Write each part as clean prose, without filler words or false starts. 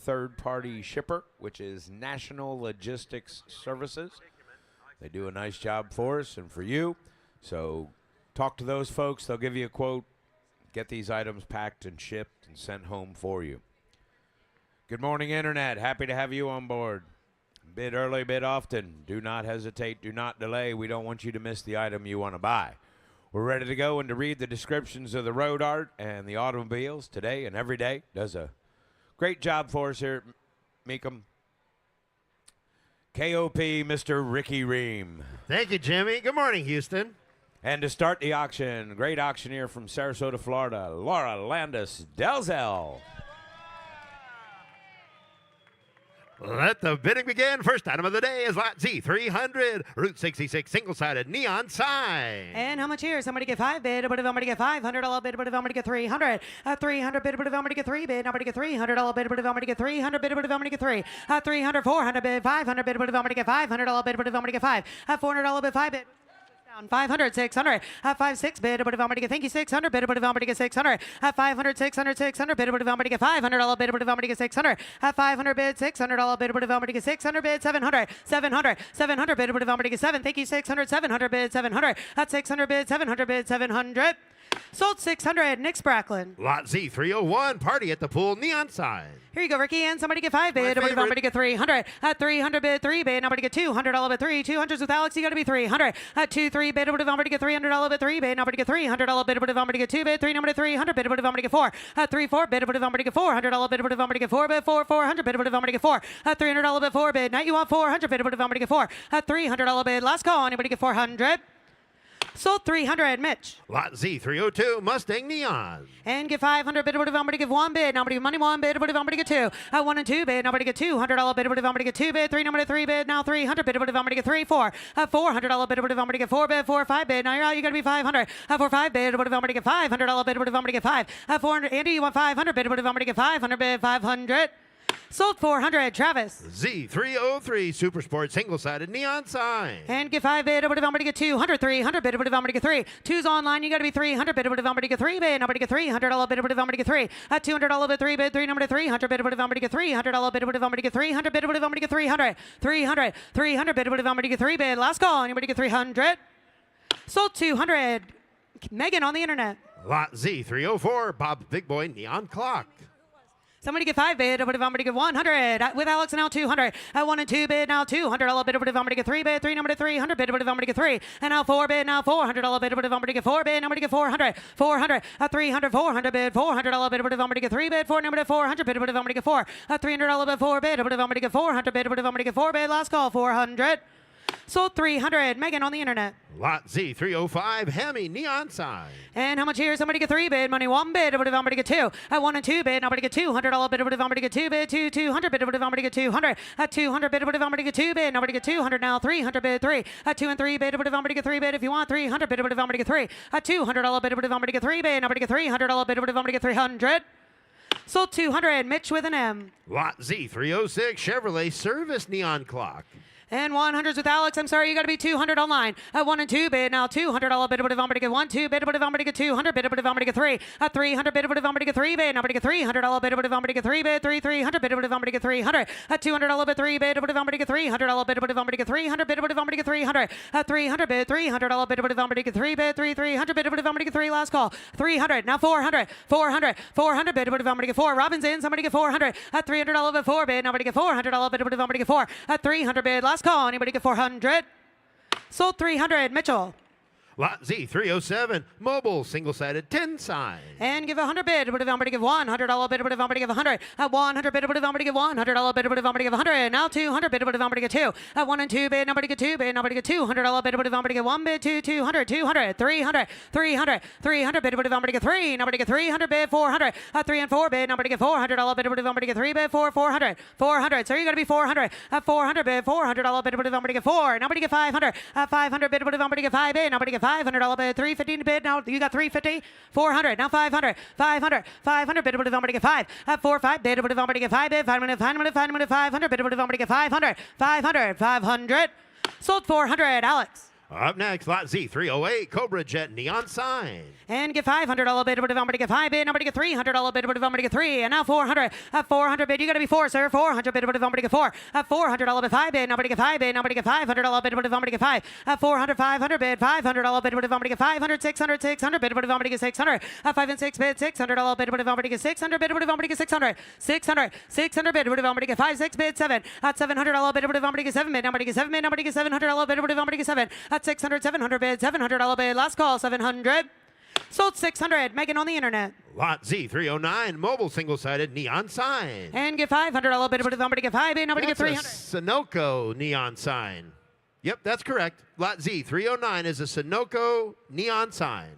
third-party shipper, which is National Logistics Services. They do a nice job for us and for you. So talk to those folks. They'll give you a quote, get these items packed and shipped and sent home for you. Good morning, Internet. Happy to have you on board. Bid early, bid often. Do not hesitate. Do not delay. We don't want you to miss the item you want to buy. We're ready to go and to read the descriptions of the road art and the automobiles today and every day. Does a great job for us here at Mecum. KOP, Mr. Ricky Ream. Thank you, Jimmy. Good morning, Houston. And to start the auction, great auctioneer from Sarasota, Florida, Laura Landis Delzell. Let the bidding begin. First item of the day is lot Z300, Route 66, single-sided neon sign. And how much here? Somebody get 5 bid, but if I'm going to get $500 bid, but if I'm going to get 300, 300 bid, but if I'm going to get 3 bid, I'm going to get $300 bid, but if I'm going to get 300 bid, but if I'm going to get 3, 300, 400 bid, 500 bid, but if I'm going to get $500 bid, but if I'm going to get 5, $400 bid, 5 bid. 500, 600, 5, 6 bid, but if I'm going to get, thank you, 600 bid, but if I'm going to get 600, 500, 600, 600 bid, but if I'm going to get $500 bid, but if I'm going to get 600, 500 bid, $600 bid, but if I'm going to get 600 bid, 700, 700, 700 bid, but if I'm going to get 7, thank you, 600, 700 bid, 700, 600 bid, 700 bid, 700. Sold 600, Nick Spracklin. Lot Z301, party at the pool, neon sign. Here you go, Ricky, and somebody get 5 bid, but if I'm going to get 300, 300 bid, 3 bid, nobody get $200 bid, 3, 200s with Alex, you got to be 300, 2, 3 bid, but if I'm going to get $300 bid, 3 bid, nobody get $300 bid, but if I'm going to get 2 bid, 3 number 300 bid, but if I'm going to get 4, 3, 4 bid, but if I'm going to get $400 bid, but if I'm going to get 4 bid, 4, 400 bid, but if I'm going to get 4, $300 bid, 4 bid, now you want 400 bid, but if I'm going to get 4, $300 bid, last call, anybody get 400? Sold 300, Mitch. Lot Z302, Mustang Neon. And get 500 bid, but if I'm going to give 1 bid, nobody give money 1 bid, but if I'm going to get 2, 1 and 2 bid, nobody get $200 bid, but if I'm going to get 2 bid, 3 number 3 bid, now 300 bid, but if I'm going to get 3, 4, $400 bid, but if I'm going to get 4 bid, 4, 5 bid, now you're out, you got to be 500, 4, 5 bid, but if I'm going to get $500 bid, but if I'm going to get 5, 400, Andy, you want 500 bid, but if I'm going to get 500 bid, 500. Sold 400, Travis. Z303, Super Sport, single-sided neon sign. And get 5 bid, but if I'm going to get 200, 300 bid, but if I'm going to get 3, 2's online, you got to be 300 bid, but if I'm going to get 3 bid, I'm going to get $300 bid, but if I'm going to get 3, $200 bid, 3 bid, 3 number 300 bid, but if I'm going to get $300 bid, but if I'm going to get 300 bid, but if I'm going to get 300, 300 bid, but if I'm going to get 3 bid, last call, anybody get 300? Sold 200, Megan on the internet. Lot Z304, Bob's Big Boy Neon Clock. Somebody get 5 bid, but if I'm going to get 100, with Alex now 200, 1 and 2 bid, now $200 bid, but if I'm going to get 3 bid, 3 number 300 bid, but if I'm going to get 3, and now 4 bid, now $400 bid, but if I'm going to get 4 bid, I'm going to get 400, 300, 400 bid, $400 bid, but if I'm going to get 3 bid, 4 number 400 bid, but if I'm going to get 4, $300 bid, 4 bid, but if I'm going to get 400 bid, but if I'm going to get 4 bid, last call, 400. Sold 300, Megan on the internet. Lot Z305, Hemi Neon sign. And how much here? Somebody get 3 bid, money 1 bid, but if I'm going to get 2, 1 and 2 bid, nobody get $200 bid, but if I'm going to get 2 bid, 200 bid, but if I'm going to get 200, 200 bid, but if I'm going to get 2 bid, nobody get 200 now, 300 bid, 3, 2 and 3 bid, but if I'm going to get 3 bid, if you want 300 bid, but if I'm going to get 3, $200 bid, but if I'm going to get 3 bid, nobody get $300 bid, but if I'm going to get 300. Sold 200, Mitch with an M. Lot Z306, Chevrolet Service Neon Clock. And 100s with Alex. I'm sorry, you got to be 200 online. 1 and 2 bid, now $200 bid, but if I'm going to get 1, 2 bid, but if I'm going to get 200 bid, but if I'm going to get 3, 300 bid, but if I'm going to get 3 bid, I'm going to get $300 bid, but if I'm going to get 3 bid, 300 bid, but if I'm going to get 300, $200 bid, 3 bid, but if I'm going to get $300 bid, but if I'm going to get 300 bid, but if I'm going to get 300, 300 bid, $300 bid, but if I'm going to get 3 bid, 300 bid, but if I'm going to get 3, last call, 300, now 400 bid, but if I'm going to get 4, Robin's in, somebody get 400, $300 bid, 4 bid, nobody get $400 bid, but if I'm going to get 4, 300 bid, last call, anybody get 400? Sold 300, Mitchell. Lot Z307, Mobile, single-sided 10 sign. And give 100 bid, but if I'm going to give $100 bid, but if I'm going to give 100, 100 bid, but if I'm going to give $100 bid, but if I'm going to give 100, now 200 bid, but if I'm going to get 2, 1 and 2 bid, nobody get 2 bid, nobody get $200 bid, but if I'm going to get 1 bid, 200, 300 bid, but if I'm going to get 3, nobody get 300 bid, 400, 3 and 4 bid, nobody get $400 bid, but if I'm going to get 3 bid, 400, so you got to be 400, 400 bid, $400 bid, but if I'm going to get 4, nobody get 500, 500 bid, but if I'm going to get 5 bid, nobody get $500 bid, 350 bid, now you got 350, 400, now 500 bid, but if I'm going to get 5, 4, 5 bid, but if I'm going to get 5 bid, 500 bid, but if I'm going to get 500, 500, sold 400, Alex. Up next, lot Z308, Cobra Jet Neon Sign. And get $500 bid, number to get 5 bid, number to get $300 bid, number to get 3, and now 400. At 400 bid, you gotta be 4, sir. 400 bid, number to get 4. At $400 bid, 5 bid, number to get 5 bid, number to get $500 bid, number to get 5. At 400, 500 bid, $500 bid, number to get 500, 600, 600 bid, number to get 600. At 5 and 6 bid, $600 bid, number to get 600 bid, number to get 600. 600 bid, number to get 5, 6 bid, 7. At $700 bid, number to get 7 bid, number to get 7 bid, number to get $700 bid, number to get 7. At 600, 700 bid, $700 bid, last call, 700. Sold 600, Megan on the internet. Lot Z309, Mobile Single-Sided Neon Sign. And get $500 bid, number to get 5 bid, number to get That's 300. a Sunoco Neon Sign. Yep, that's correct. Lot Z309 is a Sunoco Neon Sign.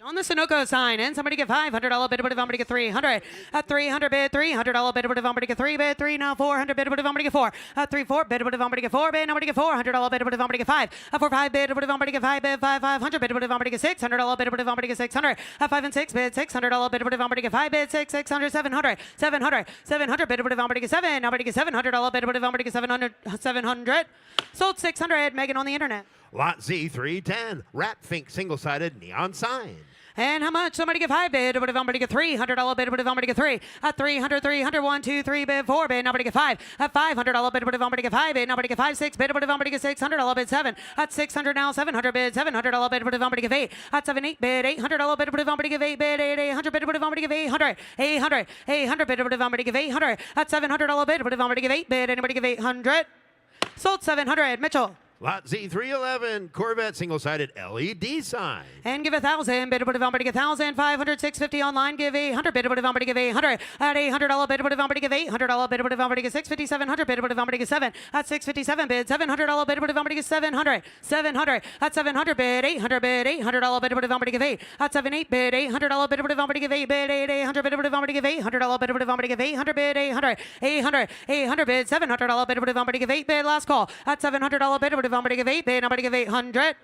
On the Sunoco sign, and somebody get $500 bid, number to get 300. At 300 bid, $300 bid, number to get 3 bid, 3 now 400 bid, number to get 4. At 3 4 bid, number to get 4 bid, number to get $400 bid, number to get 5. At 4 5 bid, number to get 5 bid, 500 bid, number to get $600 bid, number to get 600. At 5 and 6 bid, $600 bid, number to get 5 bid, 600, 700 bid, number to get 7, number to get $700 bid, number to get 700. Sold 600, Megan on the internet. Lot Z310, Rat Fink Single-Sided Neon Sign. And how much? Somebody get 5 bid, number to get $300 bid, number to get 3. At 300, 1, 2, 3 bid, 4 bid, number to get 5. At $500 bid, number to get 5 bid, number to get 5, 6 bid, number to get $600 bid, 7. At 600 now, 700 bid, $700 bid, number to get 8. At 7 8 bid, $800 bid, number to get 8 bid, 800 bid, number to get 800. 800 bid, number to get 800. At $700 bid, number to get 8 bid, anybody give 800. Sold 700, Mitchell. Lot Z311, Corvette Single-Sided LED Sign. And give 1,000 bid, number to get 1,000. 500, 650 online, give 800 bid, number to give 800. At $800 bid, number to give $800 bid, number to get 650, 700 bid, number to get 7. At 657 bid, $700 bid, number to get 700. 700. At 700 bid, $800 bid, $800 bid, number to give 8. At 78 bid, $800 bid, number to give 8 bid, 800 bid, number to give $800 bid, number to give 800 bid, 800 bid, $700 bid, number to give 8 bid, last call. At $700 bid, number to give 8 bid, number to give 800.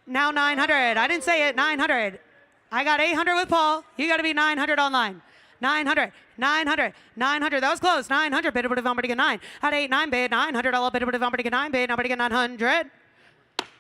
Now 900. I didn't say it. 900. I got 800 with Paul. You got to be 900 online. 900. That was close. 900 bid, number to get 9. At 9 bid, $900 bid, number to get 9 bid, number to get 900.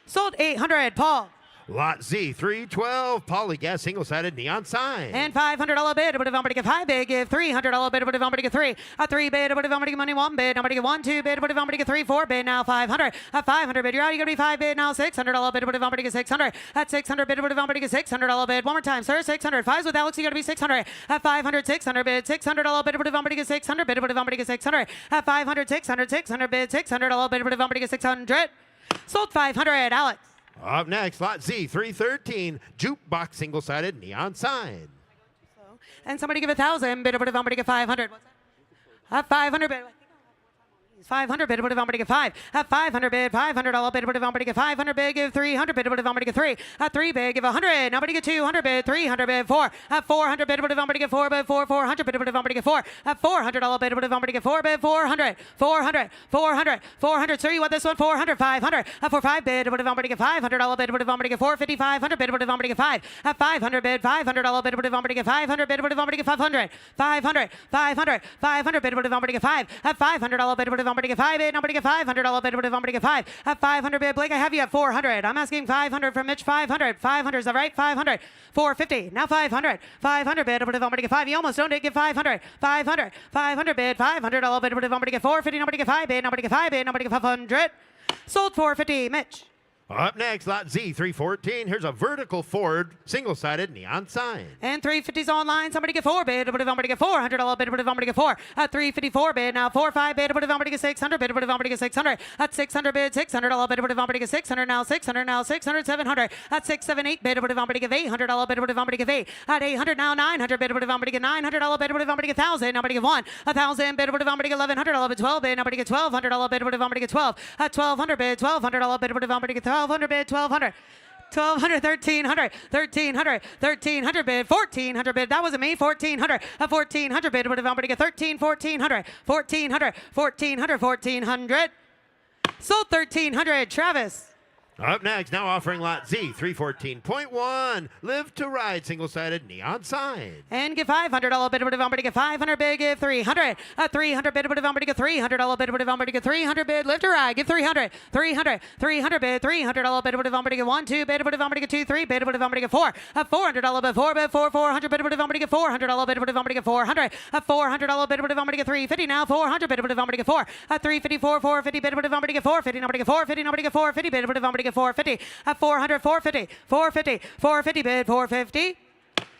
Sold 800. Paul. Lot Z312, Polygas Single-Sided Neon Sign. And $500 bid, number to get 5 bid, give $300 bid, number to get 3. At 3 bid, number to get money 1 bid, number to get 1, 2 bid, number to get 3, 4 bid, now 500. At 500 bid, you're out, you're going to be 5 bid, now $600 bid, number to get 600. At 600 bid, number to get $600 bid, one more time, sir, 600. 5s with Alex, you're going to be 600. At 500, 600 bid, $600 bid, number to get 600 bid, number to get 600. At 500, 600 bid, $600 bid, number to get 600. Sold 500, Alex. Up next, Lot Z313, Jukebox Single-Sided Neon Sign. And somebody give 1,000 bid, number to get 500. What's that? At 500 bid. 500 bid, number to get 5. At 500 bid, $500 bid, number to get 500 bid, give 300 bid, number to get 3. At 3 bid, give 100. Nobody get 200 bid, 300 bid, 4. At 400 bid, number to get 4 bid, 400 bid, number to get 4. At $400 bid, number to get 4 bid, 400. Sir, you want this one? 400, 500. At 45 bid, number to get $500 bid, number to get 450, 500 bid, number to get 5. At 500 bid, $500 bid, number to get 500 bid, number to get 500. 500 bid, number to get 5. At $500 bid, number to get 5 bid, number to get $500 bid, number to get 5. At 500 bid, Blake, I have you at 400. I'm asking 500 from Mitch. 500. 500, is that right? 500. 450. Now 500. 500 bid, number to get 5. You almost don't get 500. 500 bid, $500 bid, number to get 450. Number to get 5 bid, number to get 5 bid, number to get 500. Sold 450. Mitch. Up next, Lot Z314. Here's a vertical Ford single-sided neon sign. And 350's online. Somebody get 4 bid. Number to get $400 bid. Number to get 4. At 354 bid. Now 4-5 bid. Number to get 600 bid. Number to get 600. At 600 bid. $600 bid. Number to get 600. Now 600. Now 600. 700. At 678 bid. Number to get $800 bid. Number to get 8. At 800 now 900 bid. Number to get $900 bid. Number to get 1,000. Number to get 1. 1,000 bid. Number to get $1,100 bid. 12 bid. Number to get $1,200 bid. Number to get 12. At 1,200 bid. $1,200 bid. Number to get 1,200 bid. 1,200. 1,200, 1,300, 1,300, 1,300 bid, 1,400 bid. That wasn't me. 1,400, a 1,400 bid. Number to get 13, 1,400, 1,400, 1,400, 1,400. Sold 1,300. Travis. Up next, now offering lot Z 314.1. Live to ride single-sided neon sign. And give $500 bid of get 500 bid, give 300. A 300 bid of get $300 bid of get 300 bid, live to ride, give 300. 300 bid, $300 bid of get 1, 2 bid of get 2, 3 bid of get 4. A $400 bid 4 bid 4, 400 bid of get $400 bid of get 400. A $400 bid of get 350 now 400 bid of get 4. A 354 450 bid of get 450 number get 450 number get 450 bid of get 450. A 400 450 bid 450.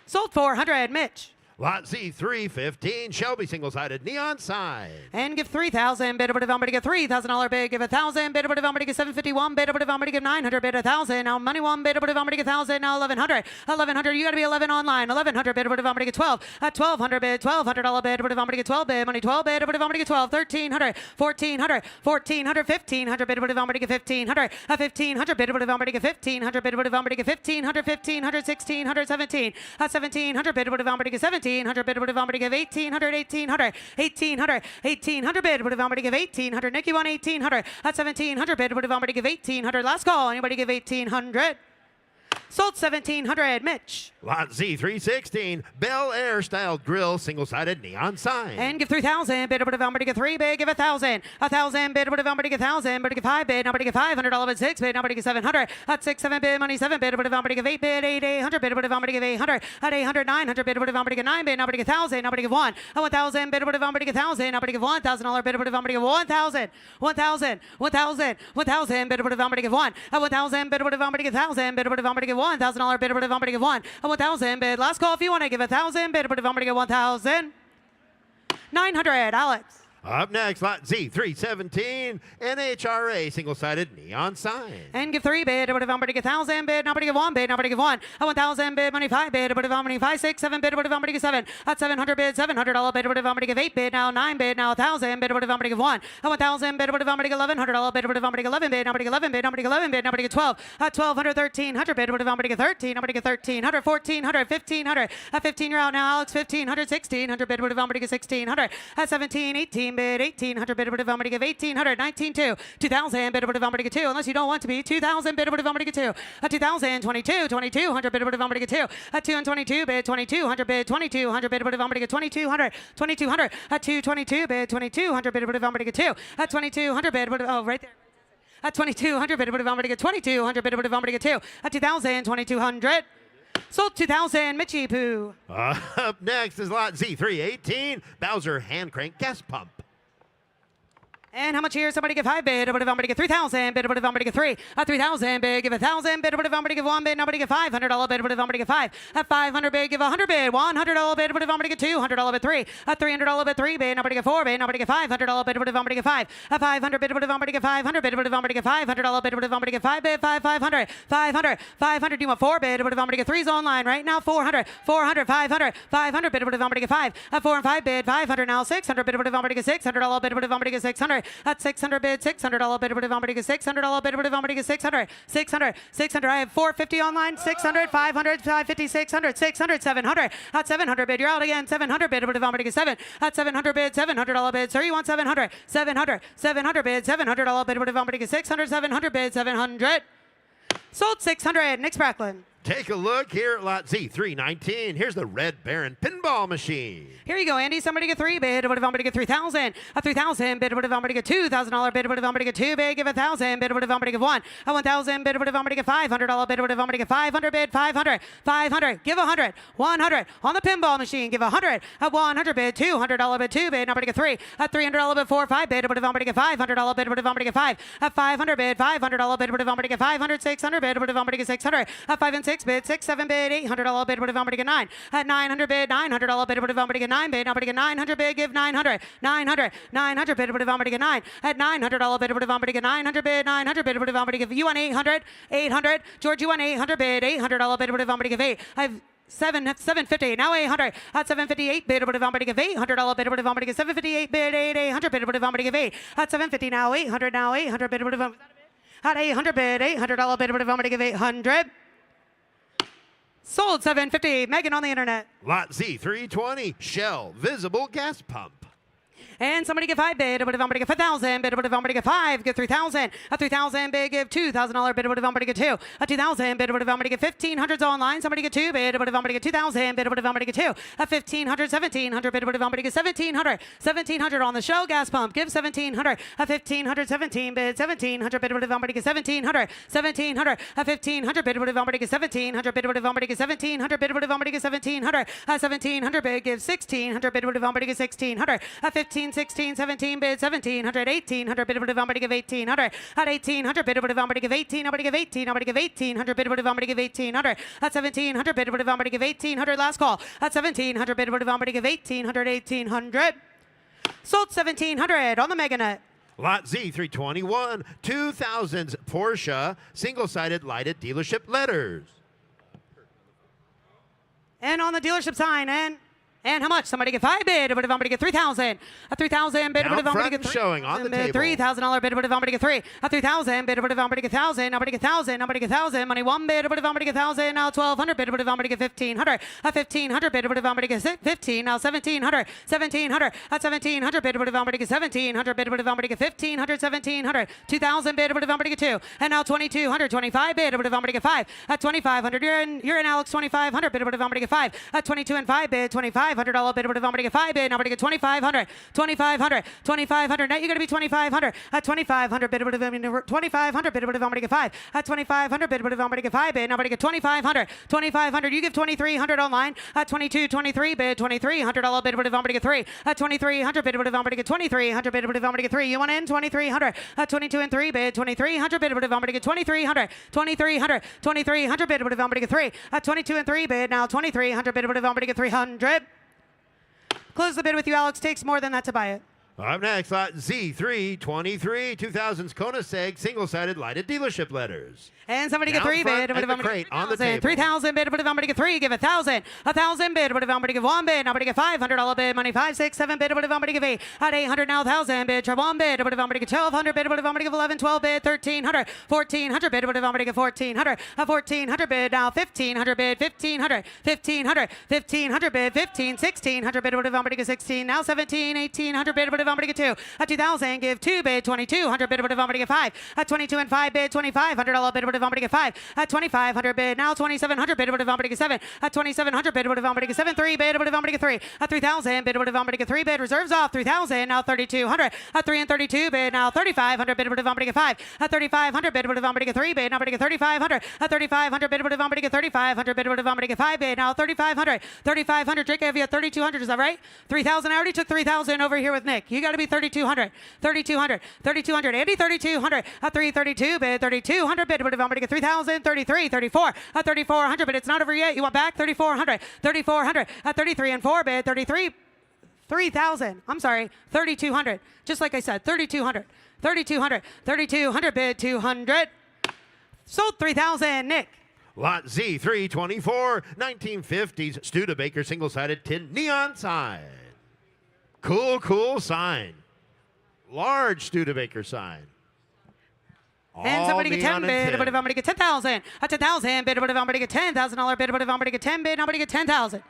Sold 400, Mitch. Lot Z 315. Shelby single-sided neon sign. And give 3,000 bid to get $3,000 bid, give 1,000 bid to get 751 bid to give 900 bid 1,000. Now money one bid to get 1,000. Now 1,100. 1,100. You got to be 11 online. 1,100 bid to get 12. At 1,200 bid, $1,200 bid to get 12 bid. Money 12 bid to get 12. 1,300. 1,400. 1,400. 1,500 bid to get 1,500. A 1,500 bid to get 1,500 bid to get 1,500. 1,500. 1,600. 17. At 1,700 bid to get 17. 1,800 bid would have give 1,800, 1,800, 1,800, 1,800 bid would have give 1,800. Nikki won 1,800. At 1,700 bid would have give 1,800. Last call. Anybody give 1,800? Sold 1,700. Mitch. Lot Z 316. Bel Air style grill single-sided neon sign. And give 3,000 bid to get 3 bid, give 1,000. 1,000 bid to get 1,000 bid to get 5 bid, number to get $500 bid 6 bid, number to get 700. At 6 7 bid, money 7 bid to give 8 bid, 800 bid to give 800. At 800 900 bid to get 9 bid, number to get 1,000, number to get 1. At 1,000 bid to get 1,000, number to get $1,000 bid to get 1,000. 1,000 1,000 bid to get 1. At 1,000 bid to get 1,000 bid to get $1,000 bid to get 1. At 1,000 bid. Last call if you want to give 1,000 bid to get 1,000. 900. Alex. Up next, lot Z 317. NHRA single-sided neon sign. And give 3 bid to get 1,000 bid, number to get 1 bid, number to get 1. At 1,000 bid, money 5 bid, money 5 6 7 bid, to get 7. At 700 bid, $700 bid, to give 8 bid, now 9 bid, now 1,000 bid, to get 1. At 1,000 bid, to get $1,100 bid, to get 11 bid, number to get 11 bid, number to get 11 bid, number to get 12. At 1,200 1,300 bid, to get 13, number to get 1,300, 1,400, 1,500. At 15 you're out now, Alex 1,500, 1,600 bid, to get 1,600. At 17 18 bid, 1,800 bid, to give 1,800, 19 2. 2,000 bid, to get 2, unless you don't want to be 2,000 bid, to get 2. At 2,000 22 2,200 bid, to get 2. At 222 bid, 2,200 bid, 2,200 bid, to get 2,200, 2,200. At 222 bid, 2,200 bid, to get 2. At 2,200 bid, oh right there. At 2,200 bid, to get 2,200 bid, to get 2. At 2,000 2,200. Sold 2,000. Mitchie Poo. Up next is lot Z 318. Bowser hand crank gas pump. And how much here? Somebody give 5 bid, to get 3,000 bid, to get 3. At 3,000 bid, give 1,000 bid, to get 1 bid, nobody get $500 bid, to get 5. At 500 bid, give 100 bid, $100 bid, to get $200 bid 3. At $300 bid 3 bid, nobody get 4 bid, nobody get $500 bid, to get 5. At 500 bid, to get 500 bid, to get $500 bid, to get 5 bid, 500, 500, 500. You want 4 bid, to get 3's online right now. 400, 400, 500, 500 bid, to get 5. At 4 and 5 bid, 500 now. 600 bid, to get $600 bid, to get 600. At 600 bid, $600 bid, to get $600 bid, to get 600, 600, 600. I have 450 online, 600, 500, 550, 600, 600, 700. At 700 bid, you're out again. 700 bid, to get 7. At 700 bid, $700 bid. Sir, you want 700, 700, 700 bid, $700 bid, to get 600, 700 bid, 700. Sold 600. Nick Spracklin. Take a look here at lot Z 319. Here's the Red Baron pinball machine. Here you go, Andy. Somebody get 3 bid, to get 3,000. A 3,000 bid, to get $2,000 bid, to get 2 bid, give 1,000 bid, to get 1. A 1,000 bid, to get $500 bid, to get 500 bid, 500, 500. Give 100, 100 on the pinball machine. Give 100. At 100 bid, $200 bid, 2 bid, to get 3. At $300 bid, 4 5 bid, to get $500 bid, to get 5. At 500 bid, $500 bid, to get 500, 600 bid, to get 600. At 5 and 6 bid, 6 7 bid, $800 bid, to get 9. At 900 bid, $900 bid, to get 9 bid, to get 900 bid, give 900, 900, 900 bid, to get 9. At $900 bid, to get 900 bid, 900 bid, to give you want 800, 800. George, you want 800 bid, $800 bid, to give 8. I have 750 now 800 at 758 bid, to give $800 bid, to get 758 bid, 800 bid, to give 8 at 750 now 800 bid, at 800 bid, $800 bid, to give 800. Sold 750. Megan on the internet. Lot Z 320. Shell visible gas pump. And somebody give 5 bid, somebody give 5,000 bid, somebody give 5, give 3,000, a 3,000 bid, give $2,000 bid, somebody give 2, a 2,000 bid, somebody give 1,500 online, somebody give 2 bid, somebody give 2,000 bid, somebody give 2, a 1,500, 1,700 bid, somebody give 1,700, 1,700 on the show, gas pump, give 1,700, a 1,500, 17 bid, 1,700 bid, somebody give 1,700, 1,700, a 1,500 bid, somebody give 1,700 bid, somebody give 1,700 bid, somebody give 1,700, a 1,700 bid, give 1,600 bid, somebody give 1,600, a 15, 16, 17 bid, 1,700, 1,800 bid, somebody give 1,800, at 1,800 bid, somebody give 18, somebody give 18, somebody give 1,800 bid, somebody give 1,800, at 1,700 bid, somebody give 1,800, last call, at 1,700 bid, somebody give 1,800, 1,800, sold 1,700 on the Meganet. Lot Z321, 2000s Porsche, single-sided lighted dealership letters. And on the dealership sign, and how much? Somebody get 5 bid, somebody get 3,000. A 3,000 bid, Out somebody front get 3. showing on the table. $3,000 bid, somebody get 3. A 3,000 bid, somebody get 1,000. Nobody get 1,000. Nobody get 1,000. Money 1 bid, somebody get 1,000. Now 1,200 bid, somebody get 1,500. A 1,500 bid, somebody get 15. Now 1,700. 1,700. At 1,700 bid, somebody get 1,700 bid, somebody get 1,500. 1,700. 2,000 bid, somebody get 2. And now 2,200. 25 bid, somebody get 5. At 2,500, you're in Alex. 2,500 bid, somebody get 5. At 22 and 5 bid, $2,500 bid, somebody get 5 bid, nobody get 2,500, 2,500, 2,500. Now you're gonna be 2,500. At 2,500 bid, 2,500 bid, somebody get 5. At 2,500 bid, somebody get 5 bid, nobody get 2,500, 2,500. You give 2,300 online. At 22, 23 bid, $2,300 bid, somebody get 3. At 2,300 bid, somebody get 2,300 bid, somebody get 3. You want in 2,300. At 22 and 3 bid, 2,300 bid, somebody get 2,300, 2,300, 2,300 bid, somebody get 3. At 22 and 3 bid, now 2,300 bid, somebody get 300. Close the bid with you, Alex. Takes more than that to buy it. Up next, lot Z323, 2000s Koenigsegg, single-sided lighted dealership letters. And somebody get Down 3 front bid, at the crate on the table. 3,000 bid, somebody get 3, give 1,000. 1,000 bid, somebody give 1 bid, nobody get $500 bid, money 5, 6, 7 bid, somebody give 8. At 800 now 1,000 bid, try 1 bid, somebody get 1,200 bid, somebody give 11, 12 bid, 1,300, 1,400 bid, somebody get 1,400. A 1,400 bid, now 1,500 bid, 1,500, 1,500, 1,500 bid, 15, 1,600 bid, somebody get 16. Now 17, 1,800 bid, somebody get 2. At 2,000 give 2 bid, 2,200 bid, somebody get 5. At 22 and 5 bid, $2,500 bid, somebody get 5. At 2,500 bid, now 2,700 bid, somebody get 7. At 2,700 bid, somebody get 7, 3 bid, somebody get 3. At 3,000 bid, somebody get 3 bid, reserves off 3,000, now 3,200. At 3 and 32 bid, now 3,500 bid, somebody get 5. At 3,500 bid, somebody get 3 bid, nobody get 3,500. At 3,500 bid, somebody get 3,500 bid, somebody get 5 bid, now 3,500. 3,500, Drake, I have you at 3,200, is that right? 3,000, I already took 3,000 over here with Nick. You got to be 3,200. 3,200, 3,200, Andy, 3,200. At 332 bid, 3,200 bid, somebody get 3,000, 33, 34. At 3,400 bid, it's not over yet. You want back? 3,400, 3,400. At 33 and 4 bid, 33, 3,000. I'm sorry, 3,200. Just like I said, 3,200, 3,200, 3,200 bid, 200. Sold 3,000, Nick. Lot Z324, 1950s Studebaker single-sided tin neon sign. Cool, cool sign. Large Studebaker sign. And somebody get 10 neon bid, and but tin. if somebody get 10,000. At 10,000 bid, but if somebody get $10,000 bid, but if somebody get 10 bid, nobody get 10,000.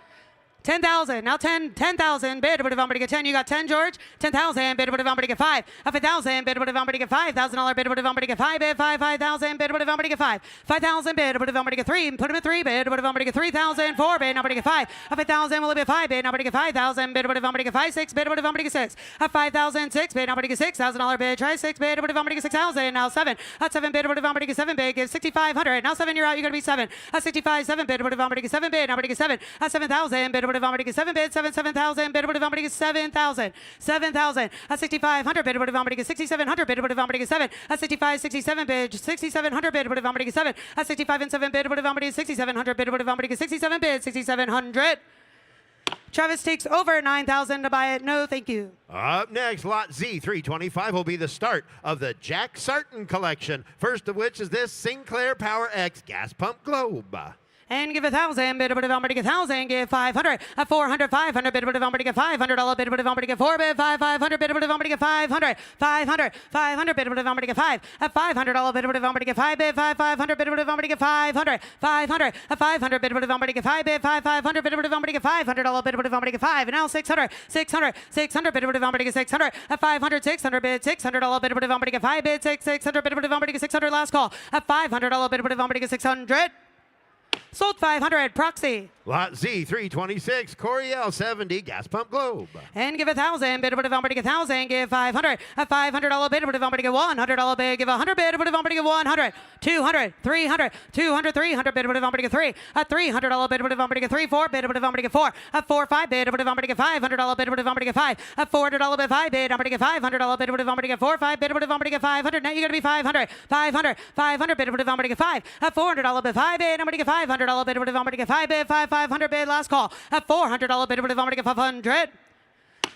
10,000. Now 10,000 bid, but if somebody get 10, you got 10, George. 10,000 bid, but if somebody get 5. At 5,000 bid, but if somebody get $5,000 bid, but if somebody get 5 bid, 5,000 bid, but if somebody get 5. 5,000 bid, but if somebody get 3, put him at 3 bid, but if somebody get 3,000, 4 bid, nobody get 5. At 5,000 will it be 5 bid, nobody get 5,000 bid, but if somebody get 5, 6 bid, but if somebody get 6. At 5,000, 6 bid, nobody get $6,000 bid, try 6 bid, but if somebody get 6,000, now 7. At 7 bid, but if somebody get 7 bid, give 6,500. Now 7, you're out, you're going to be 7. At 65, 7 bid, but if somebody get 7 bid, nobody get 7. At 7,000 bid, but if somebody get 7 bid, 7,000 bid, but if somebody get 7,000. 7,000. At 6,500 bid, but if somebody get 6,700 bid, but if somebody get 7. At 65, 67 bid, 6,700 bid, but if somebody get 7. At 65 and 7 bid, but if somebody get 6,700 bid, but if somebody get 67 bid, 6,700. Travis takes over 9,000 to buy it. No, thank you. Up next, lot Z325 will be the start of the Jack Sarton collection. First of which is this Sinclair Power X gas pump globe. And give 1,000, bid, bid, bid, 1,000, give 500, 400, 500, bid, bid, bid, $500, bid, bid, bid, 4, bid, 500, bid, bid, bid, 500, 500, 500, bid, bid, bid, 5, $500, bid, bid, bid, 5, bid, 500, bid, bid, bid, 500, 500, 500, bid, bid, bid, 5, bid, 500, bid, bid, bid, $500, bid, bid, bid, 5, and now 600, 600, 600, bid, bid, bid, 600, 500, 600, bid, $600, bid, bid, bid, 5, bid, 600, bid, bid, bid, 600, last call, $500, bid, bid, bid, 600. Sold 500, proxy. Lot Z 326, Coriel 70, gas pump globe. And give 1,000, bid, bid, bid, 1,000, give 500, $500, bid, bid, bid, $100, bid, give 100, bid, bid, bid, 100, 200, 300, 200, 300, bid, bid, bid, 3, $300, bid, bid, bid, 3, 4, bid, bid, bid, 4, 4, 5, bid, bid, bid, $500, bid, bid, bid, 5, $400, bid, 5, bid, bid, $500, bid, bid, bid, 4, 5, bid, bid, bid, 500, now you're going to be 500, 500, 500, bid, bid, bid, 5, $400, bid, 5, bid, bid, $500, bid, bid, bid, 5, bid, 500, bid, last call, $400, bid, bid, 500.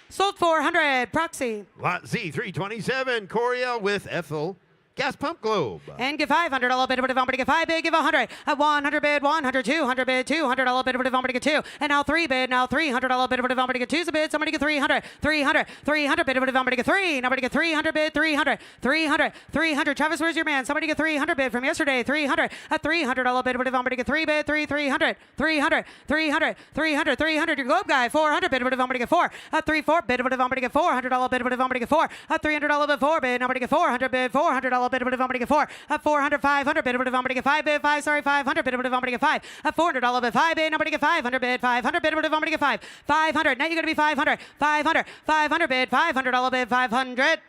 Sold 400, proxy. Lot Z 327, Coriel with Ethel, gas pump globe. And give $500, bid, bid, 5 bid, give 100, 100 bid, 100, 200 bid, $200, bid, bid, 2, and now 3 bid, now $300, bid, bid, 2's a bid, somebody get 300, 300, 300 bid, bid, 3, nobody get 300 bid, 300, 300, 300, Travis, where's your man? Somebody get 300 bid from yesterday, 300, $300 bid, bid, 3 bid, 300, 300, 300, 300, 300, your globe guy, 400 bid, bid, 4, 3, 4 bid, bid, $400 bid, bid, 4, $300 bid, 4 bid, nobody get 400 bid, $400 bid, bid, 4, 400, 500 bid, bid, 5 bid, 5, sorry, 500 bid, bid, 5, $400 bid, 5 bid, nobody get 500 bid, 500 bid, bid, 5, 500, now you're going to be 500, 500, 500 bid, $500 bid, 500.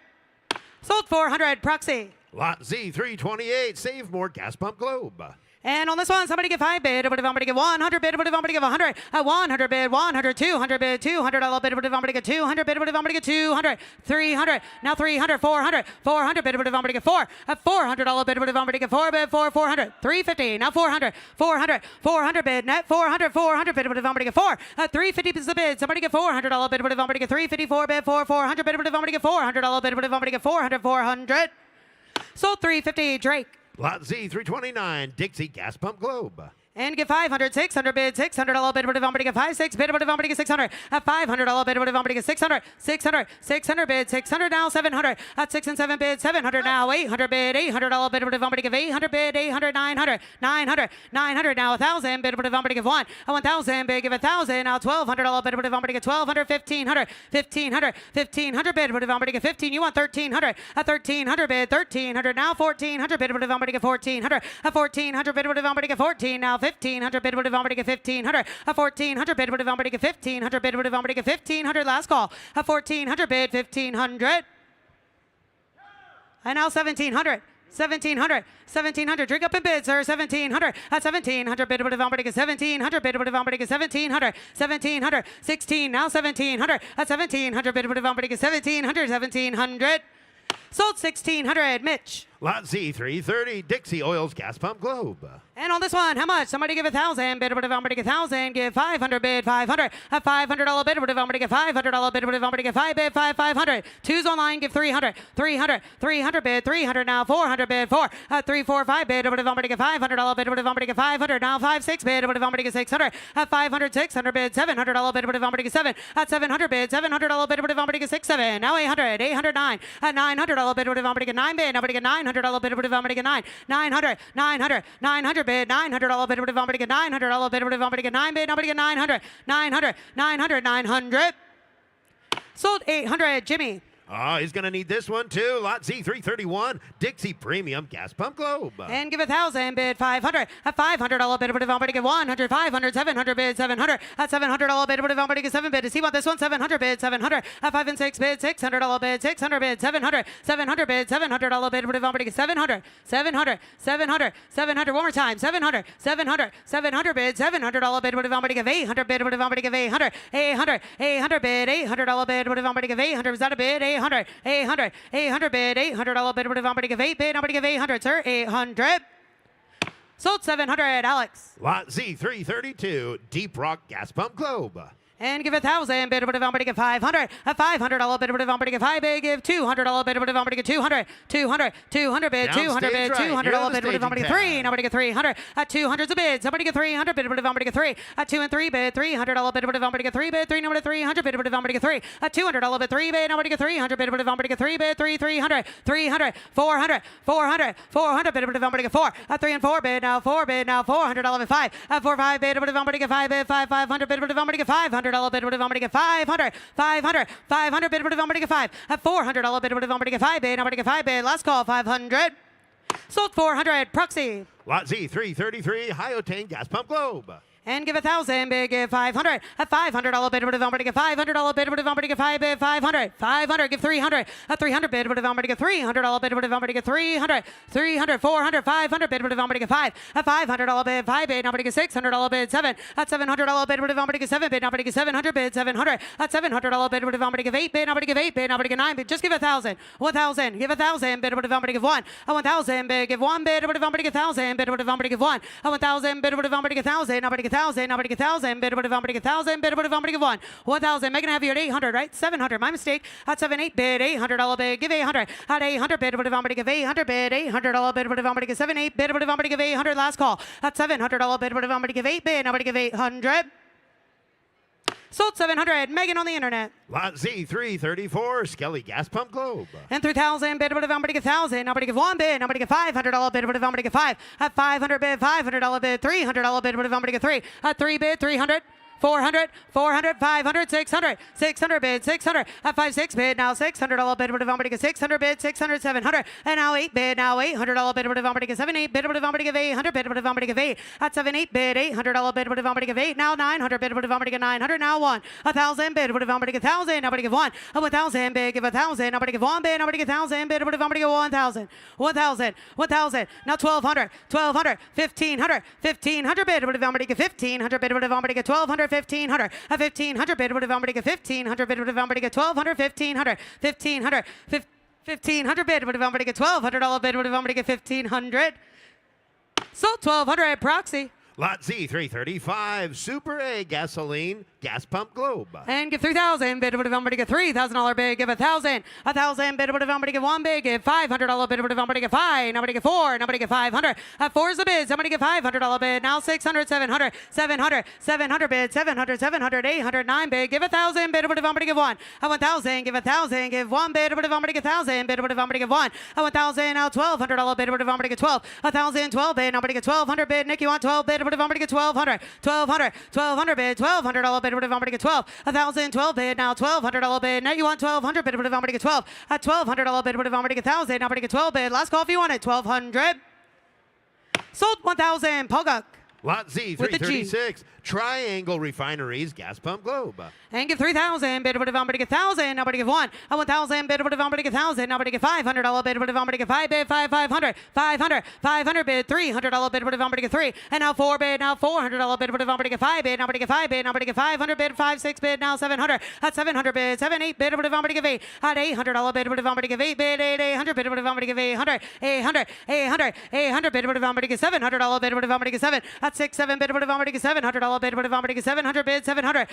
Sold 400, proxy. Lot Z 328, save more gas pump globe. And on this one, somebody get 5 bid, somebody get 100 bid, somebody get 100, 100 bid, 100, 200 bid, $200 bid, somebody get 200 bid, somebody get 200, 300, now 300, 400, 400 bid, somebody get 4, $400 bid, somebody get 4 bid, 400, 350, now 400, 400, 400 bid, net 400, 400 bid, somebody get 4, 350 is the bid, somebody get $400 bid, somebody get 354 bid, 400 bid, somebody get $400 bid, somebody get 400, 400. Sold 350, Drake. Lot Z 329, Dixie gas pump globe. And get 500, 600 bid, $600 bid, somebody get 5, 6 bid, somebody get 600, $500 bid, somebody get 600, 600, 600 bid, 600 now, 700, 6 and 7 bid, 700 now, 800 bid, $800 bid, somebody get 800 bid, 800, 900, 900, 900 now, 1,000 bid, somebody get 1,000 bid, give 1,000 now, $1,200 bid, somebody get 1,200, 1,500, 1,500, 1,500 bid, somebody get 15, you want 1,300, 1,300 bid, 1,300 now, 1,400 bid, somebody get 1,400, 1,400 bid, somebody get 14 now, 1,500 bid, somebody get 1,500, 1,400 bid, somebody get 1,500 bid, somebody get 1,500, last call, 1,400 bid, 1,500, and now 1,700. 1,700, 1,700, drink up in bid, sir, 1,700, at 1,700 bid, somebody get 1,700 bid, somebody get 1,700, 1,700, 16, now 1,700, at 1,700 bid, somebody get 1,700, 1,700, sold 1,600, Mitch. Lot Z 330, Dixie Oil's gas pump globe. And on this one, how much? Somebody give 1,000 bid, somebody get 1,000, give 500 bid, 500, $500 bid, somebody get $500 bid, somebody get 5 bid, 500, twos online, give 300, 300, 300 bid, 300 now, 400 bid, 4, 3, 4, 5 bid, somebody get $500 bid, somebody get 500 now, 5, 6 bid, somebody get 600, 500, 600 bid, $700 bid, somebody get 7, at 700 bid, $700 bid, somebody get 6, 7, now 800, 809, at $900 bid, somebody get 9 bid, nobody get $900 bid, somebody get 9, 900, 900, 900 bid, $900 bid, somebody get $900 bid, somebody get 9 bid, nobody get 900, 900, 900, 900. Sold 800, Jimmy. Oh, he's going to need this one too. Lot Z 331, Dixie Premium gas pump globe. And give 1,000 bid, 500, at $500 bid, somebody get 100, 500, 700 bid, 700, at $700 bid, somebody get 7 bid. Does he want this one? 700 bid, 700, at 5 and 6 bid, $600 bid, 600 bid, 700, 700 bid, $700 bid, somebody get 700, 700, 700, 700, one more time, 700, 700, 700 bid, $700 bid, somebody get 800 bid, somebody get 800, 800, 800 bid, $800 bid, somebody get 800, is that a bid? 800, 800, 800 bid, $800 bid, somebody give 8 bid, nobody give 800, sir, 800. Sold 700, Alex. Lot Z 332, Deep Rock gas pump globe. And give 1,000, bid over to Vomber to get 500. A $500 bid over to Vomber to get 5 bid, give $200 bid over to Vomber to get 200. 200 bid, Down 200 stage bid, right. You're $200 on the bid over to Vomber to get staging 3. pad. Nobody get 300. At 200's a bid. Somebody get 300 bid over to Vomber to get 3. At 2 and 3 bid, $300 bid over to Vomber to get 3 bid, 3 number to 300 bid over to Vomber to get 3. At $200 bid 3 bid, nobody get 300 bid over to Vomber to get 3 bid, 300, 400 bid over to Vomber to get 4. At 3 and 4 bid, now $400 bid 5. At 4 5 bid over to Vomber to get 5 bid, 500 bid over to Vomber to get $500 bid over to Vomber to get 500 bid over to Vomber to get 5. At $400 bid over to Vomber to get 5 bid, nobody get 5 bid. Last call 500. Sold 400. Proxy. Lot Z 333, high octane gas pump globe. And give 1,000, bid, give 500. A $500 bid over to Vomber to get $500 bid over to Vomber to get 5 bid, 500. Give 300. A $300 bid over to Vomber to get $300 bid over to Vomber to get 300. 400, 500 bid over to Vomber to get 5. A $500 bid, 5 bid, nobody get $600 bid, 7. At $700 bid over to Vomber to get 7 bid, nobody get 700 bid, 700. At $700 bid over to Vomber to get 8 bid, nobody get 8 bid, nobody get 9 bid. Just give 1,000. 1,000. Give 1,000 bid over to Vomber to get 1. A 1,000 bid, give 1 bid over to Vomber to get 1,000 bid over to Vomber to get 1. A 1,000 bid over to Vomber to get 1,000, nobody get 1,000, nobody get 1,000, bid over to Vomber to get 1,000, bid over to Vomber to get 1. 1,000, making a heavier at 800, right? 700, my mistake. At 7-8 bid, $800 bid, give 800. At 800 bid over to Vomber to give 800 bid, $800 bid over to Vomber to get 7-8 bid over to Vomber to give 800. Last call. At $700 bid over to Vomber to give 8 bid, nobody give 800. Sold 700. Megan on the internet. Lot Z 334, Skelly gas pump globe. And 3,000 bid over to Vomber to get 1,000. Nobody give 1 bid. Nobody get $500 bid over to Vomber to get 5. At 500 bid, $500 bid, $300 bid over to Vomber to get 3. At 3 bid, 300. 400, 500, 600 bid, 600. At 5-6 bid, now $600 bid over to Vomber to get 600 bid, 600, 700. And now 8 bid, now $800 bid over to Vomber to get 7-8 bid over to Vomber to get 800 bid over to Vomber to get 8. At 7-8 bid, $800 bid over to Vomber to get 8. Now 900 bid over to Vomber to get 900. Now 1. 1,000 bid over to Vomber to get 1,000. Nobody give 1. 1,000 bid, give 1,000. Nobody give 1 bid. Nobody get 1,000 bid over to Vomber to get 1,000. 1,000. Now 1,200. 1,500 bid over to Vomber to get 1,500 bid over to Vomber to get 1,200. 1,500. A 1,500 bid over to Vomber to get 1,500 bid over to Vomber to get 1,200. 1,500. 1,500 bid over to Vomber to get $1,200 bid over to Vomber to get 1,500. Sold 1,200. Proxy. Lot Z 335, Super A gasoline gas pump globe. And give 3,000 bid over to Vomber to get $3,000 bid, give 1,000. 1,000 bid over to Vomber to get 1 bid, give $500 bid over to Vomber to get 5. Nobody get 4. Nobody get 500. At 4 is the bid. Somebody get $500 bid. Now 600, 700 bid, 700, 800, 9 bid. Give 1,000 bid over to Vomber to get 1. At 1,000, give 1,000. Give 1 bid over to Vomber to get 1,000 bid over to Vomber to get 1. At 1,000, now $1,200 bid over to Vomber to get 12. 1,000, 12 bid. Nobody get 1,200 bid. Nick, you want 12 bid over to Vomber to get 1,200. 1,200 bid. $1,200 bid over to Vomber to get 12. 1,000, 12 bid. Now $1,200 bid. Now you want 1,200 bid over to Vomber to get 12. At $1,200 bid over to Vomber to get 1,000. Nobody get 12 bid. Last call if you want it. 1,200. Sold 1,000. Poguk. Lot Z With the G. 336, Triangle Refineries gas pump globe. And give 3,000 bid over to Vomber to get 1,000. Nobody give 1. At 1,000 bid over to Vomber to get 1,000. Nobody get $500 bid over to Vomber to get 5 bid. 500 bid. $300 bid over to Vomber to get 3. And now 4 bid. Now $400 bid over to Vomber to get 5 bid. Nobody get 5 bid. Nobody get 500 bid. 5-6 bid. Now 700. At 700 bid. 7-8 bid over to Vomber to get 8. At $800 bid over to Vomber to get 8 bid. 800 bid over to Vomber to get 800. 800 bid over to Vomber to get $700 bid over to Vomber to get 7. At 6-7 bid over to Vomber to get $700 bid over to Vomber to get 700 bid. 700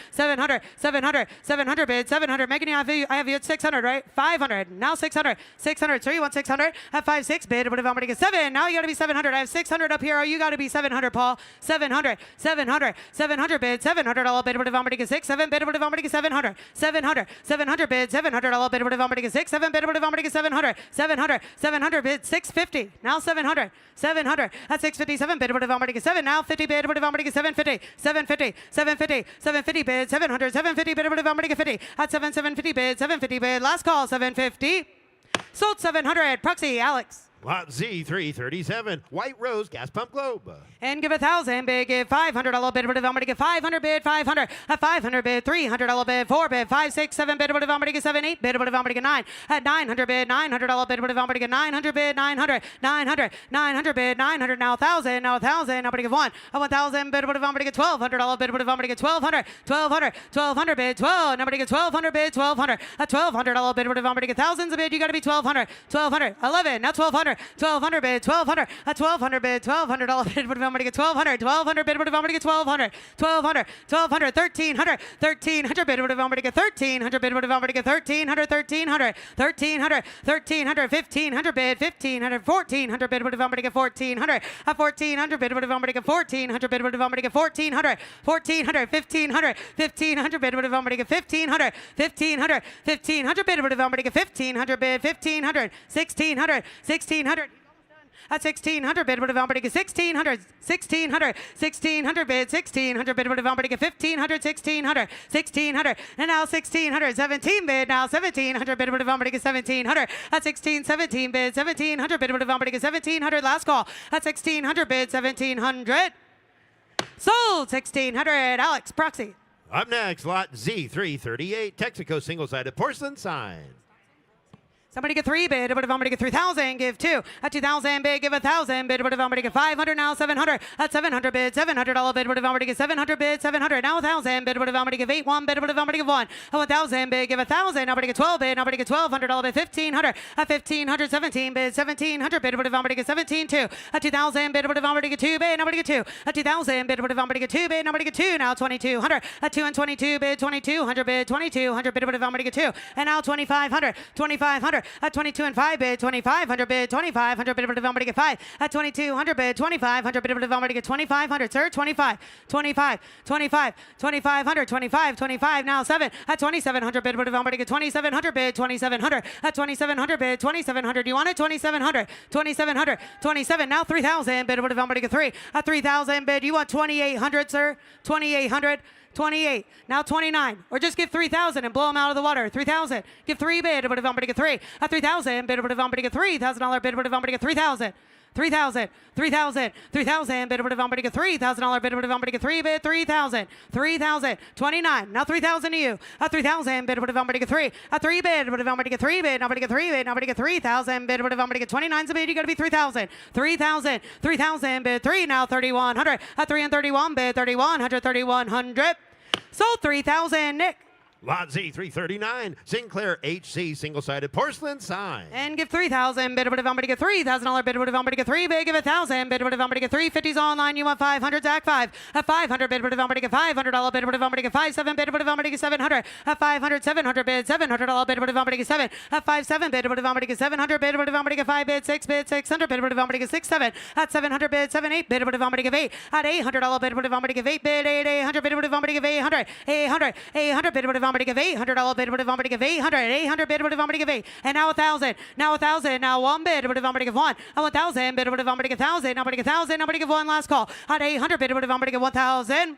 bid. 700. Megan, I have you at 600, right? 500. Now 600. 600. So you want 600? At 5-6 bid over to Vomber to get 7. Now you got to be 700. I have 600 up here. Oh, you got to be 700, Paul. 700 bid. $700 bid over to Vomber to get 6. 7 bid over to Vomber to get 700. 700 bid. $700 bid over to Vomber to get 6. 7 bid over to Vomber to get 700. 700 bid. 650. Now 700. At 657 bid over to Vomber to get 7. Now 50 bid over to Vomber to get 750. 750 bid. 750 bid over to Vomber to get 50. At 750 bid. 750 bid. Last call 750. Sold 700. Proxy. Alex. Lot Z 337, White Rose gas pump globe. And give 1,000 bid, give $500 bid over to Vomber to get 500 bid, 500. At 500 bid, $300 bid, 4 bid, 5, 6, 7 bid over to Vomber to get 7, 8 bid over to Vomber to get 9. At 900 bid, $900 bid over to Vomber to get 900 bid, 900 bid, 900. Now 1,000, nobody give 1. At 1,000 bid over to Vomber to get $1,200 bid over to Vomber to get 1,200 bid, 12. Nobody get 1,200 bid, 1,200. At $1,200 bid over to Vomber to get thousands of bid, you got to be 1,200. 11. Now 1,200. 1200 bid, 1200, a 1200 bid, $1,200 bid, but I'm going to get 1200, 1200 bid, but I'm going to get 1200, 1200, 1200, 1300, 1300 bid, but I'm going to get 1300 bid, but I'm going to get 1300, 1300, 1300, 1300, 1500 bid, 1500, 1400 bid, but I'm going to get 1400, a 1400 bid, but I'm going to get 1400 bid, but I'm going to get 1400, 1400, 1500, 1500 bid, but I'm going to get 1500, 1500, 1500 bid, but I'm going to get 1500 bid, 1500, 1600, 1600. At 1600 bid, but I'm going to get 1600, 1600, 1600 bid, 1600 bid, but I'm going to get 1500, 1600, 1600, and now 1600, 17 bid, now 1700 bid, but I'm going to get 1700. At 16, 17 bid, 1700 bid, but I'm going to get 1700. Last call. At 1600 bid, 1700. Sold 1600. Alex Proxy. Up next, lot Z338, Texaco single-sided porcelain sign. Somebody get 3 bid, but if I'm going to get 3,000, give 2. At 2,000 bid, give 1,000 bid, but if I'm going to get 500, now 700. At 700 bid, $700 bid, but if I'm going to get 700 bid, 700. Now 1,000 bid, but if I'm going to give 1 bid, but if I'm going to give 1. At 1,000 bid, give 1,000. Now I'm going to get 12 bid, now I'm going to get $1,200 bid, 1,500. At 1,500, 17 bid, 1,700 bid, but if I'm going to get 17, 2. At 2,000 bid, but if I'm going to get 2 bid, now I'm going to get 2. At 2,000 bid, but if I'm going to get 2 bid, now I'm going to get 2. Now 2,200. At 2 and 22 bid, 2,200 bid, 2,200 bid, but if I'm going to get 2. And now 2,500, 2,500. At 22 and 5 bid, 2,500 bid, 2,500 bid, but if I'm going to get 5. At 2,200 bid, 2,500 bid, but if I'm going to get 2,500, sir, 25, 25, 25, 2,500, 25, 25, now 7. At 2,700 bid, but if I'm going to get 2,700 bid, 2,700. At 2,700 bid, 2,700. You want it? 2,700, 2,700, 27. Now 3,000 bid, but if I'm going to get 3. At 3,000 bid, you want 2,800, sir, 2,800. 28. Now 29. Or just give 3,000 and blow them out of the water. 3,000. Give 3 bid, but if I'm going to get 3. At 3,000 bid, but if I'm going to get $3,000 bid, but if I'm going to get 3,000. 3,000, 3,000, 3,000 bid, but if I'm going to get $3,000 bid, but if I'm going to get 3 bid, 3,000, 3,000, 29. Now 3,000 to you. At 3,000 bid, but if I'm going to get 3. At 3 bid, but if I'm going to get 3 bid, I'm going to get 3 bid, I'm going to get 3,000 bid, but if I'm going to get 29's a bid, you got to be 3,000, 3,000, 3,000 bid, 3. Now 3,100. At 3 and 31 bid, 3,100, 3,100. Sold 3,000, Nick. Lot Z339, Sinclair HC single-sided porcelain sign. And give 3,000 bid, but if I'm going to get $3,000 bid, but if I'm going to get 3 bid, give 1,000 bid, but if I'm going to get 350s online, you want 500, Zach 5. At 500 bid, but if I'm going to get $500 bid, but if I'm going to get 57 bid, but if I'm going to get 700. At 500, 700 bid, $700 bid, but if I'm going to get 7. At 57 bid, but if I'm going to get 700 bid, but if I'm going to get 5 bid, 6 bid, 600 bid, but if I'm going to get 6, 7. At 700 bid, 7, 8 bid, but if I'm going to give 8. At $800 bid, but if I'm going to give 8 bid, 8, 800 bid, but if I'm going to give 800. 800, 800 bid, but if I'm going to give $800 bid, but if I'm going to give 800, 800 bid, but if I'm going to give 8. And now 1,000, now 1,000, now 1 bid, but if I'm going to give 1. And 1,000 bid, but if I'm going to give 1,000, now I'm going to give 1,000, I'm going to give 1 last call. At 800 bid, but if I'm going to give 1,000.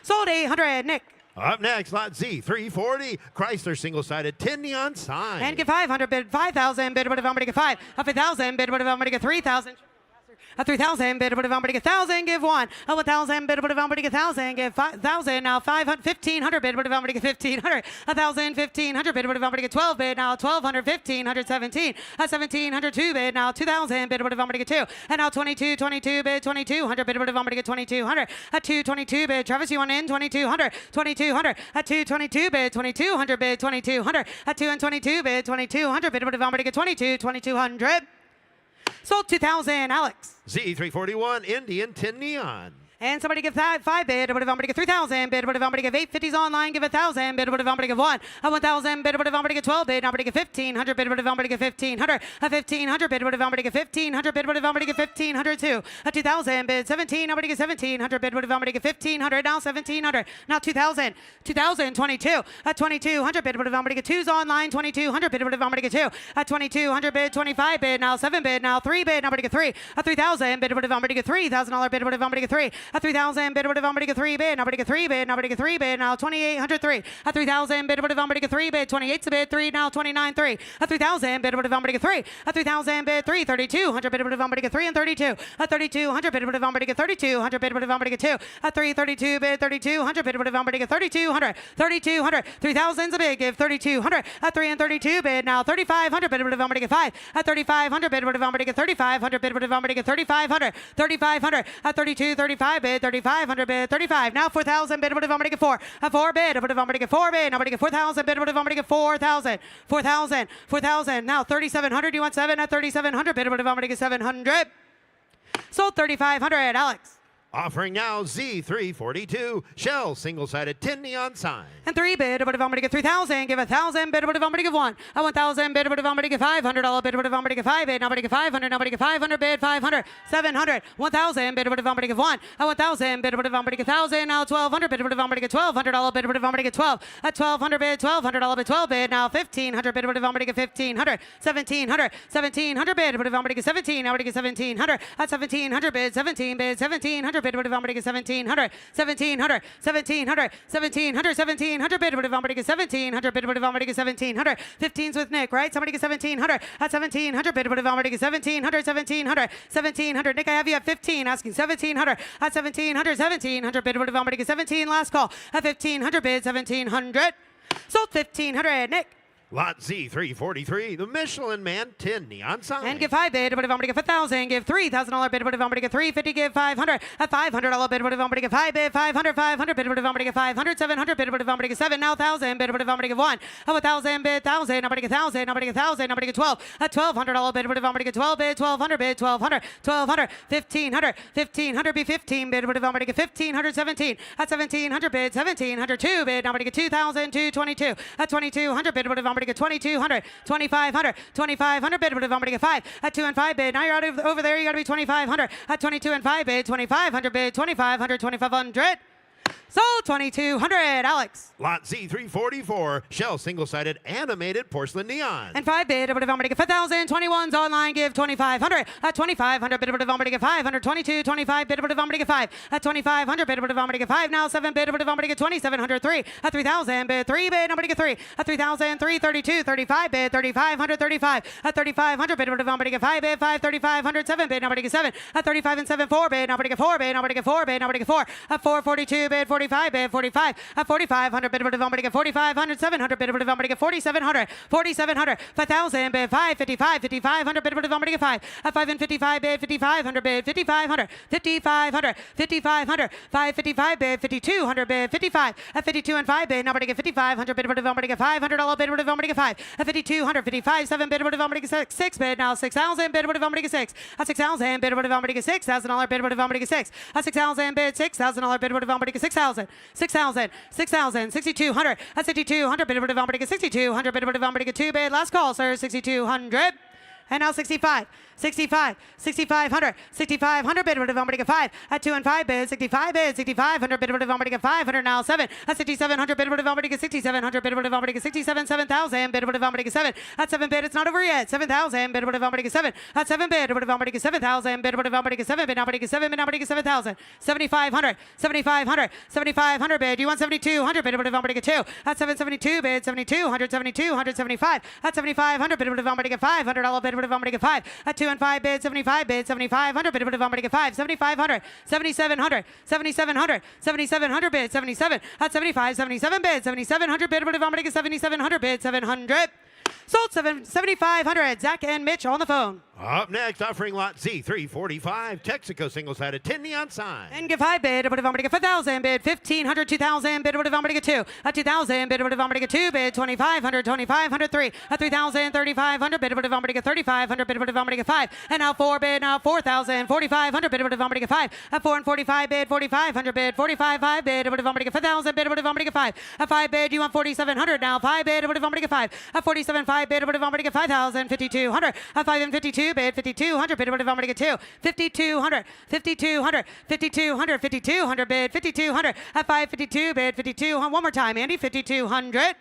Sold 800, Nick. Up next, lot Z340, Chrysler single-sided tin neon sign. And give 500 bid, 5,000 bid, but if I'm going to get 5. At 5,000 bid, but if I'm going to get 3,000. At 3,000 bid, but if I'm going to get 1,000, give 1. At 1,000 bid, but if I'm going to get 1,000, give 5,000. Now 500, 1,500 bid, but if I'm going to get 1,500. 1,000, 1,500 bid, but if I'm going to get 12 bid, now 1,200, 1,500, 17. At 1,700, 2 bid, now 2,000 bid, but if I'm going to get 2. And now 22, 22 bid, 2,200 bid, but if I'm going to get 2,200. At 222 bid, Travis, you want in? 2,200, 2,200. At 222 bid, 2,200 bid, 2,200. At 2 and 22 bid, 2,200 bid, but if I'm going to get 22, 2,200. Sold 2,000, Alex. Z341, Indian tin neon. And somebody give 5 bid, but if I'm going to get 3,000 bid, but if I'm going to give 850s online, give 1,000 bid, but if I'm going to give 1. At 1,000 bid, but if I'm going to get 12 bid, I'm going to get 1,500 bid, but if I'm going to get 1,500. At 1,500 bid, but if I'm going to get 1,500 bid, but if I'm going to get 1,500 too. At 2,000 bid, 17, I'm going to get 1,700 bid, but if I'm going to get 1,500, now 1,700. Now 2,000, 2,000, 22. At 2,200 bid, but if I'm going to get 2s online, 2,200 bid, but if I'm going to get 2. At 2,200 bid, 25 bid, now 7 bid, now 3 bid, I'm going to get 3. At 3,000 bid, but if I'm going to get $3,000 bid, but if I'm going to get 3. At 3,000 bid, but if I'm going to get 3 bid, I'm going to get 3 bid, I'm going to get 3 bid, now 2,800 3. At 3,000 bid, but if I'm going to get 3 bid, 28's a bid, 3, now 29 3. At 3,000 bid, but if I'm going to get 3. At 3,000 bid, 3, 3,200 bid, but if I'm going to get 3 and 32. At 3,200 bid, but if I'm going to get 3,200 bid, but if I'm going to get 2. At 332 bid, 3,200 bid, but if I'm going to get 3,200. 3,200, 3,000's a bid, give 3,200. At 3 and 32 bid, now 3,500 bid, but if I'm going to get 5. At 3,500 bid, but if I'm going to get 3,500 bid, but if I'm going to get 3,500. 3,500. At 32, 35 bid 3,500 bid 35. Now 4,000 bid. I'm going to get 4. A 4 bid. I'm going to get 4 bid. I'm going to get 4,000 bid. I'm going to get 4,000. 4,000. 4,000. Now 3,700. You want 7 at 3,700 bid. I'm going to get 700. Sold 3,500. Alex. Offering now Z342 Shell single-sided 10 neon sign. And 3 bid, I'm going to get 3,000, give 1,000 bid, I'm going to get 1. A 1,000 bid, I'm going to get $500 bid, I'm going to get 5 bid, I'm going to get 500, I'm going to get 500 bid, 500, 700, 1,000 bid, I'm going to get 1. A 1,000 bid, I'm going to get 1,000, now 1,200 bid, I'm going to get $1,200 bid, I'm going to get 12. A 1,200 bid, $1,200 bid, 12 bid, now 1,500 bid, I'm going to get 1,500, 1,700, 1,700 bid, I'm going to get 17, I'm going to get 1,700. At 1,700 bid, 17 bid, 1,700 bid, I'm going to get 1,700, 1,700, 1,700, 1,700, 1,700 bid, I'm going to get 1,700 bid, I'm going to get 1,700. 15s with Nick, right? Somebody get 1,700. At 1,700 bid, I'm going to get 1,700, 1,700, 1,700. Nick, I have you at 15, asking 1,700. At 1,700, 1,700 bid, I'm going to get 17. Last call. At 1,500 bid, 1,700. Sold 1,500. Nick. Lot Z343, the Michelin Man 10 neon sign. And give 5 bid, but if I'm going to give 1,000, give $3,000 bid, but if I'm going to get 350, give 500. A $500 bid, but if I'm going to get 5 bid, 500, 500 bid, but if I'm going to get 500, 700 bid, but if I'm going to get 7, now 1,000 bid, but if I'm going to get 1. A 1,000 bid, 1,000, I'm going to get 1,000, I'm going to get 1,000, I'm going to get 12. A $1,200 bid, but if I'm going to get 12 bid, 1,200 bid, 1,200, 1,200, 1,500, 1,500 be 15 bid, but if I'm going to get 1,500, 17. At 1,700 bid, 1,700, 2 bid, I'm going to get 2,000, 222. At 2,200 bid, but if I'm going to get 2,200. 2,500, 2,500 bid, but if I'm going to get 5 at 2 and 5 bid, now you're out of over there, you got to be 2,500 at 22 and 5 bid, 2,500 bid, 2,500, 2,500. Sold 2,200. Alex. Lot Z344 Shell single-sided animated porcelain neon. And 5 bid, but if I'm going to get 5,000, 21s online, give 2,500 at 2,500 bid, but if I'm going to get 500, 22, 25 bid, but if I'm going to get 5 at 2,500 bid, but if I'm going to get 5 now, 7 bid, but if I'm going to get 2,700, 3 at 3,000 bid, 3 bid, I'm going to get 3 at 3,000, 3, 32, 35 bid, 3,500, 35 at 3,500 bid, but if I'm going to get 5 bid, 5, 3,500, 7 bid, I'm going to get 7 at 35 and 7, 4 bid, I'm going to get 4 bid, I'm going to get 4 bid, I'm going to get 4 at 4, 42 bid, 45 bid, 45 at 4,500 bid, but if I'm going to get 4,500, 700 bid, but if I'm going to get 4,700, 4,700, 5,000 bid, 5, 55, 5,500 bid, but if I'm going to get 5 at 5 and 55 bid, 5,500 bid, 5,500, 5,500, 5,500, 555 bid, 5,200 bid, 55 at 52 and 5 bid, now I'm going to get 5,500 bid, but if I'm going to get $500 bid, but if I'm going to get 5 at 5,200, 55, 7 bid, but if I'm going to get 6 bid, now 6,000 bid, but if I'm going to get 6 at 6,000 bid, but if I'm going to get $6,000 bid, but if I'm going to get 6 at 6,000 bid, $6,000 bid, but if I'm going to get 6,000, 6,000, 6,000, 6,200 at 6,200 bid, but if I'm going to get 6,200 bid, but if I'm going to get 2 bid, last call, sir, 6,200. And now 65, 65, 6,500, 6,500 bid, but if I'm going to get 5 at 2 and 5 bid, 65 bid, 6,500 bid, but if I'm going to get 500 now 7 at 6,700 bid, but if I'm going to get 6,700 bid, but if I'm going to get 67, 7,000 bid, but if I'm going to get 7 at 7 bid, it's not over yet, 7,000 bid, but if I'm going to get 7 at 7 bid, but if I'm going to get 7,000 bid, but if I'm going to get 7 bid, now I'm going to get 7 bid, now I'm going to get 7,000, 7,500, 7,500, 7,500 bid, you want 7,200 bid, but if I'm going to get 2 at 772 bid, 7,200, 7,200, 75 at 7,500 bid, but if I'm going to get $500 bid, but if I'm going to get 5 at 2 and 5 bid, 75 bid, 7,500 bid, but if I'm going to get 5, 7,500, 7,700, 7,700, 7,700 bid, 77 at 75, 77 bid, 7,700 bid, but if I'm going to get 7,700 bid, 700. Sold 7,500. Zach and Mitch on the phone. Up next, offering lot Z345 Texaco single-sided 10 neon sign. And give 5 bid, but if I'm going to get 5,000 bid, 1,500, 2,000 bid, but if I'm going to get 2 at 2,000 bid, but if I'm going to get 2 bid, 2,500, 2,500, 3 at 3,000, 3,500 bid, but if I'm going to get 3,500 bid, but if I'm going to get 5 and now 4 bid, now 4,000, 4,500 bid, but if I'm going to get 5 at 4 and 45 bid, 4,500 bid, 45 5 bid, but if I'm going to get 5,000 bid, but if I'm going to get 5 at 5 bid, you want 4,700 now 5 bid, but if I'm going to get 5 at 47 5 bid, but if I'm going to get 5,000, 5,200 at 5 and 52 bid, 5,200 bid, but if I'm going to get 2, 5,200, 5,200, 5,200, 5,200 bid, 5,200 at 552 bid, 5,200. One more time, Andy, 5,200.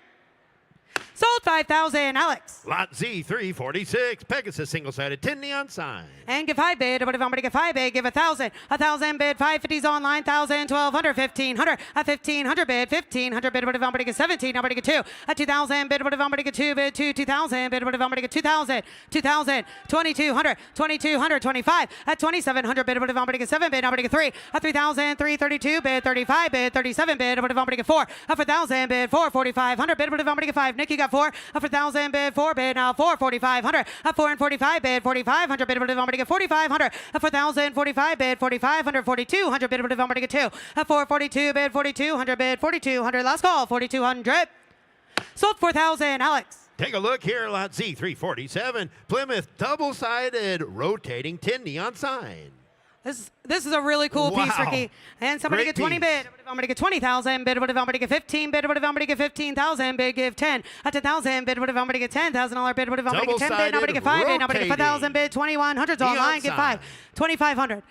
Sold 5,000. Alex. Lot Z346 Pegasus single-sided 10 neon sign. And give 5 bid, but if I'm going to get 5 bid, give 1,000. 1,000 bid, 550s online, 1,000, 1,200, 1,500 at 1,500 bid, 1,500 bid, but if I'm going to get 17, I'm going to get 2 at 2,000 bid, but if I'm going to get 2 bid, 2,000 bid, but if I'm going to get 2,000, 2,000, 2,200, 2,200, 25 at 2,700 bid, but if I'm going to get 7 bid, I'm going to get 3 at 3,000, 332 bid, 35 bid, 37 bid, but if I'm going to get 4 at 4,000 bid, 4, 4,500 bid, but if I'm going to get 5 Nick, you got 4 for 1,000 bid 4 bid now 4 4,500 4 and 45 bid 4,500 bid I'm gonna get 4,500 for 1,000 45 bid 4,500 4,200 bid I'm gonna get 2 4 42 bid 4,200 bid 4,200 last call 4,200 sold 4,000 Alex. Take a look here, lot Z347, Plymouth double-sided rotating tin neon sign. This is a really cool piece, Wow. Ricky. And somebody Great get 20 piece. bid. I'm going to get 20,000 bid. I'm going to get 15 bid. I'm going to get 15,000 bid. Give 10 at 10,000 bid. I'm going to get $10,000 bid. I'm going to get 10 bid. I'm going to get 5 bid. I'm going to get 5,000 bid. 2,100's online. Get 5. 2,500.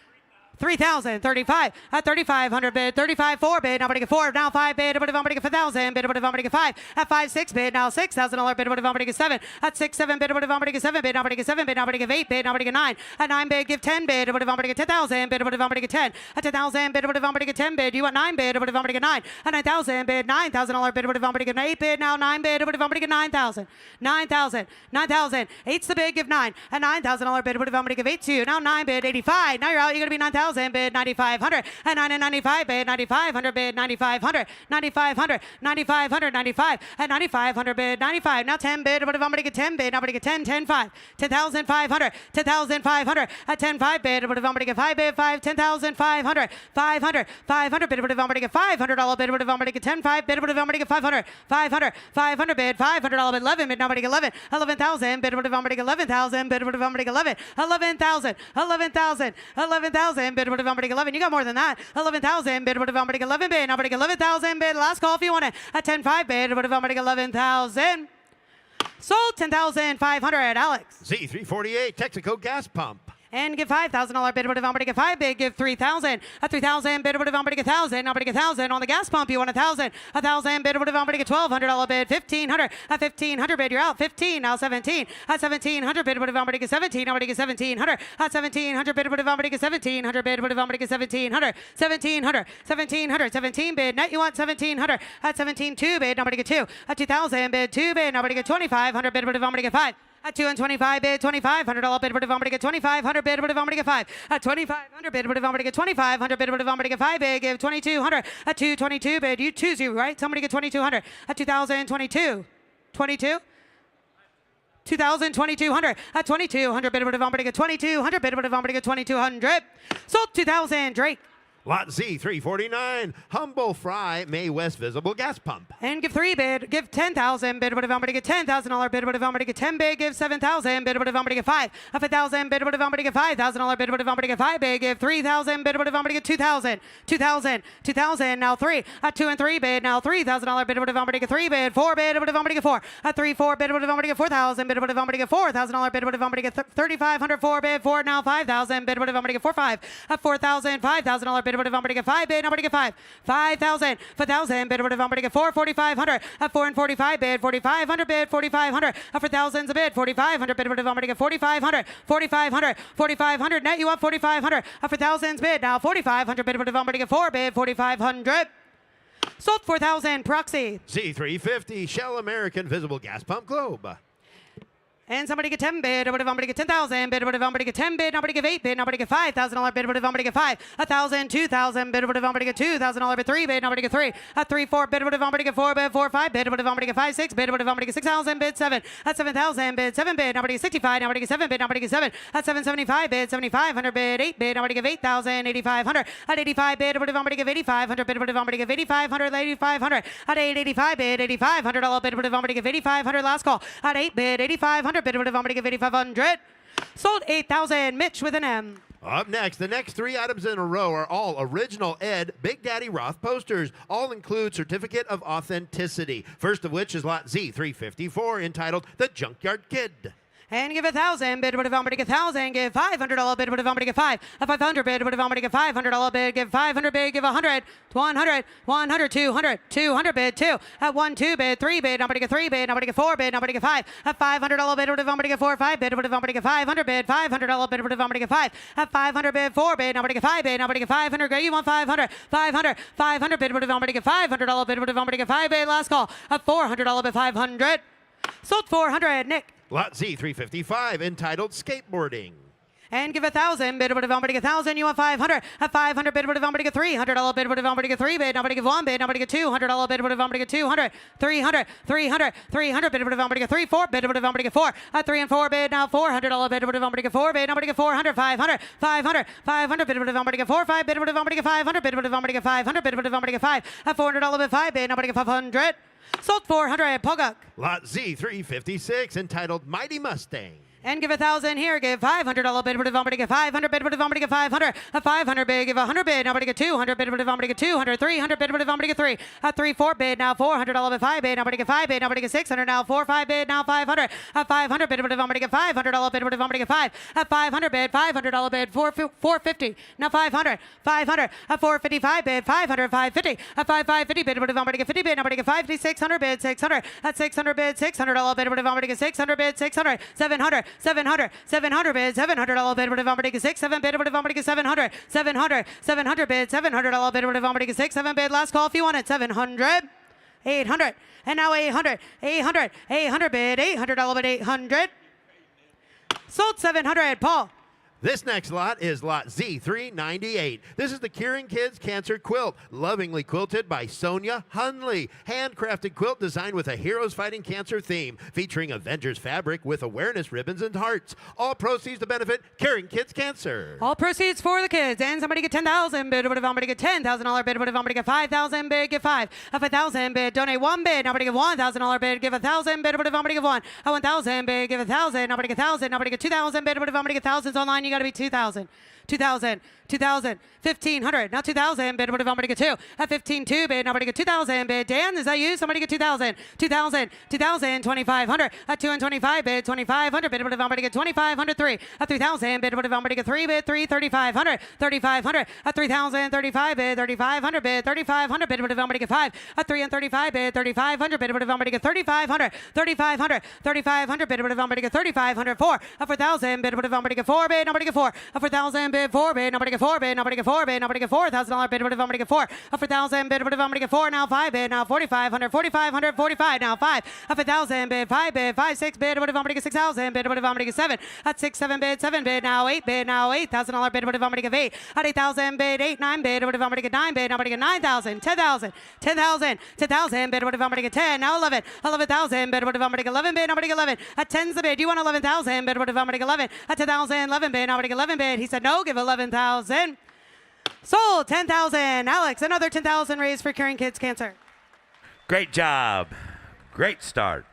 3,000, 35 at 3,500 bid, 35 4 bid. Now I'm gonna get 4 now 5 bid. I'm gonna get 5,000 bid. I'm gonna get 5 at 5 6 bid. Now $6,000 bid. I'm gonna get 7 at 6 7 bid. I'm gonna get 7 bid. I'm gonna get 7 bid. I'm gonna get 8 bid. I'm gonna get 9 at 9 bid. Give 10 bid. I'm gonna get 10,000 bid. I'm gonna get 10 at 10,000 bid. I'm gonna get 10 bid. You want 9 bid. I'm gonna get 9 at 9,000 bid. $9,000 bid. I'm gonna get 8 bid. Now 9 bid. I'm gonna get 9,000. 9,000. 9,000. 8's the bid. Give 9 at $9,000 bid. I'm gonna give 8 to you. Now 9 bid. 85. Now you're out. You're gonna be 9,000 bid. 95. 500 and 9 and 95 bid 9,500 bid 9,500 9,500 9,500 95 at 9,500 bid 95 now 10 bid but if I'm gonna get 10 bid I'm gonna get 10 10 5 10,500 10,500 at 10 5 bid but if I'm gonna get 5 bid 5 10,500 500 500 bid but if I'm gonna get $500 bid but if I'm gonna get 10 5 bid but if I'm gonna get 500 500 500 bid $500 bid 11 bid now I'm gonna get 11 11,000 bid but if I'm gonna get 11,000 bid but if I'm gonna get 11 11,000 11,000 11,000 bid but if I'm gonna get 11 you got more than that. 11,000 bid. What if I'm going to get 11 bid? I'm going to get 11,000 bid. Last call if you want it. At 10.5 bid. What if I'm going to get 11,000? Sold 10,500. Alex. Z348 Texaco gas pump. And give $5,000 bid. What if I'm going to get 5 bid? Give 3,000. At 3,000 bid. What if I'm going to get 1,000? I'm going to get 1,000 on the gas pump. You want 1,000. 1,000 bid. What if I'm going to get $1,200 bid? 1,500. At 1,500 bid. You're out. 15. Now 17. At 1,700 bid. What if I'm going to get 17? I'm going to get 1,700. At 1,700 bid. What if I'm going to get 1,700 bid? What if I'm going to get 1,700? 1,700. 1,700. 17 bid. Net you want 1,700. At 17.2 bid. I'm going to get 2. At 2,000 bid. 2 bid. I'm going to get 2,500 bid. What if I'm going to get 5? At 2 and 25 bid, $2,500 bid, but if I'm going to get 2,500 bid, but if I'm going to get 5. At 2,500 bid, but if I'm going to get 2,500 bid, but if I'm going to get 5 bid, give 2,200. At 222 bid, you choose you, right? Somebody get 2,200. At 2022, 22. 2,000, 2,200. At 2,200 bid, but if I'm going to get 2,200 bid, but if I'm going to get 2,200. Sold 2,000, Drake. Lot Z349 Humble Fry May West Visible gas pump. And give 3 bid, give 10,000 bid, but if I'm going to get $10,000 bid, but if I'm going to get 10 bid, give 7,000 bid, but if I'm going to get 5. At 5,000 bid, but if I'm going to get $5,000 bid, but if I'm going to get 5 bid, give 3,000 bid, but if I'm going to get 2,000. 2,000, 2,000, now 3. At 2 and 3 bid, now $3,000 bid, but if I'm going to get 3 bid, 4 bid, but if I'm going to get 4. At 3, 4 bid, but if I'm going to get 4,000 bid, but if I'm going to get $4,000 bid, but if I'm going to get 3,500, 4 bid, 4 now 5,000 bid, but if I'm going to get 4, 5. At 4,000, $5,000 bid, but if I'm going to get 5 bid, I'm going to get 5. 5,000, 5,000 bid, but if I'm going to get 4, 4,500. At 4 and 45 bid, 4,500 bid, 4,500. At 4,000's a bid, 4,500 bid, but if I'm going to get 4,500, 4,500, 4,500. Net you up 4,500. At 4,000's bid, now 4,500 bid, but if I'm going to get 4 bid, 4,500. Sold 4,000 proxy. Z350 Shell American Visible Gas Pump Globe. And somebody get 10 bid, or what if I'm going to get 10,000 bid, or what if I'm going to get 10 bid, I'm going to give 8 bid, I'm going to get $5,000 bid, what if I'm going to get 5, 1,000, 2,000 bid, what if I'm going to get $2,000 bid, 3 bid, I'm going to get 3, at 3, 4 bid, what if I'm going to get 4 bid, 4, 5 bid, what if I'm going to get 5, 6 bid, what if I'm going to get 6,000 bid, 7, at 7,000 bid, 7 bid, I'm going to get 65, I'm going to get 7 bid, I'm going to get 7, at 775 bid, 7,500 bid, 8 bid, I'm going to give 8,000, 8,500, at 85 bid, what if I'm going to give 8,500 bid, what if I'm going to give 8,500, 8,500, at 885 bid, $8,500 bid, what if I'm going to give 8,500, last call, at 8 bid, 8,500 bid, what if I'm going to give 8,500, sold 8,000, Mitch with an M. Up next, the next 3 items in a row are all original Ed Big Daddy Roth posters. All include certificate of authenticity. First of which is lot Z354 entitled The Junkyard Kid. And give 1,000 bid, but if I'm going to get 1,000, give $500 bid, but if I'm going to get 5, a 500 bid, but if I'm going to get $500 bid, give 500 bid, give 100, 100, 100, 200, 200 bid, 2, at 1, 2 bid, 3 bid, I'm going to get 3 bid, I'm going to get 4 bid, I'm going to get 5, at $500 bid, but if I'm going to get 4, 5 bid, but if I'm going to get 500 bid, $500 bid, but if I'm going to get 5, at 500 bid, 4 bid, I'm going to get 5 bid, I'm going to get 500, great, you want 500, 500, 500 bid, but if I'm going to get $500 bid, but if I'm going to get 5 bid, last call, at $400 bid, 500, sold 400, Nick. Lot Z355 entitled Skateboarding. And give 1,000. Bid over to somebody get 1,000. You want 500. At 500. Bid over to somebody get 300. $300 bid over to somebody get 3 bid. Nobody give 1 bid. Nobody get $200 bid over to somebody get 200. 300. 300. 300 bid over to somebody get 3 4 bid over to somebody get 4. At 3 and 4 bid now $400 bid over to somebody get 4 bid. Nobody get 400. 500. 500. 500 bid over to somebody get 4 5 bid over to somebody get 500 bid over to somebody get 500 bid over to somebody get 5. At $400 bid 5 bid. Nobody get 500. Sold 400. Poguk. Lot Z356 entitled Mighty Mustang. And give 1,000 here. Give $500 bid over to somebody get 500 bid over to somebody get 500. A 500 bid. Give 100 bid. Nobody get 200 bid over to somebody get 200. 300 bid over to somebody get 3. A 3 4 bid. Now $400 bid 5 bid. Nobody get 5 bid. Nobody get 600. Now 4 5 bid. Now 500. A 500 bid over to somebody get $500 bid over to somebody get 5. A 500 bid. $500 bid. 450. Now 500. 500. A 455 bid. 500. 550. A 550 bid over to somebody get 50 bid. Nobody get 50. 600 bid. 600. At 600 bid. $600 bid over to somebody get 600 bid. 600. 700. 700. 700 bid, $700 bid over to somebody get 6, 7 bid over to somebody get 700, 700, 700 bid, $700 bid over to somebody get 6, 7 bid, last call if you want it, 700, 800, and now 800, 800, 800 bid, $800 bid, 800, sold 700, Paul. This next lot is lot Z398. This is the Curing Kids Cancer Quilt, lovingly quilted by Sonia Hunley. Handcrafted quilt designed with a Heroes Fighting Cancer theme, featuring Avengers fabric with awareness ribbons and hearts. All proceeds to benefit Curing Kids Cancer. All proceeds for the kids. And somebody get 10,000 bid over to somebody get $10,000 bid over to somebody get 5,000 bid, get 5. Of 1,000 bid, donate 1 bid. Nobody get $1,000 bid, give 1,000 bid over to somebody get 1. 1,000 bid, give 1,000. Nobody get 1,000. Nobody get 2,000 bid over to somebody get thousands online. You got to be 2,000. 2,000, 2,000, 1,500. Now 2,000 bid over to somebody get 2. At 15, bid. Nobody get 2,000 bid. Dan, is that you? Somebody get 2,000. 2,000, 2,000, 2,500. At 2 and 25 bid. 2,500 bid over to somebody get 2,500. 3. At 3,000 bid over to somebody get 3 bid. 3, 3,500. 3,500. At 3,000, 35 bid. 3,500 bid. 3,500 bid over to somebody get 5. At 3 and 35 bid. 3,500 bid over to somebody get 3,500. 3,500. 3,500 bid over to somebody get 3,500. 4. At 4,000 bid over to somebody get 4 bid. Nobody get 4. At 4,000 bid. 4 bid. Nobody get 4 bid. Nobody get 4 bid. Nobody get $4,000 bid over to somebody get 4. Up for 1,000 bid over to somebody get 4. Now 5 bid. Now 4,500. 4,500. 45. Now 5. Up for 1,000 bid. 5 bid. 5 6 bid over to somebody get 6,000 bid over to somebody get 7. At 6 7 bid. 7 bid. Now 8 bid. Now $8,000 bid over to somebody get 8. At 8,000 bid. 8 9 bid over to somebody get 9 bid. Nobody get 9,000. 10,000. 10,000. 10,000 bid over to somebody get 10. Now 11. 11,000 bid over to somebody get 11 bid. Nobody get 11. At 10's the bid. You want 11,000 bid over to somebody get 11. At 10,000. 11 bid. Nobody get 11 bid. He said no. Give 11,000. Sold 10,000. Alex, another 10,000 raised for Curing Kids Cancer. Great job. Great start.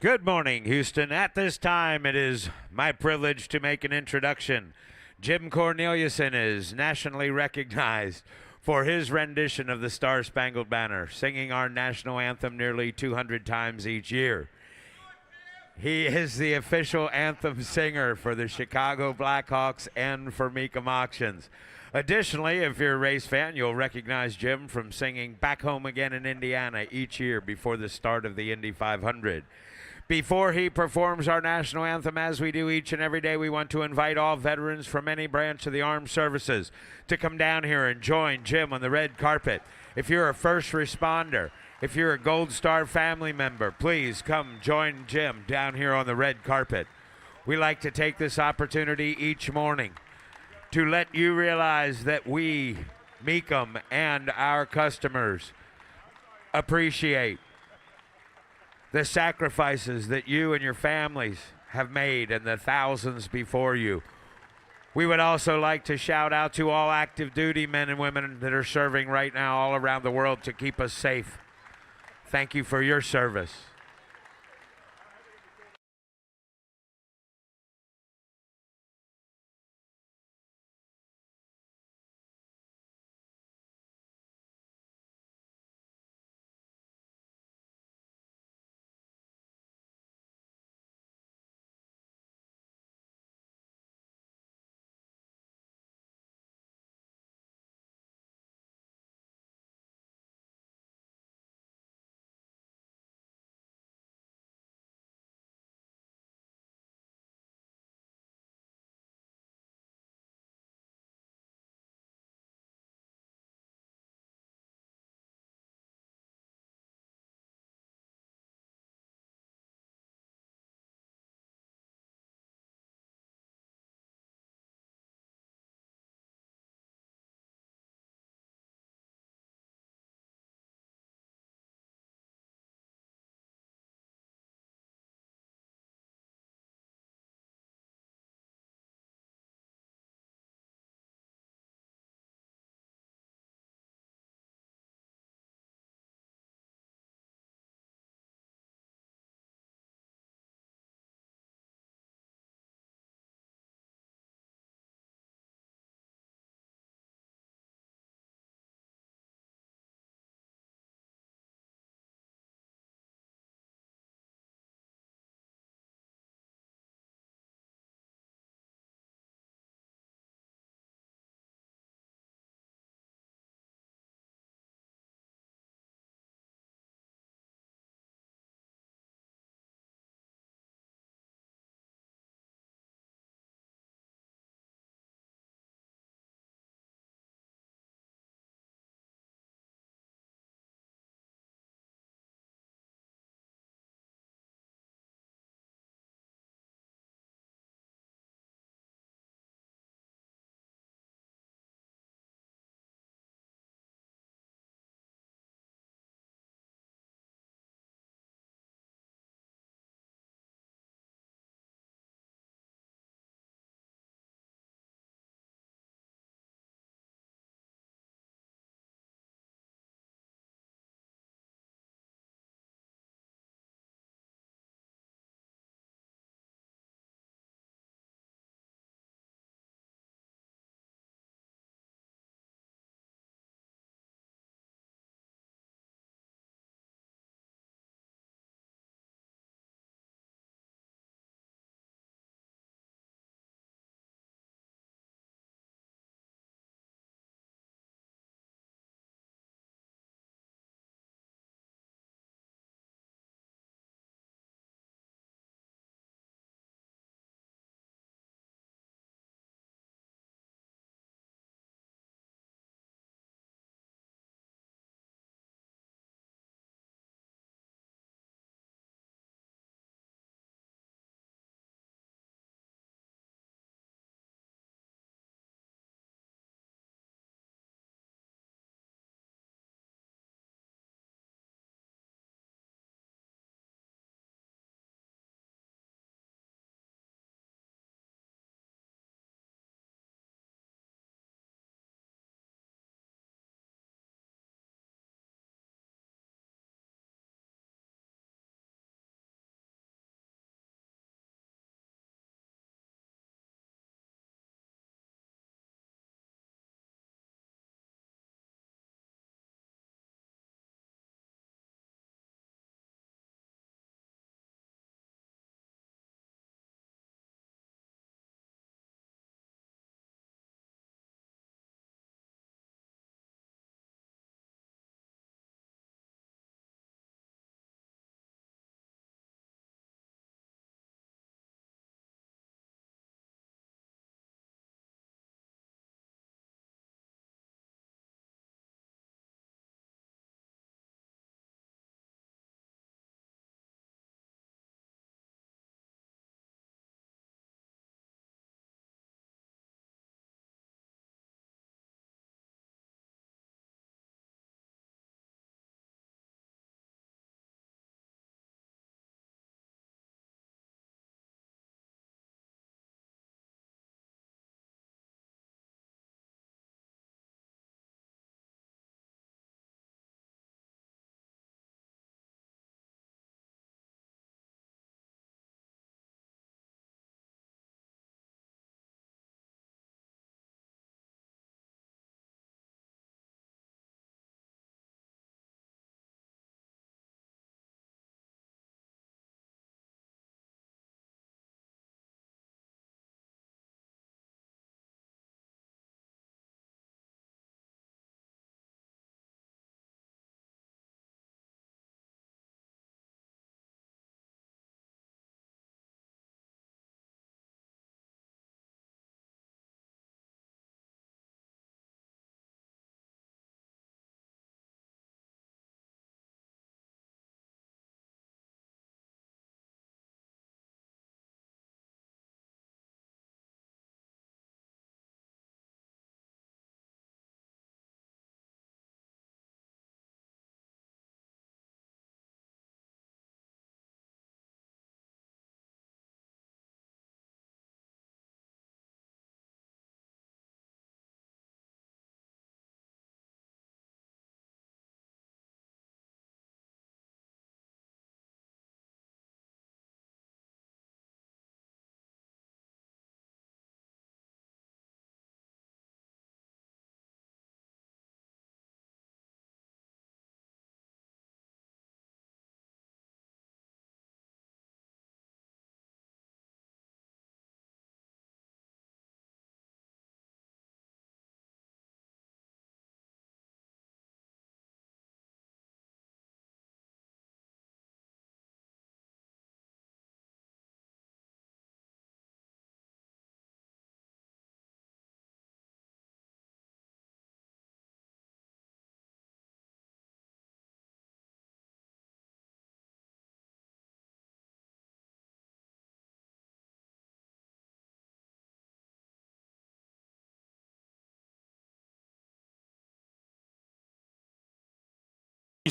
Good morning, Houston. At this time, it is my privilege to make an introduction. Jim Corneliuson is nationally recognized for his rendition of the Star-Spangled Banner, singing our national anthem nearly 200 times each year. He is the official anthem singer for the Chicago Blackhawks and for Mecum Auctions. Additionally, if you're a race fan, you'll recognize Jim from singing Back Home Again in Indiana each year before the start of the Indy 500. Before he performs our national anthem, as we do each and every day, we want to invite all veterans from any branch of the armed services to come down here and join Jim on the red carpet. If you're a first responder, if you're a Gold Star family member, please come join Jim down here on the red carpet. We like to take this opportunity each morning to let you realize that we, Mecum, and our customers appreciate the sacrifices that you and your families have made and the thousands before you. We would also like to shout out to all active duty men and women that are serving right now all around the world to keep us safe. Thank you for your service.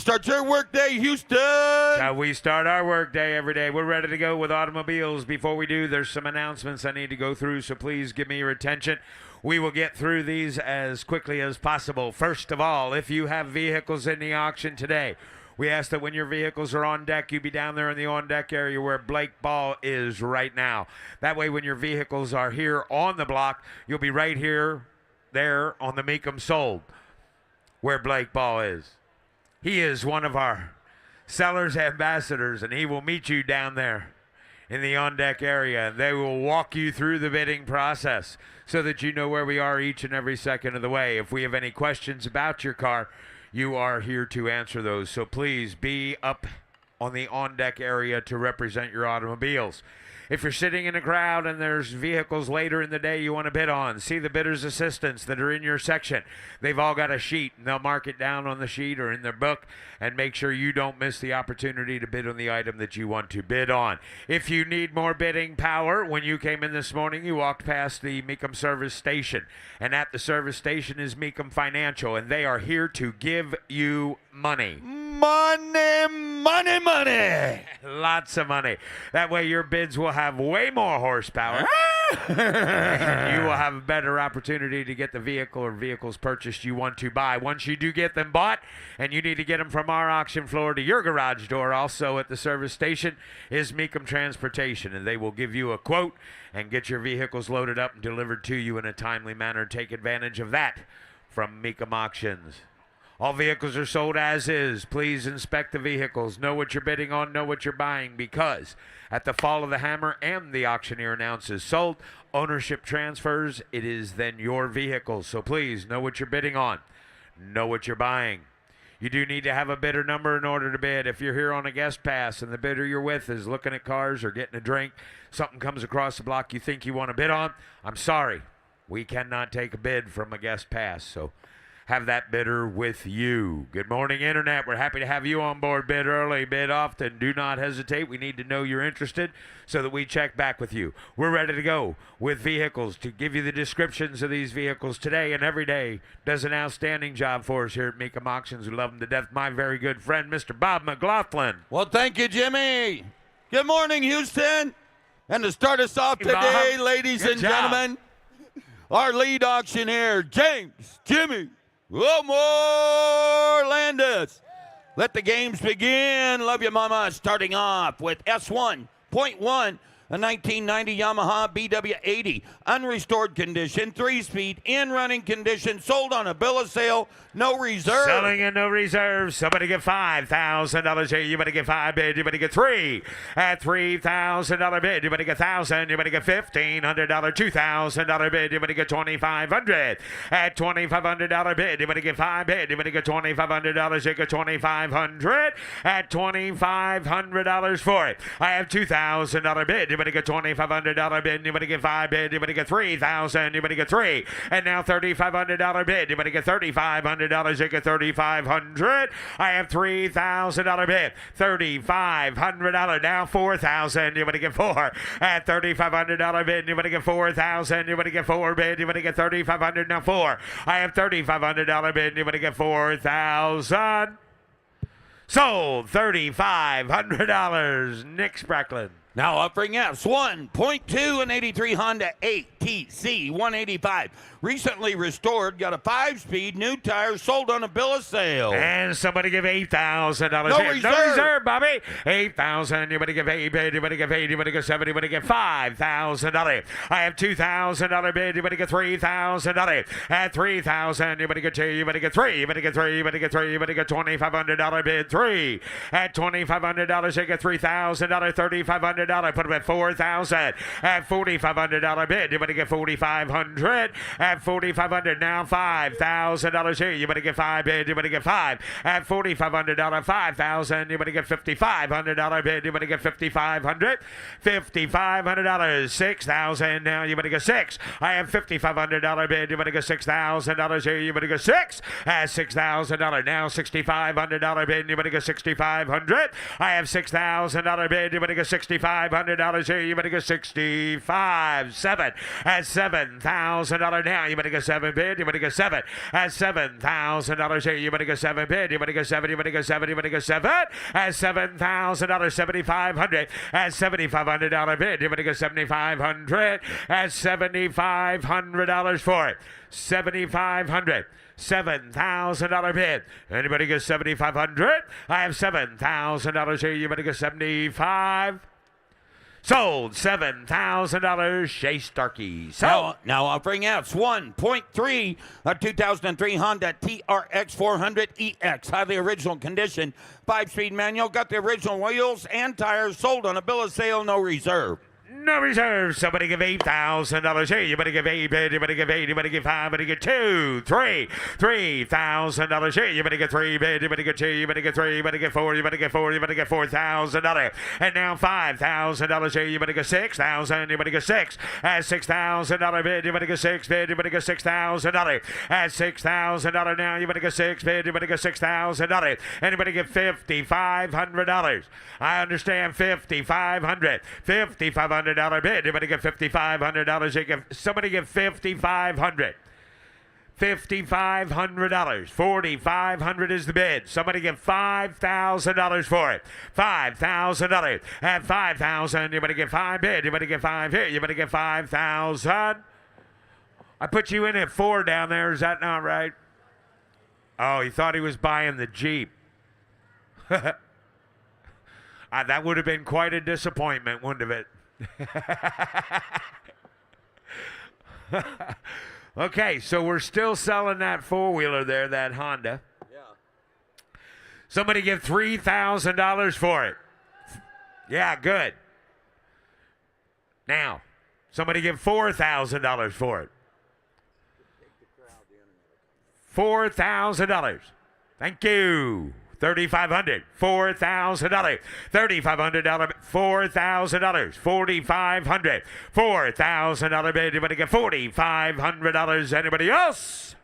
start your workday, Houston. How we start our work day every day. We're ready to go with automobiles. Before we do, there's some announcements I need to go through, so please give me your attention. We will get through these as quickly as possible. First of all, if you have vehicles in the auction today, we ask that when your vehicles are on deck, you be down there in the on-deck area where Blake Ball is right now. That way, when your vehicles are here on the block, you'll be right here, there on the Mecum Sold, where Blake Ball is. He is one of our sellers ambassadors, and he will meet you down there in the on-deck area, and they will walk you through the bidding process so that you know where we are each and every second of the way. If we have any questions about your car, you are here to answer those. So please be up on the on-deck area to represent your automobiles. If you're sitting in a crowd and there's vehicles later in the day you want to bid on, see the bidder's assistants that are in your section. They've all got a sheet, and they'll mark it down on the sheet or in their book and make sure you don't miss the opportunity to bid on the item that you want to bid on. If you need more bidding power, when you came in this morning, you walked past the Mecum service station, and at the service station is Mecum Financial, and they are here to give you money. Money, money, money. Lots of money. That way your bids will have way more horsepower. And you will have a better opportunity to get the vehicle or vehicles purchased you want to buy. Once you do get them bought, and you need to get them from our auction floor to your garage door, also at the service station is Mecum Transportation, and they will give you a quote and get your vehicles loaded up and delivered to you in a timely manner. Take advantage of that from Mecum Auctions. All vehicles are sold as is. Please inspect the vehicles. Know what you're bidding on. Know what you're buying, because at the fall of the hammer and the auctioneer announces sold, ownership transfers, it is then your vehicle. So please know what you're bidding on. Know what you're buying. You do need to have a bidder number in order to bid. If you're here on a guest pass and the bidder you're with is looking at cars or getting a drink, something comes across the block you think you want to bid on, I'm sorry. We cannot take a bid from a guest pass. So have that bidder with you. Good morning, Internet. We're happy to have you on board. Bid early, bid often. Do not hesitate. We need to know you're interested so that we check back with you. We're ready to go with vehicles to give you the descriptions of these vehicles today and every day. Does an outstanding job for us here at Mecum Auctions. We love him to death. My very good friend, Mr. Bob McLaughlin. Well, thank you, Jimmy. Good morning, Houston. And to start us off today, Bob, ladies good and job. gentlemen, our lead auctioneer, James Jimmy Wilmore Landis. Let the games begin. Love you, mama. Starting off with S1.1, a 1990 Yamaha BW80, unrestored condition, 3-speed, in running condition, sold on a bill of sale, no reserve. Selling and no reserves. Somebody get $5,000 here. You better get 5 bid. You better get 3 at $3,000 bid. You better get 1,000. You better get $1,500. $2,000 bid. You better get $2,500 at $2,500 bid. You better get 5 bid. You better get $2,500. You get $2,500 at $2,500 for it. I have $2,000 bid. You better get $2,500 bid. You better get 5 bid. You better get 3,000. You better get 3. And now $3,500 bid. You better get $3,500. You get $3,500. I have $3,000 bid. $3,500. Now $4,000. You better get 4. At $3,500 bid. You better get 4,000. You better get 4 bid. You better get $3,500. Now 4. I have $3,500 bid. You better get 4,000. Sold. $3,500. Nick Sprecklin. Now offering S1.2, an 83 Honda ATC 185. Recently restored, got a 5-speed, new tires, sold on a bill of sale. And somebody give $8,000. No reserve. No reserve, Bobby. $8,000. You better give 8 bid. You better give 8. You better give 7. You better give $5,000. I have $2,000 bid. You better get $3,000. At $3,000. You better get 2. You better get 3. You better get 3. You better get 3. You better get $2,500 bid. 3. At $2,500. You get $3,000. $3,500. Put them at $4,000. At $4,500 bid. You better get $4,500. At $4,500. Now $5,000 here. You better get 5 bid. You better get 5. At $4,500. $5,000. You better get $5,500 bid. You better get $5,500. $5,500. $6,000. Now you better get 6. I have $5,500 bid. You better get $6,000 here. You better get 6. At $6,000. Now $6,500 bid. You better get $6,500. I have $6,000 bid. You better get $6,500 here. You better get 65. 7. at $7,000 now. You better get 7 bid. You better get 7 at $7,000 here. You better get 7 bid. You better get 7. You better get 7. You better get 7 at $7,000. 7,500 at $7,500 bid. You better get 7,500 at $7,500 for it. 7,500. $7,000 bid. Anybody get 7,500? I have $7,000 here. You better get 75. Sold. $7,000. Chase Starkey. Sold. Now offering F's 1.3, a 2003 Honda TRX 400EX. Highly original condition. 5-speed manual. Got the original wheels and tires. Sold on a bill of sale. No reserve. No reserve. Somebody give $8,000 here. You better give 8 bid. You better give 8. You better give 5. You better get 2, 3. $3,000 here. You better get 3 bid. You better get 2. You better get 3. You better get 4. You better get 4. You better get $4,000. And now $5,000 here. You better get 6,000. You better get 6. At $6,000 bid. You better get 6 bid. You better get $6,000. At $6,000 now. You better get 6 bid. You better get $6,000. Anybody get $5,500? I understand $5,500. $5,500 bid. You better get $5,500. You give somebody give $5,500. $5,500. $4,500 is the bid. Somebody give $5,000 for it. $5,000. At $5,000, you better get 5 bid. You better get 5 here. You better get 5,000. I put you in at 4 down there. Is that not right? Oh, he thought he was buying the Jeep. That would have been quite a disappointment, wouldn't it? Okay, so we're still selling that 4-wheeler there, that Honda. Yeah. Somebody give $3,000 for it. Yeah, good. Now, somebody give $4,000 for it. $4,000. Thank you. $3,500. $4,000. $3,500. $4,000. $4,500. $4,000 bid. You better get $4,500. Anybody else?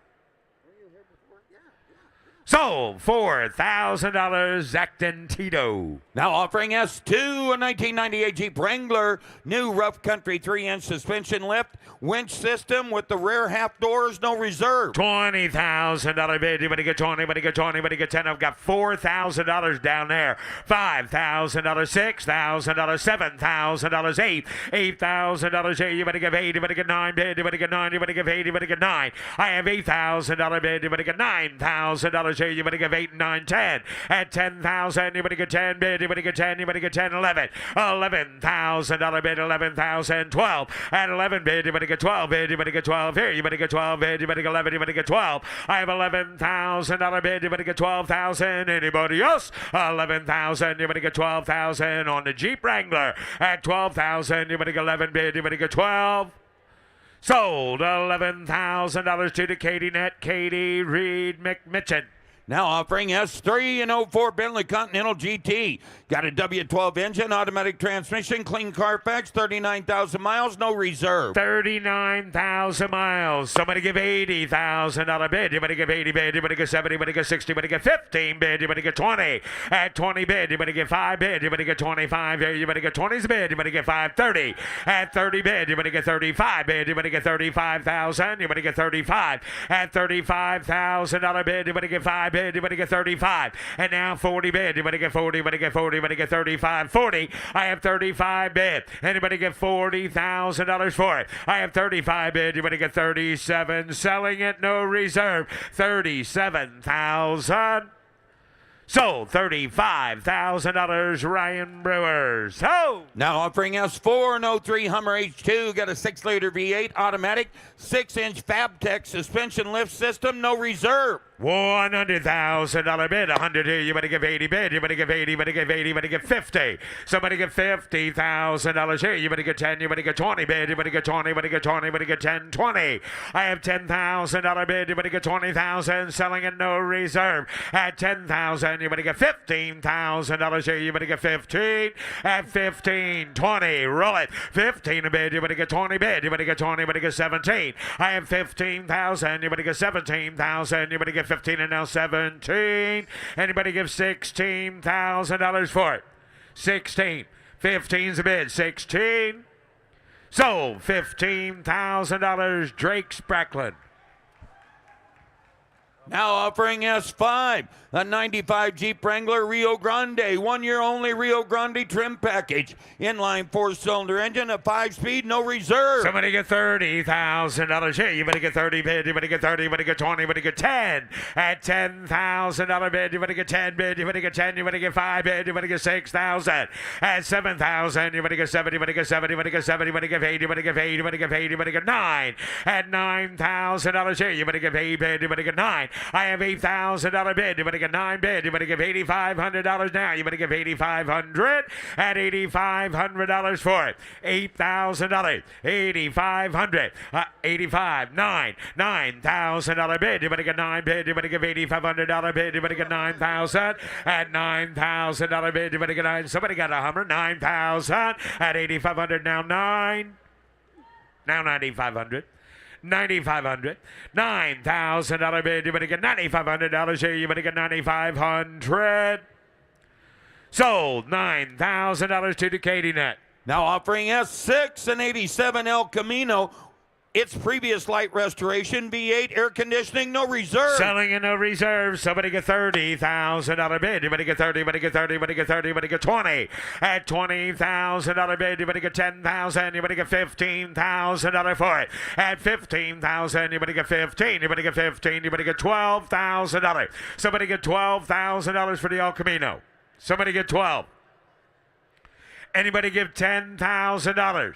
Sold. $4,000. Acton Tito. Now offering S2, a 1998 Jeep Wrangler, new rough country 3-inch suspension lift, winch system with the rear half doors, no reserve. $20,000 bid. You better get 20, you better get 20, you better get 10. I've got $4,000 down there. $5,000, $6,000, $7,000, $8,000 here. You better give 8, you better get 9 bid. You better get 9, you better give 8, you better get 9. I have $8,000 bid. You better get $9,000 here. You better give 8, 9, 10. At $10,000, you better get 10 bid. You better get 10, you better get 10, 11. $11,000 bid, 11,000, 12. At 11 bid, you better get 12 bid. You better get 12 here. You better get 12 bid. You better get 11. You better get 12. I have $11,000 bid. You better get 12,000. Anybody else? 11,000. You better get 12,000 on the Jeep Wrangler. At 12,000, you better get 11 bid. You better get 12. Sold. $11,000 to the Katie Net, Katie Reed McMitchin. Now offering S3 and 04 Bentley Continental GT. Got a W12 engine, automatic transmission, clean Carfax, 39,000 miles, no reserve. 39,000 miles. Somebody give $80,000 bid. You better give 80 bid. You better get 70. You better get 60. You better get 15 bid. You better get 20. At 20 bid. You better get 5 bid. You better get 25 here. You better get 20's bid. You better get 5. 30. At 30 bid. You better get 35 bid. You better get 35,000. You better get 35. At $35,000 bid. You better get 5 bid. You better get 35. And now 40 bid. You better get 40. You better get 40. You better get 35. 40. I have 35 bid. Anybody get $40,000 for it? I have 35 bid. You better get 37. Selling it, no reserve. 37,000. Sold. $35,000. Ryan Brewer. So now offering S4 and 03 Hummer H2. Got a 6-liter V8 automatic, 6-inch FabTech suspension lift system, no reserve. $100,000 bid. 100 here. You better give 80 bid. You better give 80. You better give 80. You better give 50. Somebody give $50,000 here. You better get 10. You better get 20 bid. You better get 20. You better get 20. You better get 10. 20. I have $10,000 bid. You better get 20,000. Selling it, no reserve. At 10,000. You better get $15,000 here. You better get 15. At 15. 20. Roll it. 15 a bid. You better get 20 bid. You better get 20. You better get 17. I have 15,000. You better get 17,000. You better get 15 and now 17. Anybody give $16,000 for it? 16. 15's a bid. 16. Sold. $15,000. Drake Spracklin. Now offering S5, a 95 Jeep Wrangler Rio Grande, 1 year only Rio Grande trim package, inline 4-cylinder engine, a 5-speed, no reserve. Somebody get $30,000 here. You better get 30 bid. You better get 30. You better get 20. You better get 10. At $10,000 bid, you better get 10 bid. You better get 10. You better get 5 bid. You better get 6,000. At 7,000, you better get 7. You better get 7. You better get 7. You better get 8. You better get 8. You better get 8. You better get 9. At $9,000 here, you better get 8 bid. You better get 9. I have $8,000 bid. You better get 9 bid. You better give $8,500 now. You better give $8,500 at $8,500 for it. $8,000. $8,500. 85. 9. $9,000 bid. You better get 9 bid. You better give $8,500 bid. You better get 9,000 at $9,000 bid. You better get 9. Somebody got a Hummer. 9,000 at $8,500 now. 9. Now 9,500. $9,500. $9,000 bid. You better get $9,500 here. You better get $9,500. Sold. $9,000 to Ducati Net. Now offering S6, an 87 El Camino. Its previous light restoration, V8, air conditioning, no reserve. Selling in no reserve. Somebody get $30,000 bid. You better get 30. You better get 30. You better get 30. You better get 20. At $20,000 bid. You better get 10,000. You better get $15,000 for it. At $15,000. You better get 15. You better get 15. You better get $12,000. Somebody get $12,000 for the El Camino. Somebody get 12. Anybody give $10,000?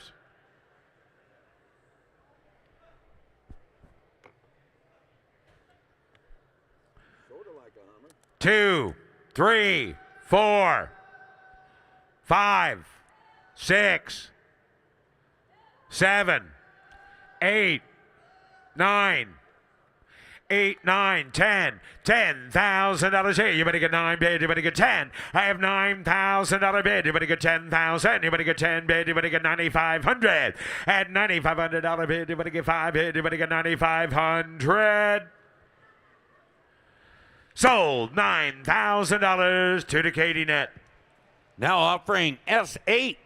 2, 3, 4, 5, 6, 7, 8, 9, 8, 9, 10. $10,000 here. You better get 9 bid. You better get 10. I have $9,000 bid. You better get 10,000. You better get 10 bid. You better get 9,500. At $9,500 bid. You better get 5 bid. You better get 9,500. Sold. $9,000 to Ducati Net. Now offering S8,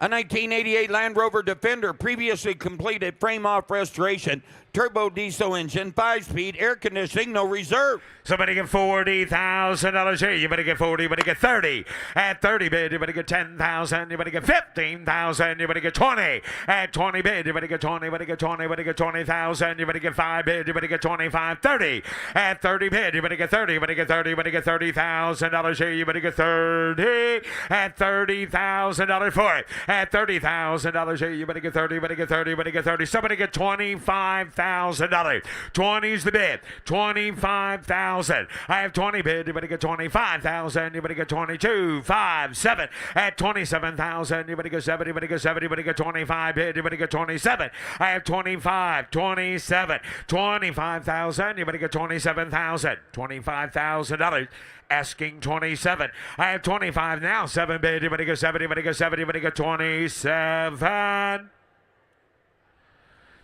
a 1988 Land Rover Defender, previously completed frame-off restoration, turbo diesel engine, 5-speed, air conditioning, no reserve. Somebody get $40,000 here. You better get 40. You better get 30. At 30 bid, you better get 10,000. You better get 15,000. You better get 20. At 20 bid, you better get 20. You better get 20. You better get 20,000. You better get 5 bid. You better get 25. 30. At 30 bid, you better get 30. You better get 30. You better get $30,000 here. You better get 30. At $30,000 for it. At $30,000 here, you better get 30. You better get 30. You better get 30. Somebody get $25,000. $20's the bid. $25,000. I have 20 bid. You better get 25,000. You better get 22, 5, 7. At 27,000. You better get 7. You better get 7. You better get 25 bid. You better get 27. I have 25, 27, 25,000. You better get 27,000. $25,000. Asking 27. I have 25 now. 7 bid. You better get 7. You better get 7. You better get 27.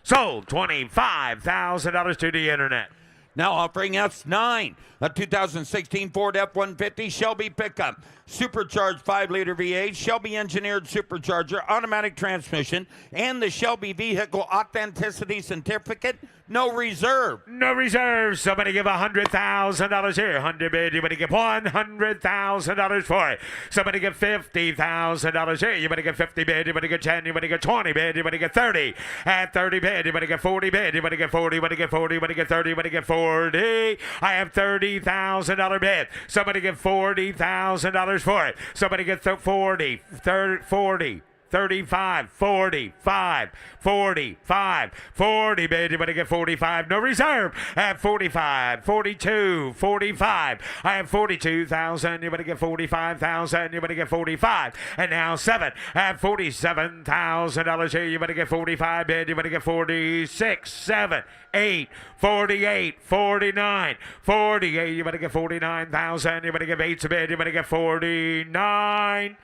Sold. $25,000 to the internet. Now offering S9, a 2016 Ford F-150 Shelby pickup. Supercharged 5-liter V8, Shelby engineered supercharger, automatic transmission, and the Shelby Vehicle Authenticity Certificate. No reserve. No reserve. Somebody give $100,000 here. 100 bid. You better get $100,000 for it. Somebody give $50,000 here. You better get 50 bid. You better get 10. You better get 20 bid. You better get 30. At 30 bid. You better get 40 bid. You better get 40. You better get 40. You better get 30. You better get 40. I have $30,000 bid. Somebody give $40,000 for it. Somebody get 40. 40. 35, 45, 45, 40 bid. You better get 45. No reserve. At 45, 42, 45. I have 42,000. You better get 45,000. You better get 45. And now 7. At $47,000 here. You better get 45 bid. You better get 46, 7, 8, 48, 49, 48. You better get 49,000. You better get 8 bid. You better get 49.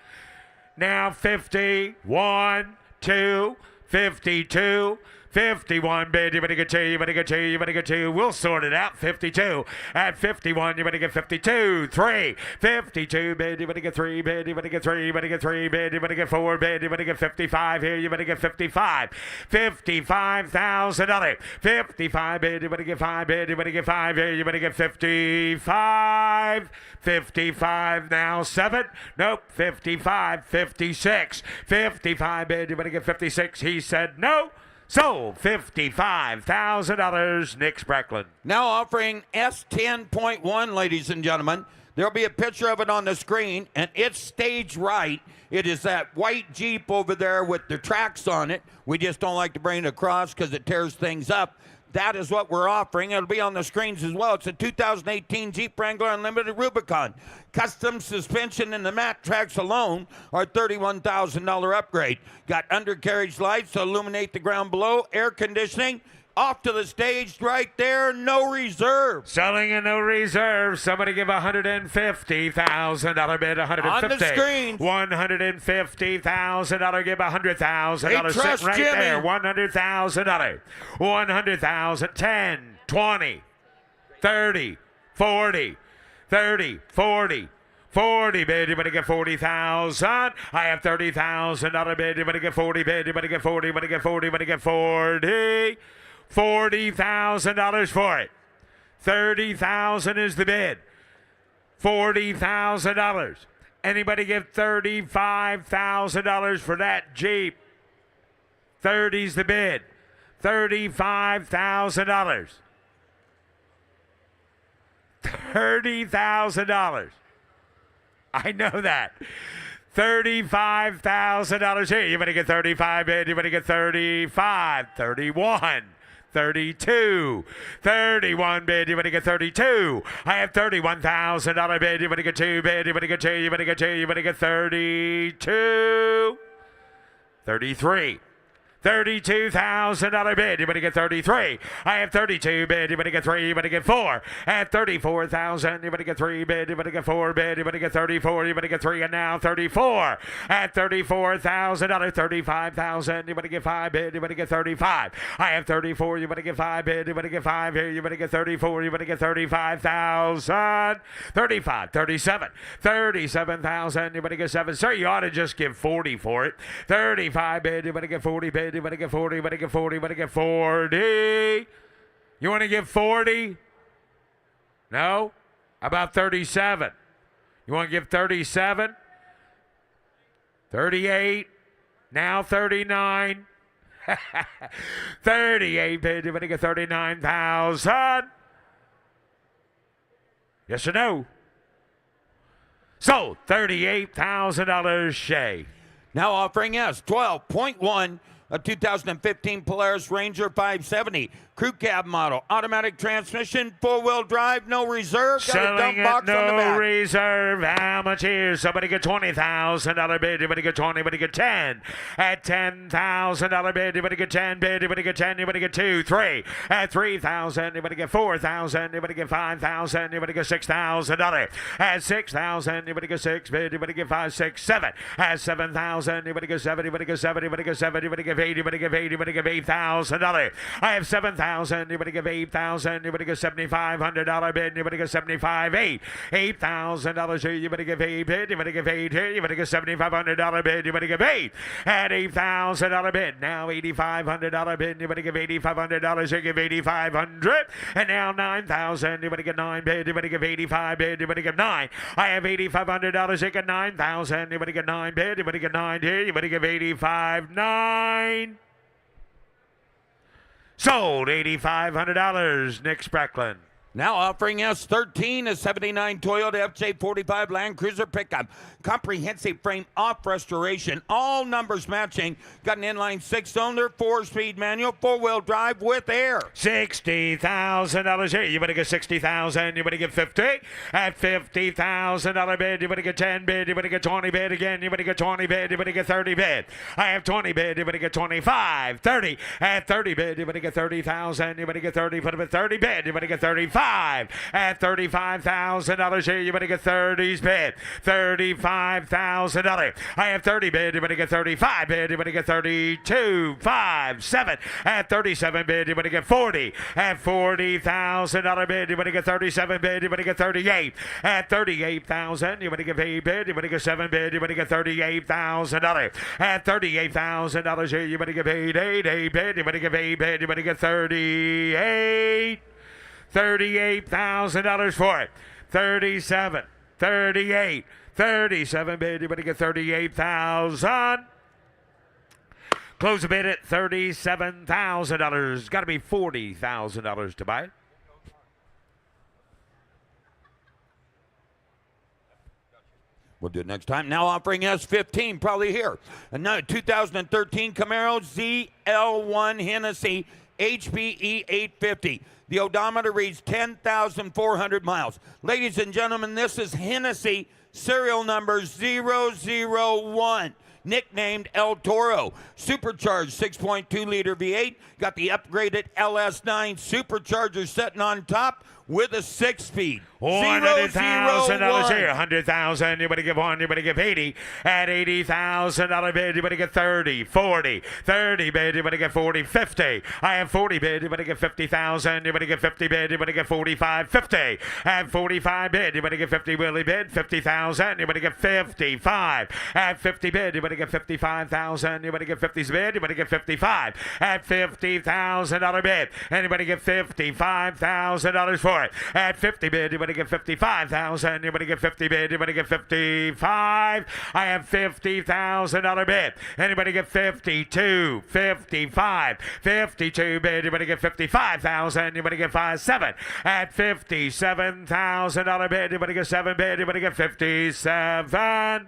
Now 50, 1, 2, 52, 51 bid, you better get 2, you better get 2, you better get 2. We'll sort it out. 52. At 51, you better get 52. 3. 52 bid, you better get 3 bid, you better get 3, you better get 3 bid, you better get 4 bid, you better get 55 here, you better get 55. $55,000. 55 bid, you better get 5 bid, you better get 5 here, you better get 55. 55 now 7. Nope. 55. 56. 55 bid, you better get 56. He said no. So, $55,000, Nick Sprecklin. Now offering S10.1, ladies and gentlemen. There'll be a picture of it on the screen, and it's staged right. It is that white Jeep over there with the tracks on it. We just don't like to bring it across because it tears things up. That is what we're offering. It'll be on the screens as well. It's a 2018 Jeep Wrangler Unlimited Rubicon. Custom suspension and the mat tracks alone are $31,000 upgrade. Got undercarriage lights to illuminate the ground below, air conditioning. Off to the stage right there, no reserve. Selling in no reserve. Somebody give $150,000 bid. 150. On the screen. $150,000. Give $100,000. Hey, trust sitting right Jimmy. there. $100,000. 100,000. 10, 20, 30, 40, 30, 40. 40 bid, you better get 40,000. I have $30,000 bid, you better get 40 bid, you better get 40, you better get 40, you better get 40. $40,000 for it. 30,000 is the bid. $40,000. Anybody give $35,000 for that Jeep? 30's the bid. $35,000. $30,000. I know that. $35,000 here. You better get 35 bid. You better get 35, 31. 32, 31 bid, you better get 32. I have $31,000 bid, you better get 2 bid, you better get 2, you better get 2, you better get 32. 33. $32,000 bid, you better get 33. I have 32 bid, you better get 3, you better get 4. At 34,000, you better get 3 bid, you better get 4 bid, you better get 34, you better get 3, and now 34. At $34,000, 35,000, you better get 5 bid, you better get 35. I have 34, you better get 5 bid, you better get 5 here, you better get 34, you better get 35,000. 35, 37, 37,000, you better get 7. Sir, you ought to just give 40 for it. 35 bid, you better get 40 bid. You better get 40, you better get 40, you better get 40. You want to give 40? No? How about 37? You want to give 37? 38. Now 39. 38 bid, you better get 39,000. Yes or no? So, $38,000, Shay. Now offering us 12.1, a 2015 Polaris Ranger 570 crew cab model, automatic transmission, 4-wheel drive, no reserve. Got a dump Selling box it, on the no back. reserve. How much here? Somebody get $20,000 bid. You better get 20. You better get 10. At $10,000 bid. You better get 10 bid. You better get 10. You better get 2, 3. At $3,000. You better get 4,000. You better get 5,000. You better get $6,000. At $6,000. You better get 6 bid. You better get 5, 6, 7. At $7,000. You better get 7. You better get 7. You better get 7. You better get 8. You better get 8. You better get $8,000. I have $7,000. You better give $8,000. You better give $7,500 bid. You better give 75, 8. $8,000 here. You better give 8 bid. You better give 8 here. You better give $7,500 bid. You better give 8. At $8,000 bid. Now $8,500 bid. You better give $8,500. You give $8,500. And now $9,000. You better get 9 bid. You better give 85 bid. You better give 9. I have $8,500. You get 9,000. You better get 9 bid. You better get 9 here. You better give 85, 9. Sold $8,500, Nick Sprecklin. Now offering us 13, a 79 Toyota FJ45 Land Cruiser pickup. Comprehensive frame off restoration. All numbers matching. Got an inline 6-cylinder, 4-speed manual, 4-wheel drive with air. $60,000 here. You better get 60,000. You better get 50. At $50,000 bid, you better get 10 bid. You better get 20 bid again. You better get 20 bid. You better get 30 bid. I have 20 bid. You better get 25. 30. At 30 bid, you better get 30,000. You better get 30. Put up at 30 bid. You better get 35. 35. At $35,000 here, you better get 30's bid. $35,000. I have 30 bid, you better get 35 bid, you better get 32, 5, 7. At 37 bid, you better get 40. At $40,000 bid, you better get 37 bid, you better get 38. At 38,000, you better get 8 bid, you better get 7 bid, you better get $38,000. At $38,000 here, you better get 8 bid, you better get 8 bid, you better get 38. $38,000 for it. 37, 38, 37 bid, you better get 38,000. Close the bid at $37,000. Got to be $40,000 to buy it. We'll do it next time. Now offering S15, probably here. And now 2013 Camaro ZL1 Hennessy HPE 850. The odometer reads 10,400 miles. Ladies and gentlemen, this is Hennessy serial number 001. Nicknamed El Toro. Supercharged 6.2 liter V8. Got the upgraded LS9 supercharger sitting on top with a 6-speed. $100,000 here. $100,000. You better give 1. You better give 80. At $80,000 bid, you better get 30, 40. 30 bid, you better get 40, 50. I have 40 bid, you better get 50,000. You better get 50 bid, you better get 45, 50. At 45 bid, you better get 50 Willie bid, 50,000. You better get 55. At 50 bid, you better get 55,000. You better get 50's bid, you better get 55. At $50,000 bid, and you better get $55,000 for it. At 50 bid, you better get 55,000. You better get 50 bid, you better get 55. I have $50,000 bid. Anybody get 52, 55, 52 bid, you better get 55,000. You better get 57. At $57,000 bid, you better get 7 bid, you better get 57.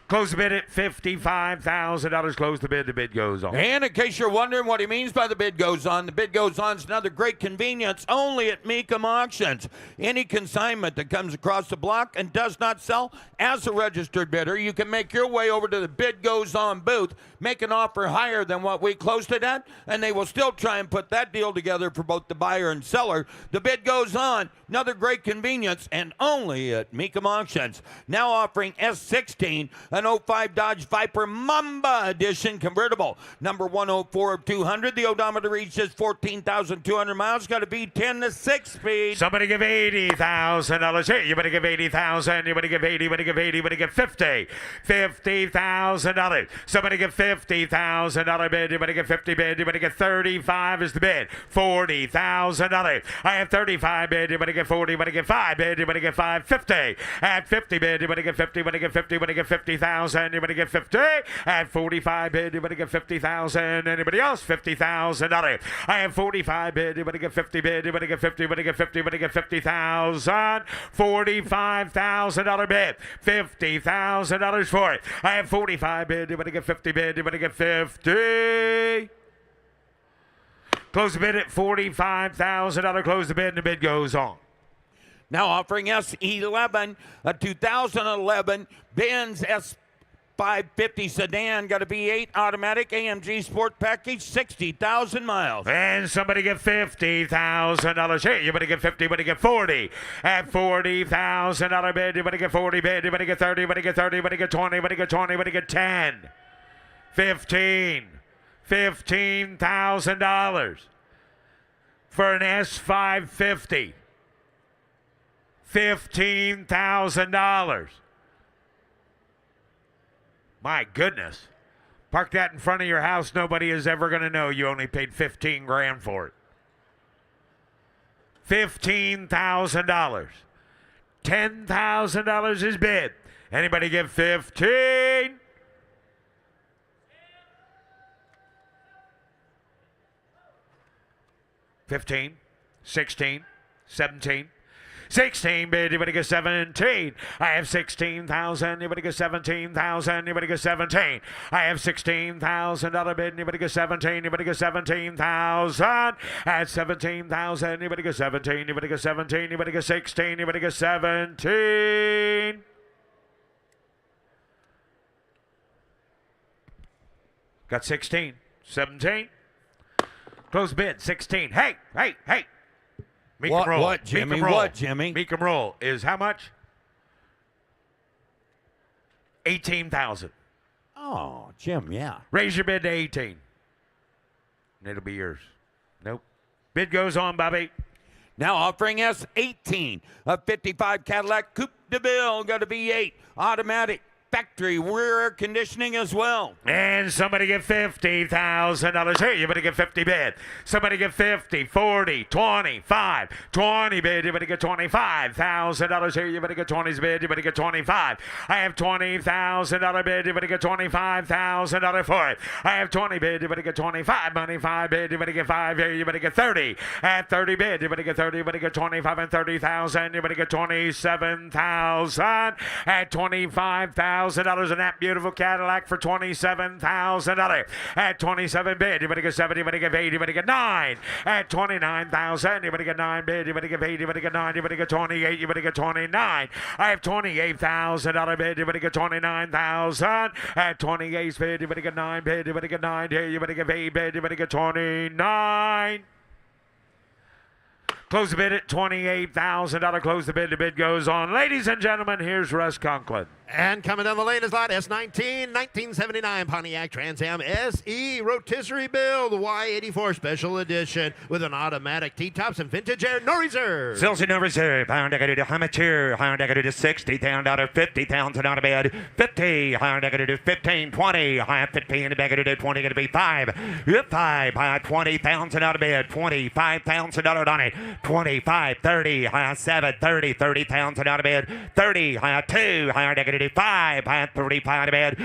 Close the bid at $55,000. Close the bid. The bid goes on. And in case you're wondering what he means by the bid goes on, the bid goes on is another great convenience only at Mecum Auctions. Any consignment that comes across the block and does not sell as a registered bidder, you can make your way over to the bid goes on booth, make an offer higher than what we closed it at, and they will still try and put that deal together for both the buyer and seller. The bid goes on, another great convenience, and only at Mecum Auctions. Now offering S16, an 05 Dodge Viper Mamba Edition convertible. Number 104 of 200. The odometer reaches 14,200 miles. Got to be 10 to 6 speed. Somebody give $80,000 here. You better give 80,000. You better give 80. You better give 80. You better give 50. $50,000. Somebody give $50,000 bid. You better get 50 bid. You better get 35 is the bid. $40,000. I have 35 bid. You better get 40. You better get 5 bid. You better get 5. 50. At 50 bid. You better get 50. You better get 50. You better get 50,000. You better get 50. At 45 bid, you better get 50,000. Anybody else? $50,000. I have 45 bid, you better get 50 bid, you better get 50, you better get 50, you better get 50,000. $45,000 bid. $50,000 for it. I have 45 bid, you better get 50 bid, you better get 50. Close the bid at $45,000. Close the bid and the bid goes on. Now offering S11, a 2011 Benz S550 sedan, got a V8 automatic AMG Sport Package, 60,000 miles. And somebody get $50,000 here. You better get 50, you better get 40. At $40,000 bid, you better get 40 bid, you better get 30, you better get 30, you better get 20, you better get 20, you better get 10. 15. $15,000 for an S550. $15,000. My goodness. Park that in front of your house. Nobody is ever going to know you only paid 15 grand for it. $15,000. $10,000 is bid. Anybody give 15? $15, $16, $17. 16 bid, you better get 17. I have 16,000, you better get 17,000, you better get 17. I have $16,000 bid, you better get 17, you better get 17,000. At 17,000, you better get 17, you better get 17, you better get 16, you better get 17. Got 16, 17. Close bid, 16. Hey. Mecum What- roll. what, Jimmy? Mecum roll. What, Jimmy? Mecum roll is how much? 18,000. Oh, Jim, yeah. Raise your bid to 18. And it'll be yours. Nope. Bid goes on, Bobby. Now offering us 18, a 55 Cadillac Coupe de Ville, got a V8, automatic, factory rear air conditioning as well. And somebody get $50,000 here. You better get 50 bid. Somebody get 50, 40, 25, 20 bid. You better get $25,000 here. You better get 20's bid. You better get 25. I have $20,000 bid. You better get $25,000 for it. I have 20 bid. You better get 25 money. 5 bid. You better get 5 here. You better get 30. At 30 bid. You better get 30. You better get 25 and 30,000. You better get 27,000. At 25,000. $1,000 in that beautiful Cadillac for $27,000. At 27 bid, you better get 7, you better get 8, you better get 9. At 29,000, you better get 9 bid, you better get 8, you better get 9, you better get 28, you better get 29. I have $28,000 bid, you better get 29,000. At 28 bid, you better get 9 bid, you better get 9 here, you better get 8 bid, you better get 29. Close the bid at $28,000. Close the bid. The bid goes on. Ladies and gentlemen, here's Russ Conklin. And coming down the lane is lot S19, 1979 Pontiac Trans Am SE Rotisserie Build Y84 Special Edition with an automatic T-tops and vintage air, no reserve. Sills no reserve. Hired to amateur. Hired to $60,000. $50,000 on a bid. 50. Hired to 15. 20. High 15 in the bag. 20 going to be 5. 5. High 20,000 on a bid. $25,000 on it. 25. 30. High 7. 30. 30,000 on a bid. 30. High 2. Hired to 5. High 35 on a bid.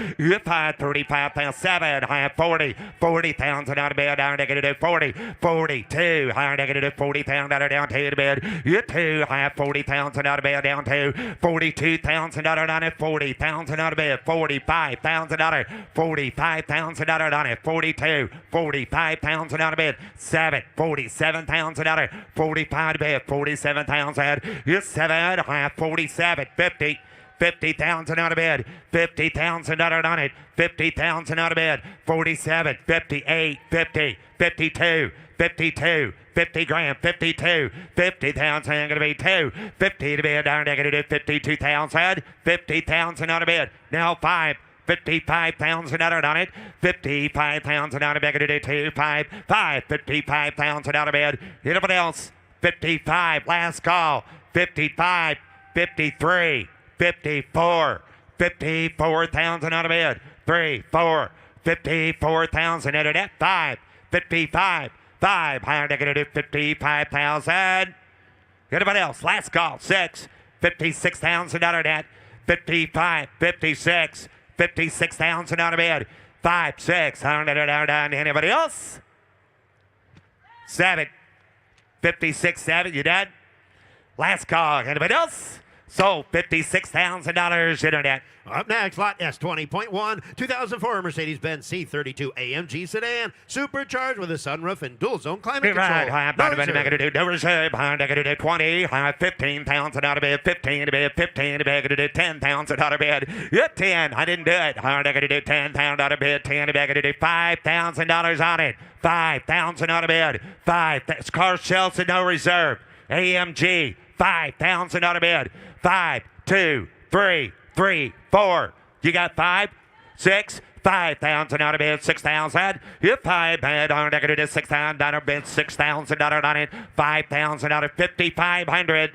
5. 35,000. 7. High 40. 40,000 on a bid. Hired to 40. 42. Hired to 40,000 down to the bid. 2. High 40,000 on a bid. Down to $42,000 on it. 40,000 on a bid. $45,000. $45,000 on it. 42. 45,000 on a bid. 7. $47,000. 45 bid. 47,000. 7. High 47. 50. $50,000 on a bid. $50,000 on it. $50,000 on a bid. 47. 58. 50. 52. 52. 50 grand. 52. 50,000 going to be 2. 50 to bid. Down to do 52,000. 50,000 on a bid. Now 5. $55,000 on it. 55,000 on a bid. Going to do 2. 5. 5. $55,000 on a bid. Anybody else? 55. Last call. 55. 53. 54. 54,000 on a bid. 3. 4. 54,000 at it. 5. 55. 5. Higher they're going to do 55,000. Anybody else? Last call. 6. $56,000 net. 55. 56. 56,000 on a bid. 5. 6. Anybody else? 7. 56. 7. You done? Last call. Anybody else? So $56,000 internet. Up next, lot S20.1, 2004 Mercedes-Benz C32 AMG sedan, supercharged with a sunroof and dual-zone climate control. No reserve. 20. 15,000 out of bid. 15 to bid. 15 to bid. 10,000 out of bid. 10. I didn't do it. 10,000 out of bid. 10 to bid. $5,000 on it. 5,000 out of bid. 5. That's car shells and no reserve. AMG. 5,000 out of bid. 5, 2, 3, 3, 4. You got 5, 6, 5,000 out of bid. 6,000. You 5 bid. I'm going to do 6,000 out of bid. $6,000 on it. 5,000 out of 5,500.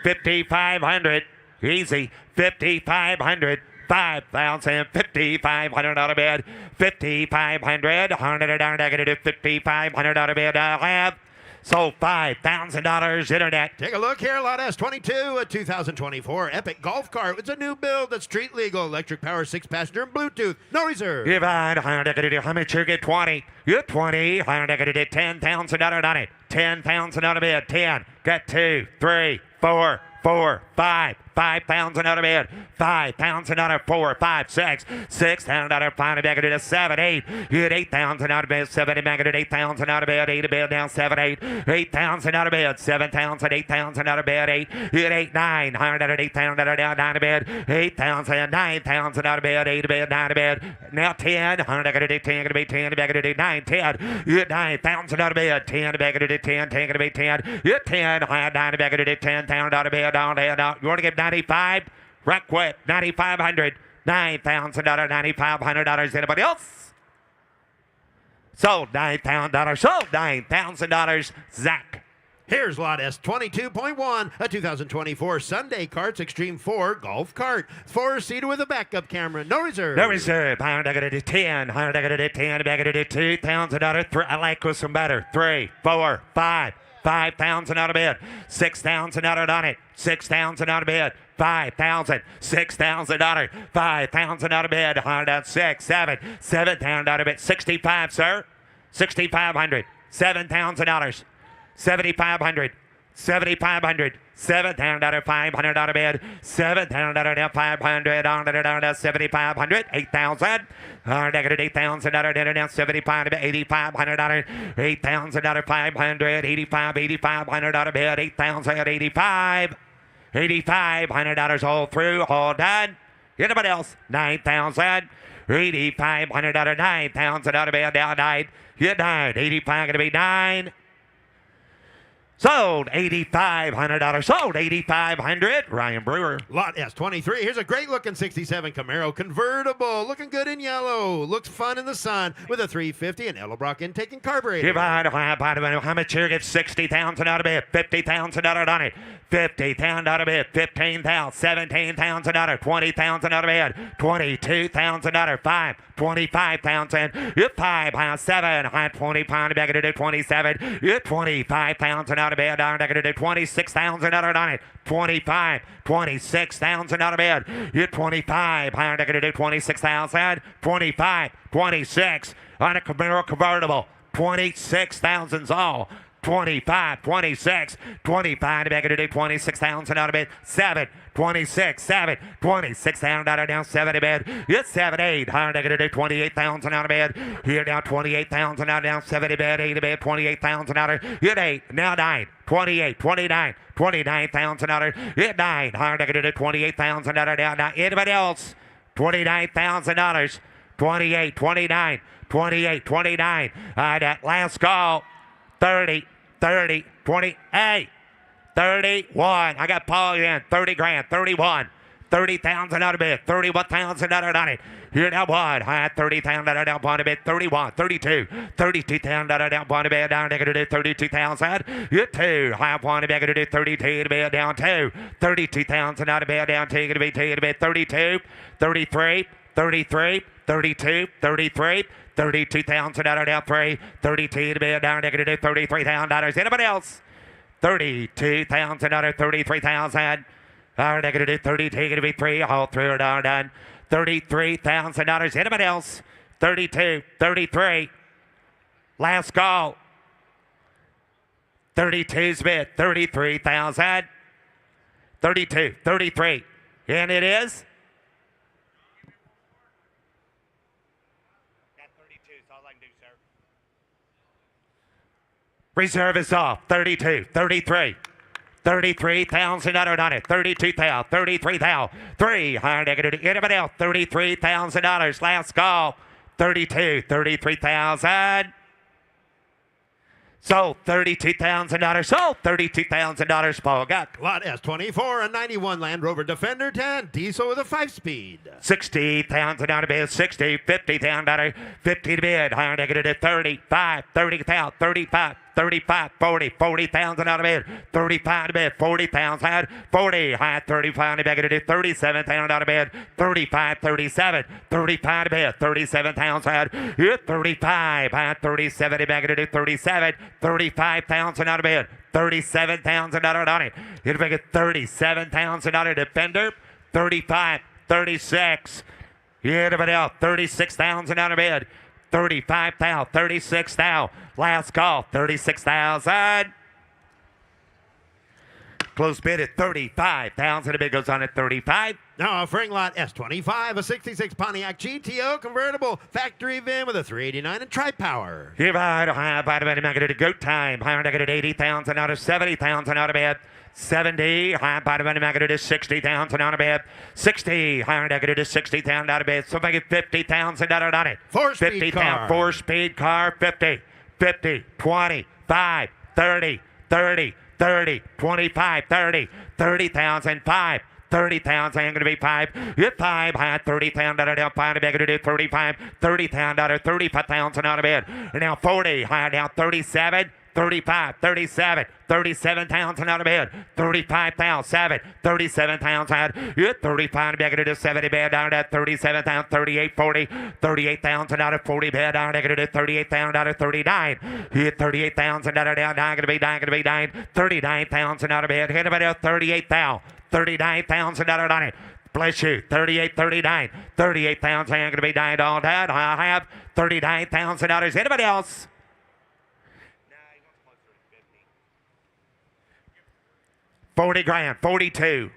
5,500. Easy. 5,500. 5,000, 5,500 out of bid. 5,500. I'm going to do 5,500 out of bid. I'll have. So $5,000 internet. Take a look here, lot S22, a 2024 Epic golf cart. It's a new build that's street legal, electric power, 6-passenger, and Bluetooth, no reserve. Give on, how much you get 20? You're 20, $10,000 on it. 10,000 on a bid. 10, got 2, 3, 4, 4, 5. 5,000 out of bed. 5,000 out of 4, 5, 6. 6,000 out of 5, back to 7, 8. Hit 8,000 out of bed. 7 back to 8,000 out of bed. 8 to bed down 7, 8. 8,000 out of bed. 7,000, 8,000 out of bed. 8. Hit 8, 9. 100 out of 8,000 out of down 9 to bed. 8,000, 9,000 out of bed. 8 to bed, 9 to bed. Now 10. 100 to 10 to be 10 back to 9, 10. Hit 9,000 out of bed. 10 back to 10, 10 to be 10. Hit 10. 9 back to 10,000 out of bed. Down, down. You want to get 95? Right quick. 9,500. $9,000. $9,500. Anybody else? Sold $9,000. Sold $9,000. Zach. Here's lot S22.1, a 2024 Sunday Karts Extreme 4 golf cart. 4-seater with a backup camera. No reserve. No reserve. $100 to 10. $100 to 10. Back to $2,000. I like this one better. 3, 4, 5. 5,000 out of bed. 6,000 out on it. 6,000 out of bed. 5,000. $6,000. 5,000 out of bed. 100, 6, 7. 7,000 out of bed. 65, sir. 6,500. $7,000. 7,500. 7,500. 7,000 out of 500 out of bed. 7,000 out of 500 on to 7,500. 8,000. Negative 8,000 out of 75 to 8,500. 8,000 out of 500. 85, 8,500 out of bed. 8,000, 85. $8,500 all through, all done. Anybody else? 9,000. 8,500 out of 9,000 out of bed. Down 9. You 9. 85 going to be 9. Sold $8,500. Sold $8,500. Ryan Brewer. Lot S23. Here's a great looking 67 Camaro convertible. Looking good in yellow. Looks fun in the sun with a 350 and Edelbrock intake and carburetor. How much here? Give 60,000 out of bed. 50,000 out on it. 50,000 out of bed. 15,000. 17,000 out of 20,000 out of bed. 22,000 out of 5. 25,000. 5, 7. 20,000 back to 27. 25,000 out of bed. Down to 26,000 out on it. 25. 26,000 out of bed. 25. Down to 26,000. 25. 26 on a Camaro convertible. 26,000's all. 25, 26, 25 back to 26,000 out of bed. 7, 26, 7, 26,000 out of down 7 to bed. It's 7, 8, to 28,000 out of bed. Here now 28,000 out of down 7 to bed. 8 to bed, 28,000 out of hit 8, now 9, 28, 29, 29,000 out of hit 9, to 28,000 out of down. Now anybody else? $29,000, 28, 29, 28, 29. That last call. 30, 30, 28, 31. I got Paul in. 30 grand, 31. 30,000 out of bed. 31,000 out of it. Here now one. I had 30,000 out of down one bed. 31, 32. 32,000 out of down one bed. Down to 32,000. You 2. I have one bed to 32 to bed down 2. 32,000 out of bed down 2 to be 2 to bed. 32, 33, 33, 32, 33. 32,000 out of down 3. 32 to be down negative $33,000. Anybody else? 32,000 out of 33,000. Negative 32 to be 3. All through are down done. $33,000. Anybody else? 32, 33. Last call. 32's bid. 33,000. 32, 33. And it is. Reserve is off. 32, 33. 33,000 on it. 32,000, 33,000. 300 negative. Anybody else? $33,000. Last call. 32, 33,000. Sold $32,000. Sold $32,000. Paul got. Lot S24, a 91 Land Rover Defender 10 diesel with a 5-speed. 60,000 out of bid. 60, 50,000. 50 to bid. Higher negative 35, 30,000, 35. 35, 40, 40,000 out of bid. 35 to bid. 40,000. 40, high 35 to bid. 37,000 out of bid. 35, 37. 35 to bid. 37,000. 35, high 37 to bid. 37. 35,000 out of bid. 37,000 out on it. It'll make it 37,000 out of Defender. 35, 36. Anybody else? 36,000 out of bid. 35,000, 36,000. Last call, 36,000. Close bid at 35,000. The bid goes on at 35. Now offering lot S25, a 66 Pontiac GTO convertible factory VIN with a 389 and tri-power. Here by the high by the minute, I'm going to go time. Higher negative 80,000 out of 70,000 out of bid. 70, high by the minute, I'm going to 60,000 out of bid. 60, higher negative 60,000 out of bid. So if I get 50,000 out on it. 4-speed car. 4-speed car, 50, 50, 20, 5, 30, 30, 30, 25, 30, 30,000, 5. 30,000, I'm going to be 5. Hit 5, high 30,000 out of down 5. I'm going to do 35, 30,000 out of 35,000 out of bid. And now 40, high down 37, 35, 37, 37,000 out of bid. 35,000, 37,000 out. Hit 35, I'm going to do 70 bid down at 37,000, 38, 40, 38,000 out of 40 bid down. I'm going to do 38,000 out of 39. Hit 38,000 out of down. I'm going to be 9, 39,000 out of bid. Hit about 38,000. 39,000 on it. Bless you. 38, 39. 38,000. I'm going to be dying all that. I have $39,000. Anybody else? 40 grand. 42.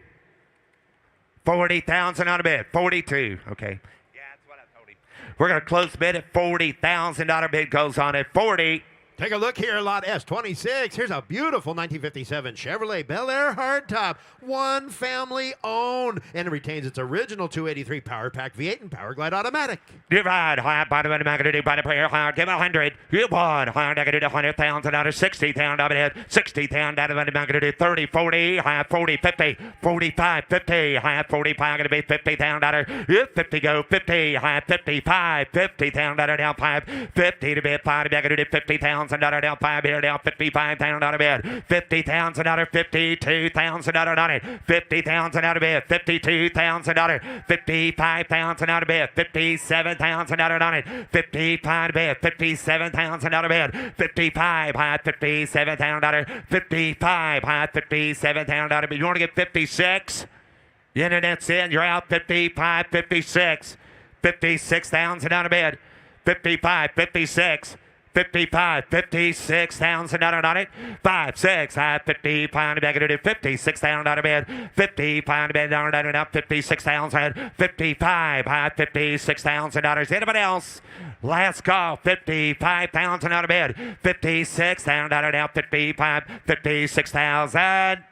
40,000 on a bid. 42. Okay. Yeah, that's what I told him. We're going to close bid at $40,000 bid goes on at 40. Take a look here, lot S26. Here's a beautiful 1957 Chevrolet Bel Air hardtop, one family owned, and it retains its original 283 Power Pack V8 and Power Glide automatic. Divide, high by the minute, I'm going to do by the player, high, give 100. You won, high, I'm going to do 100,000 out of 60,000 out of it. 60,000 out of it, I'm going to do 30, 40, high, 40, 50, 45, 50, high, 45, I'm going to be 50,000 out of 50, go 50, high, 55, 50,000 out of down 5, 50 to bid 5, I'm going to do 50,000 out of down 5 here, down 55,000 out of bid, 50,000 out of 52,000 out of it, 50,000 out of bid, 52,000 out of 55,000 out of bid, 57,000 out of it, 55 bid, 57,000 out of bid, 55 high, 57,000 out of 55 high, 57,000 out of bid. You want to get 56? The internet's in. You're out 55, 56, 56,000 out of bid, 55, 56. 55, 56,000 out on it. 5, 6, high, 50, pound negative 56,000 out of bed. 50, pound bed down and up 56,000. 55, high, 56,000 dollars. Anybody else? Last call, 55,000 out of bed. 56,000 out of now. 55, 56,000.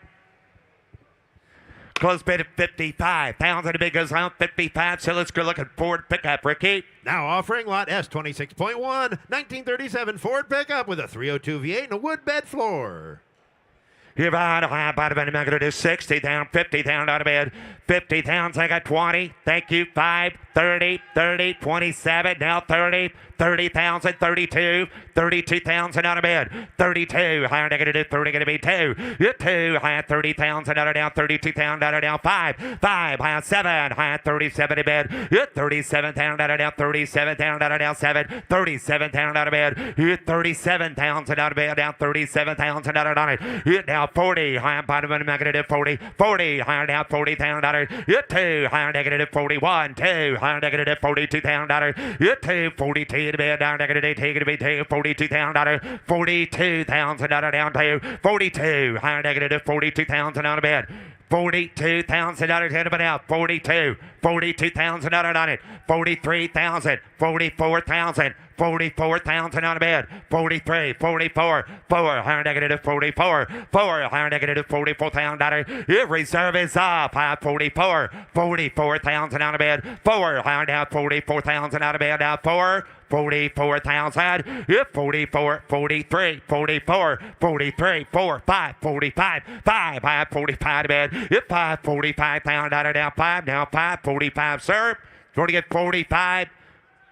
Close bid at 55,000. The bid goes on 55. So let's go look at Ford pickup, Ricky. Now offering lot S26.1, 1937 Ford pickup with a 302 V8 and a wood bed floor. Here on high bottom end, I'm going to do 60 down, 50 down out of bed. 50,000, I got 20. Thank you. 5, 30, 30, 27, now 30, 30,000, 32, 32,000 out of bed. 32, higher negative 30, going to be 2. 2, higher 30,000 out of down, 32,000 out of down, 5, 5, higher 7, higher 37 in bed. 37,000 out of down, 37,000 out of down, 7, 37,000 out of bed. 37,000 out of bed, down 37,000 out of down it. Now 40, higher bottom end, negative 40, 40, higher down 40,000 out of 2, higher negative 41, 2, higher negative 42,000 out 2, 42 in bed, down negative 8, to be 2, 42,000 out 42,000 out of down 2, 42, higher negative 42,000 out of bed. 42,000 out of it out. 42, 42,000 out on it. 43,000, 44,000. 44,000 out of bed. 43, 44, 4, higher negative 44, 4, higher negative 44,000 out of it. Reserve is off. High 44, 44,000 out of bed. 4, higher now 44,000 out of bed. Now 4, 44,000. 44, 43, 44, 43, 4, 5, 45, 5, high 45 to bed. 5, 45,000 out of now 5, now 5, 45, sir. You want to get 45,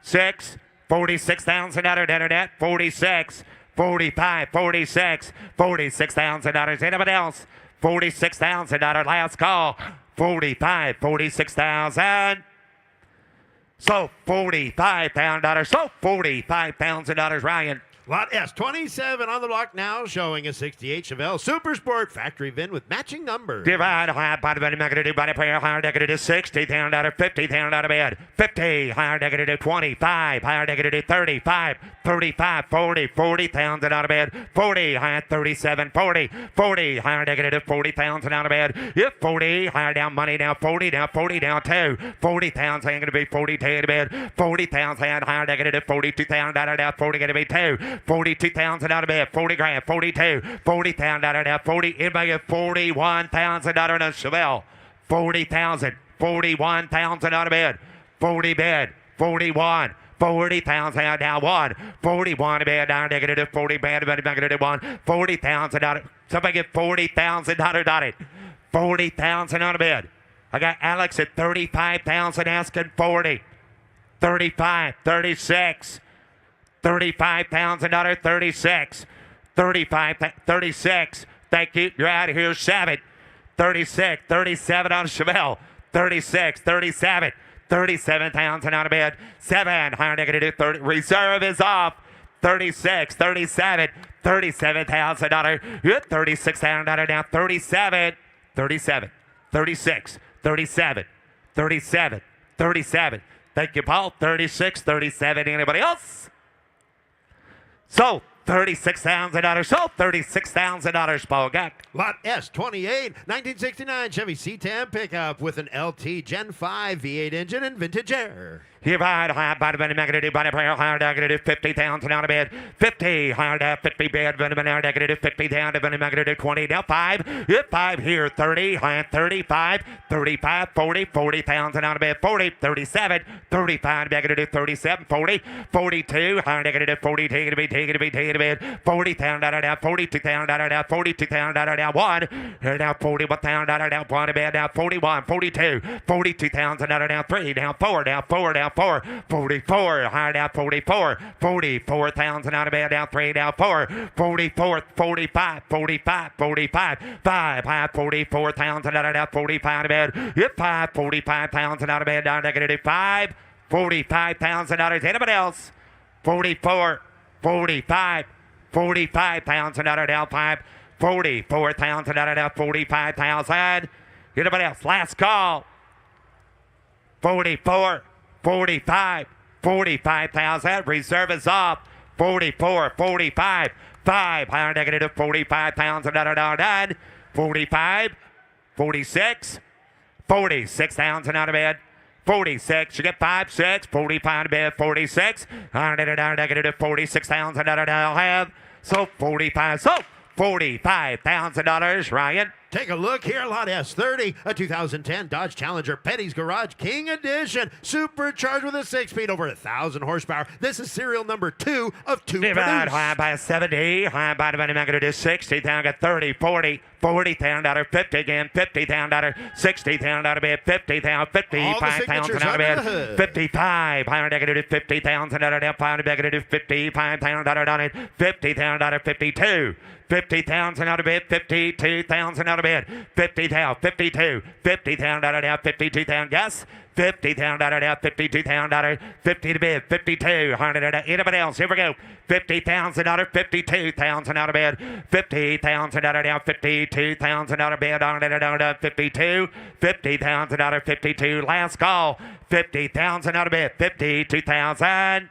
6, 46,000 out of internet, 46, 45, 46, 46,000 dollars. Anybody else? 46,000 out of last call. 45, 46,000. So $45,000. So $45,000, Ryan. Lot S, 27 on the block now, showing a 68 Chevelle Super Sport factory VIN with matching numbers. Divide high body body negative body pair higher negative 60 down out of 50 down out of bed 50 higher negative 25 higher negative 35 35 40 40,000 out of bed 40 higher 37 40 40 higher negative 40,000 out of bed 40 higher down money down 40 down 40 down 2 40,000 going to be 42 out of bed 40,000 higher negative 42,000 out of bed 40 going to be 2 42,000 out of bed 40 grand 42 40,000 out of bed 40 anybody get 41,000 out of the Chevelle 40,000 41,000 out of bed 40 bed 41 40,000 out down 1 41 bed down negative 40 bed negative 1 40,000 out of somebody get 40,000 out of it 40,000 out of bed I got Alex at 35,000 asking 40 35 36 35,000 out of 36 35 36 thank you you're out of here 7 36 37 on Chevelle 36 37 37,000 out of bed 7 higher negative 30 reserve is off 36 37 37,000 out of 36,000 out of now 37 37 36 37 37 37 thank you Paul 36 37 anybody else so $36,000 so $36,000 Paul got Lot S, 28, 1969 Chevy C10 pickup with an LT Gen 5 V8 engine and vintage air. Divide high body body negative body prayer higher negative 50,000 out of bed 50 higher down 50 bed venom out negative 50 down to venom negative 20 down 5 5 here 30 high 35 35 40 40,000 out of bed 40 37 35 negative 37 40 42 higher negative 40 take it to be bed 40,000 out of down 42,000 out of down 42,000 out of down 1 down 41,000 out of down 1 bed down 41 42 42,000 out of down 3 down 4 down 4 down 4 44 higher down 44 44,000 out of bed down 3 down 4 44 45 45 45 5 high 44,000 out of down 45 out of bed 5 45,000 out of bed down negative 5 45,000 out of anybody else 44 45 45,000 out of down 5 44,000 out of down 45,000 anybody else last call 44 45 45,000 reserve is off 44 45 5 higher negative 45,000 done 45 46 46,000 out of bed 46 you get 5 6 45 to bed 46 negative 46,000 I'll have so 45 so $45,000 Ryan. Take a look here, Lot S30, a 2010 Dodge Challenger Petty's Garage King Edition, supercharged with a 6-speed, over 1,000 horsepower. This is serial number 2 of 2 Divide produced. high by 70, high by the negative 60, down to 30, 40, 40,000 out of 50 again, 50,000 out of 60,000 out of bed, 50,000, 55,000 out of bed, 55, higher negative 50,000 out of bed, higher negative 55,000 out of it, 50,000 out of 52. 50,000 out of bed, 52,000 out of bed, 50,000, 52, 50,000 out of bed, 52,000, yes, 50,000 out of bed, 52,000 out of 50 to bed, 52,000 out of anybody else, here we go, 50,000 out of 52,000 out of bed, 50,000 out of bed, 52,000 out of bed, out of 52, 50,000 out of 52, last call, 50,000 out of bed, 52,000.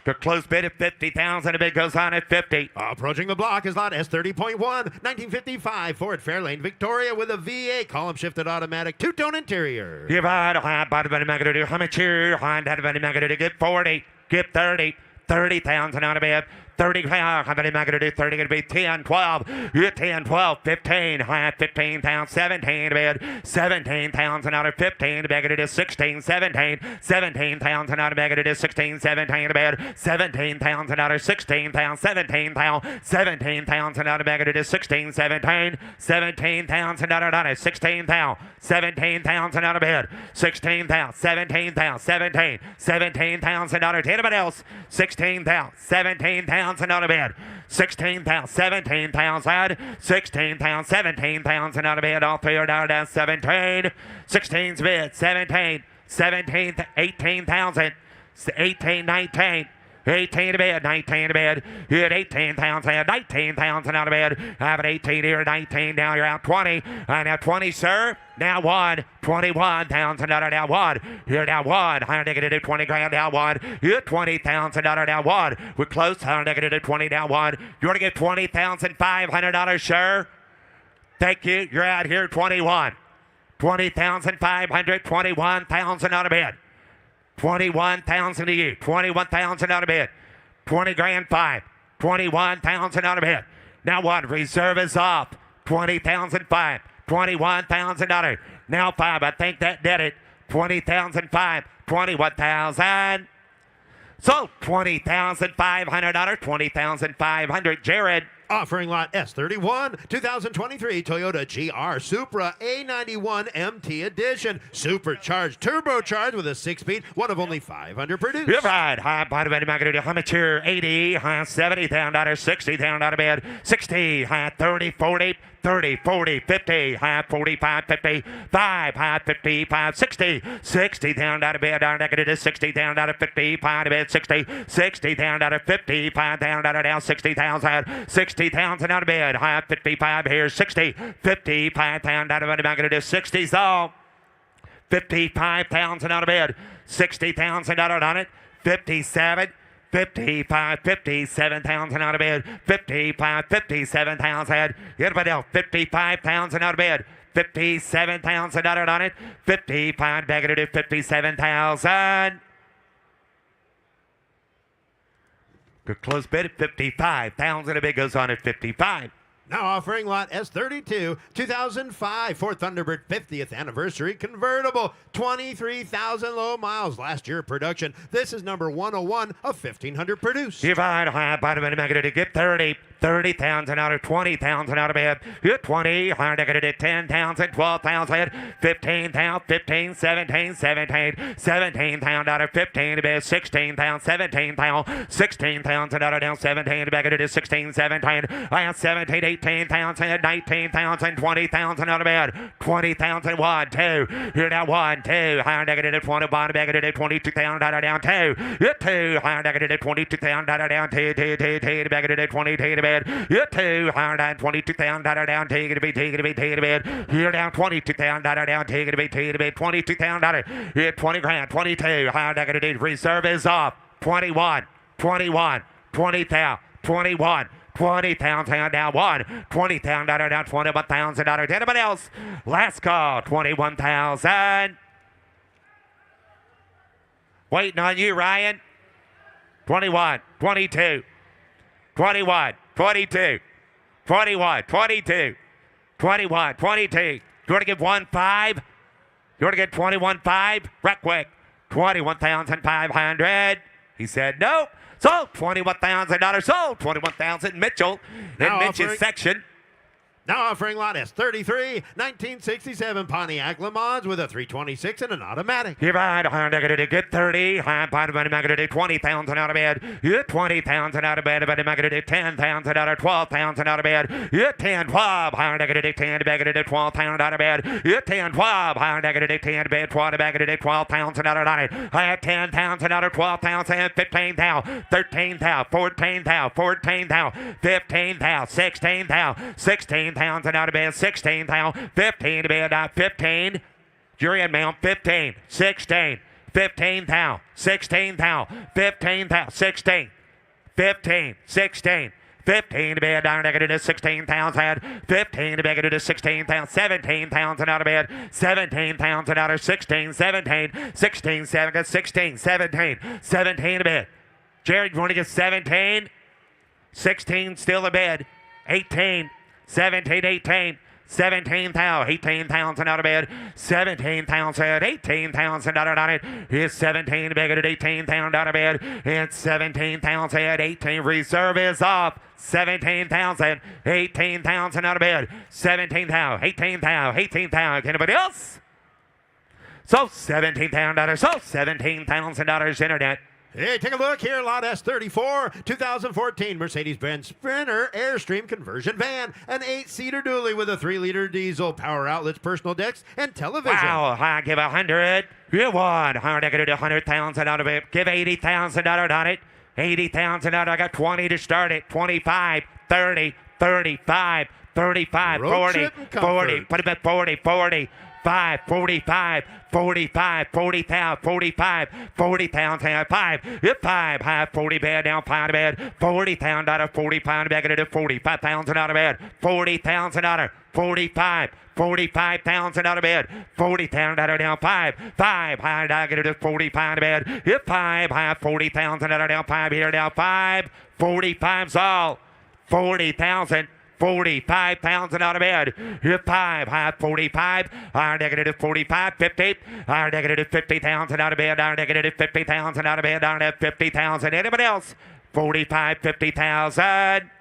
The close bid at 50,000. A bid goes on at 50. Approaching the block is Lot S30.1, 1955 Ford Fairlane Victoria with a V8 column shifted automatic two-tone interior. Divide high bottom of the negative. How much here? High bottom of the negative. Get 40. Get 30. 30,000 out of bed. 30, how many negative 30 going to be 10, 12, 10, 12, 15, high 15,000, 17 bed, 17,000 out of 15, negative 16, 17, 17,000 out of negative 16, 17 bed, 17,000 out of 16,000, 17,000, 17,000 out of negative 16, 17, 17,000 out of 16,000, 17,000 out of bed, 16,000, 17,000, 17, 17,000 out of anybody else, 16,000, 17,000 out of bed, 16,000, 17,000, 16,000, 17,000 out of bed, all three are down 17, 16's bid, 17, 17, 18,000, 18, 19, 18 to bid, 19 to bid. You had 18,000, 19,000 out of bid. Have an 18 here, 19 down. You're out 20. Now 20, sir. Now one. 21,000 now one. Here now one. Higher negative 20 grand now one. You're 20,000 now one. We're close. Higher negative 20 now one. You want to get $20,500, sir? Thank you. You're out here 21. 20,500, 21,000 out of bid. 21,000 to you. 21,000 out of bid. 20 grand 5. 21,000 out of bid. Now one. Reserve is off. 20,005. 21,000. Now 5. I think that did it. 20,005. 21,000. So $20,500. 20,500. Jared. Offering lot S31, 2023 Toyota GR Supra A91 MT Edition. Supercharged, turbocharged with a 6-speed, one of only 500 produced. You're right. High bottom end magnitude, high mature 80, high 70,000, 60,000 out of bed, 60, high 30, 40, 30, 40, 50, high 45, 55, high 55, 60, 60,000 out of bed, down negative 60,000 out of 55 to bed, 60, 60,000 out of 55,000 out of down 60,000, 60,000 out of bed, high 55 here, 60, 55,000 out of bed, negative 60's all. 55,000 out of bed, 60,000 out on it, 57, 55, 57,000 out of bed, 55, 57,000. Everybody else, 55,000 out of bed, 57,000 out on it, 55 negative 57,000. Good close bid at 55,000. A bid goes on at 55. Now offering lot S32, 2005 Ford Thunderbird 50th anniversary convertible, 23,000 low miles last year production. This is number 101 of 1,500 produced. Divide high bottom and negative to get 30. 30,000 out of 20,000 out of bed. You're 20, higher negative 10,000, 12,000, 15,000, 15, 17, 17, 17,000 out of 15 to bed, 16,000, 17,000, 16,000 out of down 17 to negative 16, 17, I have 17, 18,000, 19,000, 20,000 out of bed, 20,000, 1, 2, you're now 1, 2, higher negative 20, bottom negative 22,000 out of down 2, you're 2, higher negative 22,000 out of down 2, 2, 2, 2, negative 20, 2 to bed. You're 2, higher down 22,000 down, take it to be, take it to be, take it to bed. You're down 22,000 down, take it to be, take it to be, 22,000. You're 20 grand, 22, higher negative. Reserve is off. 21, 21, 20,000, 21. 20,000 down one, 20,000 down, 21,000 down. Anybody else? Last call, 21,000. Waiting on you, Ryan. 21, 22, 21, 22, 21, 22, 21, 22. You want to give 1-5? You want to get 21-5? Right quick. 21,500. He said nope. Sold $21,000. Sold 21,000. Mitchell in Now Mitch's section. Now offering lot S33, 1967 Pontiac Le Mans with a 326 and an automatic. You're right, higher negative, get 30, high bottom negative, 20,000 out of bed. You're 20,000 out of bed, about negative 10,000 out of 12,000 out of bed. You're 10, 12, higher negative 10, negative 12,000 out of bed. You're 10, 12, higher negative 10, bed, 20, negative 12,000 out of it. I had 10,000 out of 12,000, 15,000, 13,000, 14,000, 14,000, 15,000, 16,000, 16,000 out of bed, 16,000, 15 to bed, 15. Jury and mail, 15, 16, 15,000, 16,000, 15,000, 16, 15, 16, 15 to bed, down negative to 16,000, 15 to negative to 16,000, 17,000 out of bed, 17,000 out of 16, 17, 16, 17, 16, 17, 17 to bed. Jared, you want to get 17? 16 still to bed, 18, 17, 18, 17,000, 18,000 out of bed, 17,000, 18,000 out of it. It's 17 bigger than 18,000 out of bed. It's 17,000, 18. Reserve is off. 17,000, 18,000 out of bed. 17,000, 18,000, 18,000. Anybody else? So $17,000. So $17,000 internet. Hey, take a look here. Lot S34, 2014 Mercedes-Benz Sprinter Airstream conversion van. An 8-seater dually with a 3-liter diesel, power outlets, personal decks, and television. Wow, I give 100. You won. 100,000 out of it. Give 80,000 on it. 80,000 out. I got 20 to start it. 25, 30, 35, 35, Road 40, trip and 40. comfort. Put him at 40, 40. 5, 45, 45, 40,000, 45, 40,000, 5, hit 5, high 40 bed, down 5 to bed, 40,000 out of 40 pound bag, it 45,000 out of bed, 40,000 out of 45, 45,000 out of bed, 40,000 out of down 5, 5, high negative 40 pound bed, hit 5, high 40,000 out of down 5, here down 5, 45's all, 40,000. 45,000 out of bed. Hit 5, high 45, high negative 45, 50, high negative 50,000 out of bed, high negative 50,000 out of bed, high 50,000. Anybody else? 45, 50,000.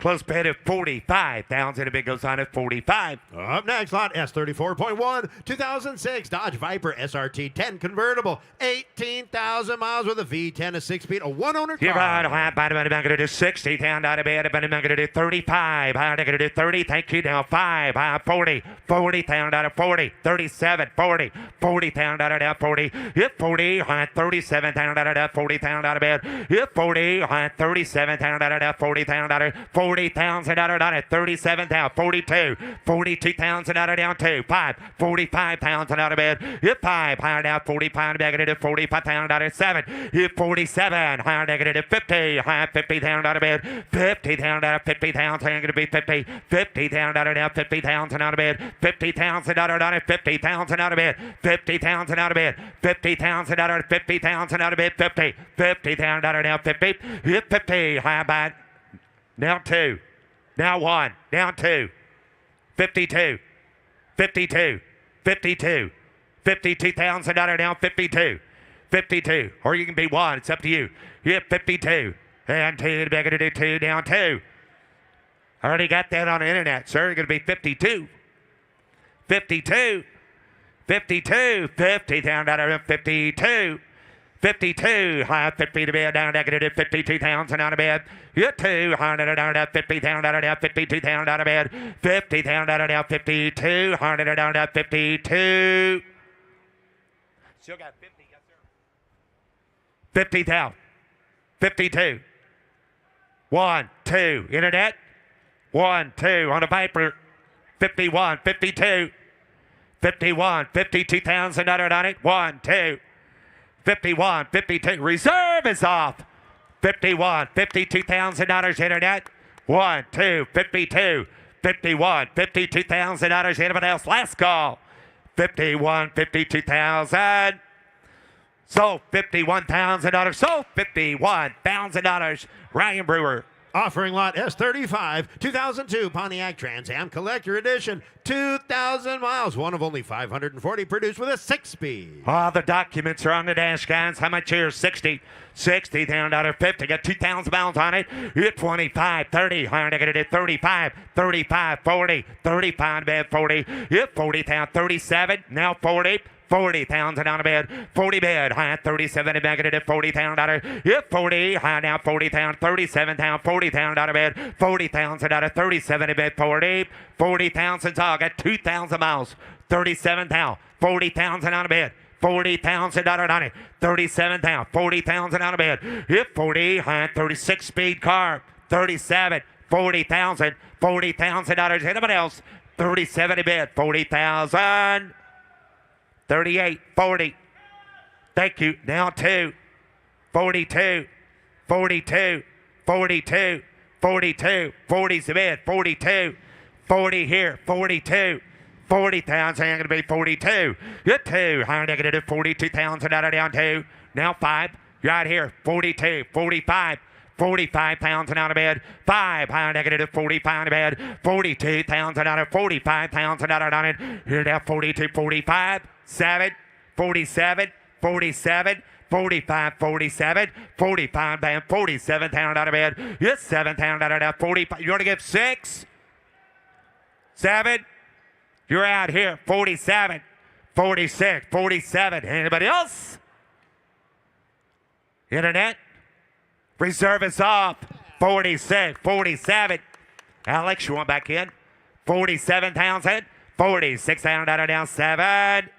Close bid of 45,000. The bid goes on at 45. Up next, lot S34.1, 2006 Dodge Viper SRT 10 convertible, 18,000 miles with a V10, a 6-speed, a one-owner car. You're right. High bottom of the going to do 60. Down out of bed. About going to do 35. High going to do 30. Thank you. Down 5. High 40. 40 down out of 40. 37. 40. 40 down out of that 40. Hit 40. High 37 down out of that 40 down out of bed. Hit 40. High 37 down out of that 40 down out of 40,000 out of down 37 down 42. 42,000 out of down 2. 5. 45,000 out of bed. Hit 5. Higher down 45 negative 45,000 out of 7. Hit 47. Higher negative 50. High 50,000 out of bed. 50,000 out of 50,000. Going to be 50. 50,000 out of down 50,000 out of bed. 50,000 out of down 50,000 out of bed. 50,000 out of bed. 50,000 out of 50,000 out of bed. 50. 50,000 out of down 50. Hit 50. High bad. Now 2. Now 1. Down 2. 52. 52. 52. 52,000 out of down 52. 52. Or you can be 1. It's up to you. Hit 52. And 2. Back to do 2. Down 2. I already got that on the internet, sir. You're going to be 52. 52. 52. 50 down out of 52. 52, high 50 to bed, down negative 52,000 out of bed. Hit 2, high down to 50,000 out of bed, 52,000 out of bed. 50,000 out of bed, 52, high down to 52. Still got 50, yes sir. 50,000, 52. 1, 2, internet. 1, 2 on a Viper. 51, 52. 51, 52,000 out of it. 1, 2. 51, 52. Reserve is off. 51, $52,000 internet. 1, 2, 52. 51, $52,000. Anybody else? Last call. 51, 52,000. Sold $51,000. Sold $51,000. Ryan Brewer. Offering lot S35, 2002 Pontiac Trans Am Collector Edition, 2,000 miles, one of only 540 produced with a 6-speed. All the documents are on the dash, guys. How much here? 60. 60 down to 50. Got 2,000 miles on it. Hit 25, 30. Higher negative 35, 35, 40, 35 bed 40. Hit 40 down 37. Now 40. 40,000 on a bed, 40 bed, high 37 and negative 40,000 out of hit 40, high down 40,000, 37 down 40,000 out of bed, 40,000 out of 37 and bed 40, 40,000 all got 2,000 miles, 37 down, 40,000 on a bed. 40,000 on it, 37 down, 40,000 on a bed, hit 40, high 36 speed car, 37, 40,000, 40,000 dollars. Anybody else? 37 a bed, 40,000. 38, 40. Thank you. Now 2. 42, 42, 42, 42. 40's the bid. 42. 40 here. 42. 40,000. I'm going to be 42. Good 2. Higher negative 42,000 out of down 2. Now 5. Right here. 42. 45. 45,000 out of bed. 5. Higher negative 45 out of bed. 42,000 out of 45,000 out of it. Here now 42, 45. 7, 47, 47, 45, 47, 45, bam, 47 down out of bed. Yes, 7 down out of that 45. You want to give 6? 7? You're out here. 47, 46, 47. Anybody else? Internet? Reserve is off. 46, 47. Alex, you want back in? 47,000. 46 down out of down 7.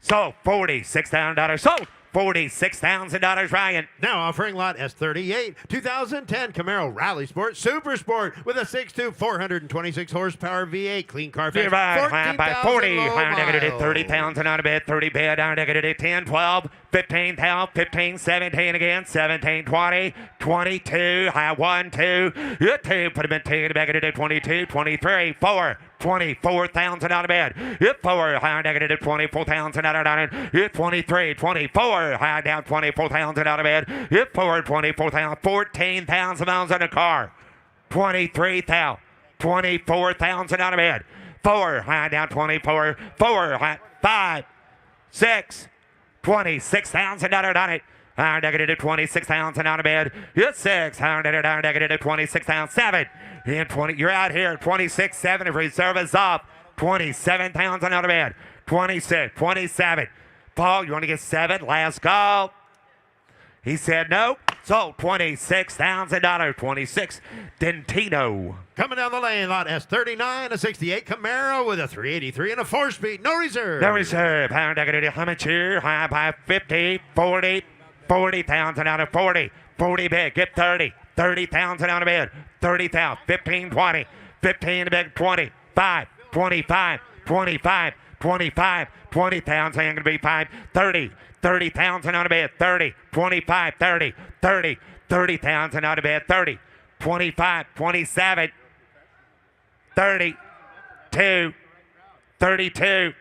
Sold $46,000. Sold $46,000, Ryan. Now offering lot S38, 2010 Camaro Rally Sport Super Sport with a 6.2 426 horsepower V8 clean car Be finish. right, high by 40, low higher negative miles. 30,000 out of bed, 30 bed, higher negative 10, 12, 15, 12, 15, 17 again, 17, 20, 22, high 1, 2, 2, put him in 10, back into 22, 23, 4, 24,000 out of bed. Hit 4, higher negative 24,000 out of bed. Hit 23, 24, high down 24,000 out of bed. Hit 4, 24,000, 14,000 miles in the car. 23,000, 24,000 out of bed. 4, high down 24, 4, high, 5, 6, 26,000 out of it. Higher negative 26,000 out of bed. Hit 6. Higher negative 26,000. 7. And 20. You're out here. 26, 7. If reserve is up. 27,000 out of bed. 26, 27. Paul, you want to get 7? Last call. He said no. So $26,000. 26. Dentino. Coming down the lane, lot S39, a 68 Camaro with a 383 and a 4-speed, no reserve. No reserve. Higher negative. How much here? High by 50, 40, 40,000 out of 40. 40 bid. Get 30. 30,000 out of bid. 30,000. 15, 20. 15 to bid. 20. 5, 25, 25, 25, 20,000. Going to be 5, 30. 30,000 out of bed. 30, 25, 30, 30, 30,000 out of bed. 30, 25, 27, 32, 32,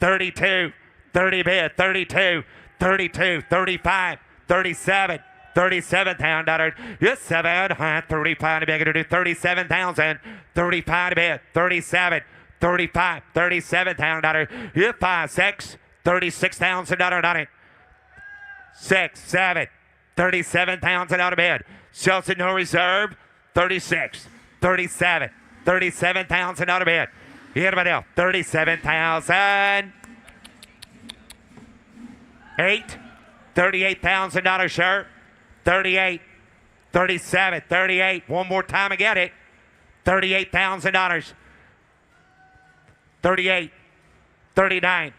32, 30 bid. 32, 32, 35, 37, 37,000 dollars. Yes, 7, 35 to bid. Going to do 37,000. 35 to bid. 37, 35, 37,000 dollars. Yes, 5, 6, 36,000 dollars. 6, 7, 37,000 out of bed. Chelsea no reserve. 36, 37, 37,000 out of bed. Anybody else? 37,000. 8, $38,000 shirt. 38, 37, 38. One more time I get it. $38,000. 38, 39,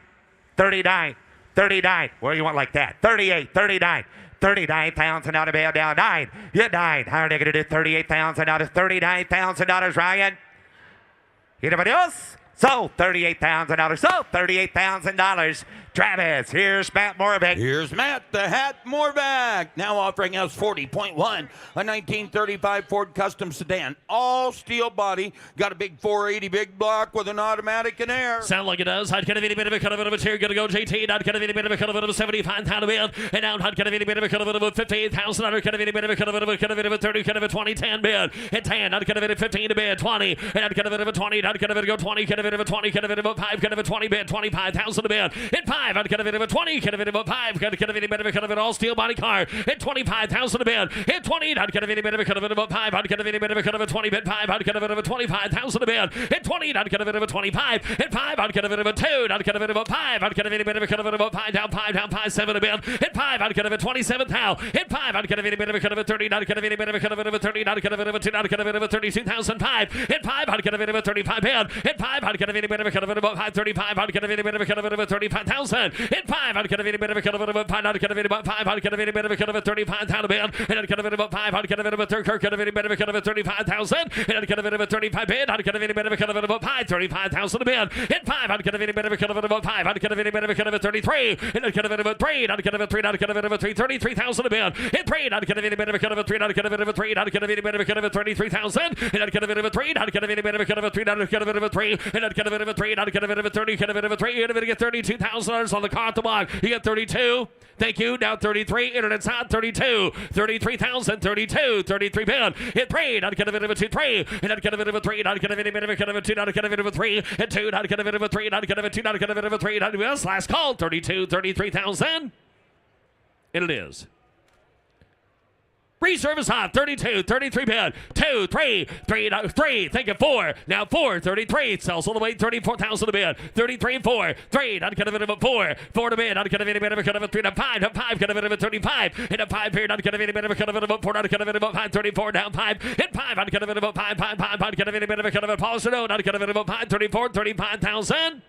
39, 39. Where do you want like that? 38, 39. 39,000 out of bed down 9. You 9. Higher negative 38,000 out of $39,000, Ryan. Anybody else? So $38,000. So $38,000. Travis, here's Matt Morbeck. Here's Matt the Hat Morback. Now offering us 40.1, a 1935 Ford Custom Sedan. All steel body. Got a big 480 big block with an automatic and air. Sound like it does. Hot kind of any bit of a cut of a chair. Gonna go JT. Not kind of any bit of a cut of a 75,000 bid. And now hot kind of any bit of a cut of a 58,000. Kind of any bit of a cut of a 30. Kind of a 20, 10 bid. And 10. Not kind of a 15 to bid. 20. And not kind of a 20. Not kind of a go 20. Kind of a 20. Kind of a 5. Kind of a 20 bid. 25,000 to bid. And 5. Not kind of a 20. Kind of a 5. Kind of any bit of a cut of an all steel body car. And 25,000 to bid. And 20. Not kind of any bit of a cut of a 5. Not kind of any bit of a cut of a 20 bid. 5. Not kind of a 25,000 to bid. And 20. Not kind of a 25. And 5. Not kind of a 2. Not kind of a 5. Not kind of any bit of a cut of a 5 down 5 7 to bid. And 5. Not kind of a 27,000. And 5. Not kind of any bit of a cut of a 30. Not kind of any bit of a cut of a 30. Not kind of a 2. Not kind of a 32,005. And 5. Not kind of a 35 bid. And 5. Not kind of any bit of a cut of a 535. Not kind of any bit of a cut of a 35,000. And 5. Not kind of any bit of a cut of a 5. Not kind of any 5. Not kind of any bit of a cut of a 35,000 bid. And not kind of a 5. Not kind of a third cut of any bit of a cut of a 35,000. And not kind of a 35 bid. Not kind of any bit of a cut of a 5. 35,000 bid. And 5. Not kind of any bit of a cut of a 5. Not kind of any bit of a cut of a 33. And not kind of a 3. Not kind of a 3. Not kind of a 3. 33,000 bid. And 3. Not kind of any bit of a cut of a 3. Not kind of a 3. Not kind of any bit of a cut of a 33,000. And not kind of a 3. Not kind of any bit of a cut of a 3. Not kind of a 3. And not kind of a 3. Not kind of a 30. Kind of a 3. You're going to get $32,000 on the car at the block. You get 32. Thank you. Now 33. Internet's hot. 32. 33,000. 32. 33 bid. Hit 3. Not kind of a 2. 3. And not kind of a 3. Not kind of any bit of a cut of a 2. Not kind of a 3. And 2. Not kind of a 3. Not kind of a 2. Not kind of a 3. Not last call. 32. 33,000. And it is. Reserve is hot. 32, 33 bid. 2, 3, 3, 3. Think of 4. Now 4, 33. Sells all the way 34,000 to bid. 33, 4, 3. Not kind of a 4. 4 to bid. Not kind of any bit of a cut of a 3. Now 5. Now 5. Kind of a 35. And a 5 here. Not kind of any bit of a cut of a 4. Not kind of a 5. 34. Down 5. And 5. Not kind of a 5. 5. 5. Not kind of any bit of a cut of a polish. No. Not kind of a 5. 34. 35,000.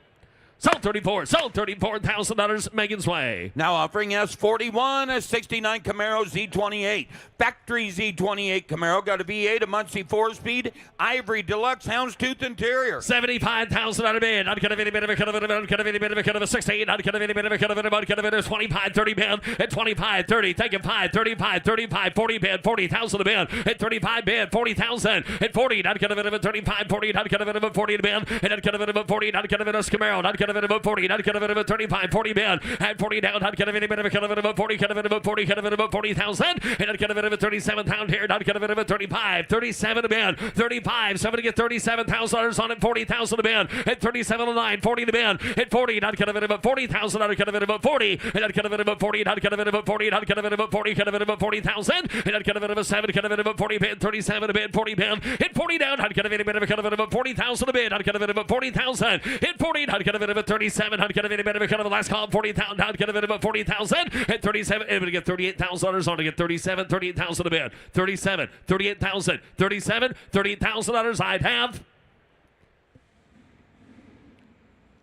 Sold 34. Sold $34,000 Megan's way. Now offering S41, a 69 Camaro Z28. Factory Z28 Camaro. Got a V8, a Muncie 4-speed, Ivory Deluxe, Houndstooth interior. $75,000 bid. Not gonna be a bit of a cut of it, not gonna be a bit of a cut of a 16. Not gonna be a bit of a cut of it, not gonna be a 25, 30 bid. At 25, 30, take it 5, 35, 35, 40 bid, 40,000 a bid. At 35 bid, 40,000. At 40, not gonna be a 35, 40, not gonna be a 40 bid. And not gonna be a 40, not gonna be a Camaro, not gonna be a 40, not gonna be a 35, 40 bid. At 40 down, not gonna be a bit of a cut of it, 40, cut of it, 40, cut of it, 40,000. And not gonna be a 37 pound here, not gonna be a 35, 37 a bid. 35, somebody get $37,000 on it, 40,000 a bid. At 37 a 9, 40 to bid. At 40, not gonna be a 40,000, not gonna be a 40. And not gonna be a 40, not gonna be a 40, not gonna be a 40, cut of it, 40,000. And not gonna be a 7, cut of it, 40 bid, 37 a bid, 40 bid. Hit 40 down, not gonna be a bit of a cut of it, 40,000 a bid, not gonna be a 40,000. Hit 40, not gonna be a 37, not gonna be a bit of a cut of the last call, 40,000, not gonna be a 40,000. Hit 37, able to get $38,000 on to get 37, 38,000 a bid. 37, 38,000, 37, $38,000 I'd have.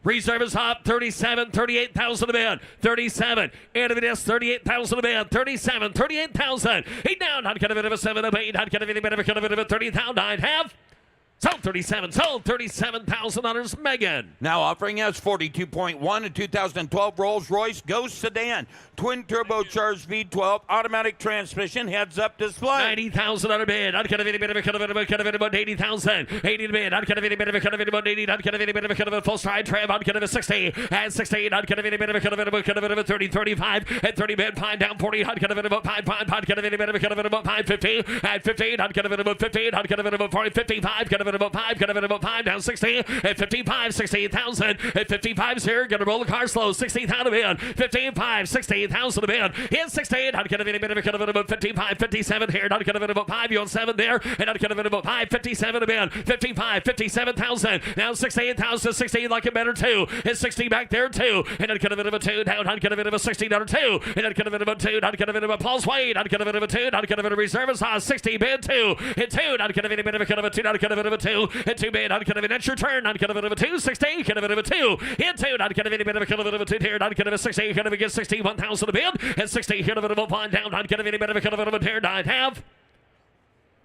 Reserve is up, 37, 38,000 a bid. 37, end of it is 38,000 a bid. 37, 38,000. 8 down, not gonna be a bit of a 7 of 8, not gonna be a bit of a 30,000 I'd have. Sold 37, sold $37,000 Megan. Now offering S42.1, a 2012 Rolls-Royce Ghost Sedan. Twin turbocharged V12, automatic transmission, heads-up display. $90,000 bid. Not gonna be a bit of a cut of it, about 80,000. 80 to bid. Not gonna be a bit of a cut of it, about 80. Not gonna be a bit of a cut of a full stride trim. Not gonna be 60. At 60, not gonna be a bit of a cut of it, 30, 35. At 30 bid, 5 down 40. Not gonna be about 5, not gonna be a bit of a cut of it, about 5, 50. At 50, not gonna be about 50. Not gonna be about 40, 55. Gonna be about 5, gonna be about 5 down 60. At 55, 60,000. At 55 here, gonna roll the car slow. 60,000 a bid. 55, 60,000 a bid. In 68, not gonna be a bit of a cut of it, about 55, 57 here. Not gonna be about 5. You on 7 there. And not gonna be about 5, 57 a bid. 55, 57,000. Now 68,000, 60 like a better 2. And 60 back there 2. And not gonna be about 2 down. Not gonna be about 60 down 2. And not gonna be about 2. Not gonna be about Paul's Wade. Not gonna be about 2. Not gonna be a reserve is 60 bid 2. And 2. Not gonna be a bit of a cut of a 2. Not gonna be about 2. And 2 bid. Not gonna be that's your turn. Not gonna be a 2. 60. Gonna be a 2. And 2. Not gonna be a bit of a cut of a 2 here. Not gonna be 60. Gonna be get 61,000 a bid. And 60 here to the one down. Not gonna be a bit of a cut of a here. I'd have.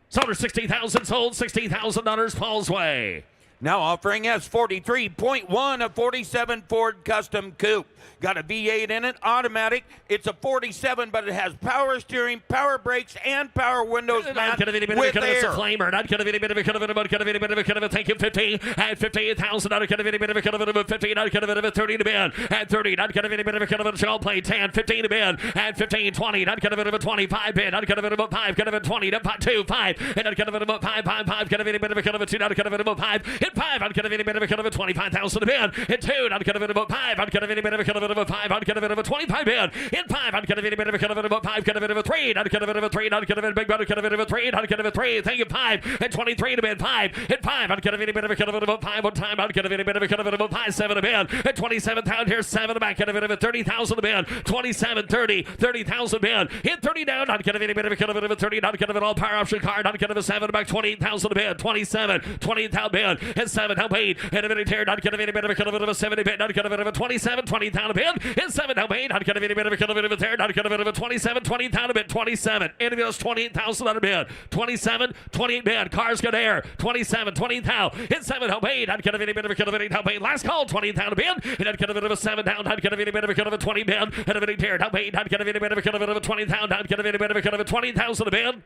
Sold her 60,000. Sold $60,000 Paul's way. Now offering S43.1, a 47 Ford Custom Coupe. Got a V8 in it, automatic. It's a 47, but it has power steering, power brakes, and power windows. Not gonna be a bit of a cut of a flamer. Not gonna be a bit of a cut of it. Not gonna be a bit of a cut of a thank you 50. At 58,000. Not gonna be a bit of a cut of it. 50. Not gonna be a 30 to bid. At 30. Not gonna be a bit of a cut of a shell play 10. 15 to bid. At 15, 20. Not gonna be a 25 bid. Not gonna be a 5. Gonna be 20 to 2, 5. And not gonna be a 5, 5, 5. Gonna be a bit of a cut of a 2. Not gonna be a 5. Hit 5. Not gonna be a bit of a cut of a 25,000 to bid. Hit 2. Not gonna be a 5. Not gonna be a bit of a cut of a 5. Not gonna be a 25 bid. Hit 5. Not gonna be a bit of a cut of a 5. Gonna be a 3. Not gonna be a 3. Not gonna be a big brother. Gonna be a 3. Not gonna be a 3. Thank you 5. Hit 23 to bid 5. Hit 5. Not gonna be a bit of a cut of a 5 one time. Not gonna be a bit of a cut of a 5. 7 to bid. Hit 27 down here. 7 back. Gonna be a 30,000 to bid. 27, 30. 30,000 bid. Hit 30 down. Not gonna be a bit of a cut of a 30. Not gonna be an all power option car. Not gonna be 7 back. 28,000 to bid. 27, 28,000 bid. Hit 7 help 8. Hit a minute here. Not gonna be a bit of a cut of a 70 bid. Not gonna be a 27, 20,000 bid. Hit 7 help 8. Not gonna be a bit of a cut of a there. Not gonna be a 27, 20,000 bid. 27. Into those 28,000 bid. 27, 28 bid. Cars go there. 27, 20,000. Hit 7 help 8. Not gonna be a bit of a cut of a 8 help 8. Last call 20,000 bid. And not gonna be a 7 down. Not gonna be a bit of a cut of a 20 bid. And a minute here. Help 8. Not gonna be a bit of a cut of a 20,000. Not gonna be a bit of a cut of a 20,000 bid.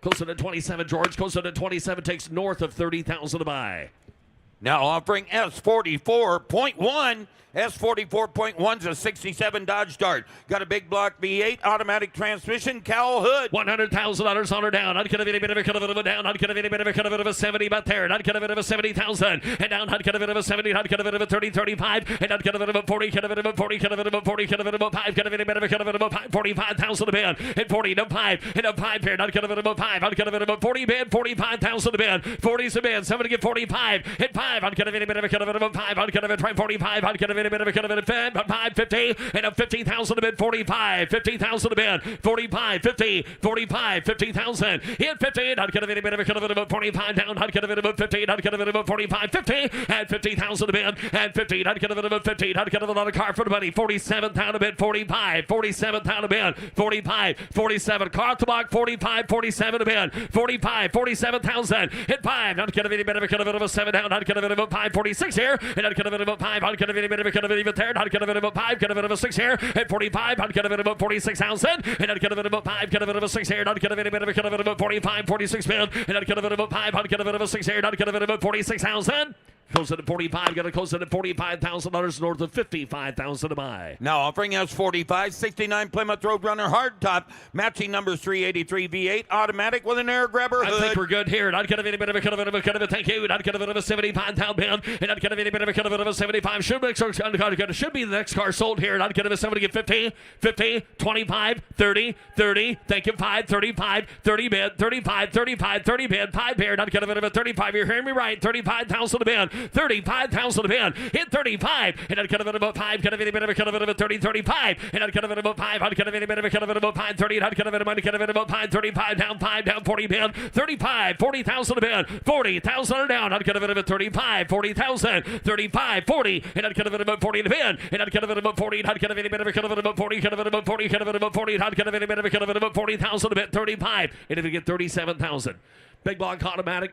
Closer to 27, George. Closer to 27 takes north of 30,000 to buy. Now offering S44.1. S44.1's a 67 Dodge Dart. Got a big block V8, automatic transmission, cowl hood. $100,000 on her down. Not gonna be a bit of a cut of a down. Not gonna be a bit of a cut of a 70, but there. Not gonna be a bit of a 70,000. And down. Not gonna be a bit of a 70. Not gonna be a bit of a 30, 35. And not gonna be a bit of a 40. Gonna be a bit of a 40. Gonna be a bit of a 40. Gonna be a bit of a 5. Gonna be a bit of a cut of a 5. 45,000 a bid. And 40 to 5. And a 5 here. Not gonna be a bit of a 5. Not gonna be a bit of a 40 bid. 45,000 a bid. 40's a bid. Somebody get 45. Hit 5. Not gonna be a bit of a cut of a 5. Not gonna be a 45. Not gonna be a bit of a cut of it, 50, and a 50,000 a bid, 45, 50,000 a bid, 45, 50, 45, 50,000, hit 50, not get a bit of a cut of it, about 45 down, not get a bit of 50, not get a bit of 45, 50, and 50,000 a bid, and 50, not get a bit of 50, not get a lot of car for the money, 47,000 a bid, 45, 47,000 a bid, 45, 47, car to block, 45, 47 a bid, 45, 47,000, hit 5, not get a bit of a cut of it, about 7 down, not get a bit of 5, 46 here, and not get a bit of 5, not get a bit of a cut of it, even there, not get a bit of 5, get a bit of a 6 here, and 45, not get a bit of 46,000, and not get a bit of 5, get a bit of a 6 here, not get a bit of a cut of it, about 45, 46 bid, and not get a bit of 5, not get a bit of a 6 here, not get a bit of 46,000. Close it at 45, got to close it at $45,000 north of 55,000 to buy. Now offering us 45, 69 Plymouth Roadrunner hardtop, matching numbers 383 V8 automatic with an air grabber hood. I think we're good here. Not going to be a bit of a cut of it. Thank you. Not going to be a bit of a 75 pound, and not going to be a bit of a cut of a 75. Should be the next car sold here. Not going to be somebody get 50, 50, 25, 30, 30. Thank you. 5, 35, 30 bid, 35, 35, 30 bid, 5 here. Not going to be a bit of a 35. You're hearing me right. 35,000 a bid. 35,000 a bid. Hit 35. And I'd cut of it about 5. Cut of it about 30, 35. And I'd cut of it about 5. I'd cut of it about 5, 30. I'd cut of it about 5, 35 down, 40 bid. 35, 40,000 a bid. 40,000 down. I'd cut of it about 35, 40,000. 35, 40. And I'd cut of it about 40 in the bid. And I'd cut of it about 40. I'd cut of it about 40. Cut of it about 40. Cut of it about 40. I'd cut of it about 40,000 a bid. 35. And if you get 37,000. Big block automatic.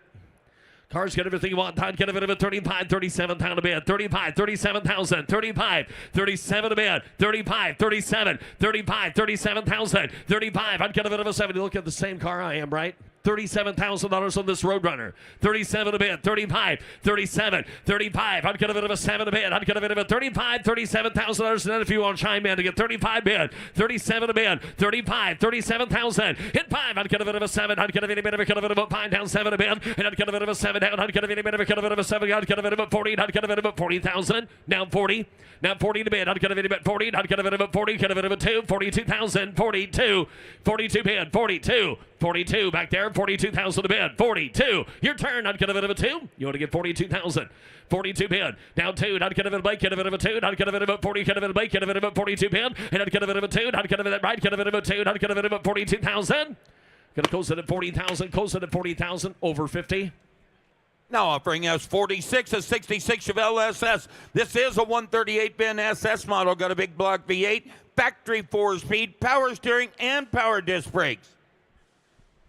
Cars get everything you want. Time get a bit of a 35, 37 pound a bid. 35, 37,000. 35, 37 a bid. 35, 37, 35, 37,000. 35, I'd get a bit of a 70. Look at the same car I am, right? $37,000 on this Roadrunner. 37 a bid. 35, 37, 35. I'd get a bit of a 7 a bid. I'd get a bit of a 35, $37,000. And then if you want to chime in to get 35 bid, 37 a bid, 35, 37,000. Hit 5. I'd get a bit of a 7. I'd get a bit of a cut of it about 5 down, 7 a bid. And I'd get a bit of a 7 down. I'd get a bit of a cut of it about 7. I'd get a bit about 40. I'd get a bit about 40,000. Now 40. Now 40 to bid. I'd get a bit about 40. I'd get a bit about 40. Get a bit of a 2. 42,000. 42. 42 bid. 42. 42 back there. 42,000 a bid. 42. Your turn. I'd get a bit of a 2. You want to get 42,000. 42 bid. Now 2. I'd get a bit of a Blake. Get a bit of a 2. I'd get a bit of a 40. Get a bit of Blake. Get a bit of a 42 bid. And I'd get a bit of a 2. I'd get a bit of right. Get a bit of a 2. I'd get a bit of a 42,000. Gonna close it at 40,000. Close it at 40,000. Over 50. Now offering us 46, a 66 Chevelle SS. This is a 138 bin SS model. Got a big block V8, factory 4-speed, power steering, and power disc brakes.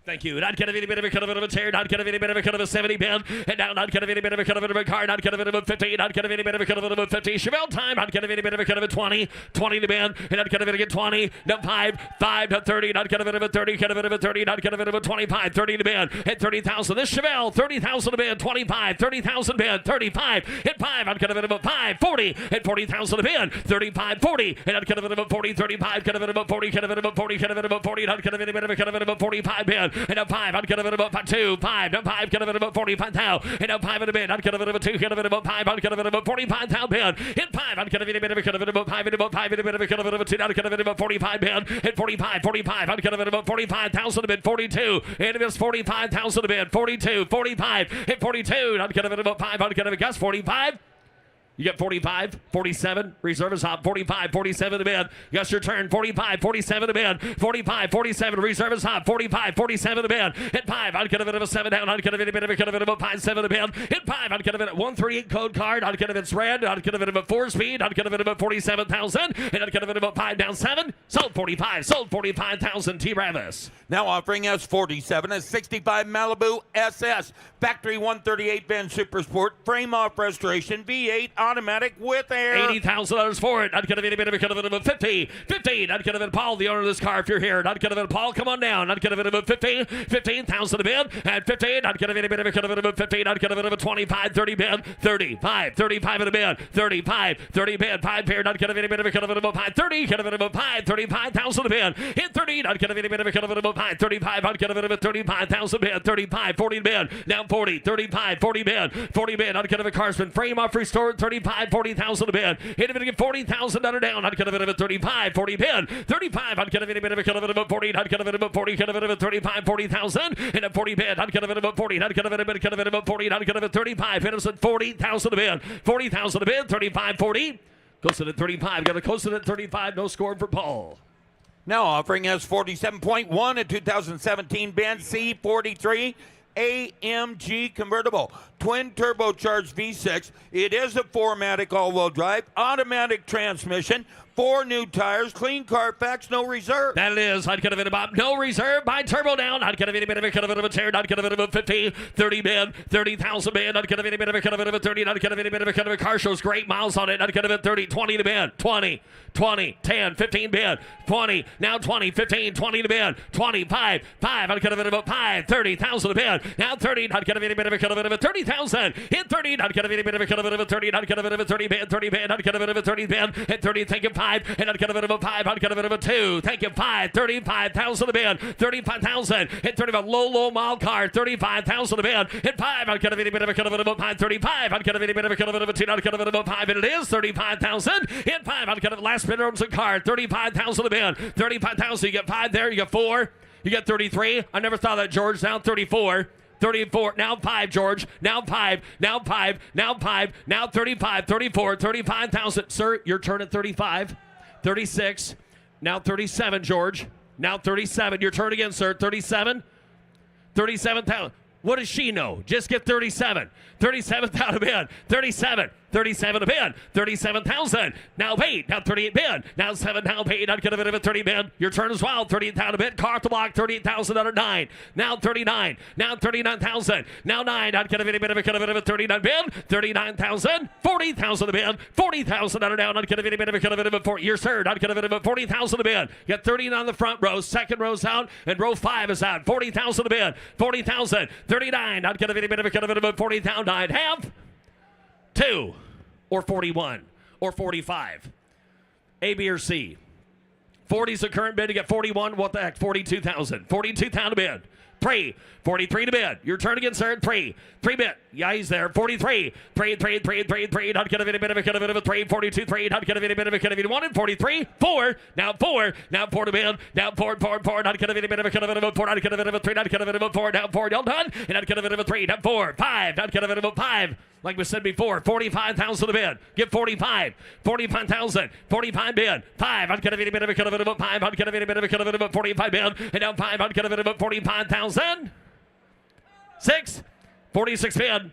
Thank you. Not get a bit of a cut of a tear. Not get a bit of a cut of a 70 bid. And now not get a bit of a cut of a car. Not get a bit of a 50. Not get a bit of a cut of a 50. Chevelle time. Not get a bit of a cut of a 20. 20 to bid. And not get a bit of a 20. No 5. 5 to 30. Not get a bit of a 30. Get a bit of a 30. Not get a bit of a 25. 30 to bid. Hit 30,000. This Chevelle 30,000 to bid. 25. 30,000 bid. 35. Hit 5. Not get a bit of a 5. 40. Hit 40,000 to bid. 35. 40. And not get a bit of a 40. 35. Get a bit of a 40. Get a bit of a 40. Get a bit of a 40. Not get a bit of a cut of a 45 bid. And a 5. I'd get a bit of a 2, 5, no 5, get a bit of a 45,000, and a 5 in a bid. I'd get a bit of a 2, get a bit of a 5, I'd get a bit of a 45,000 bid. Hit 5, I'd get a bit of a cut of it about 5, and about 5, and a bit of a cut of it about 2, I'd get a bit of a 45 bid. Hit 45, 45, I'd get a bit of a 45,000 a bid. 42, and it is 45,000 a bid. 42, 45, hit 42, I'd get a bit of a 5, I'd get a guess 45. You get 45, 47, reserve is hot, 45, 47 to bid. Yes, your turn, 45, 47 to bid. 45, 47, reserve is hot, 45, 47 to bid. Hit 5, I'd get a bit of a 7 down, I'd get a bit of a cut of it about 5, 7 to bid. Hit 5, I'd get a bit of 138 code card, I'd get a bit red, I'd get a bit of a 4-speed, I'd get a bit of a 47,000, and I'd get a bit of a 5 down 7. Sold 45, sold 45,000, T. Ravis. Now offering us 47, a 65 Malibu SS, factory 138 bin Super Sport, frame off restoration, V8 automatic with air. $80,000 for it. I'd get a bit of a cut of it about 50. 50. I'd get a bit of Paul, the owner of this car, if you're here. I'd get a bit of Paul, come on down. I'd get a bit of a 50. 15,000 a bid. At 15, I'd get a bit of a cut of it about 15. I'd get a bit of a 25, 30 bid. 35, 35 in a bid. 35, 30 bid. 5 pair. I'd get a bit of a cut of it about 5. 30, get a bit of a 5. 35,000 a bid. Hit 30. I'd get a bit of a cut of it about 5. 35. I'd get a bit of a 35,000 bid. 35, 40 bid. Now 40, 35, 40 bid. 40 bid. I'd get a bit of a Carsman frame off restored. 35, 40,000 a bid. Hit a bit of 40,000 under down. I'd get a bit of a 35, 40 bid. 35. I'd get a bit of a cut of it about 40. I'd get a bit of a 40. Get a bit of a 35, 40,000. And a 40 bid. I'd get a bit about 40. I'd get a bit of a cut of it about 40. I'd get a bit of 35. Hit us at 40,000 a bid. 40,000 a bid. 35, 40. Close at 35. Got a close at 35. No score for Paul. Now offering us 47.1 a 2017 Benz C43 AMG convertible, twin turbocharged V6. It is a 4MATIC all-wheel drive, automatic transmission, 4 new tires, clean Carfax, no reserve. That it is. I'd get a bit about no reserve by turbo down. I'd get a bit of a tear. I'd get a bit of a 50, 30 bid, 30,000 bid. I'd get a bit of a 30. I'd get a bit of a car shows great miles on it. I'd get a bit 30, 20 to bid, 20, 10, 15 bid, 20, now 20, 15, 20 to bid, 25, 5. I'd get a bit of a 5, 30,000 to bid. Now 30. I'd get a bit of a 30,000. Hit 30. I'd get a bit of a 30. I'd get a bit of a 30 bid, 30 bid. I'd get a bit of a 30 bid. Hit 30. Thank you. 5, and I'd get a bit of a 5, I'd get a bit of a 2. Thank you. 5, 35,000 a bid, 35,000. Hit 35, low mile car, 35,000 a bid. Hit 5, I'd get a bit of a 5, 35. I'd get a bit of a 2, I'd get a bit of a 5, and it is 35,000. Hit 5, I'd get a last bid owns a car, 35,000 a bid, 35,000. You get 5 there, you get 4, you get 33. I never thought that, George. Now 34. 34, now 5, George, now 5, now 5, now 5, now 35, 34, 35,000. Sir, your turn at 35, 36, now 37, George, now 37. Your turn again, sir, 37, 37,000. What does she know? Just get 37. 37,000 bid. 37. 37 a bid. 37,000. Now paid. Now 38 bid. Now 7. Now paid. I'd get a bit of a 30 bid. Your turn as well. 38,000 a bid. Car to block. 38,000 under 9. Now 39. Now 39,000. Now 9. I'd get a bit of a 39 bid. 39,000. 40,000 a bid. 40,000 under down. I'd get a bit of a 40. Your third. I'd get a bit of a 40,000 a bid. Get 30 on the front row. Second row's out. And row 5 is out. 40,000 a bid. 40,000. 39. I'd get a bit of a 40,000. I'd have 2 or 41 or 45. A, B, or C. 40's the current bid to get 41. What the heck? 42,000. 42,000 to bid. 3. 43 to bid. Your turn again, sir. 3. 3 bid. Yeah, he's there. 43. 3. I'd get a bit of a 3. 42. 3. I'd get a bit of a 1. 43. 4. Now 4. Now 4 to bid. Now 4. I'd get a bit of a 4. I'd get a bit of a 3. I'd get a bit of a 4. Now 4. Y'all done? And I'd get a bit of a 3. Now 4. 5. I'd get a bit of a 5. Like we said before, 45,000 to bid. Get 45. 45,000. 45 bid. 5. I'd get a bit of a 5. I'd get a bit of a 45 bid. And now 5. I'd get a bit of a 45,000. 6. 46 bid.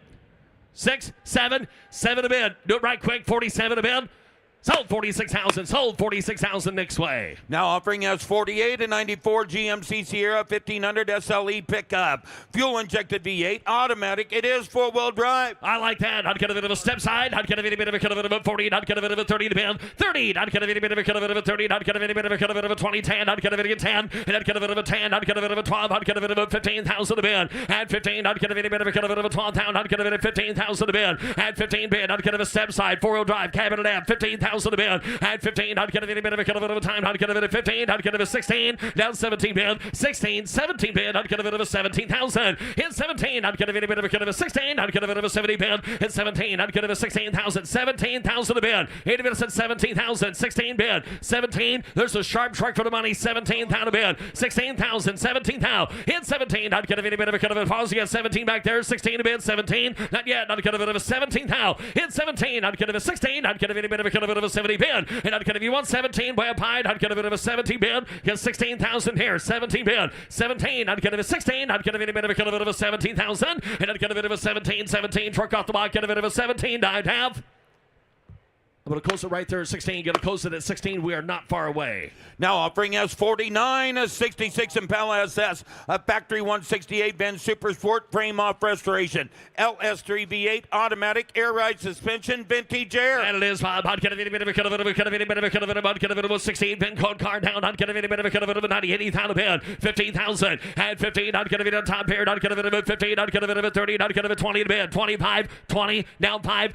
6. 7. 7 a bid. Do it right quick. 47 a bid. Sold 46,000. Sold 46,000 next way. Now offering us 48 and 94 GMC Sierra 1500 SLE pickup. Fuel injected V8, automatic. It is 4-wheel drive. I like that. I'd get a bit of a step side. I'd get a bit of a 40. I'd get a bit of a 30 to bid. 30. I'd get a bit of a 30. I'd get a bit of a 20. 10. I'd get a bit of a 10. And I'd get a bit of a 10. I'd get a bit of a 12. I'd get a bit of a 15,000 to bid. At 15. I'd get a bit of a 12,000. I'd get a bit of 15,000 to bid. At 15 bid. I'd get a step side. 4-wheel drive. Cabinet app. 15,000 to bid. At 15, I'd get a bit of a time. I'd get a bit of 15. I'd get a 16. Down 17 bid. 16, 17 bid. I'd get a bit of a 17,000. Hit 17. I'd get a bit of a 16. I'd get a bit of a 70 bid. Hit 17. I'd get a 16,000. 17,000 a bid. 80 bid said 17,000. 16 bid. 17. There's a sharp truck for the money. 17,000 a bid. 16,000. 17,000. Hit 17. I'd get a bit of a pause. You got 17 back there. 16 a bid. 17. Not yet. I'd get a bit of a 17,000. Hit 17. I'd get a 16. I'd get a bit of a 70 bid. And I'd get, if you want 17 by a pie, I'd get a bit of a 17 bid. Get 16,000 here. 17 bid. 17. I'd get a 16. I'd get a bit of a 17,000. And I'd get a bit of a 17. Truck off the block. Get a bit of a 17. I'd have. I'm going to close it right there at 16. Going to close it at 16. We are not far away. Now offering us 49, a 66 Impala SS, a factory 168 Benz Super Sport frame off restoration, LS3 V8 automatic air ride suspension, vintage air. And it is Bob. I'd get a bit of a 16 pin code car down. I'd get a bit of a 90, 80,000 bid. 15,000 and 15. I'd get a bit of a top pair. I'd get a bit of a 15. I'd get a bit of a 30. I'd get a bit of a 20 bid. 25, 20, down 5,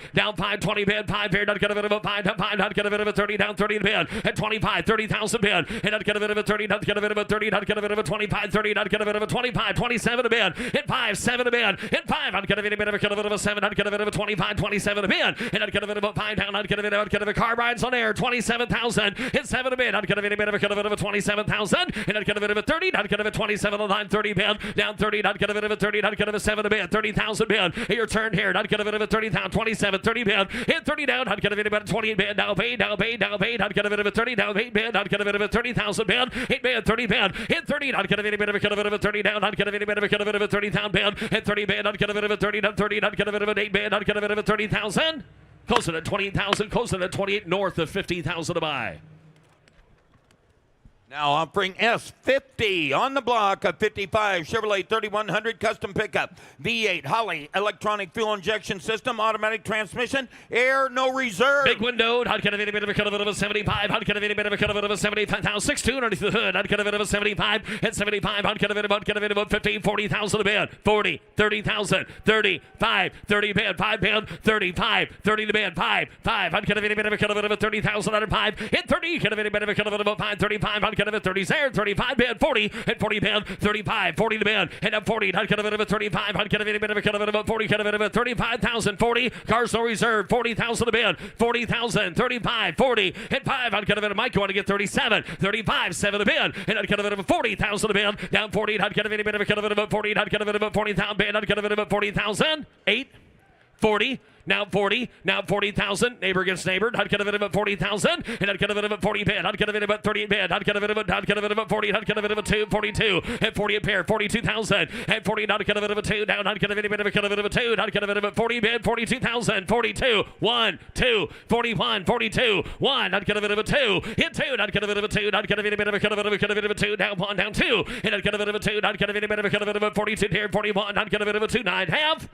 20 bid. 5 pair. I'd get a bit of a 5, I'd get a bit of a 30, down 30 bid. At 25, 30,000 bid. And I'd get a bit of a 30, I'd get a bit of a 30, I'd get a bit of a 25, 30, I'd get a bit of a 25, 27 a bid. Hit 5, 7 a bid. Hit 5, I'd get a bit of a 7, I'd get a bit of a 25, 27 a bid. And I'd get a bit of a 5 down, I'd get a car rides on air, 27,000. Hit 7 a bid, I'd get a bit of a 27,000. And I'd get a bit of a 30, I'd get a 27 on line, 30 bid. Down 30, I'd get a bit of a 30, I'd get a 7 a bid, 30,000 bid. Your turn here, I'd get a bit of a 30,000, 27, 30 bid. Hit 30 down, I'd get a bit of a 28 bid, now paid, not get a bit of a 30, now 8 bid, not get a bit of a 30,000 bid, 8 bid, 30 bid, hit 30, not get a bit of a 30, down, not get a bit of a 30,000 bid, hit 30 bid, not get a bit of a 30, not 30, not get a bit of an 8 bid, not get a bit of a 30,000. Closing at 28,000, closing at 28, north of 50,000 to buy. Now offering S50 on the block, a 55 Chevrolet 3100 custom pickup, V8 Holley electronic fuel injection system, automatic transmission, air, no reserve. Big window, not get a bit of a cut of a 75, not get a bit of a cut of a 75,000, 6'2" underneath the hood, not get a bit of a 75, at 75, not get a bit of 50, 40,000 a bid, 40, 30,000, 35, 30 bid, 5 bid, 35, 30 to bid, 5, not get a bit of a cut of a 30,000 under 5, hit 30, get a bit of a cut of a 5, 35, not get a 30 there, 35 bid, 40, and 40 bid, 35, 40 to bid, and up 40, not get a bit of a 35, not get a bit of a cut of a 40, get a bit of a 35,000, 40, cars no reserve, 40,000 to bid, 40,000, 35, 40, hit 5, not get a bit of Mike, you want to get 37, 35, 7 to bid, and not get a bit of a 40,000 to bid, down 40, not get a bit of a cut of a 40, not get a bit of a 40,000 bid, not get a bit of a 40,000, 8, 40, now 40, now 40,000. Neighbor against neighbor. Not get a bit of a 40,000. And not get a bit of a 40 bid. Not get a bit of a 38 bid. Not get a bit of a 40. Not get a bit of a 2, 42. And 40 a pair, 42,000. And 40, not get a bit of a 2. Now not get a bit of a 2. Not get a bit of a 40 bid, 42,000. 42, 1, 2, 41, 42, 1. Not get a bit of a 2. Hit 2. Not get a bit of a 2. Not get a bit of a 2. Down 1, down 2. And not get a bit of a 2. Not get a bit of a 42 here, 41. Not get a bit of a 2, 9, half.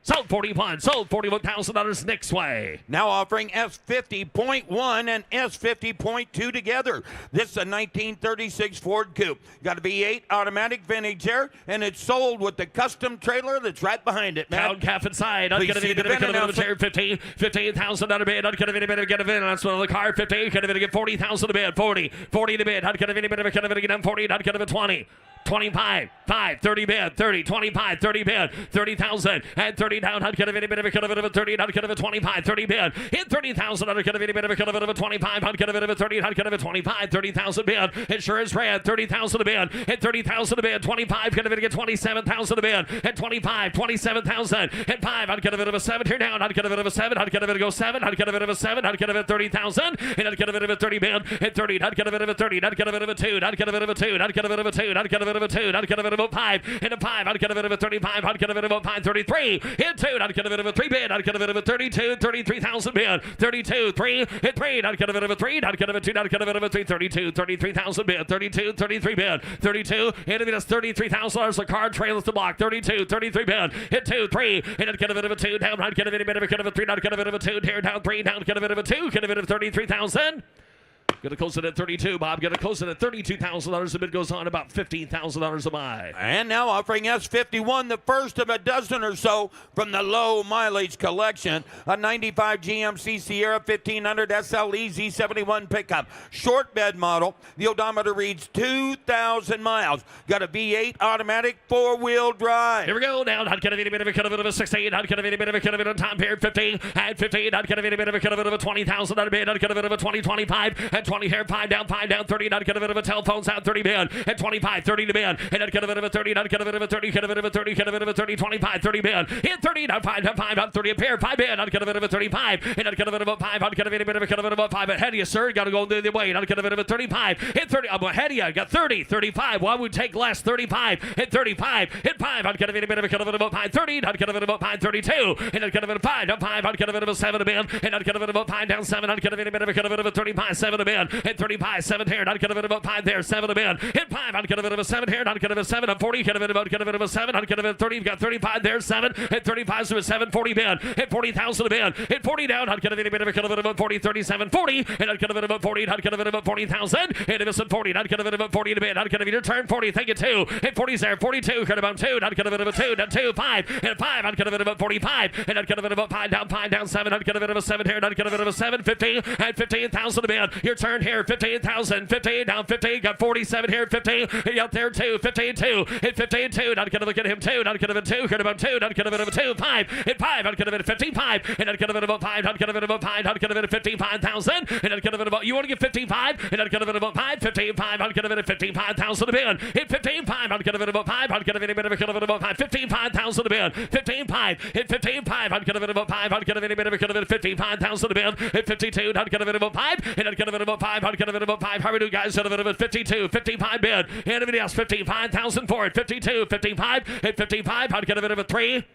Sold 41, sold $41,000 next way. Now offering S50.1 and S50.2 together. This is a 1936 Ford Coupe. Got a V8 automatic vintage there, and it's sold with the custom trailer that's right behind it, man. Pound calf inside. Not going to be a chair. 15,000 out of bid. Not going to be a get a bid. That's one of the car. 15. Going to get 40,000 to bid. 40 to bid. Not going to be a get 40. Not going to be 20. 25, 5, 30 bid, 30, 25, 30 bid, 30,000, and 30 down, not get a bit of a 30, not get a 25, 30 bid, hit 30,000, not get a bit of a 25, not get a bit of a 30, not get a 25, 30,000 bid, insurance red, 30,000 a bid, hit 30,000 a bid, 25, get a bit of a 27,000 a bid, hit 25, 27,000, hit 5, not get a bit of a 7, here down, not get a bit of a 7, not get a bit of a go 7, not get a bit of a 7, not get a bit of 30,000, and not get a bit of a 30 bid, hit 30, not get a bit of a 30, not get a bit of a 2, not get a bit of a 2, not get a bit of a 2, not get a bit of a 2, not get a bit of a 5, and a 5, not get a bit of a 35, not get a bit of a 5, 33, hit 2, not get a bit of a 3 bid, not get a bit of a 32, 33,000 bid, 32, 3, hit 3, not get a bit of a 3, not get a bit of a 2, not get a bit of a 3, 32, 33,000 bid, 32, 33 bid, 32, and it is $33,000 a car trailer to block, 32, 33 bid, hit 2, 3, and not get a bit of a 2, down, not get a bit of a 3, not get a bit of a 2, tear down 3, down, get a bit of a 2, get a bit of 33,000. Gonna close it at 32, Bob. Gonna close it at $32,000. The bid goes on about $15,000 a buy. And now offering S51, the first of a dozen or so from the low mileage collection. A 95 GMC Sierra 1500 SLE Z71 pickup. Short bed model. The odometer reads 2,000 miles. Got a V8 automatic 4-wheel drive. Here we go. Now, not gonna be a bit of a cut of a 16. Not gonna be a bit of a cut of a time period 15. And 15. Not gonna be a bit of a cut of a 20,000. Not a bit. Not gonna be a bit of a 20, 25. And 20 here, 5 down, 30, not get a bit of a telephones out, 30 bid, and 25, 30 to bid, and not get a bit of a 30, not get a bit of a 30, get a bit of a 30, get a bit of a 30, 25, 30 bid, hit 30, not 5, not 30 a pair, 5 bid, not get a bit of a 35, and not get a bit of a 5, not get a bit of a 5, ahead of you, sir, got to go the other way, not get a bit of a 35, hit 30, I'm ahead of you, got 30, 35, why would take less, 35, hit 35, hit 5, not get a bit of a 5, 30, not get a bit of a 5, 32, and not get a bit of 5, not 5, not get a bit of a 7 a bid, and not get a bit of a 5 down 7, not get a bit of a 35, 7 a bid, hit 35, 7 here, not get a bit of a 5 there, 7 a bid, hit 5, not get a bit of a 7 here, not get a bit of a 7, up 40, get a bit of a 7, not get a bit of 30, you've got 35 there, 7, hit 35, so a 7, 40 bid, hit 40,000 a bid, hit 40 down, not get a bit of a 40, 37, 40, and not get a bit of a 40, not get a bit of a 40,000, hit a bit of 40, not get a bit of a 40 to bid, not get a bit of turn 40, thank you 2, hit 40's there, 42, cut about 2, not get a bit of a 2, down 2, 5, hit 5, not get a bit of a 45, and not get a bit of a 5 down 7, not get a bit of a 7 here, not get a bit of a 7, 15, and 15,000 a bid, your turn turn here. 15,000. 15 down 15. Got 47 here. 15. He up there 2. 15 2. Hit 15 2. Not gonna look at him 2. Not gonna have 2. Hit about 2. Not gonna have 2. 5. Hit 5. Not gonna have 15 5. And not gonna have about 5. Not gonna have about 5. Not gonna have 55,000. And not gonna have about. You want to get 55? And not gonna have about 5. 15 5. Not gonna have 55,000 a bit. Hit 15 5. Not gonna have about 5. Not gonna have about 5. 55,000 a bit. 15 5. Hit 15 5. Not gonna have about 5. Not gonna have 55,000 a bit. Hit 52. Not gonna have about 5. And not gonna have about 5. Not gonna have about 5. How are we doing, guys? Not about 52. 55 bid. Anybody else? 55,000 for it. 52. 55. Hit 55. Not gonna have about 3.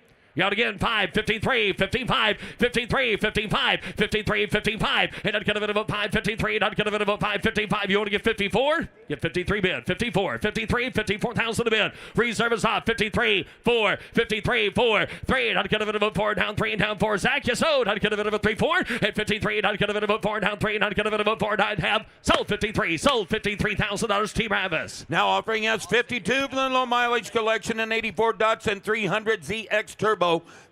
Out again, 5, 53, 55, 53, 55, 53, 55, and not gonna have about 5, 53, not gonna have about 5, 55. You want to get 54? Get 53 bid, 54, 53, 54,000 a bid. Reserve is off, 53, 4, 53, 4, 3, not gonna have about 4, down 3, and down 4. Zach, you sold, not gonna have about 3, 4, and 53, not gonna have about 4, down 3, not gonna have about 4, not have. Sold 53, sold $53,000, T. Ravis. Now offering us 52 for the low mileage collection and 84 Datsun 300 ZX Turbo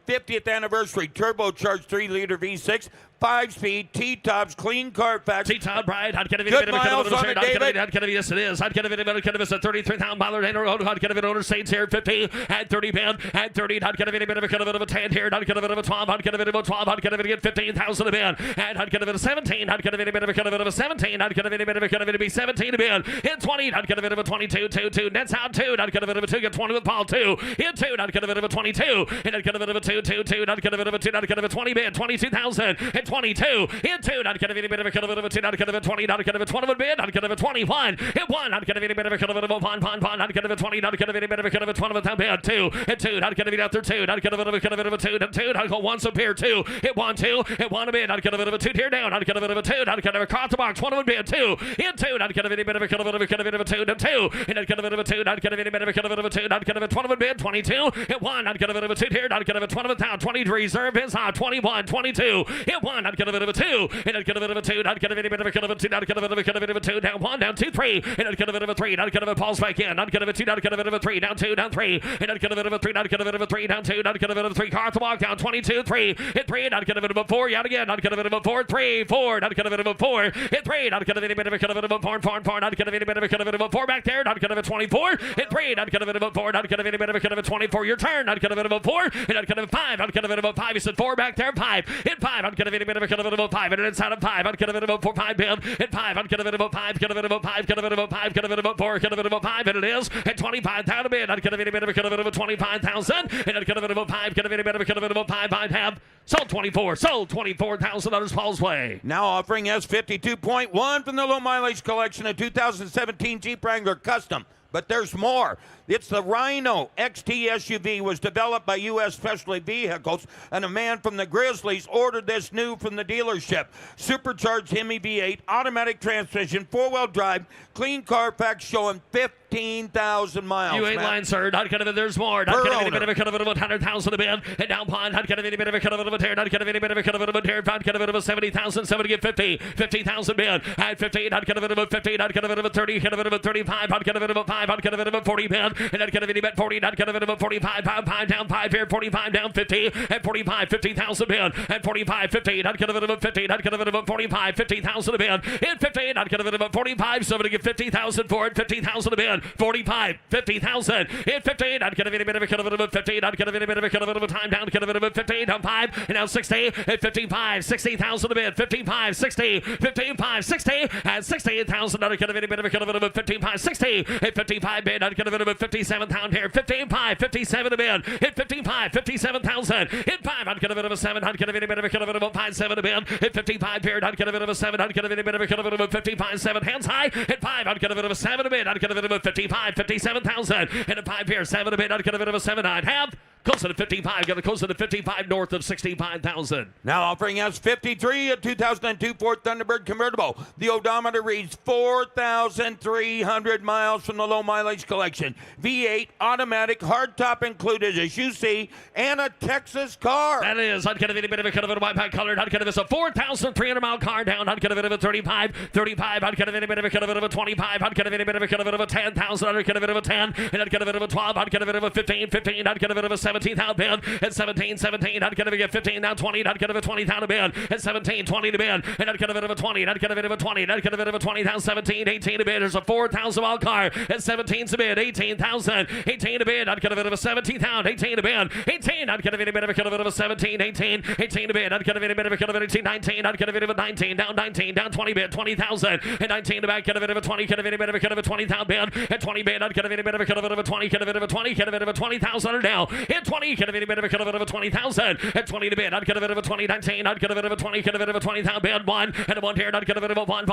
50th anniversary turbocharged 3-liter V6. 5-speed, T-tops, clean Carfax. T-top, Brian. Good miles on it, David. Yes, it is. I'd get it a 33,000 mile I'd get it owner Saints here 50 at 30 band at 30. I'd get it a 10 here. I'd get it a 12. I'd get it a 12. I'd get it at 15,000 a band. And I'd get it a 17. I'd get it a 17. I'd get it a be 17 a band. Hit 20. I'd get it a 22. 2. Nets out 2. I'd get it a 2. Get 20 with Paul 2. Hit 2. I'd get it a 22. And I'd get it a 2. I'd get it a 2. I'd get it a 20 band. 22,000. 22, hit 2, not gonna be any bit of a 2, not gonna be 20, not gonna be 20 bid, not gonna be 21, hit 1, not gonna be any bit of a 1, not gonna be 20, not gonna be any bit of a 20 with that bid, 2, hit 2, not gonna be out there 2, not gonna be a 2, not go once up here 2, hit 1, 2, hit 1 a bid, not gonna be a 2 here down, not gonna be a 2, not gonna be across the box, 1 would be a 2, hit 2, not gonna be any bit of a 2, and not gonna be a 2, not gonna be any bit of a 2, not gonna be 20 would bid, 22, hit 1, not gonna be a 2 here, not gonna be 20 with down, 20 reserve is hot, 21, 22, hit 1, not gonna be a 2, and not gonna be a 2, not gonna be any bit of a 2, not gonna be a 2, down 1, down 2, 3, and not gonna be a 3, not gonna be Paul's back in, not gonna be 2, not gonna be a 3, down 2, down 3, and not gonna be a 3, not gonna be a 3, down 2, not gonna be a 3, car to walk down 22, 3, hit 3, not gonna be a 4, out again, not gonna be a 4, 3, 4, not gonna be a 4, hit 3, not gonna be any bit of a 4, 4, not gonna be any bit of a 4, back there, not gonna be 24, hit 3, not gonna be a 4, not gonna be any bit of a 24, your turn, not gonna be a 4, and not gonna be 5, not gonna be a 5, he said 4 back there, 5, hit 5, not gonna be any bit of a 5, and inside of 5, not gonna be a 4, 5 bid, hit 5, not gonna be a 5, gonna be a 5, gonna be a 5, gonna be a 4, gonna be a 5, and it is at 25,000 bid, not gonna be any bit of a 25,000, and not gonna be a 5, gonna be any bit of a 5, I'd have sold 24, sold $24,000 Paul's way. Now offering us 52.1 from the low mileage collection of 2017 Jeep Wrangler Custom. But there's more. It's the Rhino XT SUV, was developed by U.S. Specialty Vehicles, and a man from the Grizzlies ordered this new from the dealership. Supercharged Hemi V8, automatic transmission, 4-wheel drive, clean Carfax, showing 15,000 miles. You ain't lying, sir. Not gonna be, there's more. Not gonna be any bit of a 100,000 a bid. And down pond, not gonna be any bit of a tear. Not gonna be any bit of a tear. Not gonna be 70,000. Somebody get 50,000 bid. At 50, not gonna be 50, not gonna be 30, gonna be 35, not gonna be 5, not gonna be 40 bid. And not gonna be any bet 40, not gonna be 45, 5 down 5 here, 45 down 50, at 45, 50,000 bid. At 45, 50, not gonna be 50, not gonna be 45, 50,000 a bid. At 50, not gonna be 45, somebody get 50,000 for it, 50,000 a bid. 45, 50,000. Hit 15. Not gonna be a bit of a 15. Not gonna be a bit of a time down. Gonna be a 15 down 5. And now 60. At 55, 60,000 a bit. 55, 60. 55, 60. At 68,000. Not gonna be a bit of a 55, 60. At 55 bid. Not gonna be a 57,000 here. 55, 57 a bit. Hit 55, 57,000. Hit 5. Not gonna be a 7. Not gonna be a bit of a 5, 7 a bit. Hit 55 here. Not gonna be a 7. Not gonna be a bit of a 55, 7. Hands high. Hit 5. Not gonna be a 7 a bit. Not gonna be a 55, 57,000. And a 5 here. 7 a bit. Not gonna be a 7, 9. Half. Close to 55. Gonna close to 55 north of 65,000. Now offering us 53, a 2002 Ford Thunderbird convertible. The odometer reads 4,300 miles from the low mileage collection. V8 automatic, hardtop included, as you see, and a Texas car. That is, not gonna be a bit of a white pack color. Not gonna be a 4,300 mile car down. Not gonna be a 35, 35. Not gonna be a bit of a 25. Not gonna be a bit of a 10,000. Not gonna be a 10. And not gonna be a 12. Not gonna be a 15, 15. Not gonna be a 17. 17,000 bid. At 17, 17, not gonna get 15, now 20, not gonna get 20,000 bid. At 17, 20 to bid, and not gonna get a 20, not gonna get a 20, not gonna get a 20,000, 17, 18 to bid. There's a 4,000 mile car. At 17 to bid, 18,000, 18 to bid, not gonna get a 17,000, 18 to bid, 18, not gonna get a bit of a 17, 18, 18 to bid, not gonna get a bit of a 18, 19, not gonna get a 19, down 19, down 20 bid, 20,000, and 19 to back, get a bit of a 20, get a bit of a 20,000 bid, at 20 bid, not gonna get a bit of a 20, get a bit of a 20, get a bit of a 20,000 now, at 20, get a bit of a 20,000, at 20 to bid, not get a bit of a 20, 19, not get a bit of a 20, get a bit of a 20,000 bid, 1, and a 1 here, not get a bit of a 1,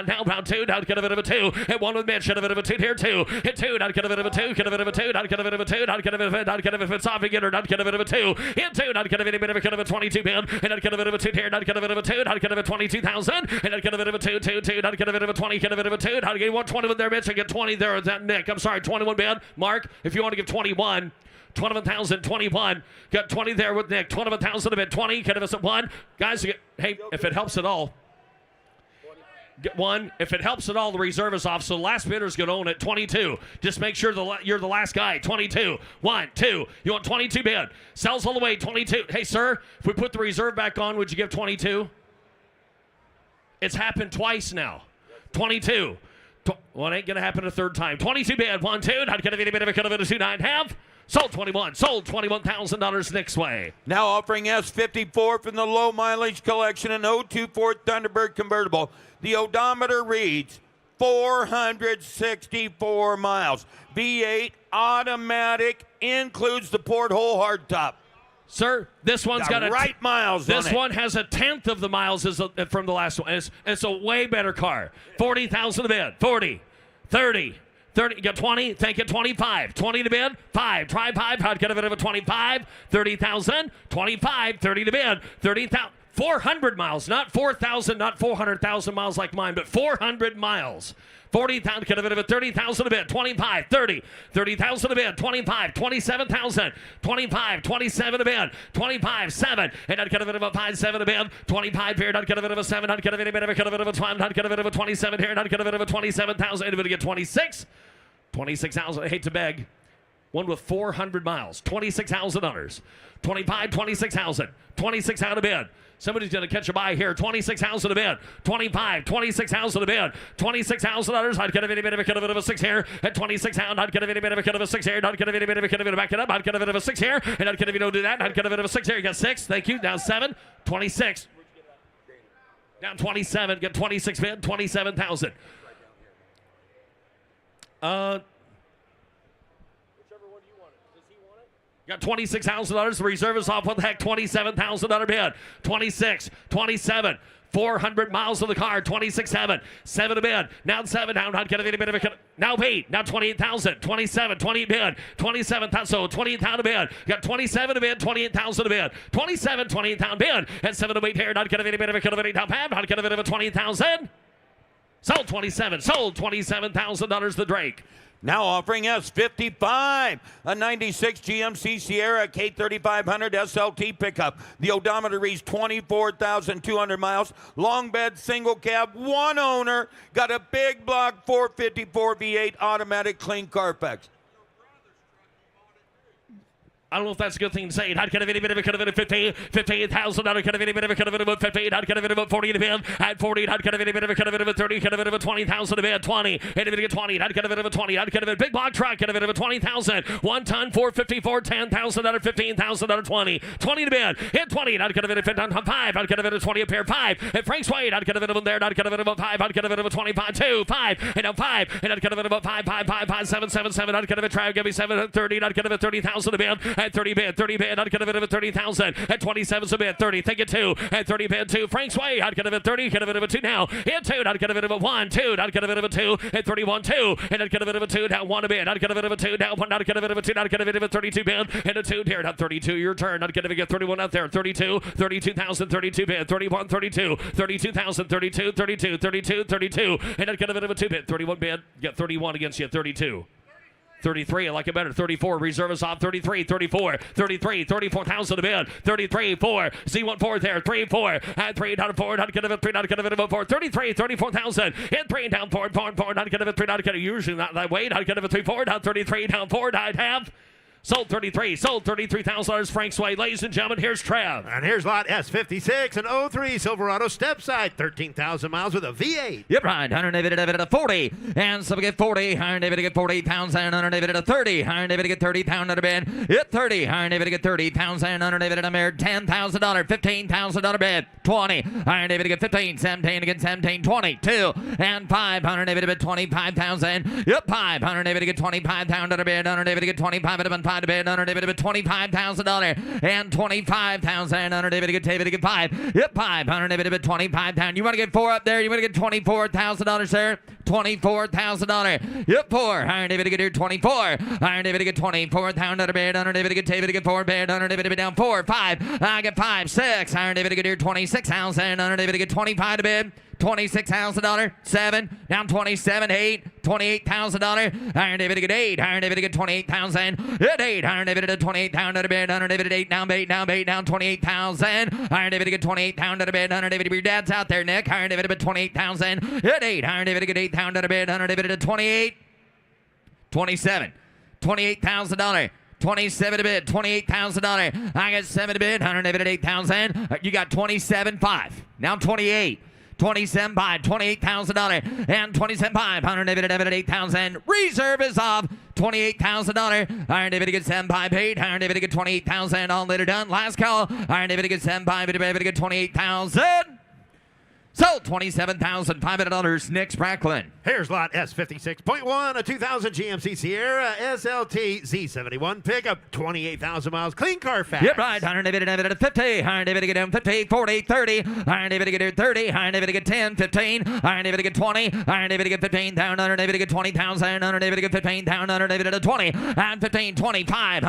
down, round 2, not get a bit of a 2, at 1 with Mitch, get a bit of a 2 here, 2, hit 2, not get a bit of a 2, get a bit of a 2, not get a bit of a 2, not get a bit of a, not get a bit of a soft beginner, not get a bit of a 2, hit 2, not get a bit of a 22 bid, and not get a bit of a 2 here, not get a bit of a 2, not get a bit of a 22,000, and not get a bit of a 2, 2, 2, not get a bit of a 20, get a bit of a 2, not get 121 there, Mitch, I get 20 there, that Nick, I'm sorry, 21 bid, Mark, if you want to give 21, 21,000, 21. Got 20 there with Nick. 21,000 a bit. 20. Give us a 1. Guys, hey, if it helps at all, get 1. If it helps at all, the reserve is off, so the last bidder's going to own it. 22. Just make sure you're the last guy. 22. 1, 2. You want 22 bid. Sells all the way. 22. Hey, sir, if we put the reserve back on, would you give 22? It's happened twice now. 22. Well, it ain't going to happen a third time. 22 bid. 1, 2. Not going to be a bit of a 2.5. Sold 21. Sold $21,000 Nick's way. Now offering S54 from the low mileage collection, an 024 Thunderbird convertible. The odometer reads 464 miles. V8 automatic, includes the porthole hardtop. Sir, this one's got right miles. This on it. one has a tenth of the miles from the last one. It's a way better car. 40,000 to bid. 40, 30. 30, you got 20, thank you, 25. 20 to bid, 5, try 5, I'd get a bit of a 25, 30,000, 25, 30 to bid, 30,000, 400 miles, not 4,000, not 400,000 miles like mine, but 400 miles. 40,000, get a bit of a 30,000 a bid, 25, 30, 30,000 a bid, 25, 27,000, 25, 27 a bid, 25, 7, and I'd get a bit of a 5, 7 a bid, 25 here, I'd get a bit of a 7, I'd get a bit of a 12, I'd get a bit of a 27 here, I'd get a bit of a 27,000, anybody get 26? 26,000, I hate to beg. One with 400 miles, $26,000. 25, 26,000, 26,000 a bid. Somebody's going to catch a buy here. 26,000 a bid. 25, 26,000 a bid. $26,000. I'd get a bit of a 6 here. At 26,000, I'd get a bit of a 6 here. I'd get a bit of a back it up. I'd get a bit of a 6 here. And I'd get a bit of do that. I'd get a bit of a 6 here. You got 6. Thank you. Down 7. 26. Down 27. Get 26 bid. 27,000. Got $26,000. The reserve is off. What the heck? $27,000 bid. 26, 27. 400 miles of the car. 26.7. 7 a bid. Now 7 down. Not get a bit of a. Now 8. Now 28,000. 27. 28 bid. 27,000. So 28,000 a bid. Got 27 a bid. 28,000 a bid. 27. 28,000 bid. And 7 to 8 here. Not get a bit of a down pad. Not get a bit of a 20,000. Sold 27. Sold $27,000 the Drake. Now offering S55, a 96 GMC Sierra K3500 SLT pickup. The odometer reads 24,200 miles. Long bed, single cab, one owner. Got a big block 454 V8 automatic clean Carfax. I don't know if that's a good thing to say. I'd get a bit of a 15,000. I'd get a bit of a 15. I'd get a bit of a 40 to bid. At 40, I'd get a bit of a 30. Get a bit of a 20,000 to bid. 20. And a bit of 20. I'd get a bit of a 20. I'd get a bit of a big block truck. Get a bit of a 20,000. 1 ton, 454, 10,000 out of 15,000 out of 20. 20 to bid. Hit 20. I'd get a bit of 5. I'd get a bit of 20 a pair. 5. At Frank's Wade, I'd get a bit of there. I'd get a bit of a 5. I'd get a bit of a 25. 2. 5. And now 5. And I'd get a bit of a 5. 7. I'd get a bit of try. Give me 7. 30. I'd get a bit of 30,000 to bid. At 30 bid. 30 bid. I'd get a bit of a 30,000. At 27's a bid. 30. Think it 2. At 30 bid 2. Frank's Way. I'd get a bit of 30. Get a bit of a 2 now. Hit 2. I'd get a bit of a 1. 2. I'd get a bit of a 2. At 31 2. And I'd get a bit of a 2. Down 1 a bid. I'd get a bit of a 2. Down 1. I'd get a bit of a 2. I'd get a bit of a 32 bid. And a 2 here. Not 32. Your turn. I'd get a bit 31 out there. 32. 32,000. 32 bid. 31. 32. 32,000. 32. 32. 32. 32. And I'd get a bit of a 2 bid. 31 bid. Get 31 against you. 32. 33, I like it better. 34, reserve is off. 33, 34, 33, 34,000 a bid. 33, 4, Z14 there. 3, 4, and 3, down 4, not get a 3, not get a 4. 33, 34,000, hit 3, down 4, 4, 4, not get a 3, not get a usually not that way. Not get a 3, 4, down 33, down 4, I'd have. Sold 33. Sold $33,000. Frank's Way. Ladies and gentlemen, here's Trev. And here's lot S56, an 03 Silverado step side, 13,000 miles with a V8. Yep, right. 140. And some get 40. 140 pounds and 130. 130 pound on a bid. Hit 30. 130 pounds and 130 a mirror. $10,000. $15,000 bid. 20. 115. 17 again. 17. 22 and 5. 180 25,000. Yep, 5. 180 25 pound on a bid. 180 25 and 5 to bid. 180 $25,000 and 25,000. 180 5. Yep, 5. 180 25 pound. You want to get 4 up there? You want to get $24,000, sir? $24,000. Yep, 4. 180 24. 180 24,000 on a bid. 180 4 bid. 180 down 4. 5. I get 5. 6. 180 26,000. 180 25 to bid. $26,000. 7. Down 27. 8. $28,000. 8. 28,000. Hit 8. 28,000 to bid. 8 down 8 down 8 down 28,000. 28,000 to bid. Your dad's out there, Nick. 28,000. Hit 8. 8,000 to bid. 28. 27. $28,000. 27 to bid, $28,000. I got 7 to bid, 188,000. You got 27.5. Now 28. 27.5, $28,000 and 27.5, 188,000. Reserve is off, $28,000. 187.5, 8, 128,000. All later done. Last call. 187.5, 28,000. Sold $27,500. Nick Spracklin. Here's lot S56.1, a 2000 GMC Sierra SLT Z71 pickup, 28,000 miles, clean Carfax. Yep, right. 150, 50, 40, 30, 30, 10, 15, 20, 15 down, 20,000, 15 down, 20, and 15, 25,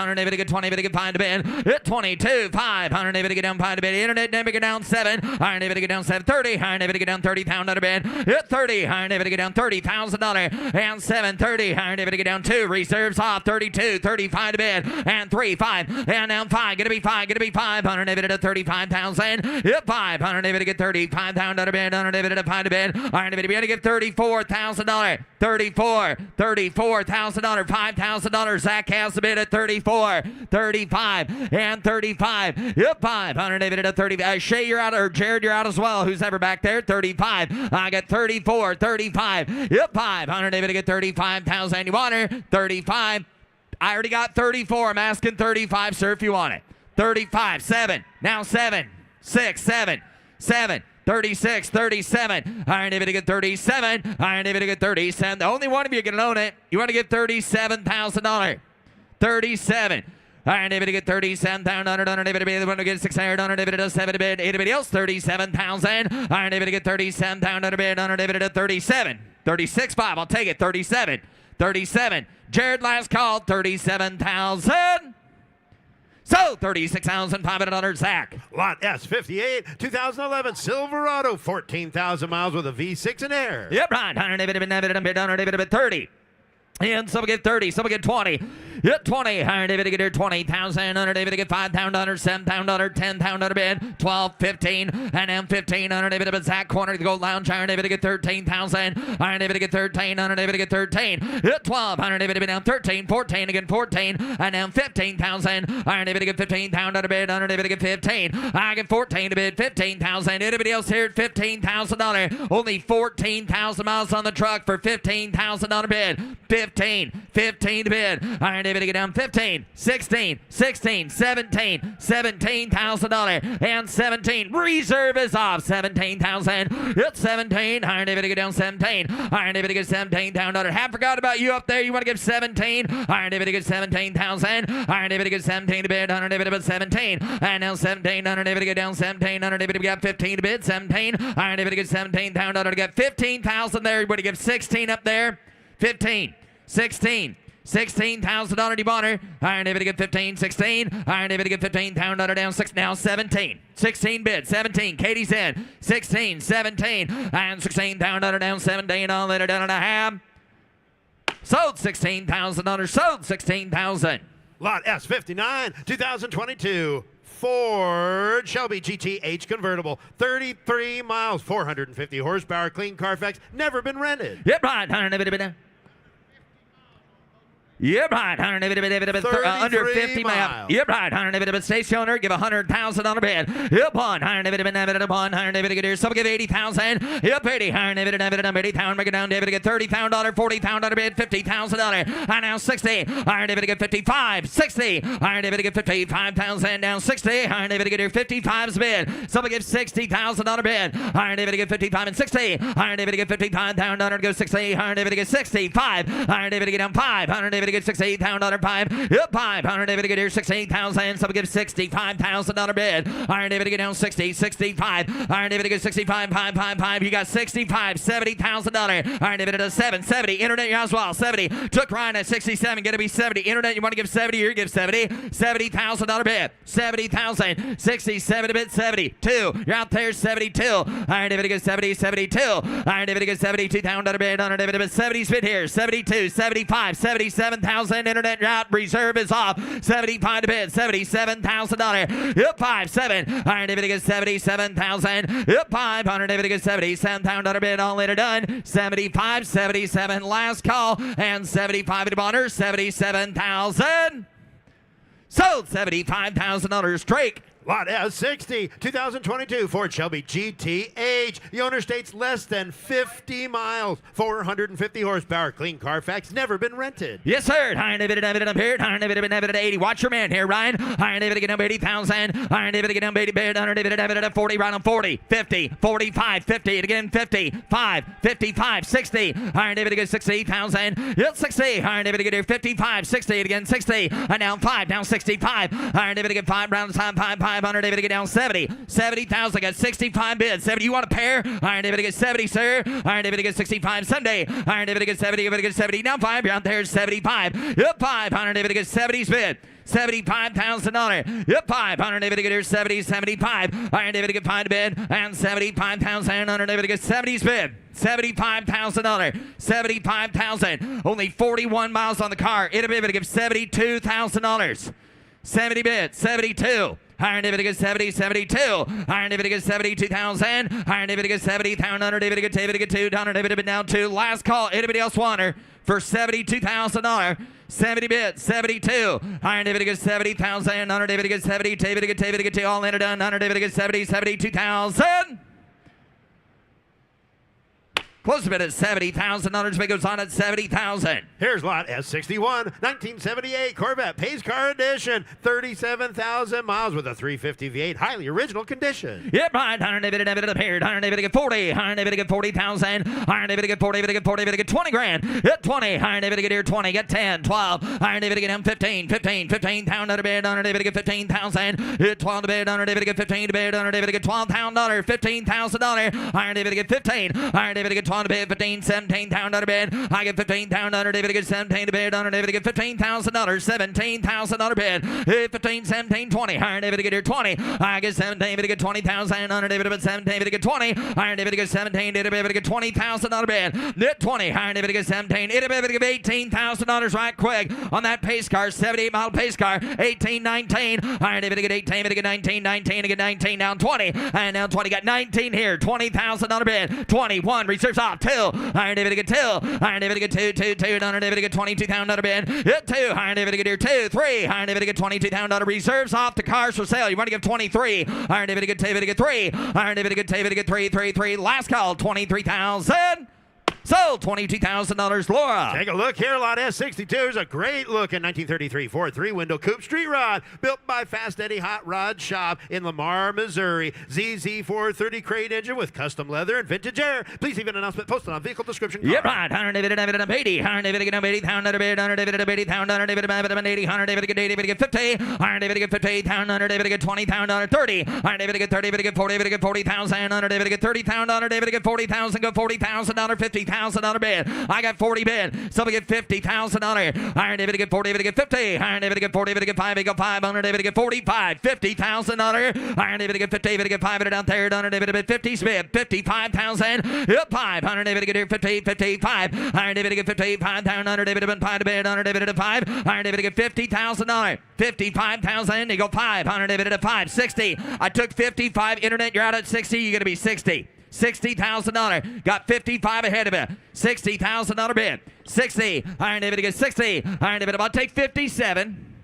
20, to bid, hit 22, 5, down 5 to bid, internet, never get down 7, down 7, 30, get down 30 pound on a bid, hit 30, get down $30,000 and 730, get down 2, reserves off 32, 35 to bid, and 3, 5, and down 5, gonna be 5, 100 35,000, hit 5, 100 get 35 pound on a bid, 100 5 to bid, 100 gonna get $34,000, $34,000, $5,000. Zach has the bid at 34, 35, and 35, hit 5, 100 30. Shay, you're out, or Jared, you're out as well. Who's ever back there? 35. I got 34, 35. Yep, 5. 100 to get 35,000. You want her? 35. I already got 34. I'm asking 35, sir, if you want it. 35, 7. Now 7, 6, 7, 7. 36, 37. I ain't to get 37. I ain't to get 37. The only one of you can own it. You want to get $37,000. 37. I ain't able to get 37,000, 100 to get 600, 100 7 to bid, anybody else 37,000. I ain't able to get 37,000 to bid, 100 to 37, 36.5. I'll take it. 37, 37. Jared, last call, 37,000. So $36,500. Zach. Lot S58, 2011 Silverado, 14,000 miles with a V6 and air. Yep, right. 100 30. And some get 30, some get 20. Hit 20. 100 get 20,000. 100 get 5,000, 7,000, 10,000 bid. 12, 15, and then 15. 100 but Zach corner the gold lounge. 100 get 13,000. 100 get 13. 100 get 13. Hit 12. 100 down 13, 14 again 14, and then 15,000. 100 get 15,000 bid. 100 get 15. I get 14 to bid. 15,000. Anybody else here at $15,000? Only 14,000 miles on the truck for $15,000 bid. 15 to bid. Iron David to get down 15, 16, 16, 17, $17,000 and 17. Reserve is off 17,000. It's 17. Iron David to get down 17. Iron David to get 17 down. Have forgot about you up there. You want to give 17. Iron David to get 17,000. Iron David to get 17 to bid. Iron David to bid 17. And now 17. Iron David to get down 17. Iron David to get 15 to bid 17. Iron David to get 17 down. To get 15,000 there. You want to give 16 up there. 15. 16. $16,000 bonner. Iron David to get 15, 16. Iron David to get 15 down 6. Now 17. 16 bid. 17. Katie's in. 16, 17. And 16 down 17. All later down and a half. Sold $16,000. Sold $16,000. Lot S59, 2022. Ford Shelby GTH convertible, 33 miles, 450 horsepower, clean Carfax, never been rented. Yep, right. Yep, right. Under 50 miles. miles. Yep, right. Under station owner, give $100,000 bid. Yep, one. Under 100. Some give 80,000. Yep, 80. Under 80,000. Make it down. David get $30,000, $40,000 bid, $50,000. And now 60. Under David get 55, 60. Under David get 55,000. Down 60. Under David get 55's bid. Some give $60,000 bid. Under David get 55 and 60. Under David get 55,000. Go 60. Under David get 65. Under David get down 5. Under David get $68,000 5. Yep, 5. Under David get here 68,000. Some give $65,000 bid. Iron David get down 60, 65. Iron David get 65, 5. You got 65, $70,000. Iron David at 7, 70. Internet Oswald 70. Took Ryan at 67. Gonna be 70. Internet, you want to give 70? You give 70. $70,000 bid. 70,000. 67 bid. 72. You're out there 72. Iron David gets 70, 72. Iron David gets $72,000 bid. Iron David at 70's bid here. 72, 75, 77,000. Internet route reserve is off. 75 to bid. $77,000. Yep, 5, 7. Iron David gets 77,000. Yep, 5. Iron David gets $77,000 bid. All later done. 75, 77. Last call. And 75 at honor. 77,000. Sold. $75,000. Drake. Lot S60, 2022 Ford Shelby GTH. The owner states less than 50 miles, 450 horsepower. Clean Carfax, never been rented. Yes, sir. Iron David up here. Iron David at 80. Watch your man here, Ryan. Iron David get down 80,000. Iron David get down 80 bid. Iron David at 40. Right on 40, 50, 45, 50. Again 50, 5, 55, 60. Iron David get 60,000. Yep, 60. Iron David get here 55, 60. Again 60. And down 5, down 65. Iron David get 5. Round time 5. Iron David get down 70. 70,000. Got 65 bids. 70. You want a pair? Iron David get 70, sir. Iron David get 65 Sunday. Iron David get 70. David get 70. Now 5. You're out there 75. Yep, 5. Iron David get 70's bid. $75,000. Yep, 5. Iron David get here 70, 75. Iron David get 5 bid and 75,000. Iron David get 70's bid. $75,000. 75,000. Only 41 miles on the car. It'll be able to give $72,000. 70 bid. 72. Iron David gets 70, 72. Iron David gets 72,000. Iron David gets 70,000. Iron David gets 2. Iron David down 2. Last call. Anybody else want her for $72,000? 70 bid, 72. Iron David gets 70,000. Iron David gets 70. David gets 2. All in it done. Iron David gets 70, 72,000. Close a bid at $70,000. Big goes on at $70,000. Here's lot S61, 1978 Corvette Pace Car Edition, 37,000 miles with a 350 V8, highly original condition. Yep, right. Iron David up here. Iron David get 40. Iron David get 40,000. Iron David get 40. David get 40. David get 20 grand. Hit 20. Iron David get here 20. Get 10. 12. Iron David get him 15. 15,000 to bid. Iron David get 15,000. Hit 12 to bid. Iron David get 15 to bid. Iron David get $12,000. $15,000. Iron David get 15. Iron David get 12 to bid. 15, 17,000 to bid. I get 15,000. David get 17 to bid. Iron David get $15,000. $17,000 bid. Hit 15, 17, 20. Iron David get here 20. I get 17. David get 20,000. Iron David get 17. David get 20. Iron David get 17. David get $20,000 bid. Hit 20. Iron David get 17. David get $18,000 right quick on that pace car. 78 mile pace car. 18, 19. Iron David get 18. David get 19. 19. Get 19 down 20. And now 20. Got 19 here. $20,000 bid. 21. Reserves off. 2. Iron David get 2. Iron David get 2. Iron David get $22,000 bid. Hit 2. Iron David get here 2. 3. Iron David get $22,000. Reserves off the cars for sale. You want to give 23. Iron David get 2. David get 3. Iron David get 2. David get 3. Last call. 23,000. Sold. $22,000. Laura. Take a look here. Lot S62 is a great looking 1933 Ford 3-window coupe street rod built by Fast Eddie Hot Rod Shop in Lamar, Missouri. ZZ 430 crate engine with custom leather and vintage air. Please leave an announcement posted on vehicle description card. Yep, right. Iron David at 80. Iron David get 80,000 bid. Iron David at 80,000. Iron David at 80. Iron David get 80. David get 50. Iron David get 58,000. Iron David get 20,000. 30. Iron David get 30. David get 40. David get 40,000. Iron David get 30,000. Iron David get 40,000. Go $40,000. $50,000 bid. I got 40 bid. Somebody get $50,000. Iron David get 40. David get 50. Iron David get 40. David get 5. David get 5. Iron David get 45. $50,000. Iron David get 50. David get 5. David down there. Iron David get 50. Bid. 55,000. Yep, 5. Iron David get here 50. 55. Iron David get 55,000. Iron David get 5 to bid. Iron David at 5. Iron David get $50,000. 55,000. You go 5. Iron David at 5. 60. I took 55. Internet, you're out at 60. You're going to be 60. $60,000. Got 55 ahead of it. $60,000 bid. 60. Iron David gets 60. Iron David, I'll take 57.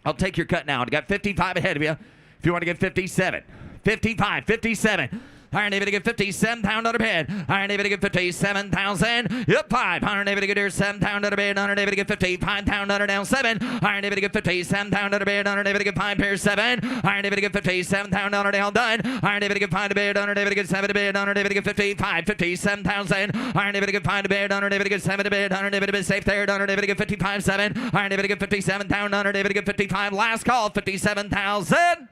I'll take your cut now. I got 55 ahead of you. If you want to get 57. 55, 57. Iron David to get 57 pound on a bid. Iron David to get 57,000. Yep, 5. Iron David to get here 7 pound on a bid. Iron David to get 55 pound on a down 7. Iron David to get 57 pound on a bid. Iron David to get 5 pair 7. Iron David to get 57 pound on a down done. Iron David to get 5 to bid. Iron David to get 7 to bid. Iron David to get 55, 57,000. Iron David to get 5 to bid. Iron David to get 7 to bid. Iron David to be safe there. Iron David to get 55, 7. Iron David to get 57 pound. Iron David to get 55. Last call, 57,000.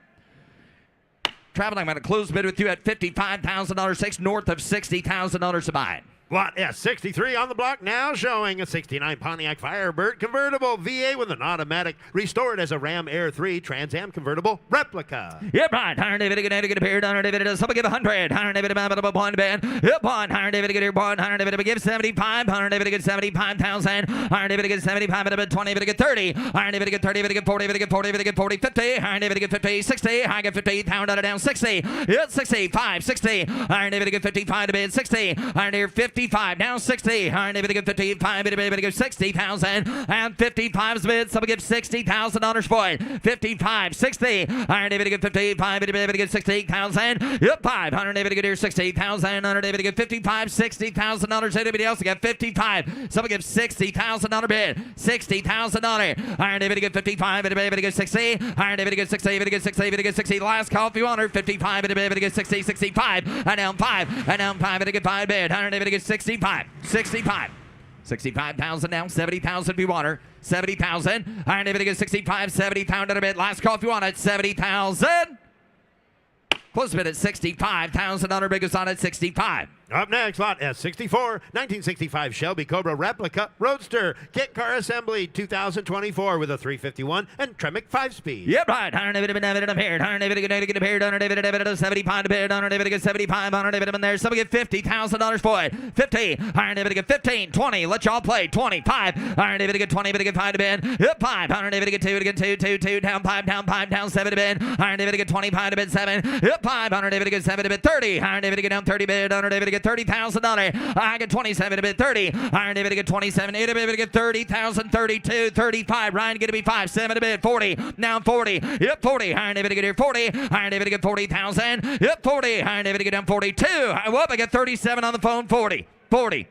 Traveling, I'm going to close bid with you at $55,000, 6 north of $60,000 to buy it. Lot S63 on the block now, showing a 69 Pontiac Firebird convertible VA with an automatic, restored as a Ram Air 3 Trans Am convertible replica. Yep, right. Iron David to get appeared. Iron David does somebody give 100. Iron David about 1 band. Yep, 1. Iron David to get here 1. Iron David to give 75. Iron David to get 75,000. Iron David to get 75. David 20. David to get 30. Iron David to get 30. David to get 40. David to get 40. David to get 40. 50. Iron David to get 50. 60. I get 50. Pound out of down 60. Yep, 65. 60. Iron David to get 55 to bid 60. Iron David 55. Now 60. Iron David to get 55. David to get 60,000. And 55's bid. Somebody give $60,000 for it. 55. 60. Iron David to get 55. David to get 60,000. Yep, 5. Iron David to get here 60,000. Iron David to get 55. $60,000. Anybody else to get 55? Somebody give $60,000 bid. $60,000. Iron David to get 55. David to get 60. Iron David to get 60. David to get 60. David to get 60. Last call if you want her. 55. David to get 60. 65. And down 5. And down 5. To get 5 bid. Iron David to get 65. 65. 65,000 down, 70,000 if you want her. 70,000. Iron David to get 65, 70 pound at a bid. Last call if you want it. 70,000. Close bid at $65,000. Biggest on at 65. Up next, lot S64, 1965 Shelby Cobra replica Roadster kit car assembly 2024 with a 351 and Tremec 5-speed. Yep, right. Iron David appeared. Iron David get appeared. Iron David 75 appeared. Iron David get 75. Iron David in there. Somebody get $50,000 for it. 50. Iron David get 15. 20. Let y'all play. 25. Iron David get 20. David get 5 to bid. Yep, 5. Iron David get 2. Get 2. Down 5. Down 5. Down 7 to bid. Iron David get 25 to bid 7. Yep, 5. Iron David get 7 to bid 30. Iron David get down 30 bid. Iron David get $30,000. I get 27 to bid 30. Iron David to get 27. David to get 30,000. 32. 35. Ryan get to be 5. 7 to bid 40. Now 40. Yep, 40. Iron David to get here 40. Iron David to get 40,000. Yep, 40. Iron David to get down 42. Whoop, I get 37 on the phone. 40. 40.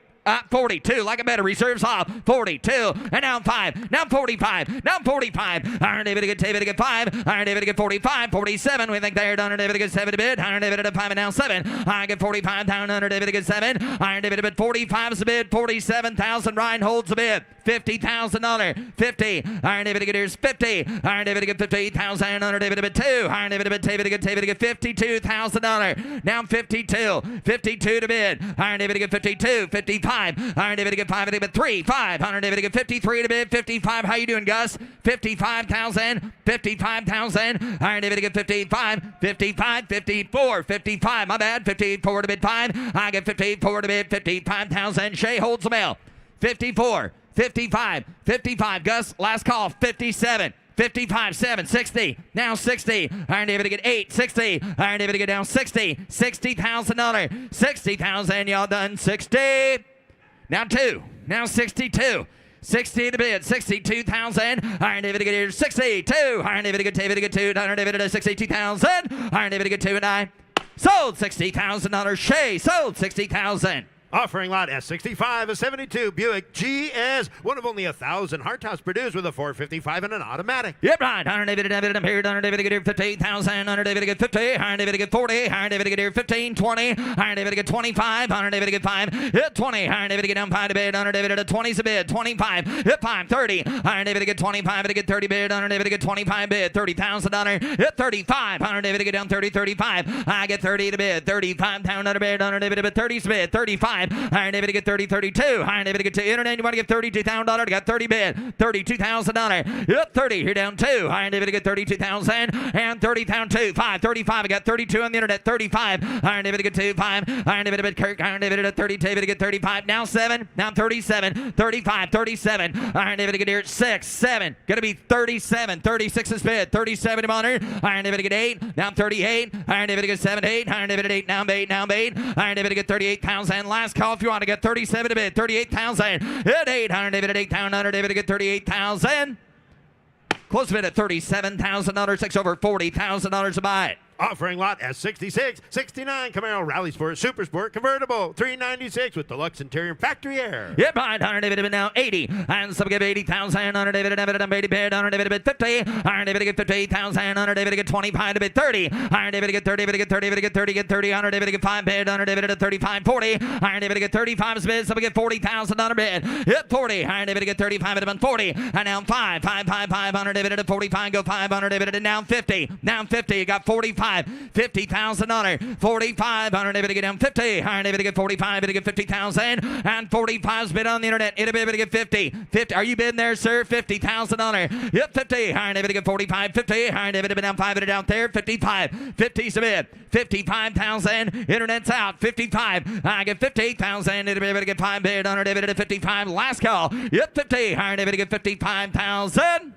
42, like a better reserves off. 42, and now 5. Now 45. Now 45. Iron David to get 5. Iron David to get 45. 47. We think they're Iron David to get 7 to bid. Iron David to 5 and now 7. I get 45 down. Iron David to get 7. Iron David to bid 45 is a bid. 47,000. Ryan holds a bid. $50,000. 50. Iron David to get here's 50. Iron David to get 50,000. Iron David to bid 2. Iron David to bid David to get $52,000. Now 52. 52 to bid. Iron David to get 52. 55. Iron David to get 5. David 3. 5. Iron David to get 53 to bid. 55. How you doing, Gus? 55,000. 55,000. Iron David to get 55. 55. 54. 55. My bad. 54 to bid 5. I get 54 to bid. 55,000. Shay holds the mail. 54. 55. 55. Gus, last call. 57. 55, 7, 60, now 60. Iron David to get 8, 60. Iron David to get down 60, $60,000. 60,000, y'all done 60. Now 2, now 62. 60 to bid, 62,000. Iron David to get here 62. Iron David to get 2. Iron David to 62,000. Iron David to get 2 and I sold $60,000. Shay sold 60,000. Offering lot S65, a 72 Buick GS, one of only 1,000 hardtops produced with a 455 and an automatic. Yep, right. Iron David appeared. Iron David to get here 58,000. Iron David to get 50. Iron David to get 40. Iron David to get here 15, 20. Iron David to get 25. Iron David to get 5. Hit 20. Iron David to get down 5 to bid. Iron David to 20's a bid. 25. Hit 5. 30. Iron David to get 25 to get 30 bid. Iron David to get 25 bid. $30,000. Hit 35. Iron David to get down 30. 35. I get 30 to bid. 35 down to bid. Iron David to bid 30's bid. 35. Iron David to get 30, 32. Iron David to get to internet. You want to get $32,000? Got 30 bid. $32,000. Yep, 30. Here down 2. Iron David to get 32,000 and 30 down 2. 5. 35. I got 32 on the internet. 35. Iron David to get 2. 5. Iron David to bid Kirk. Iron David to 30. David to get 35. Now 7. Now 37. 35. 37. Iron David to get here 6. 7. Gonna be 37. 36 is bid. 37 to honor. Iron David to get 8. Now 38. Iron David to get 7. 8. Iron David to 8. Now 8. Now 8. Iron David to get 38,000. Last Last call if you want to get 37 to bid. 38,000. At 800, David at 8,000. David to get 38,000. Close bid at $37,000. Takes over $40,000 to buy it. Offering lot S66, 69 Camaro Rally Sport Super Sport convertible, $396 with deluxe interior and factory air. Yep, 100 David now 80. And some give 80,000. 100 David and 80 bid. 100 David bid 50. 100 David get 58,000. 100 David get 25 to bid 30. 100 David get 30. David get 30. David get 30. Get 30. 100 David get 5 bid. 100 David at 35. 40. 100 David get 35 bid. Some get 40,000 on a bid. Hit 40. 100 David get 35 at 40. And now 5. 500 David at 45. Go 500 David at now 50. Now 50. You got 45. $50,000. 4500 David to get down 50. 100 David to get 45. To get 50,000. And 45's bid on the internet. It'll be able to get 50. 50. Are you bidding there, sir? $50,000. Yep, 50. 100 David to get 45. 50. 100 David to bid down 5 bid out there. 55. 50's a bid. 55,000. Internet's out. 55. I get 58,000. It'll be able to get 5 bid. 100 David to 55. Last call. Yep, 50. 100 David to get 55,000.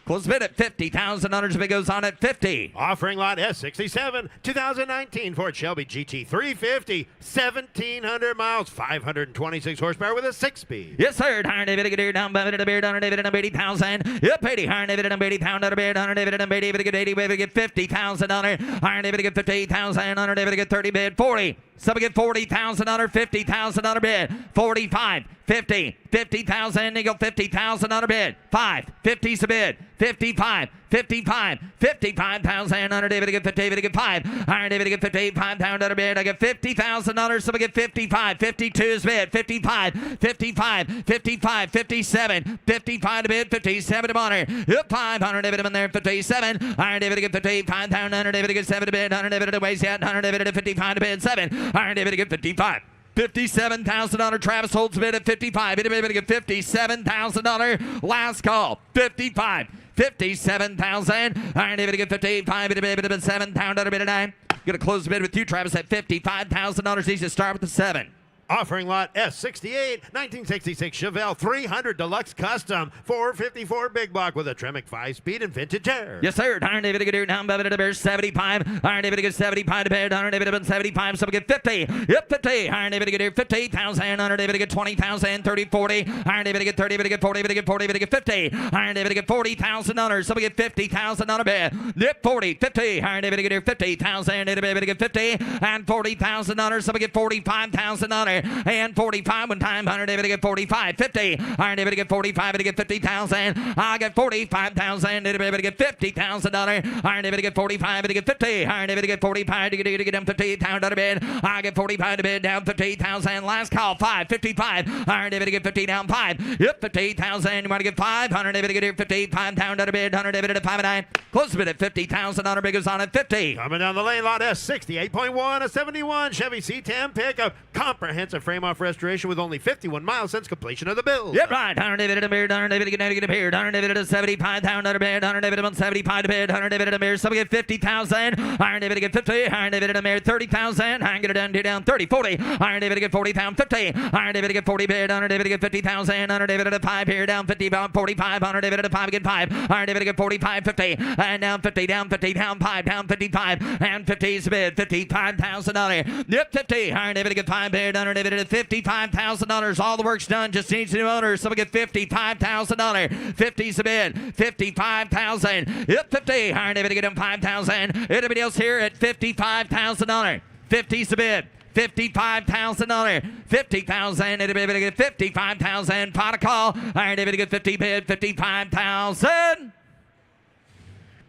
Close bid at $50,000 if it goes on at 50. Offering lot S67, 2019 Ford Shelby GT 350, 1,700 miles, 526 horsepower with a 6-speed. Yes, sir. 100 David get down by the beard, 100 David and 80,000. Yep, 80. 100 David and 80,000 on the beard, 100 David and 80, get 80, David get $50,000. 100 David get 58,000, 100 David get 30 bid, 40. Some get 40,000 on her, 50,000 on her bid. 45, 50, 50,000. They go 50,000 on her bid. 5, 50's a bid. 55, 55, 55,000 on her. David get 50, David get 5. 100 David get 55,000 on her bid. I get $50,000. Some get 55, 52's bid. 55, 55, 55, 57, 55 to bid. 57 to honor. Yep, 500 David in there. 57. 100 David get 55,000. 100 David get 7 to bid. 100 David to waste yet. 100 David at 55 to bid. 7. 100 David to get 55. $57,000. Travis holds bid at 55. It'll be able to get $57,000. Last call. 55. 57,000. 100 David to get 55. It'll be able to get $7,000 bid at 9. Gonna close the bid with you, Travis, at $55,000. Needs to start with the 7. Offering lot S68, 1966 Chevelle 300 Deluxe Custom, 454 Big Block with a Tremec 5-speed and vintage air. Yes, sir. 100 David to get down by the bear 75. 100 David to get 75 to bed. 100 David to get 75. Some get 50. Yep, 50. 100 David to get 50,000. 100 David to get 20,000. 30, 40. 100 David to get 30. David to get 40. David to get 40. David to get 50. 100 David to get $40,000. Some get 50,000 on a bed. Yep, 40, 50. 100 David to get 50,000. David to get 50 and $40,000. Some get 45,000 on it. And 45 one time. 100 David to get 45. 50. 100 David to get 45 to get 50,000. I get 45,000. David to get $50,000. 100 David to get 45 to get 50. 100 David to get 45 to get down 50,000 to bid. I get 45 to bid down 50,000. Last call 5. 55. 100 David to get 50 down 5. Yep, 58,000. You want to get 5. 100 David to get here 55,000 to bid. 100 David to 5 and 9. Close bid at 50,000. 100 big is on at 50. Coming down the lane, lot S68.1, a 71 Chevy C10 pickup. Comprehensive frame-off restoration with only 51 miles since completion of the build. Yep, right. 100 David to beard. 100 David to get a beard. 100 David to 75,000 to bid. 100 David to 75 to bid. 100 David to beard. Some get 50,000. 100 David to get 50. 100 David to beard 30,000. I get it down 30, 40. 100 David to get 40,000. 50. 100 David to get 40 bid. 100 David to get 50,000. 100 David to 5 here down 50 down 45. 100 David to 5 get 5. 100 David to get 45, 50. And down 50, down 50, down 5, down 55. And 50's bid. $55,000. Yep, 50. 100 David to get 5 bid. 100 David to $55,000. All the work's done. Just needs new owners. Someone get $55,000. 50's a bid. 55,000. Yep, 50. 100 David to get him 5,000. Anybody else here at $55,000? 50's a bid. $55,000. 50,000. It'll be able to get 55,000. Pot a call. 100 David to get 50 bid. 55,000.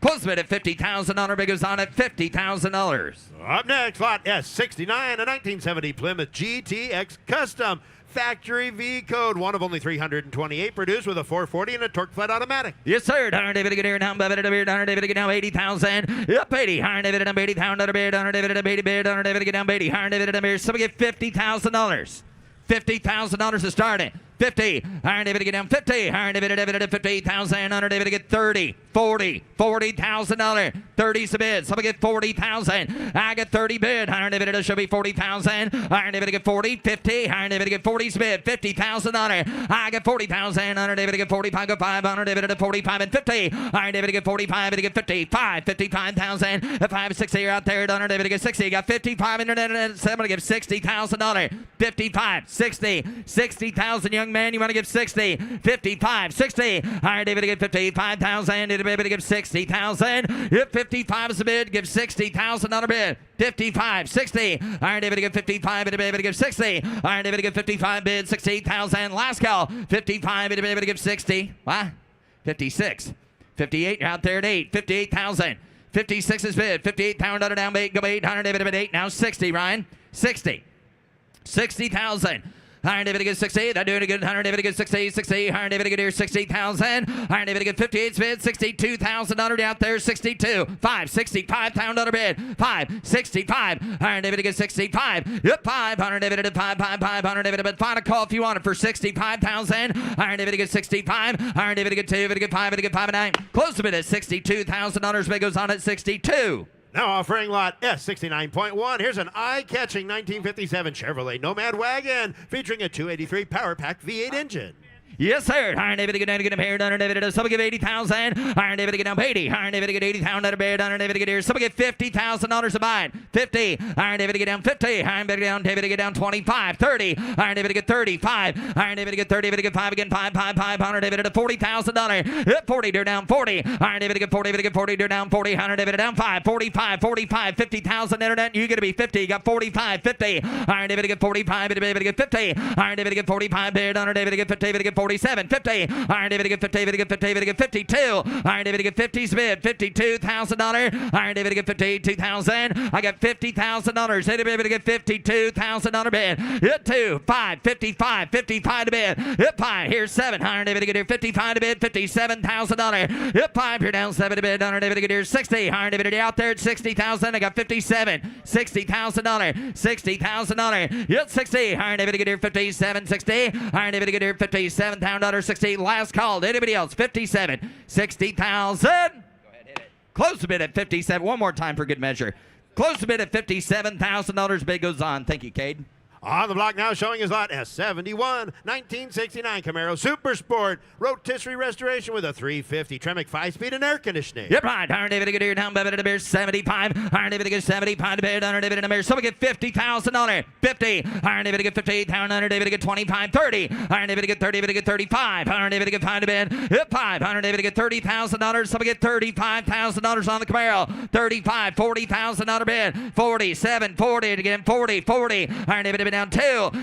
Close bid at $50,000. Big is on at $50,000. Up next, lot S69, a 1970 Plymouth GTX Custom. Factory V code, one of only 328 produced with a 440 and a torque flat automatic. Yes, sir. 100 David to get here down by the beard. 100 David to get down 80,000. Yep, 80. 100 David to down 80,000 on the beard. 100 David to 80 beard. 100 David to get down 80. 100 David to down beard. Somebody get $50,000. $50,000 to start it. 50. 100 David to get down 50. 100 David to 50,000. 100 David to get 30. $40,000. 30's the bid. Somebody get 40,000. I get 30 bid. Higher dividend it should be 40,000. Higher dividend get 40, 50. Higher dividend get 40's bid. $50,000. I get 40,000. Higher dividend get 45, go 500 dividend at 45 and 50. Higher dividend get 45 and get 55. 55,000. 5, 60 you're out there. Higher dividend get 60. Got 55 internet. Somebody give $60,000. 55, 60, 60,000. Young man, you want to give 60. 55, 60. Higher dividend get 55,000. Dividend give 60,000. If 55 is the bid, give $60,000 bid. 55, 60. Higher dividend give 55. Dividend give 60. Higher dividend give 55 bid. 60,000. Last call. 55. Dividend give 60. What? 56. 58. You're out there at 8. 58,000. 56 is bid. 58,000 down bait. Go 800 dividend 8. Now 60. Ryan. 60. 60,000. Higher dividend get 60. They're doing a good. Higher dividend get 60. 60. Higher dividend get here 60,000. Higher dividend get 58 bid. $62,000 out there. 62. 5. $65,000 bid. 5. 65. Higher dividend get 65. Yep. 500 dividend at 5. 500 dividend. But find a call if you want it for 65,000. Higher dividend get 65. Higher dividend get 2. Dividend get 5. Dividend get 5 and 9. Close the bid at $62,000. Bid goes on at 62. Now offering lot S69.1. Here's an eye-catching 1957 Chevrolet Nomad wagon featuring a 283 Power Pack V8 engine. Yes, sir. Higher dividend get get here. Under dividend. Somebody give 80,000. Higher dividend get down 80. Higher dividend get 80,000 under bid. Under dividend get here. Somebody get $50,000 to buy it. 50. Higher dividend get down 50. Higher dividend get down 25. 30. Higher dividend get 35. Higher dividend get 30. Dividend get 5 again. 5. Higher dividend at $40,000. 40. They're down 40. Higher dividend get 40. Dividend get 40. They're down 40. Higher dividend down 5. 45. 45. 50,000 internet. You gonna be 50. You got 45. 50. Higher dividend get 45. Dividend get 50. Higher dividend get 45. Bid. Under dividend get 50. Dividend get 47. 50. Iron dividend get 50. Dividend get 50. Dividend get 52. Iron dividend get 50's bid. $52,000. Iron dividend get 52,000. I got $50,000. Dividend get $52,000 bid. Hit 2. 5. 55. 55 to bid. Hit 5. Here's 7. Iron dividend get here 55 to bid. $57,000. Hit 5. You're down 7 to bid. Iron dividend get here 60. Iron dividend out there at 60,000. I got 57. $60,000. $60,000. Hit 60. Iron dividend get here 57. 60. Iron dividend get here $57,000. 60. Last call. Anybody else? 57. 60,000. Go ahead, hit it. Close the bid at 57. One more time for good measure. Close the bid at $57,000. Bid goes on. Thank you, Cade. On the block now showing his lot S71 1969 Camaro Super Sport rotisserie restoration with a 350 Tremec 5-speed and air conditioning. Yep, right. Iron dividend get here down bid at a beer 75. Iron dividend get 75 to bid. Iron dividend a beer. Someone get $50,000. 50. Iron dividend get 58,000. Iron dividend get 25. 30. Iron dividend get 30. Dividend get 35. Iron dividend get 5 to bid. Hit 5. Iron dividend get $30,000. Someone get $35,000 on the Camaro. 35. $40,000 bid. 47. 40 to get him 40. 40. Iron dividend down 2.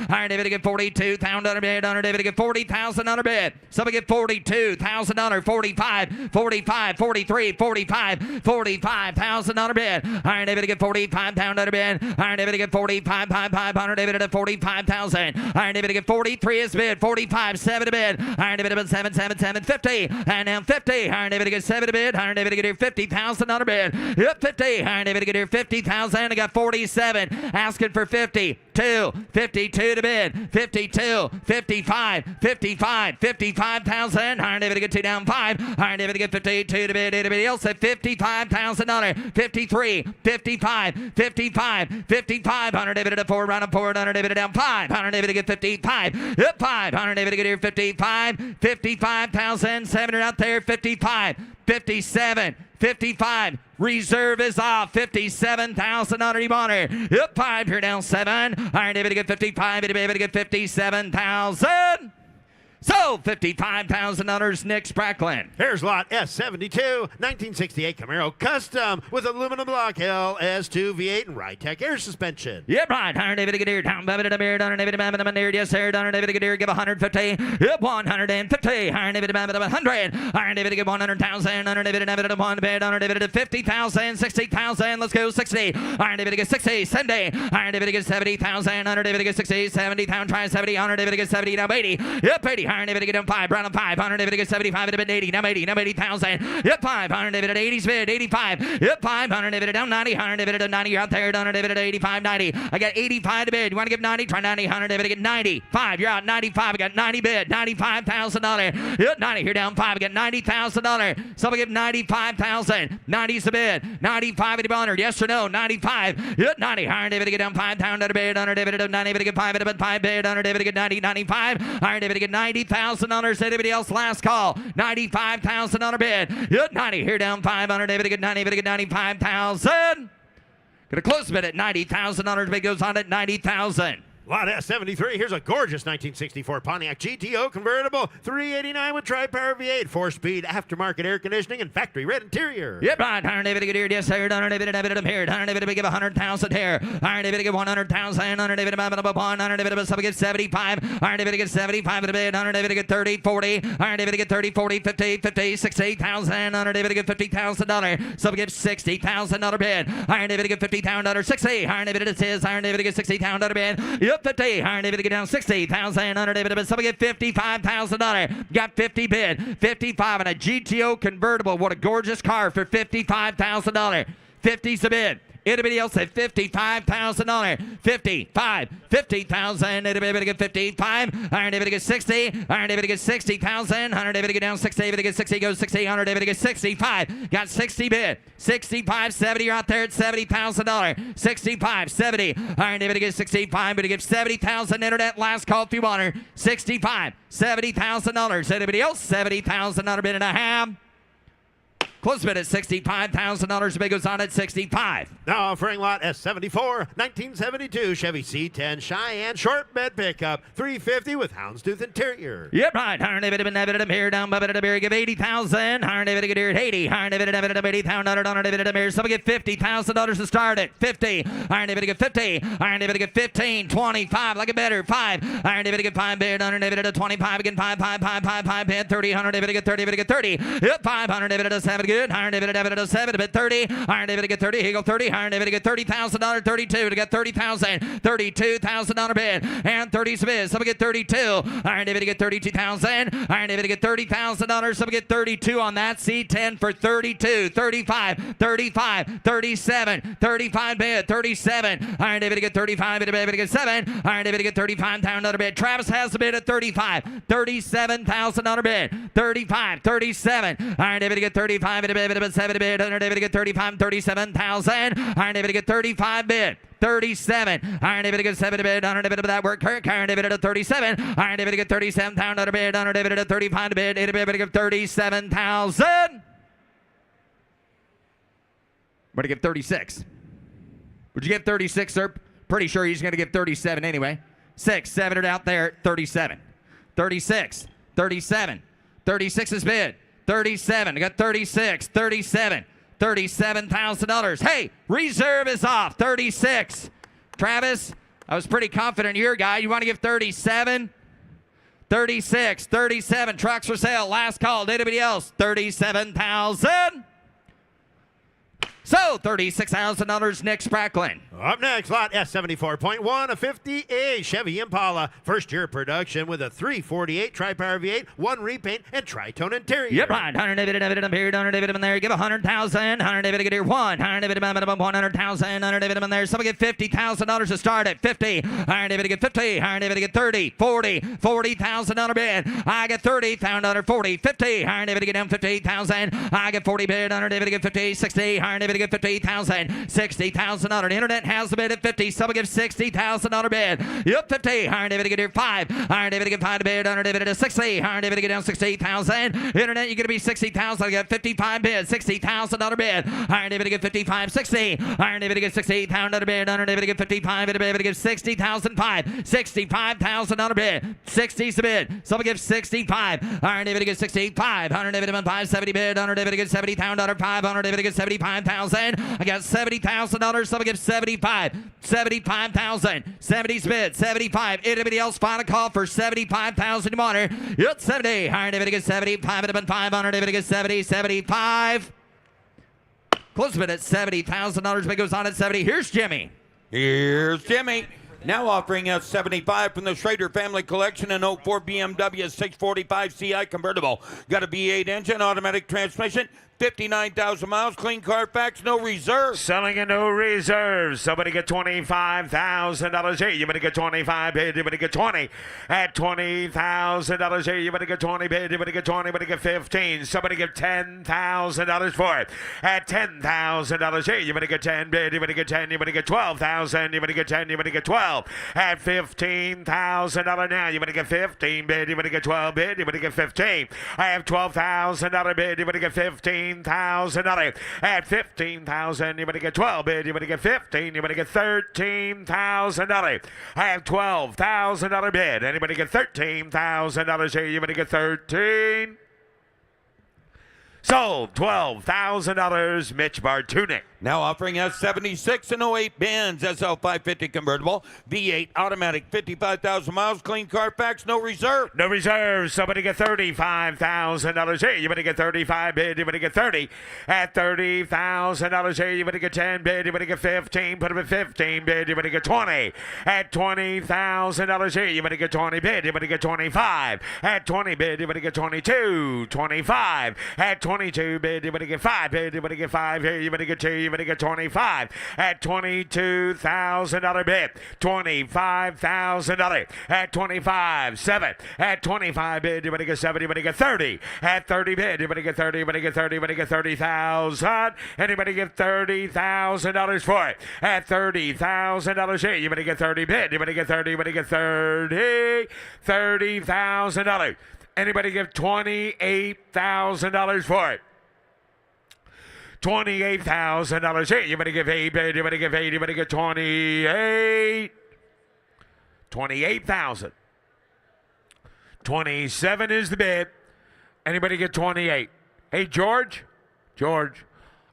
Iron dividend get $42,000 bid. Iron dividend get $40,000 bid. Somebody get $42,000. 45. 45. 43. 45. $45,000 bid. Iron dividend get $45,000 bid. Iron dividend get 45. 500 dividend at 45,000. Iron dividend get 43 is bid. 45. 7 to bid. Iron dividend 7. 50. And now 50. Iron dividend get 7 to bid. Iron dividend get here $50,000 bid. Yep, 50. Iron dividend get here 50,000. I got 47. Asking for 50. 2. 52 to bid. 52. 55. 55. 55,000. Iron dividend get 2 down 5. Iron dividend get 52 to bid. Anybody else at $55,000? 53. 55. 55. 55. Iron dividend at 4. Round up 4. Iron dividend down 5. Iron dividend get 55. Hit 5. Iron dividend get here 55. 55,000. 7 out there. 55. 57. 55. Reserve is off. 57,000 on your monitor. Yep, 5. You're down 7. Iron dividend get 55. Dividend get 57,000. So, $55,000, Nick Spracklin. Here's lot S72 1968 Camaro Custom with aluminum block LS2 V8 and Rytec air suspension. Yep, right. Iron David Gadir, down Babbitt, a beard, Iron David Babbitt, a beard, yes, sir. Iron David Gadir, give 150. Yep, 150. Iron David Babbitt, 100. Iron David give 100,000. Iron David Babbitt, 1 bid. Iron David 50,000, 60,000. Let's go, 60. Iron David gets 60. Sunday. Iron David gets 70,000. Iron David gets 60, 70,000. Try 70. Iron David gets 70, now 80. Yep, 80. Iron David get 5. Brown 5. 100 David get 75. It 80. Now 80. Now 80,000. Hit 5. 100 David at 80 bid. 85. Hit 5. 100 David down 90. 100 David at 90. You're out there. 100 David at 85. 90. I got 85 to bid. You want to give 90? Try 90. 100 David get 95. You're out 95. I got 90 bid. $95,000. Hit 90. Here down 5. I got $90,000. Somebody give 95,000. 90's the bid. 95 at 100. Yes or no? 95. Hit 90. 100 David get down 5 pound at a bid. 100 David at 90. David get 5 at a 5 bid. 100 David get 90. 95. 100 David get $90,000. Anybody else? Last call. $95,000 bid. Hit 90. Here down 500. David get 90. David get 95,000. Gonna close bid at $90,000. Bid goes on at 90,000. Lot S73, here's a gorgeous 1964 Pontiac GTO convertible, 389 with tri-power V8, 4-speed aftermarket air conditioning and factory red interior. Yep, right. 100 David get here, yes sir. 100 David here. 100 David give 100,000 here. 100 David give 100,000. 100 David about 100 David sub get 75. 100 David get 75 at a bid. 100 David get 30, 40. 100 David get 30, 40, 50, 50, 60,000. 100 David get $50,000. Sub give $60,000 bid. 100 David get $50,000. 60. 100 David it is. 100 David get $60,000 bid. Yep, 50. 100 David get down 60,000. 100 David somebody get $55,000. Got 50 bid. 55 on a GTO convertible. What a gorgeous car for $55,000. 50's the bid. Anybody else at $55,000? 55, 50,000. Anybody get 55? 100 David get 60. 100 David get 60,000. 100 David get down 60. David get 60. Goes 60. 100 David get 65. Got 60 bid. 65, 70. You're out there at $70,000. 65, 70. 100 David get 65. But he gives 70,000. Internet. Last call if you want her. 65, $70,000. Anybody else? $70,000 bid and a half. Close bid at $65,000. Bid goes on at 65. Now offering lot S74, 1972 Chevy C10 Cheyenne short bed pickup, 350 with houndstooth interior. Yep, right. 100 David here down by David give 80,000. 100 David get here at 80. 100 David 80,000. 100 David here. Somebody get $50,000 to start it. 50. 100 David get 50. 100 David get 15. 25. Like it better. 5. 100 David get 5 bid. 100 David at 25 again. 5 bid. 30. 100 David get 30. David get 30. Yep, 500 David at 7 good. 100 David at 7 bid 30. 100 David get 30. He go 30. 100 David get $30,000. 32 to get 30,000. $32,000 bid and 30's bid. Somebody get 32. 100 David get 32,000. 100 David get $30,000. Somebody get 32 on that C10 for 32. 35. 35. 37. 35 bid. 37. 100 David get 35. David get 7. 100 David get $35,000 bid. Travis has the bid at 35. $37,000 bid. 35. 37. 100 David get 35. David 7 bid. 100 David get 35. 37,000. 100 David get 35 bid. 37. 100 David get 7 bid. 100 David that work. Kirk. 100 David at 37. 100 David get 37,000 bid. 100 David at 35 bid. 80 David get 37,000. We're gonna give 36. Would you give 36, sir? Pretty sure he's gonna give 37 anyway. 6, 7 it out there. 37. 36. 37. 36 is bid. 37. I got 36. 37. $37,000. Hey, reserve is off. 36. Travis, I was pretty confident in your guy. You want to give 37? 36. 37. Trucks for sale. Last call. Anybody else? 37,000. So, $36,000, Nick Spracklin. Up next, lot S74.1, a 50A Chevy Impala. First year production with a 348 tri-power V8, 1 repaint, and tri-tone interior. Yep, right. 100 David here, 100 David in there. Give 100,000. 100 David get here, 1. 100 David 100,000. 100 David in there. Somebody get $50,000 to start at 50. 100 David get 50. 100 David get 30, 40, $40,000 bid. I get 30,000, 40, 50. 100 David get down 58,000. I get 40 bid. 100 David get 50, 60. 100 David get 58,000. $60,000. Internet has the bid at 50. Somebody give $60,000 bid. Yep, 50. 100 David get here 5. 100 David get 5 bid. 100 David at 60. 100 David get down 60,000. Internet, you're gonna be 60,000. I got 55 bid. $60,000 bid. 100 David get 55, 60. 100 David get 60,000 bid. 100 David get 55. David get 60,005. $65,000 bid. 60's the bid. Somebody give 65. 100 David get 65. 100 David 570 bid. 100 David get 70,000. 500 David get 75,000. I got $70,000. Somebody give 75. 75,000. 70's bid. 75. Anybody else final call for 75,000 you want her? Yep, 70. 100 David get 75. 500 David get 70. 75. Close bid at $70,000. Bid goes on at 70. Here's Jimmy. Here's Jimmy. Now offering us 75 from the Schrader Family Collection, an 04 BMW 645 CI convertible. Got a V8 engine, automatic transmission, 59,000 miles, clean Carfax, no reserve. Selling a no reserves. Somebody get $25,000 here. You better get 25 bid. You better get 20. At $20,000 here. You better get 20 bid. You better get 20. You better get 15. Somebody get $10,000 for it. At $10,000 here. You better get 10 bid. You better get 10. You better get 12,000. You better get 10. You better get 12. At $15,000 now. You better get 15 bid. You better get 12 bid. You better get 15. I have $12,000 bid. You better get 15. $15,000 at $15,000. You better get 12 bid. You better get 15. You better get $13,000. I have $12,000 bid. Anybody get $13,000 here? You better get 13. Sold. $12,000. Mitch Bartunik. Now offering us 76 and 08 Benz SL550 convertible, V8 automatic, 55,000 miles, clean Carfax, no reserve. No reserve. Somebody get $35,000 here. You better get 35 bid. You better get 30. At $30,000 here. You better get 10 bid. You better get 15. Put them at 15 bid. You better get 20. At $20,000 here. You better get 20 bid. You better get 25. At 20 bid. You better get 22. 25. At 22 bid. You better get 5 bid. You better get 5 here. You better get 2. You better get 25 at $22,000 bid. $25,000 at 25. 7 at 25 bid. You better get 7. You better get 30 at 30 bid. You better get 30. You better get 30. You better get 30,000. Anybody get $30,000 for it at $30,000 here. You better get 30 bid. You better get 30. You better get 30. $30,000. Anybody give $28,000 for it? $28,000 here. You better give 8 bid. You better give 8. You better get 28. 28,000. 27 is the bid. Anybody get 28? Hey, George,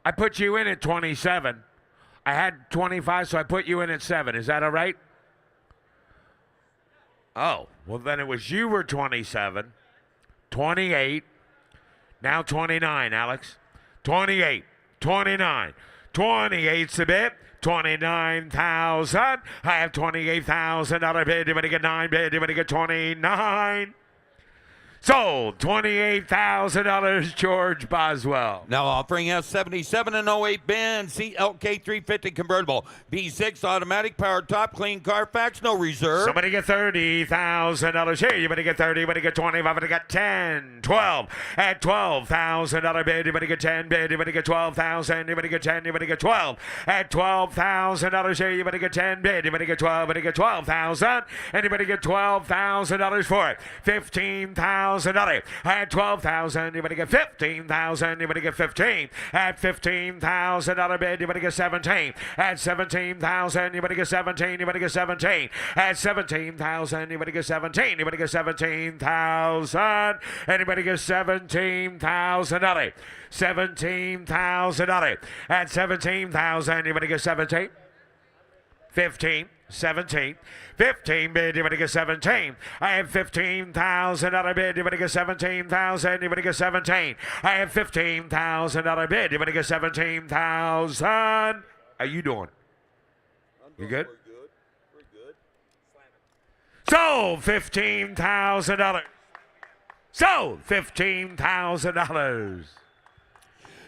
I put you in at 27. I had 25, so I put you in at 7. Is that all right? Oh, well, then it was you were 27, 28, now 29, Alex. 28, 29, 28's the bid. 29,000. I have $28,000 bid. You better get 9 bid. You better get 29. Sold. $28,000, George Boswell. Now offering us 77 and 08 Benz CLK 350 convertible, V6 automatic, power top, clean Carfax, no reserve. Somebody get $30,000 here. You better get 30. You better get 20. You better get 10. 12. At $12,000 bid. You better get 10 bid. You better get 12,000. You better get 10. You better get 12. At $12,000 here. You better get 10 bid. You better get 12. You better get 12,000. And you better get $12,000 for it. $15,000. I had 12,000. You better get 15,000. You better get 15. At $15,000 bid, you better get 17. At 17,000, you better get 17. You better get 17. At 17,000, you better get 17. You better get 17,000. Anybody get 17,000? $17,000. At 17,000, you better get 17. 15. 17. 15 bid, you better get 17. I have $15,000 bid, you better get 17,000. You better get 17. I have $15,000 bid, you better get 17,000. How you doing? You good? We're good. Sold $15,000. Sold $15,000.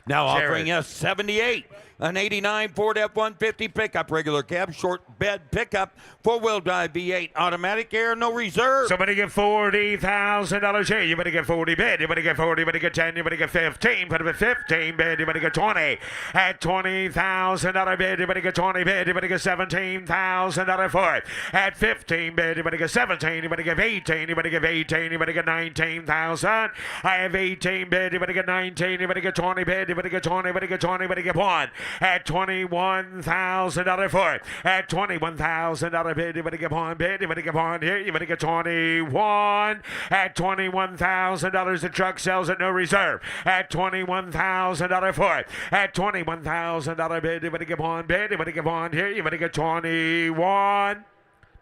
Now Jared. offering us 78. An 89 Ford F-150 pickup, regular cab, short bed pickup, four-wheel drive V8, automatic air, no reserve. Somebody get $40,000 here. You better get 40 bid. You better get 40. You better get 10. You better get 15. Put it at 15 bid. You better get 20. At $20,000 bid. You better get 20 bid. You better get $17,000 for it. At 15 bid. You better get 17. You better get 18. You better get 18. You better get 19,000. I have 18 bid. You better get 19. You better get 20 bid. You better get 20. You better get 20. You better get 1. At $21,000 for it. At $21,000 bid, you better get 1 bid. You better get 1 here. You better get 21. At $21,000, the truck sells at no reserve. At $21,000 for it. At $21,000 bid, you better get 1 bid. You better get 1 here. You better get 21.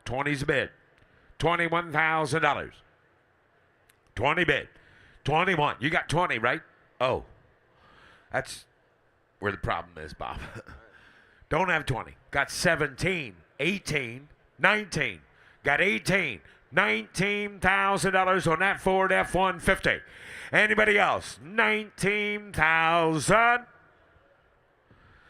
20's a bid. $21,000. 20 bid. 21. You got 20, right? Oh. That's where the problem is, Bob. Don't have 20. Got 17, 18, 19. Got 18. $19,000 on that Ford F-150. Anybody else? 19,000.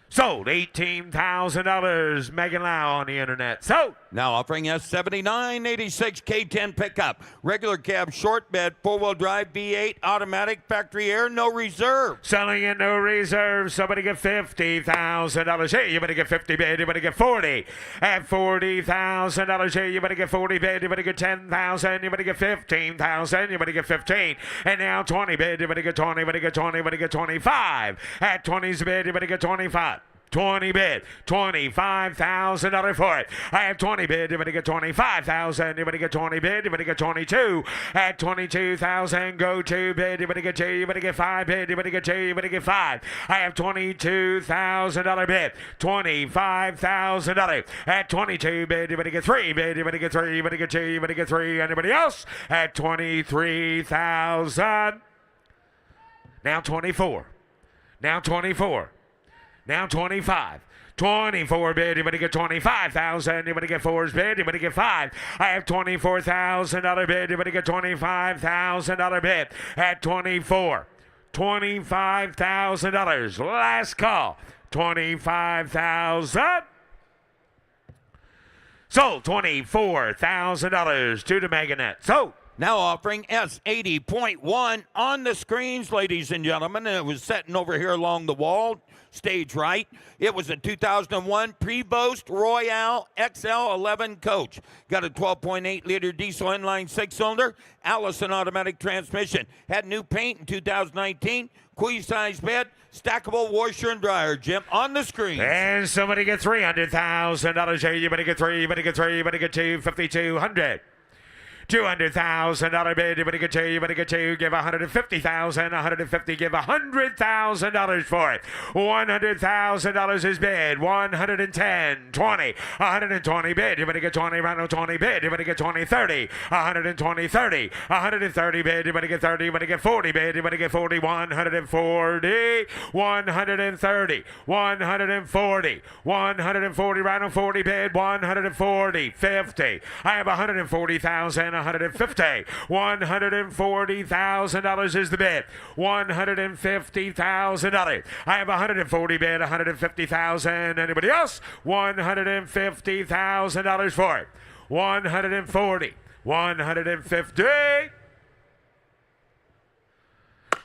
Sold. $18,000. Megan Lau on the internet. Sold. Now offering us 7986 K10 pickup. Regular cab, short bed, 4-wheel drive, V8, automatic, factory air, no reserve. Selling in no reserve. Somebody get $50,000. Hey, you better get 50 bid. You better get 40. At $40,000. Hey, you better get 40 bid. You better get 10,000. You better get 15,000. You better get 15. And now 20 bid. You better get 20. You better get 20. You better get 25. At 20's bid. You better get 25. 20 bid, $25,000 for it. I have 20 bid, you better get 25,000. You better get 20 bid, you better get 22. At 22,000, go 2 bid, you better get 2. You better get 5 bid, you better get 2. You better get 5. I have $22,000 bid, $25,000. At 22 bid, you better get 3 bid, you better get 3. You better get 2. You better get 3. Anybody else? At 23,000. Now 24. Now 24. Now 25. 24 bid, you better get 25,000. You better get 4's bid, you better get 5. I have $24,000 bid, you better get $25,000 bid. At 24. $25,000. Last call. 25,000. Sold. $24,000 to the Meganet. Sold. Now offering S80.1 on the screens, ladies and gentlemen. And it was sitting over here along the wall, stage right. It was a 2001 Prevost Royale XL11 coach. Got a 12.8-liter diesel inline 6-cylinder, Allison automatic transmission. Had new paint in 2019, queen-size bed, stackable washer and dryer, Jim, on the screen. And somebody get $300,000. Hey, you better get 3, you better get 3, you better get 2, 5,200. $200,000 bid, you better get 2, you better get 2, give $150,000, $150, give $100,000 for it. $100,000 is bid, 110, 20, 120 bid, you better get 20, round 20 bid, you better get 20, 30, 120, 30, 130 bid, you better get 30, you better get 40 bid, you better get 40, 140, 130, 140, 140, round 40 bid, 140, 50. I have 140,000. $150. $140,000 is the bid. $150,000. I have 140 bid, 150,000. Anybody else? $150,000 for it. 140. 150.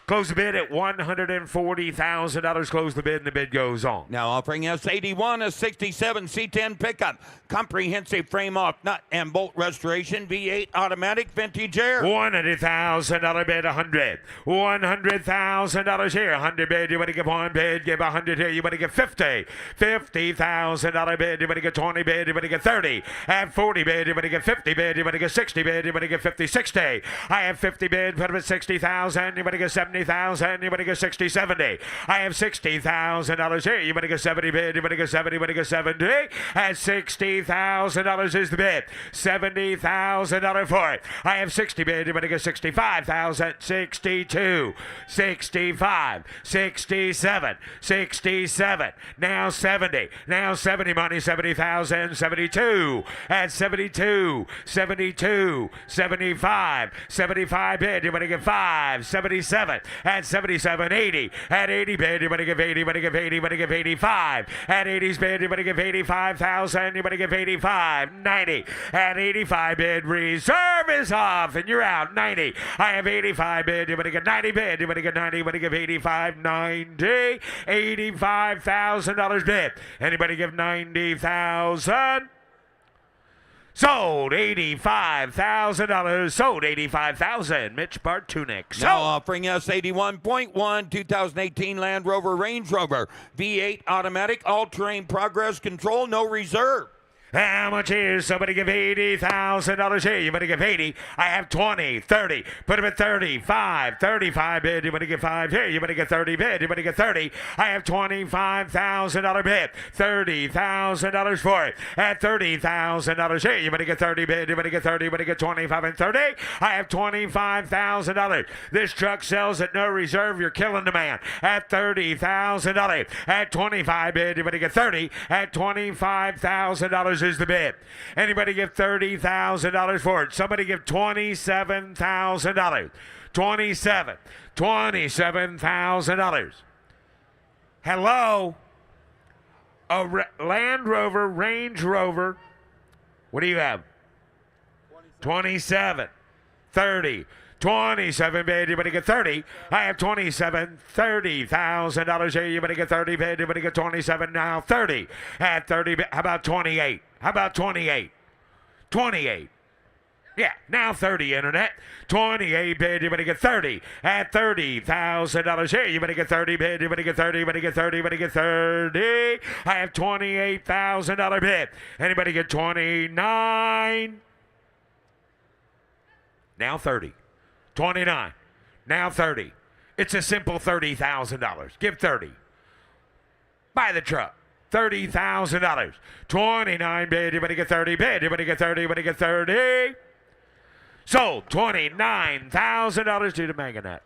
Close the bid at $140,000. Close the bid, and the bid goes on. Now offering S81, a 67 C10 pickup. Comprehensive frame off nut and bolt restoration. V8 automatic vintage air. $100,000 bid, 100. $100,000 here. 100 bid, you better give 1 bid. Give 100 here, you better get 50. $50,000 bid, you better get 20 bid. You better get 30. At 40 bid, you better get 50 bid. You better get 60 bid. You better get 50, 60. I have 50 bid, put them at 60,000. You better get 70,000. You better get 60, 70. I have $60,000 here. You better get 70 bid. You better get 70. You better get 70. At $60,000 is the bid. $70,000 for it. I have 60 bid. You better get 65,000. 62, 65, 67, 67. Now 70. Now 70 money. 70,000. 72. At 72, 72, 75, 75 bid. You better get 5. 77. At 77, 80. At 80 bid, you better give 80, you better give 80, you better give 85. At 80's bid, you better give 85,000, you better give 85. 90. At 85 bid, reserve is off, and you're out. 90. I have 85 bid, you better get 90 bid, you better get 90, you better give 85, 90. $85,000 bid. Anybody give 90,000? Sold $85,000. Sold $85,000. Mitch Bartunik. Now offering us 81.1 2018 Land Rover Range Rover V8 automatic all-terrain progress control, no reserve. How much is somebody give $80,000 here? You better give 80. I have 20, 30. Put him at 35, 35 bid. You better get 5 here. You better get 30 bid. You better get 30. I have $25,000 bid. $30,000 for it. At $30,000 here. You better get 30 bid. You better get 30. You better get 25 and 30. I have $25,000. This truck sells at no reserve. You're killing the man. At $30,000. At 25 bid. You better get 30. At $25,000 $30,000 is the bid. Anybody give $30,000 for it? Somebody give $27,000. $27,000. Hello? Land Rover, Range Rover. What do you have? 27. 30. 27 bid, you better get 30. I have 27, $30,000 here. You better get 30 bid, you better get 27 now. 30 at 30 bid. How about 28? How about 28? 28. Yeah, now 30, Internet. 28 bid, you better get 30 at $30,000 here. You better get 30 bid, you better get 30, you better get 30, you better get 30. I have $28,000 bid. Anybody get 29? Now 30. 29. Now 30. It's a simple $30,000. Give 30. Buy the truck. $30,000. 29 bid. You better get 30 bid. You better get 30. You better get 30. Sold. $29,000 to the Meganet.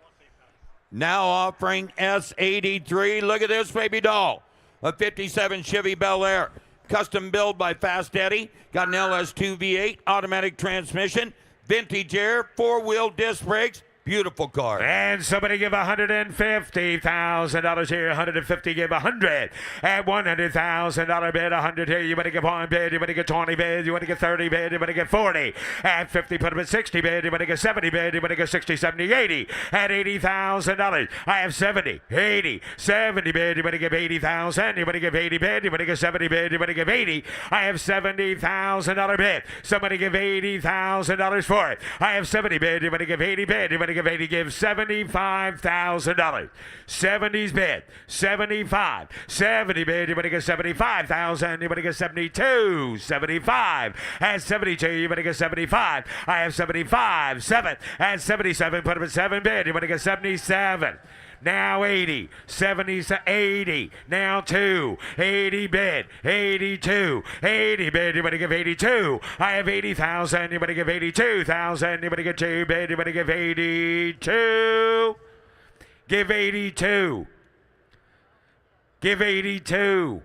Now offering S83. Look at this baby doll. A 57 Chevy Bel Air. Custom built by Fast Eddie. Got an LS2 V8 automatic transmission. Vintage air, 4-wheel disc brakes, beautiful car. And somebody give $150,000 here. 150, give 100. At $100,000 bid, 100 here. You better get 1 bid. You better get 20 bid. You better get 30 bid. You better get 40. At 50, put them at 60 bid. You better get 70 bid. You better get 60, 70, 80. At $80,000, I have 70, 80, 70 bid. You better give 80,000. You better give 80 bid. You better get 70 bid. You better give 80. I have $70,000 bid. Somebody give $80,000 for it. I have 70 bid. You better give 80 bid. You better give 80. Give $75,000. 70's bid. 75. 70 bid. You better get 75,000. You better get 72. 75. At 72, you better get 75. I have 75. 7. At 77, put him at 7 bid. You better get 77. Now 80, 70, 80, now 2, 80 bid, 82, 80 bid, you better give 82. I have 80,000, you better give 82,000, you better get 2 bid, you better give 82. Give 82. Give 82.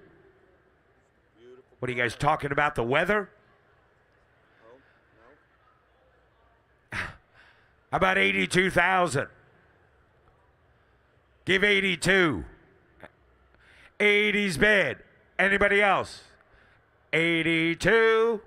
What are you guys talking about, the weather? How about 82,000? Give 82. 80's bid. Anybody else? 82.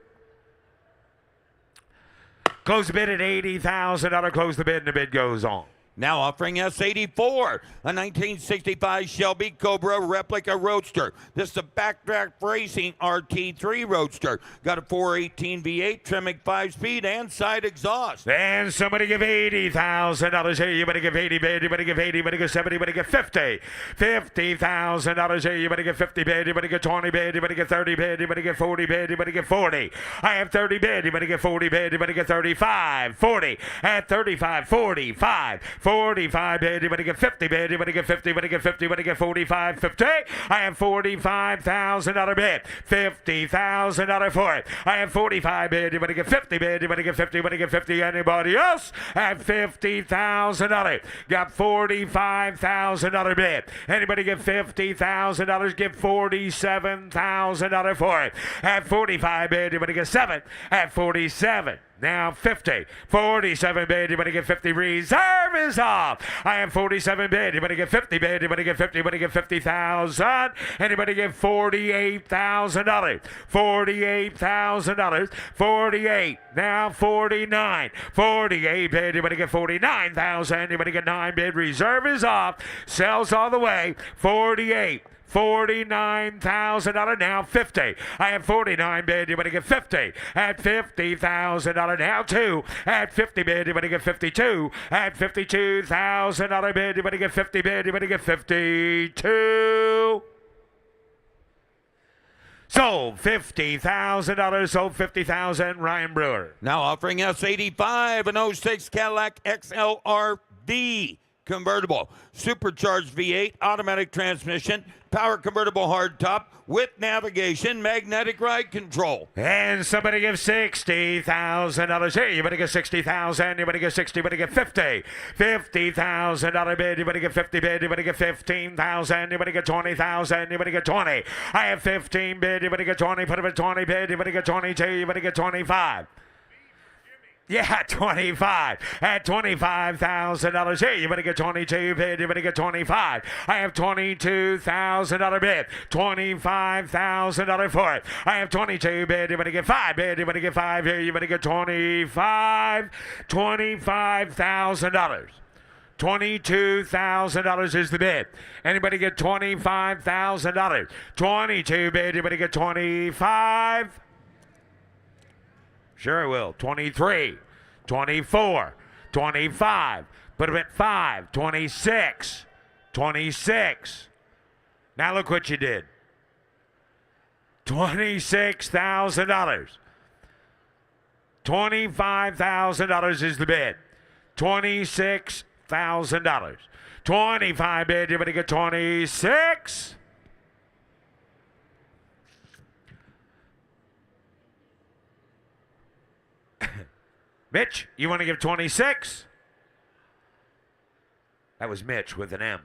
Close the bid at $80,000. Close the bid and the bid goes on. Now offering S84, a 1965 Shelby Cobra replica roadster. This is a backtrack racing RT3 roadster. Got a 418 V8, Tremec 5-speed, and side exhaust. And somebody give $80,000 here. You better give 80 bid. You better give 80. You better give 70. You better give 50. $50,000 here. You better give 50 bid. You better give 20 bid. You better give 30 bid. You better give 40 bid. You better give 40. I have 30 bid. You better give 40 bid. You better get 35. 40. At 35. 45. 45 bid, you better get 50 bid, you better get 50, you better get 50, you better get 45, 50. I have $45,000 bid, $50,000 for it. I have 45 bid, you better get 50 bid, you better get 50, you better get 50. Anybody else? At $50,000. Got $45,000 bid. Anybody get $50,000? Give $47,000 for it. At 45 bid, you better get 7. At 47. Now 50. 47 bid, you better get 50. Reserve is off. I have 47 bid, you better get 50 bid, you better get 50, you better get 50,000. Anybody get $48,000? $48,000. 48. Now 49. 48 bid, you better get 49,000. You better get 9 bid. Reserve is off. Sells all the way. 48. $49,000. Now 50. I have 49 bid. You better get 50. At $50,000. Now 2. At 50 bid. You better get 52. At $52,000 bid. You better get 50 bid. You better get 52. Sold $50,000. Sold $50,000. Ryan Brewer. Now offering S85, an 06 Cadillac XLR-V. convertible. Supercharged V8, automatic transmission, power convertible hardtop with navigation, magnetic ride control. And somebody give $60,000 here. You better get 60,000. You better get 60. You better get 50. $50,000 bid. You better get 50 bid. You better get 15,000. You better get 20,000. You better get 20. I have 15 bid. You better get 20. Put up a 20 bid. You better get 22. You better get 25. Yeah, 25. At $25,000 here, you better get 22 bid. You better get 25. I have $22,000 bid. $25,000 for it. I have 22 bid. You better get 5 bid. You better get 5 here. You better get 25. $25,000. $22,000 is the bid. Anybody get $25,000? 22 bid. You better get 25. Sure I will. 23, 24, 25. Put him at 5, 26, 26. Now look what you did. $26,000. $25,000 is the bid. $26,000. 25 bid. You better get 26. Mitch, you want to give 26? That was Mitch with an M.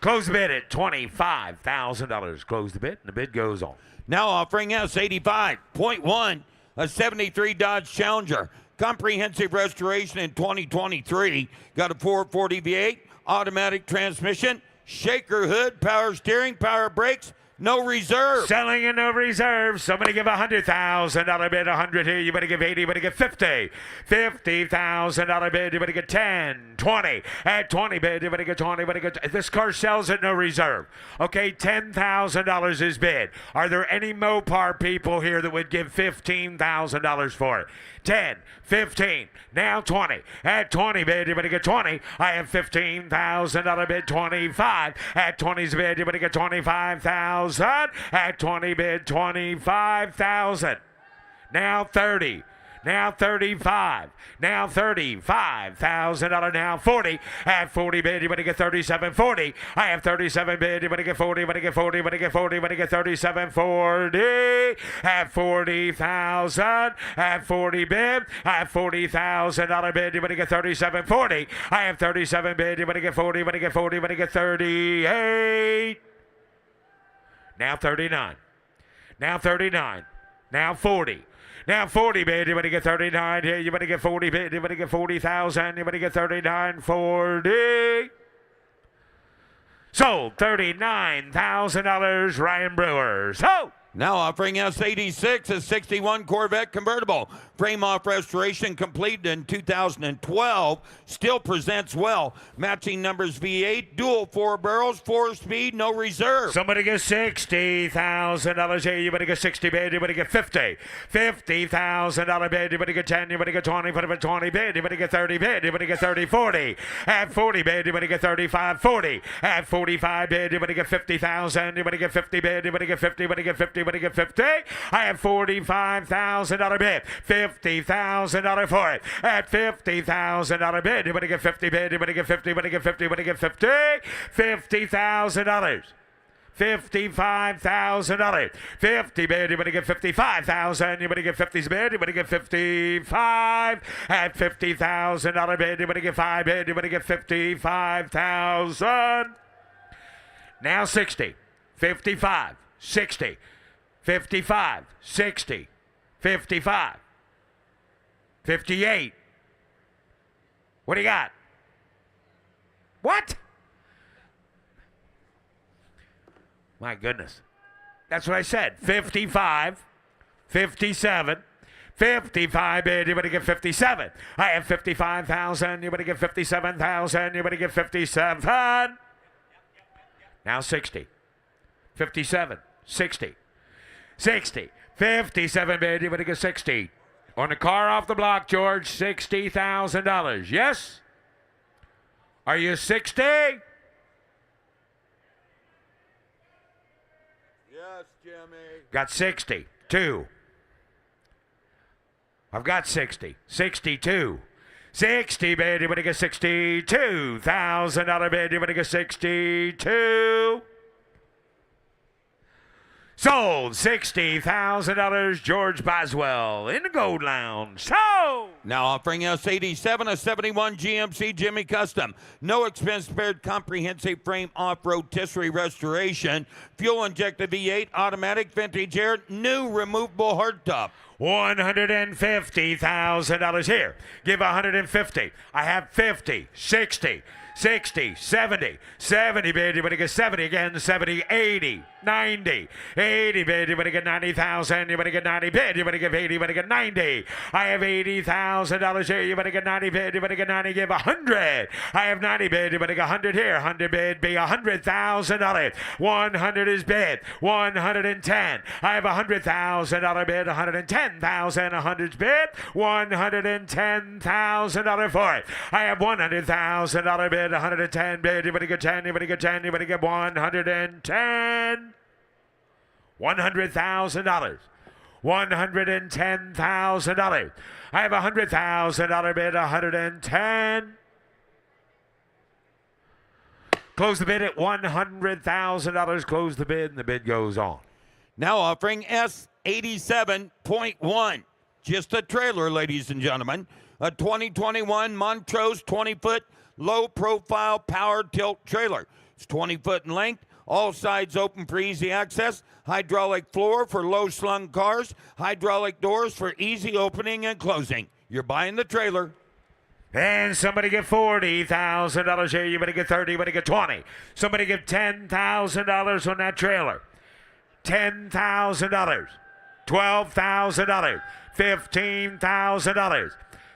Close the bid at $25,000. Close the bid, and the bid goes on. Now offering S85.1, a 73 Dodge Challenger. Comprehensive restoration in 2023. Got a 440 V8, automatic transmission, shaker hood, power steering, power brakes, no reserve. Selling and no reserve. Somebody give $100,000 bid. 100 here. You better give 80. You better get 50. $50,000 bid. You better get 10, 20. At 20 bid. You better get 20. You better get. This car sells at no reserve. Okay, $10,000 is bid. Are there any Mopar people here that would give $15,000 for it? 10, 15, now 20. At 20 bid, you better get 20. I have $15,000 bid. 25. At 20's bid, you better get 25,000. At 20 bid, 25,000. Now 30. Now 35. Now $35,000. Now 40. At 40 bid, you better get 37.40. I have 37 bid. You better get 40. You better get 40. You better get 40. You better get 37.40. At 40,000. At 40 bid. At $40,000 bid. You better get 37.40. I have 37 bid. You better get 40. You better get 40. You better get 38. Now 39. Now 39. Now 40. Now 40 bid, you better get 39 here. You better get 40 bid, you better get 40,000. You better get 39.40. Sold $39,000. Ryan Brewer. So. Now offering S86, a 61 Corvette convertible. Frame off restoration completed in 2012. Still presents well. Matching numbers V8, dual 4 barrels, 4-speed, no reserve. Somebody get $60,000 here. You better get 60 bid. You better get 50. $50,000 bid. You better get 10. You better get 20. Put up a 20 bid. You better get 30 bid. You better get 30, 40. At 40 bid, you better get 35, 40. At 45 bid, you better get 50,000. You better get 50 bid. You better get 50. You better get 50. You better get 50. I have $45,000 bid. $50,000 for it. At $50,000 bid, you better get 50 bid. You better get 50. You better get 50. You better get 50. $50,000. $55,000. 50 bid, you better get 55,000. You better get 50's bid, you better get 55. At $50,000 bid, you better get 5 bid, you better get 55,000. Now 60, 55, 60, 55, 60, 55, 58. What do you got? What? My goodness. That's what I said. 55, 57, 55 bid, you better get 57. I have 55,000, you better get 57,000, you better get 57. Now 60, 57, 60, 60, 57 bid, you better get 60. On the car off the block, George, $60,000. Yes? Are you 60? Yes, Jimmy. Got 60. 2. I've got 60. 62. 60 bid, you're gonna get $62,000 bid, you're gonna get 62. Sold $60,000, George Boswell in the Gold Lounge. Sold! Now offering us 87, a 71 GMC Jimmy Custom. No expense spared, comprehensive frame off-road tisserie restoration. Fuel injected V8, automatic, vintage air, new removable hardtop. $150,000 here. Give 150. I have 50, 60, 60, 70, 70 bid, you're gonna get 70 again, 70, 80, 90, 80 bid, you're gonna get 90,000, you're gonna get 90 bid, you're gonna give 80, you're gonna get 90. I have $80,000 here, you're gonna get 90 bid, you're gonna get 90, give 100. I have 90 bid, you're gonna get 100 here, 100 bid, be $100,000. 100 is bid, 110. I have $100,000 bid, 110,000, 100's bid, $110,000 for it. I have $100,000 bid, 110 bid, you're gonna get 10, you're gonna get 10, you're gonna get 110. $100,000. $110,000. I have $100,000 bid, 110. Close the bid at $100,000. Close the bid, and the bid goes on. Now offering S87.1. Just a trailer, ladies and gentlemen. A 2021 Montrose 20-foot low-profile power tilt trailer. It's 20 foot in length. All sides open for easy access. Hydraulic floor for low-slung cars. Hydraulic doors for easy opening and closing. You're buying the trailer. And somebody get $40,000 here. You better get 30. You better get 20. Somebody give $10,000 on that trailer. $10,000. $12,000. $15,000.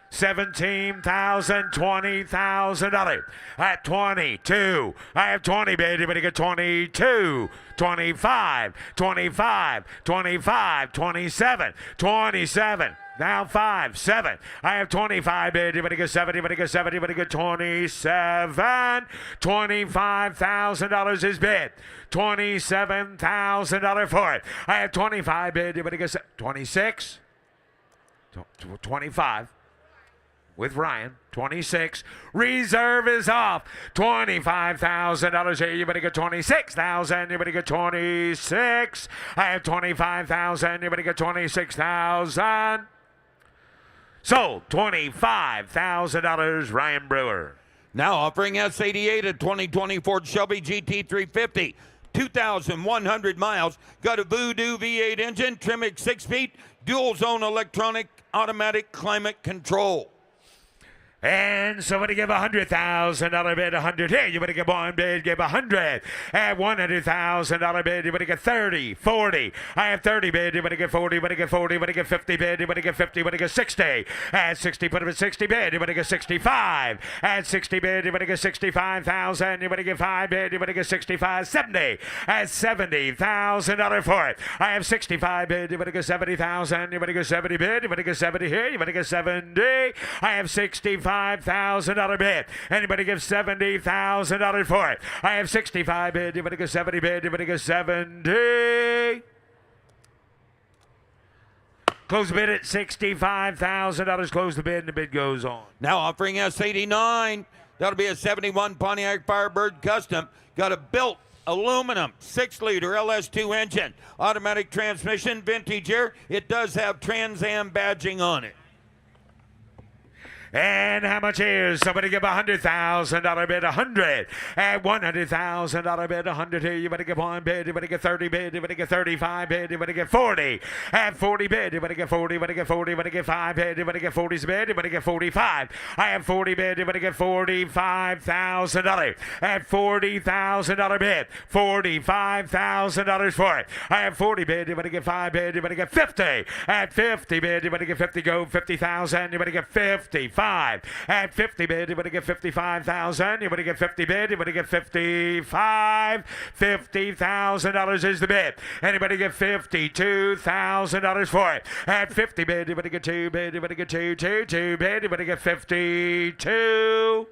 $17,000, $20,000. At 22, I have 20 bid. You better get 22, 25, 25, 25, 27, 27. Now 5, 7. I have 25 bid. You better get 70. You better get 70. You better get 27. $25,000 is bid. $27,000 for it. I have 25 bid. You better get 26. 25. With Ryan, 26. Reserve is off. $25,000 here. You better get 26,000. You better get 26. I have 25,000. You better get 26,000. Sold. $25,000. Ryan Brewer. Now offering S88, a 2020 Ford Shelby GT350. 2,100 miles. Got a Voodoo V8 engine, Tremec 6-speed, dual zone electronic automatic climate control. And somebody give $100,000 bid, 100 here. You better get one bid, give 100. At $100,000 bid, you better get 30, 40. I have 30 bid, you better get 40, you better get 40, you better get 50 bid, you better get 50, you better get 60. At 60, put it at 60 bid, you better get 65. At 60 bid, you better get 65,000. You better get 5 bid, you better get 65, 70. At $70,000 for it. I have 65 bid, you better get 70,000. You better get 70 bid, you better get 70 here, you better get 70. I have $65,000 bid. Anybody give $70,000 for it? I have 65 bid. You better get 70 bid. You better get 70. Close the bid at $65,000. Close the bid, and the bid goes on. Now offering S89. That'll be a 71 Pontiac Firebird Custom. Got a built aluminum 6-liter LS2 engine. Automatic transmission, vintage air. It does have Trans Am badging on it. And how much is? Somebody give $100,000 bid, 100. At $100,000 bid, 100 here. You better give 1 bid. You better get 30 bid. You better get 35 bid. You better get 40. At 40 bid. You better get 40. You better get 40. You better get 5 bid. You better get 40's bid. You better get 45. I have 40 bid. You better get $45,000. At $40,000 bid, $45,000 for it. I have 40 bid. You better get 5 bid. You better get 50. At 50 bid. You better get 50. Go 50,000. You better get 55. At 50 bid, you better get 55,000. You better get 50 bid. You better get 55. $50,000 is the bid. Anybody get $52,000 for it? At 50 bid, you better get 2 bid. You better get 2 bid. You better get 52.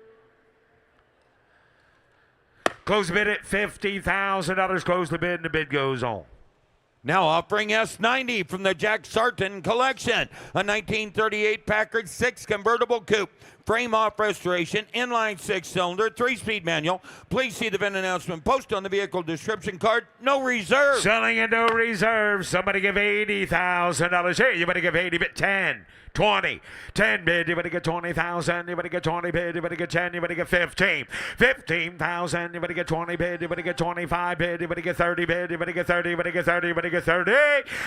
Close the bid at $50,000. Close the bid, and the bid goes on. Now offering S90 from the Jack Sarton collection. A 1938 Packard 6 convertible coupe. frame off restoration, inline 6-cylinder, 3-speed manual. Please see the VIN announcement posted on the vehicle description card. No reserve. Selling at no reserve. Somebody give $80,000 here. You better give 80 bid 10. 20, 10 bid, you better get 20,000, you better get 20 bid, you better get 10, you better get 15, 15,000, you better get 20 bid, you better get 25 bid, you better get 30 bid, you better get 30, you better get 30, you better get 30,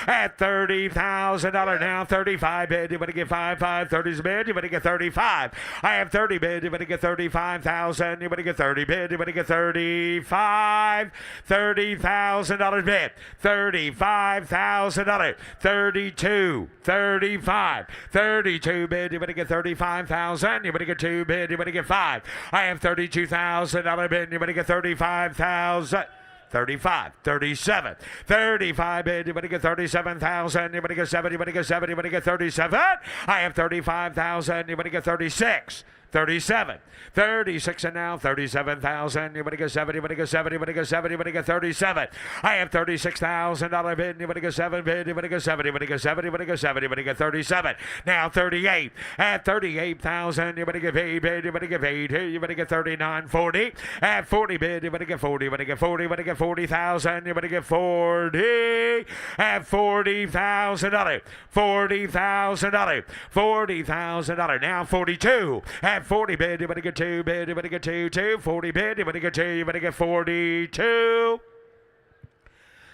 at $30,000 now, 35 bid, you better get 30's bid, you better get 35, I have 30 bid, you better get 35,000, you better get 30 bid, you better get 35, $30,000 bid, $35,000, 32, 35, 32 bid, you better get 35,000, you better get 2 bid, you better get 5. I have $32,000 bid, you better get 35,000. 35, 37, 35 bid, you better get 37,000, you better get 7, you better get 7, you better get 37. I have 35,000, you better get 36. 37, 36, and now 37,000. You better get 7, you better get 7, you better get 7, you better get 37. I have $36,000 bid, you better get 7 bid, you better get 7, you better get 7, you better get 7, you better get 37. Now 38, at 38,000, you better get 8 bid, you better get 8, you better get 39, 40. At 40 bid, you better get 40, you better get 40, you better get 40,000, you better get 40. At $40,000, $40,000, $40,000. Now 42. At 40 bid, you better get 2 bid, you better get 2, 40 bid, you better get 2, you better get 42.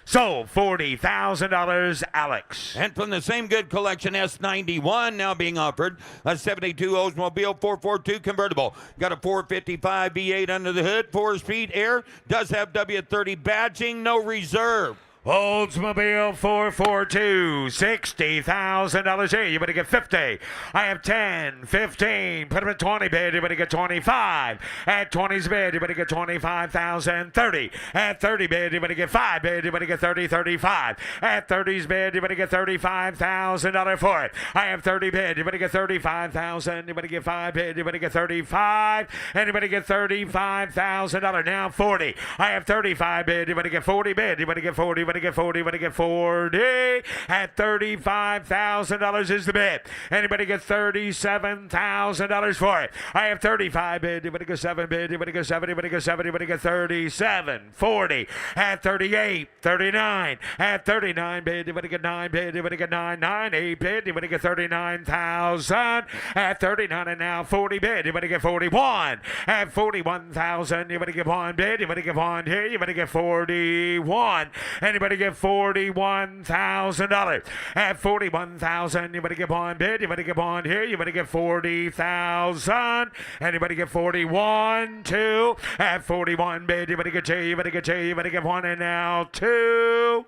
So, $40,000, Alex. And from the same good collection, S91 now being offered, a 72 Oldsmobile 442 convertible. Got a 455 V8 under the hood, 4-speed air, does have W30 badging, no reserve. Oldsmobile 442, $60,000 here. You better get 50. I have 10, 15. Put them at 20 bid. You better get 25. At 20's bid, you better get 25,000. 30. At 30 bid, you better get 5 bid. You better get 30, 35. At 30's bid, you better get $35,000 for it. I have 30 bid. You better get 35,000. You better get 5 bid. You better get 35. And you better get $35,000. Now 40. I have 35 bid. You better get 40 bid. You better get 40. You better get 40, you better get 40. At $35,000 is the bid. Anybody get $37,000 for it? I have 35 bid. You better get 7 bid. You better get 7. You better get 7. You better get 37, 40. At 38, 39. At 39 bid. You better get 9 bid. You better get 9, 8 bid. You better get 39,000. At 39 and now 40 bid. You better get 41. At 41,000. You better get 1 bid. You better get 1 here. You better get 41. Anybody get $41,000. At 41,000, you better get 1 bid. You better get 1 here. You better get 40,000. Anybody get 41, 2. At 41 bid, you better get 2. You better get 2. You better get 1 and now 2.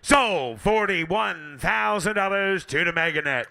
So $41,000 to the Meganet.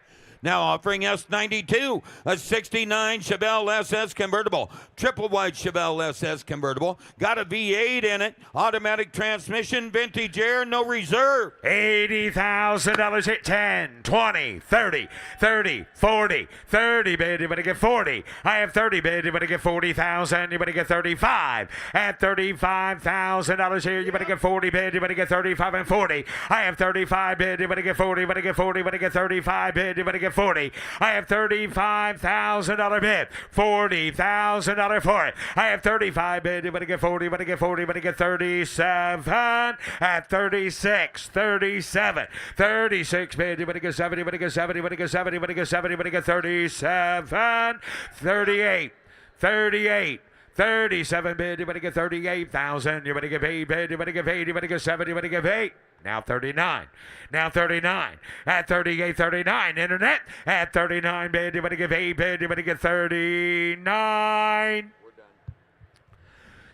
Now offering S92, a 69 Chevelle SS convertible. Triple wide Chevelle SS convertible. Got a V8 in it. Automatic transmission, vintage air, no reserve. $80,000 hit 10, 20, 30, 30, 40, 30 bid, you better get 40. I have 30 bid, you better get 40,000, you better get 35. At $35,000 here, you better get 40 bid, you better get 35 and 40. I have 35 bid, you better get 40, you better get 40, you better get 35 bid, you better get 40. I have $35,000 bid, $40,000 for it. I have 35 bid, you better get 40, you better get 40, you better get 37. At 36, 37, 36 bid, you better get 7, you better get 7, you better get 7, you better get 7, you better get 37, 38, 38. 37 bid, you better get 38,000. You better get 8 bid, you better get 8, you better get 7, you better get 8. Now 39. Now 39. At 38, 39. Internet. At 39 bid, you better get 8 bid, you better get 39.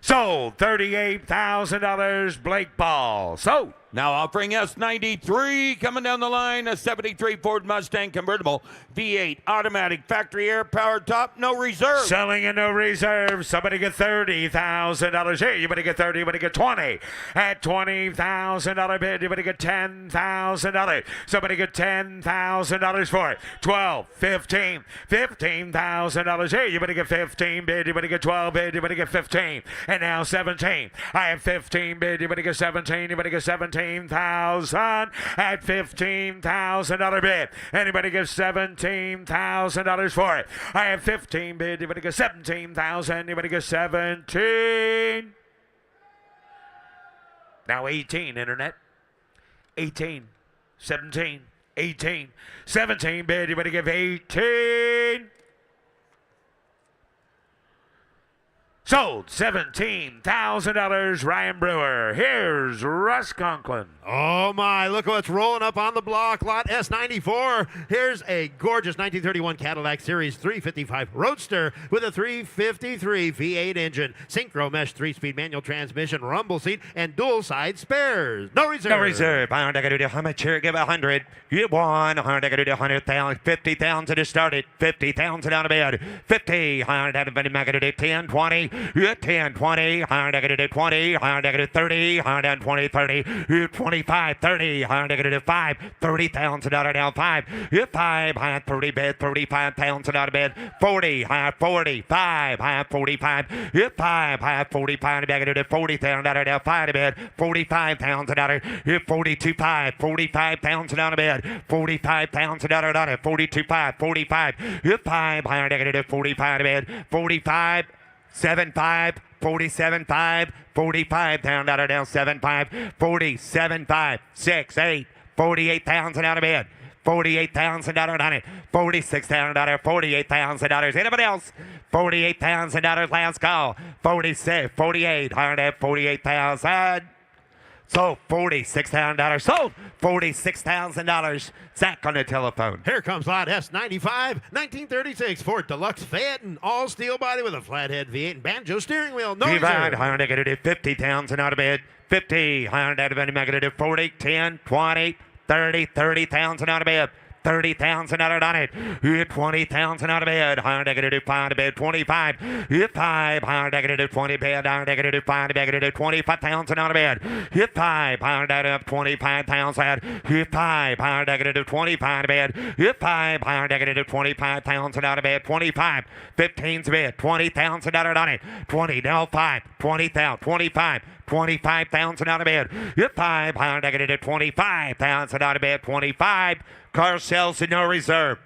Sold $38,000 Blake Ball. So now offering S93, coming down the line, a 73 Ford Mustang convertible, V8, automatic, factory air, power top, no reserve. Selling in no reserve. Somebody get $30,000 here. You better get 30, you better get 20. At $20,000 bid, you better get $10,000. Somebody get $10,000 for it. 12, 15, $15,000 here. You better get 15 bid, you better get 12 bid, you better get 15. And now 17. I have 15 bid, you better get 17, you better get 17. $17,000 at $15,000 bid. Anybody give $17,000 for it? I have 15 bid. Anybody give 17,000? Anybody give 17? Now 18, internet. 18, 17, 18, 17 bid. Anybody give 18? Sold $17,000, Ryan Brewer. Here's Russ Conklin. Oh my, look what's rolling up on the block. Lot S94. Here's a gorgeous 1931 Cadillac Series 355 Roadster with a 353 V8 engine, synchro mesh 3-speed manual transmission, rumble seat, and dual side spares. No reserve. No reserve. I'm going to do how much here? Give 100. You won. I'm going to do 100,000. 50,000 to start it. 50,000 out of bed. 50. I'm going to do 10, 20. 10, 20. I'm going to do 20. I'm going to do 30. I'm going to 20, 30. 25, 30. I'm going to do 5. 30,000 out of now. 5. 5. I'm 30 bed. 35,000 out of bed. 40. I'm 45. I'm 45. 5. I'm 45. I'm going to do 40,000 out of now. 5 to bed. 45,000 out of 42, 5. 45,000 out of bed. 45,000 out of 42, 5. 45. 5. I'm going to do 45 to bed. 45. 7, 5, 47, 5, 45, down, 7, 5, 47, 5, 6, 8, 48,000 out of bed, 48,000 out of it, 46,000, $48,000. Anybody else? $48,000 last call. 46, 48, 48,000. Sold $46,000. Sold $46,000. Zach on the telephone. Here comes lot S95, 1936 Ford Deluxe Fayette, and all steel body with a flathead V8 and banjo steering wheel. No reserve. I'm going to do 50,000 out of bed. 50. I'm going to do 40, 10, 20, 30, 30,000 out of bed. 30,000 out of it. 20,000 out of bed. I'm going to do 5 to bed. 25. 5. I'm going to do 20 bed. I'm going to do 5 to bed. I'm going to do 25,000 out of bed. 5. I'm going to do 25,000. 5. I'm going to do 25 to bed. 5. I'm going to do 25,000 out of bed. 25. 15 to bed. 20,000 out of it. 20. Now 5. 20,000. 25. 25,000 out of bed. 5. I'm going to do 25,000 out of bed. 25. Car sales to no reserve.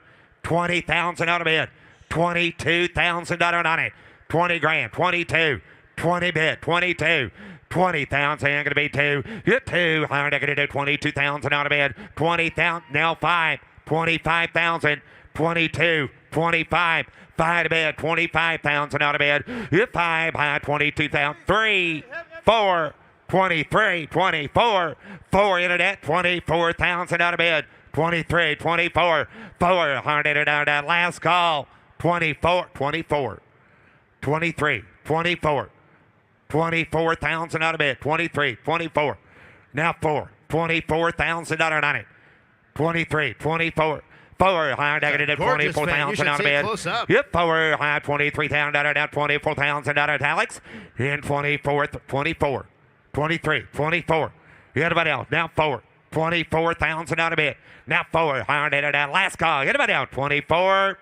20,000 out of bid. 22,000 on it. 20 grand. 22. 20 bid. 22. 20,000. I'm going to be 2. Get 2. I'm going to do 22,000 out of bid. 20,000. Now 5. 25,000. 22. 25. 5 to bid. 25,000 out of bid. 5. 22,000. 3. 4. 23. 24. 4 internet. 24,000 out of bid. 23, 24, 400 out. Last call. 24, 24, 23, 24, 24,000 out of bed. 23, 24. Now 4, 24,000 out of it. 23, 24. 400 24,000 out of bed. Yep, 23,000 out of 24,000 out of Alex. In 24, 24, 23, 24. Everybody else. Now 4. 24,000 out of it. Now 400 out. Last call. Anybody out? 24.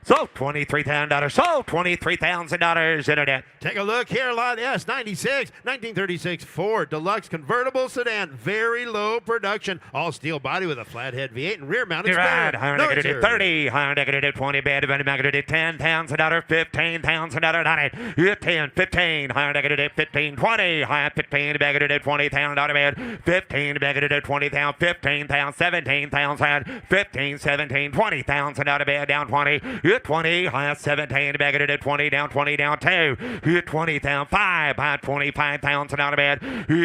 So $23,000. So $23,000 internet. Take a look here, lot S96, 1936 Ford Deluxe convertible sedan, very low production, all steel body with a flathead V8 and rear-mounted Right. spare. I'm No going to do reserve. 30. I'm going to do 20 bed. I'm going to do $10,000, $15,000 on it. 10, 15. I'm going to do 15, 20. I'm 15. I'm going to do 20,000 out of bed. 15. I'm going to do 20,000, 15,000, 17,000, 15, 17, 20,000 out of bed. Down 20. 20. I'm 17. I'm going to do 20 down, 20 down 2. 20,000, 5. 25,000 out of bed.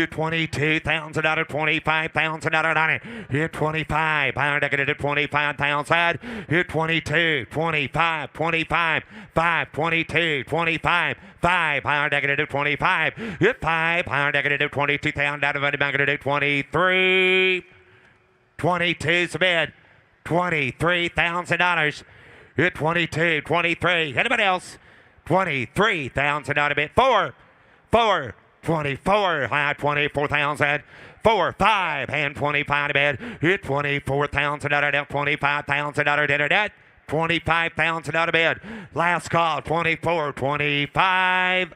22,000 out of 25,000 out of it. 25. I'm going to do 25,000. 22, 25, 25, 5, 22, 25, 5. I'm going to do 25. 5. I'm going to do 22,000 out of it. I'm going to do 23. 22's bed. $23,000. 22, 23. Anybody else? 23,000 out of it. 4, 24. 24,000. 4, 5, and 25 to bed. 24,000 out of it. 25,000 out of internet. 25,000 out of bed. Last call. 24, 25.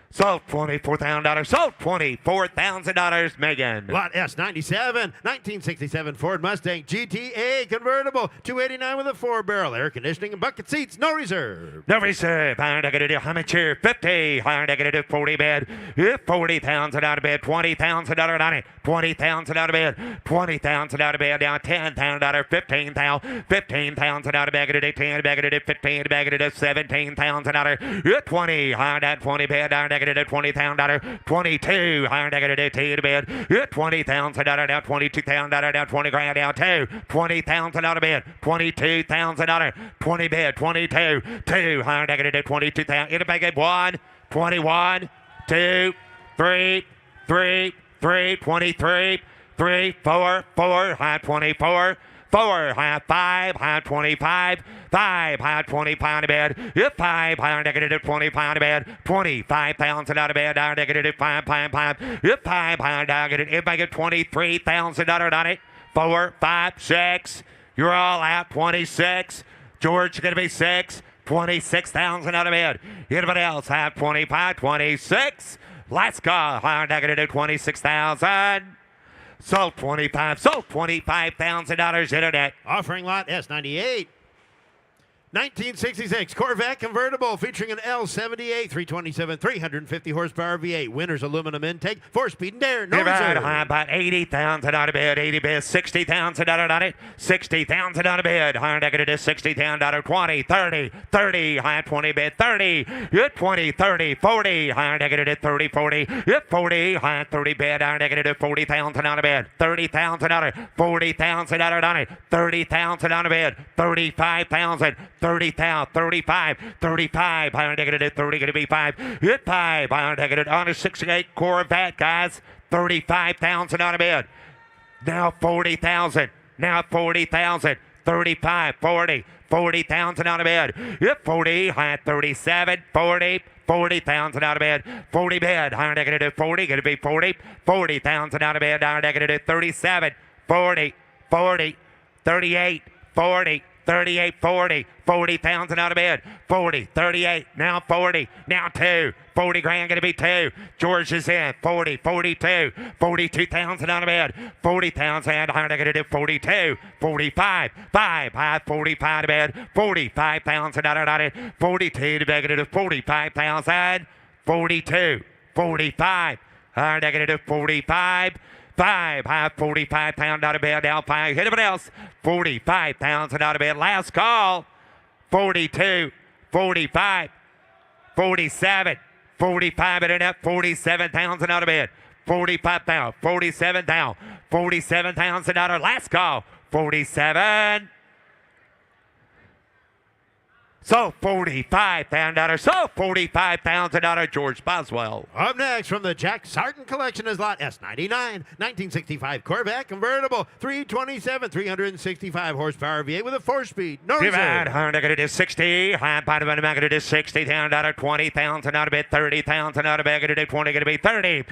Sold $24,000. Sold $24,000. Megan. Lot S97, 1967 Ford Mustang GTA convertible, 289 with a 4-barrel, air conditioning and bucket seats, no reserve. No reserve. Higher negative. How much here? 50. Higher negative. 40 bid. $40,000 out of bid. $20,000 on it. $20,000 out of bid. $20,000 out of bid. Down $10,000. $15,000. $15,000 out of bid. $10,000 negative. $15,000 negative. $17,000. $20. Higher that 20 bid. Higher negative. $20,000. $22. Higher negative. 10 to bid. $20,000 down. $22,000 down. $20,000 down. $20,000 out of bid. $22,000. 20 bid. 22. 2. Higher negative. $22,000. In the bag. 1. 21. 2. 3. 3. 3. 23. 3. 4. 4. High 24. 4. High 5. High 25. 5. High 20 pound of bed. 5. High negative 20 pound of bed. 25 pounds out of bed. High negative 5 pound. 5. 5. High negative. If I get $23,000 on it. 4. 5. 6. You're all out. 26. George going to be 6. 26,000 out of bed. Anybody else have 25? 26. Let's go. High negative 26,000. Sold 25. Sold $25,000 internet. Offering lot S98. 1966 Corvette convertible featuring an L78 327 350 horsepower V8. Winner's aluminum intake, 4-speed and air. No reserve. About 80,000 out of bid. 80 bid. 60,000 on it. 60,000 out of bid. Higher negative 60,000. 20, 30, 30. High 20 bid. 30. 20, 30, 40. Higher negative 30, 40. 40. High 30 bid. Higher negative 40,000 out of bid. 30,000 out of it. 40,000 out on it. 30,000 out of bid. 35,000. 30,000, 35, 35, higher negative 30, going to be 5. Hit 5, higher negative on a 68 Corvette, guys. 35,000 out of bid. Now 40,000. Now 40,000. 35, 40, 40,000 out of bid. Hit 40, high 37, 40. 40,000 out of bed. 40 bid. Higher negative 40, going to be 40. 40,000 out of bed. Higher negative 37, 40, 40, 38, 40. 38, 40, 40,000 out of bed. 40, 38, now 40, now 2. 40 grand going to be 2. George is in. 40, 42, 42,000 out of bed. 40,000, higher negative 42, 45, 5, high 45 to bed. 45,000 out of it. 42 to negative 45,000. 42, 45, higher negative 45. 5, high 45 pound out of bed, down 5. Anybody else? 45,000 out of bed. Last call. 42, 45, 47, 45 at net. 47,000 out of bed. 45,000, 47,000, 47,000 out of last call. 47. So $45,000. So $45,000. George Boswell. Up next from the Jack Sarton collection is lot S99, 1965 Corvette convertible, 327, 365 horsepower V8 with a 4-speed. No reserve. Higher negative 60. High bottom of the negative 60,000. 20,000 out of bed. 30,000 out of bed. Negative 20 going to be 30.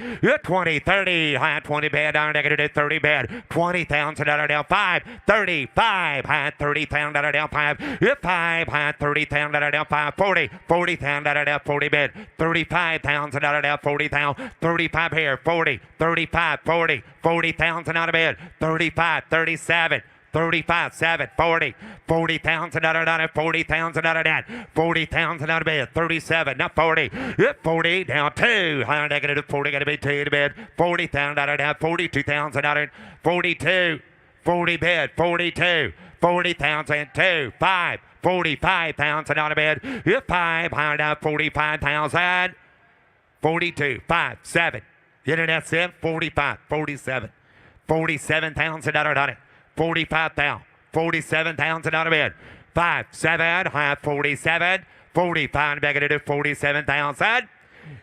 20, 30. High 20 bed. Higher negative 30 bed. 20,000 out of down 5. 35. High 30,000 out of down 5. 5. High 30. Down 5, 40, 40,000 down 40 bid, 35,000 down 40,000, 35 here, 40, 35, 40, 40,000 out of bid, 35, 37. 35, 7, 40, 40,000 out of that, 40,000 out of that, 40,000 out of bed, 37, not 40, 40 down 2, higher negative 40 going to be 2 to bed, 40,000 out of that, 42,000 out of 42, 40 bed, 42, 40,000, 2, 5. 45,000 out of bed. 5, higher down 45,000. 42, 5, 7. Internet said 45, 47. 47,000 out of it. 45,000. 47,000 out of bed. 5, 7, high 47. 45 negative 47,000.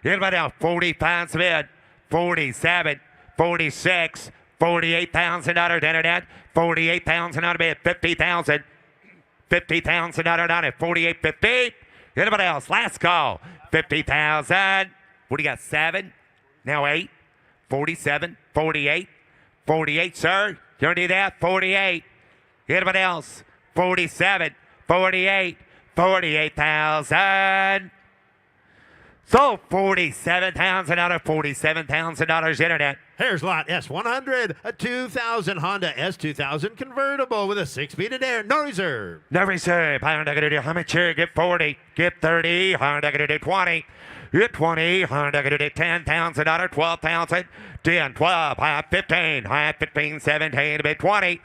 Anybody else? 45 bid. 47, 46, 48,000 out of internet. 48,000 out of bed. 50,000. 50,000 out of it. 48, 50. Anybody else? Last call. 50,000. What do you got? 7? Now 8. 47, 48. 48, sir. You don't do that? 48. Anybody else? 47, 48. 48,000. Sold $47,000. $47,000 internet. Here's lot S100, a 2000 Honda S2000 convertible with a 6-speed air, no reserve. No reserve. Honda gonna do how much here? Get 40. Get 30. Honda gonna do 20. Get 20. Honda gonna do $10,000. 12,000. 10, 12. High 15. High 15. 17 to bid 20.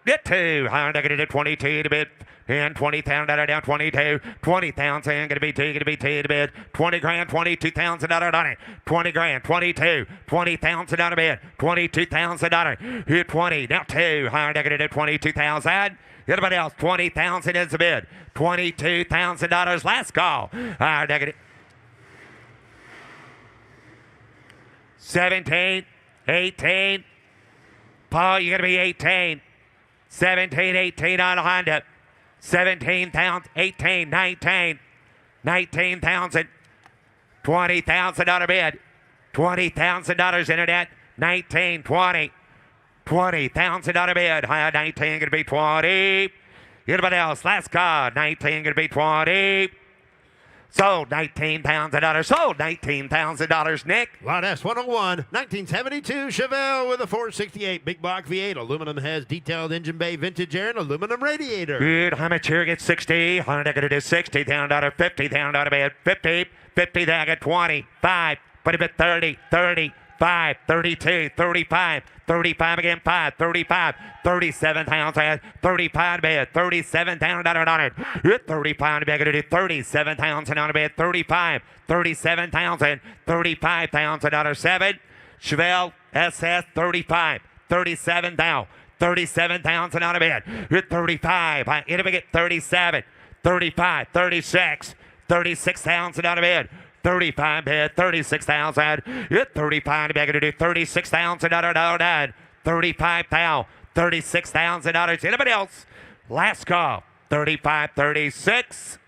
Get 2. Honda gonna do 22 to bid. And $20,000 down 22, 20,000 gonna be two to bid, 20 grand, $22,000 on it, 20 grand, 22, $20,000 bid, $22,000, hit 20, now 2, higher gonna do 22,000. Anybody else? 20,000 is the bid, $22,000. Last call. Higher negative. 17, 18. Paul, you're gonna be 18. 17, 18 on Honda. 17,000, 18, 19, 19,000, $20,000 bid, $20,000 internet, 19, 20, $20,000 bid, high 19 gonna be 20. Anybody else? Last card, 19 gonna be 20. Sold $19,000. Sold $19,000. Nick. Lot S101, 1972 Chevelle with a 468 big block V8. Aluminum has detailed engine bay, vintage air, and aluminum radiator. Good. How much here? Get 60. Honda gonna do $60,000. $50,000 bid. 50. 50. Then I get 25. Put a bit 30. 35. 32. 35. 35 again. 5. 35. 37,000. 35 bid. $37,000 on it. Hit 35 bid. Gonna do $37,000 on a bid. 35. 37,000. $35,000. 7. Chevelle SS 35. 37 now. 37,000 on a bid. Hit 35. It'll get 37. 35. 36. 36,000 on a bid. 35 bid, 36,000. Hit 35 to be able to do $36,000. 35,000, $36,000. Anybody else? Last call. 35, 36.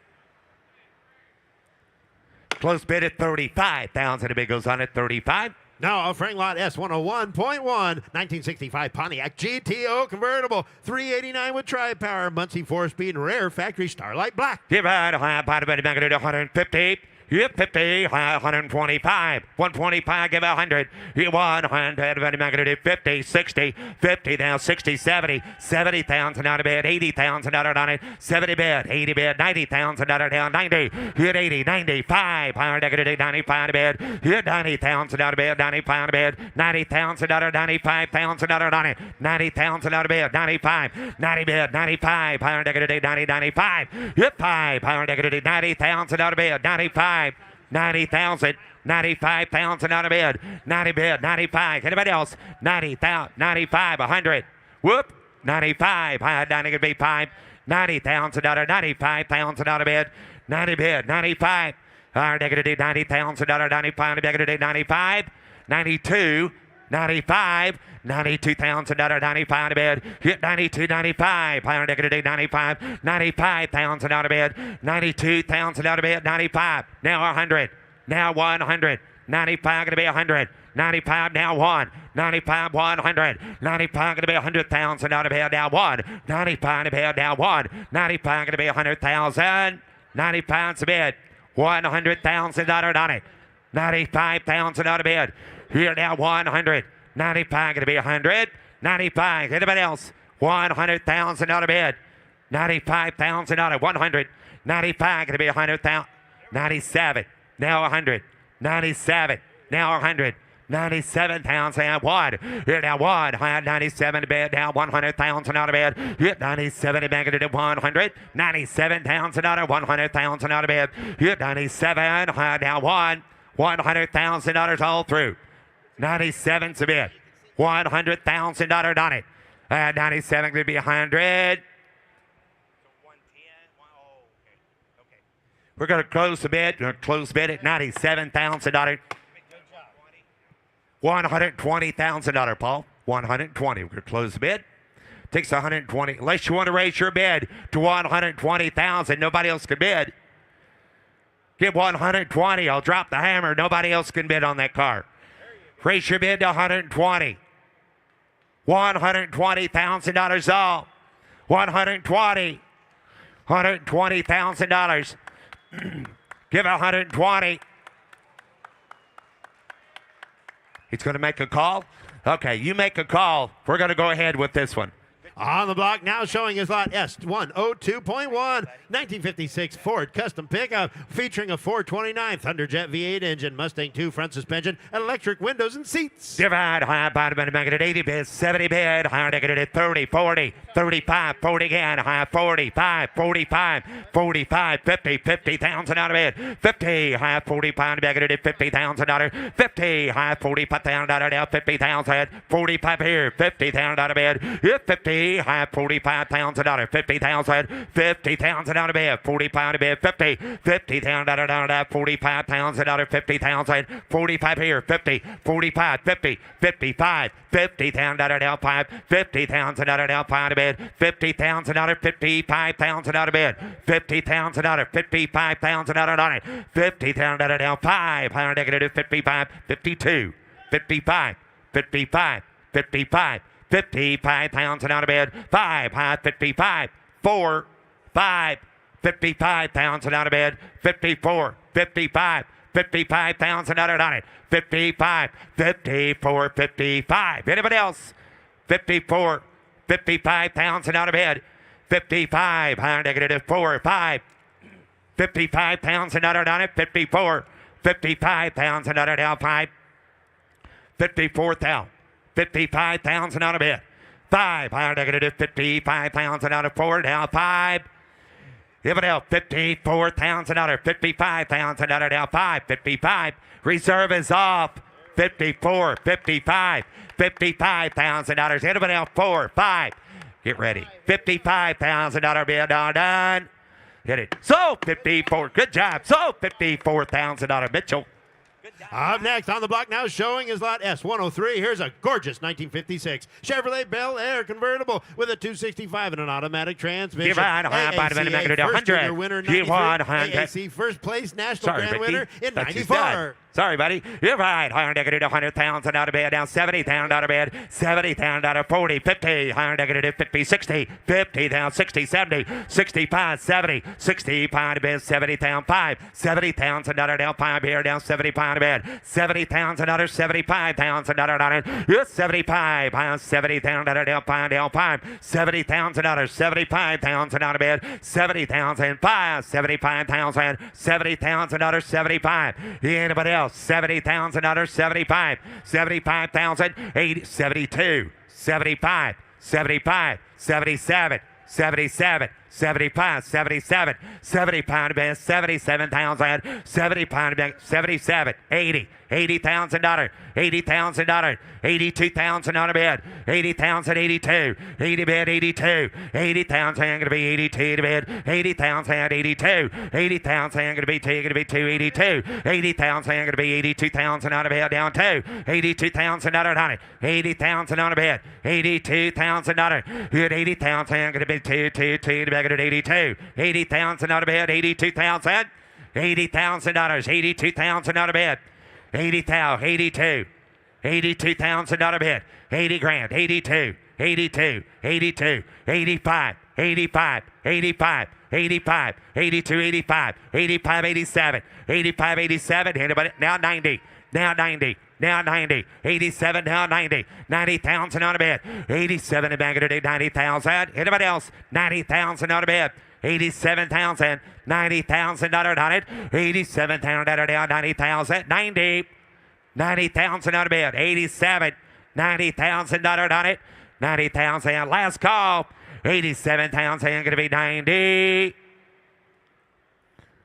Close bid at 35,000. The bid goes on at 35. Now offering lot S101.1, 1965 Pontiac GTO convertible, 389 with tri-power, Muncie 4-speed, and rare factory Starlight Black. Give out a high body bid, back to 150. Hit 50, high 125, 125, give 100, hit 100, very back to 50, 60, 50, now 60, 70, 70,000 out of bid, $80,000 on it, 70 bid, 80 bid, $90,000 down, 90, hit 80, 95, higher negative 95 bid, hit 90,000 out of bid, 95 bid, $90,000, $95,000 on it, 90,000 out of bid, 95, 90 bid, 95, higher negative 90, 95, hit 5, higher negative 90,000 out of bid, 95. 90,000, 95,000 out of bid, 90 bid, 95. Anybody else? 90,000, 95, 100. Whoop, 95. High 90 could be 5. $90,000, 95,000 out of bid, 90 bid, 95. Our negative $90,000, 95, negative 95, 92. 95, $92,000, 95 to bid. Hit 92, 95. Higher negative 95, 95,000 out of bid. 92,000 out of bid, 95. Now 100. Now 100. 95 going to be 100. 95 now 1. 95 100. 95 going to be 100,000 out of bid now 1. 95 to bid now 1. 95 going to be 100,000. 95 to bid. $100,000 on it. 95,000 out of bid. Here now 100. 95 going to be 100. 95. Anybody else? 100,000 out of bid. 95,000 out of 100. 95 going to be 100,000. 97. Now 100. 97. Now 100. 97,000 and 1. Here now 1. 97 to bid. Now 100,000 out of bid. Hit 97 back into 100. 97,000 out of 100,000 out of bid. Hit 97. Now 1. $100,000 all through. 97's a bid. $100,000 on it. 97 going to be 100. We're going to close the bid. We're going to close the bid at $97,000. $120,000, Paul. 120. We're going to close the bid. Takes 120. Unless you want to raise your bid to 120,000, nobody else can bid. Give 120. I'll drop the hammer. Nobody else can bid on that car. Raise your bid to 120. $120,000 all. 120. $120,000. Give 120. He's going to make a call? Okay, you make a call. We're going to go ahead with this one. On the block now showing his lot S102.1 1956 Ford custom pickup featuring a 429 Thunderjet V8 engine, Mustang 2 front suspension, electric windows and seats. Divide high bottom and make it 80 bid, 70 bid, higher negative 30, 40, 35, 40 again, high 45, 45, 45, 50, 50,000 out of bid, 50, high 45, negative $50,000, 50, high $45,000 now, 50,000, 45 here, 50,000 out of bid, 50, high $45,000, 50,000, 50,000 out of bed, 45 to bed, 50, 50,000 out, 45,000, 50,000, 45 here, 50, 45, 50, 55, 50,000 out, 5, 50,000 out, 5 to bed, 50,000 out, 55,000 out of bed, 50,000 out, 55,000 out on it, 50,000 out, 5, higher negative 55, 52, 55, 55, 55. 55,000 out of bed, 5, high 55, 4, 5, 55,000 out of bed, 54, 55, 55,000 out on it, 55, 54, 55. Anybody else? 54, 55,000 out of bed, 55, higher negative 4, 5, 55,000 out on it, 54, 55,000 out 5, 54,000. 55,000 out of bed. 5, higher negative 55,000 out of 4, now 5. Give it out, 54,000 out of 55,000 out of now 5, 55. Reserve is off. 54, 55, 55,000 out of hit it out 4, 5. Get ready. 55,000 out of bed, all done. Hit it. So 54, good job. So 54,000 out of Mitchell. Up next on the block now showing his lot S103. Here's a gorgeous 1956 Chevrolet Bel Air convertible with a 265 and an automatic transmission. AACA first junior winner in 93, AAC first place national grand winner in 94. Sorry, buddy. You're right. Higher negative 100,000 out of bed. Down 70,000 out of bed. 70,000 out of 40. 50. Higher negative 50. 60. 50 down 60. 70. 65. 70. 65 out of bed. 70,000. 5. 70,000 out of down 5 here. Down 75 out of bed. 70,000 out of 75,000 out of on it. Yes, 75. 70,000 out of down 5. Down 5. 70,000 out of 75,000 out of bed. 70,000. 5. 75,000. 70,000 out of 75. Anybody else? 70,000 under 75, 75,000, 80, 72, 75, 75, 77, 77, 75, 77, 70 pound bed, 77,000, 70 pound bed, 77, 80, $80,000, $80,000, 82,000 on a bed, 80,000, 82, 80 bed, 82, 80,000 going to be 82 to bed, 80,000, 82, 80,000 going to be 282, 80,000 going to be 82,000 on a bed, down 2, 82,000 on it, 80,000 on a bed, 82,000 on it, 80,000 going to be 222 to bed at 82, 80,000 on a bed, 82,000, $80,000, 82,000 on a bed. 80,000, 82, 82,000 out of bed, 80 grand, 82, 82, 82, 85, 85, 85, 85, 82, 85, 85, 87, 85, 87, anybody, now 90, now 90. Now 90, 87, now 90, 90,000 out of bed, 87 and back today, 90,000. Anybody else? 90,000 out of bed, 87,000, 90,000 out of it, 87,000 out of down, 90,000, 90, 90,000 out of bed, 87, 90,000 out of it, 90,000. Last call, 87,000 going to be 90.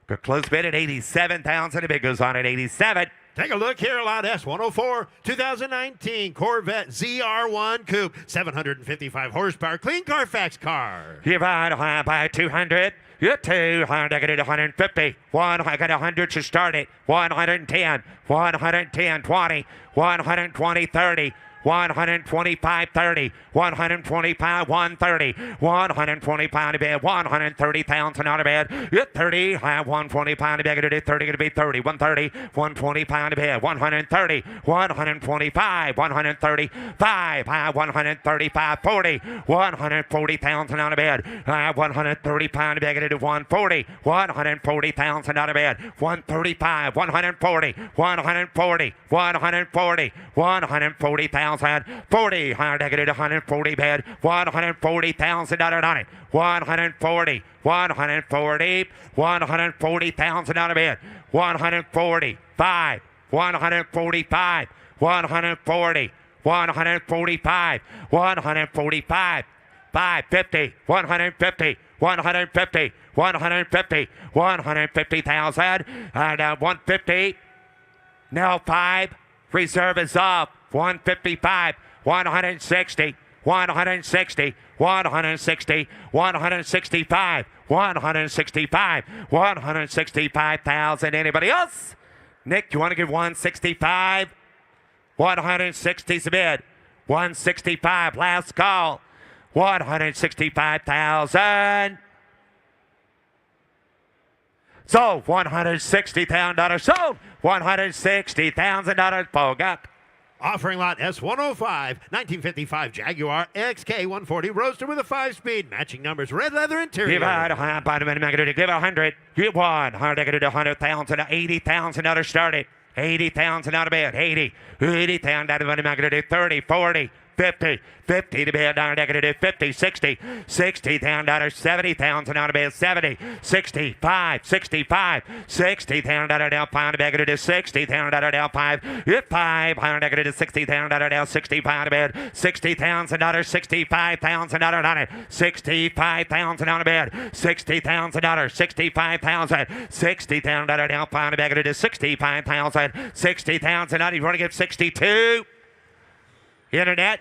Good close bid at 87,000. The bid goes on at 87. Take a look here, lot S104, 2019 Corvette ZR1 Coupe, 755 horsepower, clean Carfax car. You buy by 200. You're 200, I got it 150. One, I got 100 to start it. 110, 110, 20, 120, 30. 125.30, 125, 130, 125 to bid, 130 pounds and out of bid. At 30, high 125 to bid, going to do 30, going to be 30, 130, 125 to bid, 130, 125, 135, high 135, 40, 140 pounds and out of bid, high 130 pound to bid, going to do 140, 140 pounds and out of bid, 135, 140, 140, 140, 140,000, 40, higher negative 140 bid, 140,000 on it, 140, 140, 140,000 on a bid, 145, 145, 140, 145, 145, 550, 150, 150, 150, 150,000, and 150. Now 5. Reserve is up. 155, 160, 160, 160, 165, 165, 165,000. Anybody else? Nick, you want to give 165? 160's a bid. 165, last call. 165,000. Sold. $160,000 sold. $160,000 forgot. Offering lot S105, 1955 Jaguar XK 140 Roadster with a 5-speed. Matching numbers, red leather interior. Give out a high bottom and I'm going to give 100. Give 100,000, 80,000 started. 80,000 out of bed. 80,000 out of money. I'm going to do 30, 40. 50 to bed down negative 50, 60 down dollar 70,000 out of bed 70, 65, 60 down dollar down 5 negative 60 down dollar down 5, 5 higher negative 60 down dollar down 65 to bed 60,000 dollar 65,000 dollar on it 65,000 out of bed 60,000 dollar 65,000 60 down dollar down 5 negative 65,000 60,000 out. You want to give 62? Internet.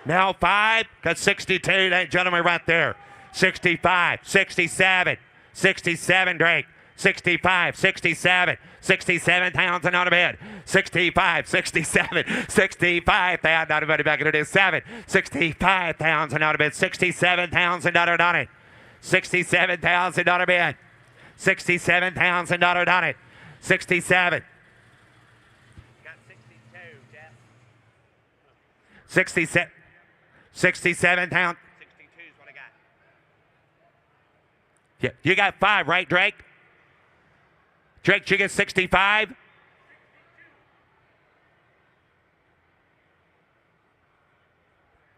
Now 5, got 62, that gentleman right there. 65, 67, 67, Drake. 65, 67, 67,000 out of bed. 65, 67, 65,000 out of bed. Back into 7, 65,000 out of bed. 67,000 out on it. 67,000 out of bed. 67,000 out on it. 67. 67, 67 pounds. 62 is what I got. Yeah, you got 5, right, Drake? Drake, you get 65?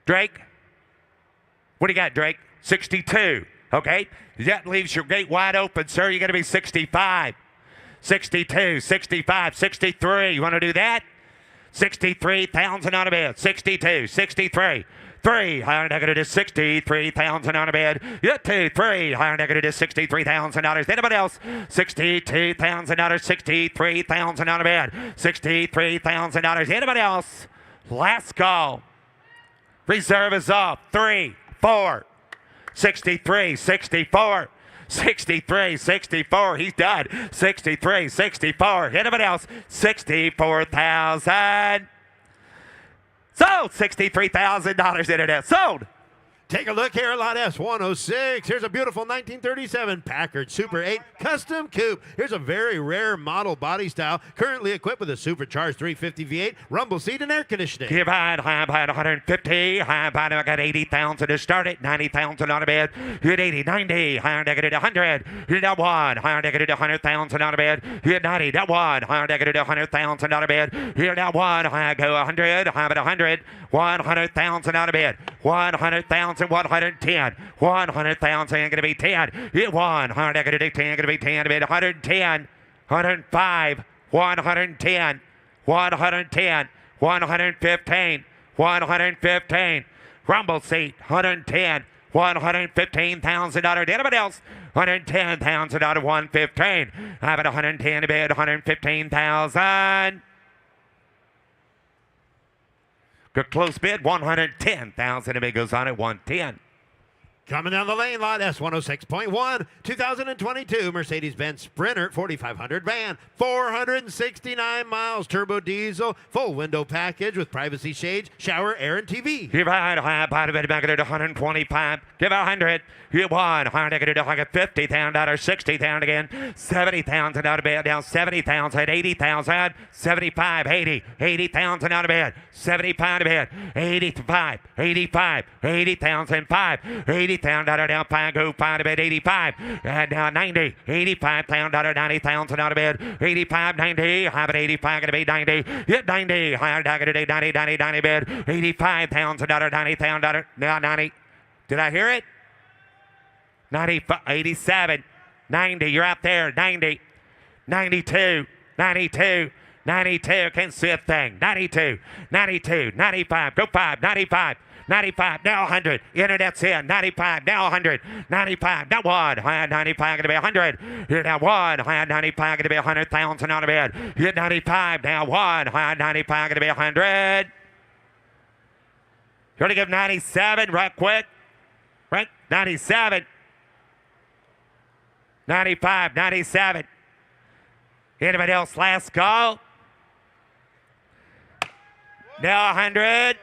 Drake? What do you got, Drake? 62. Okay. That leaves your gate wide open, sir. You're going to be 65. 62, 65, 63. You want to do that? 63,000 on a bed. 62, 63. 3, higher negative is 63,000 on a bed. Yeah, 2, 3, higher negative is $63,000. Anybody else? $62,000, 63,000 on a bed. $63,000. Anybody else? Last call. Reserve is up. 3, 4, 63, 64. 63, 64. He's done. 63, 64. Anybody else? 64,000. Sold. $63,000 internet. Sold. Take a look here at lot S106. Here's a beautiful 1937 Packard Super 8 Custom Coupe. Here's a very rare model body style, currently equipped with a supercharged 350 V8, rumble seat, and air conditioning. Give high 150. High I got 80,000 to start it. 90,000 on a bed. Hit 80, 90. Higher negative 100. Hit that 1. Higher negative 100,000 on a bed. Hit 90. That 1. Higher negative 100,000 on a bed. Hit that 1. High go 100. High at 100. 100,000 on a bed. 100,000. 110, 100,000 going to be 10. Hit 1, 100 going to be 10, going to be 10 to bid 110, 105, 110, 110, 115, 115. Rumble seat 110, $115,000. Anybody else? $110,000, 115. How about 110 to bid 115,000? Good close bid, 110,000. It goes on at 110. Coming down the lane, lot S106.1, 2022 Mercedes-Benz Sprinter 4500 van, 469 miles, turbo diesel, full window package with privacy shades, shower, air, and TV. Give a high body bit back at 125. Give 100. You won. Higher negative like $50,000, 60,000 again, 70,000 out of bed, down 70,000, 80,000, 75, 80, 80,000 out of bed, 75 to bed, 85, 85, 80,000, 5, 80,000 out of down 5, go 5 to bed, 85, and down 90, 85,000 out of 90,000 out of bed, 85, 90, have it 85, gonna be 90, hit 90, higher negative 90, 90, 90 bed, 85,000 out of 90,000 out of now 90. Did I hear it? 95, 87, 90, you're out there, 90, 92, 92, 92, can't see a thing, 92, 92, 95, go 5, 95, 95, now 100, internet's in, 95, now 100, 95, now 1, high 95, gonna be 100, here now 1, high 95, gonna be 100,000 out of bed, hit 95, now 1, high 95, gonna be 100. You want to give 97 right quick? Right? 97. 95, 97. Anybody else? Last call. Now 100.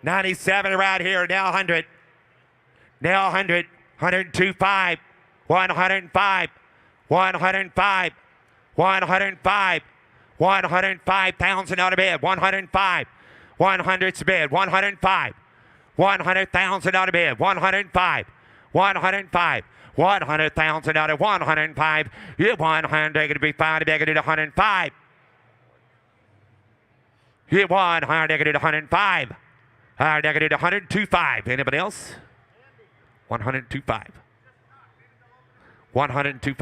97 right here. Now 100. Now 100. 102.5. 105. 105. 105. 105,000 out of bed. 105. 100's bid. 105. 100,000 out of bid. 105. 105. 100,000 out of 105. You 100 going to be fine. Negative 105. You 100 negative 105. Negative 102.5. Anybody else? 102.5. 102.5. You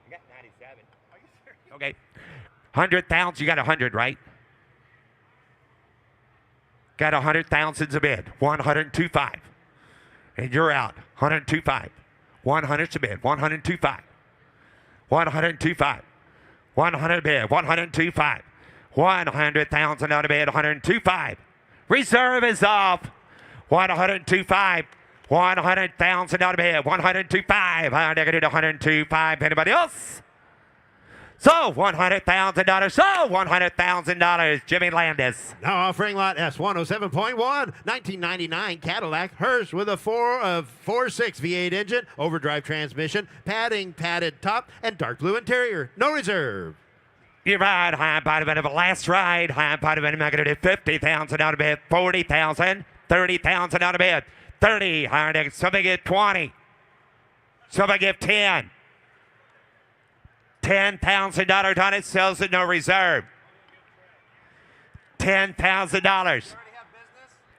got 97. Okay. 100,000. You got 100, right? Got 100,000's a bid. 102.5. And you're out. 102.5. 100's a bid. 102.5. 102.5. 100 bid. 102.5. 100,000 out of bid. 102.5. Reserve is off. 102.5. 100,000 out of bid. 102.5. Negative 102.5. Anybody else? So $100,000. So $100,000. Jimmy Landis. Now offering lot S107.1, 1999 Cadillac Hearse with a 4.6 V8 engine, overdrive transmission, padded top, and dark blue interior. No reserve. You ride high bottom end of a last ride. High bottom end of negative 50,000 out of bed. 40,000. 30,000 out of bed. 30. Higher next. Somebody get 20. Somebody give 10. $10,000 on it, sells at no reserve. $10,000.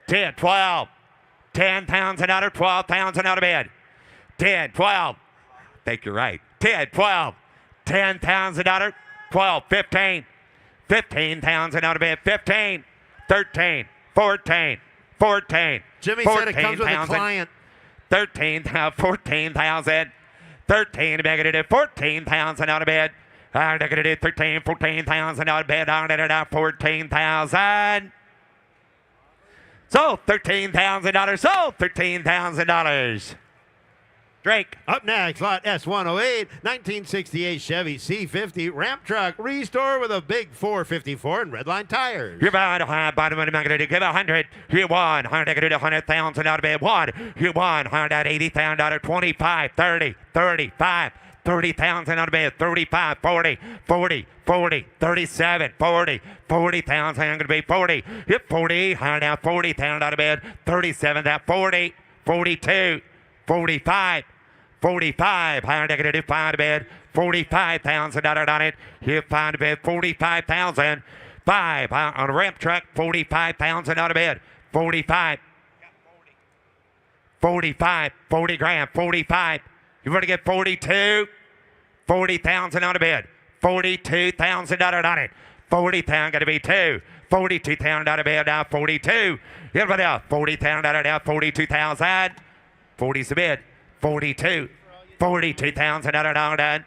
10, 12. $10,000, 12,000 out of bed. 10, 12. I think you're right. 10, 12. $10,000, 12, 15. 15,000 out of bed. 15, 13, 14, 14. Jimmy said it comes with a client. 13, 14,000. 13 negative 14,000 out of bed. Negative 13, 14,000 out of bed. 14,000. So $13,000. So $13,000. Drake. Up next, lot S108, 1968 Chevy C50 ramp truck restore with a big 454 and redline tires. You're about high bottom of the negative. Give 100. You won. 100,000 out of bed. 1. You won. 180,000 out of 25, 30, 35. 30,000 out of bed, 35, 40, 40, 40, 37, 40, 40,000. I'm going to be 40. Hit 40. Now 40,000 out of bed, 37, that 40, 42, 45, 45. Higher negative 5 to bed, 45,000 on it. Hit 5 to bed, 45,000. 5 on a ramp truck, 45,000 out of bed, 45. 45, 40 grand, 45. You want to get 42? 40,000 out of bed. $42,000 on it. 40,000 got to be 2. 42,000 out of bed now. 42. Everybody else. 40,000 out of now. 42,000. 40's the bid. 42. 42,000 out of now.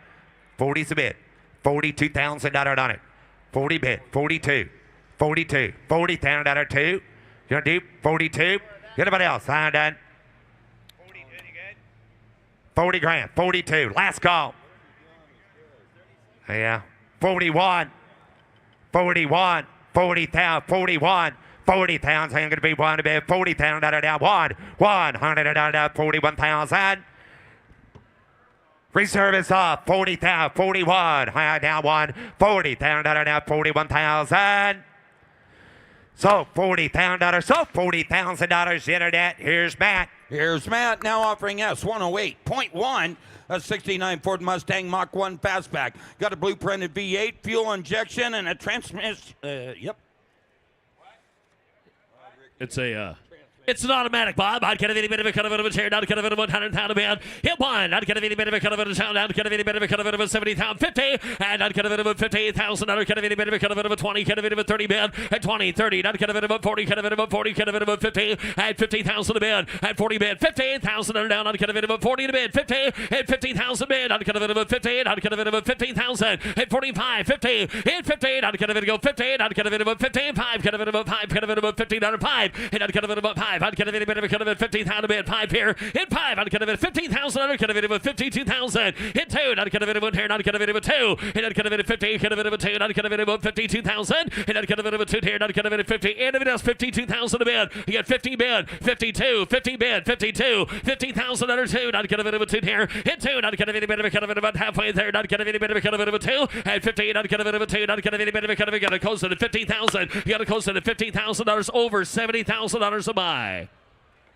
40's the bid. 42,000 out on it. 40 bid. 42. 42. 40,000 out of 2. You want to do 42? Everybody else. I'm done. 40 grand. 42. Last call. Yeah. 41. 41. 40,000. 41. 40,000. Going to be one to be 40,000. Down. 100. 41,000. Reserve is off. 40,000. 41. High down 1. 40,000. Down. 41,000. So $40,000. So $40,000 internet. Here's Matt. Here's Matt now offering S108.1, a 69 Ford Mustang Mach 1 fastback. Got a blueprinted V8, fuel injection, and a transmission. Yep. It's an automatic, Bob. I'd get a bit of a cut of a chair, not a cut of a 100,000 a man. Hit one. I'd get a bit of a cut of a sound, I'd get a bit of a cut of a 70,000, 50, and I'd get a bit of a 58,000, I'd get a bit of a cut of a 20, cut a bit of a 30 man, at 20, 30, I'd get a bit of a 40, cut a bit of a 40, cut a bit of a 50, at 50,000 a man, at 40 man, 58,000 and down, I'd get a bit of a 40 a man, 50, at 50,000 man, I'd get a bit of a 50, I'd get a bit of a 50,000, at 45, 50, at 50, I'd get a bit of a 50, I'd get a bit of a 55, get a bit of a 5, get a bit of a 50.5, and I'd get a bit of a 5, I'd get a bit of a 50,000 bid 5 here. Hit 5, I'd get a bit of 15,000. I'd get a bit of 52,000. Hit 2, I'd get a bit of 1 here. I'd get a bit of 2. And I'd get a bit of 50. Get a bit of 2. I'd get a bit of 52,000. And I'd get a bit of 2 here. I'd get a bit of 50. And if it has 52,000 a bid, you get 50 bid, 52, 50 bid, 52, 50,000 under 2. I'd get a bit of 2 here. Hit 2, and I'd get a bit of about halfway there. I'd get a bit of 2. And 50, I'd get a bit of 2. I'd get a bit of got to close it at 50,000. You got to close it at $50,000 over $70,000 a buy.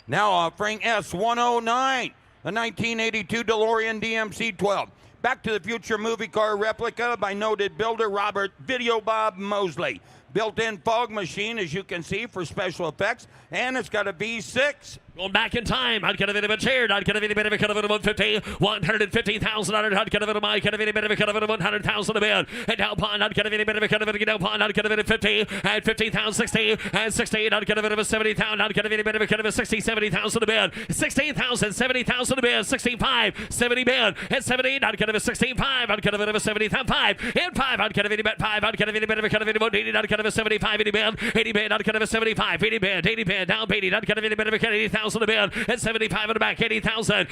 Now offering S109, a 1982 DeLorean DMC 12. Back to the Future movie car replica by noted builder Robert Video Bob Mosley. Built-in fog machine, as you can see, for special effects, and it's got a V6. Going back in time, I'd get a bit of a chair, I'd get a bit of a cut of a 150, 150,000, I'd get a bit of a cut of a bit of a cut of a 100,000 a man. And down pond, I'd get a bit of a cut of a down pond, I'd get a bit of 50, and 50,000, 60, and 60, I'd get a bit of a 70,000, I'd get a bit of a cut of a 60, 70,000 a man, 16,000, 70,000 a man, 65, 70 man, and 70, I'd get a 65, I'd get a bit of a 75, and 5, I'd get a bit of 5, I'd get a bit of a cut of a 180, I'd get a 75, 80 man, 80 man, I'd get a 75, 80 man, 80 man, down 80, I'd get a bit of a cut 80,000 a man, and 75 in the back, 80,000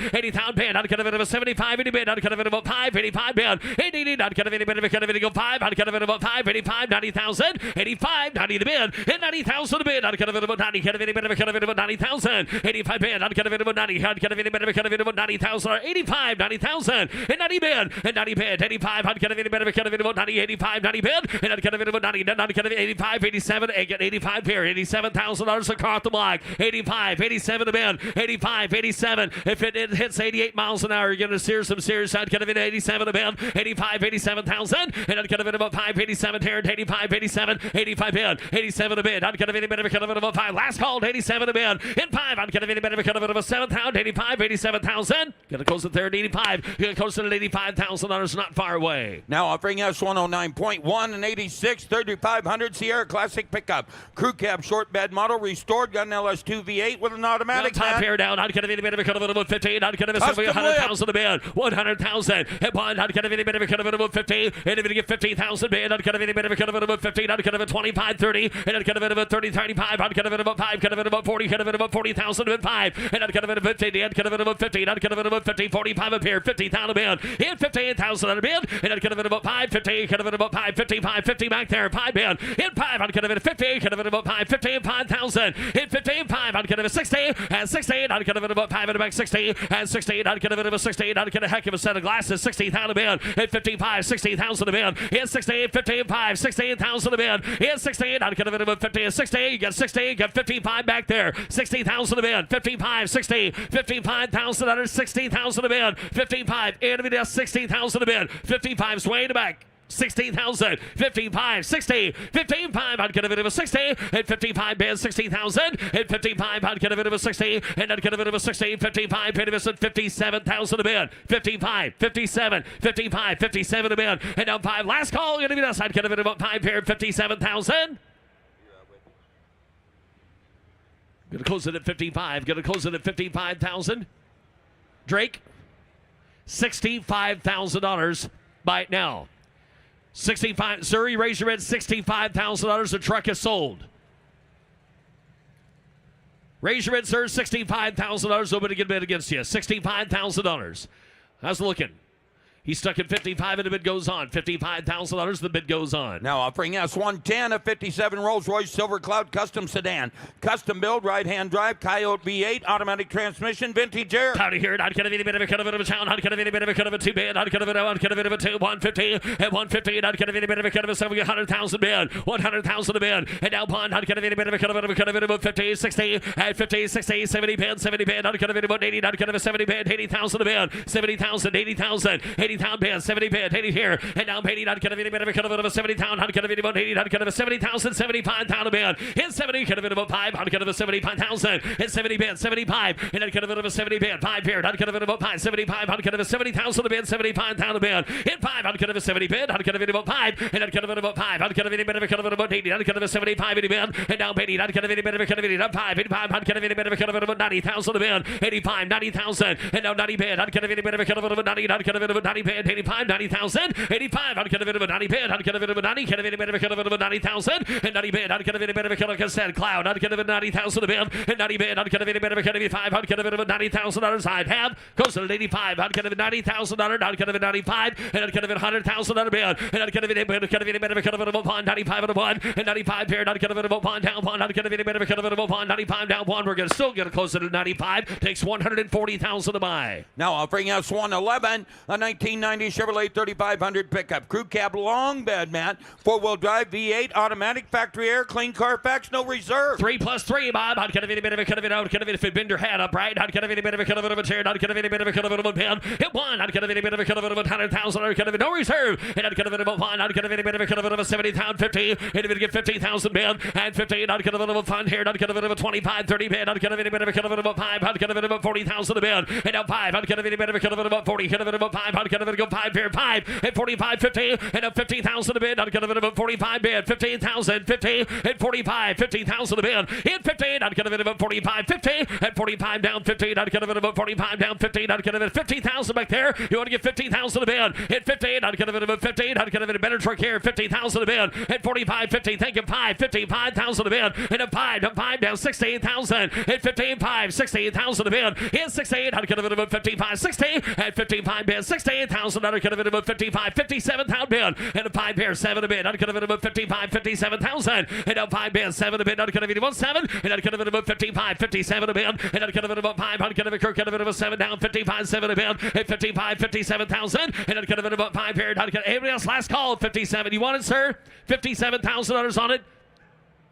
band, I'd get a bit of a 75, 80 band, I'd get a bit of a 5, 85 band, 80, I'd get a bit of a cut of a go 5, I'd get a bit of a 5, 85, 90,000, 85, 90 the band, and 90,000 the band, I'd get a bit of a 90, get a bit of a cut of a 90,000, 85 band, I'd get a bit of a 90, I'd get a bit of a cut of a 90,000, 85, 90,000, and 90 band, and 90 band, 85, I'd get a bit of a cut of a 90, 85, 90 band, and I'd get a bit of a 90, then I'd get a 85, 87, and get 85 here, $87,000 a car off the block, 85, 87 the band, 85, 87. If it hits 88 miles an hour, you're going to see some serious. I'd get a bit of 87 a band, 85, 87,000. And I'd get a bit of a 5, 87 here, 85, 87, 85 band, 87 a band. I'd get a bit of a cut of a 5. Last call, 87 a band. In 5, I'd get a bit of a cut of a 7,000, 85, 87,000. Going to close it there at 85. Going to close it at $85,000, not far away. Now offering S109.1 and 86 3500 Sierra Classic pickup. Crew cab short bed model restored, got an LS2 V8 with an automatic. Top here down. I'd get a bit of a cut of a 15. I'd get a 100,000 a band. 100,000. And one. I'd get a bit of a cut of a 50. And if you get 50,000 band, I'd get a bit of a cut of a 15. I'd get a 25, 30. And I'd get a bit of a 30, 35. I'd get a bit of a 5. Get a bit of a 40. Get a bit of a 40,000 and 5. And I'd get a bit of a 50. I'd get a bit of a 15. I'd get a bit of a 50. 45 up here. 50,000 a band. And 58,000 on a band. And I'd get a bit of a 5. 50. Get a bit of a 5. 55. 50 back there. 5 band. In 5. I'd get a bit of 50. Get a bit of a 5. 50. 5,000. In 15. 5. I'd get a 60. And 16. I'd get a bit of a 5 in the back. 60. And 16. I'd get a bit of a 16. I'd get a heck of a set of glasses. 60,000 a band. In 55. 60,000 a band. In 16. 55. 16,000 a band. In 16. I'd get a bit of a 50. And 60. You got 60. You got 55 back there. 60,000 a band. 55. 60. 55,000 under 60,000 a band. 55. And if it is 60,000 a band. 55's way in the back. 16,000, 55, 60, 55, I'd get a bit of a 60, and 55 band 60,000, and 55, I'd get a bit of a 60, and I'd get a bit of a 60, 55, Peterson 57,000 a band, 55, 57, 55, 57 a band, and now 5, last call, gonna be this, I'd get a bit of a 5 here, 57,000. Gonna close it at 55, gonna close it at 55,000. Drake, $65,000 buy it now. 65, Surrey Razor Red, $65,000. The truck is sold. Raise your bid, sir. $65,000. Nobody can bid against you. $65,000. How's it looking? He's stuck at 55 and the bid goes on. $55,000, the bid goes on. Now offering S110, a 57 Rolls-Royce Silver Cloud custom sedan. Custom build, right-hand drive, Coyote V8, automatic transmission, vintage air. Out of here, not gonna be a bit of a cut of a town, not gonna be a bit of a cut of a 2 bid, not gonna be a 2, 150, and 150, not gonna be a bit of a cut of a 700,000 bid, 100,000 a bid, and now bond, not gonna be a bit of a cut of a 50, 60, and 50, 60, 70 bid, not gonna be about 80, not gonna be 70 bid, 80,000 a bid, 70,000, 80,000, 80,000 bid, 70 bid, 80 here, and now 80, not gonna be a bit of a cut of a 70,000, not gonna be about 80, not gonna be 70,000, 75,000 a bid, and 70, cut of it about 5, not gonna be 75,000, and 70 bid, 75, and not gonna be 70 bid, 5 here, not gonna be about 5, 75, not gonna be 70,000 a bid, 75,000 a bid, and 5, not gonna be 70 bid, not gonna be about 5, and not gonna be about 5, not gonna be a bit of a cut of about 80, not gonna be 75 80 bid, and now 80, not gonna be a bit of a cut of 80, not 5, 85, not gonna be a bit of a cut of about 90,000 a bid, 85, 90,000, and now 90 bid, not gonna be a bit of a cut of about 90, not gonna be about 90 bid, 85, 90,000, 85, not gonna be about 90 bid, not gonna be about 90, gonna be a bit of a cut of about 90,000, and 90 bid, not gonna be a bit of a cut of cassette cloud, not gonna be 90,000 a bid, and 90 bid, not gonna be a bit of a cut of 5, not gonna be about $90,000 I'd have, goes to 85, not gonna be $90,000, not gonna be 95, and not gonna be $100,000 bid, and not gonna be a bit of a cut of about 1, 95 and a 1, and 95 here, not gonna be about 1 down 1, not gonna be a bit of a cut of about 1, 95 down 1, we're gonna still get close to 95, takes 140,000 to buy. Now offering S111, a 1990 Chevrolet 3500 pickup. Crew cab long bed mat, 4-wheel drive, V8, automatic, factory air, clean Carfax, no reserve. 3 plus 3, Bob. Not gonna be a bit of a cut of it out. Gonna be if it bend your head up, right? Not gonna be a bit of a cut of it of a chair. Not gonna be a bit of a cut of it of a pen. Hit 1. Not gonna be a bit of a cut of it of 100,000. Not gonna be no reserve. And not gonna be about 1. Not gonna be a bit of a cut of it of a 70,000, 50. And if it get 50,000 bid and 50. Not gonna be a fund here. Not gonna be a 25, 30 bid. Not gonna be a bit of a cut of it about 5. Not gonna be about 40,000 a bid. And now 5. Not gonna be a bit of a cut of it about 40. Cut of it about 5. Not gonna go 5 here, 5 and 45, 50 and a 50,000 a bid. Not gonna be about 45 bid. 15,000, 50 and 45, 50,000 a bid. In 50. Not gonna be about 45, 50 and 45 down 50. Not gonna be about 45 down 50. Not gonna be 50,000 back there. You want to get 50,000 a bid. Hit 50. Not gonna be about 50. Not gonna be a better truck here. 50,000 a bid. At 45, 50. Thank you. 5, 55,000 a bid. And a 5 down 16,000. At 15, 5, 16,000 a bid. In 68. Not gonna be about 55, 60. At 55 bid. 68,000. Not gonna be about 55, 57,000 bid. And a 5 here. 7 a bid. Not gonna be about 55, 57,000. And a 5 bid. 7 a bid. Not gonna be about 7. And not gonna be about 55, 57 a bid. And not gonna be about 5. Not gonna be Kirk. Gonna be about 7 down 55, 7 a bid. At 55, 57,000. And not gonna be about 5 here. Not gonna. Anybody else? Last call. 57. You want it, sir? $57,000 on it.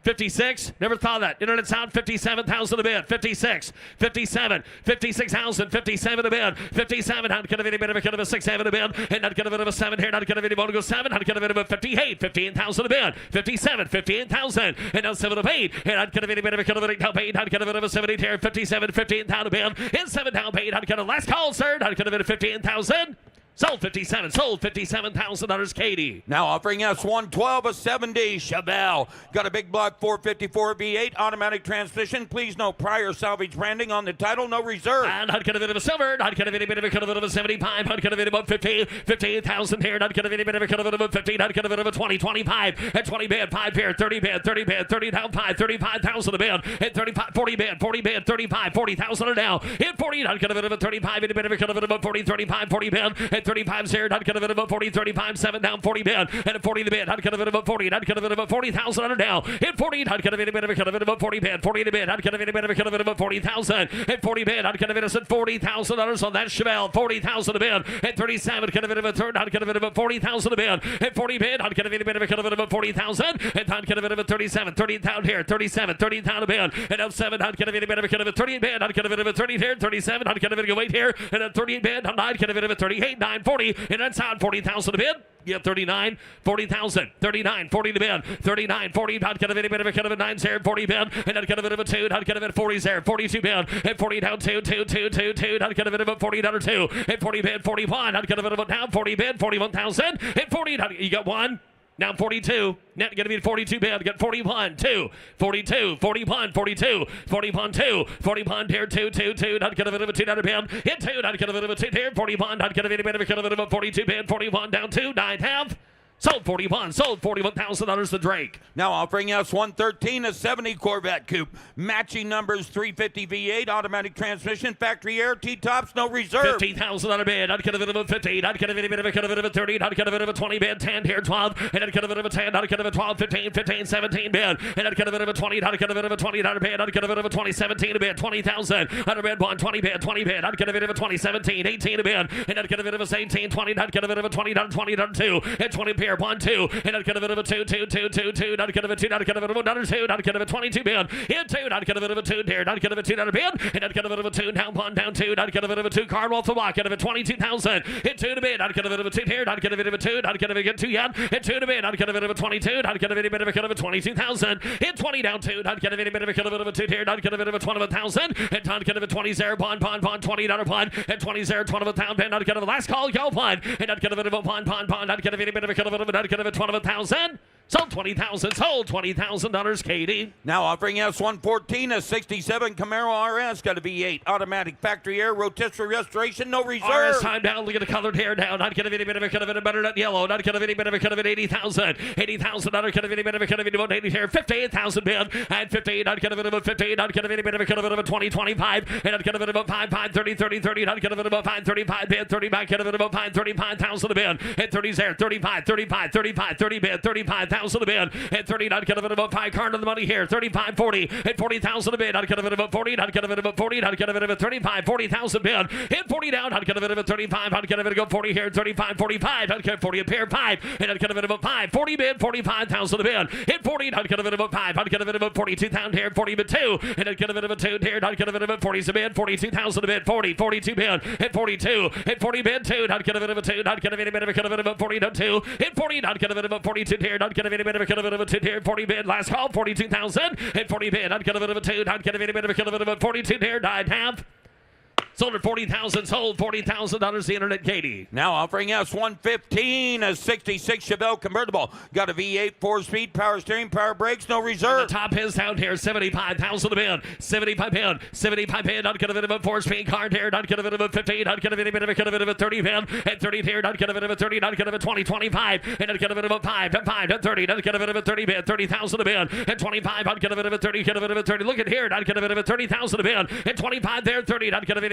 56, never thought of that. Internet sound, 57,000 a bid. 56, 57, 56,000, 57 a bid. 57, not gonna be a bit of a cut of a 6, 7 a bid. And not gonna be a 7 here, not gonna be able to go 7, not gonna be a 58, 15,000 a bid. 57, 58,000, and now 7 of 8. And not gonna be a bit of a cut of a 8, now 8, not gonna be a 70 here, 57, 15,000 a bid. And 7 down 8, not gonna last call, sir, not gonna be 15,000. Sold 57, sold $57,000, Katie. Now offering S112, a 7-day Chevelle. Got a big block 454 V8, automatic transmission. Please no prior salvage branding on the title, no reserve. And not gonna be a silver, not gonna be a bit of a cut of a 75, not gonna be about 50, 58,000 here, not gonna be a bit of a cut of a 50, not gonna be a 20, 25, at 20 bid, 5 here, 30 bid, 30 bid, 30 down 5, 35,000 a bid, at 35, 40 bid, 40 bid, 35, 40,000 a now, at 40, not gonna be a 35, and a bit of a cut of about 40, 35, 40 bid, at 35 here, not gonna be about 40, 35, 7 down 40 bid, and at 40 the bid, not gonna be about 40, not gonna be about 40,000 under now, at 40, not gonna be a bit of a cut of about 40 bid, 40 the bid, not gonna be a bit of a cut of about 40,000, at 40 bid, not gonna be us at $40,000 on that Chevelle, 40,000 a bid, at 37, gonna be a third, not gonna be about 40,000 a bid, at 40 bid, not gonna be a bit of a cut of about 40,000, and not gonna be about 37, 30,000 here, 37, 30,000 a bid, and up 7, not gonna be a bit of a cut of a 30 bid, not gonna be about 30 here, 37, not gonna be a 8 here, and at 38 bid, not gonna be a 38, 9, 40, and that's on 40,000 a bid. Yeah, 39, 40,000, 39, 40 to bid, 39, 40, not gonna be a bit of a cut of a 9 there, 40 bid, and not gonna be a bit of a 2, not gonna be a 40 there, 42 bid, and 40 down 2, 2, 2, 2, 2, not gonna be about 40 down 2, and 40 bid, 41, not gonna be about down 40 bid, 41,000, and 40, you got 1. Now 42, net going to be 42 bid, got 41, 2, 42, 41, 42, 41, 2, 41 here, 2, 2, 2, not going to be a 2 down a bid, hit 2, not going to be a 2 here, 41, not going to be a bit of a 42 bid, 41 down 2, 9 half. Sold 41. Sold $41,000 to Drake. Now offering us 113, a 70 Corvette Coupe. Matching numbers 350 V8, automatic transmission, factory air, T-tops, no reserve. $15,000 bid. I'd get a bit of a 15. I'd get a bit of a 30. I'd get a bit of a 20 bid. 10 here, 12. And I'd get a bit of a 10. I'd get a bit of a 12, 15, 17 bid. And I'd get a bit of a 20. I'd get a bit of a 20 bid. I'd get a bit of a 20, 17 a bid. 20,000. I'd bid 1, 20 bid, 20 bid. I'd get a bit of a 20, 17, 18 a bid. And I'd get a bit of a 18, 20. I'd get a bit of a 20, 20, 2. And 20 pair, 1, 2. And I'd get a bit of a 2, 2, 2, 2, 2. I'd get a bit of a 2. I'd get a bit of a 2. I'd get a bit of a 22 bid. In 2. I'd get a bit of a 2 there. I'd get a bit of a 2 bid. And I'd get a bit of a 2 down, 1 down 2. I'd get a bit of a 2 card off the block. I'd get a 22,000. In 2 to bid. I'd get a bit of a 2 here. I'd get a bit of a 2. I'd get a bit of a 2 yet. In 2 to bid. I'd get a bit of a 22. I'd get a bit of a 22,000. In 20 down 2. I'd get a bit of a 2 here. I'd get a bit of a 21,000. And I'd get a 20 0 bond $20 bond. And 20 0 21,000. And I'd get a last call go bond. And I'd get a bit of a bond. I'd get a bit of a 20,000. Sold 20,000. Sold $20,000, Katie. Now offering us 114, a 67 Camaro RS, got a V8, automatic, factory air, rotisserie restoration, no reserve. RS time down. Look at the colored hair down. I'd get a bit of a better than yellow. I'd get a bit of a 80,000. 80,000. I'd get a bit of 80 here. 58,000 bid. And 15. I'd get a bit of a 15. I'd get a bit of a 20, 25. And I'd get a bit of a 5, 30, 30, 30. I'd get a bit of a 5, 35 bid. 30 back. Get a bit of a 5, 35,000 a bid. And 30 there. 35, 30 bid. 35,000 a bid. And 30. I'd get a bit of a 5 card on the money here. 35, 40. And 40,000 a bid. I'd get a bit of a 40. I'd get a bit of a 40. I'd get a bit of a 35, 40,000 bid. And 40 down. I'd get a bit of a 35. I'd get a bit of a 40 here. 35, 45. I'd get 40 a pair 5. And I'd get a bit of a 5. 40 bid. 45,000 a bid. And 40. I'd get a bit of a 5. I'd get a bit of a 42,000 here. 40 bid 2. And I'd get a bit of a 2 here. I'd get a bit of a 40 a bid. 42,000 a bid. 40. 42 bid. And 42. And 40 bid 2. I'd get a bit of a 2. I'd get a bit of a 40 to 2. And 40. I'd get a bit of a 42 here. I'd get a bit of a 2 here. 40 bid. Last call. 42,000. And 40 bid. I'd get a bit of a 2. I'd get a bit of a 42 here. I'd have. Sold at 40,000. Sold $40,000 the internet, Katie. Now offering us 115, a 66 Chevelle convertible. Got a V8, 4-speed, power steering, power brakes, no reserve. The top is down here, 75,000 a bid. 75 bid. 75 bid. I'd get a bit of a 4-speed card here. I'd get a bit of a 15. I'd get a bit of a 30 bid. And 30 here. I'd get a bit of a 30. I'd get a 20, 25. And I'd get a bit of a 5 to 5 to 30. I'd get a bit of a 30 bid. 30,000 a bid. And 25. I'd get a bit of a 30. Get a bit of a 30. Look at here. I'd get a bit of a 30,000 a bid. And 25 there. 30. I'd get a bit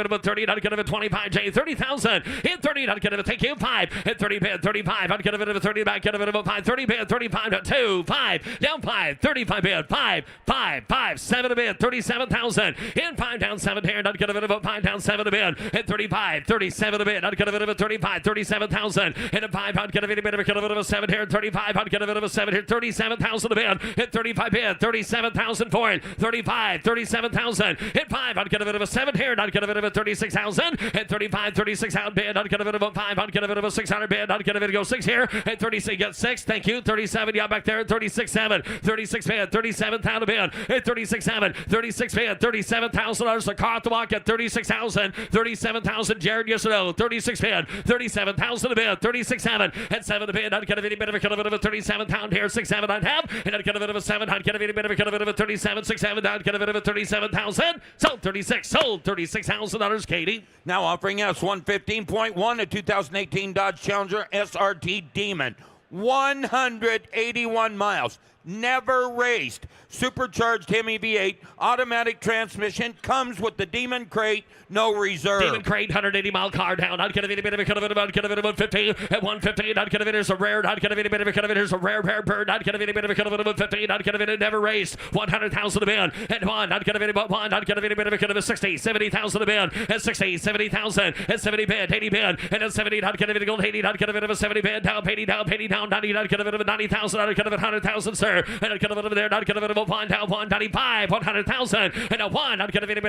of a 30. I'd get a 25 J 30,000. In 30, I'd get a thank you 5. At 30 bid 35, I'd get a bit of a 30 back, get a bit of a 5. 30 bid 35 to 2, 5 down 5. 35 bid 5, 7 a bid 37,000. In 5 down 7 here, I'd get a bit of a 5 down 7 a bid. At 35, 37 a bid, I'd get a bit of a 35, 37,000. And at 5, I'd get a bit of a 7 here. 35, I'd get a bit of a 7 here. 37,000 a bid. At 35 bid 37,000 for it. 35, 37,000. At 5, I'd get a bit of a 7 here. I'd get a bit of a 36,000. At 35, 36 out bid. I'd get a bit of a 5. I'd get a bit of a 600 bid. I'd get a bit of go 6 here. At 36, get 6. Thank you. 37, yeah, back there. 36, 7. 36 bid. 37,000 bid. At 36, 7. 36 bid. $37,000. The car at the walk at 36,000. 37,000. Jared, yes or no? 36 bid. 37,000 a bid. 36, 7. At 7 a bid. I'd get a bit of a 37,000 here. 6, 7 I'd have. And I'd get a bit of a 7. I'd get a bit of a 37. 6, 7. I'd get a bit of a 37,000. Sold 36. Sold $36,000, Katie. Now offering us 115.1, a 2018 Dodge Challenger SRT Demon. 181 miles. Never raced. Supercharged Hemi V8, automatic transmission, comes with the Demon crate, no reserve. Demon crate, 180 mile car down. I'd get a bit of a 150 at 150. I'd get a bit of a rare. I'd get a bit of a rare bird. I'd get a bit of a 15. I'd get a bit of never raced. 100,000 a bid. At 1, I'd get a bit of 1. I'd get a bit of a 60, 70,000 a bid. At 60, 70,000. At 70 bid, 80 bid. And at 70, I'd get a bit of gold 80. I'd get a bit of a 70 bid. Down, 80 down, 80 down, 90. I'd get a bit of a 90,000. I'd get a bit of 100,000, sir. And I'd get a bit of there. I'd get a bit of a 1 down, 195, 100,000. And a 1, I'd get a bit of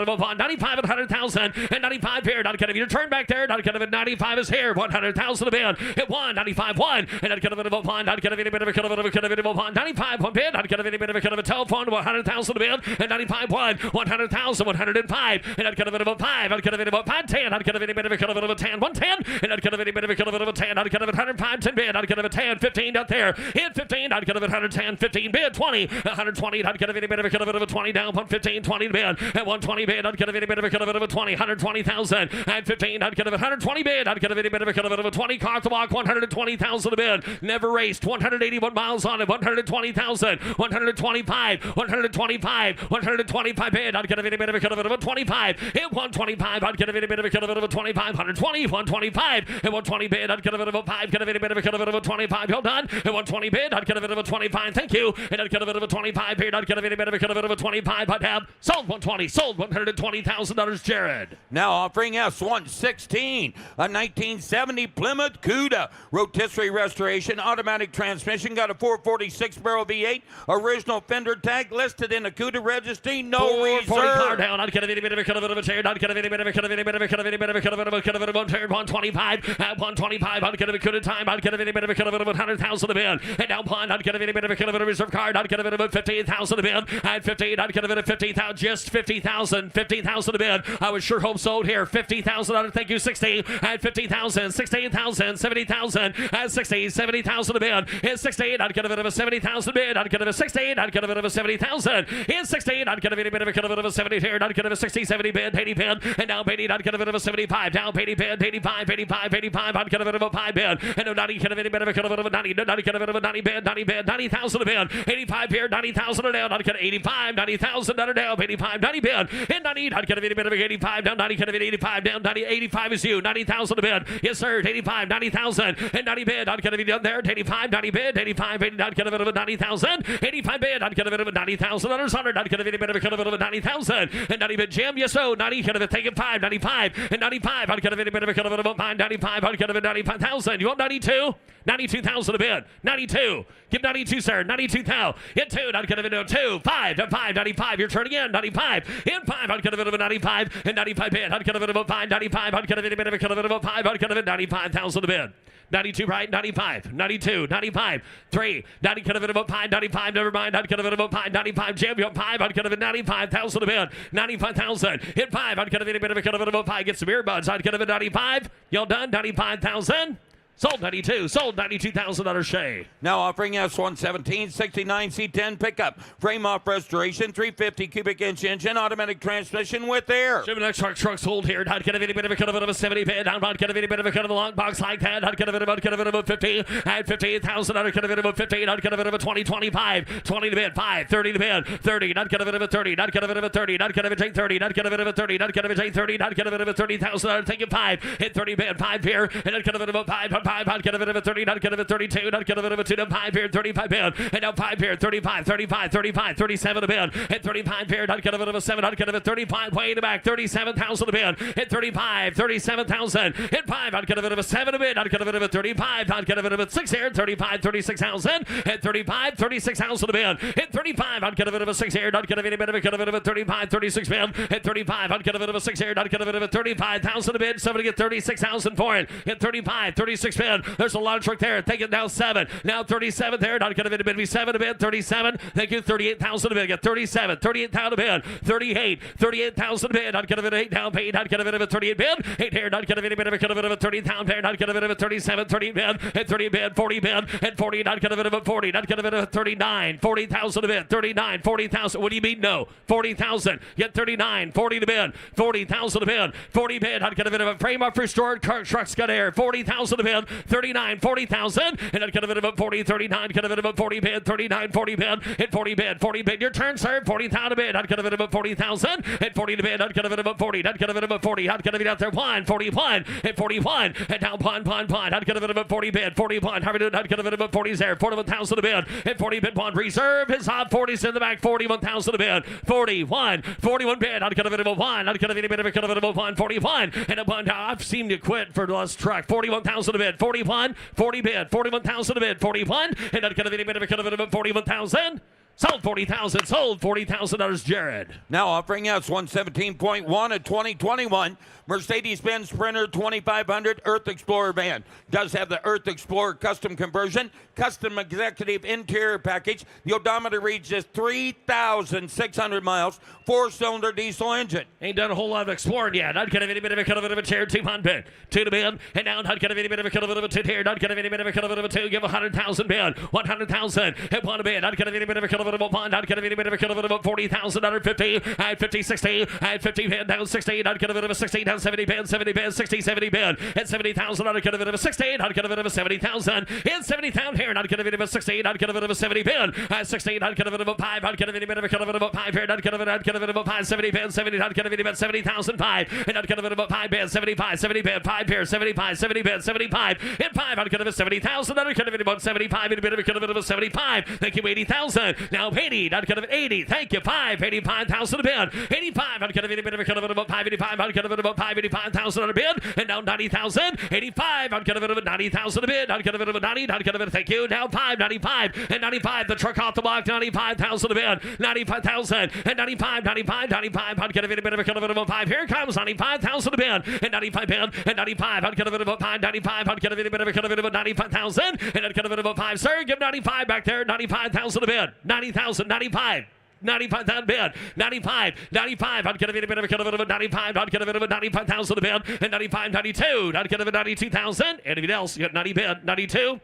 a 1, 95 and 100,000. And 95 here. I'd get a turn back there. I'd get a bit 95 is here. 100,000 a bid. At 1, 95, 1. And I'd get a bit of a 1. I'd get a bit of a 1, 95, 1 bid. I'd get a bit of a telephone, 100,000 a bid. And 95, 1, 100,000, 105. And I'd get a bit of a 5. I'd get a bit of a 5, 10. I'd get a bit of a 10, 110. And I'd get a bit of a 10. I'd get a bit of 105, 10 bid. I'd get kind of a 10, 15 out there. In 15, not kind of a 110, 15 bid, 20, 120, not kind of any bit of a kind of a 20 down, 115, 20 bid, at 120 bid, not kind of any bit of a kind of a 20, 120,000, at 15, not kind of a 120 bid, not kind of any bit of a kind of a 20 car to walk, 120,000 a bid, never raced, 181 miles on it, 120,000, 125, 125, 125 bid, not kind of any bit of a kind of a 25, hit 125, not kind of any bit of a kind of a 25, 120, 125, and 120 bid, not kind of a 5, kind of any bit of a kind of a 25, hold on, and 120 bid, not kind of a 25, thank you, and not kind of a 25 bid, not kind of any bit of a kind of a 25, but have sold 120, sold $120,000, Jared. Now offering S116, a 1970 Plymouth Cuda, rotisserie restoration, automatic transmission, got a 446 barrel V8, original fender tag, listed in a Cuda registry, no reserve. Car down, not kind of any bit of a kind of a chair, not kind of any bit of a kind of any bit of a kind of any bit of a kind of a kind of a 125, at 125, not kind of a Cuda time, not kind of any bit of a kind of a 100,000 a bid, and now one, not kind of any bit of a kind of a reserve car, not kind of a 15,000 a bid, at 15, not kind of a 50,000, just 50,000, 50,000 a bid. I would sure hope so here. 50,000, thank you, 60, at 50,000, 16,000, 70,000, at 60, 70,000 a bid, in 16, not kind of a 70,000 bid, not kind of a 16, not kind of a 70,000, in 16, not kind of any bit of a kind of a 70 here, not kind of a 60, 70 bid, 80 bid, and now 80, not kind of a 75, down 80 bid, 85, 85, 85, not kind of a 5 bid, and no 90 kind of any bit of a kind of a 90, 90 kind of a 90 bid, 90 bid, 90,000 a bid, 85 here, 90,000 a down, not kind of 85, 90,000 down, 85, 90 bid, and 90, not kind of any bit of a 85 down, 90 kind of an 85 down, 90, 85 is you, 90,000 a bid, yes sir, 85, 90,000, and 90 bid, not kind of down there, 85, 90 bid, 85, 80, not kind of a 90,000, 85 bid, not kind of a 90,000, 100, not kind of any bit of a kind of a 90,000, and 90 bid, Jim, yes so, 90 kind of a taking 5, 95, and 95, not kind of any bit of a kind of a 95, not kind of a 95,000, you want 92? 92,000 a bid, 92, give 92 sir, 92,000, hit 2, not kind of a 2, 5, 95, your turn again, 95, in 5, not kind of a 95, and 95 bid, not kind of a 5, 95, not kind of any bit of a kind of a 5, not kind of a 95,000 a bid. 92 right, 95, 92, 95, 3, 90 kind of a 5, 95, never mind, not kind of a 5, 95, jam, you 5, not kind of a 95,000 a bid, 95,000, hit 5, not kind of any bit of a kind of a 5, get some earbuds, not kind of a 95, y'all done, 95,000. Sold 92, sold $92,000 Shay. Now offering S117, 69 C10 pickup, frame off restoration, 350 cubic inch engine, automatic transmission with air. Shipping next truck sold here. Not kind of any bit of a kind of a 70 bid. Not kind of any bit of a kind of a long box like that. Not kind of a 50. At 58,000. Not kind of a 50. Not kind of a 20, 25. 20 to bid. 5, 30 to bid. 30. Not kind of a 30. Not kind of a 30. Not kind of a take 30. Not kind of a 30. Not kind of a take 30. Not kind of a 30,000. Taking 5. Hit 30 bid. 5 here. And not kind of a 5. Not kind of a 30. Not kind of a 32. Not kind of a 2 to 5 here. 35 bid. And now 5 here. 35. 37 to bid. Hit 35 here. Not kind of a 7. Not kind of a 35. Way in the back. 37,000 to bid. Hit 35. 37,000. Hit 5. Not kind of a 7 to bid. Not kind of a 35. Not kind of a 6 here. 35. 36,000. Hit 35. 36,000 to bid. Hit 35. Not kind of a 6 here. Not kind of any bit of a kind of a 35. 36 bid. Hit 35. Not kind of a 6 here. Not kind of a 35,000 to bid. Somebody get 36,000 for it. Hit 35. 36 bid. There's a lot of truck there. Take it now 7. Now 37 there. Not kind of a bid. 7 to bid. 37. Thank you. 38,000 to bid. Get 37. 38,000 to bid. 38. 38,000 to bid. Not kind of an 8 down paid. Not kind of a 38 bid. 8 here. Not kind of any bit of a kind of a 30,000 there. Not kind of a 37. 30 bid. And 30 bid. 40 bid. And 40. Not kind of a 40. Not kind of a 39. 40,000 to bid. 39. 40,000. What do you mean no? 40,000. Get 39. 40 to bid. 40,000 to bid. 40 bid. Not kind of a frame up restored. Trucks got air. 40,000 to bid. 39. 40,000. And not kind of a 40. 39. Kind of a 40 bid. 39. 40 bid. And 40 bid. 40 bid. Your turn, sir. 40,000 to bid. Not kind of a 40,000. And 40 to bid. Not kind of a 40. Not kind of a 40. Not kind of out there. 1. 41. And 41. And now pun. Not kind of a 40 bid. 41. How are we doing? Not kind of a 40s there. 41,000 to bid. And 40 bid. 1. Reserve his hot 40s in the back. 41,000 to bid. 41. 41 bid. Not kind of a 1. Not kind of any bit of a kind of a 1. 41. And a 1. I've seen you quit for the last truck. 41,000 to bid. 41. 40 bid. 41,000 to bid. 41. And not kind of any bit of a kind of a 41,000. Sold 40,000. Sold $40,000, Jared. Now offering S117.1 a 2021 Mercedes-Benz Sprinter 2500 Earth Explorer van. Does have the Earth Explorer custom conversion. custom executive interior package. The odometer reads just 3,600 miles, 4-cylinder diesel engine. Ain't done a whole lot of exploring yet. Not gonna have any bit of a cut of a chair, 200 bid. 2 to bid, and now not gonna have any bit of a cut of a 2 here. Not gonna have any bit of a cut of a 2. Give 100,000 bid. 100,000. And 1 bid. Not gonna have any bit of a cut of a 1. Not gonna have any bit of a cut of a 40,000. Under 50. At 50, 60. At 50 bid. Down 60. Not gonna have a 60. Down 70 bid. 70 bid. 60, 70 bid. At 70,000. Not gonna have a 60. Not gonna have a 70,000. In 70,000 here. Not gonna have a 60. Not gonna have a 70 bid. At 60. Not gonna have a 5. Not gonna have any bit of a cut of a 5 here. Not gonna have a 5. 70 bid. 70. Not gonna have any 70,005. And not gonna have a 5 bid. 75. 70 bid. 5 here. 75. 70 bid. 75. And 5. Not gonna have a 70,000. Not gonna have about 75. And a bit of a 75. Thank you. 80,000. Now 80. Not gonna have 80. Thank you. 5. 85,000 a bid. 85. Not gonna have a bit of a about 585. Not gonna have about 585,000 on a bid. And now 90,000. 85. Not gonna have 90,000 a bid. Not gonna have 90. Not gonna have thank you. Now 595. And 95. The truck off the block. 95,000 a bid. 95,000. And 95. 95. 95. Not gonna have a bit of a 5. Here comes 95,000 a bid. And 95 bid. And 95. Not gonna have about 5. 95. Not gonna have a bit of a 95,000. And not gonna have about 5. Sir, give 95 back there. 95,000 a bid. 90,000. 95. 95,000 bid. 95. 95. Not gonna be a bit of a cut of a 95. Not gonna be a 95,000 a bid. And 95. 92. Not gonna be 92,000. Anything else? You got 90 bid. 92.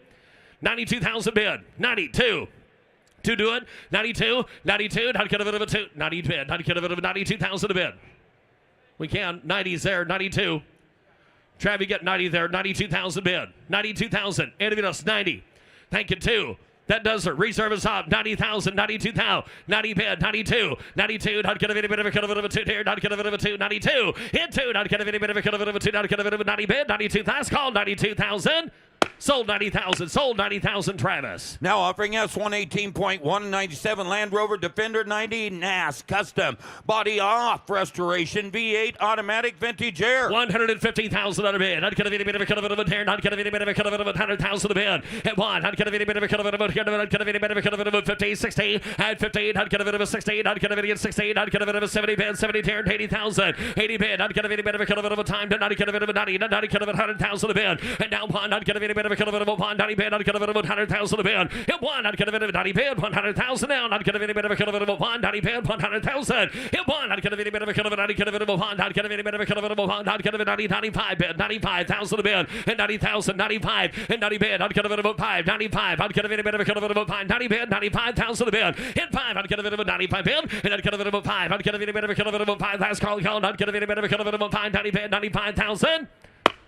92,000 bid. 92. To do it. 92. 92. Not gonna be a 2. 90 bid. Not gonna be 92,000 a bid. We can. 90's there. 92. Travis, get 90 there. 92,000 bid. 92,000. Anything else? 90. Thank you, 2. That does it. Reserve is up. 90,000, 92,000, 90 bid, 92, 92. Not gonna be a bit of a cut of a 2 here. Not gonna be a 2, 92. Hit 2. Not gonna be a bit of a cut of a 2. Not gonna be a 90 bid, 92. That's called 92,000. Sold 90,000. Sold 90,000. Travis. Now offering us 118.197 Land Rover Defender 90 NAS Custom Body Off Restoration V8 Automatic Vintage Air. 150,000 on a bid. Not gonna be a bit of a cut of a here. Not gonna be a bit of a cut of a 100,000 a bid. At 1. Not gonna be a bit of a cut of a here. Not gonna be a bit of a cut of a 50, 60. At 50. Not gonna be a 60. Not gonna be a 60. Not gonna be a 70 bid. 70 here. 80,000. 80 bid. Not gonna be a bit of a cut of a time. Not gonna be a 90. Not gonna be a 100,000 a bid. And down 1. Not gonna be a bit of a cut of a 90 bid. Not gonna be a 100,000 a bid. Hit 1. Not gonna be a 90 bid. 100,000 now. Not gonna be a bit of a cut of a 1. 90 bid. 100,000. Hit 1. Not gonna be a bit of a cut of a 90 cut of a 1. Not gonna be a bit of a cut of a 1. Not gonna be 90. 95 bid. 95,000 a bid. And 90,000. 95. And 90 bid. Not gonna be a 5. 95. Not gonna be a bit of a cut of a 5. 90 bid. 95,000 a bid. Hit 5. Not gonna be a 95 bid. And not gonna be a 5. Not gonna be a bit of a cut of a 5. Last call. Not gonna be a bit of a cut of a 5. 90 bid. 95,000.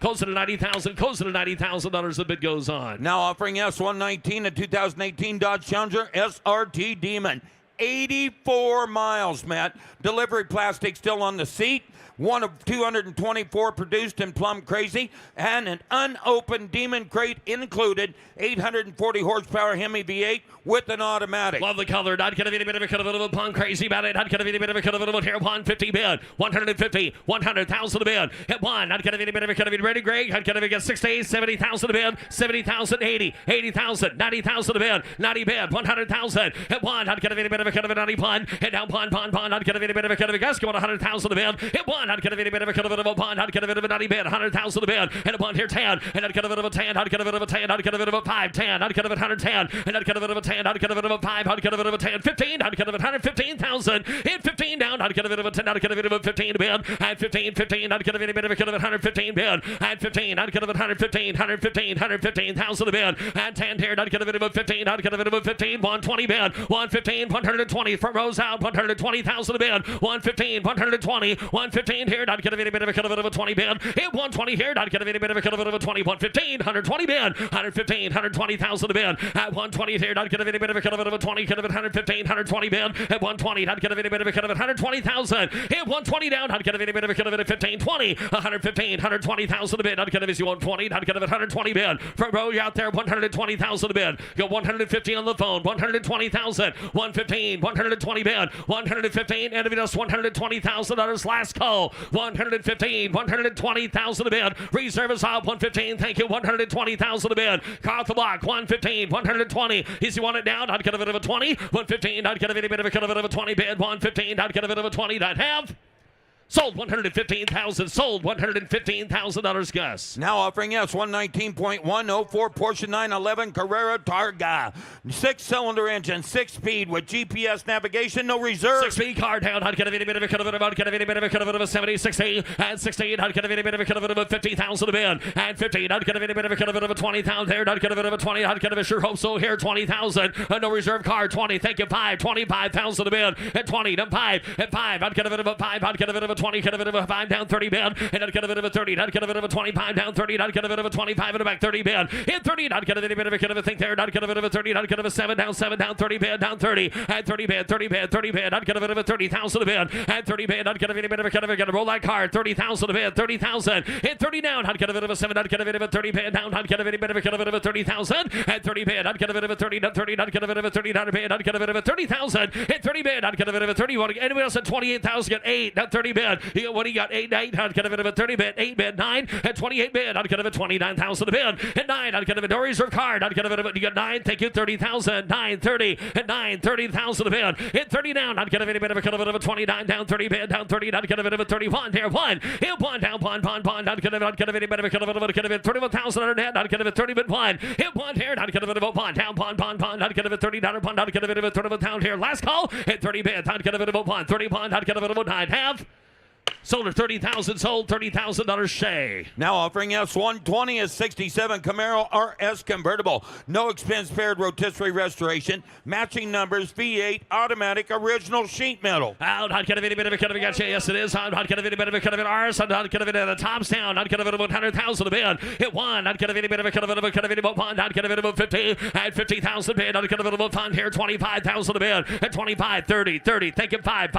Close to $90,000. Close to $90,000. The bid goes on. Now offering us 119 a 2018 Dodge Challenger SRT Demon. 84 miles, Matt. Delivery plastic still on the seat. One of 224 produced in Plum Crazy, and an unopened Demon crate included. 840 horsepower Hemi V8 with an automatic. Love the color. Not gonna be a bit of a cut of a Plum Crazy about it. Not gonna be a bit of a cut of a here. 150 bid. 150. 100,000 a bid. Hit 1. Not gonna be a bit of a cut of a ready, Greg. Not gonna be 60. 70,000 a bid. 70,000. 80. 80,000. 90,000 a bid. 90 bid. 100,000. Hit 1. Not gonna be a bit of a cut of a 91. Hit down pond. Not gonna be a bit of a cut of a gus. Go on 100,000 a bid. Hit 1. Not gonna be a bit of a cut of a pond. Not gonna be a bit of a 90 bid. 100,000 a bid. And a pond here 10. And not gonna be a bit of a 10. Not gonna be a bit of a 10. Not gonna be a bit of a 5. 10. Not gonna be a 110. And not gonna be a bit of a 10. Not gonna be a bit of a 5. Not gonna be a bit of a 10. 15. Not gonna be 115,000. Hit 15 down. Not gonna be a bit of a 10. Not gonna be a bit of a 15 bid. At 15. 15. Not gonna be a bit of a cut of 115 bid. At 15. Not gonna be 115. 115. 115,000 a bid. At 10 here. Not gonna be a bit of a 15. Not gonna be a bit of a 15. 120 bid. 115. 120. From rows out. 120,000 a bid. 115. 120. 115 here. Not gonna be a bit of a cut of a 20 bid. Hit 120 here. Not gonna be a bit of a cut of a 20. 115. 120 bid. 115. 120,000 a bid. At 120 here. Not gonna be a bit of a cut of a 20. Cut of 115. 120 bid. At 120. Not gonna be a bit of a cut of 120,000. Hit 120 down. Not gonna be a bit of a cut of a 15. 20. 115. 120,000 a bid. Not gonna be 120. Not gonna be 120 bid. Front row, you out there. 120,000 a bid. Go 150 on the phone. 120,000. 115. 120 bid. 115. And if it does $120,000 last call. 115. 120,000 a bid. Reserve is off. 115. Thank you. 120,000 a bid. Car off the block. 115. 120. Easy want it down. Not gonna be a bit of a 20. 115. Not gonna be a bit of a cut of a 20 bid. 115. Not gonna be a bit of a 20. Not have. Sold $115,000. Sold $115,000, Gus. Now offering S119.104 Porsche 911 Carrera Targa. 6-cylinder engine, 6-speed with GPS navigation, no reserve. 6-speed car down. Hot kind of any bit of a cut of it about kind of any bit of a cut of it of 70, 60, and 16. Hot kind of any bit of a cut of it of 50,000 a bid. And 15. Hot kind of any bit of a cut of it of 20,000 there. Hot kind of it of a 20. Hot kind of a sure hope so here. 20,000. No reserve car. 20. Thank you. 5. 25,000 a bid. At 20. Then 5. At 5. Hot kind of it of a 5. Hot kind of it of a 20. Kind of it of a 5 down 30 bid. And hot kind of it of a 30. Hot kind of it of a 25 down 30. Hot kind of it of a 25 in the back 30 bid. In 30. Hot kind of any bit of a kind of a thing there. Hot kind of it of a 30. Hot kind of a 7 down 30 bid. Down 30. And 30 bid. 30 bid. 30 bid. Hot kind of it of a 30,000 a bid. And 30 bid. Hot kind of any bit of a kind of a roll that car. 30,000 a bid. 30,000. And 30 down. Hot kind of it of a 7. Hot kind of it of a 30 bid. Down. Hot kind of any bit of a kind of a 30,000. And 30 bid. Hot kind of it of a 30. 30. Hot kind of it of a 30. Hot bid. Hot kind of it of a 30,000. And 30 bid. Hot kind of it of a 31. Anybody else at 28,000 got 8. Not 30 bid. You got what he got 8. 8. Hot kind of it of a 30 bid. 8 bid. 9. And 28 bid. Hot kind of a 29,000 a bid. And 9. Hot kind of a no reserve card. Hot kind of it. You got 9. Thank you. 30,000. 9. 30. And 9. 30,000 a bid. And 30 down. Hot kind of any bit of a kind of a 29 down 30 bid. Down 30. Hot kind of it of a 31. There 1. And 1 down. 1. Hot kind of any bit of a kind of a kind of 31,000 under net. Hot kind of a 30 bid 1. And 1 here. Hot kind of a 1 down. Hot kind of a $30 pond. Hot kind of a 30 pound here. Last call. And 30 bid. Hot kind of a 1. 30 pond. Hot kind of a 9 half. Sold her 30,000. Sold $30,000. Shay. Now offering S120 is 67 Camaro RS convertible. No expense paired rotisserie restoration. Matching numbers V8 automatic original sheet metal. Out. Hot kind of any bit of a kind of a gotcha. Yes, it is. Hot kind of any bit of a kind of an RS. Hot kind of it at the tops down. Hot kind of it 100,000 a bid. Hit 1. Hot kind of any bit of a kind of a kind of any about 1. Hot kind of it about 50. At 50,000 bid. Hot kind of it about fun here. 25,000 a bid. At 25. 30. 30. Thank you. 5.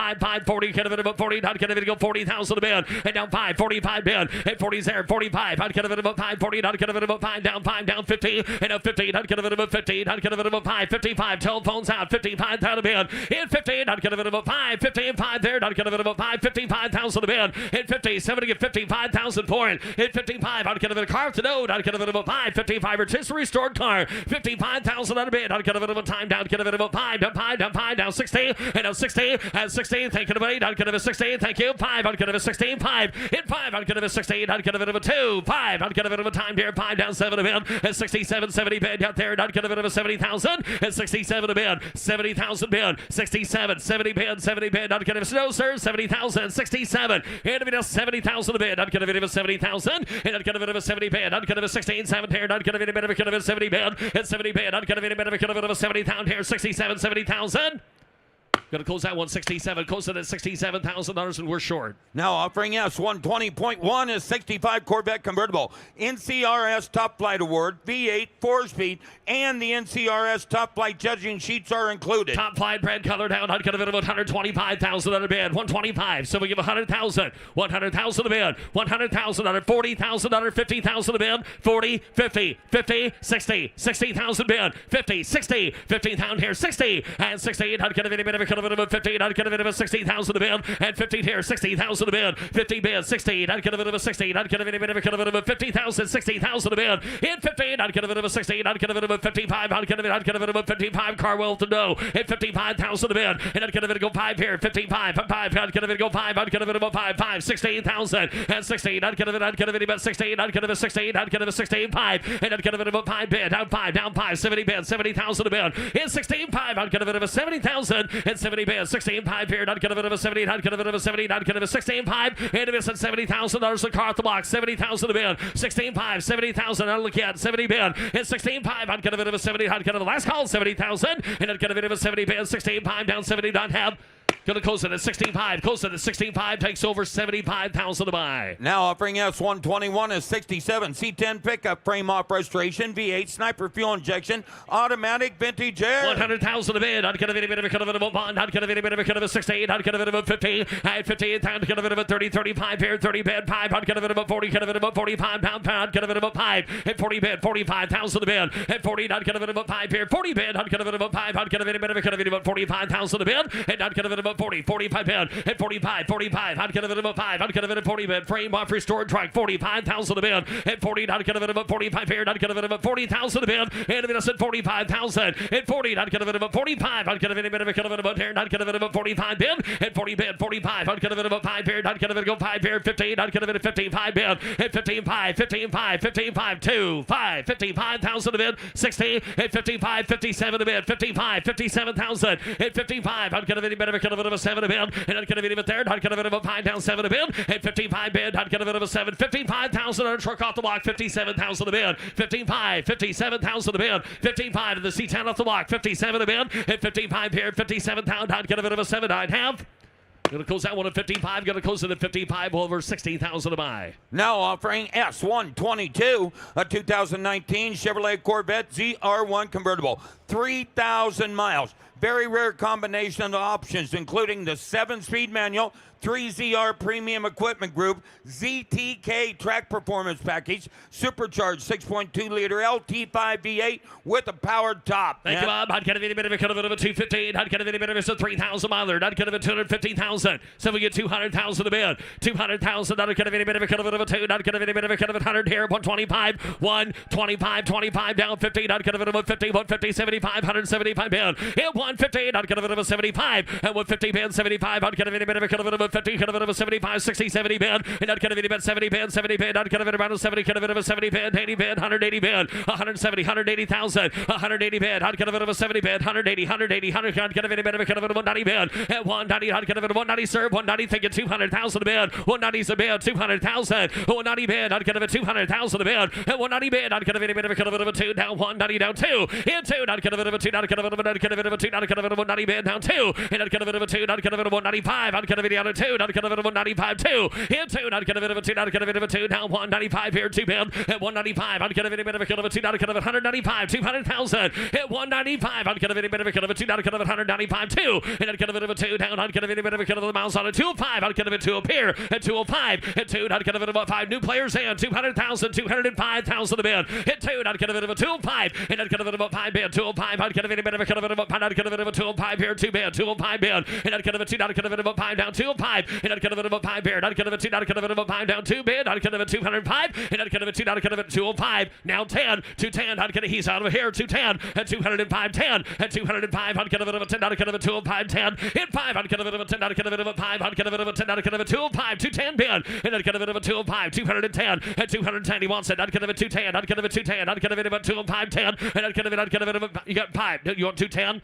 40. Kind of it about 40. Hot kind of it go 40,000 a bid. And down 5. 45 bid. And 40's there. 45. Hot kind of it about 5. 40. Hot kind of it about 5. Down 50. And up 15. Hot kind of it about 15. Hot kind of it about 5. 55. Telephones out. 55,000 a bid. In 15. Hot kind of it about 5. 50 and 5 there. Hot kind of it about 5. 55,000 a bid. In 50. 70 get 55,000 for it. In 55. Hot kind of it a car to node. Hot kind of it about 5. 55 rotisserie restored car. 55,000 on a bid. Hot kind of it about time. Down kind of it about 5. Down 60. And down 60. And 16. Thank you to me. Hot kind of a 16. Thank you. 5. Hot kind of a 16. 5. In 5. Hot kind of a 16. Hot kind of it of a 2. 5. Hot kind of it of a time here. 5 down 7 a bid. And 67. 70 bid out there. Hot kind of it of a 70,000. And 67 a bid. 70,000 bid. 67. 70 bid. 70 bid. Hot kind of a no sir. 70,000. 67. And a bid of 70,000 a bid. Hot kind of it of a 70,000. And hot kind of it of a 70 bid. Hot kind of a 16. 7 here. Hot kind of it of a kind of a 70 bid. And 70 bid. Hot kind of it of a kind of a 70,000 here. 67. 70,000. Going to close that one 67. Close it at $67,000 and we're short. Now offering S120.1 is 65 Corvette convertible. NCRS Top Flight Award, V8, 4-speed, and the NCRS Top Flight judging sheets are included. Top Flight brand color down. Hot kind of it about 125,000 on a bid. 125. So we give 100,000. 100,000 a bid. 100,000 on 40,000 50,000 a bid. 40, 50, 50, 60, 60,000 bid. 50, 60, 50,000 here. 60 and 60. Hot kind of any bit of a kind of a 15. Hot kind of it of a 60,000 a bid. And 15 here. 60,000 a bid. 50 bid. 16. Hot kind of it of a 16. Hot kind of any bit of a kind of a 50,000. 60,000 a bid. In 15. Hot kind of it of a 16. Hot kind of it of a 55. Hot kind of it of a 55. Car well to know. At 55,000 a bid. And hot kind of it go 5 here. 55. 5. Hot kind of it go 5. Hot kind of it about 5. 5. 16,000. And 16. Hot kind of it about 16. Hot kind of a 16. Hot kind of a 16. 5. And hot kind of it about 5 bid. Down 5. Down 5. 70 bid. 70,000 a bid. In 16. 5. Hot kind of it of a 70,000. And 70 bid. 16. 5 here. Hot kind of it of a 70. Hot kind of it of a 70. Hot kind of a 16. 5. And it's at $70,000 the car at the box. 70,000 a bid. 16. 5. 70,000. I'll look at 70 bid. And 16. 5. Hot kind of it of a 70. Hot kind of the last call 70,000. And hot kind of it of a 70 bid. 16. 5 down 70. Don't have. Going to close it at 16.5. Close it at 16.5. Takes over 75,000 to buy. Now offering S121 is 67 C10 pickup frame off restoration, V8 sniper fuel injection, automatic vintage air. 100,000 a bid. Hot kind of any bit of a kind of a bond. Hot kind of any bit of a kind of a 16. Hot kind of it about 50. At 58. Hot kind of it about 30. 35 here. 30 bid. 5. Hot kind of it about 40. Kind of it about 45 pound. Hot kind of it about 5. At 40 bid. 45,000 a bid. At 40. Hot kind of it about 5 here. 40 bid. Hot kind of it about 5. Hot kind of any bit of a kind of it about 45,000 a bid. And hot kind of it about 40, 45 bid, at 45, 45, I'd get a bit of a 5, I'd get a bit of 40 bid, frame off restored track, 45,000 a bid, at 40, I'd get a bit of a 45 here, I'd get a bit of a 40,000 a bid, and a bit of 45,000, at 40, I'd get a bit of a 45, I'd get a bit of a here, I'd get a bit of a 45 bid, at 40 bid, 45, I'd get a bit of a 5 here, I'd get a bit of a 5 here, 15, I'd get a bit of 55 bid, at 15, 5, 15, 5, 15, 5, 2, 5, 55,000 a bid, 60, at 55, 57 a bid, 55, 57,000, at 55, I'd get a bit of a 7 a bid, and I'd get a bit of a third, I'd get a bit of a 5 down 7 a bid, at 55 bid, I'd get a bit of a 7, 55,000 on a truck off the block, 57,000 a bid, 55, 57,000 a bid, 55 to the C10 off the block, 57 a bid, at 55 here, 57,000, I'd get a bit of a 7, I'd have. Going to close that one at 55. Going to close it at 55. Over 16,000 to buy. Now offering S122, a 2019 Chevrolet Corvette ZR1 convertible, 3,000 miles. Very rare combination of options, including the 7-speed manual, 3ZR Premium Equipment Group, ZTK Track Performance Package, supercharged 6.2-liter LT5 V8 with a powered top. Thank you, Bob. I'd get a bit of a 215. I'd get a bit of a 3,000 miler. I'd get a 250,000. So we get 200,000 a bid. 200,000. I'd get a bit of a 2. I'd get a bit of a 100 here. 125. 125. 25 down 15. I'd get a bit of a 50. 150. 75. 175 bid. And 115. I'd get a bit of a 75. And 150 bid. 75. I'd get a bit of a 50. Get a bit of a 75. 60. 70 bid. And I'd get a bit of a 70 bid. 70 bid. I'd get a bit around a 70. Get a bit of a 70 bid. 80 bid. 180 bid. 170. 180,000. 180 bid. I'd get a bit of a 70 bid. 180. 180. 100. I'd get a bit of a 190 bid. At 190. I'd get a bit of 190 serve. 190 thinking 200,000 a bid. 190's a bid. 200,000. 190 bid. I'd get a bit 200,000 a bid. At 190 bid. I'd get a bit of a 2. Down 190 down 2. In 2. I'd get a bit of a 2. I'd get a bit of a 2. I'd get a bit of a 2. I'd get a bit of a 190 bid. Down 2. And I'd get a bit of a 2. I'd get a bit of a 195. I'd get a bit of a 2. I'd get a bit of a 195 2. In 2. I'd get a bit of a 2. I'd get a bit of a 2. Down 195 here. 2 bid. At 195. I'd get a bit of a 2. I'd get a 195. 200,000. At 195. I'd get a bit of a 2. I'd get a 195 2. And I'd get a bit of a 2 down. I'd get a bit of a miles on a 205. I'd get a bit 2 up here. At 205. At 2. I'd get a bit of a 5 new players in. 200,000. 205,000 a bid. At 2. I'd get a bit of a 205. And I'd get a bit of a 5 bid. 205. I'd get a bit of a 5. I'd get a bit of a 205 here. 2 bid. 205 bid. And I'd get a bit 2. I'd get a bit of a 5 down 205. And I'd get a bit of a 5 bid. I'd get a bit 2. I'd get a bit of a 5 down 2 bid. I'd get a bit 205. And I'd get a bit 2. I'd get a bit 205. Now 10. 210. I'd get a he's out of here. 210. At 205. 10. At 205. I'd get a bit of a 10. I'd get a bit 205. 10. Hit 5. I'd get a bit of a 10. I'd get a bit of a 5. I'd get a bit of a 10. I'd get a bit 205. 210 bid. And I'd get a bit of a 205. 210. At 210. He wants it. I'd get a bit 210. I'd get a bit 210. I'd get a bit of a 205. 10. And I'd get a bit of a. You got 5. You want 210?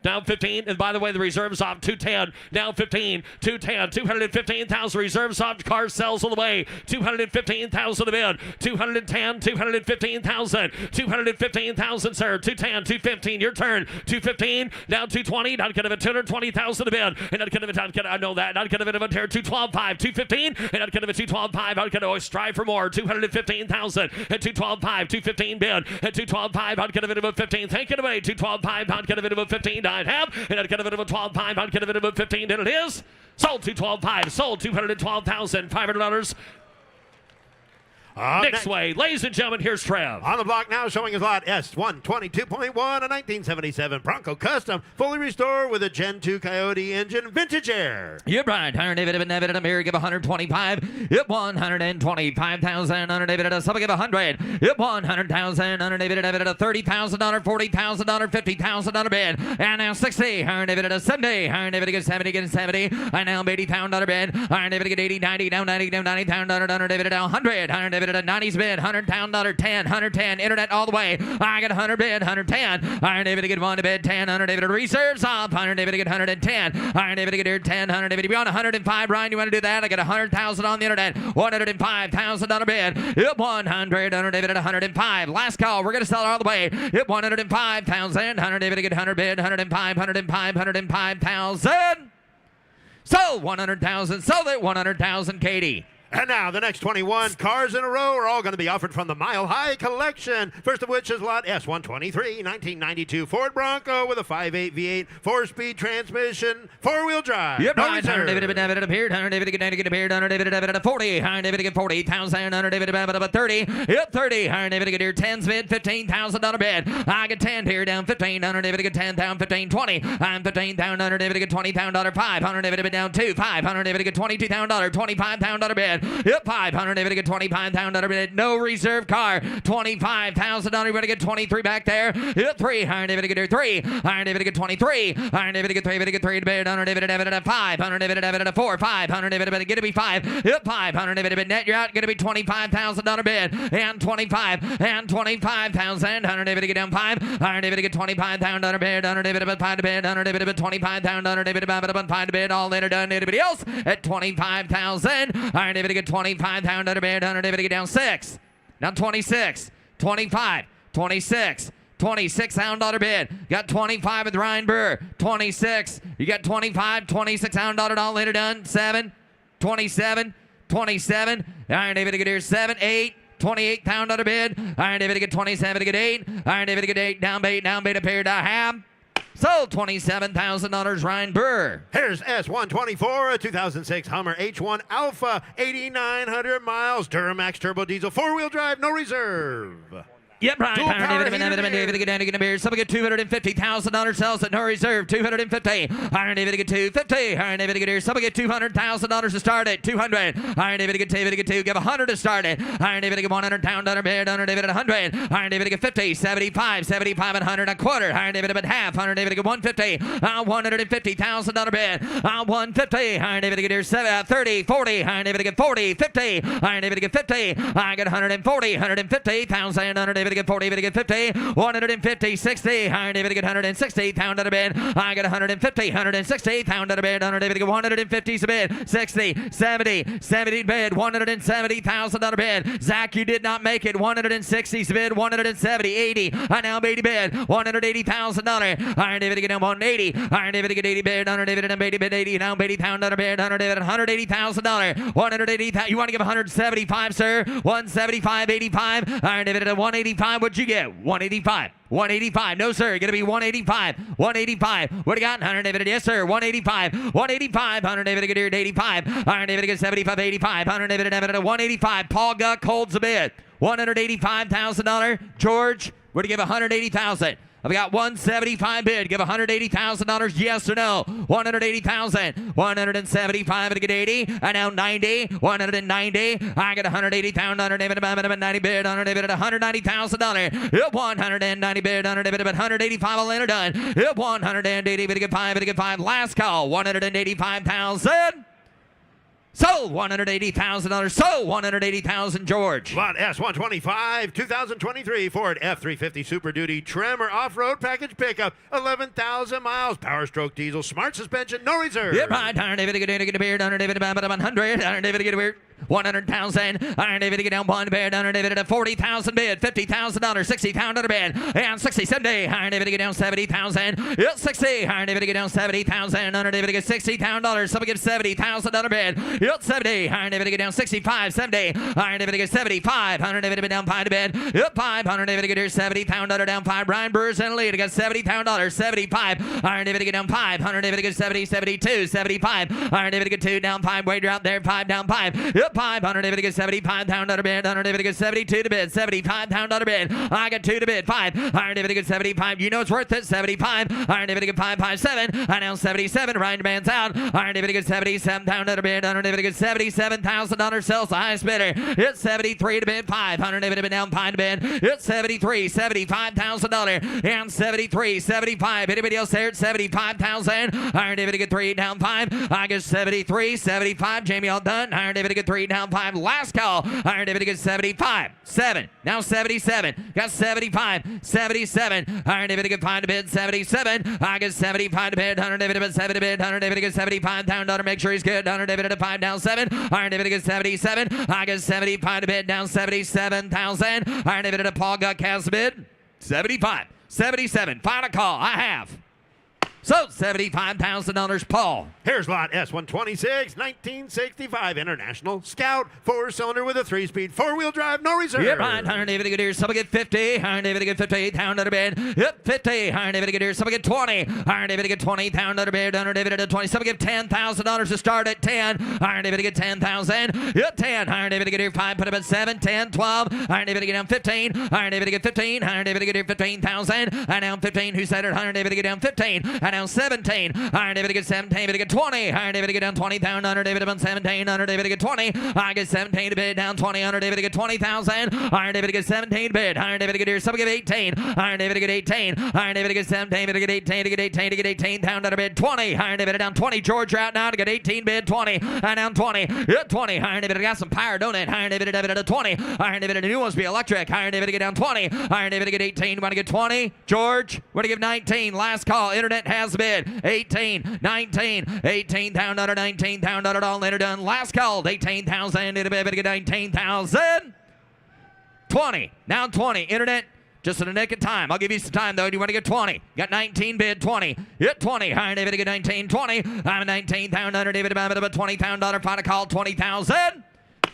Down 15, and by the way, the reserves off 210. Down 15, 210, 215,000 reserves off. Car sells all the way. 215,000 a bid. 210, 215,000, 215,000, sir. 210, 215. Your turn. 215, down 220. I'd get a bit 220,000 a bid, and I'd get a bit. I know that. I'd get a bit of a 212.5, 215, and I'd get a bit 212.5. I'd get always strive for more. 215,000 at 212.5, 215 bid at 212.5. I'd get a bit of a 15. Thank you to me. 212.5. I'd get a bit of a 15. I'd have, and I'd get a bit of a 12.5. I'd get a bit of a 15, and it is sold to 12.5. Sold $212,500. Next way, ladies and gentlemen, here's Trev. On the block now, showing his lot S122.1, a 1977 Bronco Custom, fully restored with a Gen 2 Coyote engine, vintage air. You're right. David Amir give 125. Yep, 125,000. David Sub give 100. Yep, 100,000. David a $30,000, $40,000, $50,000 bid. And now 60. David 70. David get 70, get 70. And now $80,000 bid. David get 80, 90, down 90, down 90,000. David 100. David a 90s bid. $100,000, 10, 110. Internet all the way. I get 100 bid, 110. David get 1 bid, 10. David reserves off. David get 110. David get here 10. David beyond 105. Ryan, you want to do that? I get 100,000 on the internet. $105,000 bid. Yep, 100. David at 105. Last call. We're gonna sell it all the way. Yep, 105,000. David get 100 bid. 105,000. Sold 100,000. Sold it 100,000. Katie. And now the next 21 cars in a row are all going to be offered from the Mile High Collection. First of which is lot S123, 1992 Ford Bronco with a 5.8 V8, 4-speed transmission, 4-wheel drive. Yep, No right. reserve. David appeared. David get 40. David 40,000. David about 30. Yep, 30. David get here 10 bid, $15,000 bid. I get 10 here down 15. David get 10 down 15, 20. I'm 15,000. David get $20,000 5. David down 2. 5. David get $22,000 $25,000 bid. Yep, 500. David get $25,000 bid. No reserve car. $25,000. David get 23 back there. Yep, 3. David get here 3. David get 23. David get 3. David get 3 bid. David at 5. David at 4. 500. David get to be 5. Yep, 500. David net. You're out. Going to be $25,000 bid. And 25. And 25,000. David get down 5. David get $25,000 bid. David about 5 to bid. David about $25,000. David about 5 to bid. All later done. Anybody else at 25,000. David get $25,000 bid. David get down 6. Now 26. 25. 26. $26,000 bid. Got 25 with Ryan Burr. 26. You got 25. $26,000 all later done. 7. 27. 27. Iron David to get here 7. 8. $28,000 bid. Iron David to get 27 to get 8. Iron David to get 8. Down bait appeared to have. Sold $27,000 Ryan Burr. Here's S124, a 2006 Hummer H1 Alpha, 8,900 miles, Duramax turbo diesel, 4-wheel drive, no reserve. Yep, right. Dual power heater. David get beer. Somebody get $250,000 sales at no reserve. $250. Iron David get $250. Iron David get here. Somebody get $200,000 to start it. $200. Iron David get $2. Give $100 to start it. Iron David get $100,000 bid. Iron David at $100. Iron David get $50. 75. 75 and $100 a quarter. Iron David at half. Iron David get $150. $150,000 bid. $150. Iron David get here 30. 40. Iron David get 40. 50. Iron David get 50. I get 140. 150,000. Iron David get 40, David get 50, 150, 60, Iron David get 160, pound out of bid, I get 150, 160, pound out of bid, Iron David get 150 bid, 60, 70, 70 bid, $170,000 bid, Zach, you did not make it, 160 bid, 170, 80, I now 80 bid, $180,000, Iron David get 180, Iron David get 80 bid, Iron David and 80 bid, 80, now 80 pound out of bid, Iron David $180,000, 180,000, you want to give 175, sir, 175, 85, Iron David at 185, what'd you get? 185. 185. No, sir. Going to be 185. 185. What do you got? 100 David. Yes, sir. 185. 185. 100 David get here at 85. 100 David get 75. 85. 100 David at 185. Paul Guck holds a bid. $185,000. George, what do you give? 180,000. I've got 175 bid. Give $180,000. Yes or no? 180,000. 175 to get 80. And now 90. 190. I get 180,000. 190 bid. 100 bid at $190,000. Yep, 190 bid. 100 bid at 185. All later done. Yep, 180 bid to get 5. Bid to get 5. Last call. 185,000. Sold $180,000. Sold $180,000, George. Lot S125, 2023 Ford F350 Super Duty Tremor Off-Road Package Pickup, 11,000 miles, Power Stroke Diesel, Smart Suspension, no reserve. Yep, right. Iron David get a beard. Iron David about 100. Iron David get a beard. 100,000. Iron David get down 1 bid. Iron David at 40,000 bid. $50,000. 60,000 bid. And 60, 70. Iron David get down 70,000. Yep, 60. Iron David get down 70,000. Iron David get $60,000. Somebody give $70,000 bid. Yep, 70. Iron David get down 65, 70. Iron David get 75. Iron David get down 5 to bid. Yep, 5. Iron David get here 70,000 down 5. Brian Burr's in the lead. Got $70,000. 75. Iron David get down 5. Iron David get 70, 72, 75. Iron David get 2 down 5. Wager out there 5 down 5. Yep, 5. Iron David get $75,000 bid. Iron David get 72 to bid. $75,000 bid. I got 2 to bid. 5. Iron David get 75. You know it's worth it. 75. Iron David get 557. I now 77. Ryan Man's out. Iron David get $77,000 bid. Iron David get $77,000 sells the highest bidder. It's 73 to bid. 5. Iron David bid down 5 to bid. It's 73. $75,000 and 73. 75. Anybody else there at 75,000? Iron David get 3 down 5. I get 73. 75. Jamie all done. Iron David get 3 down 5. Last call. Iron David gets 75. 7. Now 77. Got 75. 77. Iron David get 5 to bid. 77. I get 75 to bid. Iron David at 7 to bid. Iron David gets $75,000. Make sure he's good. Iron David at 5 down 7. Iron David gets 77. I get 75 to bid. Down 77,000. Iron David at Paul Guck has bid. 75. 77. Final call. I have So $75,000, Paul. Here's lot S126, 1965 International Scout, 4-cylinder with a 3-speed, 4-wheel drive, no reserve. Yep, right. 180 good here. Some get 50. 180 get 50. Pound under bed. Yep, 50. 180 good here. Some get 20. 180 get 20. Pound under bed. 180 20. Some get $10,000 to start at 10. 180 get 10,000. Yep, 10. 180 get here. 5. Put up at 7. 10. 12. 180 get down 15. 180 get 15. 180 get here 15,000. And down 15. Who said it? 180 get down 15. And down 17. 180 get 17. Get 20. 180 get down 20. Pound under David about 17. 180 get 20. I get 17 to bid down 20. 180 get 20,000. 180 get 17 bid. 180 get here. Some get 18. 180 get 18. 180 get 17. To get 18. To get 18. To get 18. Pound under bid 20. 180 down 20. George out now to get 18 bid 20. And down 20. 20. 180 got some power, don't it? 180 to 20. 180 the new ones be electric. 180 get down 20. 180 get 18. Want to get 20? George, want to give 19. Last call. Internet has bid. 18. 19. 18. Pound under 19. Pound under all later done. Last call. 18,000. It'll be able to get 19,000. 20. Now 20. Internet. Just in the nick of time. I'll give you some time, though. Do you want to get 20? Got 19 bid, 20. Hit 20. Hi, David, get 19, 20. I'm a 19 pound under David, about a $20 final call, 20,000.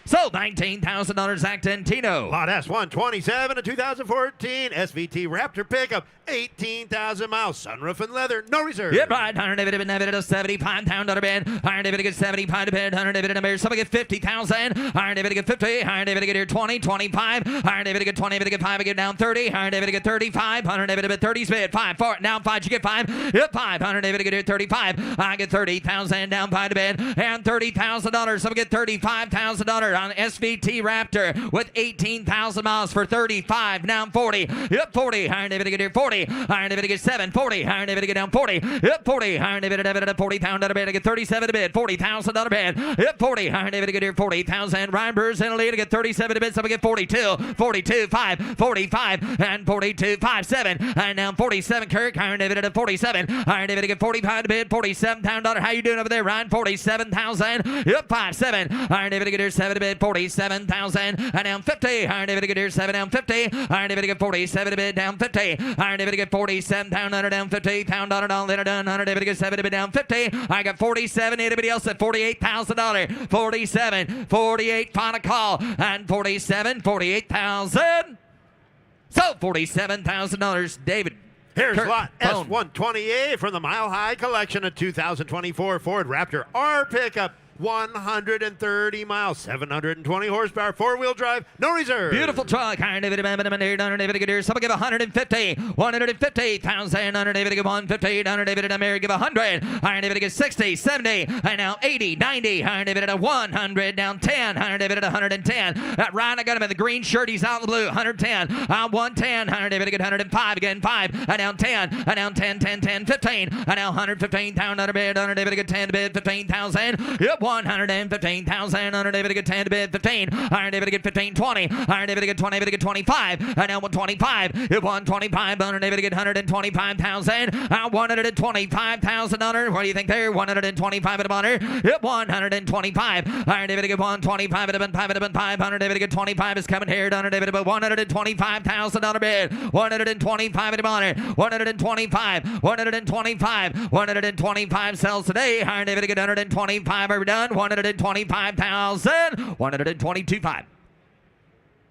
So $19,000, Zach Tentino. Lot S127, a 2014 SVT Raptor pickup, 18,000 miles, sunroof and leather, no reserve. Yep, right. 100 David, a 75 pound under bid. 100 David, get 75 bid. 100 David, a somebody get 50,000. 100 David, get 50. 100 David, get here 20, 25. 100 David, get 20. David, get 5. Get down 30. 100 David, get 35. 100 David, get 30 bid. 5, 4. Down 5. You get 5. Yep, 5. 100 David, get here 35. I get 30,000. Down 5 to bid. And $30,000. Somebody get $35,000 on SVT Raptor with 18,000 miles for 35. Now 40. Yep, 40. Iron David get here 40. Iron David get 7. 40. Iron David get down 40. Yep, 40. Iron David at 40 pound out of bid. I get 37 to bid. $40,000 bid. Yep, 40. Iron David get here 40,000. Ryan Burrs in the lead to get 37 to bid. Somebody get 42. 42. 5. 45. And 42. 5. 7. And now 47. Kirk. Iron David at 47. Iron David get 45 to bid. $47 pound. How you doing over there, Ryan? 47,000. Yep, 5. 7. Iron David get here 7 to bid. 47,000. And down 50. Iron David get here 7 down 50. Iron David get 47 to bid down 50. Iron David get 47 pound under down 50. Pound under down later done. 100 David get 7 to bid down 50. I got 47. Anybody else at $48,000? 47. 48 final call. And 47. 48,000. So $47,000. David. Here's Kirk, lot phone. S128 from the Mile High Collection, a 2024 Ford Raptor R pickup. 130 miles, 720 horsepower, 4-wheel drive, no reserve. Beautiful truck. Iron David, someone give 150. 150,000. Iron David, give 150. Iron David, America, give 100. Iron David, give 60, 70, and now 80, 90. Iron David at 100, down 10. Iron David at 110. Ryan, I got him in the green shirt. He's out in the blue. 110. 110. Iron David, get 105 again. 5. And down 10. And down 10, 10, 10, 15. And now 115. Under bid. Iron David, get 10 to bid. 15,000. Yep. 115,000. Iron David get 10 to bid 15. Iron David get 15, 20. Iron David get 20, David get 25. And now 125. 125. Iron David get 125,000. $125,000. What do you think there? 125 at a honor. Yep, 125. Iron David get 125 at a 5. Iron David get 25 is coming here. Iron David about $125,000 bid. 125 at a honor. 125. 125. 125 sells today. Iron David get 125. Are we done? 125,000. 122.5.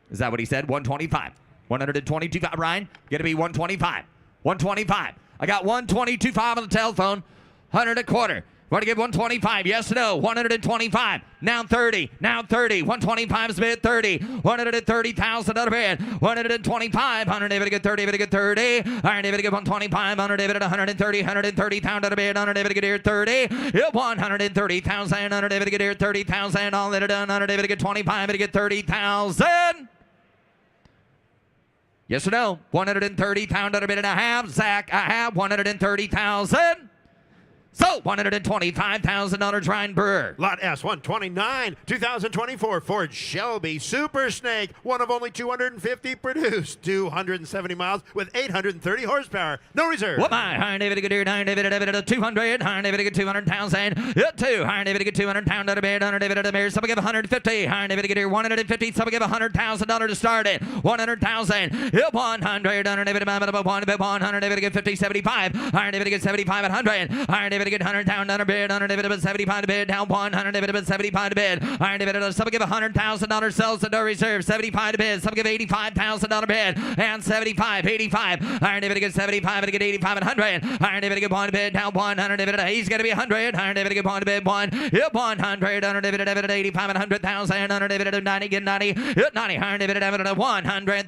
Is that what he said? 125. 122.5. Ryan, gonna be 125. 125. I got 122.5 on the telephone. 100 a quarter. Want to give 125? Yes or no? 125. Now 30. Now 30. 125 is bid 30. 130,000 out of bid. 125. 100 David get 30. David get 30. Iron David get 125. 100 David at 130. 130,000 out of bid. 100 David get here 30. Yep, 130,000. 100 David get here 30,000. All that are done. 100 David get 25. David get 30,000. Yes or no? 130,000 out of bid and a half. Zach, I have 130,000. So $125,000 Ryan Brewer. Lot S129, 2024 Ford Shelby Super Snake, one of only 250 produced, 270 miles with 830 horsepower. No reserve. What my? Iron David Good, Iron David 200, Iron David 200,000, 2, Iron David 200 pound out of bed, Iron David Mayor, some give 150, Iron David Good 150, some give $100,000 to start it, 100,000, 100, Iron David 100 David 50, 75, Iron David 75 at 100, Iron David get 100 down under bid, 100 David 75 to bid, down 100 David 75 to bid, Iron David some give $100,000 sells to no reserve, 75 to bid, some give $85,000 bid, and 75, 85, Iron David get 75 and get 85 and 100, Iron David get 1 to bid, down 100 David, he's going to be 100, Iron David get 1 to bid, 1, 100, 100 David 85 and 100,000, 100 David 90 get 90, 90, Iron David $100,000, 100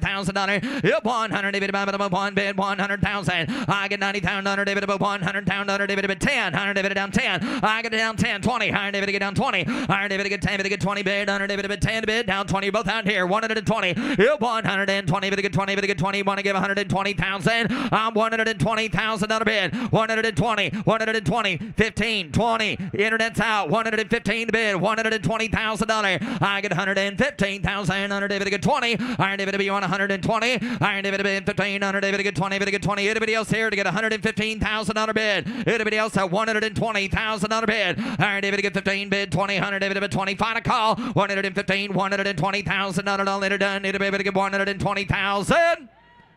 David 1 bid, 100,000, I get 90,000, 100 David 100,000, 100 David 10, 100 David down 10, I get down 10, 20, Iron David get down 20, Iron David get 10, get 20 bid, 100 David 10 bid, down 20, both out here, 120, 120, get 20, get 20, want to give 120,000, I'm $120,000 bid, 120, 15, 20, internet's out, 115 bid, $120,000, I get 115,000, 100 David get 20, Iron David be on 120, Iron David bid 15, 100 David get 20, get 20, anybody else here to get $115,000 bid, anybody else at $120,000 bid, Iron David get 15 bid, 20, 100 David bid 20, final call, 115, $120,000 all later done, anybody able to get 120,000,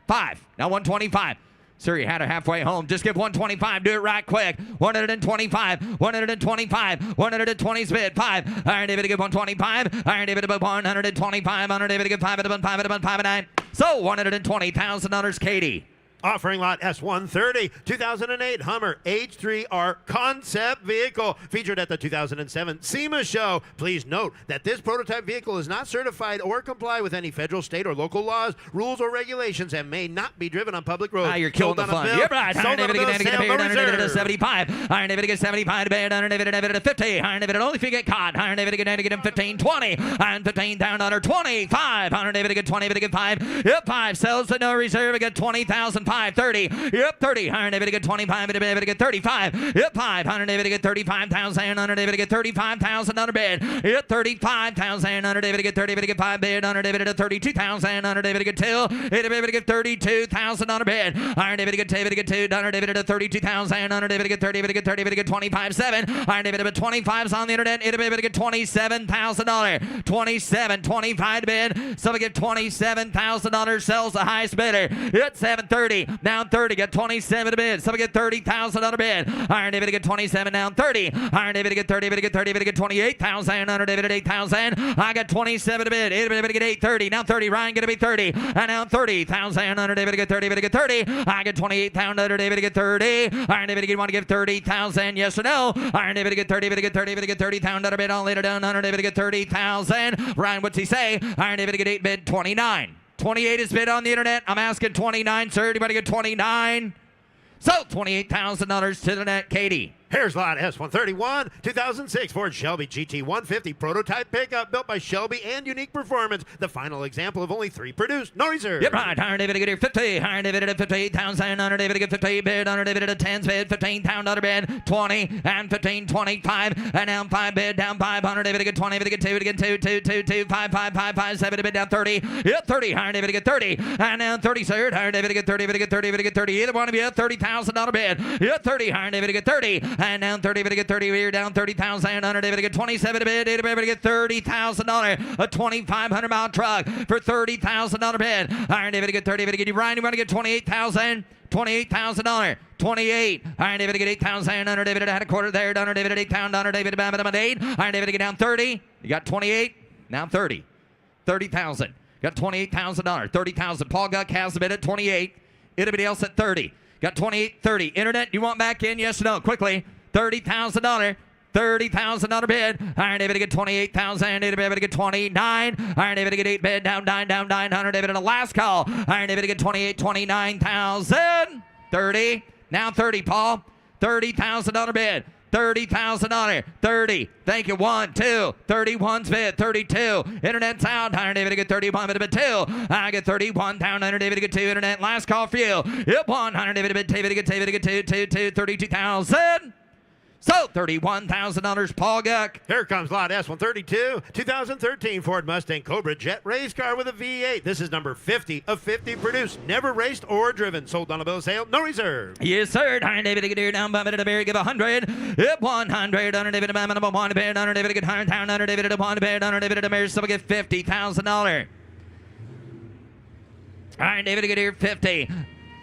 5, now 125. Sir, you had her halfway home. Just give 125. Do it right quick. 125. 120's bid. 5. Iron David to give 125. Iron David to give 125. Iron David to give 5 and 9. So $120,000, Katie. Offering lot S130, 2008 Hummer H3R concept vehicle featured at the 2007 SEMA show. Please note that this prototype vehicle is not certified or comply with any federal, state, or local laws, rules, or regulations and may not be driven on public roads. Ah, you're killing the fun. You're right. Iron David to get 75. Iron David to get 75 to bid. Iron David to 50. Iron David only if you get caught. Iron David to get him 15, 20. Iron 15 down under 25. Iron David to get 20, to get 5. Yep, 5 sells to no reserve. Get 20,000. 5, 30. Yep, 30. Iron David to get 25. David to get 35. Yep, 5. Iron David to get 35,000. Iron David to get 35,000 under bid. Yep, 35,000. Iron David to get 30. To get 5 bid. Iron David to 32,000. Iron David to get 2. David to get 32,000 under bid. Iron David to get 2. Iron David to 32,000. Iron David to get 30. To get 30. To get 25,7. Iron David to 25's on the internet. David to get $27,000. 27, 25 to bid. So we get $27,000. Sells the highest bidder. It's 730. Down 30. Get 27 to bid. So we get $30,000 bid. Iron David to get 27. Down 30. Iron David to get 30. To get 30. To get 28,000. Iron David at 8,000. I got 27 to bid. David to get 830. Now 30. Ryan going to be 30. And now 30,000. Iron David to get 30. To get 30. I get 28,000. Iron David to get 30. Iron David to want to give 30,000. Yes or no? Iron David to get 30. To get 30. To get 30,000 bid. All later done. Iron David to get 30,000. Ryan, what's he say? Iron David to get 8 bid. 29. 28 is bid on the internet. I'm asking 29, sir. Anybody get 29? So $28,000 to the net, Katie. Here's lot S131, 2006 Ford Shelby GT 150 prototype pickup built by Shelby and Unique Performance. The final example of only 3 produced, no reserve. Yep, right. Iron David to get here 50. Iron David at 58,000. Iron David to get 50 bid. Iron David at 10 bid. 15,000 bid. 20 and 15, 25. And down 5 bid. Down 5. Iron David to get 20. To get 2. To get 2, 2, 2, 2, 5, 5, 5, 5, 7 to bid. Down 30. Yep, 30. Iron David to get 30. And down 30, sir. Iron David to get 30. To get 30. To get 30. Either one of you, $30,000 bid. Yep, 30. Iron David to get 30. And down 30. To get 30. We're down 30,000. Iron David to get 27 to bid. David to get $30,000. A 2,500 mile truck for $30,000 bid. Iron David to get 30. To get you, Ryan, you want to get 28,000. $28,000. 28. Iron David to get 8,000. Iron David had a quarter there. Iron David at 8,000. Iron David about 8. Iron David to get down 30. You got 28. Now 30. 30,000. Got $28,000. 30,000. Paul Guck has the bid at 28. Anybody else at 30? Got 28, 30. Internet, you want back in? Yes or no? Quickly. $30,000. $30,000 bid. Iron David to get 28,000. Iron David to get 29. Iron David to get 8 bid. Down 9. Iron David at the last call. Iron David to get 28, 29,000. 30. Now 30, Paul. $30,000 bid. $30,000. 30. Thank you. 1, 2. 31's bid. 32. Internet's out. Iron David to get 31 bid 2. I get 31 down. Iron David to get 2. Internet. Last call for you. Yep. 1. Iron David to get 2. 2, 32,000. So $31,000, Paul Guck. Here comes lot S132, 2013 Ford Mustang Cobra Jet race car with a V8. This is number 50 of 50 produced, never raced or driven. Sold on a bill of sale, no reserve. Yes, sir. Iron David get down, bump it at a bear, give 100. Hit 100. Under David, number one, bid. Under David, get 100 down. Under David, one bid. Under David, a bear, so we get $50,000. Iron David get here 50.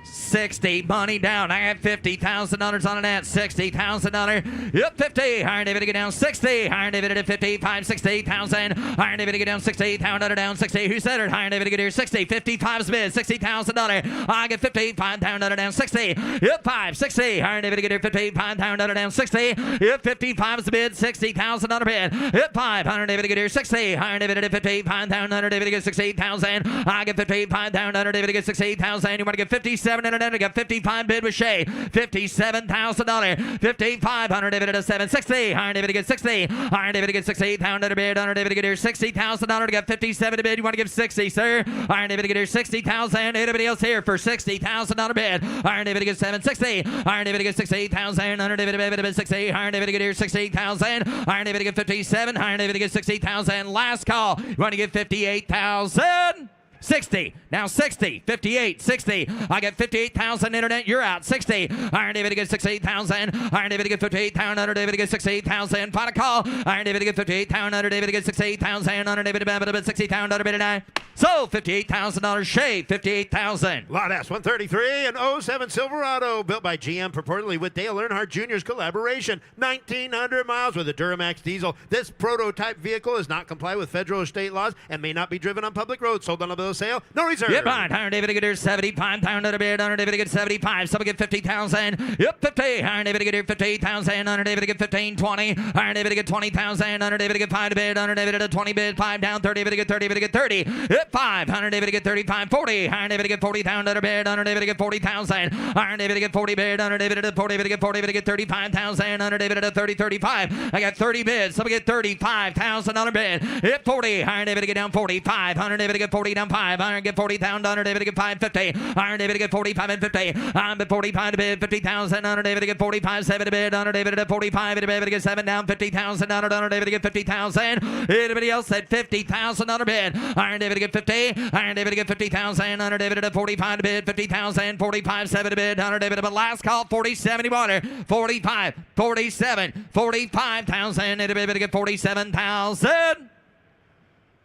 60, money down. I have $50,000 on the net. $60,000. Yep, 50. Iron David to get down 60. Iron David at 55, 60,000. Iron David to get down 60. Down 60. Who said it? Iron David to get here 60. 55's bid. $60,000. I get 55 down 60. Yep, 5, 60. Iron David to get here 55 down 60. Yep, 55's bid. $60,000 bid. Yep, 5. Iron David to get here 60. Iron David at 55 down. David to get 60,000. I get 55 down. David to get 60,000. You want to get 57 and I got 55 bid with Shay. $57,000. 5,500 David at a 760. Iron David to get 60. Iron David to get 60. Pound under bid. Iron David to get here $60,000 to get 57 to bid. You want to give 60, sir? Iron David to get here 60,000. Anybody else here for $60,000 bid? Iron David to get 760. Iron David to get 60,000. Iron David to bid 60. Iron David to get here 60,000. Iron David to get 57. Iron David to get 60,000. Last call. You want to get 58,000? 60. Now 60. 58. 60. I get 58,000 internet. You're out. 60. Iron David to get 68,000. Iron David to get 58,000. Under David to get 68,000. Final call. Iron David to get 58,000. Under David to get 68,000. Under David to get 60,000. Under bid and I. So $58,000. Shay. 58,000. Lot S133, an 07 Silverado built by GM purportedly with Dale Earnhardt Jr.'s collaboration. 1,900 miles with a Duramax diesel. This prototype vehicle does not comply with federal or state laws and may not be driven on public roads. Sold on a bill of sale, no reserve. Yep, right. Iron David to get here 75. Pound under bid. Under David to get 75. Some get 50,000. Yep, 50. Iron David to get here 58,000. Under David to get 15, 20. Iron David to get 20,000. Under David to get 5 to bid. Under David to 20 bid. 5 down. 30 David to get 30. David to get 30. Yep, 5. Iron David to get 35, 40. Iron David to get 40,000. Under bid. Under David to get 40,000. Iron David to get 40 bid. Under David to 40. David to get 40. David to get 35,000. Under David to 30, 35. I got 30 bids. Some get 35,000 under bid. Hit 40. Iron David to get down 45. Iron David to get 40 down 5. Iron get 40,000. Under David to get 550. Iron David to get 45 and 50. I'm at 45 to bid. 50,000. Under David to get 45, 7 to bid. Under David to 45. David to get 7 down 50,000. Under David to get 50,000. Anybody else at 50,000 under bid? Iron David to get 50. Iron David to get 50,000. Under David to 45 to bid. 50,000. 45, 7 to bid. Under David to last call 47 to water. 45, 47, 45,000. David to get 47,000.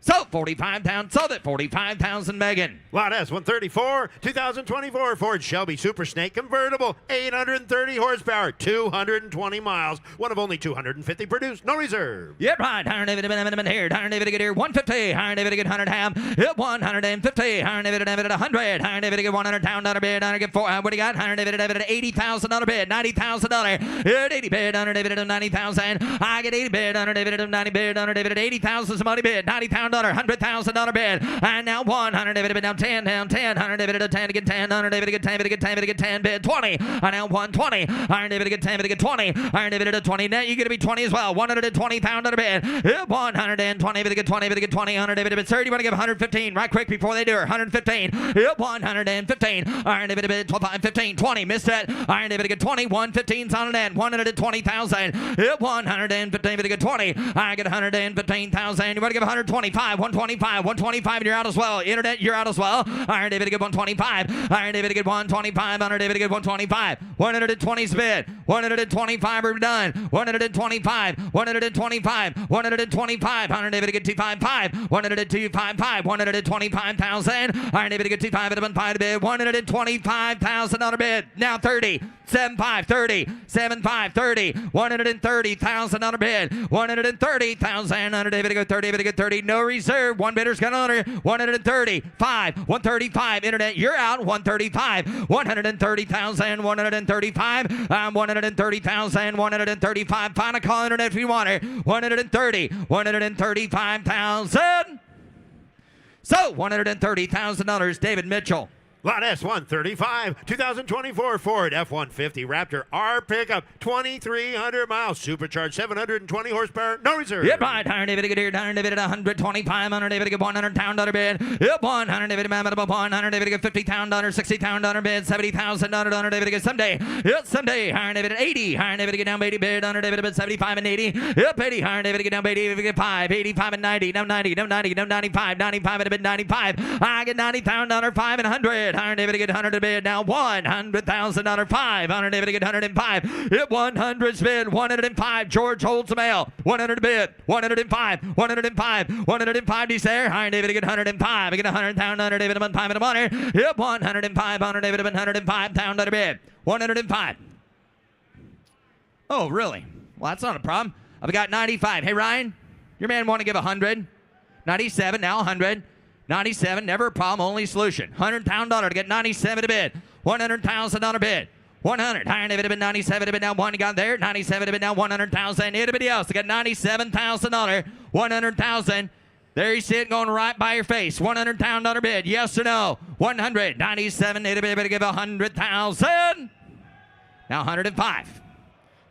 So 45,000. So that 45,000, Megan. Lot S134, 2024 Ford Shelby Super Snake convertible, 830 horsepower, 220 miles. One of only 250 produced, no reserve. Yep, right. Iron David here. Iron David to get here 150. Iron David to get 100 half. Hit 150. Iron David at 100. Iron David to get 100 down under bid. Iron get 4. What do you got? Iron David at 80,000 under bid. $90,000. Hit 80 bid. Iron David at 90,000. I get 80 bid. Iron David at 90 bid. Iron David at 80,000 some money bid. $90,000. $100,000 bid. And now 100 David bid down 10 down 10. 100 David at 10 to get 10. 100 David to get 10 to get 10 to get 10 bid 20. And now 120. Iron David to get 10 to get 20. Iron David at 20. Now you're going to be 20 as well. 120,000 under bid. 120 to get 20 to get 20. 100 David to bid 30. You want to give 115 right quick before they do it. 115. 115. Iron David to bid 12, 15, 20. Missed it. Iron David to get 20. 115's on it end. 120,000. 115 to get 20. I get 115,000. You want to give 125. 125. 125 and you're out as well. Internet, you're out as well. Iron David to get 125. Iron David to get 125. Iron David to get 125. 120's bid. 125 are done. 125. 125. 125. Iron David to get 255. 125. 125,000. Iron David to get 25 at 1.5 bid. 125,000 on a bid. Now 30. 75. 30. 75. 30. 130,000 on a bid. 130,000. Iron David to get 30. David to get 30. No reserve. One bidder's got under 135. 135. Internet, you're out. 135. 130,000. 135. 130,000. 135. Final call internet if you want it. 130. 135,000. So $130,000. David Mitchell. Lot S135, 2024 Ford F-150 Raptor R pickup, 2,300 miles, supercharged, 720 horsepower, no reserve. Yep, right. 125, 100 pound dollar bid. Yep, 150 50 pound dollar, 60 pound dollar bid, 70,000 dollar someday. Yep, someday. 80, down 80 bid, 75 and 80. Yep, 80, down 80, 85 and 90, no 90, no 90, no 95, 95 and a bid, 95. I get 90 pound dollar, 5 and 100. 100 bid now, $100,000, 500 get 105. Yep, 100 bid, 105. George holds the mail. 100 bid, 105, 105, 105. He's there. 100 get 105. I get 100 pound, 100 1 5 and a money. Yep, 105, 105 pound under bid, 105. Oh, really? Well, that's not a problem. I've got 95. Hey, Ryan, your man want to give 100. 97 now, 100. 97, never a problem, only solution. 100 pound dollar to get 97 to bid. $100,000 bid. 100. Higher than it would have been 97 to bid now. One got there. 97 to bid now. 100,000. Anybody else? They got $97,000. 100,000. There you see it going right by your face. $100 pound dollar bid. Yes or no? 100. 97. Anybody better give 100,000. Now 105.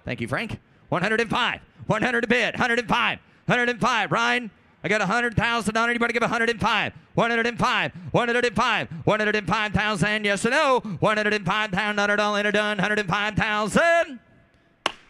Thank you, Frank. 105. 100 to bid. 105. 105. Ryan. I got $100,000. Anybody give 105? 105. 105. 105,000. Yes or no? 105 pound dollar done. 105,000.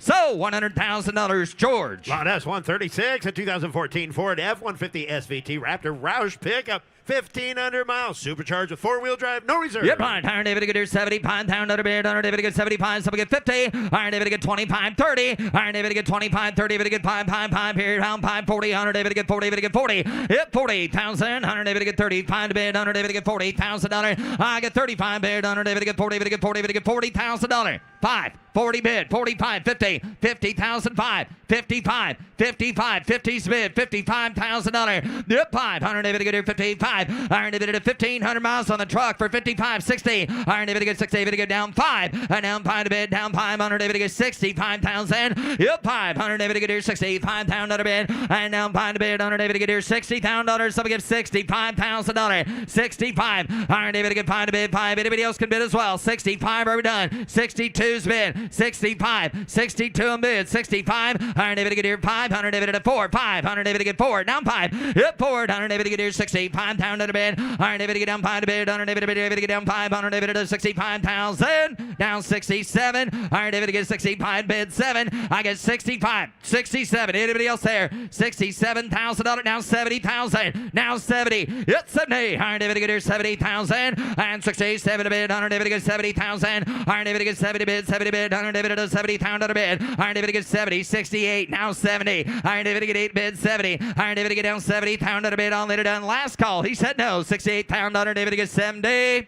So $100,000, George. Lot S136, a 2014 Ford F-150 SVT Raptor Roush pickup, 1,500 miles, supercharged with four-wheel drive, no reserve. Yep, right. Iron David get 75 pound under bid. Iron David get 75. Some get 50. Iron David get 25, 30. Iron David get 25, 30. David get 5, period, pound 5, 40. Iron David get 40. David get 40. Yep, 40,000. Iron David get 35 to bid. Iron David get $40,000. I get 35 bid. Iron David get 40. David get 40. David get $40,000. 5, 40 bid. 45, 50. 50,000. 5, 55. 55. 50's bid. $55,000. Yep, 500. David get 55. Iron David at 1,500 miles on the truck for 55, 60. Iron David get 60. David get down 5. Down 5 to bid. Down 500. David get 65,000. Yep, 500. David get here 65 pound under bid. And down 5 to bid. Iron David get here $60,000. Somebody give $65,000. 65. Iron David get 5 to bid. 5. Anybody else can bid as well. 65 are we done. 62's bid. 65. 62 and bid. 65. Iron David get here 500. David at 4. 500. David get 4. Down 5. Yep, 4. Iron David get here 65 pound under bid. Iron David get down 5 to bid. Iron David get down 500. David at 65,000. Down 67. Iron David gets 65 bid 7. I get 65. 67. Anybody else there? $67,000. Now 70,000. Now 70. It's 70. Iron David get here 70,000. And 67 to bid. Iron David gets 70,000. Iron David gets 70 bid. 70 bid. Iron David at 70 pound under bid. Iron David gets 70. 68. Now 70. Iron David get 8 bid 70. Iron David get down 70 pound under bid. All later done. Last call. He said no. 68 pound under. David gets 70.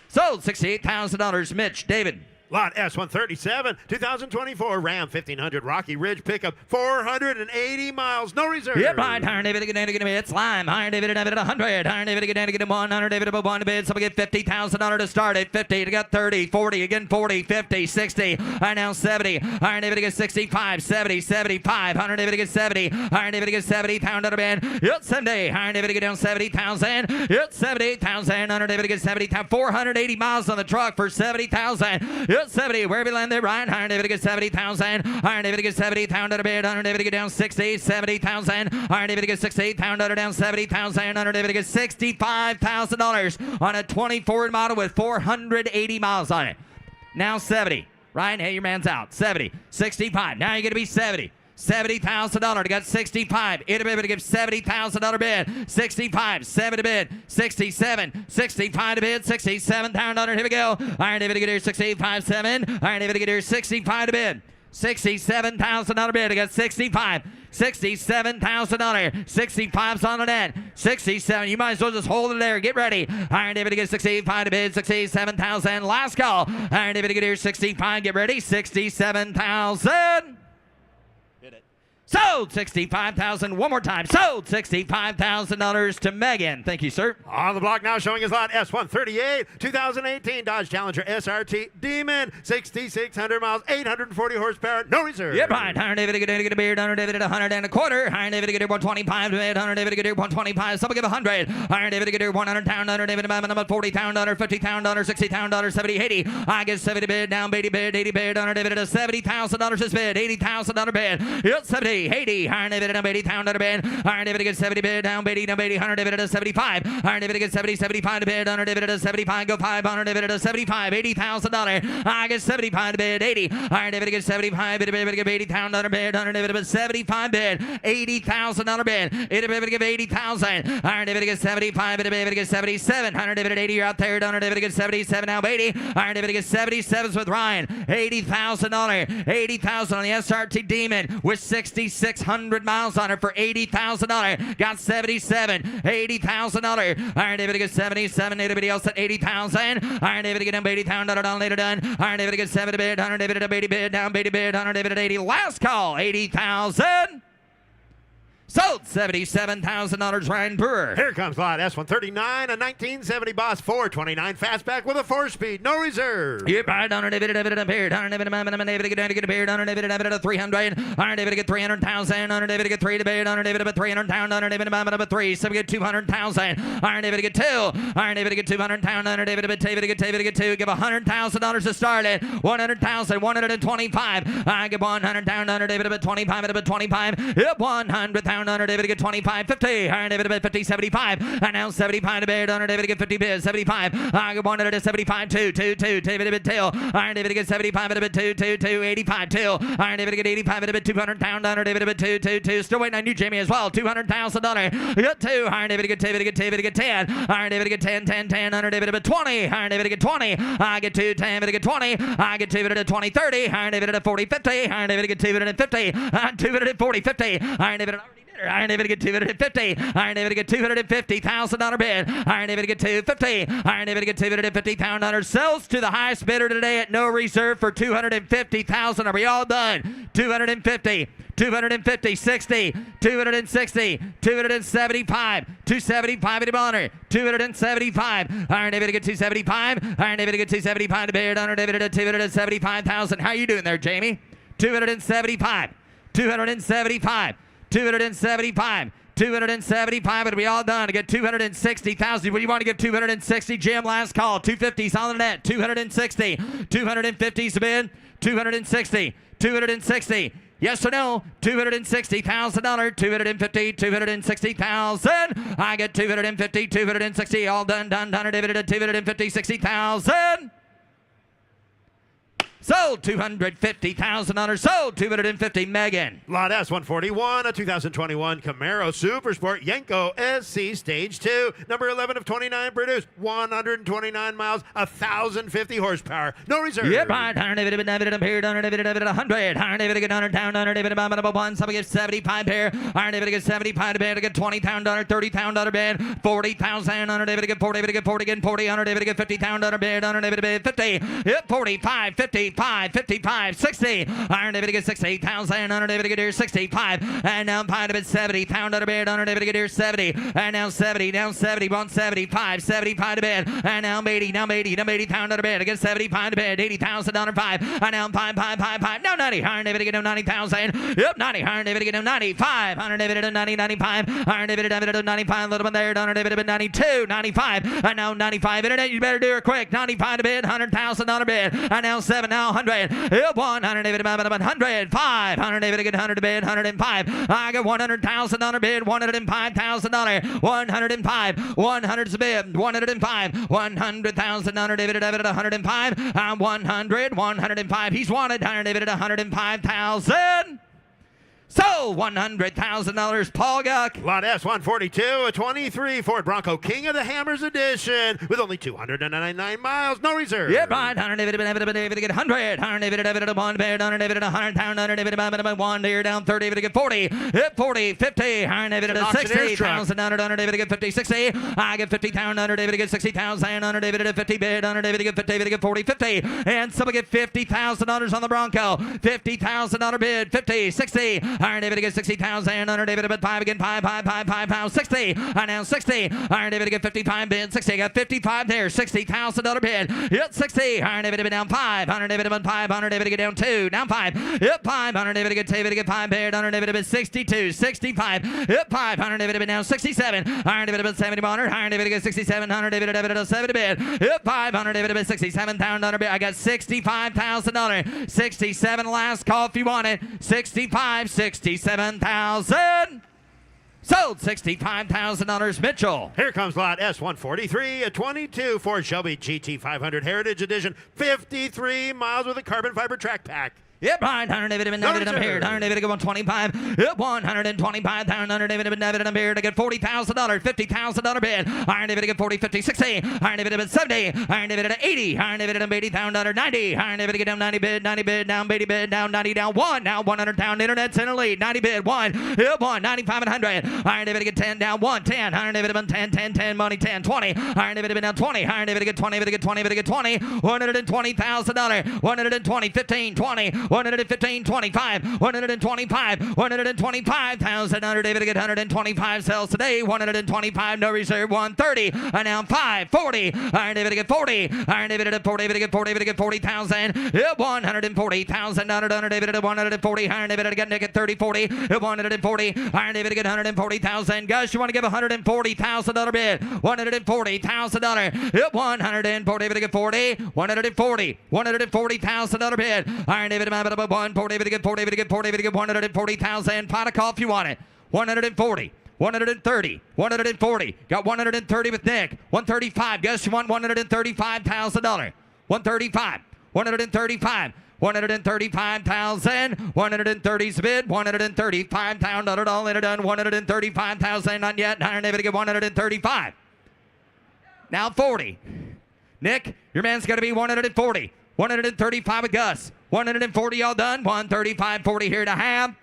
Sold $68,000. Mitch, David. Lot S137, 2024 Ram 1500 Rocky Ridge pickup, 480 miles, no reserve. Yep, right. Iron David get a bid. Slime. Iron David at 100. Iron David get a 100. David above 1 bid. Somebody get $50,000 to start it. 50 to get 30, 40 again, 40, 50, 60. I now 70. Iron David gets 65, 70, 75. Iron David gets 70. Iron David gets 70 pound under bid. Yep, 70. Iron David get down 70,000. Yep, 78,000. Iron David gets 70. 480 miles on the truck for 70,000. Yep, 70. Where we land there, Ryan? Iron David gets 70,000. Iron David gets 70 pound under bid. Iron David get down 60, 70,000. Iron David gets 68 pound under down 70,000. Iron David gets $65,000 on a 24 model with 480 miles on it. Now 70. Ryan, hey, your man's out. 70, 65. Now you're going to be 70. $70,000 to got 65. Innovative to give $70,000 bid. 65, 7 to bid. 67, 65 to bid. 67 pound under. Here we go. Iron David to get here 65, 7. Iron David to get here 65 to bid. $67,000 bid. I got 65. $67,000. 65's on the net. 67. You might as well just hold it there. Get ready. Iron David to get 65 to bid. 67,000. Last call. Iron David to get here 65. Get ready. 67,000. Sold $65,000. One more time. Sold $65,000 to Megan. Thank you, sir. On the block now showing his lot S138, 2018 Dodge Challenger SRT Demon, 6,600 miles, 840 horsepower, no reserve. Yep, right. 100 beard, 100 100 and a quarter. 100 125 to bid, 100 125. Someone give 100. 100 100 pound, 100 40 pound, 50 pound, 60 pound, 70 80. I get 70 bid, down 80 bid, 80 bid, 100 $70,000 is bid, $80,000 bid. Yep, 70. 80, iron dividend of 80 pound on a bid, iron dividend gets 70 bid, down 80, down 80, 100 dividend of 75, iron dividend gets 70, 75 to bid, 100 dividend of 75, go 500 dividend of 75, $80,000, I get 75 to bid, 80, iron dividend gets 75, bid, get 80 pound on a bid, 100 dividend of 75 bid, $80,000 bid, dividend give 80,000, iron dividend gets 75, bid, gets 77, 100 dividend 80, you're out there, 100 dividend gets 77, now 80, iron dividend gets 77s with Ryan, $80,000, 80,000 on the SRT Demon with 6,600 miles on it for $80,000. Got 77, $80,000. Iron David gets 77. Anybody else at 80,000? Iron David get him 80,000. Done later done. Iron David gets 70 bid. Iron David at 80 bid. Down 80 bid. Iron David at 80. Last call. 80,000. Sold $77,000, Ryan Brewer. Here comes lot S139, a 1970 Boss 429 fastback with a 4-speed, no reserve. Yep, I don't David get a beard, I don't David get a beard, I don't David a 300, I David get 300,000, I David get 3 to beard, I David get 300 pound, I David a 3, so we get 200,000, I David get 2, I David get 200 pound, I David get 2, give $100,000 to start it, 100,000, 125, I give 100 down, I David at 25, 25, yep, 100,000. David get 25, 50, Iron David at 50, 75, and now 75 to bid, Iron David get 50 bid, 75, I get 100 to 75, 2, David at 2, Iron David get 75 at a bid, 2, 85, 2, Iron David get 85 at a bid, 200 pound, Iron David at 2, still waiting on you, Jamie, as well, $200,000, get 2, Iron David get 10, Iron David get 10, Iron David at 20, Iron David get 20, I get 2, 10, David get 20, I get 2 at 20, 30, Iron David at 40, 50, Iron David get 2 at 50, 2 at 40, 50, Iron David Iron David get 250. Iron David get $250,000 bid. Iron David get 250. Iron David get $250,000. Sells to the highest bidder today at no reserve for $250,000. Are we all done? 250. 250, 60, 260, 275, 275 at the honor, 275. Iron David get 275. Iron David get 275 to bid. Iron David at 275,000. How you doing there, Jamie? 275. 275. 275. 275, it'll be all done to get 260,000. What do you want to give 260, Jim? Last call. 250's on the net. 260. 250's the bid. 260. 260. Yes or no? $260,000. 250. 260,000. I get 250. 260. All done. David at 250. 60,000. Sold $250,000. Sold $250. Megan. Lot S141, a 2021 Camaro Supersport Yenko SC Stage 2, number 11 of 29 produced, 129 miles, 1,050 horsepower, no reserve. Yep, right. 100 100 down, 100 1. Somebody gets 75 pair. Iron David gets 75 bid. Get 20 pound, $30 pound bid. 40,000. 100 David get 40. David get 40 again. 40. 100 David get 50 pound bid. 100 David bid 50. Yep, 45, 55, 60. Iron David get 68,000. 100 David get here 65. And now Pine David 70 pound bid. 100 David get here 70. And now 70. Now 70. 175. 75 to bid. And now 80. Now 80. Now 80 pound bid. Again 75 to bid. $80,000 5. And now 5. Now 90. Iron David get him 90,000. Yep, 90. Iron David get him 95. Iron David at 90, 95. Iron David at 95. A little bit there. Iron David at 92, 95. And now 95. Internet, you better do it quick. 95 to bid. $100,000 bid. And now 7. Now 100. Yep, 100 David about 100. 5. 100 David get 100 to bid. 105. I got $100,000 bid. $105,000. 105. 100's the bid. 105. 100,000. 100 David at 105. I'm 100. 105. He's wanted. 100 David at 105,000. So, $100,000, Paul Guck. Lot S142, a 23 Ford Bronco King of the Hammers edition with only 299 miles, no reserve. Yep, right. 100 David get 100. 100 David at 1 bid. 100 David at 100 pound. 100 David at 1 deer down 30 David get 40. Yep, 40, 50. 100 David at 60,000. 100 David get 50, 60. I get 50,000. 100 David get 60,000. 100 David at 50 bid. 100 David get 50. David get 40, 50. And someone get $50,000 on the Bronco. $50,000 bid. 50, 60. Iron David again 60,000. Under David about 5 again. 5 pounds. 60. Now 60. Iron David again 55 bid. 60. Got 55 there. $60,000 bid. Yep, 60. Iron David down 5. Iron David about 5. Iron David get down 2. Down 5. Yep, 5. Iron David get 5 bid. Iron David about 62. 65. Yep, 5. Iron David down 67. Iron David about 70. Iron David get 67. Iron David at 70 bid. Yep, 5. Iron David about 67,000 bid. I got $65,000. 67 last call if you want it. 65, 67,000. Sold $65,000, Mitchell. Here comes lot S143, a 22 Ford Shelby GT500 Heritage Edition, 53 miles with a carbon fiber track pack. Yep, right. 100 David and David I'm here. 100 David 125. Yep, 125,000. 100 David and David I'm here to get $40,000, $50,000 bid. Iron David get 40, 50, 60. Iron David at 70. Iron David at 80. Iron David at 80,000, 90. Iron David get down 90 bid, 90 bid, down 80 bid, down 90, down 1. Now 100 down. Internet's in the lead. 90 bid, 1. Yep, 1. 95 and 100. Iron David get 10 down 1. 10. Iron David at 10, 10, 10. Money 10, 20. Iron David down 20. Iron David get 20. David get 20. David get 20. $120,000. 120, 15, 20. 115, 25, 125, 125,000. Under David to get 125 sells today. 125, no reserve. 130. And now 5, 40. Iron David to get 40. Iron David at 40. David to get 40. David to get 40,000. 140,000. Under David at 140. Iron David to get 30, 40. 140. Iron David to get 140,000. Gus, you want to give $140,000 bid? $140,000. 140. David to get 40. 140. $140,000 bid. Iron David about 140. David to get 40. David to get 40. David to get 140,000. Pot of call if you want it. 140. 130, 140. Got 130 with Nick. 135. Guess you want $135,000. 135. 135. 135,000. 130's bid. 135,000. All in done. 135,000. Not yet. Iron David to get 135. Now 40. Nick, your man's got to be 140. 135 with Gus. 140 all done. 135.40 here to have.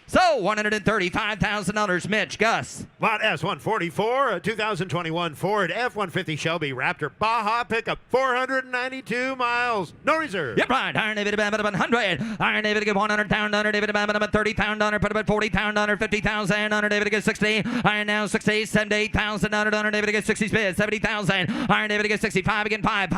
So, $135,000, Mitch. Gus. Lot S144, a 2021 Ford F-150 Shelby Raptor Baja pickup, 492 miles. No reserve. Yep, right. Iron David about 100. Iron David get 100,000. Under David about 30,000. Put about 40,000. 50,000. Under David get 60. Iron now 60. 78,000. Under David get 60 bid. 70,000. Iron David get 65 again. 5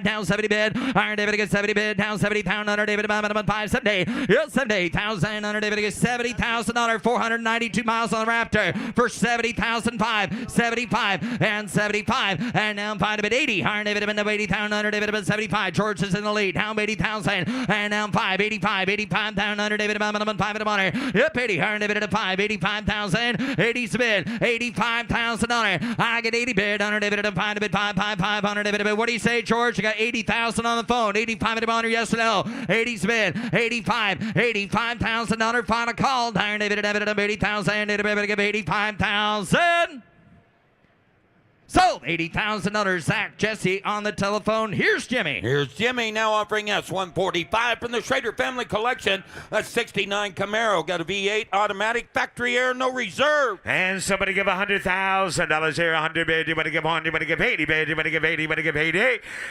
down 70 bid. Iron David get 70 bid. Down 70,000. Under David about 570. Yep, 70,000. Under David get 70,000. $492 miles on the Raptor for 70,005, 75 and 75, and now 5 to 80. Iron David about 80,000. Under David about 75. George is in the lead. Down 80,000, and now 5, 85, 85,000. Under David about 5 at honor. Yep, 80. Iron David at 5, 85,000. 80's bid, $85,000. I get 80 bid. Under David at 5 to bid 5. Under David bid. What do you say, George? You got 80,000 on the phone. 85 at honor. Yes or no? 80's bid, $85,000. Final call. Iron David at 80,000. David give 85,000. Sold $80,000. Zach Jesse on the telephone. Here's Jimmy. Here's Jimmy now offering us 145 from the Schrader family collection. A 69 Camaro. Got a V8 automatic, factory air, no reserve. And somebody give $100,000 here. 100 bid. You better give 1. You better give 80 bid. You better give 80. You better give 80.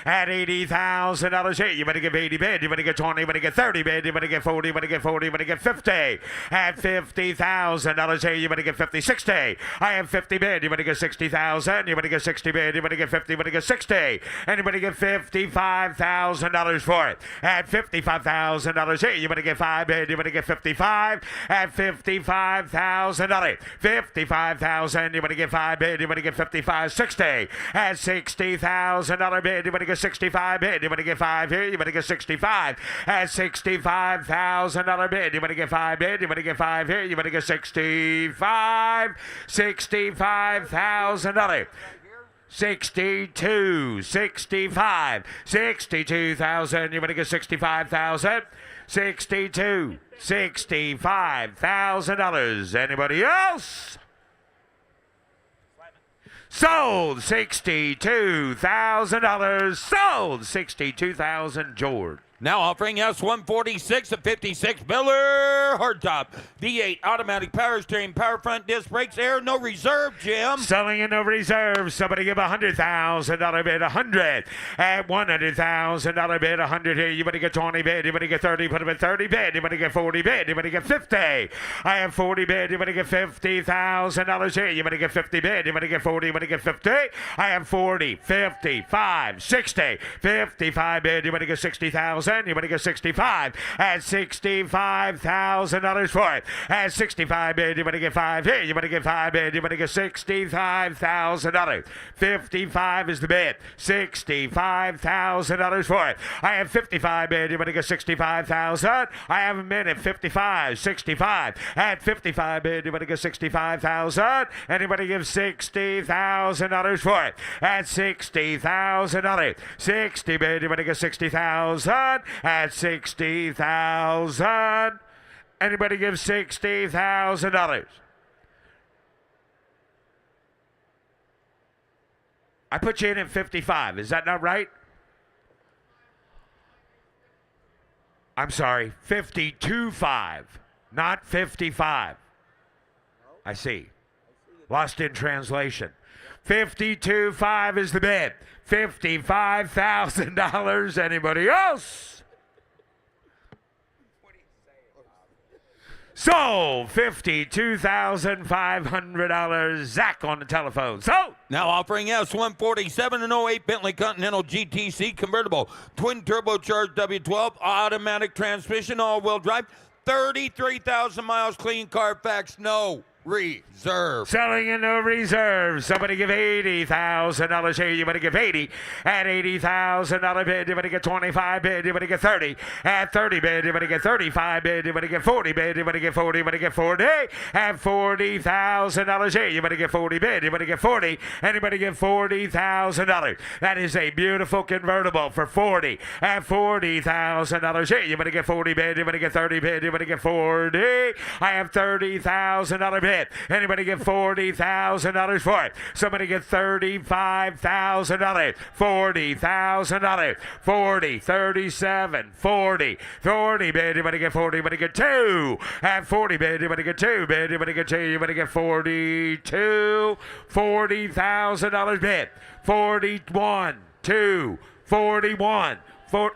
At $80,000 here. You better give 80 bid. You better get 20. You better get 30 bid. You better get 40. You better get 40. You better get 50. At $50,000 here. You better get 50. 60. I have 50 bid. You better get 60,000. You better get 60 bid, you better get 50, you better get 60. Anybody get $55,000 for it. At $55,000 here, you better get 5 bid, you better get 55. At $55,000. 55,000, you better get 5 bid, you better get 55, 60. At $60,000 bid, you better get 65 bid, you better get 5 here, you better get 65. At $65,000 bid, you better get 5 bid, you better get 5 here, you better get 65. $65,000. 62, 65, 62,000. You better get 65,000. 62, $65,000. Anybody else? Sold $62,000. Sold $62,000, George. Now offering S146 at 56 Miller hardtop. V8 automatic power steering, power front disc brakes, air, no reserve, Jim. Selling in no reserve. Somebody give $100,000 bid, 100 at $100,000 bid, 100 here. You better get 20 bid. You better get 30. Put them at 30 bid. You better get 40 bid. You better get 50. I have 40 bid. You better get $50,000 here. You better get 50 bid. You better get 40. You better get 50. I have 40, 55, 60, 55 bid. You better get 60,000. You better get 65 at $65,000 for it. At 65 bid, you better get 5 here. You better get 5 bid. You better get $65,000. 55 is the bid. $65,000 for it. I have 55 bid. You better get 65,000. I have a minute. 55, 65 at 55 bid. You better get 65,000. Anybody give $60,000 for it? At $60,000. 60 bid. You better get 60,000. At $60,000. Anybody give $60,000? I put you in at 55. Is that not right? I'm sorry, 52.5, not 55. I see. Lost in translation. 52.5 is the bid. $55,000. Anybody else? So, $52,500. Zach on the telephone. So, Now offering S147 and 08 Bentley Continental GTC convertible, twin turbocharged W12, automatic transmission, all-wheel drive, 33,000 miles, clean Carfax, no reserve. selling in no reserve. Somebody give $80,000 here. You better give 80 at $80,000 bid. You better get 25 bid. You better get 30 at 30 bid. You better get 35 bid. You better get 40 bid. You better get 40. You better get 40 at $40,000 here. You better get 40 bid. You better get 40. Anybody get $40,000? That is a beautiful convertible for 40 at $40,000 here. You better get 40 bid. You better get 30 bid. You better get 40. I have $30,000 bid. Anybody get $40,000 for it? Somebody get $35,000. $40,000. 40, 37, 40, 40 bid. You better get 40. You better get 2. At 40 bid. You better get 2 bid. You better get 2. You better get 42. $40,000 bid. 41, 2, 41.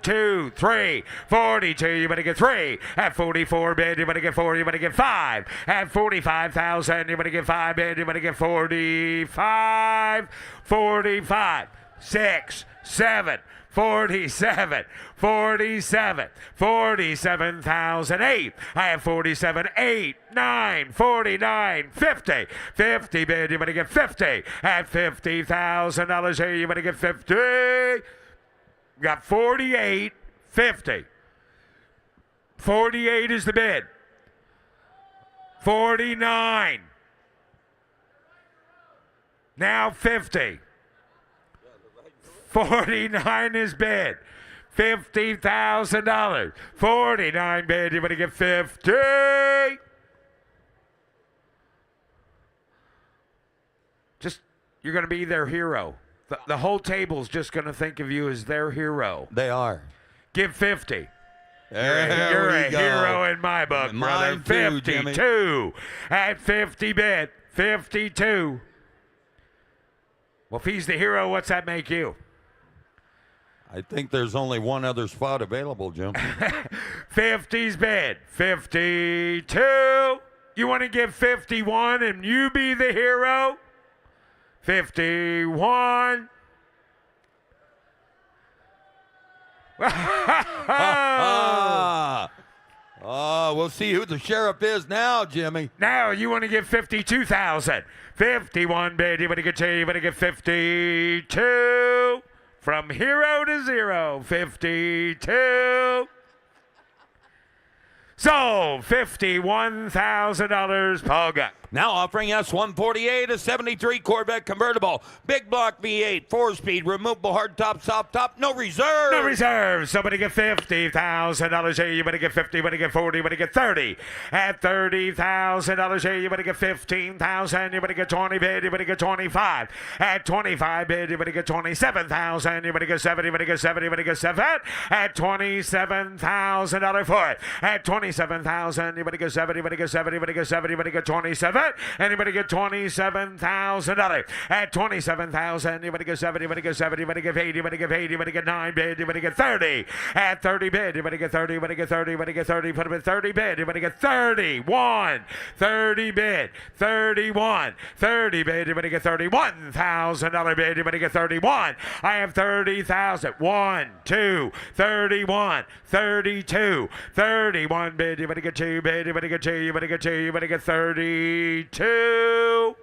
2, 3, 42, you better get 3. At 44 bid, you better get 4, you better get 5. At 45,000, you better get 5 bid, you better get 45. 45, 6, 7, 47, 47, 47,008. I have 47, 8, 9, 49, 50. 50 bid, you better get 50. At $50,000 here, you better get 50. Got 48, 50. 48 is the bid. 49. Now 50. 49 is bid. $50,000. 49 bid. You better get 50. Just, you're going to be their hero. The whole table's just going to think of you as their hero. They are. Give 50. There You're we a go. hero in my book, brother. Mine too, 52 at 50 bid. 52. Well, if he's the hero, what's that make you? I think there's only one other spot available, Jim. 50's bid. 52. You want to give 51 and you be the hero? 51. We'll see who the sheriff is now, Jimmy. Now you want to give 52,000. 51 bid. You better get 2. You better get 52. From hero to zero. 52. So $51,000. Paul Guck. Now offering us 148, a 73 Corvette convertible. Big block V8, 4-speed, removable hardtop, soft top, no reserve. No reserve. Somebody get $50,000 here. You better get 50. You better get 40. You better get 30. At $30,000 here. You better get 15,000. You better get 20 bid. You better get 25. At 25 bid. You better get 27,000. You better get 70. You better get 70. You better get 7. At $27,000 for it. At 27,000. You better get 70. You better get 70. You better get 70. You better get 27. Anybody get $27,000 at 27,000? You better get 70. You better get 70. You better get 80. You better get 80. You better get 9 bid. You better get 30 at 30 bid. You better get 30. You better get 30. You better get 30. Put them at 30 bid. You better get 31. 30 bid. 31. 30 bid. You better get $31,000 bid. You better get 31. I have 30,000. 1, 2, 31, 32, 31 bid. You better get 2 bid. You better get 2. You better get 2. You better get 32.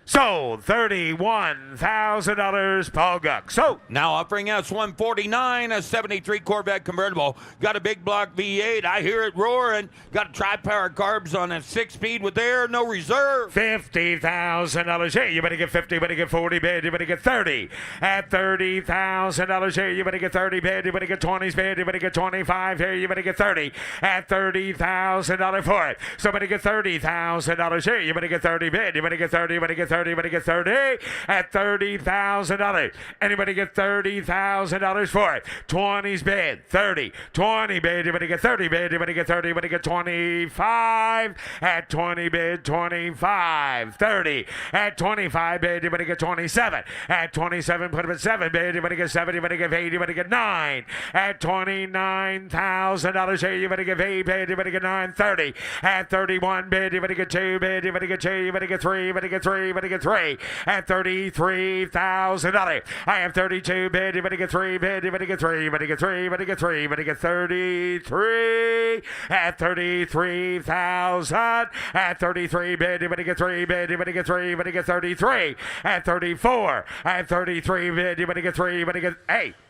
Sold $31,000 Paul Guck. So now offering us 149, a 73 Corvette convertible. Got a big block V8. I hear it roaring. Got tri-power carbs on a 6-speed with air, no reserve. $50,000 here. You better get 50. You better get 40 bid. You better get 30. At $30,000 here. You better get 30 bid. You better get 20 bid. You better get 25 here. You better get 30. At $30,000 for it. Somebody get $30,000 here. You better get 30 bid. You better get 30. You better get 30. Anybody get 30 at $30,000? Anybody get $30,000 for it? 20's bid, 30, 20 bid. Anybody get 30 bid? Anybody get 30? Anybody get 25 at 20 bid, 25, 30 at 25 bid. Anybody get 27 at 27? Put them at 7 bid. Anybody get 7? Anybody get 8? Anybody get 9 at $29,000? Here, you better get 8 bid. Anybody get 9, 30 at 31 bid. Anybody get 2 bid. Anybody get 2? Anybody get 3? Anybody get 3? Anybody get 3 at $33,000. I have 32 bid. Anybody get 3 bid. Anybody get 3? Anybody get 3? Anybody get 3? Anybody get 33 at $33,000 at 33 bid. Anybody get 3 bid. Anybody get 3? Anybody get 33 at 34 at 33 bid. Anybody get 3? Anybody get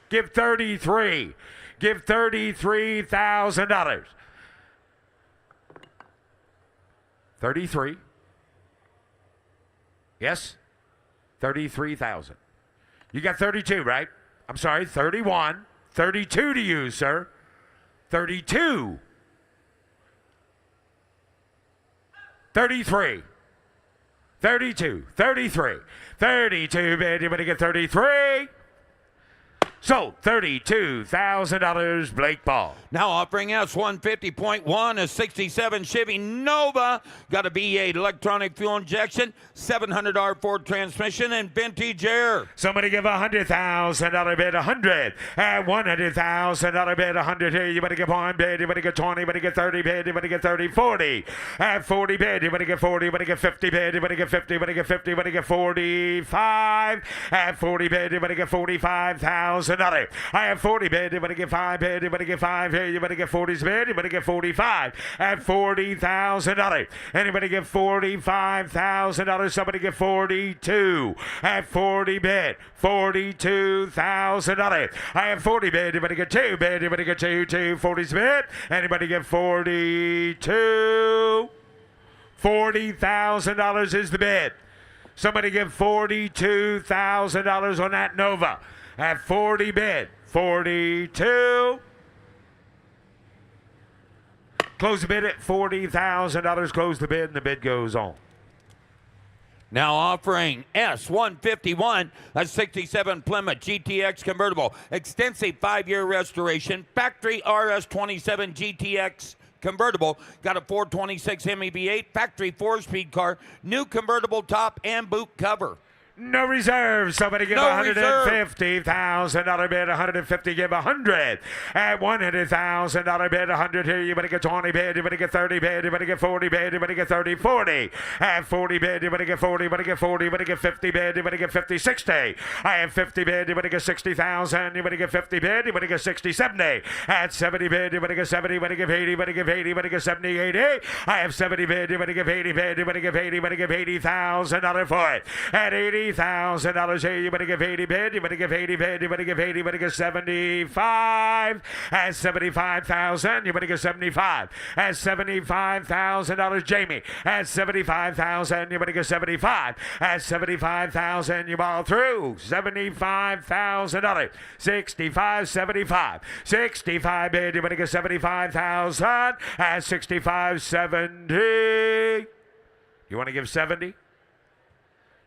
give 33. Give $33,000. 33. Yes? 33,000. You got 32, right? I'm sorry, 31. 32 to you, sir. 32. 33. 32. 33. 32 bid. Anybody get 33? Sold $32,000, Blake Ball. Now offering us 150.1, a 67 Chevy Nova. Got a V8 electronic fuel injection, 700R Ford transmission, and vintage air. Somebody give $100,000 bid, 100 at $100,000 bid, 100 here. You better get 1 bid. You better get 20. You better get 30 bid. You better get 30, 40 at 40 bid. You better get 40. You better get 50 bid. You better get 50. You better get 50. You better get 45 at 40 bid. You better get $45,000. I have 40 bid. You better get 5 bid. You better get 5 here. You better get 40's bid. You better get 45 at $40,000. Anybody get $45,000? Somebody get 42 at 40 bid. $42,000. I have 40 bid. You better get 2 bid. You better get 2, 40's bid. Anybody get 42? $40,000 is the bid. Somebody give $42,000 on that Nova. At 40 bid. 42. Close the bid at $40,000. Close the bid, and the bid goes on. Now offering S151, a 67 Plymouth GTX convertible. Extensive 5-year restoration. Factory RS27 GTX convertible. Got a 426 Hemi V8. Factory 4-speed car. New convertible top and boot cover. No reserve. Somebody give $150,000 bid. 150. Give 100 at $100,000 bid. 100 here. You better get 20 bid. You better get 30 bid. You better get 40 bid. You better get 30, 40 at 40 bid. You better get 40. You better get 40. You better get 50 bid. You better get 50, 60. I have 50 bid. You better get 60,000. You better get 50 bid. You better get 60, 70 at 70 bid. You better get 70. You better give 80. You better give 80. You better get 70, 80. I have 70 bid. You better give 80 bid. You better give 80. You better give $80,000 for it at 80. $80,000 here. You better give 80 bid. You better give 80 bid. You better give 80. You better give 75. At 75,000. You better give 75. At $75,000, Jamie. At 75,000. You better give 75. At 75,000. You ball through. $75,000. 65, 75. 65 bid. You better give 75,000. At 65, 70. You want to give 70?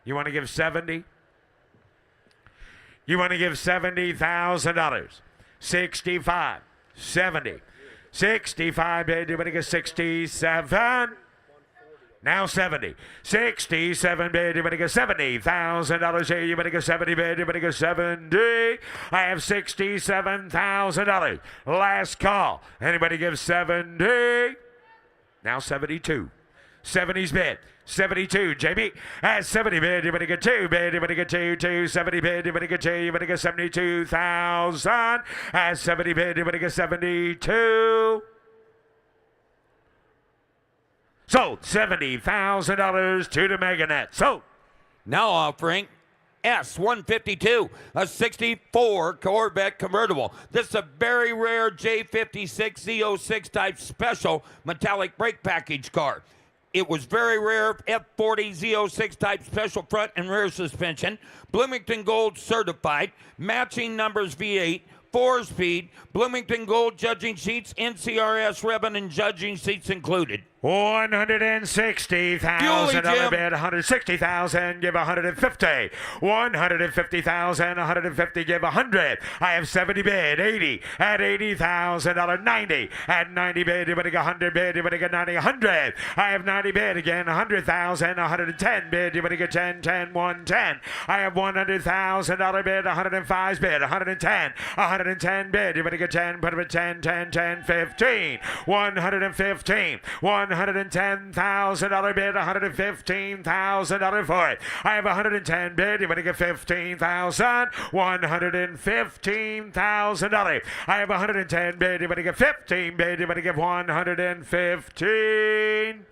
You want to give 70? You want to give $70,000. 65, 70. 65 bid. You want to give 67. Now 70. 67 bid. You better get $70,000 here. You better get 70 bid. You better get 70. I have $67,000. Last call. Anybody give 70? Now 72. 70's bid. 72, Jamie. At 70 bid, you better get 2 bid. You better get 2. 70 bid, you better get 2. You better get 72,000. At 70 bid, you better get 72. Sold. $70,000 to the Meganet. Sold. Now offering S152, a 64 Corvette convertible. This is a very rare J56 Z06 type special metallic brake package car. It was very rare F40 Z06 type special front and rear suspension, Bloomington Gold certified, matching numbers V8, 4-speed, Bloomington Gold judging seats, NCRS ribbon and judging seats included. $160,000 bid, $160,000, give $150. $150,000, $150, give $100. I have 70 bid, 80 at $80,000, 90 at 90 bid. You better get 100 bid. You better get 90, 100. I have 90 bid again, 100,000, 110 bid. You better get 10, 10, 110. I have $100,000 bid, 105 bid, 110, 110 bid. You better get 10, put it at 10, 10, 10, 15, 115, $110,000 bid, $115,000 for it. I have 110 bid. You better get 15,000. $115,000. I have 110 bid. You better get 15 bid. You better get 115.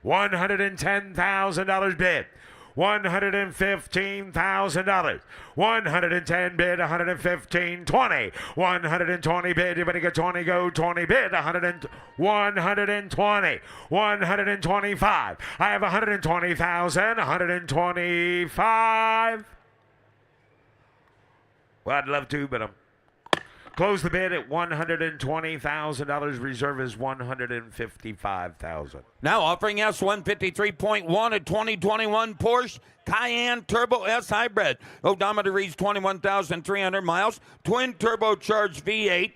$110,000 bid. $115,000. 110 bid, 115, 20. 120 bid, you better get 20, go 20 bid, 120. 125. I have 120,000, 125. Well, I'd love to, but I'm close the bid at $120,000. Reserve is $155,000. Now offering S153.1, a 2021 Porsche Cayenne Turbo S Hybrid. Odometer reads 21,300 miles. Twin turbocharged V8,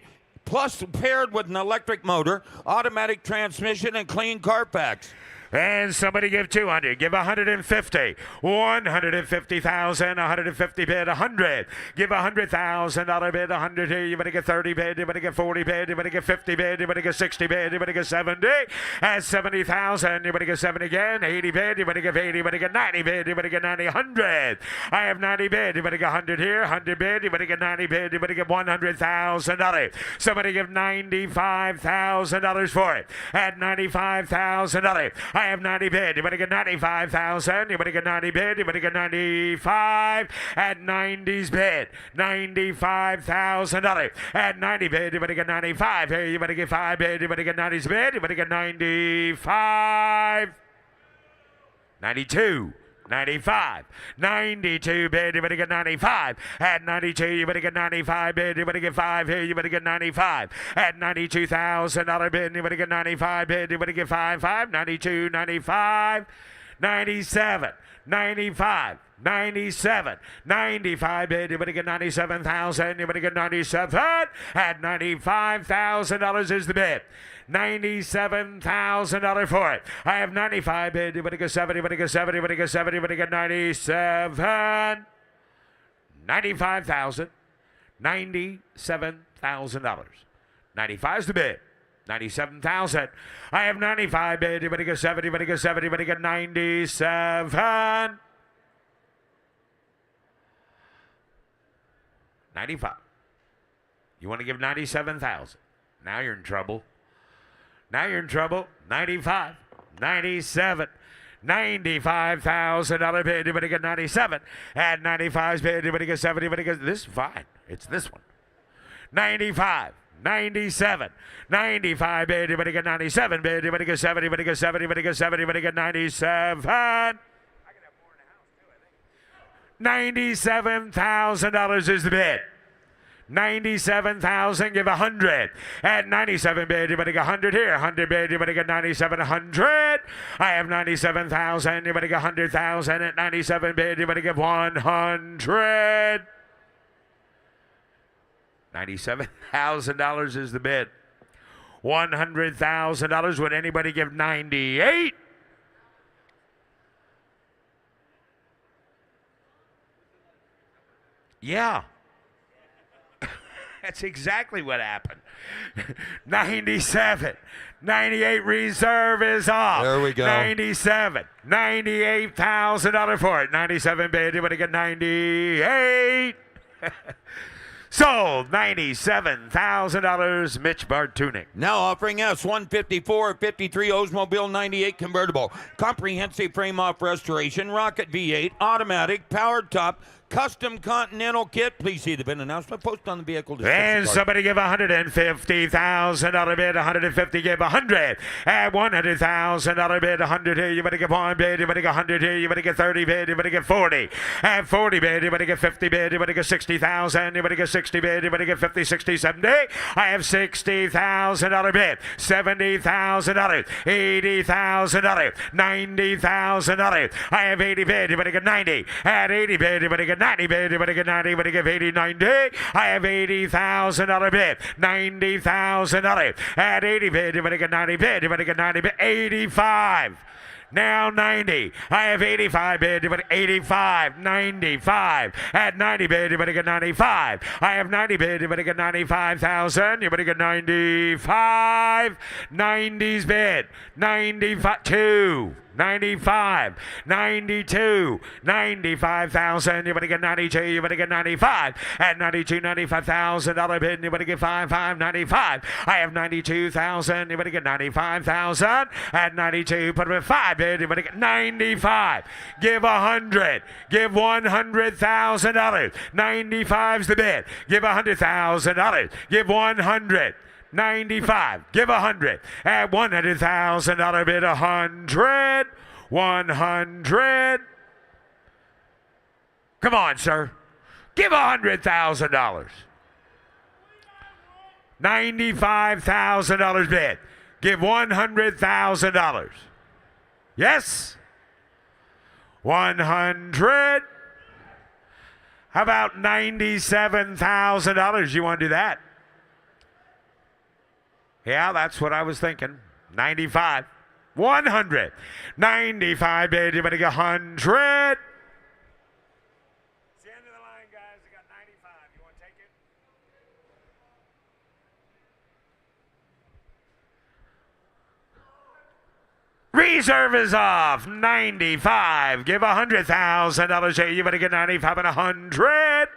plus paired with an electric motor, automatic transmission, and clean Carfax. And somebody give 200. Give 150. 150,000. 150 bid. 100. Give $100,000 bid. 100 here. You better get 30 bid. You better get 40 bid. You better get 50 bid. You better get 60 bid. You better get 70. At 70,000. You better get 70 again. 80 bid. You better get 80. You better get 90 bid. You better get 90. 100. I have 90 bid. You better get 100 here. 100 bid. You better get 90 bid. You better get $100,000. Somebody give $95,000 for it. At $95,000. I have 90 bid. You better get 95,000. You better get 90 bid. You better get 95 at 90's bid. $95,000. At 90 bid. You better get 95. Here, you better get 5 bid. You better get 90's bid. You better get 95. 92. 95. 92 bid. You better get 95. At 92, you better get 95 bid. You better get 5 here. You better get 95. At $92,000 bid. You better get 95 bid. You better get 5, 92, 95, 97, 95. 97, 95 bid. You better get 97,000. You better get 97. At $95,000 is the bid. $97,000 for it. I have 95 bid. You better get 70. You better get 70. You better get 70. You better get 97. 95,000. $97,000. 95 is the bid. 97,000. I have 95 bid. You better get 70. You better get 70. You better get 97. 95. You want to give 97,000. Now you're in trouble. Now you're in trouble. 95, 97, $95,000 bid. Anybody get 97? At 95's bid. Anybody get 70? Anybody get this is fine. It's this one. 95. 97, 95 bid. Anybody get 97 bid? Anybody get 70? Anybody get 70? Anybody get 70? Anybody get 97? $97,000 is the bid. 97,000, give 100. At 97 bid, anybody get 100 here. 100 bid, anybody get 97, 100. I have 97,000, anybody get 100,000. At 97 bid, anybody get 100. $97,000 is the bid. $100,000. Would anybody give 98? Yeah. That's exactly what happened. 97. 98 reserve is off. There we go. 97. $98,000 for it. 97 bid. Anybody get 98? Sold. $97,000. Mitch Bartunik. Now offering us 154 53 Oldsmobile 98 convertible. Comprehensive frame off restoration, rocket V8, automatic, powered top, custom Continental kit. Please see the VIN announcement post on the vehicle description And card. somebody give $150,000 bid. 150 give 100. At $100,000 bid. 100 here. You better get 1 bid. You better get 100 here. You better get 30 bid. You better get 40. At 40 bid. You better get 50 bid. You better get 60,000. You better get 60 bid. You better get 50, 60, 70. I have $60,000 bid. $70,000. $80,000. $90,000. I have 80 bid. You better get 90. At 80 bid. You better get 90 bid. You better get 90. You better get 80, 90. I have $80,000 bid. $90,000. At 80 bid. You better get 90 bid. You better get 90 bid. 85. Now 90. I have 85 bid. You better 85. 95. At 90 bid. You better get 95. I have 90 bid. You better get 95,000. You better get 95. 90's bid. 95. 2. 95, 92, 95,000. You better get 92. You better get 95. At 92, $95,000 bid. You better get 95. I have 92,000. You better get 95,000. At 92, put them at 5 bid. You better get 95. Give 100. Give $100,000. 95's the bid. Give $100,000. Give 100. 95. Give 100. At $100,000 bid. 100. 100. Come on, sir. Give $100,000. $95,000 bid. Give $100,000. Yes? 100. How about $97,000? You want to do that? Yeah, that's what I was thinking. 95. 100. 95 bid. You better get 100. It's the end of the line, guys. I got 95. You want to take it? Reserve is off. 95. Give $100,000. You better get 95 and 100.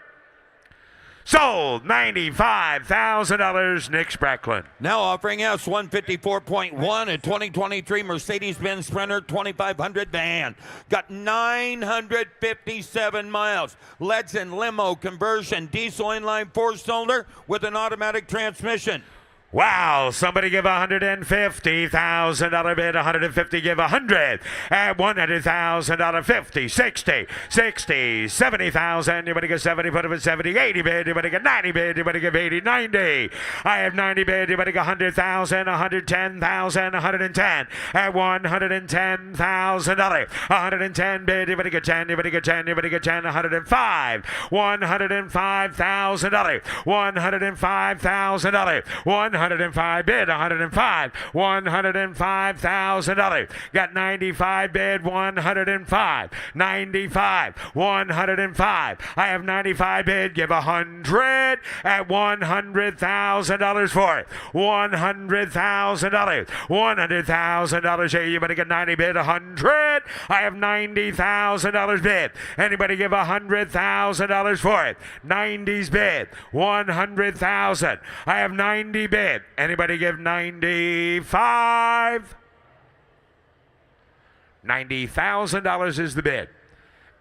Sold. $95,000. Nick Spracklin. Now offering us 154.1, a 2023 Mercedes-Benz Sprinter 2500 van. Got 957 miles. Ledson limo conversion, diesel inline 4-cylinder with an automatic transmission. Wow, somebody give $150,000 bid. 150 give 100. At $100,000, 50, 60, 60, 70,000. You better get 70, put it at 70, 80 bid. You better get 90 bid. You better give 80, 90. I have 90 bid. You better get 100,000, 110,000, 110. At $110,000, 110 bid. You better get 10. You better get 10. You better get 10. 105. $105,000. $105,000. 105 bid, 105, $105,000. Got 95 bid, 105, 95, 105. I have 95 bid, give 100 at $100,000 for it. $100,000, $100,000. Hey, you better get 90 bid, 100. I have $90,000 bid. Anybody give $100,000 for it? 90's bid, 100,000. I have 90 bid. Anybody give 95? $90,000 is the bid.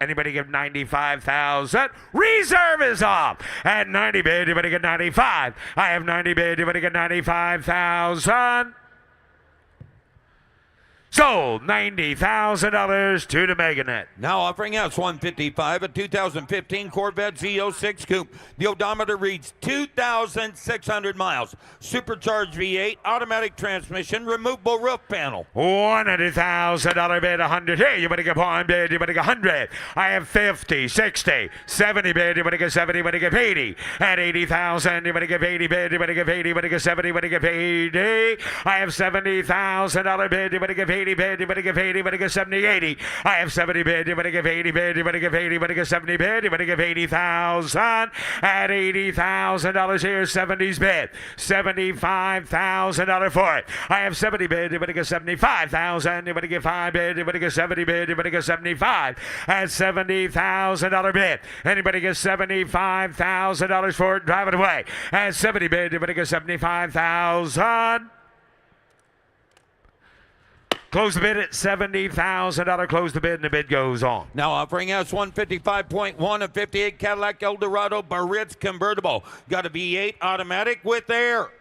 Anybody give 95,000? Reserve is off. At 90 bid, anybody get 95? I have 90 bid, anybody get 95,000? Sold. $90,000 to the Meganet. Now offering us 155, a 2015 Corvette Z06 Coupe. The odometer reads 2,600 miles. Supercharged V8, automatic transmission, removable roof panel. $100,000 bid, 100. Here, you better get one bid, you better get 100. I have 50, 60, 70 bid, you better get 70, you better get 80. At 80,000, you better get 80 bid, you better get 80, you better get 70, you better get 80. I have $70,000 bid, you better get 80 bid, you better give 80, you better give 70, 80. I have 70 bid, you better give 80 bid, you better give 80, you better give 70 bid, you better give 80,000. At $80,000 here, 70's bid. $75,000 for it. I have 70 bid, you better give 75,000, you better give 5 bid, you better give 70 bid, you better give 75. At $70,000 bid. Anybody get $75,000 for it, drive it away. At 70 bid, you better give 75,000. Close the bid at $70,000. Close the bid, and the bid goes on. Now offering us 155.1, a 58 Cadillac Eldorado Baritz convertible. Got a V8 automatic with air.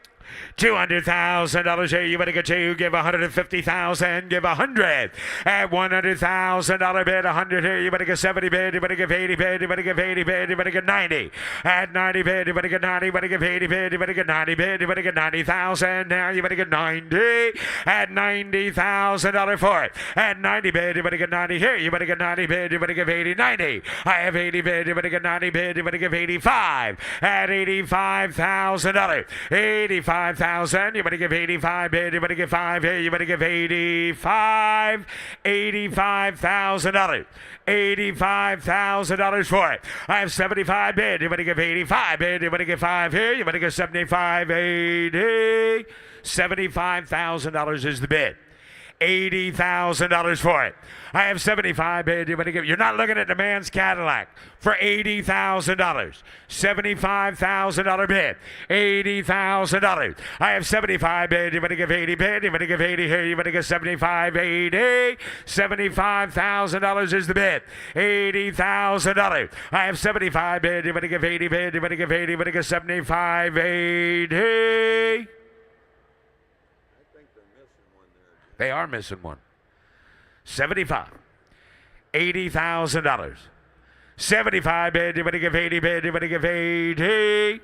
$200,000 here. You better get two. Give $150,000. Give 100. At $100,000 bid, 100 here. You better get 70 bid. You better give 80 bid. You better give 80 bid. You better get 90. At 90 bid, you better get 90. You better give 80 bid. You better get 90 bid. You better get 90,000. Now you better get 90. At $90,000 for it. At 90 bid, you better get 90 here. You better get 90 bid. You better give 80, 90. I have 80 bid. You better get 90 bid. You better give 85. At $85,000. 85,000. You better give 85 bid. You better give 5 here. You better give 85. $85,000. $85,000 for it. I have 75 bid. You better give 85 bid. You better give 5 here. You better give 75. 80. $75,000 is the bid. $80,000 for it. I have 75 bid. You better give. You're not looking at the man's Cadillac for $80,000. $75,000 bid. $80,000. I have 75 bid. You better give 80 bid. You better give 80 here. You better give 75. 80. $75,000 is the bid. $80,000. I have 75 bid. You better give 80 bid. You better give 80. You better give 75. 80. They are missing one. 75. $80,000. 75 bid. You better give 80 bid. You better give 80.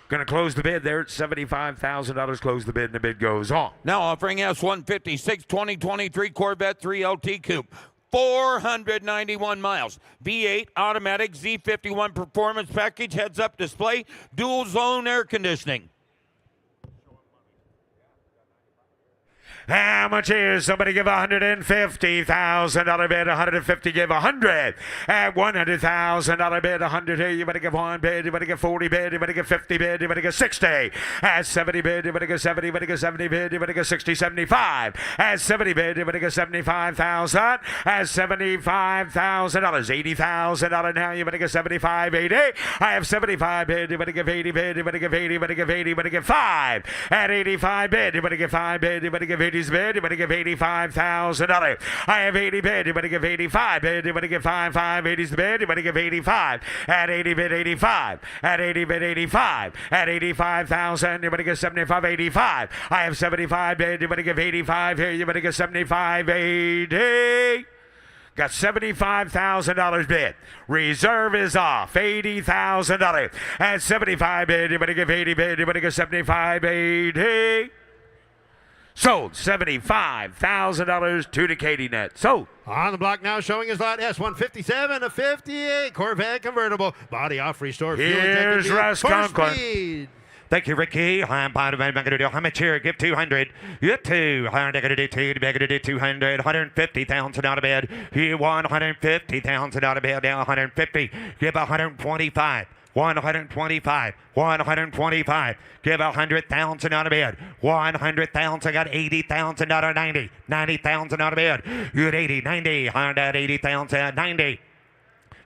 Going to close the bid there at $75,000. Close the bid, and the bid goes on. Now offering us 156 2023 Corvette 3LT Coupe. 491 miles. V8 automatic Z51 performance package, heads-up display, dual zone air conditioning. How much is somebody give $150,000 bid, 150 give 100. At $100,000 bid, 100 here, you better give 1 bid, you better give 40 bid, you better give 50 bid, you better give 60. At 70 bid, you better give 70, you better give 70 bid, you better give 60, 75. At 70 bid, you better give 75,000. At $75,000, $80,000 now, you better give 75, 80. I have 75 bid, you better give 80 bid, you better give 80, you better give 80, you better give 5. At 85 bid, you better give 5 bid, you better give 80 bid, you better give $85,000. I have 80 bid, you better give 85 bid, you better give 5, 80's the bid, you better give 85. At 80 bid, 85. At 80 bid, 85. At 85,000, you better give 75, 85. I have 75 bid, you better give 85 here, you better give 75, 80. Got $75,000 bid. Reserve is off. $80,000. At 75 bid, you better give 80 bid, you better give 75, 80. Sold. $75,000 to the Katy Net. Sold. On the block now, showing his lot S157, a 58 Corvette convertible. Body off, restore. Here's Russ Conklin. Thank you, Ricky. I'm going to do how much here? Give 200. Get 200. I'm going to do 2. I'm going to do 200. 150,000 out of bed. He won 150,000 out of bed. Now 150. Give 125. 125. 125. Give 100,000 out of bed. 100,000. Got 80,000 out of 90. 90,000 out of bed. Good 80. 90. 180,000. 90.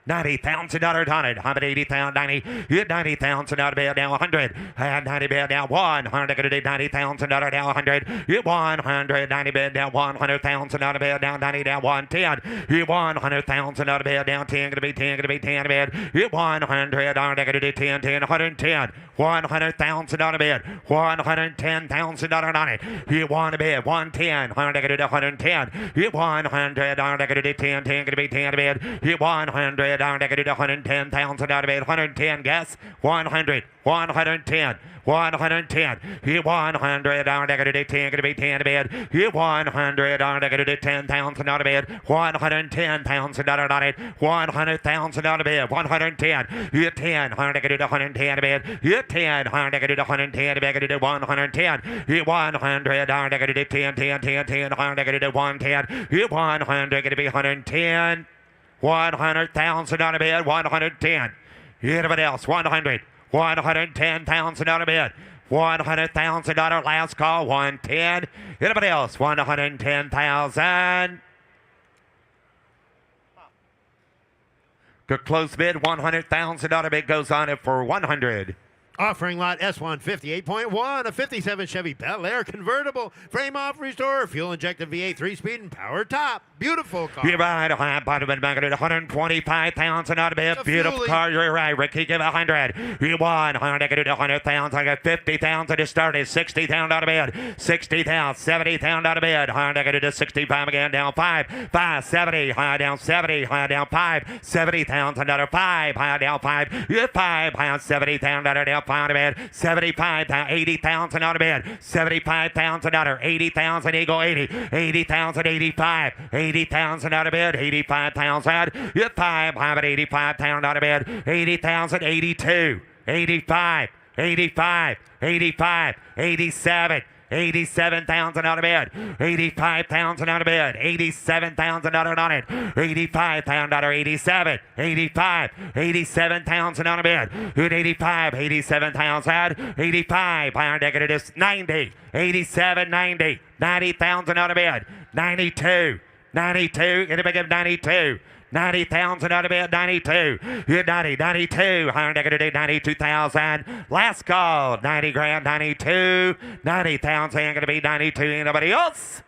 $90,000 on it. I'm at 80,000, 90. Hit 90,000 out of bed now 100. And 90 bed now 100. Gonna do $90,000 now 100. Hit 100. 90 bed now 100,000 out of bed now 90 down 110. Hit 100,000 out of bed down 10. Gonna be 10. Gonna be 10 out of bed. Hit 100. I'm gonna do 10, 10, 110. 100,000 out of bed. $110,000 on it. Hit 1 to bed. 110. I'm gonna do 110. Hit 100. I'm gonna do 10, 10. Gonna be 10 out of bed. Hit 100. I'm gonna do 110,000 out of bed. 110. Guess 100. 110. 110. Hit 100. I'm gonna do 10. Gonna be 10 out of bed. Hit 100. I'm gonna do 10,000 out of bed. $110,000 on it. 100,000 out of bed. 110. Hit 10. I'm gonna do 110 out of bed. Hit 10. I'm gonna do 110 out of bed. Gonna do 110. Hit 100. I'm gonna do 10, 10, 10, 10. I'm gonna do 110. Hit 100. Gonna be 110. 100,000 out of bed. 110. Anybody else? 100. 110,000 out of bed. $100,000 last call. 110. Anybody else? 110,000. Good close bid. $100,000 bid goes on it for 100. Offering lot S158.1, a 57 Chevy Bel Air convertible, frame off restore, fuel injected V8 3-speed and power top. Beautiful car. You're right. Bottom and back at 125,000 out of bed. Beautiful car. You're right. Ricky, give 100. You won. I'm going to do 100,000. I got 50,000 to start it. 60,000 out of bed. 60,000. 70,000 out of bed. I'm going to do 65 again. Down 5. 5. 70. High down 70. High down 5. 70,000 out of 5. High down 5. You 5. High 70,000 out of down 5 out of bed. 75,000. 80,000 out of bed. 75,000 out of 80,000. Eagle 80. 80,000. 85. 80,000 out of bed, 85,000. You 5, I'm at 85,000 out of bed, 80,000, 82, 85, 85, 85, 87. 87,000 out of bed, 85,000 out of bed, 87,000 out of on it, 85,000 out of 87, 85, 87,000 out of bed, 85, 87,000, 85, pound negative 90, 87, 90, 90,000 out of bed, 92, 92, anybody give 92. 90,000 out of bed, 92. Hit 90, 92. Higher negative 92,000. Last call, 90 grand, 92. 90,000, going to be 92. Anybody else?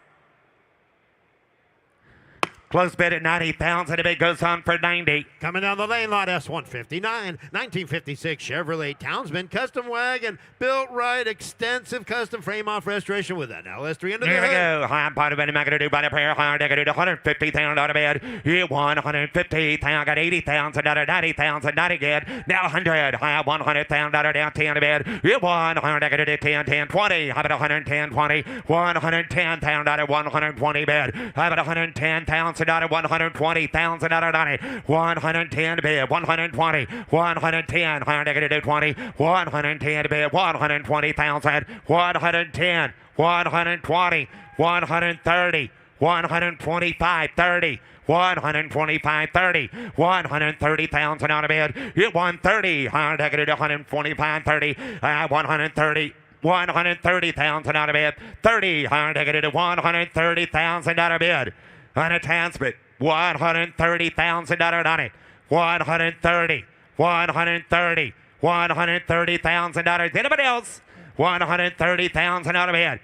Close bid at 90,000. The bid goes on for 90. Coming down the lane, lot S159, 1956 Chevrolet Townsman custom wagon, built right, extensive custom frame off restoration with an LS3 under the Here we hood. go. I'm part of it. I'm going to do by the prayer. I'm going to do 150,000 out of bed. Here 150,000. I got 80,000 out of 90,000. Not again. Now 100. I have 100,000 out of down 10 out of bed. Here 100. I'm going to do 10, 10, 20. How about 110, 20? 110,000 out of 120 bed. How about 110,000 out of 120,000 out of 90. 110 to bed. 120. 110. I'm going to do 20. 110 to bed. 120,000. 110. 120. 130. 125. 30. 125, 30, 130,000 out of bed. Hit 130. I'm going to do 125, 30. 130. 130,000 out of bed. 30. I'm going to do 130,000 out of bed. On a transmit. 130,000 out on it. 130. 130. 130,000 out of anybody else? 130,000 out of bed.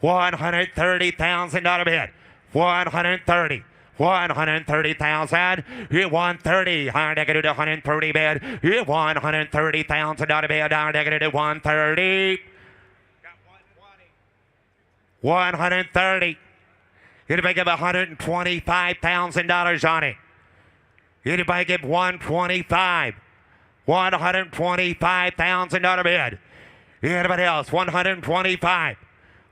130,000 out of bed. 130. 130,000. Hit 130. I'm going to do 130 bed. Hit 130,000 out of bed. I'm going to do 130. 130. Anybody give $125,000 on it? Anybody give 125? 125,000 out of bid. Anybody else? 125.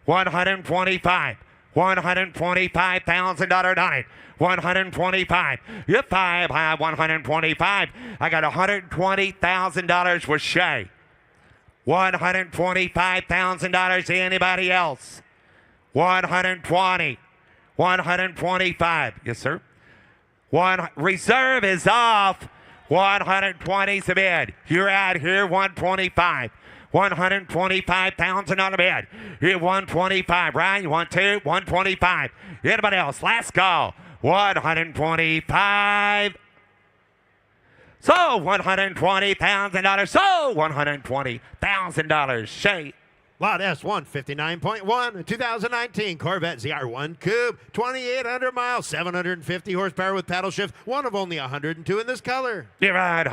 125. $125,000 on it. 125. You 5. I have 125. I got $120,000 with Shay. $125,000 to anybody else? 120. 125. Yes, sir. One reserve is off. 120 is the bid. You're out here. 125. 125,000 on the bid. Here 125. Ryan, you want two? 125. Anybody else? Last call. 125. Sold $120,000. Sold $120,000. Shay. Lot S1, 59.1, 2019 Corvette ZR1 Coupe, 2,800 miles, 750 horsepower with paddle shift, one of only 102 in this color. You're right,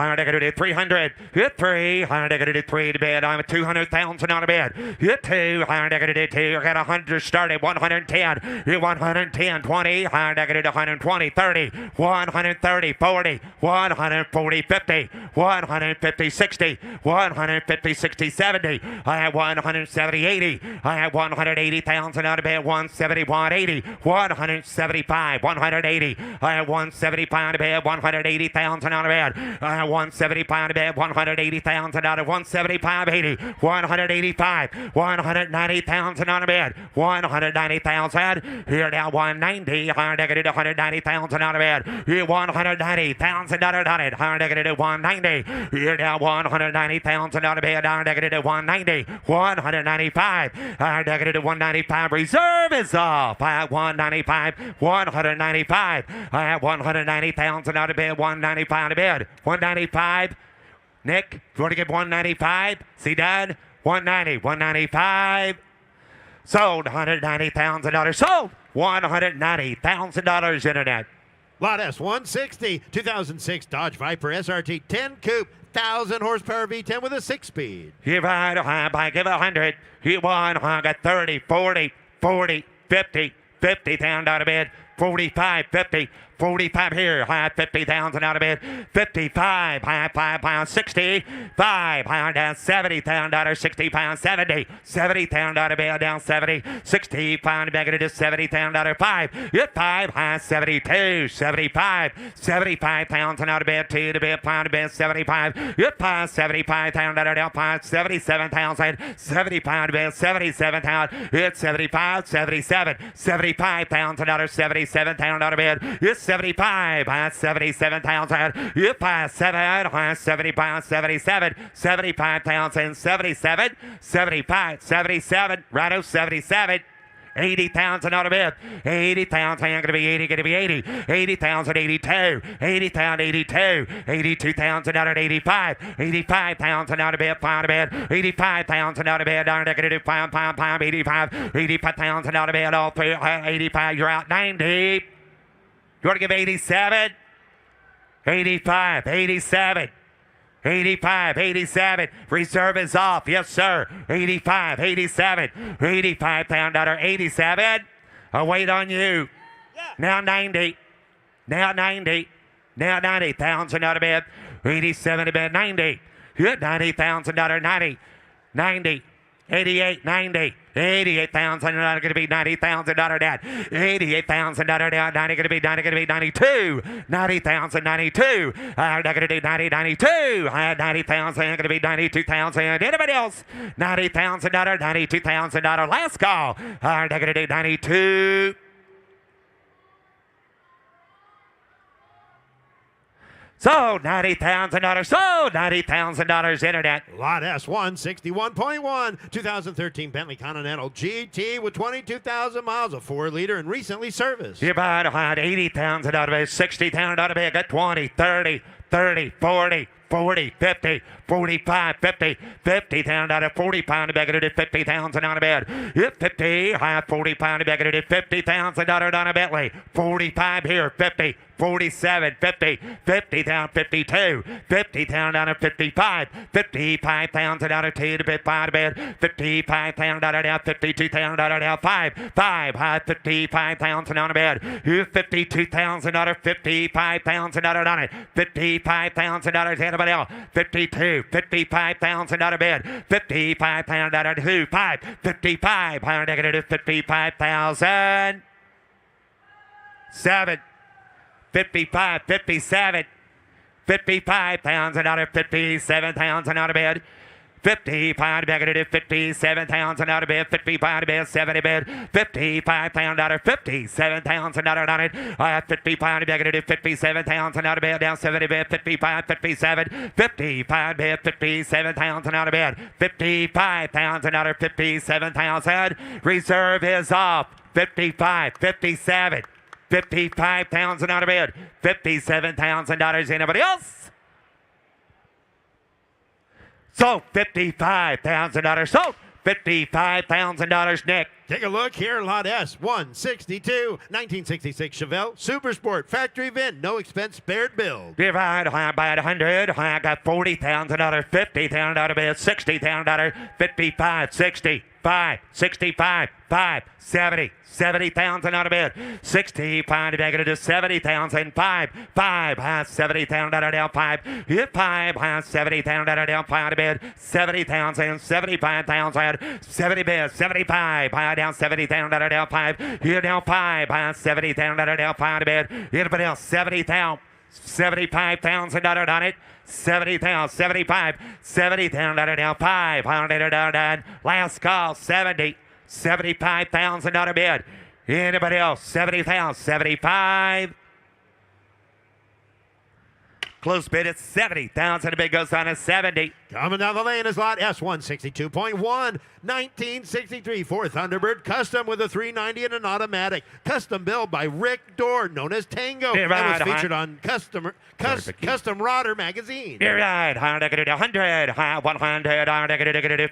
300. Hit 3, 3 to bed. I'm at 200,000 on a bed. Hit 2, 2. I got 100 started, 110. Hit 110, 20, 120, 30, 130, 40, 140, 50, 150, 60, 150, 60, 70. I have 170, 80. I have 180,000 out of bed, 170, 180, 175, 180. I have 175 out of bed, 180,000 out of bed. I have 175 out of bed, 180,000 out of 175, 80, 185, 190,000 out of bed, 190,000. Here now 190, 190,000 out of bed. Here 190,000 out of it, 190. Here now 190,000 out of bed, 190, 195, 195. Reserve is off. I have 195, 195. I have 190,000 out of bed, 195 out of bed, 195. Nick, if you want to get 195, see Dad, 190, 195. Sold $190,000. Sold $190,000 internet. Lot S160, 2006 Dodge Viper SRT 10 Coupe, 1,000 horsepower V10 with a 6-speed. Give I give 100. You won. I got 30, 40, 40, 50, 50,000 out of bed. 45, 50, 45 here. I have 50,000 out of bed. 55, pound 60, 5, pound down 70,000 out of 60 pound 70, 70,000 out of bed down 70, 60 pound back into 70,000 out of 5. Hit 5, high 72, 75, 75,000 out of bed 2 to bed pound to bed 75. Hit 5, 75,000 out of down 5, 77,000, 75 to bed 77,000. Hit 75, 77, 75,000 out of 77,000 out of bed. Hit 75, 77,000. You pass 7, 75, 77, 75,000, 77, 75, 77, Rado 77. 80,000 out of bed. 80,000, going to be 80, going to be 80. 80,000, 82. 80,000, 82. 82,000 out of 85. 85,000 out of bed, pound of bed. 85,000 out of bed, down to do pound, 85. 85,000 out of bed, all three. 85, you're out 90. You want to give 87? 85, 87. 85, 87. Reserve is off. Yes, sir. 85, 87. 85 pound out of 87. I'll wait on you. Yeah. Now 90. Now 90. Now 90,000 out of bed. 87 to bed. 90. Hit 90,000 out of 90. 90. 88, 90. 88,000 going to be 90,000 that. 88,000 that. 90 going to be 92. 90,000 92. I'm not going to do 92. 90,000 going to be 92,000. Anybody else? 90,000 92,000 last call. I'm not going to do 92. Sold $90,000. Sold $90,000 internet. Lot S1, 61.1, 2013 Bentley Continental GT with 22,000 miles, a 4-liter and recently serviced. You bought 80,000 out of it, 60,000 out of it, got 20, 30, 30, 40, 40, 50, 45, 50, 50,000 out of 40 pound bag of 50,000 out of bed. Hit 50, high 40 pound bag of 50,000 out of Bentley. 45 here, 50, 47, 50, 50 down 52, 50 down out of 55, 55,000 out of 2 to bed 5 to bed, 55,000 out of down 52,000 out of down 5, 5 high 55,000 out of bed. You 52,000 out of 55,000 out of on it, 55,000 out of anybody else, 52, 55,000 out of bed, 55,000 out of 2, 5, 55, higher negative 55,000, 7. 55, 57, 55,000 out of 57,000 out of bed. 55 negative 57,000 out of bed, 55 to bed, 70 bed, 55,000 out of 57,000 out of it. I have 55 negative 57,000 out of bed, down 70 bed, 55, 57, 55 bed, 57,000 out of bed, 55,000 out of 57,000. Reserve is off. 55, 57. 55,000 out of bed. $57,000. Anybody else? Sold. $55,000. Sold. $55,000, Nick. Take a look here, lot S, 162, 1966 Chevelle, Super Sport, factory VIN, no expense spared build. Divide high by 100. I got $40,000, $50,000 bid, $60,000, 55, 60, 5, 65, 5, 70, $70,000 bid, 65 negative 70,000, 5, 70,000 down 5, hit 5, 70,000 down 5 bid, 70,000, 75,000, 70 bid, 75, down 70,000 down 5, here down 5, 70,000 down 5 bid, anybody else 70,000. $75,000 on it. 70,000, 75, 70,000 down 500 down. Last call, 70, $75,000 bid. Anybody else? 70,000, 75. Close bid at 70,000. The bid goes on at 70. Coming down the lane is lot S162.1, 1963 Ford Thunderbird Custom with a 390 and an automatic. Custom built by Rick Dorr, known as Tango. You're That was right, featured on Custom Rodder magazine. You're right. 100, 100,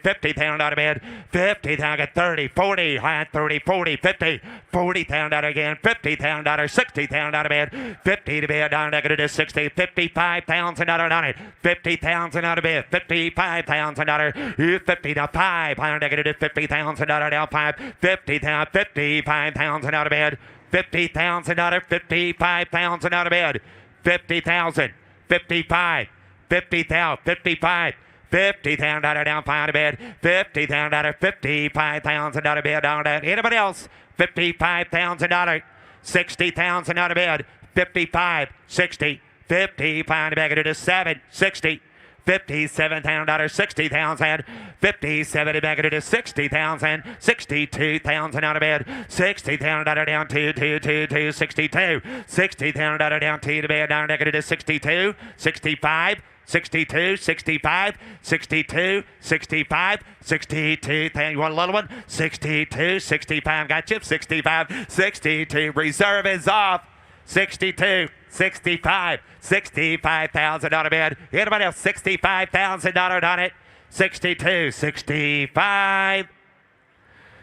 50,000 bid. 50,000, 30, 40, 30, 40, 50, 40,000 again. 50,000, 60,000 bid. 50 to bid, down to 60, 55,000 on it. 50,000 out of bid. $55,000. 50 to 5. Negative $50,000 down 5. 50,000. 55,000 out of bed. $50,000. 55,000 out of bed. 50,000. 55. 50,000. 55. $50,000 down 5 to bed. $50,000. $55,000 out of bed. Down to anybody else? $55,000. $60,000 out of bed. 55. 60. 55 back into 7. 60. $57,000, 60,000, 57 back into 60,000, 62,000 out of bed, 60,000 down to 62, 60,000 down to bed, down back into 62, 65, 62, 65, 62, 65, 62. You want a little one? 62, 65. Got you. 65, 62. Reserve is off. 62, 65, $65,000 bid. Anybody else? $65,000 on it. 62, 65.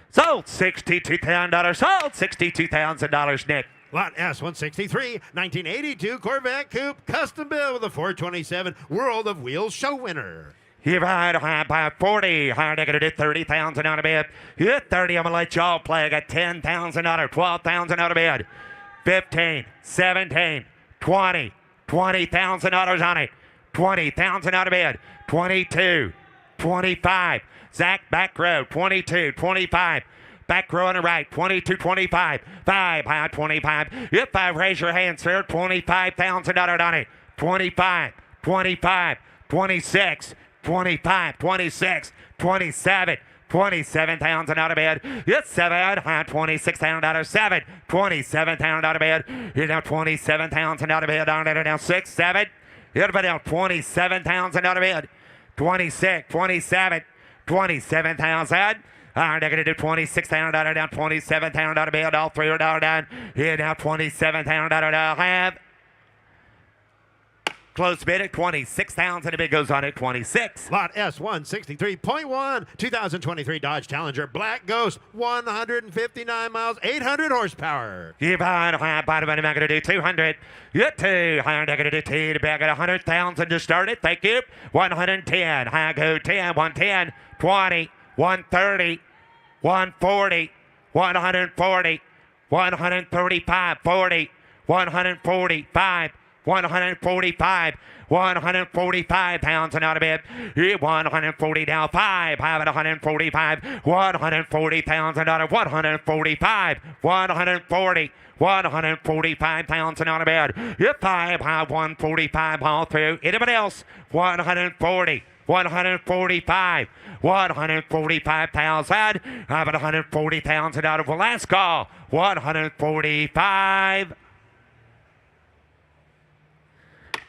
Sold. $62,000. Sold. $62,000, Nick. Lot S163, 1982 Corvette Coupe, custom built with a 427 World of Wheels show winner. You ride high by 40. Higher negative 30,000 out of bid. You hit 30. I'm going to let y'all play. I got $10,000, 12,000 out of bid. 15, 17, 20, $20,000 on it. 20,000 out of bid. 22, 25. Zach back row. 22, 25. Back row on the right. 22, 25. 5 high 25. If 5, raise your hand, sir. $25,000 on it. 25, 25, 26, 25, 26, 27. $27,000 out of bed. It's 7, $26,000, 7, $27,000 out of bed. You're now $27,000 out of bed. Down 6, 7. Everybody down $27,000 out of bed. 26, 27, $27,000. Negative $26,000 down, $27,000 out of bed. All three are down. Here now $27,000 down. Have. Close bid at 26,000. The bid goes on at 26. Lot S163.1, 2023 Dodge Challenger Black Ghost, 159 miles, 800 horsepower. Keep on high bottom and I'm going to do 200. Get 2. High going to do 2. The back at 100,000 to start it. Thank you. 110. High go 10. 110. 20. 130. 140. 140. 135. 40. 145. 145, 145 pounds and out of bed. 140 down 5, have it 145, 140 pounds and out of 145, 140, 145 pounds and out of bed. 5, have 145 all through. Anybody else? 140. 145, 145 pounds out. Have it 140 pounds and out of the last call. 145.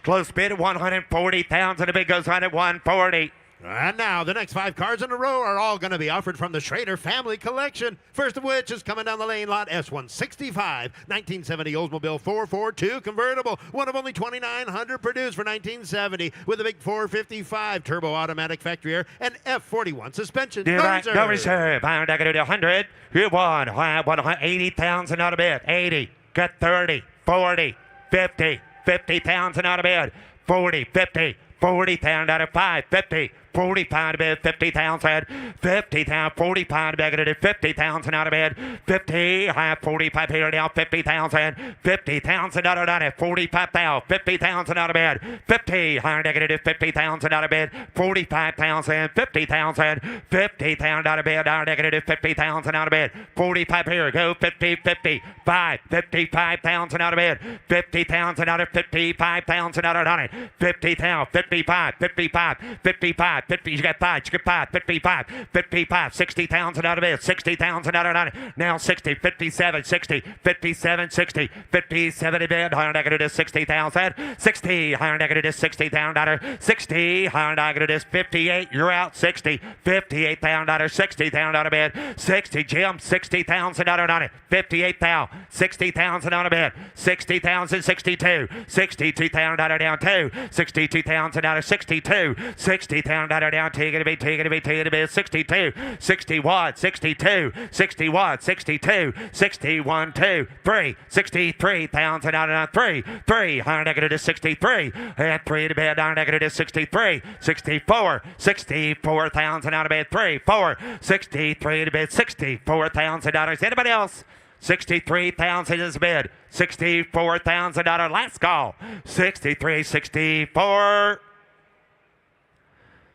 Close bid at 140,000. The bid goes on at 140. And now, the next 5 cars in a row are all going to be offered from the Schrader family collection. First of which is coming down the lane, lot S165, 1970 Oldsmobile 442 convertible, one of only 2,900 produced for 1970, with a big 455 turbo automatic factory air and F41 suspension. No reserve. I'm not going to do 100. You won. 80,000 out of bid. 80. Got 30. 40. 50. 50,000 out of bid. 40. 50. 40,000 out of 5. 50. 45 to bid, 50,000, 50,000, 45 to bid, 50,000 out of bid, 50, 45 here now, 50,000, 50,000 out of bid, 45,000, 50,000 out of bid, 50, negative 50,000 out of bid, 45,000, 50,000, 50,000 out of bid, negative 50,000 out of bid, 45 here, go 50, 50, 5, 55,000 out of bid, 50,000 out of 55,000 out of it, 50,000, 55, 55, 55, 50, you got 5, 55, 55, 60,000 out of it, 60,000 out of it, now 60, 57, 60, 57, 60, 57 in bid, higher negative 60,000, 60, higher negative 60,000 out of 60, higher negative 58, you're out, 60, 58,000 out of 60,000 out of bid, 60, Jim, 60,000 out of it, 58,000, 60,000 out of bid, 60,000, 62, 62,000 out of down 2, 62,000 out of 62, 60,000 out of down 2, going to be 62, 61, 62, 61, 62, 61, 2, 3, 63,000 out of 3, 3, higher negative 63, and 3 to bed, higher negative 63, 64, 64,000 out of bed, 3, 4, 63 to bed, $64,000. Anybody else? 63,000 is bid. $64,000 last call. 63, 64.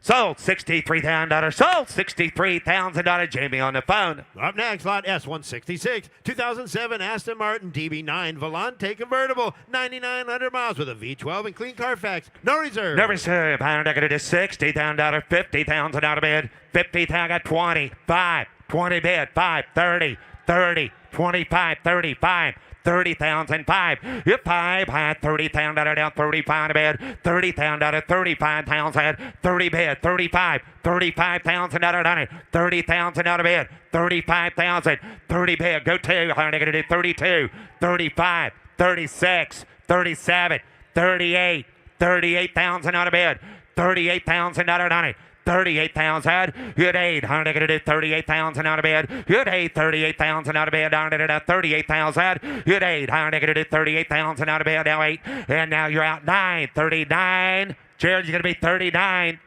Sold $63,000. Sold $63,000. Jamie on the phone. Up next, lot S166, 2007 Aston Martin DB9 Volante convertible, 9,900 miles with a V12 and clean Carfax. No reserve. No reserve. Higher negative $60,000. 50,000 out of bid. 50,000 got 20. 5. 20 bid. 5. 30. 30. 25. 35. 30,000, 5. You 5, high 30,000 out of down, 35 to bid, 30,000 out of 35,000, 30 bid, 35, 35,000 out of down, 30,000 out of bid, 35,000, 30 bid, go 2, higher negative 32, 35, 36, 37, 38, 38,000 out of bid, 38,000 out of down, 38,000. Good 8. Higher negative 38,000 out of bed. Good 8. 38,000 out of bed. Down to 38,000. Good 8. Higher negative 38,000 out of bed. Now 8. And now you're out 9. 39. Jared, you're going to be 39.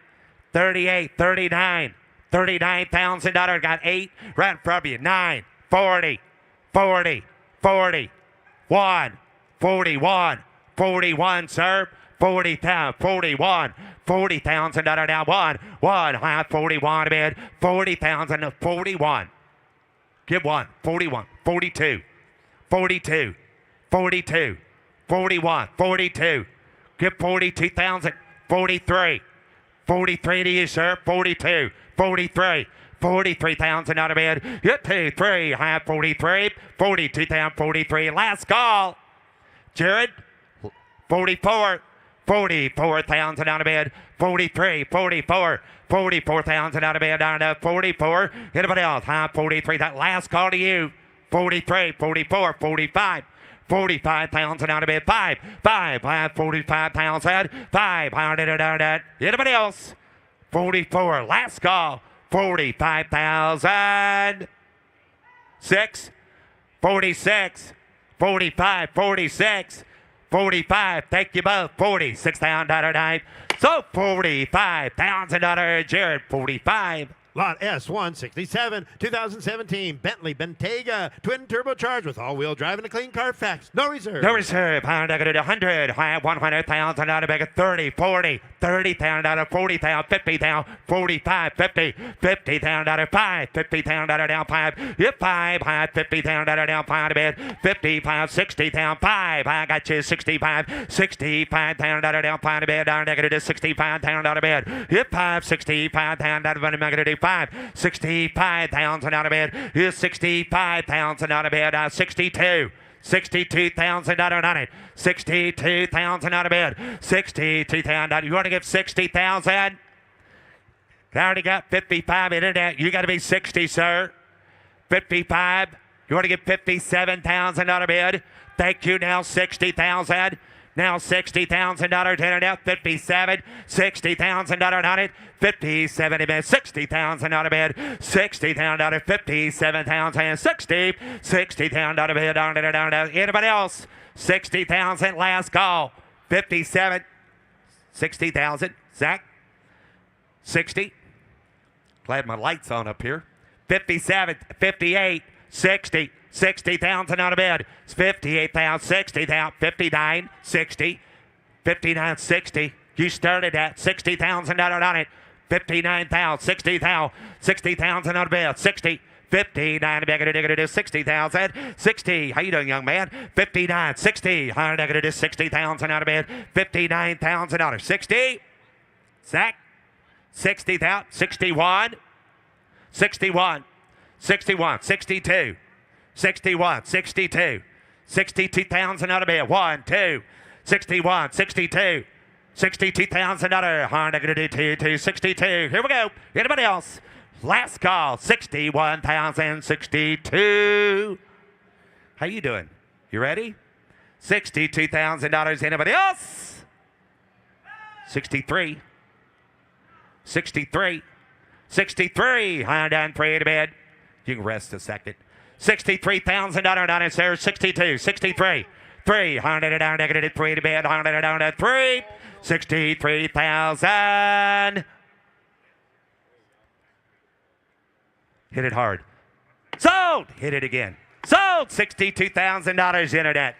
38. 39. $39,000. Got 8 right in front of you. 9. 40. 40. 40. 1. 41. 41, sir. 40,000. 41. 40,000 now 1 high 41 bid 40,000 41 give 1 41 42 42 42 41 42 give 42,000 43 43 to you sir 42 43 43,000 out of bid get 2 3 high 43 42,000 43 last call Jared 44 44,000 out of bed. 43, 44, 44,000 out of bed. Down to 44. Anybody else? High 43. That last call to you. 43, 44, 45. 45,000 out of bed. 5, 45,000. 500. Anybody else? 44. Last call. 45,000. 6, 46, 45, 46. 45, thank you both. $46,000 night. So $45,000, Jared. 45. Lot S167, 2017 Bentley Bentayga, twin turbocharged with all-wheel drive and a clean Carfax. No reserve. No reserve. Higher negative 100. High 100,000 out of bag 30, 40, 30,000 out of 40,000, 50,000, 45, 50, 50,000 out of 5, 50,000 out of down 5. Yep, 5, high 50,000 out of down 5 to bed. 55, 60,000, 5. I got you 65, 65,000 out of down 5 to bed. Down negative 65,000 out of bed. Yep, 5, 65,000 out of negative 5, 65,000 out of bed. Here's 65,000 out of bed. 62. 62,000 out of it. 62,000 out of bed. 62,000 out. You want to give 60,000? I already got 55 internet. You got to be 60, sir. 55. You want to get $57,000 bid? Thank you. Now 60,000. Now $60,000 internet. 57. $60,000 on it. 57 bid. $60,000 bid. $60,000. 57,000. 60. $60,000 bid. Anybody else? 60,000. Last call. 57. 60,000. Zach. 60. Glad my light's on up here. 57, 58, 60, 60,000 on a bid. It's 58,000, 60,000, 59, 60, 59, 60. You started at $60,000 on it. 59,000, 60,000, 60,000 on a bid. 60, 59, negative 60,000, 60. How you doing, young man? 59, 60, negative 60,000 on a bid. $59,000. 60. Zach. 60,000, 61, 61, 61, 62, 61, 62, 62,000 out of bed. 1, 2, 61, 62, $62,000. $162, 62. Here we go. Anybody else? Last call. 61,062. How you doing? You ready? $62,000. Anybody else? 63. 63. 63. 103 to bed. You can rest a second. $63,000 on it, sir. 62. 63. 300 down, negative 3 to bed. 100 down to 3. 63,000. Hit it hard. Sold. Hit it again. Sold. $62,000 internet.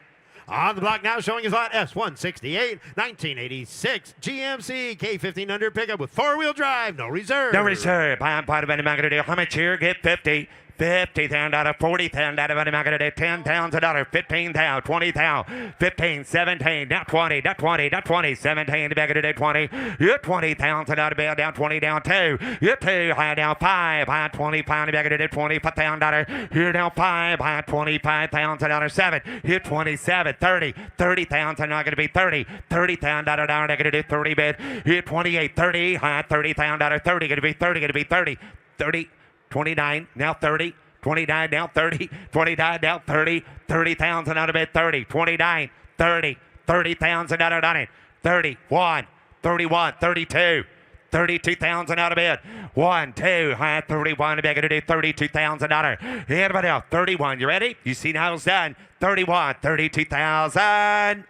On the block now, showing his lot S168, 1986 GMC K1500 pickup with four-wheel drive, no reserve. No reserve. I'm part of any market today. How much here? Get 50. $50,000, $40,000, $10,000, $15,000, $20,000, $15,000, $17,000, down $20,000, down $20,000, down $20,000, $17,000, back of the day $20,000, you're $20,000 out of bed, down $20,000, down $2,000, you're $2,000, high down $5,000, high $25,000, back of the day $25,000, you're down $5,000, high $25,000, $7,000, you're $27,000, $30,000, $30,000, not going to be $30,000, $30,000 down, negative to do $30 bid, you're $28,000, $30,000, high $30,000, $30,000, going to be $30,000, going to be $30,000, $30,000. 29, now 30, 29, now 30, 29, now 30, 30,000 out of it, 30, 29, 30, 30,000 out of it, 31, 31, 32, 32,000 out of bed. 1, 2, high 31, they're going to do $32,000. Anybody else? 31, you ready? You see how it's done. 31, 32,000.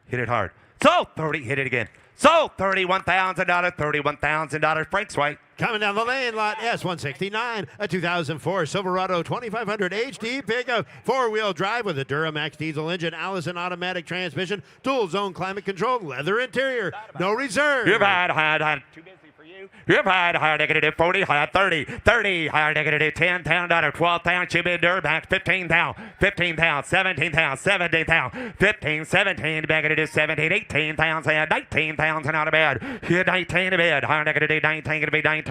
Hit it hard. So 30, hit it again. So $31,000, $31,000. Frank's right. Coming down the lane, lot S169, a 2004 Silverado 2500 HD pickup, four-wheel drive with a Duramax diesel engine, Allison automatic transmission, dual zone climate control, leather interior, no reserve. You're right, too busy for you. You're right, higher negative 40, higher 30, 30, higher negative $10,000, $12,000, chip in Duramax, $15,000, $15,000, $17,000, $17,000, $15,000, $17,000, negative $17,000, $18,000, $19,000 out of bed. Here 19 to bed, higher negative 19, going to be 19.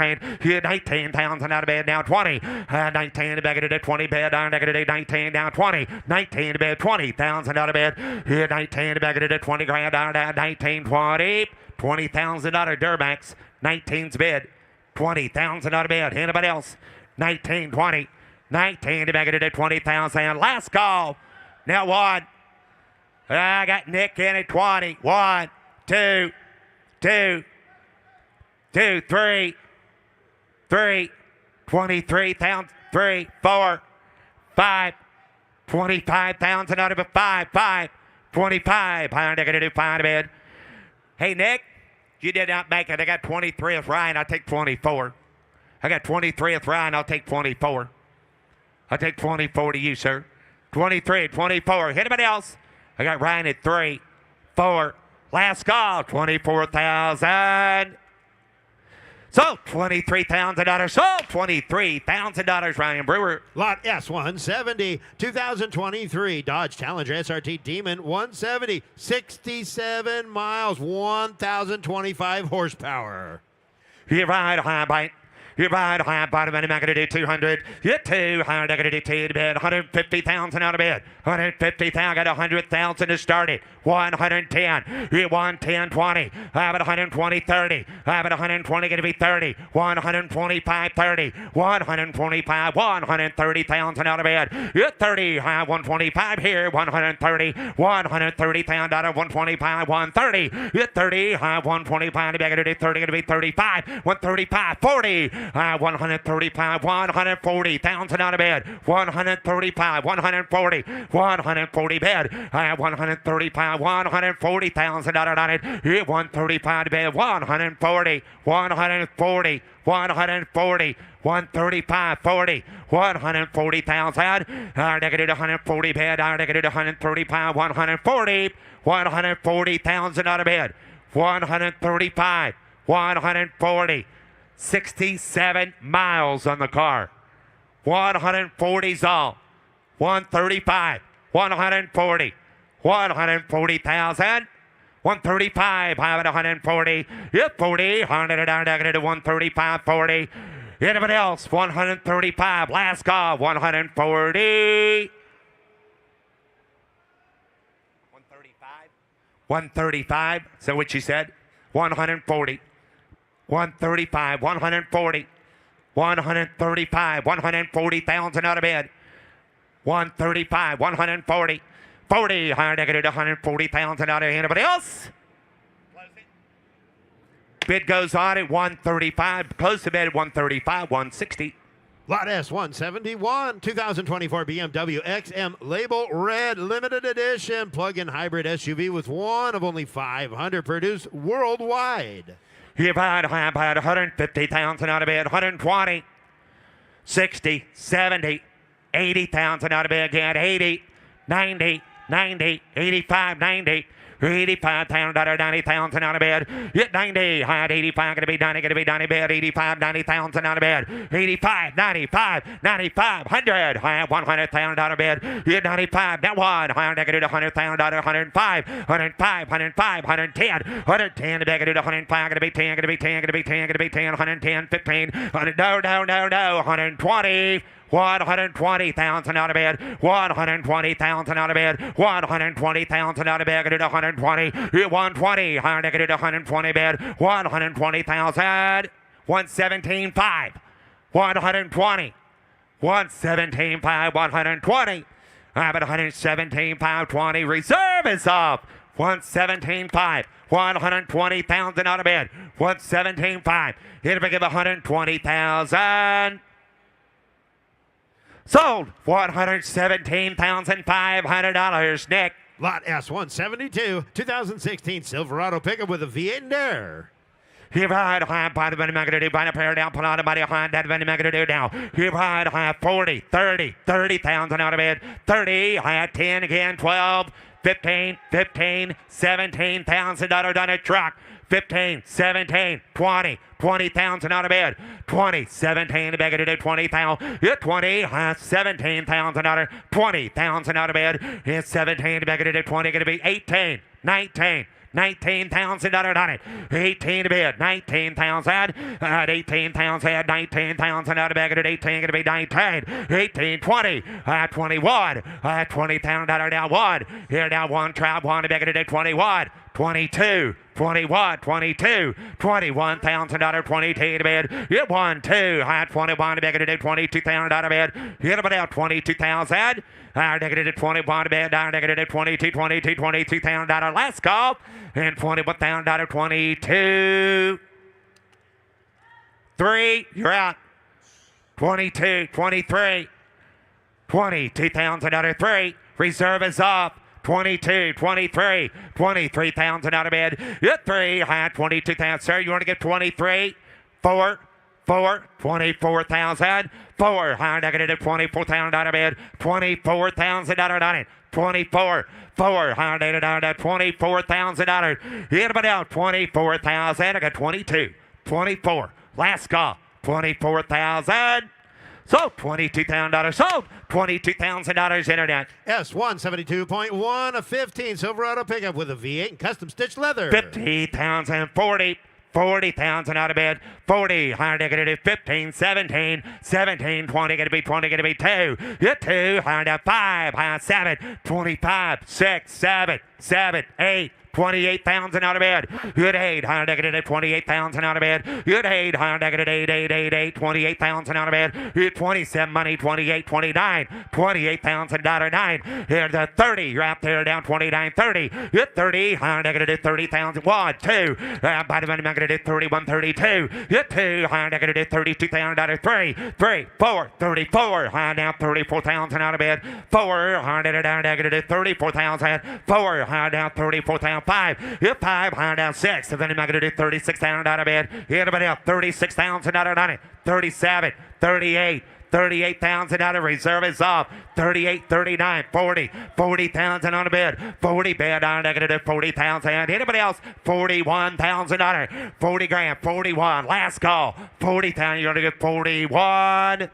Here 19,000 out of bed, now 20. 19 to bed, 20 bed, higher negative 19, down 20. 19 to bed, 20,000 out of bed. Here 19 to bed, 20 grand, down 19, 20. $20,000 Duramax. 19's bid. 20,000 out of bed. Anybody else? 19, 20. 19 to bed, 20,000. Last call. Now 1. I got Nick in at 20. 1, 2, 2, 2, 3, 3, 23,000, 3, 4, 5, 25,000 out of a 5, 5, 25. I'm going to do 5 to bed. Hey, Nick, you did not make it. I got 23 with Ryan. I'll take 24. I got 23 with Ryan. I'll take 24. I'll take 24 to you, sir. 23, 24. Anybody else? I got Ryan at 3, 4. Last call, 24,000. So $23,000. So $23,000, Ryan Brewer. Lot S170, 2023 Dodge Challenger SRT Demon 170, 67 miles, 1,025 horsepower. You're right, high bite. You're right, high bottom, and I'm going to do 200. You're 2, high, I'm going to do 2 to bed. 150,000 out of bed. 150,000, got 100,000 to start it. 110. You're 110, 20. How about 120, 30? How about 120, going to be 30. 125, 30. 125, 130,000 out of bed. You're 30, high, 125 here. 130. 130,000 out of 125, 130. You're 30, high, 125 to bed. Going to do 30, going to be 35. 135, 40. 135, 140,000 out of bed. 135, 140, 140 bed. 135, 140,000 out of it. 135 to bed. 140, 140, 140, 135, 40, 140,000. Negative 140 bed. Negative 135, 140, 140,000 out of bed. 135, 140. 67 miles on the car. 140's all. 135, 140, 140,000. 135, how about 140? Yep, 40, 135, 40. Anybody else? 135, last call, 140. 135? 135, is that what you said? 140. 135, 140, 135, 140,000 out of bed. 135, 140, 40, negative 140,000 out of anybody else? Bid goes on at 135, close to bed at 135, 160. Lot S171, 2024 BMW XM Label Red Limited Edition plug-in hybrid SUV with one of only 500 produced worldwide. You've had 150,000 out of bed, 120, 60, 70, 80,000 out of bed again, 80, 90, 90, 85, 90, 85,000 out of 90,000 out of bed. Hit 90, high at 85, going to be 90 bed. 85, 90,000 out of bed. 85, 95, 95, 100, high at 100,000 out of bed. Hit 95, that one, high negative 100,000 out of 105, 105, 105, 110, 110 to negative 105, going to be 10, going to be 10, going to be 10, going to be 10, 110, 15, 100, no, 120. 120,000 out of bed. 120,000 out of bed. 120,000 out of bed. Get it 120. 120. Higher negative 120 bed. 120,000. 117.5. 120. 117.5. 120. How about 117.5. 20. Reserve is off. 117.5. 120,000 out of bed. 117.5. It'll give 120,000. Sold $117,500. Nick. Lot S172, 2016 Silverado pickup with a V8 and Air. You've had high by the money magnitude, by the pair down, pull out the body behind that money magnitude now. You've had high 40, 30, 30,000 out of bed. 30, high 10 again, 12, 15, 15, 17,000 on a truck. 15, 17, 20, 20,000 out of bed. 20, 17, beg to do 20,000. You're 20, 17,000 out of 20,000 out of bed. It's 17, beg to do 20, going to be 18, 19. 19,000 on it. 18 to bid. 19,000. At 18,000. 19,000 out of bag at 18. Going to be 19. 18, 20. 21. 20,000 now 1. Here now 1. Try 1 to bag at 21. 22. 21, 22, 21,000 out of 22 to bed. Hit 1, 2, high 21 to bed. 22,000 out of bed. Hit about out 22,000. Negative 21 to bed. Negative 22, 22, 22,000 out of last call. And 21,000 out of 22. 3, you're out. 22, 23, 22,000 out of 3. Reserve is off. 22, 23, 23,000 out of bed. Hit 3, high 22,000. Sir, you want to get 23? 4, 24,000. 4, high negative 24,000 out of bed. 24,000 out of it. 24, 4, high negative out of 24,000 out. Hit about out 24,000. I got 22, 24. Last call, 24,000. Sold $22,000. Sold $22,000 internet. S172.1, a 15 Silverado pickup with a V8 and custom stitched leather. 50,000, 40, 40,000 out of bid. 40, higher negative 15, 17, 17, 20, gonna be 20, gonna be 2. Get 2, higher down 5, higher 7, 25, 6, 7, 7, 8. 28,000 out of bed. Good 8, higher negative 28,000 out of bed. Good 8, higher negative 8, 8, 8, 8, 28,000 out of bed. Good 27 money, 28, 29, 28,000 $9. Here's the 30, you're out there down 29, 30. Good 30, higher negative 30,000. 1, 2, by the money negative 31, 32. Good 2, higher negative 32,000 3, 3, 4, 34, higher down 34,000 out of bed. 4, higher down negative 34,000. 4, higher down 34,000. 5, hit 5, higher down 6, and then I'm going to do 36,000 out of bed. Anybody else? 36,000 out of 90, 37, 38. 38,000 out of reserve is off. 38, 39, 40, 40,000 on the bid. 40 bid on negative 40,000. Anybody else? $41,000. 40 grand, 41. Last call. 40,000. You're going to get 41.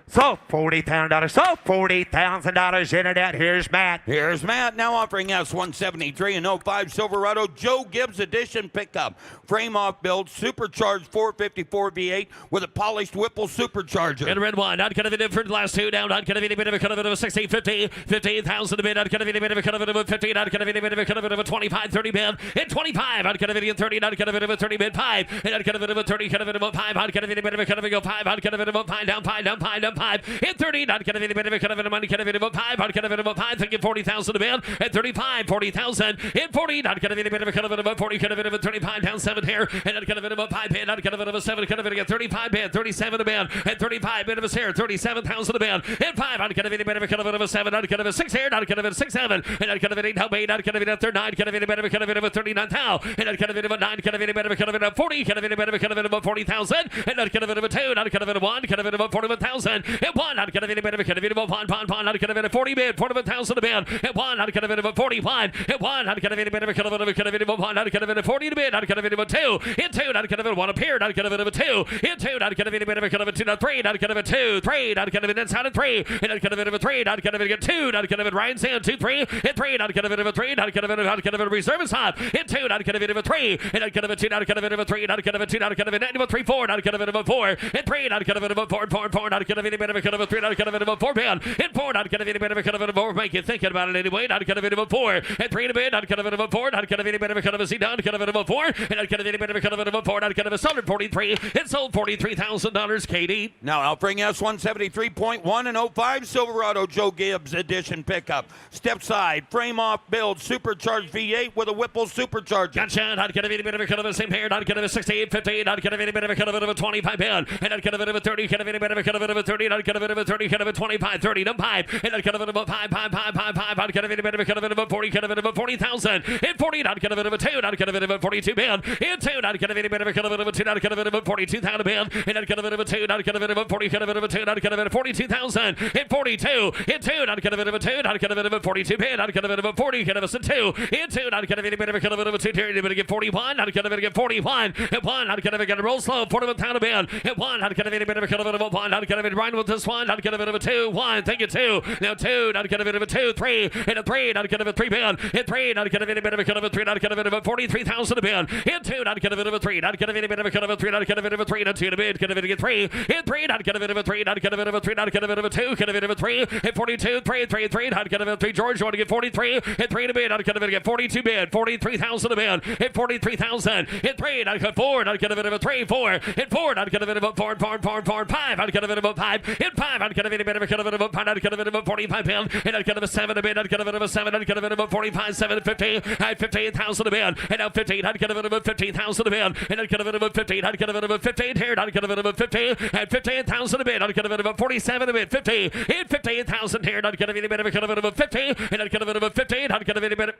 So $40,000. So $40,000 internet. Here's Matt. Here's Matt now offering us 173 and 05 Silverado Joe Gibbs edition pickup. Frame off build, supercharged 454 V8 with a polished Whipple supercharger. In red one, not going to be different. Last two down, not going to be a bit of a cut of it of a 16, 50, 15,000 a bid, not going to be a bit of a cut of it of a 50, not going to be a bit of a cut of it of a 25, 30 bid, and 25, not going to be a 30, not going to be a bit of a 30 bid, 5, and not going to be a bit of a 30, cut of it of a 5, not going to be a bit of a cut of it of a 5, not going to be a bit of a 5, down, 5, down, 5, down, 5, and 30, not going to be a bit of a cut of it of money, cut of it of a 5, not going to be a bit of a 5, thinking 40,000 a bid, and 35, 40,000, and 40, not going to be a bit of a cut of it of a 40, cut of it of a 35, down 7 here, and not going to be a bit of a 5 bid, not going to be a bit of a 7, cut of it of a 35 bid, 37 a bid, and 35 bid of a hair, 37,000 a bid, and 5, not going to be a bit of a cut of it of a 7, not going to be a 6 here, not going to be a 6, 7, and not going to be 8, help 8, not going to be a 9, going to be a bit of a cut of it of a 39,000, and not going to be a 9, going to be a bit of a cut of it of 40, going to be a bit of a cut of it of 40,000, and not going to be a 2, not going to be a 1, going to be a 41,000, and 1, not going to be a bit of a cut of it of a 1, not going to be a 40 bid, 41,000 a bid, and 1, not going to be a 41, and 1, not going to be a bit of a cut of it of a 1, not going to be a 40 bid, not going to be a 2, and 2, not going to be a 1 appear, not going to be a 2, and 2, not going to be a bit of a cut of a 2, not 3, not going to be a 2, 3, not going to be inside of 3, and not going to be a 3, not going to be a 2, not going to be Ryan Sand 2, 3, and 3, not going to be a 3, not going to be a reserve is hot, and 2, not going to be a 3, and not going to be 2, not going to be a 3, not going to be 2, not going to be a 3, 4, not going to be a 4, and 3, not going to be a 4, 4, 4, not going to be a bit of a cut of a 3, not going to be a 4 band, and 4, not going to be a bit of a cut of a 4, make you thinking about it anyway, not going to be a 4, and 3 to bid, not going to be a 4, not going to be a bit of a cut of a C down, not going to be a 4, and not going to be a bit of a cut of a 4, not going to be sold 43, and sold $43,000, Katie. Now I'll bring us 173.1 and 05 Silverado Joe Gibbs edition pickup. Step side, frame off build, supercharged V8 with a Whipple supercharger. Gotcha. Not going to be a bit of a cut of a same pair. Not going to be a 68, 50. Not going to be a bit of a cut of a 25 pound. And not going to be a 30. Going to be a bit of a cut of a 30. Not going to be a 30. Cut of a 25, 30 to 5. And not going to be a 5, 5, 5, 5, 5. Not going to be a bit of a cut of a 40. Cut of a 40,000. And 40. Not going to be a 2. Not going to be a 42 pound. And 2. Not going to be a bit of a cut of a 2. Not going to be a 42,000 pound. And not going to be a 2. Not going to be a 40. Cut of a 2. Not going to be a 42,000. And 42. And 2. Not going to be a 2. Not going to be a 42 pound. Not going to be a 40. Cut of a 2. And 2. Not going to be a bit of a cut of a 2. You're going to get 41. Not going to get 41. And 1. Not going to roll slow. 41,000 pound. And 1. Not going to be a bit of a cut of a 1. Not going to be Ryan with this one. Not going to be a 2. 1. Thank you 2. Now 2. Not going to be a 2. 3. And a 3. Not going to be a 3 pound. And 3. Not going to be a bit of a cut of a 3. Not going to be a 43,000 pound. And 2. Not going to be a 3. Not going to be a bit of a cut of a 3. Not going to be a 3. Not 2 to bid. Going to get 3. And 3. Not going to be a 3. Not going to be a 3. Not going to be a 2. Going to be a 3. And 42. 3. 3. 3. Not going to be a 3. George, you want to get 43. And 3 to bid. Not going to get 42 bid. 43,000 a bid. And 43,000. And 3. Not going to 4. Not going to be a 3. 4. And 4. Not going to be a 4. 4. 4. 4. 5. Not going to be a 5. And 5. Not going to be a bit of a cut of a 5. Not going to be a 45 pound. And not going to be a 7 a bid. Not going to be a 7. Not going to be a 45. 7. 50. And 15,000 a bid. And now 15. Not going to be a 15,000 a bid. And not going to be a 15. Not going to be a 15 here. Not going to be a 50. And 15,000 a bid. Not going to be a 47 a bid. 50. And 15,000 here. Not going to be a bit of a cut of a 50. And not going to be a 50. Not going to be a bit of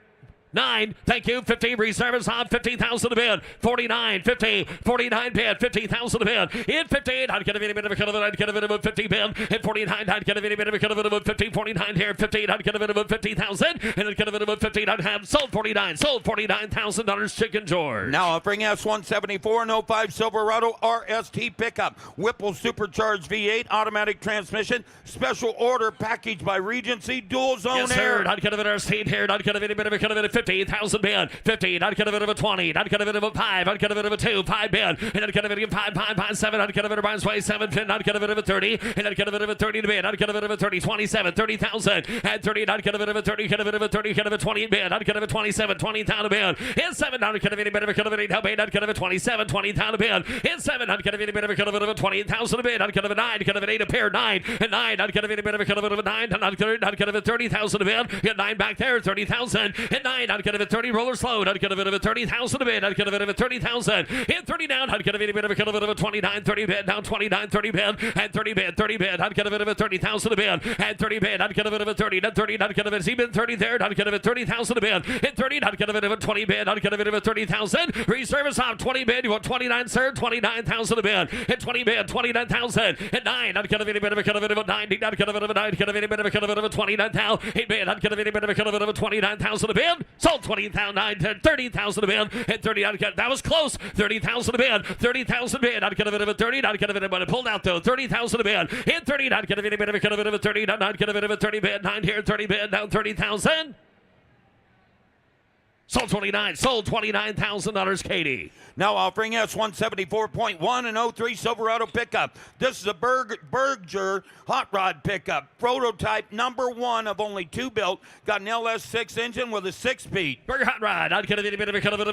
9, thank you, 50, reserve is on, 15,000 a bid, 49, 50, 49 bid, 15,000 a bid, in 50, not going to be a bit of a cut of it, not going to be a 50 bid, in 49, not going to be a bit of a cut of it, 50, 49 here, 50, not going to be a 50,000, and not going to be a 50, not have, sold $49,000 Chicken George. Now I'll bring us 174 and 05 Silverado RST pickup, Whipple supercharged V8, automatic transmission, special order packaged by Regency, dual zone yes, air. Sir, not going to be our seat here, not going to be a bit of a cut of it, 50,000 bid. 15, I'd get a bit of a 20, I'd get a bit of a 5, I'd get a bit of a 2, 5 bid, and I'd get a bit of a 5, 7, I'd get a bit of a sway 7, pin, I'd get a bit of a 30, and I'd get a bit of a 30 to bid, I'd get a bit of a 30, 27, 30,000, and 30, I'd get a bit of a 30, get a bit of a 30, get a bit of a 20 bid, I'd get a bit of a 27, 20,000 bid, and 7, I'd get a bit of a 8 now bid, I'd get a bit of a 27, 20,000 bid, and 7, I'd get a bit of a 20,000 bid, I'd get a bit of a 9, get a bit of 8 a pair, 9, and 9, I'd get a bit of a 9, and I'd get a bit of 30,000 a bid, get 9 back there, 30,000, and 9, I'd get a bit of 30 roller slow, I'd get a bit of a 30,000 a bid, I'd get a bit of a 30,000, and 30 down, I'd get a bit of a 29, 30 bid, down 29, 30 bid, and 30 bid, I'd get a bit of a 30,000 a bid, and 30 bid, I'd get a bit of a 30, and 30, I'd get a bit of even 30 there, I'd get a bit of 30,000 a bid, and 30, I'd get a bit of a 20 bid, I'd get a bit of a 30,000, reservice off 20 bid, you want 29, sir, 29,000 a bid, and 20 bid, 29,000, and 9, I'd get a bit of a 90, I'd get a bit of a 9, get a bit of a 29,000, 8 bid, I'd get a bit of a 29,000 a bid, sold 20,000, 9, 30,000 a bid, and 30, I'd get, that was close, 30,000 a bid, 30,000 a bid, I'd get a bit of a 30, I'd get a bit of a pulled out though, 30,000 a bid, and 30, I'd get a bit of a 30, I'd get a bit of a 30 bid, 9 here, 30 bid, down 30,000. Sold 29, sold $29,000, Katie. Now offering S174.1 and 03 Silverado pickup. This is a Berger hot rod pickup. Prototype number 1 of only 2 built. Got an LS6 engine with a 6-speed. Berger hot rod. I'd get a bit of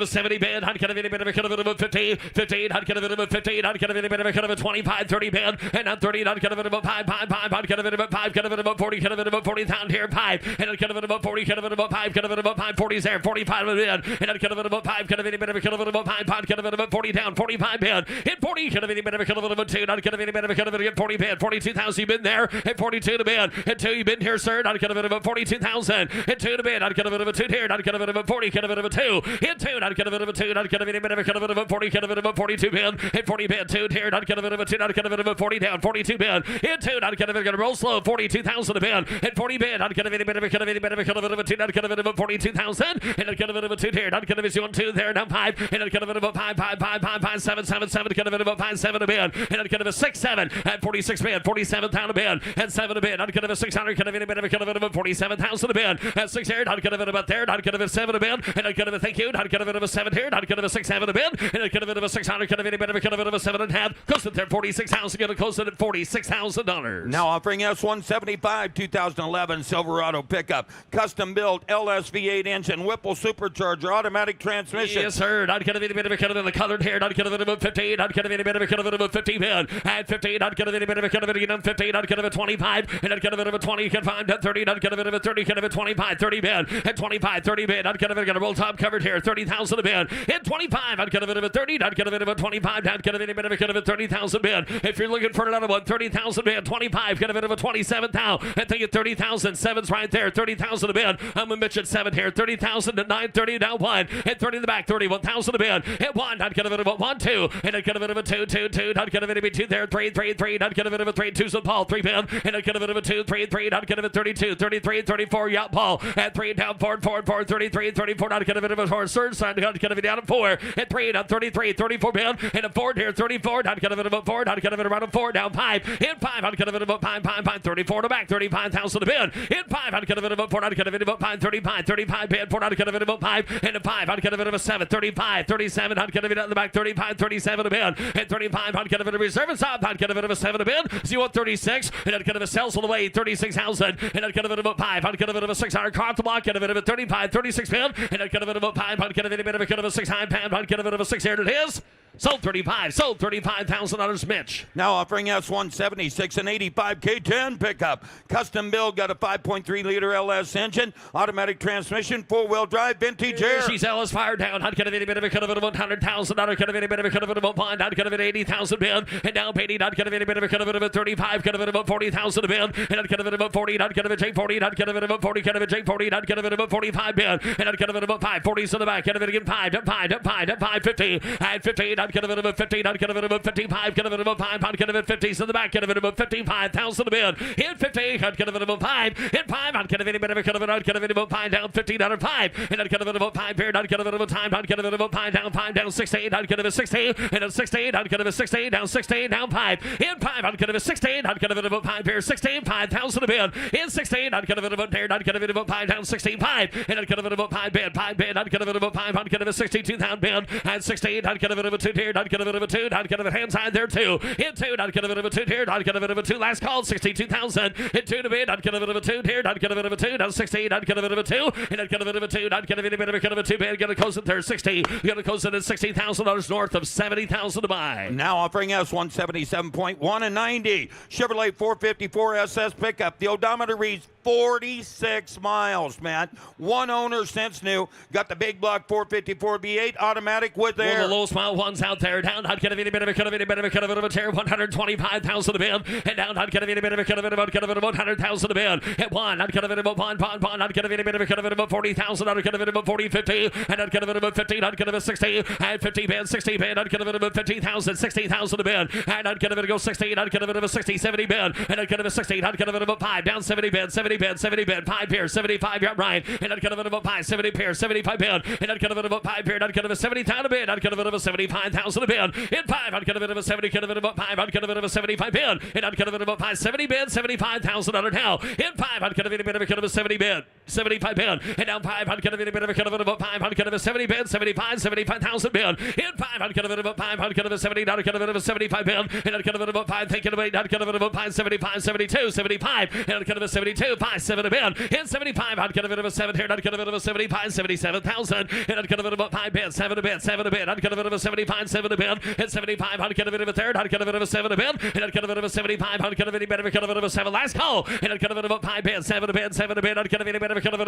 a 70 bid. I'd get a bit of a 15. 15. I'd get a bit of a 15. I'd get a bit of a 25, 30 bid. And on 30, I'd get a bit of a 5. I'd get a bit of a 5. Get a bit of a 40. Get a bit of a 40 down here. 5. And I'd get a bit of a 40. Get a bit of a 5. Get a bit of a 5. 40's there. 45 a bid. And I'd get a bit of a 5. Get a bit of a 5. Get a bit of a 40 down. 45 bid. Hit 40. Get a bit of a 2. I'd get a bit of a 40 bid. 42,000 you've been there. Hit 42 to bid. Hit 2 you've been here, sir. I'd get a bit of a 42,000. Hit 2 to bid. I'd get a bit of a 2 here. I'd get a bit of a 40. Get a bit of a 2. Hit 2. I'd get a bit of a 2. I'd get a bit of a 40. Get a bit of a 42 bid. Hit 40 bid. 2 here. I'd get a bit of a 2. I'd get a bit of a 40 down. 42 bid. Hit 2. I'd get a bit of a roll slow. 42,000 a bid. Hit 40 bid. I'd get a bit of a 2. I'd get a bit of a 42,000. And I'd get a bit of a 2 here. I'd get a bit of a 2 there. Now 5. And I'd get a bit of a 5, 7, 7. Get a bit of a 5, 7 a bid. And I'd get a 6, 7. At 46 bid. 47 down a bid. And 7 a bid. I'd get a 600. Get a bit of a 47,000 a bid. At 6 here. I'd get a bit about there. I'd get a 7 a bid. And I'd get a thank you. I'd get a bit of a 7 here. I'd get a 6, 7 a bid. And I'd get a bit of a 600. Get a bit of a 7.5. Close to there. 46,000. Get a close to $46,000. Now offering S175 2011 Silverado pickup. Custom built LS V8 engine. Whipple supercharger. Automatic transmission. Yes, sir. I'd get a bit of a colored hair. I'd get a bit of a 15. I'd get a bit of a 50 bid. At 15, I'd get a bit of a 15. I'd get a 25. And I'd get a bit of a 20. Get 5 at 30. I'd get a bit of a 30. Get a 25. 30 bid. At 25, 30 bid. I'd get a bit of a roll top covered here. 30,000 a bid. At 25, I'd get a bit of a 30. I'd get a bit of a 25. I'd get a bit of a 30,000 bid. If you're looking for another one, 30,000 bid. 25. Get a bit of a 27,000. And think of 30,000. 7's right there. 30,000 a bid. I'm going to mention 7 here. 30,000 to 9. 30 down 1. And 30 in the back. 31,000 a bid. At 1. I'd get a bit of a 1, 2. And I'd get a bit of a 2, 2, 2. I'd get a bit of a 2 there. 3, 3, 3. I'd get a bit of a 3, 2. So Paul. 3 bid. And I'd get a bit of a 2, 3, 3. I'd get a bit of 32, 33, 34. Yeah, Paul. At 3 down 4, 4, 4, 33, 34. I'd get a bit of a 4. Third side. I'd get a bit down at 4. At 3 down 33, 34 bid. And a 4 here. 34. I'd get a bit of a 4. I'd get a bit around a 4 down 5. In 5. I'd get a bit of a 5, 34 to back. 35,000 a bid. In 5. I'd get a bit of a 4. I'd get a bit of a 5, 35 bid. 4. I'd get a bit of a 5. And a 5. I'd get a bit of a 7, 35, 37. I'd get a bit out in the back. 35, 37 a bid. And 35. I'd get a bit of reserve and stop. I'd get a bit of a 7 a bid. So you want 36. And I'd get a bit of sales all the way. 36,000. And I'd get a bit of a 5. I'd get a bit of a 600 car to block. Get a bit of a 35, 36 bid. And I'd get a bit of a 5. I'd get a bit of a 6 high pound. I'd get a bit of a 6 here. It is. Sold 35. Sold $35,000, Mitch. Now offering S176 and 85 K10 pickup. Custom build, got a 5.3 liter LS engine, automatic transmission, 4-wheel drive, vintage air. She's LS fired down. I'd get a bit of a cut of it $100,000. I'd get a bit of a cut of it of $1. I'd get a bit of 80,000 bid. And now paid. I'd get a bit of a cut of it of 35. Cut of it of 40,000 bid. And I'd get a bit of a 40. I'd get a bit of a J40. I'd get a bit of a 40. Cut of a J40. I'd get a bit of a 45 bid. And I'd get a bit of a 5. 40's in the back. Get a bit again 5. 5, 5, 5, 50. At 15. not get a bit of a 50, not get a bit of a 55, get a bit of a 5, not get a bit of 50s in the back, get a bit of a 55,000 a bid. Hit 50, not get a bit of a 5, hit 5, not get a bit of a, not get a bit of a 5 down 50, down 5, and not get a bit of a 5 here, not get a bit of a time, not get a bit of a 5 down 16, not get a bit of 16, and a 16, not get a bit of 16, down 16, down 5, hit 5, not get a bit of 16, not get a bit of a 5 here, 16, 5,000 a bid. In 16, not get a bit of a there, not get a bit of a 5 down 16, 5, and not get a bit of a 5 bid, not get a bit of a 5, not get a bit of 62,000 bid, and 16, not get a bit of a 2 here, not get a bit of a 2, not get a bit of hand side there 2, hit 2, not get a bit of a 2 here, not get a bit of a 2, last call, 62,000, hit 2 to bid, not get a bit of a 2 here, not get a bit of a 2, down 16, not get a bit of a 2, and not get a bit of a 2, not get a bit of a 2 bid, get a close at there, 60, you got to close it at $60,000 north of 70,000 to buy. Now offering S177.1 and 90. Chevrolet 454 SS pickup. The odometer reads 46 miles, man. One owner since new. Got the big block 454 V8 automatic with One air. of the lowest mile ones out there. Down, not get a bit of a, a tear, 125,000 a bid. And down, not get a bit of a, 100,000 a bid. And one, not get a bit of a bond, not get a bit of a 40,000, not get a bit of a 40, 50, and not get a bit of a 50, not get a bit of 60, and 50 bid, 60 bid, not get a bit of a 50,000, 60,000 a bid, and not get a bit of go 60, not get a bit of a 60, 70 bid, and not get a bit of 60, not get a bit of a 5, down 70 bid, 70 bid, 70 bid, 5 pair, 75 yard right, and not get a bit of a 5, 70 pair, 75 bid, and not get a bit of a 5 pair, not get a bit of a 70,000 a bid, not get a bit of a 75,000 a bid, in 5, not get a bit of a 70, get a bit of a 5, not get a bit of a 75 bid, and not get a bit of a 5, 70 bid, 75,000 on it now, in 5, not get a bit of a 70 bid, 75 bid, and down 5, not get a bit of a 5, not get a 70 bid, 75,000 bid, in 5, not get a bit of a 5, not get a 70, not get a bit of a 75 bid, and not get a bit of a 5, thinking away, not get a bit of a 5, 75, 72, 75, and not get a bit of a 72, 5, 7 a bid, in 75, not get a bit of a 7 here, not get a bit of a 75, 77,000, and not get a bit of a 5 bid, 7 a bid, 7 a bid, not get a bit of a 75, 7 a bid, and 75, not get a bit of a third, not get a bit of a 7 a bid, and not get a bit of a 75, not get a bit of a 7, last call, and not get a bit of a 5 bid, 7 a bid, 7 a bid, not get a bit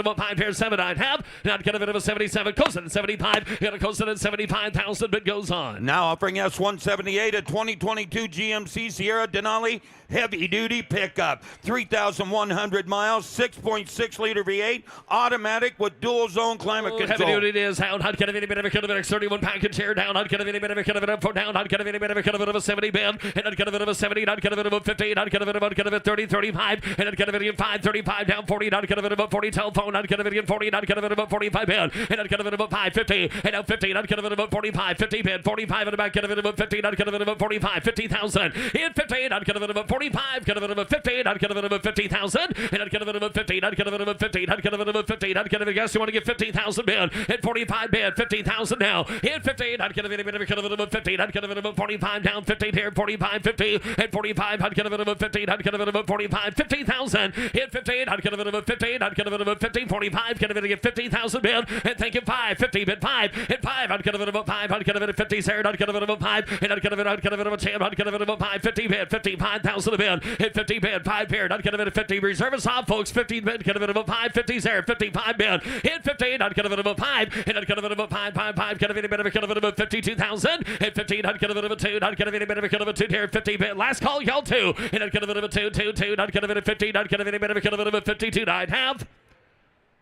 of a 5 here, 7 I'd have, not get a bit of a 77, close it at 75, got to close it at 75,000, but goes on. Now offering S178, a 2022 GMC Sierra Denali heavy-duty pickup. 3,100 miles, 6.6 liter V8, automatic with dual-zone climate control. Heavy-duty it is. Down, not get a bit of a 31 package here. Down, not get a bit of a down, not get a bit of a 70 band, and not get a bit of a 70, not get a bit of a 50, not get a bit of a 30, 35, and not get a bit of 5, 35, down 40, not get a bit of a 40 telephone, not get a bit of 40, not get a bit of a 45 band, and not get a bit of a 5, 50, and now 50, not get a bit of a 45, 50 band, 45 in the back, get a bit of a 50, not get a bit of a 45, 50,000, in 50, not get a bit of a 45, get a bit of a 50, not get a bit of a 50,000, and not get a bit of a 50, not get a bit of a 50, not get a bit of a 50, not get a bit of guess you want to get 50,000 bid, hit 45 bid, 50,000 now, hit 50, not get a bit of a 50, not get a bit of a 45 down, 50 here, 45, 50, hit 45, not get a bit of a 50, not get a bit of a 45, 50,000, hit 50, not get a bit of a 50, not get a bit of a 50, 45, get a bit of a 50,000 bid, and thank you 5, 50 bid 5, hit 5, not get a bit of a 5, not get a bit of 50 there, not get a bit of a 5, and not get a bit of a 10, not get a bit of a 5, 50 bid, 55,000 a bid, hit 50 bid, 5 pair, not get a bit of 50, reserve us off folks, 50 bid, get a bit of a 5, 50 there, 55 bid, hit 50, not get a bit of a 5, and not get a bit of a 5, 5, 5, get a bit of a 52,000, hit 50, not get a bit of a 2, not get a bit of a 2 here, 50 bid, last call, y'all 2, and not get a bit of a 2, 2, 2, not get a bit of 50, not get a bit of a 52, I'd have.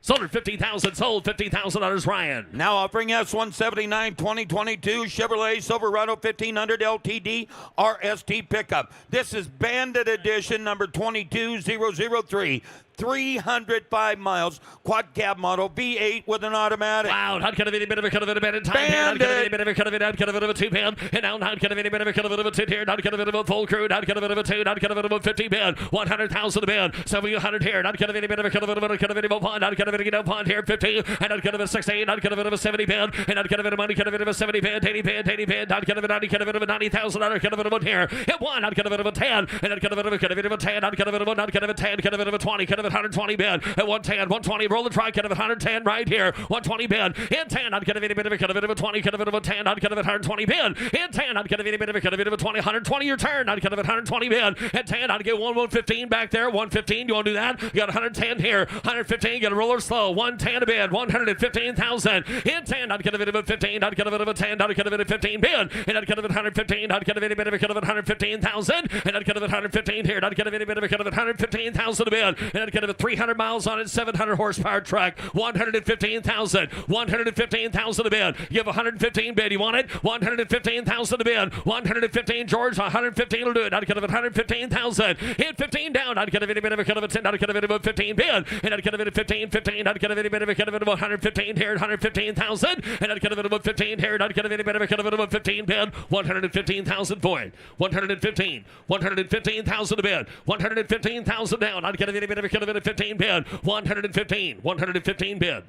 Sold at 50,000, sold $50,000, Ryan. Now offering S179 2022 Chevrolet Silverado 1500 LTD RST pickup. This is Bandit Edition number 22003. 305 miles, quad cab model, V8 with an automatic. Wow, not gonna be a bit of a cut of it in time here, not gonna be a bit of a cut of it, not gonna be a bit of a 2 pound, and now not gonna be a bit of a cut of it here, not gonna be a bit of a full crew, not gonna be a bit of a 2, not gonna be a bit of a 50 band, 100,000 a band, 700 here, not gonna be a bit of a cut of it, not gonna be a pond, not gonna be a pond here, 50, and not gonna be a 60, not gonna be a 70 band, and not gonna be a money, gonna be a 70 band, 80 band, 80 band, not gonna be 90, gonna be a 90,000, not gonna be a here, hit 1, not gonna be a 10, and not gonna be a 10, not gonna be a 10, gonna be a 20, gonna be 120 band. At 110, 120, roll the try, cut of it, 110 right here, 120 bid, in 10, I'd get a bit of a cut of it of a 20, cut of it of a 10, I'd get a 120 bid, in 10, I'd get a bit of a cut of it of a 20, 120 your turn, I'd get a 120 bid, at 10, I'd get 115 back there, 115, you want to do that? You got 110 here, 115, get a roller slow, 110 a bid, 115,000, in 10, I'd get a bit of a 15, I'd get a bit of a 10, I'd get a bit of 15 bid, and I'd get a bit of 115, I'd get a bit of a cut of it 115,000, and I'd get a bit of 115 here, I'd get a bit of a cut of it 115,000 a bid, and I'd I'd get it with 300 miles on it, 700 horsepower truck, 115,000, 115,000 to bid. You have 115 bid. You want it? 115,000 to bid. 115, George. 115 will do it. I'd get it with 115,000. Hit 15 down. I'd get a bit of a cut of a 10. I'd get a bit of a 15 bid. And I'd get a bit of 15, 15. I'd get a bit of a cut of 115 here, 115,000. And I'd get a bit of 15 here. And I'd get a bit of a cut of 15 bid. 115,000 for it. 115. 115,000 to bid. 115,000 down. I'd get a bit of a cut of 15 bid. 115. 115 bid.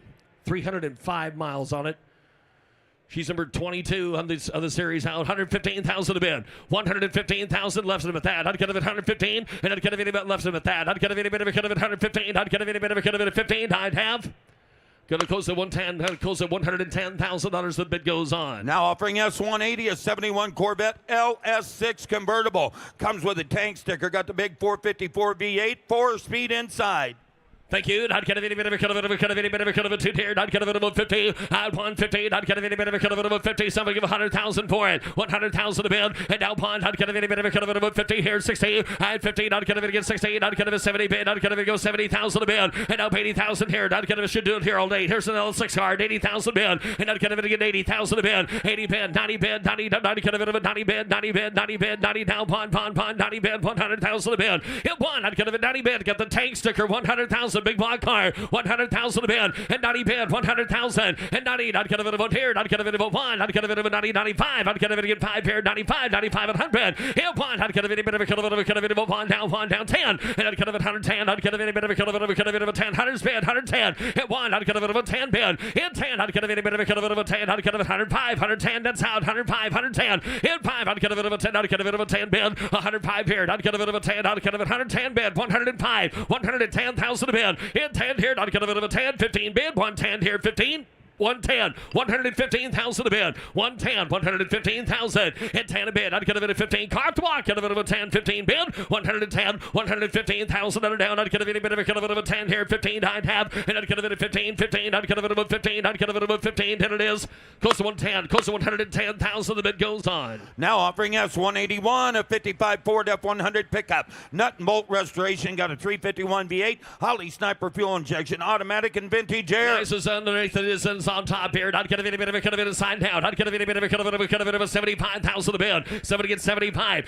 305 miles on it. She's number 22 on the series out. 115,000 to bid. 115,000 left him at that. I'd get it at 115, and I'd get a bit of left him at that. I'd get a bit of a cut of 115. I'd get a bit of a cut of 15. I'd have. Gonna close at 110. Close at $110,000. The bid goes on. Now offering S180, a 71 Corvette LS6 convertible. Comes with a tank sticker. Got the big 454 V8, 4-speed inside. Thank you. I'd get a bit of a cut of a 2 tier. I'd get a bit of a 50. I'd 150. I'd get a bit of a cut of a 50. Somebody give 100,000 for it. 100,000 to bid. And now pond. I'd get a bit of a cut of a 50 here. 60. I'd 15. I'd get a bit against 60. I'd get a 70 bid. I'd get a bit go 70,000 to bid. And now 80,000 here. I'd get a should do it here all day. Here's an L6 card. 80,000 bid. And I'd get a bit again 80,000 to bid. 80 bid. 90 bid. 90 get a bit of a 90 bid. 90 bid. 90 bid. 90 down pond. 90 bid. 100,000 to bid. Hit one. I'd get a bit 90 bid. Got the tank sticker. 100,000. Big block car. 100,000 to bid, and 90 bid, 100,000, and 90, I'd get a bit of a here, I'd get a bit of a 1, I'd get a bit of a 90, 95, I'd get a bit of a 5 here, 95, 95, 100, here 1, I'd get a bit of a cut of a 1 down 10, and I'd get a bit of 110, I'd get a bit of a cut of a 10, 100 bid, 110, hit 1, I'd get a bit of a 10 bid, hit 10, I'd get a bit of a cut of a 10, I'd get a 105, 110, that's out, 105, 110, hit 5, I'd get a bit of a 10, I'd get a bit of a 10 bid, 105 here, I'd get a bit of a 10, I'd get a 110 bid, 105, 110,000 to bid, hit 10 here, I'd get a bit of a 10, 15 bid, 110 here, 15. 110, 115,000 a bid. 110, 115,000. And 10 a bid. I'd get a bit of 15. Cart block. Get a bit of a 10, 15 bid. 110, 115,000 under down. I'd get a bit of a 10 here. 15 I'd have. And I'd get a bit of 15, 15. I'd get a bit of a 15. I'd get a bit of a 15. And it is close to 110. Close to 110,000. The bid goes on. Now offering S181, a 55 Ford F100 pickup. Nut and bolt restoration. Got a 351 V8. Holly Sniper fuel injection. Automatic and vintage air. Nice is underneath. It is on top here. I'd get a bit of a cut of it inside down. I'd get a bit of a cut of a 75,000 a bid. Somebody gets 75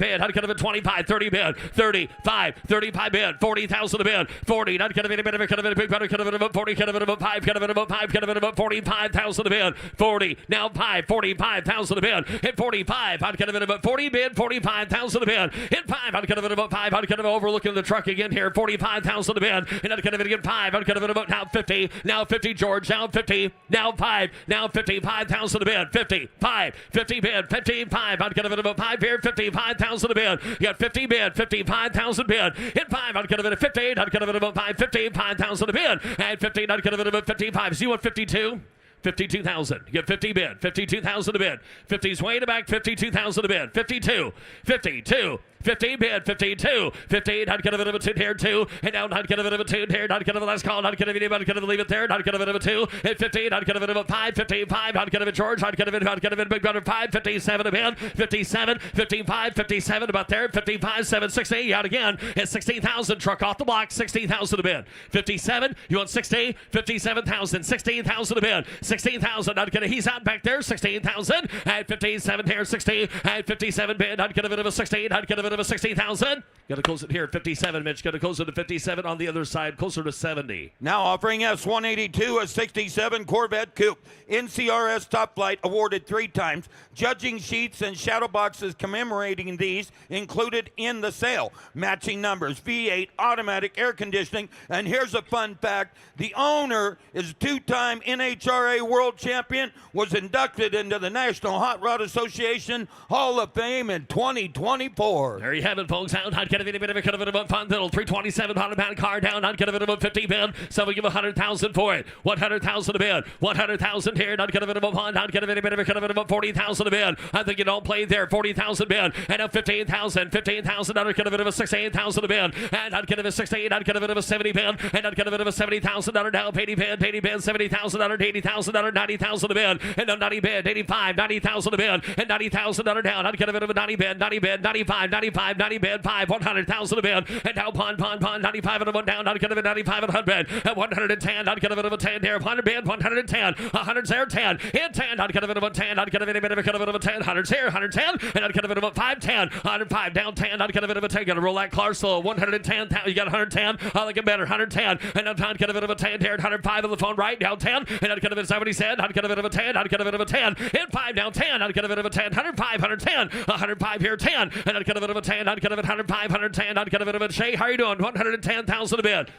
bid. I'd get a 25, 30 bid. 35 bid. 40,000 a bid. 40. I'd get a bit of a cut of it. Big better cut of it. 40 cut of it. 5 cut of it. 5 cut of it. 45,000 a bid. 40. Now 5. 45,000 a bid. Hit 45. I'd get a bit of a 40 bid. 45,000 a bid. Hit 5. I'd get a bit of a 5. I'd get a overlooking the truck again here. 45,000 a bid. And I'd get a bit again 5. I'd get a bit of now 50. Now 50 George. Now 50. Now 5. Now 55,000 a bid. 55. 50 bid. 55. I'd get a bit of a 5 here. 55,000 a bid. You got 50 bid. 55,000 bid. Hit 5. I'd get a bit of 58. I'd get a bit of a 5. 55,000 a bid. And 15. I'd get a bit of a 55. See what 52? 52,000. You get 50 bid. 52,000 a bid. 50's way in the back. 52,000 a bid. 52. 52. 50 bid, 52, 15, I'd get a bit of a 2 here, 2, and now I'd get a bit of a 2 here, I'd get a last call, I'd get a bit of a leave it there, I'd get a bit of a 2, at 15, I'd get a bit of a 5, 55, I'd get a bit George, I'd get a bit big brother 5, 57 a bid, 57, 55, 57 about there, 55, 7, 60, out again, at 16,000, truck off the block, 16,000 a bid, 57, you want 60, 57,000, 16,000 a bid, 16,000, I'd get a, he's out back there, 16,000, at 57 here, 60, at 57 bid, I'd get a bit of a 16, I'd get a bit of a 60,000. Got to close it here at 57, Mitch. Got to close it to 57 on the other side, closer to 70. Now offering S182, a 67 Corvette Coupe. NCRS Top Flight awarded 3 times. Judging sheets and shadow boxes commemorating these included in the sale. Matching numbers, V8, automatic air conditioning. And here's a fun fact. The owner is 2-time NHRA World Champion, was inducted into the National Hot Rod Association Hall of Fame in 2024. There you have it, folks. Out. I'd get a bit of a cut of it about fun little 327 100-pound car down. I'd get a bit of a 50 bid. So we give 100,000 for it. 100,000 a bid. 100,000 here. I'd get a bit of a fun. I'd get a bit of a cut of it about 40,000 a bid. I think you don't play there. 40,000 bid. And a 15,000. 15,000. I'd get a bit of a 16,000 a bid. And I'd get a 16. I'd get a bit of a 70 bid. And I'd get a bit of a 70,000 now. 80 bid. 80 bid. 70,000 80,000 90,000 a bid. And a 90 bid. 85. 90,000 a bid. And 90,000 down. I'd get a bit of a 90 bid. 90 bid. 95. 95, 90 bid, 5, 100,000 a bid, and now pond, 95 and a 1 down, not gonna be 95 and 100, and 110, not gonna be a 10 here, 100 bid, 110, 100 0, 10, in 10, not gonna be a 10, not gonna be a bit of a 10, 100 0, 110, and not gonna be a 5, 10, 105 down 10, not gonna be a 10, gotta roll that car slow, 110, you got 110, I like it better, 110, and now not gonna be a 10 here, 105 on the phone right, down 10, and not gonna be 70 cent, not gonna be a 10, not gonna be a 10, in 5 down 10, not gonna be a 10, 105, 110, 105 here, 10, and not gonna be a 10, not gonna be 105, 110, not gonna be a Shay, how you doing? 110,000 a bid.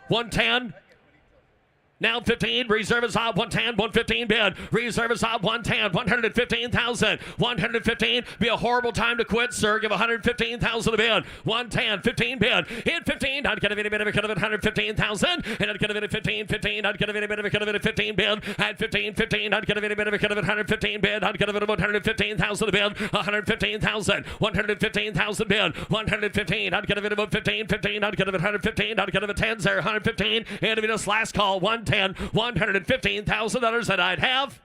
110. Now 15, reserve is up, 110, 115 bid, reserve is up, 110, 115,000, 115, be a horrible time to quit, sir, give 115,000 a bid, 110, 15 bid, in 15, not gonna be a bit of a cut of it, 115,000, and not gonna be a 15, 15, not gonna be a bit of a cut of it, 15 bid, at 15, 15, not gonna be a bit of a cut of it, 115 bid, not gonna be 115,000 a bid, 115,000, 115,000 bid, 115, not gonna be about 15, 15, not gonna be 115, not gonna be 10, sir, 115, and be this last call, 110, $115,000 that I'd have.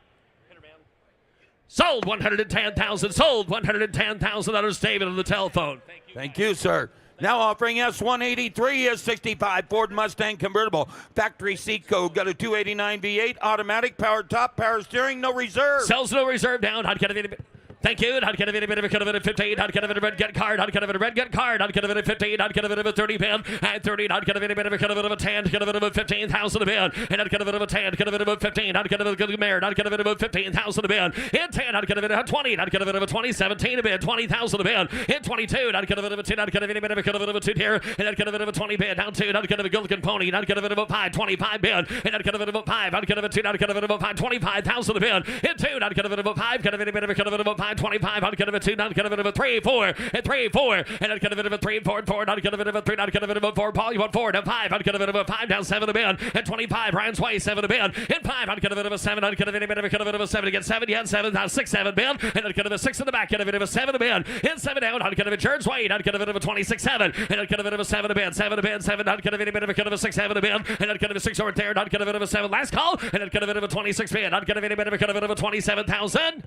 Sold 110,000. Sold $110,000. David on the telephone. Thank you, sir. Now offering S183 is 65 Ford Mustang convertible. Factory seat code. Got a 289 V8 automatic, power top, power steering, no reserve. Sells no reserve down. Thank you. I'd get a bit of a 15. I'd get a red get card. I'd get a red get card. I'd get a bit of 15. I'd get a bit of a 30 pin. At 30, I'd get a bit of a 10. Get a bit of a 15,000 a bid. And I'd get a bit of a 10. Get a bit of a 15. I'd get a bit of a mare. I'd get a bit of a 15,000 a bid. In 10, I'd get a bit of a 20. I'd get a bit of a 20. 17 a bid. 20,000 a bid. In 22, I'd get a bit of a 10. I'd get a bit of a 2 here. And I'd get a bit of a 20 bid. Down 2. I'd get a good looking pony. I'd get a bit of a 5. 25 bid. And I'd get a bit of a 5. I'd get a bit of a 2. I'd get a bit of a 5. 25,000 a bid. In 2, I'd get a bit of a 5. Get a bit of a 5. 25. I'd get a 2, not get a bit of a 3, 4, and 3, 4, and I'd get a bit of a 3, 4, 4, not get a bit of a 3, not get a bit of a 4, Paul, you want 4, down 5, I'd get a bit of a 5, down 7 a bid, and 25, Ryan's way, 7 a bid, and 5, I'd get a bit of a 7, I'd get a bit of a 7, again 7, yeah, 7, down 6, 7 bid, and I'd get a 6 in the back, get a bit of a 7 a bid, and 7 down, I'd get a bit of George Wade, I'd get a bit of a 26, 7, and I'd get a bit of a 7 a bid, 7 a bid, 7, I'd get a bit of a 6, 7 a bid, and I'd get a 6 over there, and I'd get a bit of a 7, last call, and I'd get a bit of a 26 bid, I'd get a bit of a 27,000.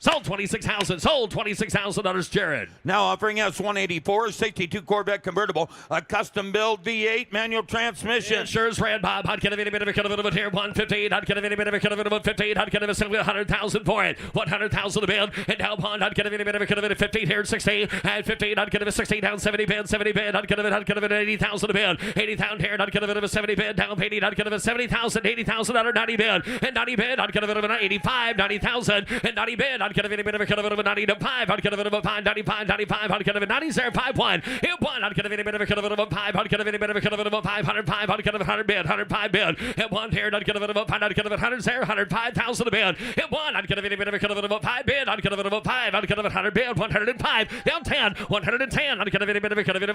Sold 26,000. Sold $26,000, Jared. Now offering S184, 62 Corvette convertible, a custom build V8 manual transmission. Insurance ran, Bob. I'd get a bit of a here. 115. I'd get a bit of 15. I'd get a simply 100,000 for it. 100,000 a bid. And now Pond. I'd get a bit of 15 here. 16. And 15. I'd get a 16 down 70 bid. 70 bid. I'd get a 80,000 a bid. 80,000 here. And I'd get a bit of a 70 bid. Down 80. I'd get a 70,000. 80,000 under 90 bid. And 90 bid. I'd get a bit of an 85. 90,000. And 90 bid. I'd get a bit of a 95. I'd get a bit of a 5. 95. I'd get a 90 0 5 1. Hit 1. I'd get a bit of a 5. I'd get a bit of a 505. I'd get a 100 bid. 105 bid. Hit 1 here. I'd get a bit of a 5. I'd get a 100 0 105,000 a bid. Hit 1. I'd get a bit of a 5 bid. I'd get a bit of a 5. I'd get a 100 bid. 105. Down 10. 110. I'd get a bit of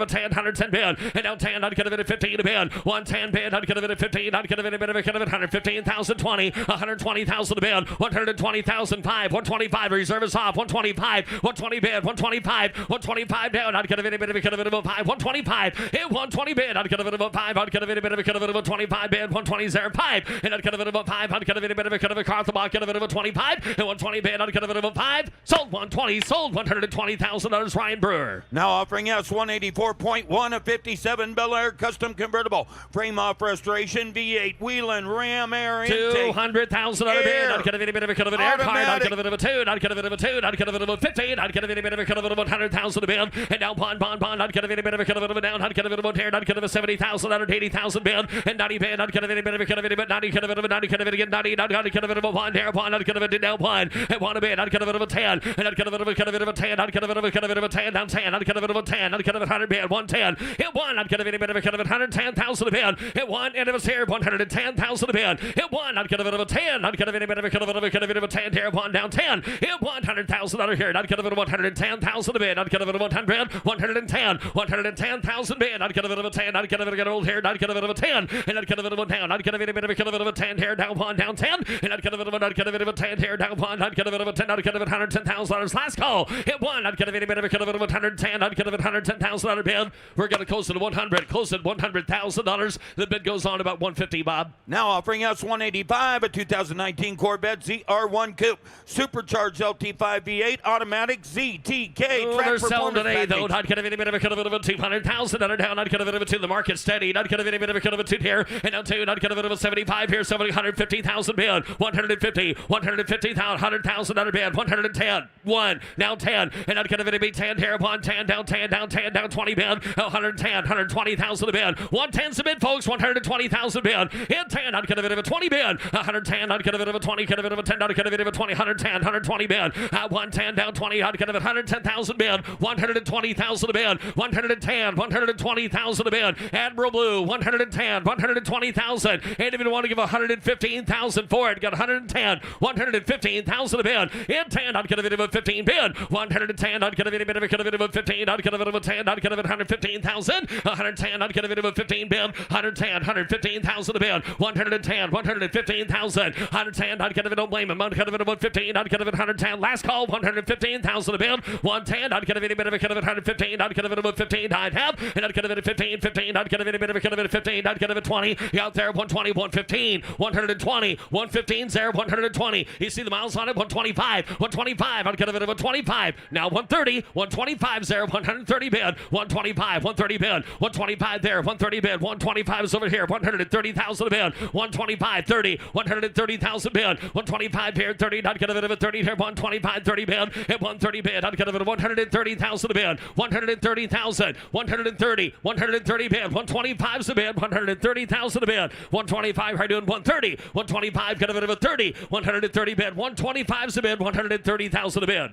a 10. 110 bid. And down 10. I'd get a bit of 15 a bid. 110 bid. I'd get a bit of 15. I'd get a bit of a 115,000 20. 120,000 a bid. 120,000 5. 125 reserve is off. 125. 120 bid. 125. 125 down. I'd get a bit of a 5. 125. Hit 120 bid. I'd get a bit of a 5. I'd get a bit of a 25 bid. 120 0 5. And I'd get a bit of a 5. I'd get a bit of a car at the box. Get a bit of a 25. And 120 bid. I'd get a bit of a 5. Sold 120. Sold $120,000. Ryan Brewer. Now offering S184.1, a 57 Bel Air custom convertible. Frame off restoration, V8 Wheeling Ram Air intake. $200,000 bid. I'd get a bit of a air card. I'd get a bit of a 2. I'd get a bit of a 2. I'd get a bit of a 15. I'd get a bit of a 100,000 a bid. And now bond. I'd get a bit of a down. I'd get a bit of a tear. I'd get a 70,000. I'd 80,000 bid. And 90 bid. I'd get a bit of a 90. Get a bit of a 90. Get a bit of a 90. I'd get a bit of a 1 here. I'd get a bit of a down 1. And 1 a bid. I'd get a bit of a 10. And I'd get a bit of a 10. I'd get a bit of a 10 down 10. I'd get a bit of a 10. I'd get a 100 bid. 110. Hit 1. I'd get a bit of a 110,000 a bid. Hit 1. And it was here. 110,000 a bid. Hit 1. I'd get a bit of a 10. I'd get a bit of a 10 here. 1 down 10. Hit 100,000 here. I'd get a bit of 110,000 a bid. I'd get a bit of 100. 110. 110,000 bid. I'd get a bit of a 10. I'd get a bit of old here. I'd get a bit of a 10. And I'd get a bit of a down. I'd get a bit of a 10 here. Down 1. Down 10. And I'd get a bit of a 10 here. Down 1. I'd get a bit of a 10. I'd get a bit of $110,000. Last call. Hit 1. I'd get a bit of 110. I'd get a bit of $110,000 bid. We're going to close at 100. Close at $100,000. The bid goes on about 150, Bob. Now offering S185, a 2019 Corvette ZR1 Coupe. Supercharged large LT5 V8 automatic ZTK. Oh, track they're selling performance today, though. package. Not going to be a bit of a cut of a 200,000 down. Not going to be a bit of a 2. The market steady. Not going to be a bit of a cut of a 2 here. And now 2. Not going to be a bit of a 75 here. 150,000 bid. 150. 150,000. 100,000 under bid. 110. 1. Now 10. And not going to be 10 here. 110 down 10 down 10 down 20 bid. 110. 120,000 bid. 110's a bid, folks. 120,000 bid. In 10. Not going to be a 20 bid. 110. Not going to be a 20. Could have been a 10. Not going to be a 20. 110. 120 bid. 110 down 20. Not going to be 110,000 bid. 120,000 a bid. 110. 120,000 a bid. Admiral Blue. 110. 120,000. And if you want to give 115,000 for it, got 110. 115,000 a bid. In 10. Not going to be a 15 bid. 110. Not going to be a bit of a 15. Not going to be a 10. Not going to be 115,000. 110. Not going to be a 15 bid. 110. 115,000 a bid. 110. 115,000. 110. Not going to be, don't blame him. Not going to be 115. Not going to be 110. Last call. 115,000 a bid. 110. Not going to be a bit of a 115. Not going to be 15. I'd have. And not going to be 15. 15. Not going to be a bit of a 15. Not going to be 20. Out there. 120. 115. 120. 115's there. 120. You see the miles on it. 125. 125. Not going to be 125. Now 130. 125's there. 130 bid. 125. 130 bid. 125 there. 130 bid. 125 is over here. 130,000 a bid. 125. 30. 130,000 bid. 125 here. 30. Not going to be 30 here. 125. 30 bid. At 130 bid. Not going to be 130,000 a bid. 130,000. 130. 130 bid. 125's a bid. 130,000 a bid. 125 right doing 130. 125 got a bit of a 30. 130 bid. 125's a bid. 130,000 a bid.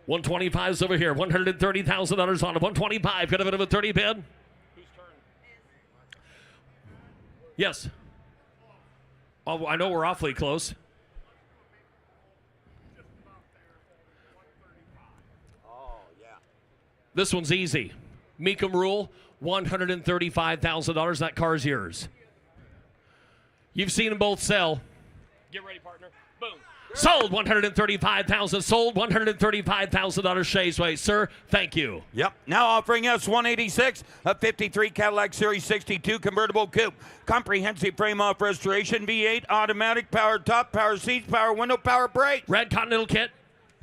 125's over here. $130,000 on it. 125 got a bit of a 30 bid. Whose turn? Yes. Oh, I know we're awfully close. This one's easy. Mecum rule, $135,000. That car's yours. You've seen them both sell. Get ready, partner. Boom. Sold $135,000. Sold $135,000 Shays Way. Sir, thank you. Yep. Now offering us 186, a 53 Cadillac Series 62 convertible coupe. Comprehensive frame off restoration, V8, automatic, power top, power seats, power window, power brake. Red Continental kit.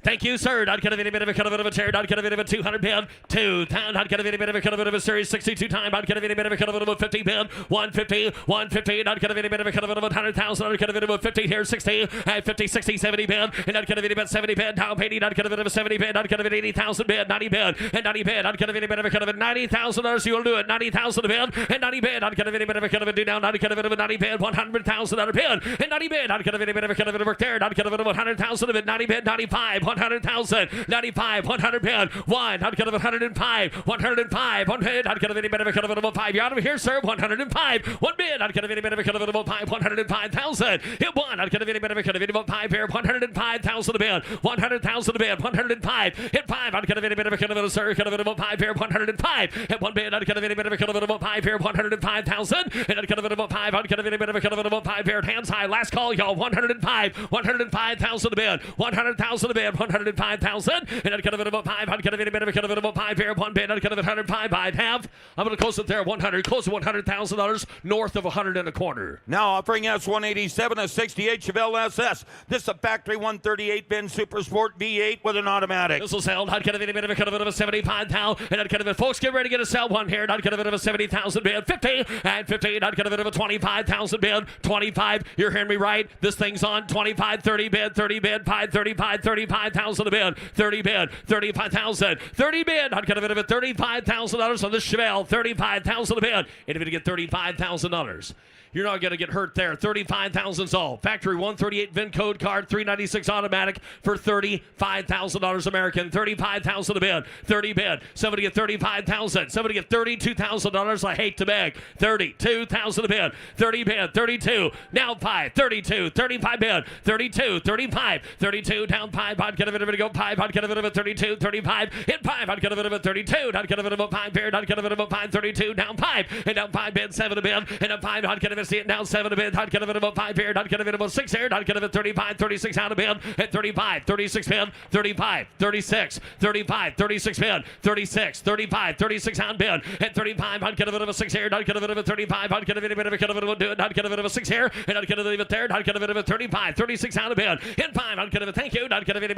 Thank you, sir. Not going to be a bit of a chair. Not going to be a 200 bid. 2. Not going to be a bit of a series 62 time. Not going to be a bit of a 50 bid. 150. 150. Not going to be a bit of a 100,000. Not going to be a 50 here. 60. 50, 60, 70 bid. And not going to be a 70 bid. Down payment. Not going to be a 70 bid. Not going to be 80,000 bid. 90 bid. And 90 bid. Not going to be a bit of a $90,000. You will do it. 90,000 bid. And 90 bid. Not going to be a bit of a do now. Not going to be a 90 bid. $100,000 bid. And 90 bid. Not going to be a bit of a work there. Not going to be 100,000 bid. 90 bid. 95. 100,000. 95, 100 bid, 1, not going to 105, 105, 1 bid, not going to be a bit of a 5. You're out of here, sir. 105, 1 bid, not going to be a bit of a 5, 105,000. Hit 1, not going to be a bit of a 5 here, 105,000 a bid, 100,000 a bid, 105. Hit 5, not going to be a bit of a sir, kind of a 5 here, 105. Hit 1 bid, not going to be a bit of a 5 here, 105,000. And not going to be a 5, not going to be a bit of a 5 here. Hands high, last call, y'all. 105, 105,000 a bid, 100,000 a bid, 105,000. And I'd kind of about 5. I'd kind of a bit of about 5 here. 1 bid. I'd kind of 105. I'd have. I'm going to close it there. 100. Close to $100,000 north of 100 and a quarter. Now offering us 187, a 68 Chevelle SS. This is a factory 138 bin Super Sport V8 with an automatic. This will sell. I'd kind of a bit of a 75,000. And I'd kind of folks get ready to get a sell one here. I'd kind of a bit of a 70,000 bid. 50 and 50. I'd kind of a bit of a 25,000 bid. 25. You're hearing me right. This thing's on 25, 30 bid, 30 bid, 5, 35, 35,000 a bid. 30 bid, 35,000, 30 bid. I'd get a bit of a $35,000 on this Chevelle, 35,000 a bid. And if you get $35,000, you're not going to get hurt there. 35,000 all. Factory 138 VIN code card, 396 automatic for $35,000 American. 35,000 a bid. 30 bid. Somebody get 35,000. Somebody get $32,000. I hate to beg. 32,000 a bid. 30 bid. 32. Now 5. 32. 35 bid. 32. 35. 32. Down 5. I'd get a bit of a go 5. I'd get a bit of a 32. 35. Hit 5. I'd get a bit of a 32. I'd get a bit of a 5 bid. I'd get a bit of a 5. 32. Down 5. And down 5 bid. 7 a bid. And down 5. I'd get a bit 60 and down 7 to bid. Not gonna bid about 5 here. Not gonna bid about 6 here. Not gonna bid 35, 36 out of bid. At 35, 36 bid. 35, 36, 35, 36 bid. 36, 35, 36 out bid. At 35, not gonna bid of a 6 here. Not gonna bid of a 35. Not gonna bid of a do it. Not gonna bid of a 6 here. And not gonna leave it there. Not gonna bid of a 35, 36 out of bid. In 5, not gonna thank you. Not gonna bid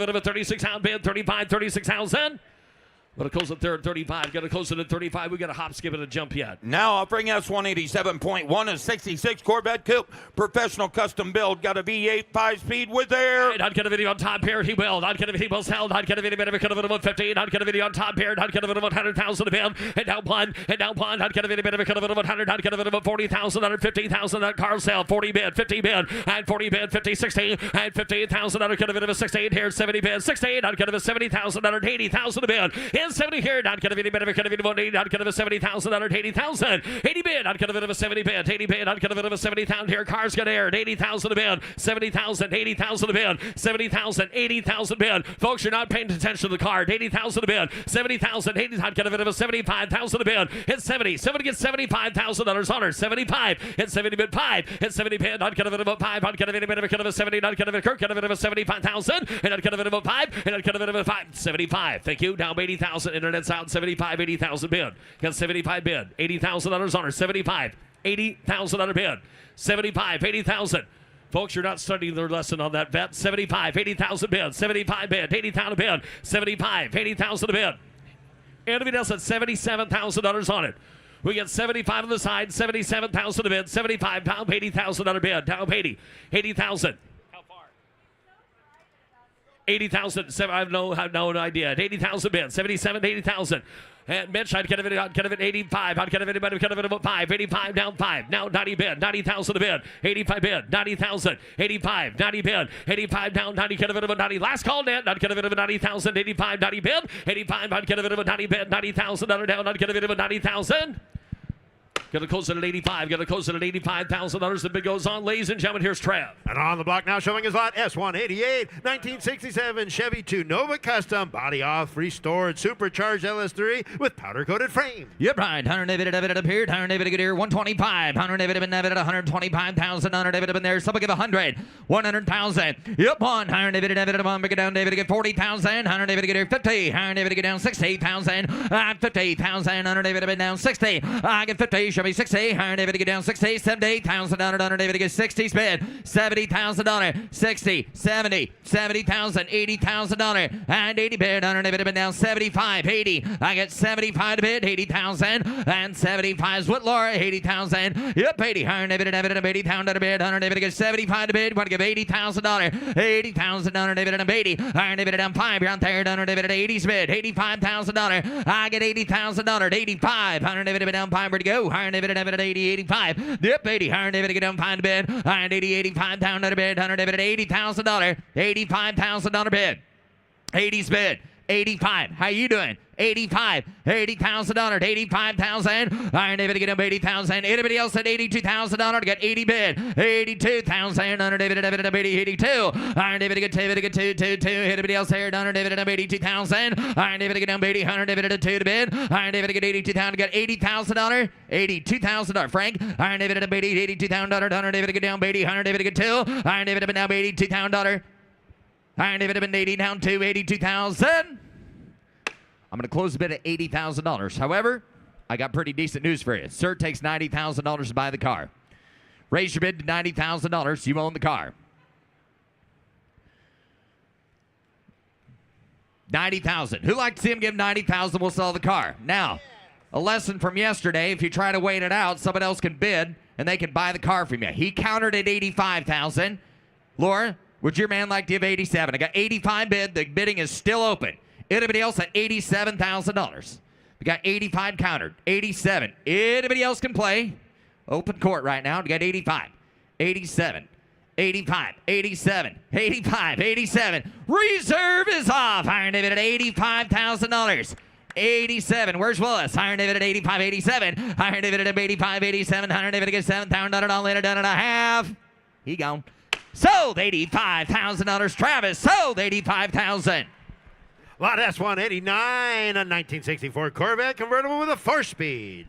of a 36 out bid. 35, 36,000. Gonna close at third, 35. Gonna close it at 35. We got a hop, skip, and a jump yet. Now offering S187.1, a 66 Corvette Coupe, professional custom build. Got a V8 5-speed with air. Not gonna video on top here. He will. Not gonna video. He will sell. Not gonna video. Better of 150. Not gonna video on top here. Not gonna video 100,000 to bid. And down one. And down one. Not gonna video. Better of 100. Not gonna video 40,000. 150,000. That car sale. 40 bid. 50 bid. And 40 bid. 50, 60. And 58,000. Not gonna video 16 here. 70 bid. 60. Not gonna video 70,000. 180,000 to bid. In 70 here. Not gonna video. Better of 180. Not gonna video 70,000. 180,000. 80 bid. Not gonna video 70 bid. 80 bid. Not gonna video 70,000 here. Cars got aired. 80,000 to bid. 70,000. 80,000 to bid. 70,000. 80,000 bid. Folks, you're not paying attention to the card. 80,000 to bid. 70,000. 80. Not gonna video 75,000 to bid. Hit 70. Somebody gets $75,000 on her. 75. Hit 70 bid 5. Hit 70 bid. Not gonna video 5. Not gonna video 70. Not gonna video Kirk. Gonna video 75,000. And not gonna video 5. And not gonna video 5. 75. Thank you. Down 80,000. Internet's out. 75. 80,000 bid. Got 75 bid. $80,000 on her. 75. 80,000 on her bid. 75. 80,000. Folks, you're not studying their lesson on that vet. 75. 80,000 bid. 75 bid. 80,000 bid. 75. 80,000 bid. Anybody else at $77,000 on it? We get 75 on the side, 77,000 a bid, 75 down, 80,000 on a bid, down 80, 80,000. How far? 80,000. I have no idea. 80,000 bid, 77, 80,000. And Mitch, I'd get it 85. I'd get it about 5. 85 down 5. Now 90 bid. 90,000 a bid. 85 bid. 90,000. 85. 90 bid. 85 down 90. Get it about 90. Last call net. Not get it about 90,000. 85. 90 bid. 85. I'd get it about 90 bid. 90,000 down. Not get it about 90,000. Gonna close it at 85. Gonna close it at $85,000. The bid goes on. Ladies and gentlemen, here's Trav. And on the block now showing his lot, S188, 1967 Chevy 2 Nova Custom, body off, restored, supercharged LS3 with powder-coated frame. Yep, right. 100 David up here. 100 David here. 125. 100 David up 125,000. 100 David up in there. Somebody give 100. 100,000. Yep, 100 David up 1. Break it down. David get 40,000. 100 David get here 50. 100 David get down 60,000. 50,000. 100 David up down 60. I get 50. Show me 60. 100 David get down 60. 78,000. 100 David get 60 spin. $70,000. 60. 70. 70,000. $80,000. And 80 bid. 100 David up down 75. 80. I get 75 to bid. 80,000. And 75 with Laura. 80,000. Yep, 80. 100 David up 80,000 to bid. 100 David get 75 to bid. Want to give $80,000. 80,000. 100 David up 80. 100 David down 5. You're on third. 100 David at 80 bid. $85,000. I get $80,000. 85. 100 David down 5. Where to go? 100 David at 80, 85. Yep, 80. 100 David get down 5 to bid. 180, 85 down to bid. 100 David at $80,000. $85,000 bid. 80's bid. 85. How you doing? 85. $80,000. 85,000. Iron David get up 80,000. Anybody else at $82,000? Got 80 bid. 82,000. Iron David at 82. Iron David get 2. Anybody else here? Iron David at 82,000. Iron David get down 80. 100 David at 2 to bid. Iron David get 82,000. Got $80,000. $82,000. Frank. Iron David at 80. $82,000. 100 David get down 80. 100 David get 2. Iron David at now $82,000. Iron David at 80 down to 82,000. I'm going to close the bid at $80,000. However, I got pretty decent news for you. Sir takes $90,000 to buy the car. Raise your bid to $90,000. You own the car. $90,000. Who'd like to see him give $90,000? We'll sell the car. Now, a lesson from yesterday. If you try to wait it out, someone else can bid, and they can buy the car from you. He countered at $85,000. Laura, would your man like to give $87,000? I got 85 bid. The bidding is still open. Anybody else at $87,000? We got 85 countered. 87. Anybody else can play? Open court right now. We got 85. 87. 85. 87. 85. 87. Reserve is off. Iron David at $85,000. 87. Where's Willis? Iron David at 85. 87. Iron David at 85. 87. Iron David gets $7,000 later. Done and a half. He gone. Sold $85,000. Travis sold $85,000. Lot S189, a 1964 Corvette convertible with a 4-speed.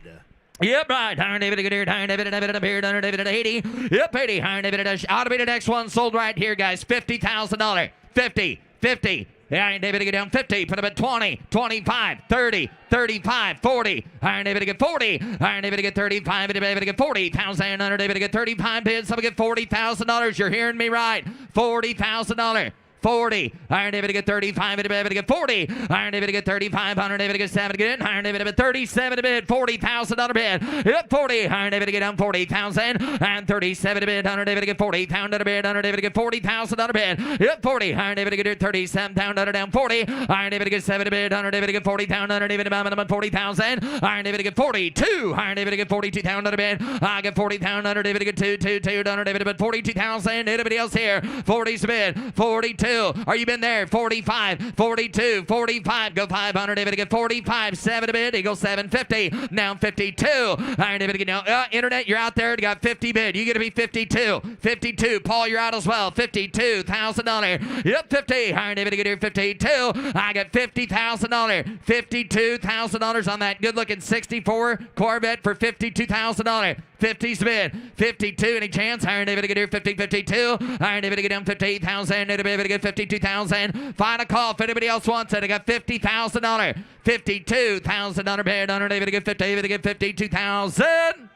Yep, right. Iron David, Iron David, Iron David, Iron David, 80. Yep, 80. Iron David, automated next one sold right here, guys. $50,000. 50, 50. Iron David to get down 50. Put him at 20, 25, 30, 35, 40. Iron David to get 40. Iron David to get 35. Iron David to get 40,000. Iron David to get 35 bids. Someone get $40,000. You're hearing me right. $40,000. 40. Iron David to get 35. Iron David to get 40. Iron David to get 35. Iron David to get 7 again. Iron David to get 37 to bid. $40,000 bid. Yep, 40. Iron David to get down 40,000 and 37 to bid. Iron David to get 40,000 to bid. Iron David to get $40,000 bid. Yep, 40. Iron David to get 37,000 down 40. Iron David to get 7 to bid. Iron David to get 40,000. Iron David to get 40,000. Iron David to get 42. Iron David to get 42,000 to bid. I get 40,000. Iron David to get 2. Iron David to bid 42,000. Anybody else here? 40's to bid. 42. Are you been there? 45, 42, 45. Go 500. David to get 45. 7 to bid. Eagle 750. Now 52. Iron David to get now. Internet, you're out there. You got 50 bid. You get to be 52. 52. Paul, you're out as well. $52,000. Yep, 50. Iron David to get here 52. I got $50,000. $52,000 on that good looking 64 Corvette for $52,000. 50's bid. 52. Any chance? Iron David to get here 50, 52. Iron David to get down 58,000. Iron David to get 52,000. Final call if anybody else wants it. I got $50,000. $52,000 bid. Iron David to get 50. David to get 52,000.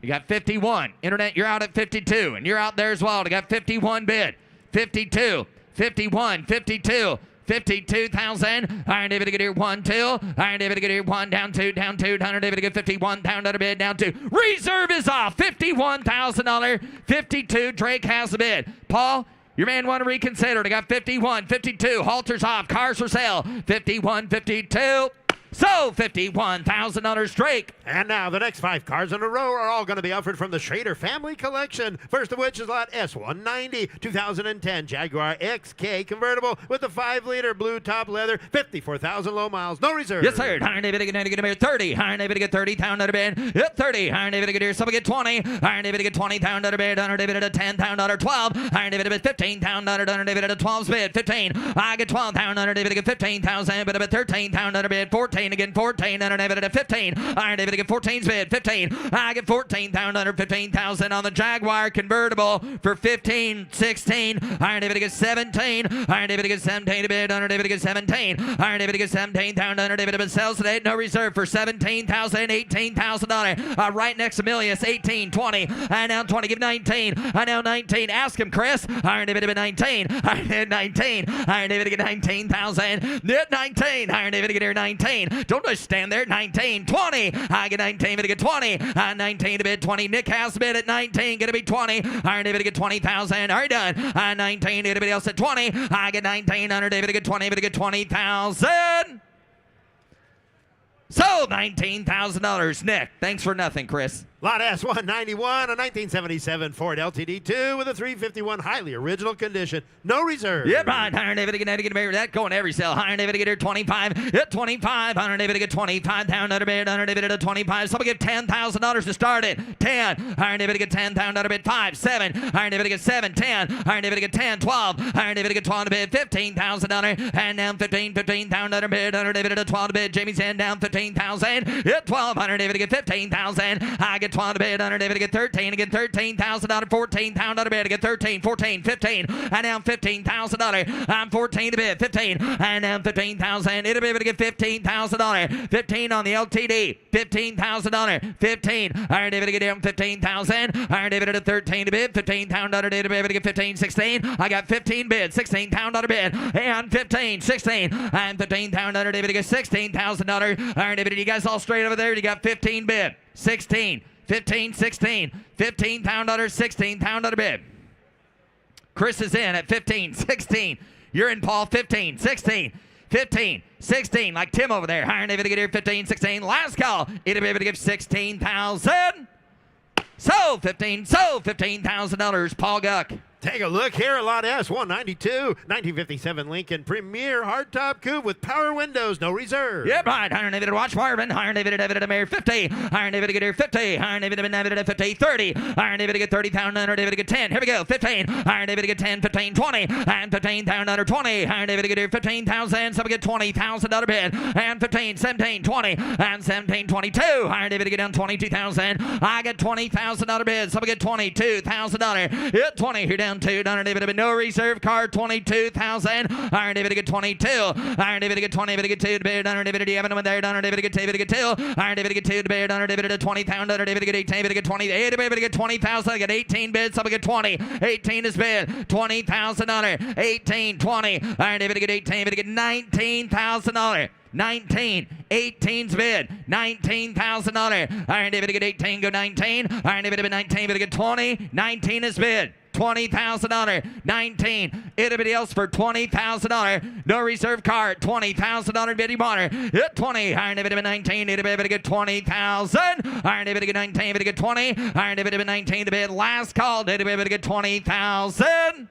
You got 51. Internet, you're out at 52. And you're out there as well. I got 51 bid. 52. 51. 52. 52,000. Iron David to get here 1, 2. Iron David to get here 1, down 2, down 2. Iron David to get 51, down to bid, down 2. Reserve is off. $51,000. 52. Drake has the bid. Paul, your man want to reconsider. They got 51, 52. Halters off. Cars for sale. 51, 52. So $51,000 Drake. And now the next 5 cars in a row are all going to be offered from the Schrader family collection. First of which is lot S190 2010 Jaguar XK convertible with the 5-liter blue top leather, 54,000 low miles, no reserve. Yes, sir. Iron David to get here 30. Iron David to get 30,000 out of bid. Yep, 30. Iron David to get here. Someone get 20. Iron David to get 20,000 out of bid. Iron David to 10,000 out of 12. Iron David to bid 15,000 out of Iron David to 12's bid. 15. I get 12,000 Iron David to get 15,000, but about 13,000 out of bid. 14 again. 14. Iron David to 15. Iron David to get 14's bid. 15. I get 14,000 under 15,000 on the Jaguar convertible for 15. 16. Iron David to get 17. Iron David to get 17 to bid. Iron David to get 17. Iron David to get 17,000 under David to bid. Sells today. No reserve for 17,000. $18,000. Right next to Milius. 18. 20. And now 20. Give 19. And now 19. Ask him, Chris. Iron David to bid 19. Iron David 19. Iron David to get 19,000. 19. Iron David to get here 19. Don't just stand there. 19. 20. I get 19 to get 20. 19 to bid 20. Nick has to bid at 19. Gonna be 20. Iron David to get 20,000. Already done. 19. Anybody else at 20? I get 19. Iron David to get 20. To get 20,000. So $19,000. Nick, thanks for nothing, Chris. Lot S191, a 1977 Ford LTD2 with a 351 highly original condition. No reserve. Yep, right. Iron David to get married. That going every sale. Iron David to get here 25. Hit 25. Iron David to get 25 down out of bid. Iron David to 25. Somebody get $10,000 to start it. 10. Iron David to get 10 down out of bid. 5. 7. Iron David to get 7. 10. Iron David to get 10. 12. Iron David to get 12 to bid. $15,000. And down 15. 15 down out of bid. Iron David to 12 to bid. Jamie's in down 15,000. Hit 12. Iron David to get 15,000. I get 12 to bid. Iron David to get 13. Again, $13,000. 14 down out of bid. Again, 13. 14. 15. And down $15,000. I'm 14 to bid. 15. And down 15,000. It'll be able to get $15,000. 15 on the LTD. $15,000. 15. Iron David to get down 15,000. Iron David at a 13 to bid. 15 pound out of David to get 15. 16. I got 15 bid. 16 pound out of bid. And 15. 16. And 15 pound out of David to get $16,000. Iron David, you guys all straight over there? You got 15 bid. 16. 15, 16, 15 pound under, 16 pound under bid. Chris is in at 15, 16. You're in, Paul, 15, 16, 15, 16. Like Tim over there. Iron David to get here, 15, 16. Last call. It'll be able to give 16,000. So $15,000. Paul Guck. Take a look here at Lot S, 192, 1957 Lincoln Premier Hardtop Coupe with power windows, no reserve. Yep, right. Iron David Watch Marvin. Iron David Mayor 50. Iron David get here 50. Iron David 50. 30. Iron David get 30 pound under David get 10. Here we go. 15. Iron David get 10, 15, 20. And 15 pound under 20. Iron David get here 15,000. Some get $20,000 bid. And 15, 17, 20. And 17, 22. Iron David get down 22,000. I get $20,000 bid. Some get $22,000. Hit 20. Here down 2. Iron David no reserve car 22,000. Iron David get 22. Iron David get 20. David get 2 to bid. Iron David, do you have anyone there? Iron David get 2. David get 2. Iron David get 2 to bid. Iron David at 20,000. Iron David get 18. David get 20. David get 20,000. I get 18 bids. Some get 20. 18 is bid. $20,000. 18, 20. Iron David get 18. David get $19,000. 19, 18's bid, $19,000. Iron David get 18, go 19. Iron David 19, David get 20. 19 is bid. $20,000. 19. Anybody else for $20,000? No reserve car. $20,000 bidding honor. Hit 20. Iron David 19. David get 20,000. Iron David get 19. David get 20. Iron David 19 to bid. Last call. David get 20,000.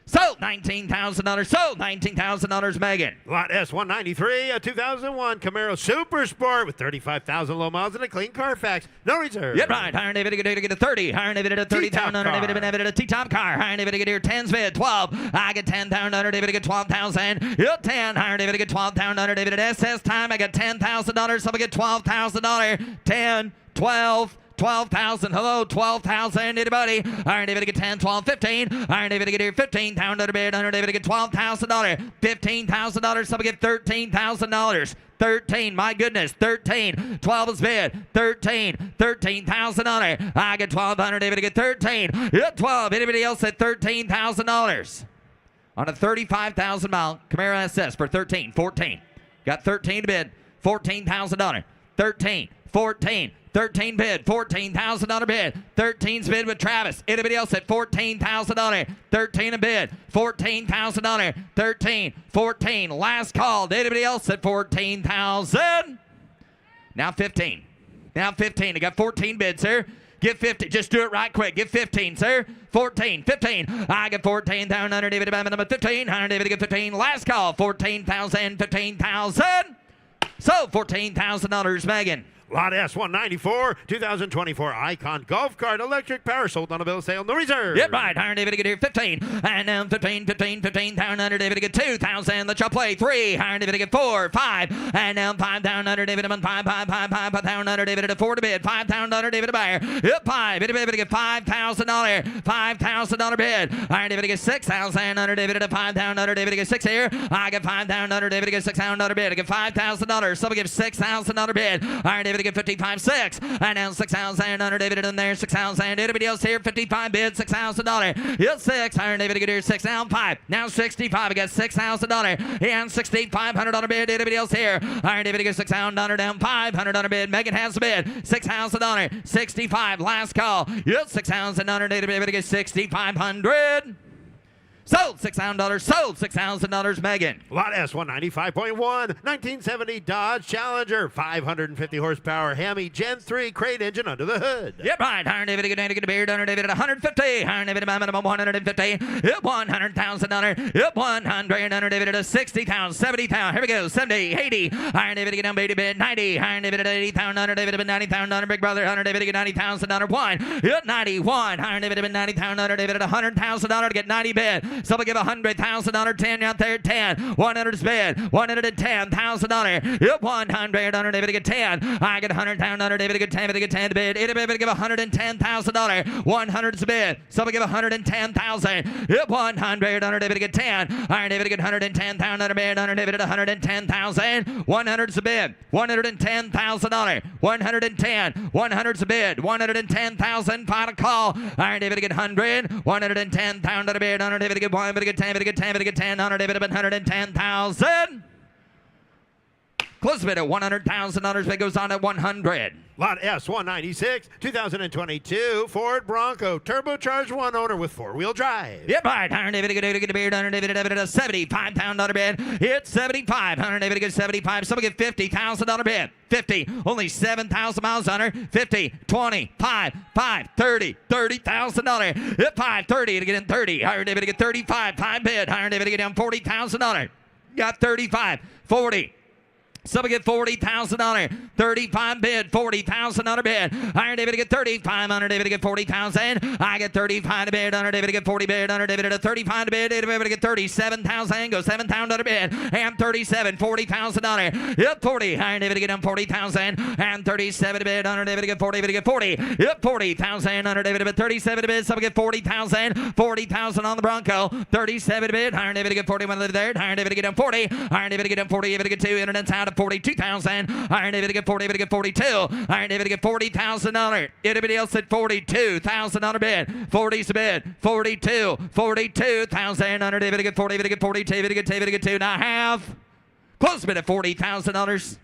Sold $19,000. Sold $19,000, Megan. Lot S, 193, a 2001 Camaro Super Sport with 35,000 low miles and a clean Carfax. No reserve. Yep, right. Iron David get a 30. Iron David a 30,000. Iron David a T-top car. Iron David get here 10's bid. 12. I get 10,000. Iron David get 12,000. Hit 10. Iron David get 12,000. Iron David at SS time. I got $10,000. Somebody get $12,000. 10, 12. 12,000. Hello, 12,000. Anybody? Iron David get 10, 12, 15. Iron David get here 15,000 under bid. Iron David get $12,000. $15,000. Somebody get $13,000. 13, my goodness, 13. 12 is bid. 13, $13,000. I get 1,200. David get 13. Hit 12. Anybody else at $13,000? On a 35,000 mile Camaro SS for 13, 14. Got 13 to bid. $14,000. 13, 14. 13 bid, $14,000 bid. 13's bid with Travis. Anybody else at $14,000? 13 a bid, $14,000. 13, 14. Last call. Anybody else at $14,000? Now 15. Now 15. I got 14 bids, sir. Give 50. Just do it right quick. Give 15, sir. 14, 15. I get 14,000 under David at number 15. Under David get 15. Last call. 14,000, 15,000. So $14,000, Megan. Lot S, 194, 2024 Icon Golf Cart Electric Power sold on a bill of sale, no reserve. Yep, right. Iron David get here 15. And now 15, 15, 15,000 under David get 2,000. Let y'all play 3. Iron David get 4, 5. And now 5,000 under David at 5,000 under David at 4 to bid. 5,000 under David at buyer. Yep, 5. David get $5,000. $5,000 bid. Iron David get 6,000 under David at 5,000 under David get 6 here. I get 5,000 under David get 6,000 under bid. I get $5,000. Somebody give $6,000 bid. Iron David get 55, 6. And now 6,000 under David in there. 6,000. Anybody else here? 55 bid. $6,000. Hit 6. Iron David get here 6. Now 5. Now 65. I got $6,000. And 6,500 bid. Anybody else here? Iron David get $6,000 down 500 bid. Megan has the bid. $6,000. 65. Last call. Hit 6,000 under David get 6,500. Sold $6,000. Sold $6,000, Megan. Lot S, 195.1, 1970 Dodge Challenger, 550 horsepower Hemi Gen 3 crate engine under the hood. Yep, right. Iron David get a beard. Iron David at 150. Iron David at minimum 150. Yep, $100,000. Yep, 100. Iron David at a 60,000, 70,000. Here we go. 70, 80. Iron David get down bid 90. Iron David at 80,000. Iron David at 90,000. Big brother. Iron David get $90,000. 1. Yep, 91. Iron David at 90,000. Iron David at $100,000 to get 90 bid. Somebody give $100,000. 10 out there. 10. 100 is bid. $110,000. Yep, 100. Iron David get 10. I get 100,000. Iron David get 10. David get 10 to bid. David give $110,000. 100 is bid. Somebody give $110,000. Yep, 100. Iron David get 10. Iron David get $110,000 to bid. Iron David at $110,000. 100 is a bid. $110,000. 110. 100 is a bid. $110,000. Final call. Iron David get 100. $110,000 to bid. Iron David get 1. David get 10. David get 10. David get 10. Iron David at $110,000. Close bid at $100,000. Bid goes on at 100. Lot S196, 2022 Ford Bronco, turbocharged, one owner with four-wheel drive. Yep, all right. $75,000 bid. It's 75. $75. Someone get $50,000 bid. 50. Only 7,000 miles on her. 50. 20. 5. 5. 30. $30,000. Hit 5. 30 to get in 30. Higher David to get 35. 5 bid. Higher David to get down $40,000. Got 35. 40. Someone get $40,000. 35 bid. $40,000 bid. Iron David to get 35. Under David to get 40,000. I get 35 to bid. Under David to get 40 bid. Under David to 35 to bid. David to get 37,000. Go $7,000 bid. And 37. $40,000. Yep, 40. Iron David to get down 40,000. And 37 to bid. Under David to get 40. David to get 40. Yep, 40,000. Under David to bid. 37 to bid. Someone get 40,000. 40,000 on the Bronco. 37 to bid. Iron David to get 41 to the third. Iron David to get down 40. Iron David to get down 40. David to get 2. Internet's out of 42,000. Iron David to get 40. David to get 42. Iron David to get $40,000. Anybody else at $42,000 bid? 40's the bid. 42. 42,000. Under David to get 40. David to get 42. David to get 2. David to get 2.5. Close bid at $40,000.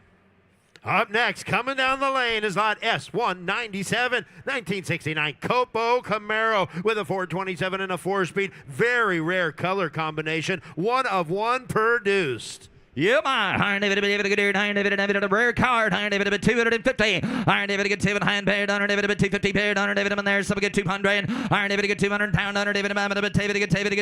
Up next, coming down the lane is lot S197, 1969 Copo Camaro with a 427 and a 4-speed. Very rare color combination. One of one produced. Yeah, man. Iron David to get Iron David a rare card. Iron David to 250. Iron David to get 7 hand paid. Iron David to 250 paid. Iron David in there. Some get 200. Iron David to get 200 pound. Iron David to get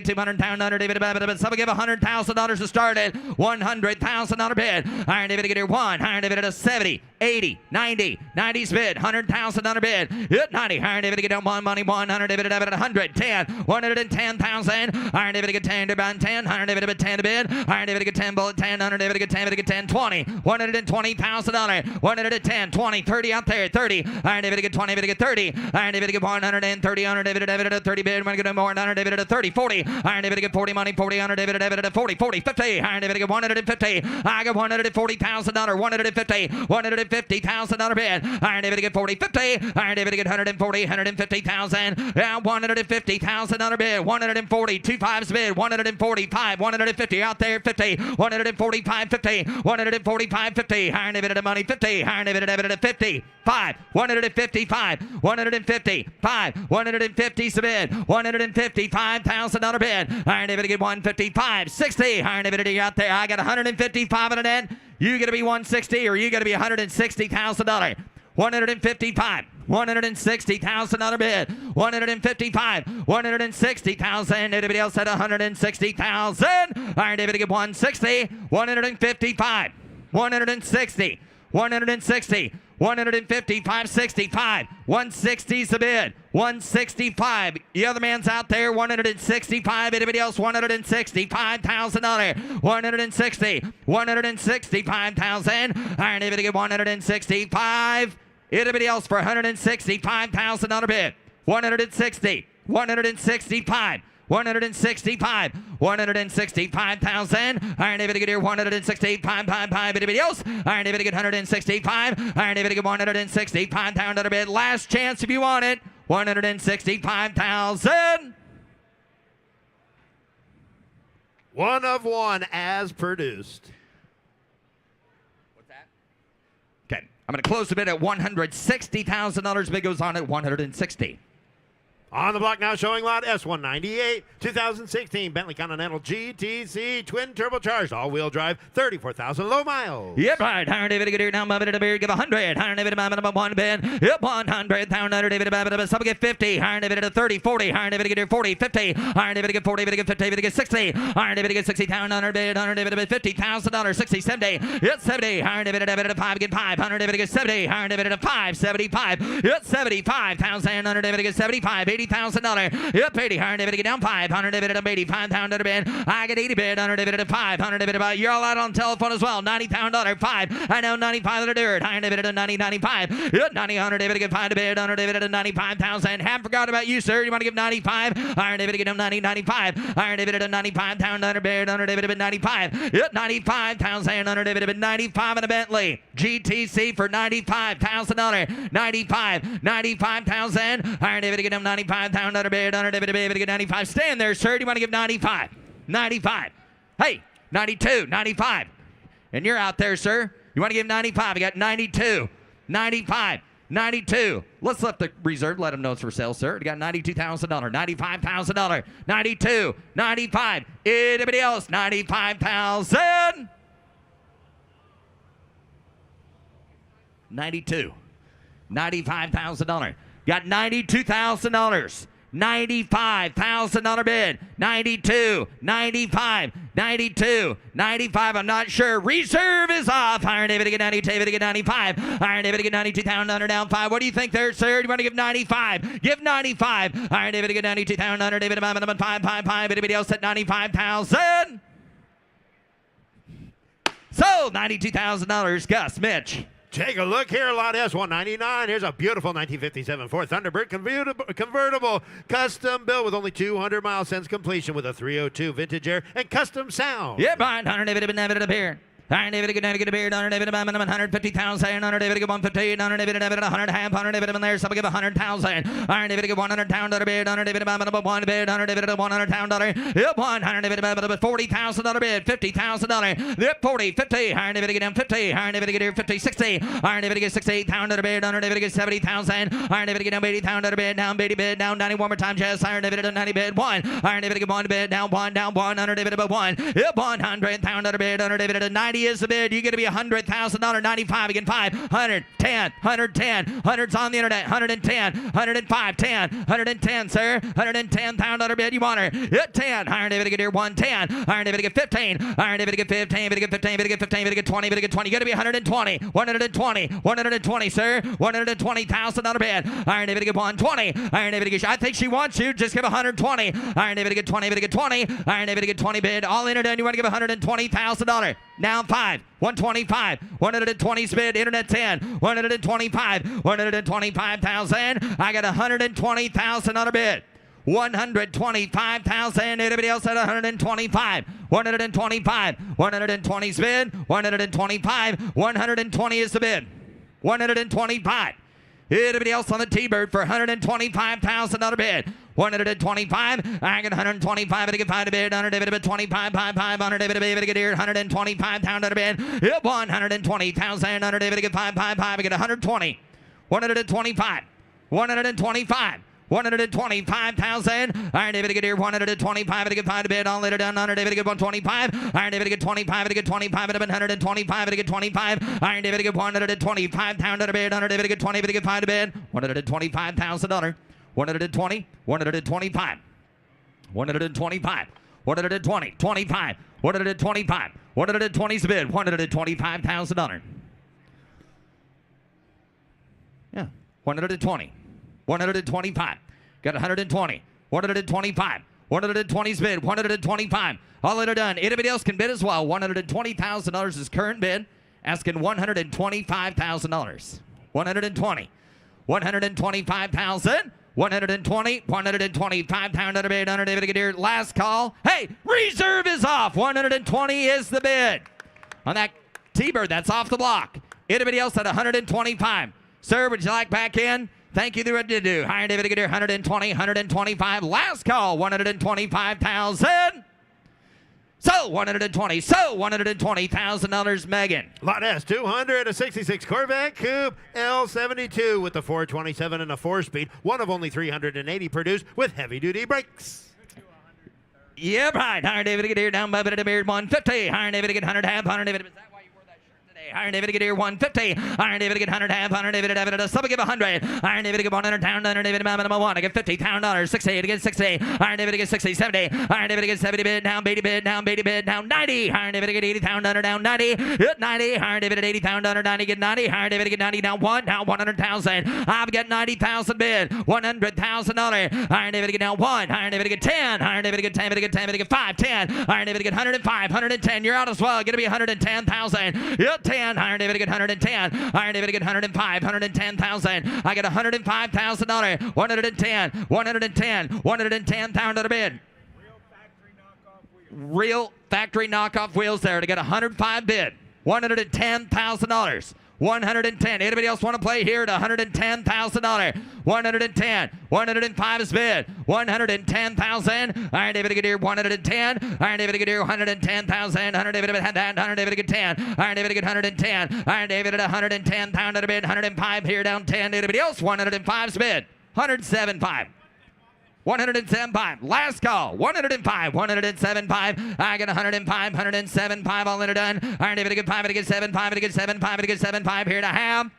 200 pound. Iron David to some give $100,000 to start it. $100,000 bid. Iron David to get here 1. Iron David to 70, 80, 90. 90's bid. $100,000 bid. Hit 90. Iron David to get down 1 money 1. Iron David to 100. 10. 110,000. Iron David to get 10 to about 10. Iron David to 10 to bid. Iron David to get 10 bullet 10. David to get 10, to get 10, 20, $120,000, 110, 20, 30 out there, 30. Iron David to get 20, David to get 30. Iron David to get 130, Iron David to 30 bid, want to get more, Iron David to 30, 40. Iron David to get 40 money, 40, Iron David to 40, 40, 50. Iron David to get 150. I got $140,000, 150, $150,000 bid. Iron David to get 40, 50. Iron David to get 140, $150,000, $150,000 bid, 140, 25's bid, 145, 150 out there, 50, 145, 50, 145, 50. Iron David to money, 50. Iron David to 50, 5, 155, 155, 150 bid, $155,000 bid. Iron David to get 155, 60. Iron David to out there. I got 155 on it end. You got to be 160 or you got to be $160,000. 155, $160,000 bid, 155, 160,000. Anybody else at 160,000? Iron David to get 160, 155, 160, 160, 155, 65, 160's the bid, 165. The other man's out there, 165. Anybody else? $165,000. 160, 165,000. Iron David to get 165. Anybody else for $165,000 bid? 160, 165. 165, 165,000. Iron David to get here 165, anybody else? Iron David to get 165. Iron David to get 165 pound under bid. Last chance if you want it. 165,000. One of one as produced. What's that? Okay, I'm going to close the bid at $160,000. Bid goes on at 160. On the block now, showing lot S198, 2016 Bentley Continental GTC, twin turbocharged, all-wheel drive, 34,000 low miles. Yep, right. Iron David to get here now. Bid to beer, give 100. Iron David to 1 bid. Yep, 100. Iron David to some get 50. Iron David to 30, 40. Iron David to get here 40, 50. Iron David to get 40. David to get 50. David to get 60. Iron David to get 60. Iron bid. Iron David to bid $50,000. 60, 70. Yep, 70. Iron David to 5. Get 5. Iron David to get 70. Iron David to 5. 75. Yep, 75,000. Iron David to get 75. $80,000. Yep, 80. Iron David to get down 5. Iron David to 85,000 bid. I get 80 bid. Iron David to 5. Iron David to you're all out on telephone as well. $90,000. 5. I know 95 to dirt. Iron David to 90, 95. Yep, 90. Iron David to get 5 to bid. Iron David to 95,000. Haven't forgot about you, sir. You want to give 95? Iron David to get him 90, 95. Iron David to 95,000 bid. Iron David to bid 95. Yep, 95,000. Iron David to bid 95 in a Bentley GTC for $95,000. 95,000. Iron David to get him 95,000 bid. Iron David to get 95. Stand there, sir. Do you want to give 95? 95. Hey, 92, 95. And you're out there, sir. You want to give 95? I got 92, 95, 92. Let's let the reserve let them know it's for sale, sir. You got $92,000, $95,000, 92, 95. Anybody else? 95,000. 92, $95,000. Got $92,000. $95,000 bid. 92, 95, 92, 95. I'm not sure. Reserve is off. Iron David to get 90, David to get 95. Iron David to get 92,000 down 5. What do you think there, sir? You want to give 95? Give 95. Iron David to get 92,000. David to buy minimum 5. Anybody else at 95,000? So $92,000. Gus, Mitch. Take a look here, lot S199. Here's a beautiful 1957 Ford Thunderbird convertible custom built with only 200 miles since completion with a 302 vintage air and custom sound. Yeah, fine. 100 David to appear. Iron David to get a beard. 100 David to buy minimum 150,000. 100 David to get 150. 100 David to get 100 half. 100 David in there. Somebody give 100,000. Iron David to get 100 pound bid. 100 David to buy minimum 1 bid. 100 David to 100 pound. Yep, 100 David to buy minimum $40,000 bid. $50,000. Yep, 40, 50. Iron David to get down 50. Iron David to get here 50, 60. Iron David to get 68,000 bid. 100 David to get 70,000. Iron David to get down 80,000 bid. Down 80 bid. Down 90 one more time. Just Iron David to 90 bid. 1. Iron David to get 1 bid. Down 1. Down 1. 100 David to 1. Yep, 100,000 bid. 100 David to 90 is the bid. You get to be $100,000, 95 again, 5, 110, 110, 100's on the internet, 110, 105, 10, 110, sir, 110,000 bid. You want her at 10. Iron David to get here 110. Iron David to get 15. Iron David to get 15. David to get 15. David to get 15. David to get 20. David to get 20. You got to be 120. 120. 120, sir. $120,000 bid. Iron David to get 120. Iron David to get. I think she wants you. Just give 120. Iron David to get 20. David to get 20. Iron David to get 20 bid. All internet. You want to give $120,000. Now 5. 125, 120 bid, internet 10, 125, 125,000. I got $120,000 bid. 125,000. Anybody else at 125? 125, 120 bid, 125, 120 is the bid. 125. Anybody else on the T-Bird for $125,000 bid? 125. I get 125 to get 5 to bid. 100 to bid 25, 100 to bid to get here. 125,000 to bid. 120,000. 100 to get 5, I get 120. 125. 125. 125,000. Iron David to get here 125 to get 5 to bid. All later done. 100 David to get 125. Iron David to get 25 to get 25 to bid. 125 to get 25. Iron David to get 125,000 to bid. 100 David to get 20 to get 5 to bid. $125,000. 120. 125. 125. 120. 25. 125. 120's the bid. $125,000. Yeah. 120. 125. Got 120. 125. 120's bid. 125. All that are done. Anybody else can bid as well. $120,000 is current bid. Asking $125,000. 120. 125,000. 120. 125,000 bid. 100 David to get here. Last call. Hey, reserve is off. 120 is the bid. On that T-Bird, that's off the block. Anybody else at 125? Sir, would you like back in? Thank you. They're ready to do. Iron David to get here. 120, 125. Last call. 125,000. So 120. So $120,000, Megan. Lot S, 200, a 66 Corvette Coupe L72 with the 427 and a 4-speed. One of only 380 produced with heavy-duty brakes. Yeah, right. Iron David to get here. Down by the beard. 150. Iron David to get 100 half. 100 David. Is that why you wore that shirt today? Iron David to get here. 150. Iron David to get 100 half. 100 David to have it. Somebody give 100. Iron David to get 100 down. 100 David to minimum 1. I get $50,000. 60 to get 60. Iron David to get 60. 70. Iron David to get 70 bid. Down 80 bid. Down 80 bid. Down 90. Iron David to get 80,000. Down 90. Hit 90. Iron David at 80,000. 90. Get 90. Iron David to get 90. Down 1. Down 100,000. I've got 90,000 bid. $100,000. Iron David to get down 1. Iron David to get 10. Iron David to get 10. David to get 10. David to get 5. 10. Iron David to get 105. 110. You're out as well. Going to be 110,000. Hit 10. Iron David to get 110. Iron David to get 105. 110,000. I got $105,000. 110. 110. 110,000 bid. Real factory knockoff wheels there to get 105 bid. $110,000. 110. Anybody else want to play here at $110,000? 110. 105 is bid. 110,000. All right, David Gadir, 110. All right, David Gadir, 110,000. 100 David had that. 100 David 10. All right, David 110. All right, David at 110 pound at a bid. 105 here down 10. Anybody else? 105 is bid. 107.5. 107.5. Last call. 105. 107.5. I get 105. 107.5. All in are done. All right, David, get 5. I get 7. 5. I get 7. 5. I get 7. 5 here to have.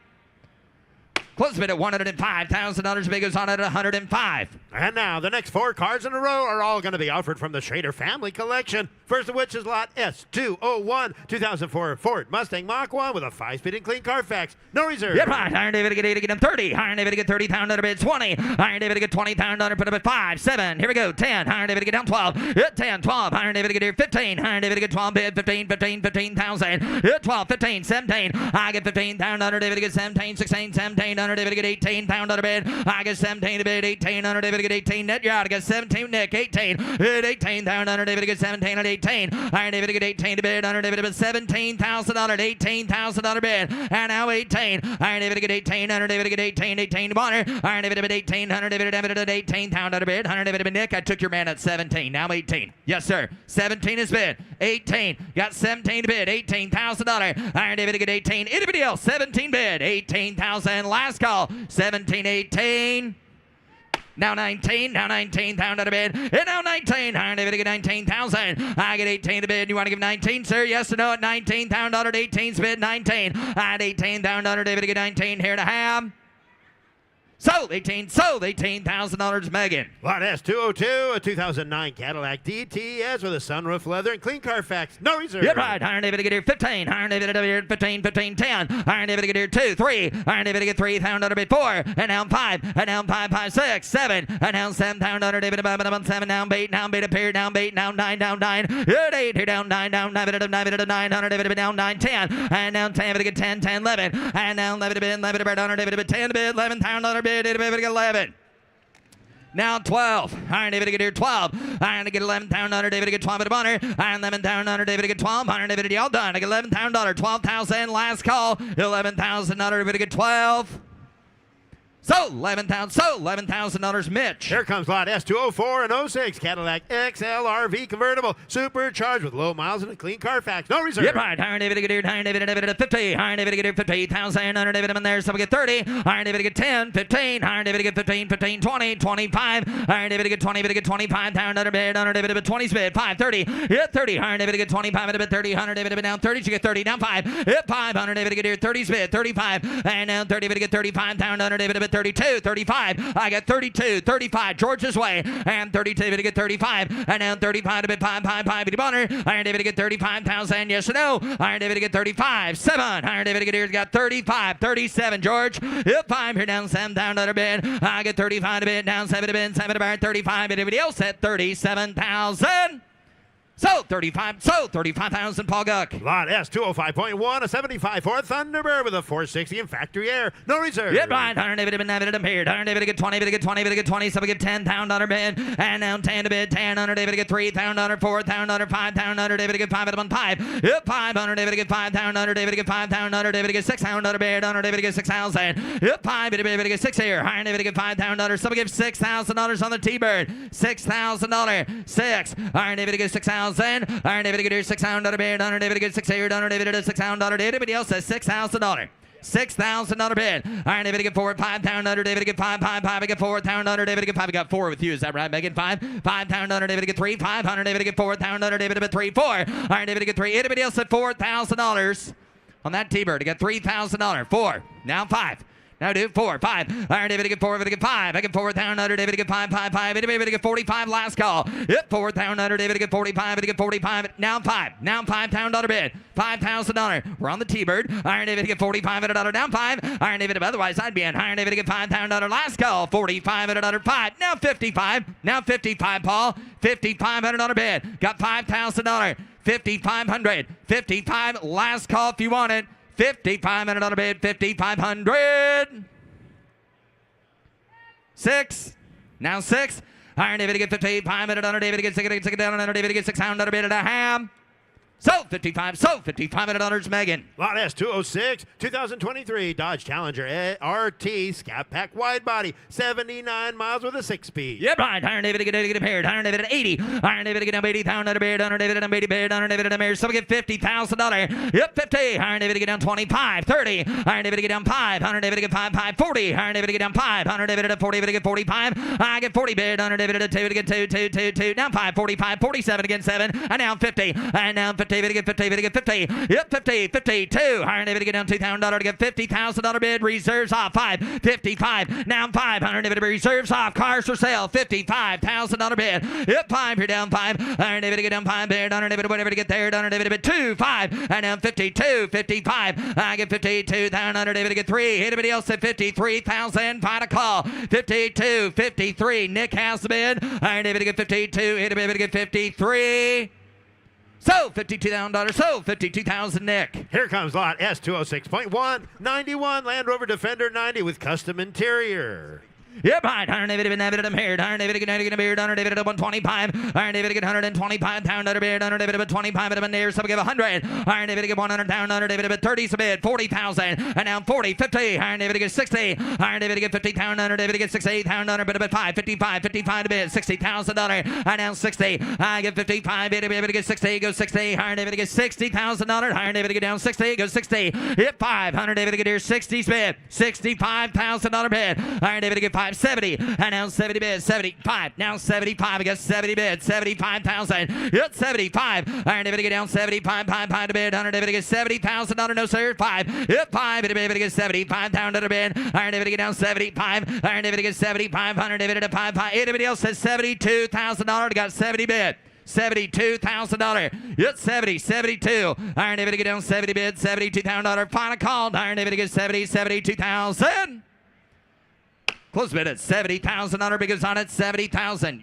Close bid at $105,000. Big goes on at 105. And now, the next 4 cars in a row are all going to be offered from the Schrader family collection. First of which is lot S201, 2004 Ford Mustang Mach 1 with a 5-speed and clean Carfax. No reserve. Yep, right. Iron David get 8, get him 30. Iron David get 30 pound under bid 20. Iron David get 20 pound under, put up at 5, 7. Here we go. 10. Iron David get down 12. Hit 10, 12. Iron David get here 15. Iron David get 12 bid 15, 15, 15,000. Hit 12, 15, 17. I get 15 pound under David get 17, 16, 17. Under David get 18 pound under bid. I get 17 to bid 18. Under David get 18 net yard. I get 17 Nick 18. Hit 18 pound under David get 17 at 18. Iron David get 18 to bid. Under David get $17,000 at $18,000 bid. And now 18. Iron David get 18. Under David get 18. 18 to Bonner. Iron David at 18. Under David at 18 pound under bid. Under David Nick. I took your man at 17. Now 18. Yes, sir. 17 is bid. 18. Got 17 to bid. $18,000. Iron David get 18. Anybody else? 17 bid. 18,000. Last call. 17, 18. Now 19, now 19 pound out of bid, and now 19. Iron David get 19,000. I get 18 to bid. You want to give 19, sir? Yes or no? At 19 pound out at 18 bid 19. At 18 pound out, David get 19 here to have. Sold 18, sold $18,000, Megan. Lot S202, a 2009 Cadillac DTS with a sunroof, leather, and clean Carfax. No reserve. You're right. Iron David get here 15. Iron David get here 15, 15, 10. Iron David get here 2, 3. Iron David get 3 pound under bid 4. And now 5. And now 5, 5, 6, 7. And now 7 pound under David above 7. Down bait, down bait, appear, down bait, down 9, down 9. Hit 8, here down 9, down 9, 9, 9, 9, David down 9, 10. And now 10, David get 10, 10, 11. And now 11 bid, 11 bid, under David 10 bid, 11 pound under bid, David get 11. Now 12. Iron David get here 12. Iron get 11 pound under David get 12 at a bunner. Iron 11 pound under David get 12. Iron David y'all done. I get 11 pound under 12,000. Last call. 11,000 under David get 12. So $11,000, Mitch. Here comes lot S204 and 06 Cadillac XLRV convertible, supercharged with low miles and a clean Carfax. No reserve. Yep, right. Iron David get here. Iron David at 50. Iron David get here 50,000. Under David in there. So we get 30. Iron David get 10, 15. Iron David get 15, 15, 20, 25. Iron David get 20. David get 25 pound under bid. Under David at 20 bid. 5, 30. Hit 30. Iron David get 25 at a bid 30. Iron David down 30. You get 30. Down 5. Hit 5. Iron David get here 30 bid. 35. And now 30. David get 35 pound under David at 32. 35. I got 32, 35, George's way, and 32 to get 35, and now 35 to bid 5, 5, 5, Bitty Bonner. Iron David to get 35,000, yes or no? Iron David to get 35, 7. Iron David to get here, got 35, 37, George. Hit 5 here down 7 down under bid. I get 35 to bid, down 7 to bid, 7 to bar 35. Anybody else at 37,000? So 35,000, Paul Guck. Lot S205.1, a 75 Ford Thunderbird with a 460 and factory air. No reserve. Yep, right. Iron David appeared. Iron David get 20, get 20, get 20. So we get 10 pound under bid. And now 10 to bid, 10 under David get 3 pound under 4 pound under 5 pound under David get 5 at 1 5. Yep, 5 under David get 5 pound under David get 5 pound under David get 6 pound under bid. Under David get 6,000. Yep, 5 David get 6 here. Iron David get 5 pound under. So we give $6,000 on the T-Bird. $6,000. 6. Iron David get 6,000. Iron David get here 6 pound under bid. Under David get 6 here. Under David at 6 pound under. Anybody else says $6,000? $6,000 bid. Iron David get 4 5 pound under David get 5 5 5. I get 4 pound under David get 5. I got 4 with you. Is that right, Megan? 5 5 pound under David get 3 500 David get 4 pound under David at 3 4. Iron David get 3. Anybody else at $4,000 on that T-Bird? I got $3,000. 4. Now 5. Now do 4, 5. Iron David get 4, David get 5. I get 4 pound under David get 5, 5, 5. David get 45. Last call. Hit 4 pound under David get 45. David get 45. Now 5. Now 5 pound under bid. $5,000. We're on the T-Bird. Iron David get 45 at a dollar. Down 5. Iron David. Otherwise I'd be in. Iron David get 5 pound under. Last call. 45 at a dollar. 5. Now 55. Now 55. Paul. 55 at a dollar bid. Got $5,000. 5,500. 55. Last call if you want it. 55 and another bid, 5,500. 6. Now 6. Iron David get 55 and another David get 6 down, another David get 6 down, another bid and a half. Sold 55, sold $5,500, Megan. Lot S 206, 2023 Dodge Challenger RT Scat Pack Wide Body, 79 miles with a 6-speed. Yep, right. Iron David get impaired. Iron David at 80. Iron David get down 80,000 under bid. Iron David at 80 bid. Iron David at a Someone get $50,000. Yep, 50. Iron David get down 25, 30. Iron David get down 5. Iron David get 5, 40. Iron David get down 5. Iron David at 40. David get 45. I get 40 bid. Iron David at 2 to get 2. Down 5, 45, 47 again 7. And now 50. And now 50. David get 50. David get 50. Yep, 50, 52. Iron David get down $2,000 to get $50,000 bid. Reserves off 5, 55. Now 5. Iron David reserves off. Cars for sale. $55,000 bid. Yep, 5. You're down 5. Iron David get down 5 bid. Iron David whatever to get there. Iron David bid 2, 5. And now 52, 55. I get 52,000. Iron David get 3. Anybody else at 53,000? Final call. 52, 53. Nick has the bid. Iron David get 52. David get 53. So $52,000. So $52,000, Nick. Here comes lot S 206.1, 91 Land Rover Defender 90 with custom interior. Yep, right. Iron David been David here. Iron David get a beard. Iron David at 125. Iron David get 125 pound under beard. Iron David at 25 at a near. So we give 100. Iron David get 100 down. Iron David at 30 bid. 40,000. And now 40, 50. Iron David get 60. Iron David get 50 pound under. David get 68 pound under. But about 5, 55 to bid. $60,000. And now 60. I get 55. David get 60. Go 60. Iron David get $60,000. Iron David get down 60. Go 60. Hit 5. Iron David get here 60 bid. $65,000 bid. Iron David get 5. 70, and now 70 bid, 75, now 75, I guess 70 bid, 75,000, hit 75, Iron David get down 75, 5 to bid, 100 David get $70,000, no sir, 5, hit 5, David get 75 down to the bid, Iron David get down 75, Iron David get 75, 100 David at 5, anybody else says $72,000, got 70 bid. $72,000. It's 70, 72. Iron David get down 70 bid, $72,000. Final call. Iron David get 70, 72,000. Close bid at $70,000. Biggest on it, $70,000.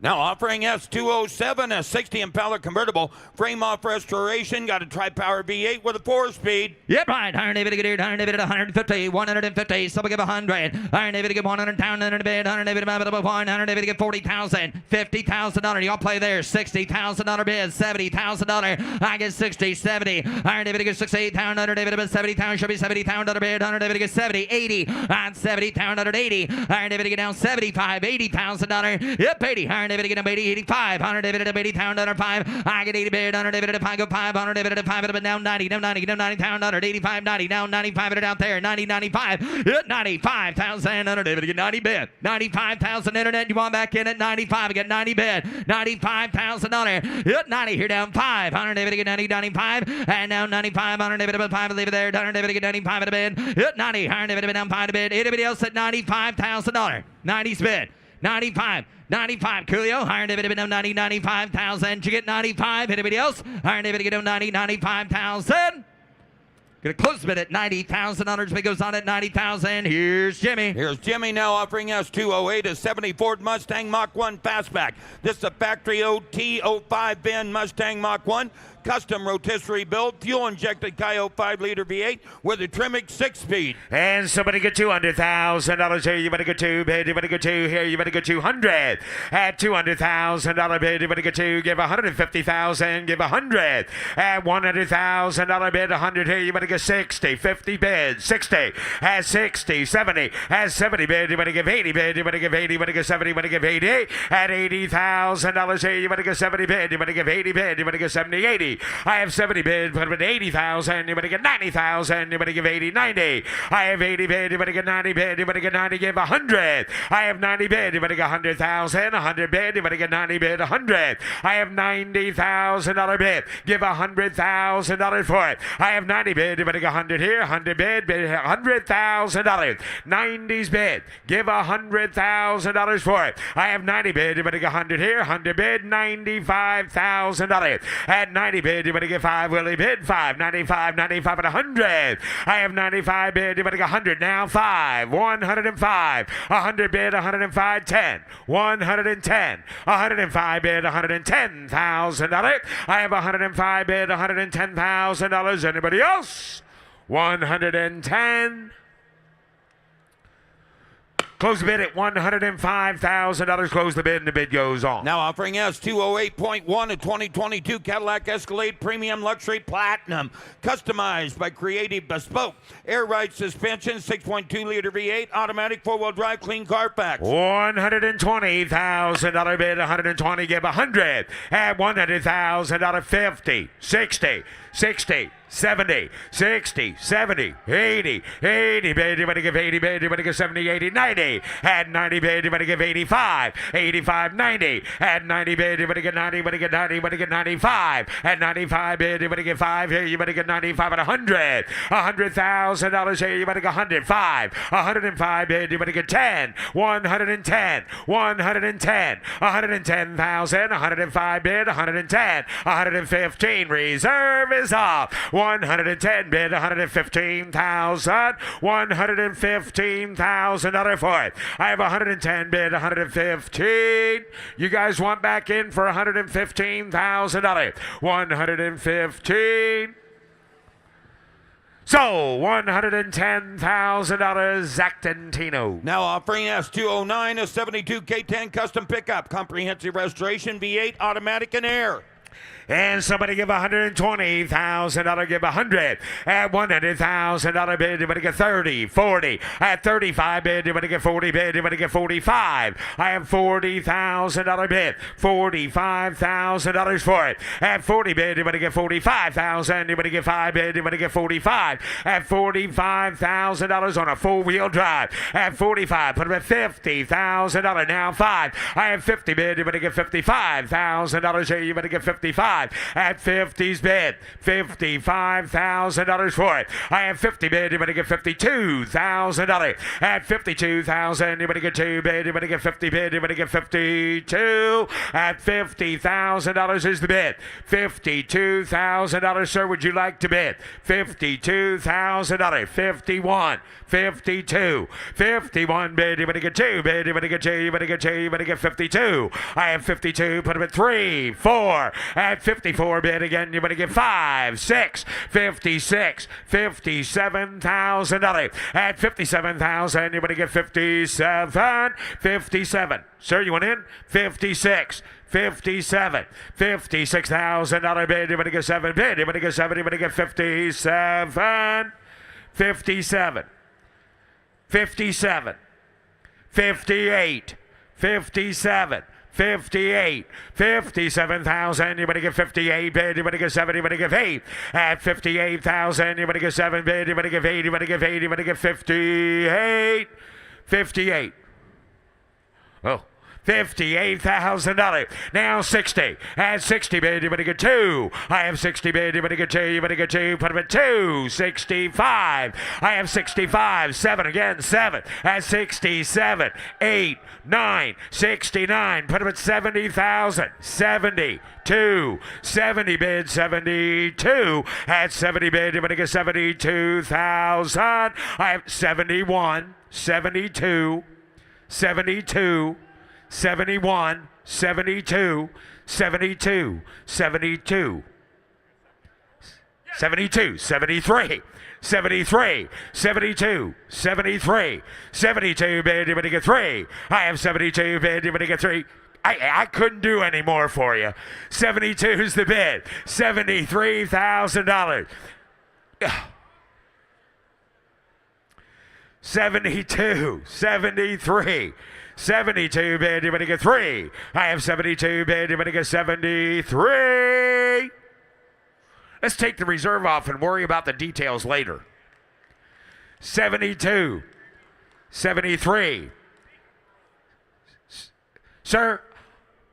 Now offering S207, a 60 Impala convertible, frame off restoration, got a tri-power V8 with a 4-speed. Yep, right. Iron David get here. Iron David at 150, 150. Someone give 100. Iron David get 100 down, 100 bid. Iron David about 1. Iron David get 40,000, $50,000. Y'all play there. $60,000 bid, $70,000. I get 60, 70. Iron David get 68,000. Iron David about 70,000. Should be $70,000 bid. Iron David get 70, 80. On 70,000, 80. Iron David get down 75, $80,000. Yep, 80. Iron David get 80, 85. 100 David at 80,000, 5. I get 80 bid. 100 David at 5, go 5. 100 David at 5, but now 90, now 90, now 90,000, 85, 90, now 95 it out there. 90, 95, 95,000. 100 David get 90 bid. 95,000 internet. You want back in at 95? I get 90 bid. $95,000. 90 here down 5. 100 David get 90, 95, and now 95. 100 David at 5, leave it there. 100 David get 95 at a bid. 90. 100 David down 5 to bid. Anybody else at $95,000? 90's bid. 95. 95, Coolio. Iron David bid down 90, 95,000. Did you get 95? Anybody else? Iron David get down 90, 95,000. Gonna close bid at $90,000. Bid goes on at 90,000. Here's Jimmy. Here's Jimmy now offering S208, a 70 Ford Mustang Mach 1 Fastback. This is a factory OT 05 bin Mustang Mach 1. Custom rotisserie build, fuel-injected Ki 5-liter V8 with a Tremec 6-speed. And somebody get $200,000 here. You better get 2 bid. You better get 2 here. You better get 200. At $200,000 bid, you better get 2. Give 150,000. Give 100. At $100,000 bid, 100 here. You better get 60. 50 bid. 60. At 60. 70. At 70 bid, you better give 80 bid. You better give 80. You better give 70. You better give 80. At $80,000 here. You better get 70 bid. You better give 80 bid. You better give 70. 80. I have 70 bid, but with 80,000, you better get 90,000, you better give 80, 90. I have 80 bid, you better get 90 bid, you better get 90, give 100. I have 90 bid, you better get 100,000, 100 bid, you better get 90 bid, 100. I have $90,000 bid, give $100,000 for it. I have 90 bid, you better get 100 here, 100 bid, $100,000. 90's bid, give $100,000 for it. I have 90 bid, you better get 100 here, 100 bid, $95,000. At 90 bid, you better get 5, Willie bid 5, 95, 95 and 100. I have 95 bid, you better get 100 now, 5, 105, 100 bid, 105, 10, 110, 105 bid, $110,000. I have 105 bid, $110,000. Anybody else? 110. Close the bid at $105,000. Close the bid, and the bid goes on. Now offering S208.1, a 2022 Cadillac Escalade Premium Luxury Platinum, customized by Creative Bespoke. Air ride suspension, 6.2-liter V8, automatic four-wheel drive, clean Carfax. $120,000 bid, 120, give 100 at $100,000, 50, 60, 60, 70, 60, 70, 80, 80, bid, you better give 80, bid, you better give 70, 80, 90, at 90, bid, you better give 85, 85, 90, at 90, bid, you better get 90, you better get 90, you better get 95, at 95, bid, you better get 5, here, you better get 95, at 100, $100,000, here, you better get 105, 105, bid, you better get 10, 110, 110, 110,000, 105, bid, 110, 115, reserve is off, 110 bid, 115,000, 115,000 for it. I have 110 bid, 115. You guys want back in for $115,000? 115. So $110,000, Zach Dentino. Now offering S209, a 72 K10 custom pickup, comprehensive restoration, V8, automatic and air. And somebody give $120,000, give 100 at $100,000 bid, you better get 30, 40 at 35 bid, you better get 40 bid, you better get 45. I have $40,000 bid, $45,000 for it. At 40 bid, you better get 45,000, you better get 5 bid, you better get 45. At $45,000 on a four-wheel drive. At 45, put them at $50,000. Now 5. I have 50 bid, you better get $55,000 here, you better get 55. At 50's bid, $55,000 for it. I have 50 bid, you better get $52,000. At 52,000, you better get 2 bid, you better get 50 bid, you better get 52. At $50,000 is the bid. $52,000, sir, would you like to bid? $52,000. 51, 52, 51 bid, you better get 2 bid, you better get 2, you better get 2, you better get 52. I have 52, put them at 3, 4. At 54 bid again, you better get 5, 6, 56, $57,000. At 57,000, you better get 57, 57. Sir, you want in? 56. 57, $56,000 bid, you better get 7 bid, you better get 7, you better get 57, 57, 57, 58, 57, 58, 57,000, you better get 58 bid, you better get 7, you better get 8. At 58,000, you better get 7 bid, you better get 8, you better get 8, you better get 58, 58. Oh. $58,000. Now 60. At 60 bid, you better get 2. I have 60 bid, you better get 2, you better get 2. Put them at 2. 65. I have 65. 7 again, 7. At 67. 8, 9, 69. Put them at 70,000. 72. 70 bid, 72. At 70 bid, you better get 72,000. I have 71, 72, 72. 71, 72, 72, 72, 72, 73, 73, 72, 73, 72 bid, you better get 3. I have 72 bid, you better get 3. I couldn't do any more for you. 72 is the bid. $73,000. 72, 73. 72 bid, you better get 3. I have 72 bid, you better get 73. Let's take the reserve off and worry about the details later. 72, 73. Sir,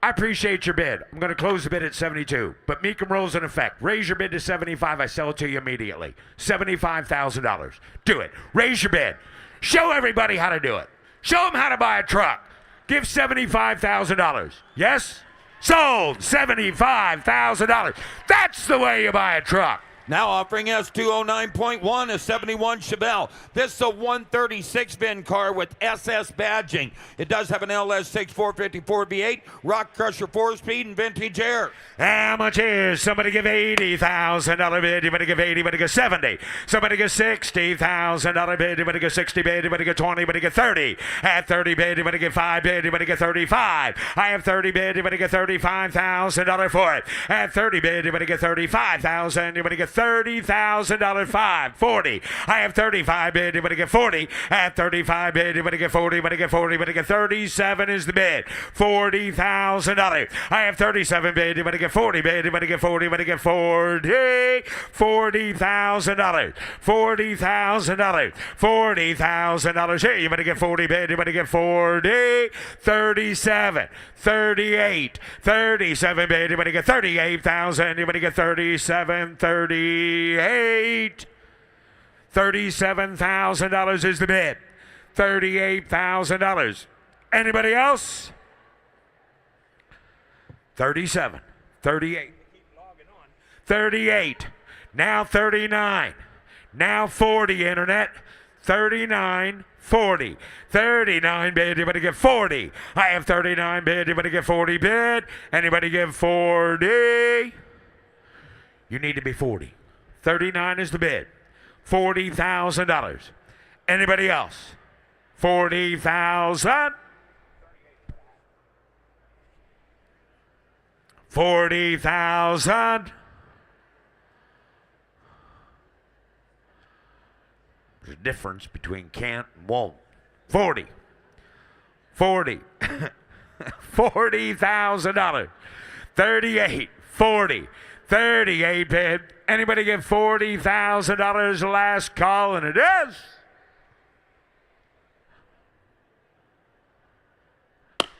I appreciate your bid. I'm going to close the bid at 72, but Mecum rules in effect. Raise your bid to 75, I sell it to you immediately. $75,000. Do it. Raise your bid. Show everybody how to do it. Show them how to buy a truck. Give $75,000. Yes? Sold. $75,000. That's the way you buy a truck. Now offering us 209.1, a 71 Chevelle. This is a 136 VIN car with SS badging. It does have an LS6 454 V8, Rock Crusher 4-speed, and vintage air. How much is? Somebody give $80,000 bid. You better give 80. Better give 70. Somebody give $60,000 bid. You better give 60 bid. You better give 20. You better give 30. At 30 bid. You better give 5 bid. You better give 35. I have 30 bid. You better give $35,000 for it. At 30 bid. You better give 35,000. You better give $30,000. 5. 40. I have 35 bid. You better give 40. At 35 bid. You better give 40. You better give 40. You better give 37 is the bid. $40,000. I have 37 bid. You better get 40 bid. You better get 40. You better get 40. $40,000. $40,000. $40,000. Here, you better get 40 bid. You better get 40. 37. 38. 37 bid. You better get 38,000. You better get 37. 38. $37,000 is the bid. $38,000. Anybody else? 37. 38. 38. Now 39. Now 40, Internet. 39. 40. 39 bid. You better get 40. I have 39 bid. You better get 40 bid. Anybody give 40? You need to be 40. 39 is the bid. $40,000. Anybody else? 40,000. 40,000. There's a difference between can't and won't. 40. 40. $40,000. 38. 40. 38 bid. Anybody give $40,000 last call, and it is.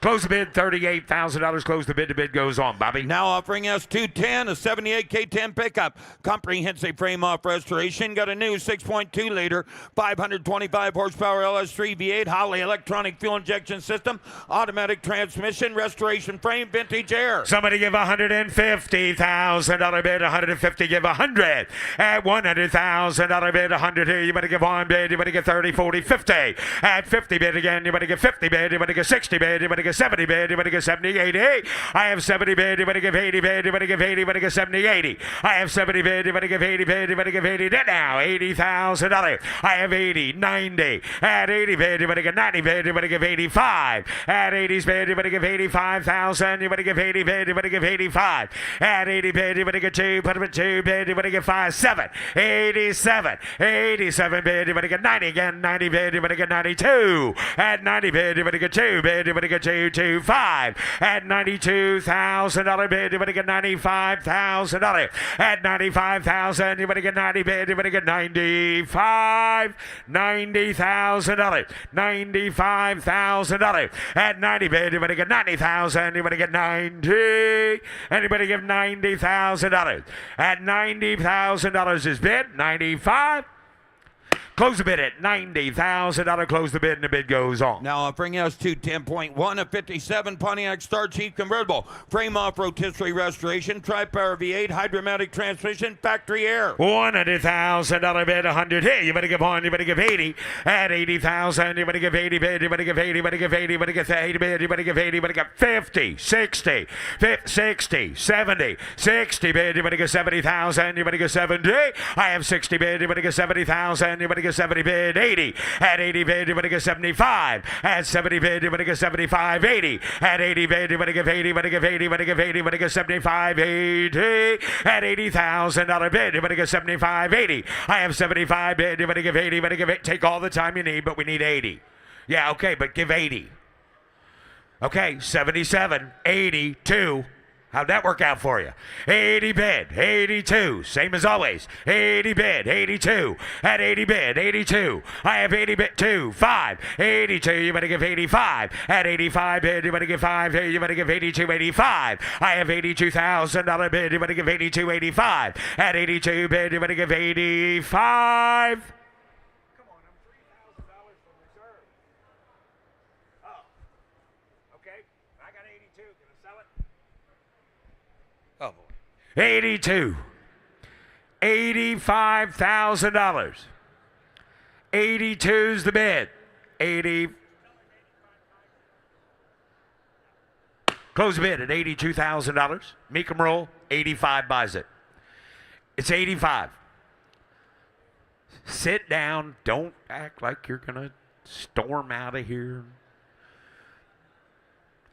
Close the bid, $38,000. Close the bid. The bid goes on, Bobby. Now offering us 210, a 78 K10 pickup. Comprehensive frame-off restoration. Got a new 6.2 liter, 525 horsepower LS3 V8 Holley electronic fuel injection system, automatic transmission, restoration frame, vintage air. Somebody give $150,000 bid. 150, give 100. At $100,000 bid, 100 here. You better give 1 bid. You better get 30, 40, 50. At 50 bid again. You better get 50 bid. You better get 60 bid. You better get 70 bid. You better get 70, 80. I have 70 bid. You better give 80 bid. You better give 80. You better get 70, 80. I have 70 bid. You better give 80 bid. You better give 80. Now $80,000. I have 80, 90. At 80 bid. You better get 90 bid. You better give 85. At 80 bid. You better give 85,000. You better give 80 bid. You better give 85. At 80 bid. You better get 2. Put him at 2 bid. You better get 5, 7. 87. 87 bid. You better get 90 again. 90 bid. You better get 92. At 90 bid. You better get 2 bid. You better get 2. 5 at $92,000 bid. You better get $95,000. At $95,000, you better get 90 bid. You better get 95. $90,000. $95,000. At 90 bid, you better get 90,000. You better get 90. Anybody give $90,000? At $90,000 is bid. 95. Close the bid at $90,000. Close the bid, and the bid goes on. Now offering us 210.1, a 57 Pontiac Star Chief convertible, frame off rotisserie restoration, tri-power V8, hydromatic transmission, factory air. $100,000 bid. 100 here. You better give 1. You better give 80. At 80,000, you better give 80 bid. You better give 80. You better give 80. You better give 80 bid. You better give 80. You better give 50, 60, 60, 70, 60 bid. You better give 70,000. You better give 70. I have 60 bid. You better give 70,000. You better get 70 bid. 80. At 80 bid, you better get 75. At 70 bid, you better get 75. 80. At 80 bid, you better give 80. You better give 80. You better give 80. You better get 75. 80. At $80,000 bid, you better get 75. 80. I have 75 bid. You better give 80. You better give it. Take all the time you need, but we need 80. Yeah, okay, but give 80. Okay, 77. 82. How'd that work out for you? 80 bid, 82, same as always. 80 bid, 82. At 80 bid, 82. I have 80 bid, 2, 5. 82, you better give 85. At 85 bid, you better give 5. You better give 82, 85. I have $82,000 bid, you better give 82, 85. At 82 bid, you better give 85. I got 82. Can I sell it? Oh, boy. 82. $85,000. 82's the bid. 80. Close the bid at $82,000. Mecum roll, 85 buys it. It's 85. Sit down. Don't act like you're going to storm out of here.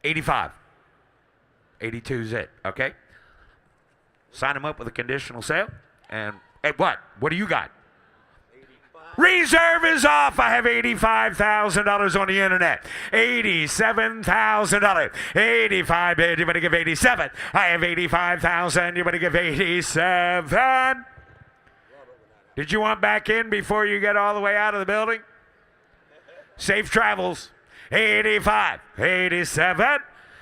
85. 82's it, okay? Sign him up with a conditional sale. And hey, what? What do you got? 85. Reserve is off. I have $85,000 on the internet. $87,000. 85 bid. You're going to give 87. I have 85,000. You're going to give 87. Did you want back in before you get all the way out of the building? Safe travels. 85. 87.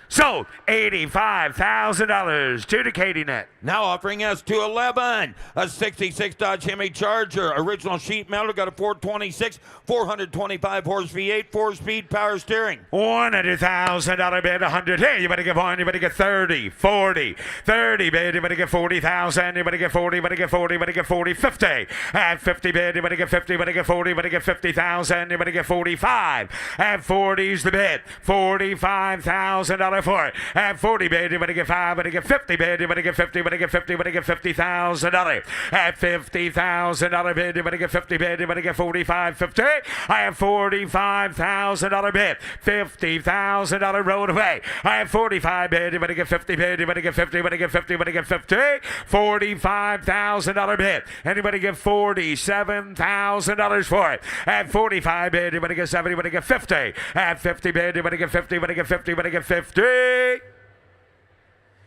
Sold $85,000 to the Katy Net. Now offering us to 11, a 66 Dodge Hemi Charger, original sheet metal, got a 426, 425 horse V8, 4-speed power steering. $100,000 bid, 100. Hey, you better give one, you better get 30, 40, 30 bid, you better get 40,000, you better get 40, you better get 40, you better get 40, 50. At 50 bid, you better get 50, you better get 40, you better get 50,000, you better get 45. At 40's the bid, $45,000 for it. At 40 bid, you better get 5, you better get 50 bid, you better get 50, you better get 50, you better get $50,000. At $50,000 bid, you better get 50 bid, you better get 45, 50. I have $45,000 bid, $50,000 rolled away. I have 45 bid, you better get 50 bid, you better get 50, you better get 50, you better get 50. $45,000 bid. Anybody give $47,000 for it? At 45 bid, you better get 70, you better get 50. At 50 bid, you better get 50, you better get 50, you better get 50.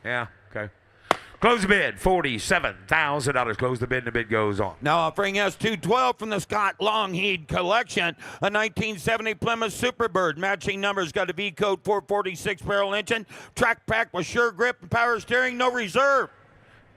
Yeah, okay. Close the bid, $47,000. Close the bid, and the bid goes on. Now offering us 212 from the Scott Longheed collection, a 1970 Plymouth Superbird. Matching numbers, got a V-code 446 barrel engine, track pack with sure grip and power steering, no reserve.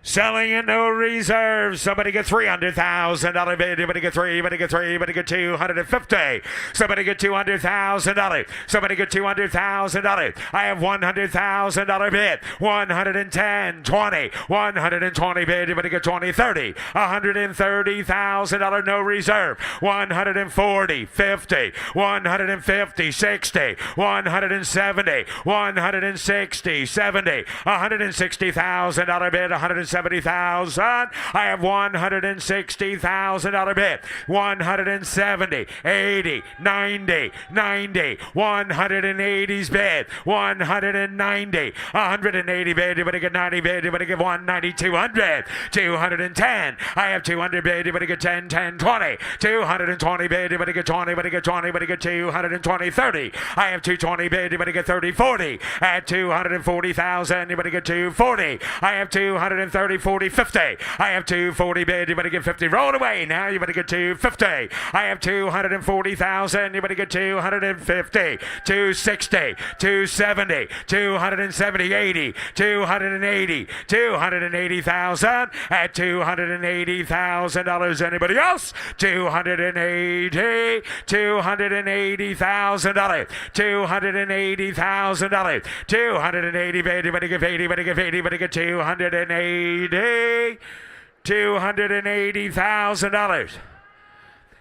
Selling in no reserves. Somebody get $300,000 bid. You better get 3. You better get 3. You better get 250. Somebody get $200,000. Somebody get $200,000. I have $100,000 bid. 110, 20, 120 bid. You better get 20, 30. $130,000 no reserve. 140, 50, 150, 60, 170, 160, 70, $160,000 bid. 170,000. I have $160,000 bid. 170, 80, 90, 90, 180's bid. 190, 180 bid. You better get 90 bid. You better get 190, 200, 210. I have 200 bid. You better get 10, 10, 20, 220 bid. You better get 20, you better get 20, you better get 220, 30. I have 220 bid. You better get 30, 40. At 240,000, you better get 240. I have 230, 40, 50. I have 240 bid. You better get 50. Roll away. Now you better get 250. I have 240,000. You better get 250. 260, 270, 270, 80, 280, 280,000. At $280,000. Anybody else? 280, $280,000. $280,000. 280 bid. You better give 80. You better give 80. You better get 280. $280,000.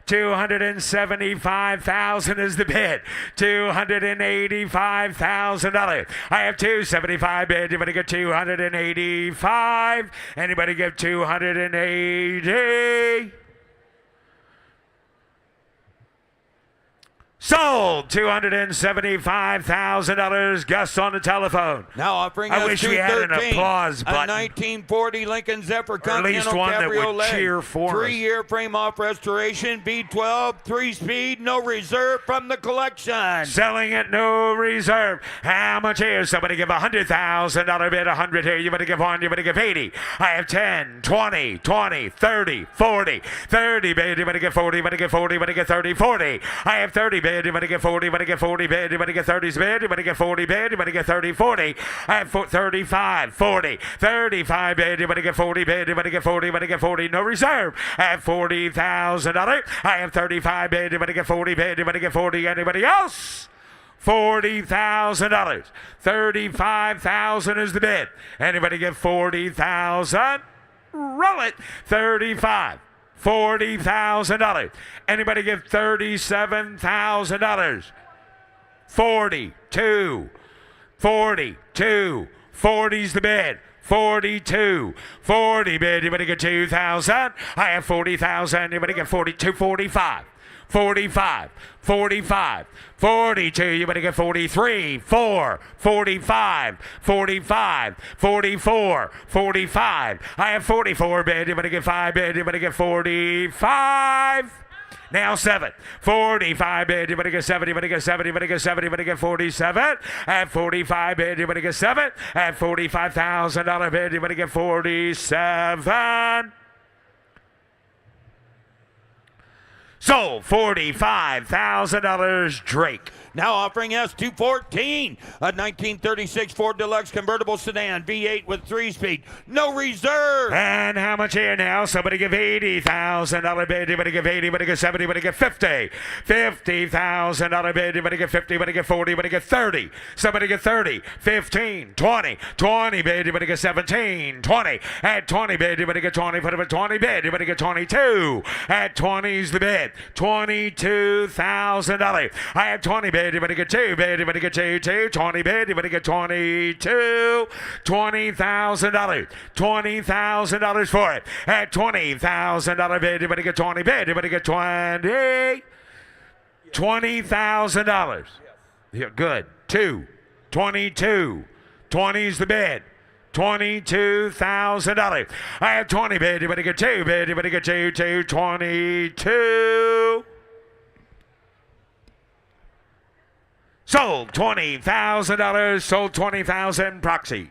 275,000 is the bid. $285,000. I have 275 bid. You better get 285. Anybody give 280? Sold $275,000. Gus on the telephone. Now offering I us wish we had an 213, applause button. a 1940 Lincoln Zephyr Or at Continental least one that Cabriolet. would cheer for us. 3-year frame off restoration, V12, 3-speed, no reserve from the collection. Selling at no reserve. How much here? Somebody give $100,000 bid. 100 here. You better give 1. You better give 80. I have 10, 20, 20, 30, 40, 30 bid. You better get 40. You better get 40. You better get 30, 40. I have 30 bid. You better get 40, you better get 40 bid, you better get 30 bid, you better get 40 bid, you better get 30, 40. I have 35, 40, 35 bid, you better get 40 bid, you better get 40, you better get 40, no reserve. I have $40,000. I have 35 bid, you better get 40 bid, you better get 40. Anybody else? $40,000. $35,000 is the bid. Anybody get 40,000? Roll it. 35. $40,000. Anybody give $37,000? 42. 42. 40's the bid. 42. 40 bid. Anybody get 2,000? I have 40,000. Anybody get 42? 45. 45, 45, 42, you better get 43, 4, 45, 45, 44, 45. I have 44 bid, you better get 5 bid, you better get 45. Now 7, 45 bid, you better get 7, you better get 7, you better get 7, you better get 47. At 45 bid, you better get 7. At $45,000 bid, you better get 47. Sold $45,000 Drake. Now offering S214, a 1936 Ford Deluxe convertible sedan, V8 with 3-speed, no reserve. And how much here now? Somebody give $80,000 bid. Anybody give 80? Anybody give 70? Anybody give 50? $50,000 bid. Anybody give 50? Anybody give 40? Anybody give 30? Somebody give 30. 15, 20, 20 bid. Anybody get 17, 20. At 20 bid. Anybody get 20? Put up at 20 bid. Anybody get 22? At 20's the bid. $22,000. I have 20 bid. Anybody get 2 bid? Anybody get 2? 20 bid. Anybody get 22? $20,000. $20,000 for it. At $20,000 bid. Anybody get 20 bid? Anybody get 20? $20,000. Yeah, good. 2. 22. 20's the bid. $22,000. I have 20 bid. Anybody get 2 bid? Anybody get 2? 22. Sold $20,000. Sold $20,000 proxy.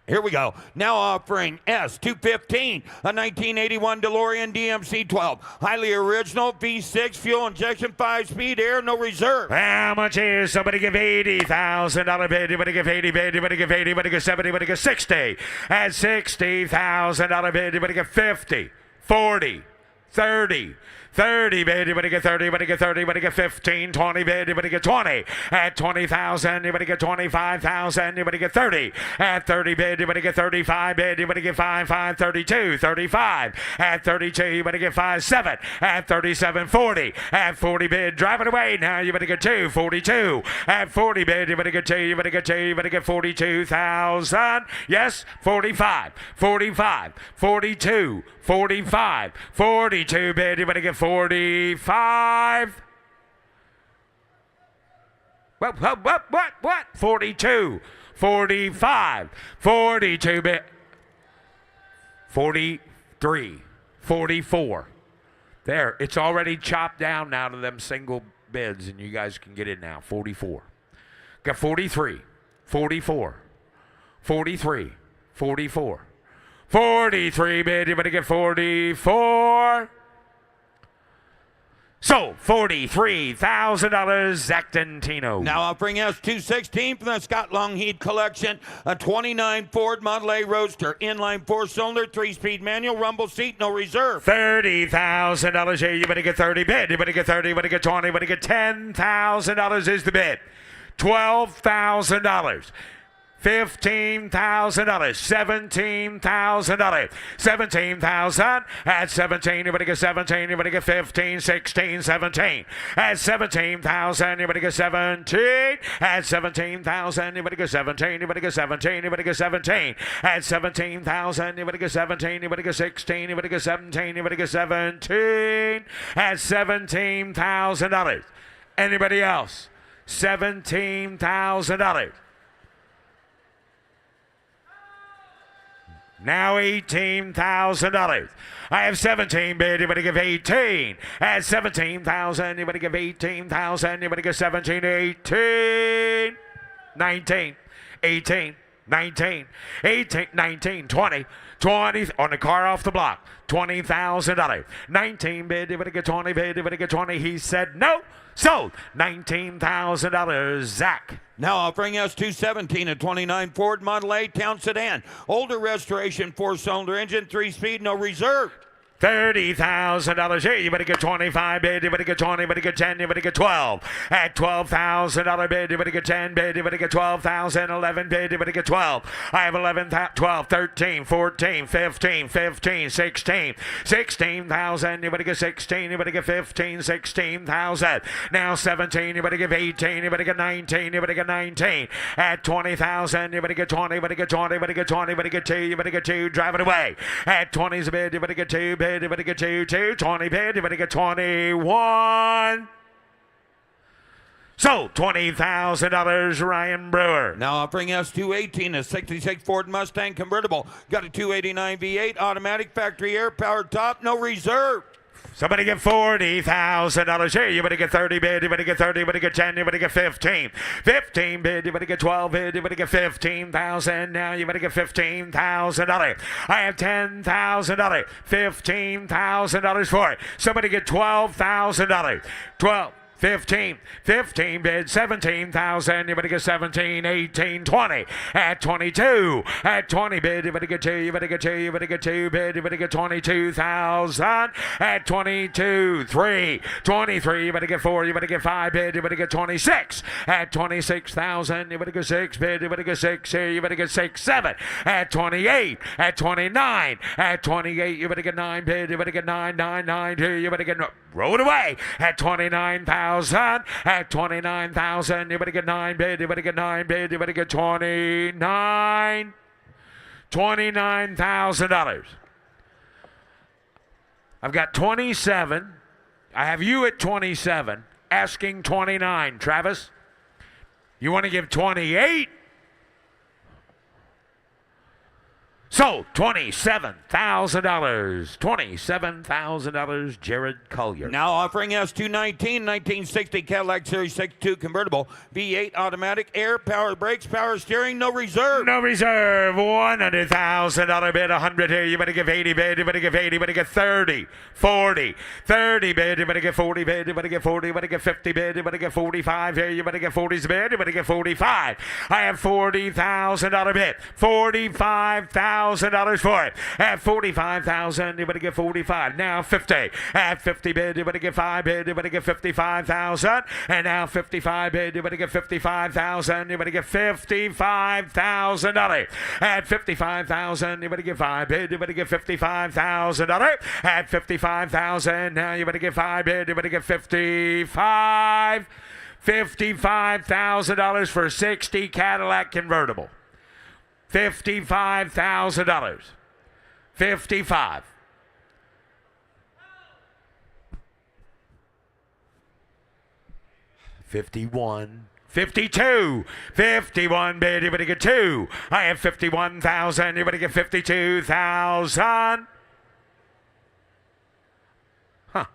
Here we go. Now offering S215, a 1981 DeLorean DMC-12. Highly original, V6, fuel injection, 5-speed, air, no reserve. How much is? Somebody give $80,000 bid. Anybody give 80 bid? Anybody give 80? Anybody give 70? Anybody give 60? At $60,000 bid. Anybody give 50? 40? 30? 30 bid, anybody get 30, anybody get 30, anybody get 15, 20 bid, anybody get 20. At 20,000, anybody get 25,000, anybody get 30. At 30 bid, anybody get 35 bid, anybody get 5, 32, 35. At 32, anybody get 5, 7. At 37, 40. At 40 bid, drive it away. Now you better get 2, 42. At 40 bid, you better get 2, you better get 2, you better get 42,000. Yes, 45, 45, 42, 45, 42 bid, you better get 45. What? 42, 45, 42 bid. 43, 44. There, it's already chopped down now to them single bids, and you guys can get in now. 44. Got 43, 44, 43, 44. 43 bid, you better get 44. So, $43,000, Zactantino. Now offering S216 from the Scott Longheat collection, a 29 Ford Model A Roadster, inline 4-cylinder, 3-speed manual, rumble seat, no reserve. $30,000 here, you better get 30 bid, you better get 30, you better get 20, you better get $10,000 is the bid. $12,000. $15,000, $17,000, $17,000. At 17, you better get 17, you better get 15, 16, 17. At 17,000, you better get 17. At 17,000, you better get 17, you better get 17, you better get 17. At 17,000, you better get 17, you better get 16, you better get 17, you better get 17. At $17,000. Anybody else? $17,000. Now $18,000. I have 17 bid. Anybody give 18? At 17,000. Anybody give 18,000? Anybody give 17? 18. 19. 18. 19. 18. 19. 20. 20 on the car off the block. $20,000. 19 bid. Anybody get 20 bid? Anybody get 20? He said no. Sold. $19,000. Zach. Now offering S217, a 29 Ford Model A Town Sedan. Older restoration, 4-cylinder engine, 3-speed, no reserve. $30,000 here. You better get 25 bid. You better get 20. You better get 10. You better get 12. At $12,000 bid. You better get 10 bid. You better get 12,000. 11 bid. You better get 12. I have 11, 12, 13, 14, 15, 15, 16. 16,000. You better get 16. You better get 15, 16,000. Now 17. You better give 18. You better get 19. You better get 19. At 20,000. You better get 20. You better get 20. You better get 20. You better get 2. You better get 2. Drive it away. At 20's a bid. You better get 2 bid. You better get 2, 20 bid. You better get 21. So, $20,000, Ryan Brewer. Now offering us 218, a 66 Ford Mustang convertible. Got a 289 V8 automatic factory air powered top, no reserve. Somebody get $40,000 here. You better get 30 bid. You better get 30. You better get 10. You better get 15. 15 bid. You better get 12 bid. You better get 15,000. Now you better get $15,000. I have $10,000. $15,000 for it. Somebody get $12,000. 12. 15 bid, 17,000. You better get 17, 18, 20. At 22, at 20 bid, you better get 2. You better get 2. You better get 2 bid. You better get 22,000. At 22, 3, 23. You better get 4. You better get 5 bid. You better get 26. At 26,000. You better get 6 bid. You better get 6 here. You better get 6, 7. At 28, at 29, at 28. You better get 9 bid. You better get 9, 9, 9 here. You better get roll it away. At 29,000. At 29,000, you better get 9 bid. You better get 9 bid. You better get 29. $29,000. I've got 27. I have you at 27, asking 29. Travis, you want to give 28? So, $27,000. $27,000, Jared Collier. Now offering us 219, 1960 Cadillac Series 62 convertible, V8 automatic, air, power brakes, power steering, no reserve. No reserve. $100,000 bid. 100 here. You better give 80 bid. You better give 80. You better get 30. 40. 30 bid. You better get 40 bid. You better get 40. You better get 50 bid. You better get 45 here. You better get 40's bid. You better get 45. I have $40,000 bid. $45,000 for it. At 45,000, you better get 45. Now 50. At 50 bid, you better get 5 bid. You better get 55,000. And now 55 bid, you better get 55,000. You better get $55,000. At 55,000, you better get 5 bid. You better get $55,000. At 55,000, now you better get 5 bid. You better get 55. $55,000 for 60 Cadillac convertible. $55,000. 55. $51. 52. 51 bid. You better get 2. I have 51,000. You better get 52,000. Huh.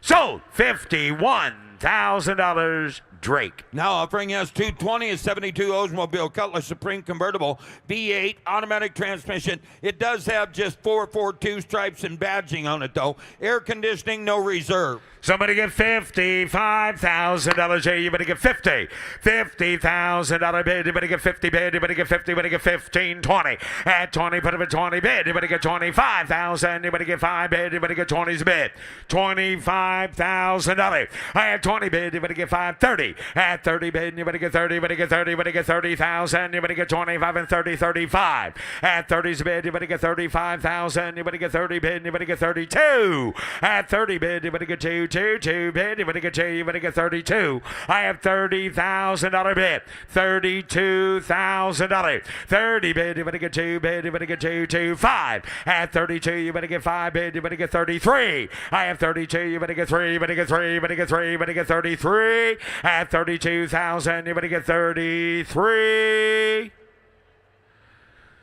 Sold. $51,000. Drake. Now offering us 220, a 72 Oldsmobile Cutlass Supreme convertible, V8 automatic transmission. It does have just 442 stripes and badging on it though. Air conditioning, no reserve. Somebody get $55,000 here. You better get 50. $50,000 bid. You better get 50 bid. You better get 50. You better get 15, 20. At 20, put up a 20 bid. You better get 25,000. You better get 5 bid. You better get 20's bid. $25,000. I have 20 bid. You better get 5, 30. At 30 bid. You better get 30. You better get 30. You better get 30,000. You better get 25 and 30, 35. At 30's bid. You better get 35,000. You better get 30 bid. You better get 32. At 30 bid. You better get 2 bid. You better get 2. You better get 32. I have $30,000 bid. $32,000. 30 bid. You better get 2 bid. You better get 2, 5. At 32, you better get 5 bid. You better get 33. I have 32. You better get 3. You better get 3. You better get 3. You better get 33. At 32,000, you better get 33.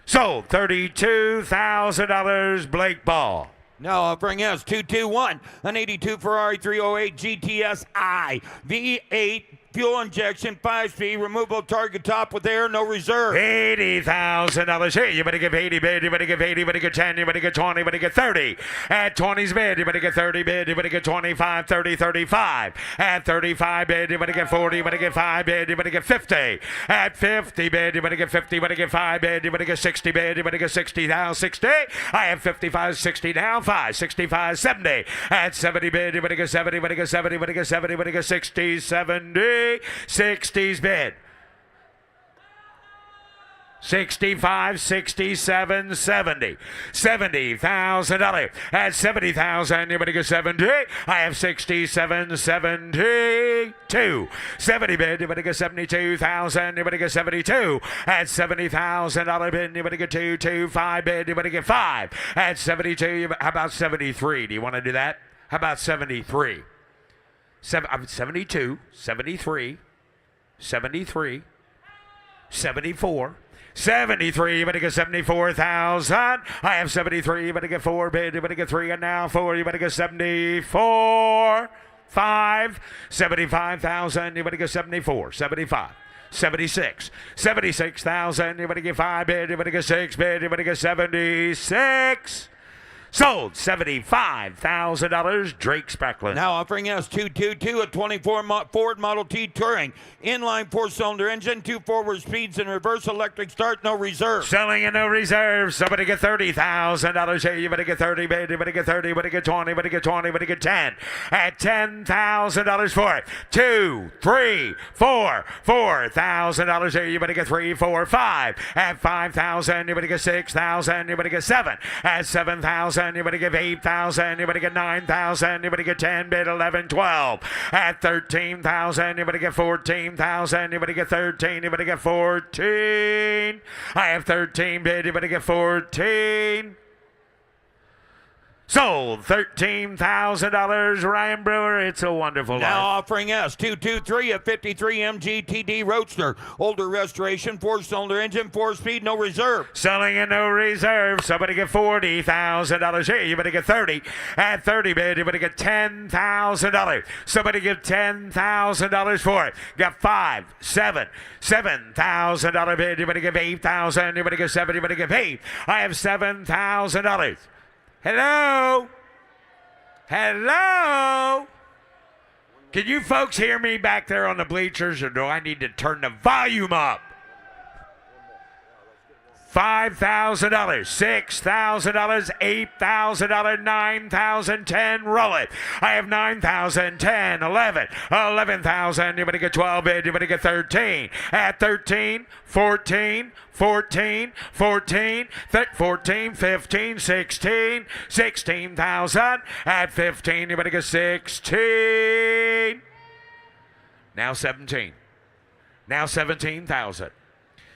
Sold. $32,000, Blake Ball. Now offering us 221, an 82 Ferrari 308 GTS I, V8 fuel injection, 5-speed, removable target top with air, no reserve. $80,000. Here, you better give 80 bid, you better give 80, you better get 10, you better get 20, you better get 30. At 20's bid, you better get 30 bid, you better get 25, 30, 35. At 35 bid, you better get 40, you better get 5 bid, you better get 50. At 50 bid, you better get 50, you better get 5 bid, you better get 60 bid, you better get 60 now, 60. I have 55, 60 now, 5, 65, 70. At 70 bid, you better get 70, you better get 70, you better get 70, you better get 60, 70. 60's bid. 65, 67, 70. $70,000. At 70,000, you better get 70. I have 67, 72. 70 bid, you better get 72,000, you better get 72. At $70,000 bid, you better get 225 bid, you better get 5. At 72, how about 73? Do you want to do that? How about 73? 72, 73, 73, 74. 73, you better get 74,000. I have 73, you better get 4 bid, you better get 3, and now 4, you better get 74. 5, 75,000, you better get 74, 75. 76, 76,000, you better get 5 bid, you better get 6 bid, you better get 76. Sold $75,000. Drake Specklin. Now offering S222, a 24 Ford Model T Touring. Inline 4-cylinder engine, 2 forward speeds and reverse electric start, no reserve. Selling in no reserve. Somebody get $30,000 here. You better get 30, baby. You better get 30. You better get 20. You better get 20. You better get 10. At $10,000 for it. 2, 3, 4. $4,000 here. You better get 3, 4, 5. At $5,000, you better get 6,000. You better get 7. At $7,000, you better give 8,000. You better get 9,000. You better get 10, bid 11, 12. At 13,000, you better get 14,000. You better get 13. You better get 14. I have 13 bid. You better get 14. Sold $13,000. Ryan Brewer, it's a wonderful Now life. offering S223, a 53 MGTD Roadster. Older restoration, 4-cylinder engine, 4-speed, no reserve. Selling in no reserve. Somebody get $40,000 here. You better get 30. At 30 bid, you better get $10,000. Somebody give $10,000 for it. Got 5, 7, $7,000 bid. You better give 8,000. You better get 7. You better give 8. I have $7,000. Hello? Hello? Can you folks hear me back there on the bleachers, or do I need to turn the volume up? $5,000, $6,000, $8,000, $9,000, $10,000, roll it. I have $9,000, $10,000, $11,000, $11,000. You better get 12 bid. You better get 13. At 13, 14, 14, 14, 14, 15, 16, 16,000. At 15, you better get 16. Now 17. Now 17,000.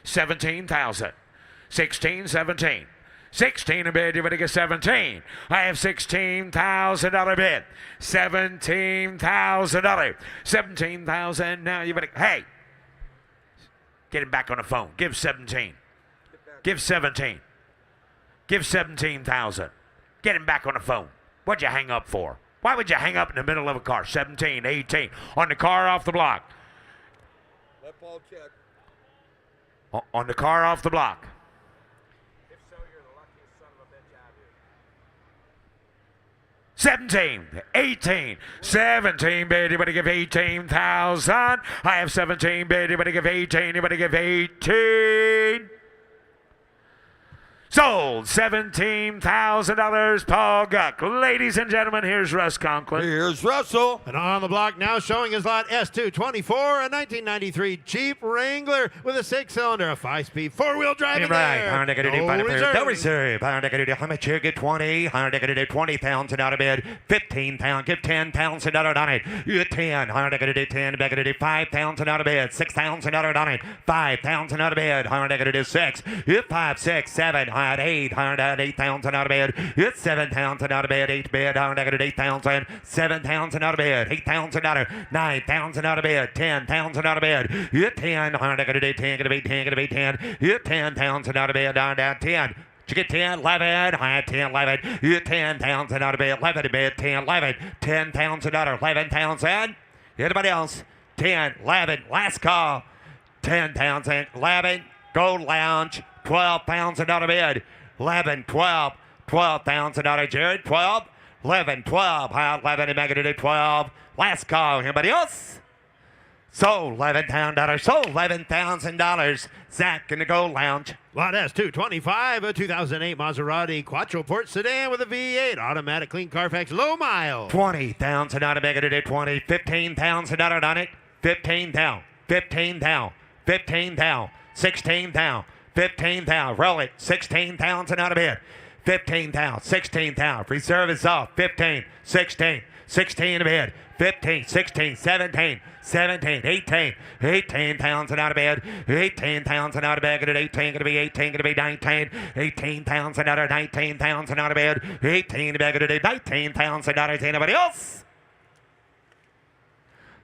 17,000. 16, 17. 16 a bid, you better get 17. I have $16,000 bid. $17,000. 17,000. Now you better, hey, get him back on the phone. Give 17. Give 17. Give 17,000. Get him back on the phone. What'd you hang up for? Why would you hang up in the middle of a car? 17, 18. On the car off the block. Let Paul check. On the car off the block. 17, 18, 17, bid, you better give 18,000. I have 17, bid, you better give 18, you better give 18. Sold $17,000. Paul Guck. Ladies and gentlemen, here's Russ Conklin. Here's Russell. And on the block now showing his lot S224, a 1993 Jeep Wrangler with a 6-cylinder, a 5-speed, 4-wheel drive in there. No reserve. How much you get 20? How much you get 20,000 out of bid? 15,000. Give 10,000 out on it. You get 10. How much you get 10? Back to 5,000 out of bid. 6,000 out on it. 5,000 out of bid. How much you get 6? You 5, 6, 7. I had 8. I had 8,000 out of bed. It's 7,000 out of bed. 8 bed. I had 8,000. 7,000 out of bed. 8,000 out of 9,000 out of bed. 10,000 out of bed. You 10. I had 10. Gonna be 10. Gonna be 10. You 10,000 out of bed. I had 10. You get 10, 11, I had 10, 11. You 10,000 out of bed. 11 to bed. 10, 11. 10,000 out of 11,000. Anybody else? 10, 11, last call. 10,000, 11, Gold Lounge, 12,000 out of bid. 11, 12, 12,000 out of Jared, 12, 11, 12, high 11 and make it to 12. Last call, anybody else? Sold $11,000, sold $11,000. Zach in the Gold Lounge. Lot S225, a 2008 Maserati Quattroport sedan with a V8, automatic clean Carfax, low mile. 20,000 out of make it to 20, 15,000 out on it. 15 down, 15 down, 15 down, 16 down, 15 down. Roll it, 16,000 out of bid. 15 down, 16 down. Reserve is off. 15, 16, 16 to bid. 15, 16, 17, 17, 18, 18,000 out of bed, 18,000 out of bed, at 18, going to be 18, going to be 19, 18,000 out of 19,000 out of bed, 18 to bed, at 19,000 out of anybody else?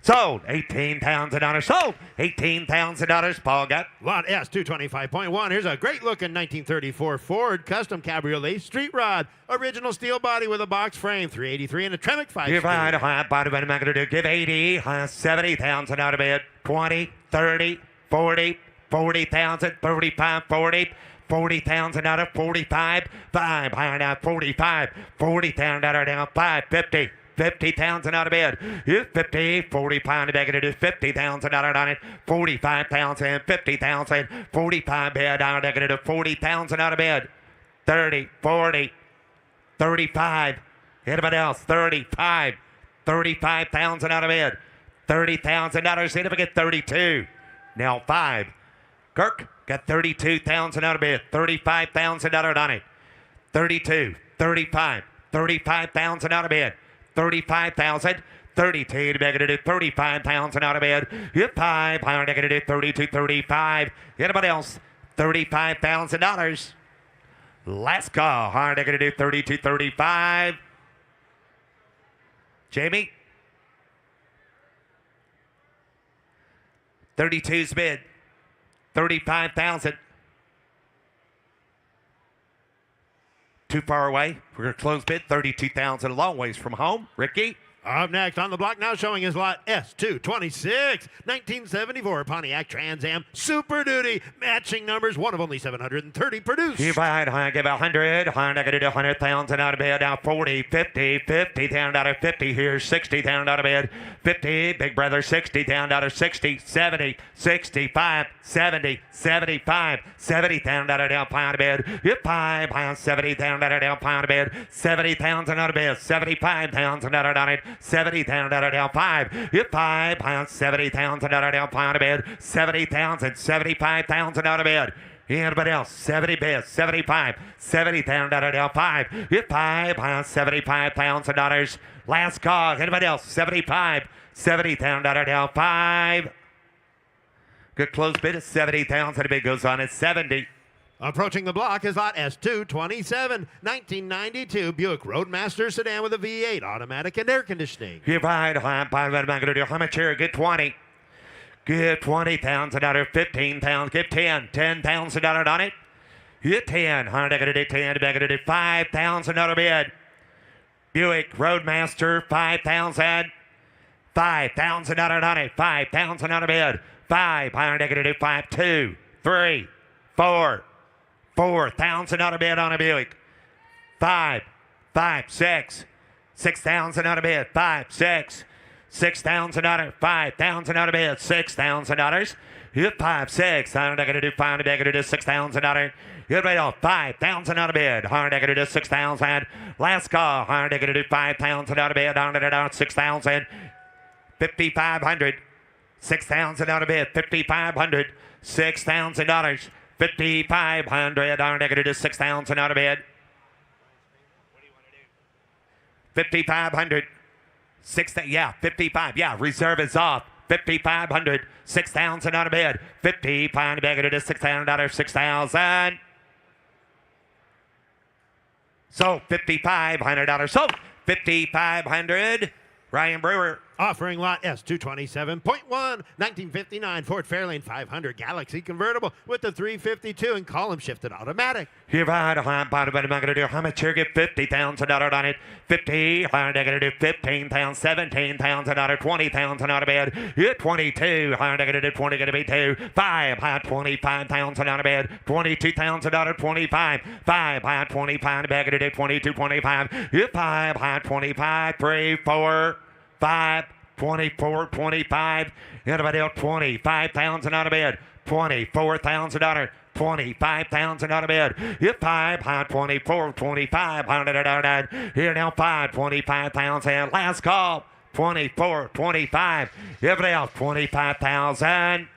Sold $18,000. Sold $18,000. Paul got Lot S225.1. Here's a great looking 1934 Ford Custom Cabriolet Street Rod. Original steel body with a box frame. 383 and a Tremec 5. Give right, high bottom, I'm going to do. Give 80, 70,000 out of bed. 20, 30, 40, 40,000, 35, 40. 40,000 out of 45, 5, higher now 45, 40,000 out of down 5, 50. 50,000 out of bed. 50, 40 pound bag it is 50,000 out on it. 45,000, 50,000, 45 bed out of it 40,000 out of bed. 30, 40, 35. Anybody else? 35, 35,000 out of bed. $30,000. See if I get 32. Now 5. Kirk got 32,000 out of bed. 35,000 out on it. 32, 35, 35,000 out of bed. 35,000, 32 to make it to 35,000 out of bed. Hit 5, higher negative 32, 35. Anybody else? $35,000. Last call, higher negative 32, 35. Jamie? 32's bid. 35,000. Too far away. We're going to close bid. 32,000, a long ways from home. Ricky? Up next on the block now showing is lot S226, 1974 Pontiac Trans Am Super Duty. Matching numbers, one of only 730 produced. You buy it, I give 100. I got 100,000 out of bed. Now 40, 50, 50 down out of 50. Here's 60 down out of bed. 50, big brother 60 down out of 60, 70, 65, 70, 75, 70 down out of down pound of bed. You 5 pounds 70 down out of down pound of bed. 70,000 out of bed. 75,000 out on it. 70,000 out of down 5. You 5 pounds 70,000 out of down pound of bed. 70,000, 75,000 out of bed. Anybody else? 70 bids, 75, 70,000 out of down 5. You 5 pounds 75,000 dollars. Last call. Anybody else? 75, 70,000 out of down 5. Good close bid is 70,000. The bid goes on at 70. Approaching the block is lot S227, 1992 Buick Roadmaster sedan with a V8, automatic and air conditioning. You buy it, I'm going to do how much here? Get 20. Get 20,000 out of 15,000. Get 10. 10,000 out on it. Get 10. I'm going to do 10. I'm going to do 5,000 out of bid. Buick Roadmaster 5,000. 5,000 out on it. 5,000 out of bid. 5. I'm going to do 5. 2, 3, 4. 4,000 out of bid on a Buick. 5, 6. 6,000 out of bid. 5, 6. 6,000 out of 5,000 out of bid. $6,000. You 5, 6. I'm going to do 5. I'm going to do 6,000 out of. You pay off 5,000 out of bid. I'm going to do 6,000. Last call. I'm going to do 5,000 out of bid. I'm going to do 6,000. 5,500. 6,000 out of bid. 5,500. $6,000. 5,500. I'm going to do 6,000 out of bid. 5,500. 55. Yeah, reserve is off. 5,500. 6,000 out of bid. 5,500. I'm going to do $6,000. 6,000. So $5,500. So $5,500. Ryan Brewer. Offering lot S227.1, 1959 Ford Fairlane 500 Galaxy convertible with the 352 and column shifted automatic. Here ride a high bottom, but I'm not gonna do how much here get $50,000 on it. 50, higher gonna do 15,000, 17,000, 20,000 out of bed. Here 22, higher gonna do 20, gonna be 2. 5, high 25,000 out of bed. 22,000, 25. 5, high 25, bag gonna do 22, 25. Here 5, high 25, 3, 4. 5, 24, 25, anybody else 25,000 out of bed, $24,000, 25,000 out of bed, hit 5, high 24, 25, here now 5, 25,000, last call, 24, 25, everybody else 25,000.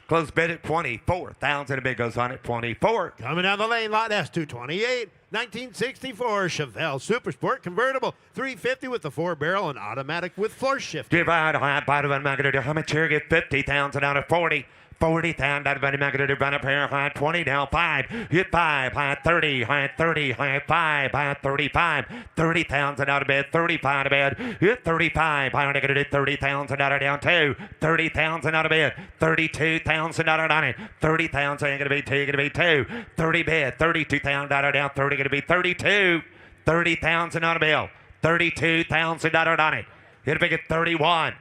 Close bid at 24,000. A bid goes on at 24. Coming down the lane, lot S228, 1964 Chevelle Supersport convertible, 350 with the 4-barrel and automatic with floor shift. Divide high bottom and I'm gonna do how much here get 50,000 out of 40. 40,000 out of I'm gonna do run up here high 20 now 5. Hit 5 high 30 high 30 high 5 high 35. 30,000 out of bed 35 out of bed. Hit 35 high gonna do 30,000 out of down 2. 30,000 out of bed 32,000 out of on it. 30,000 ain't gonna be 2 gonna be 2. 30 bed 32,000 out of down 30 gonna be 32. 30,000 out of bill 32,000 out of on it. It'll be at 31.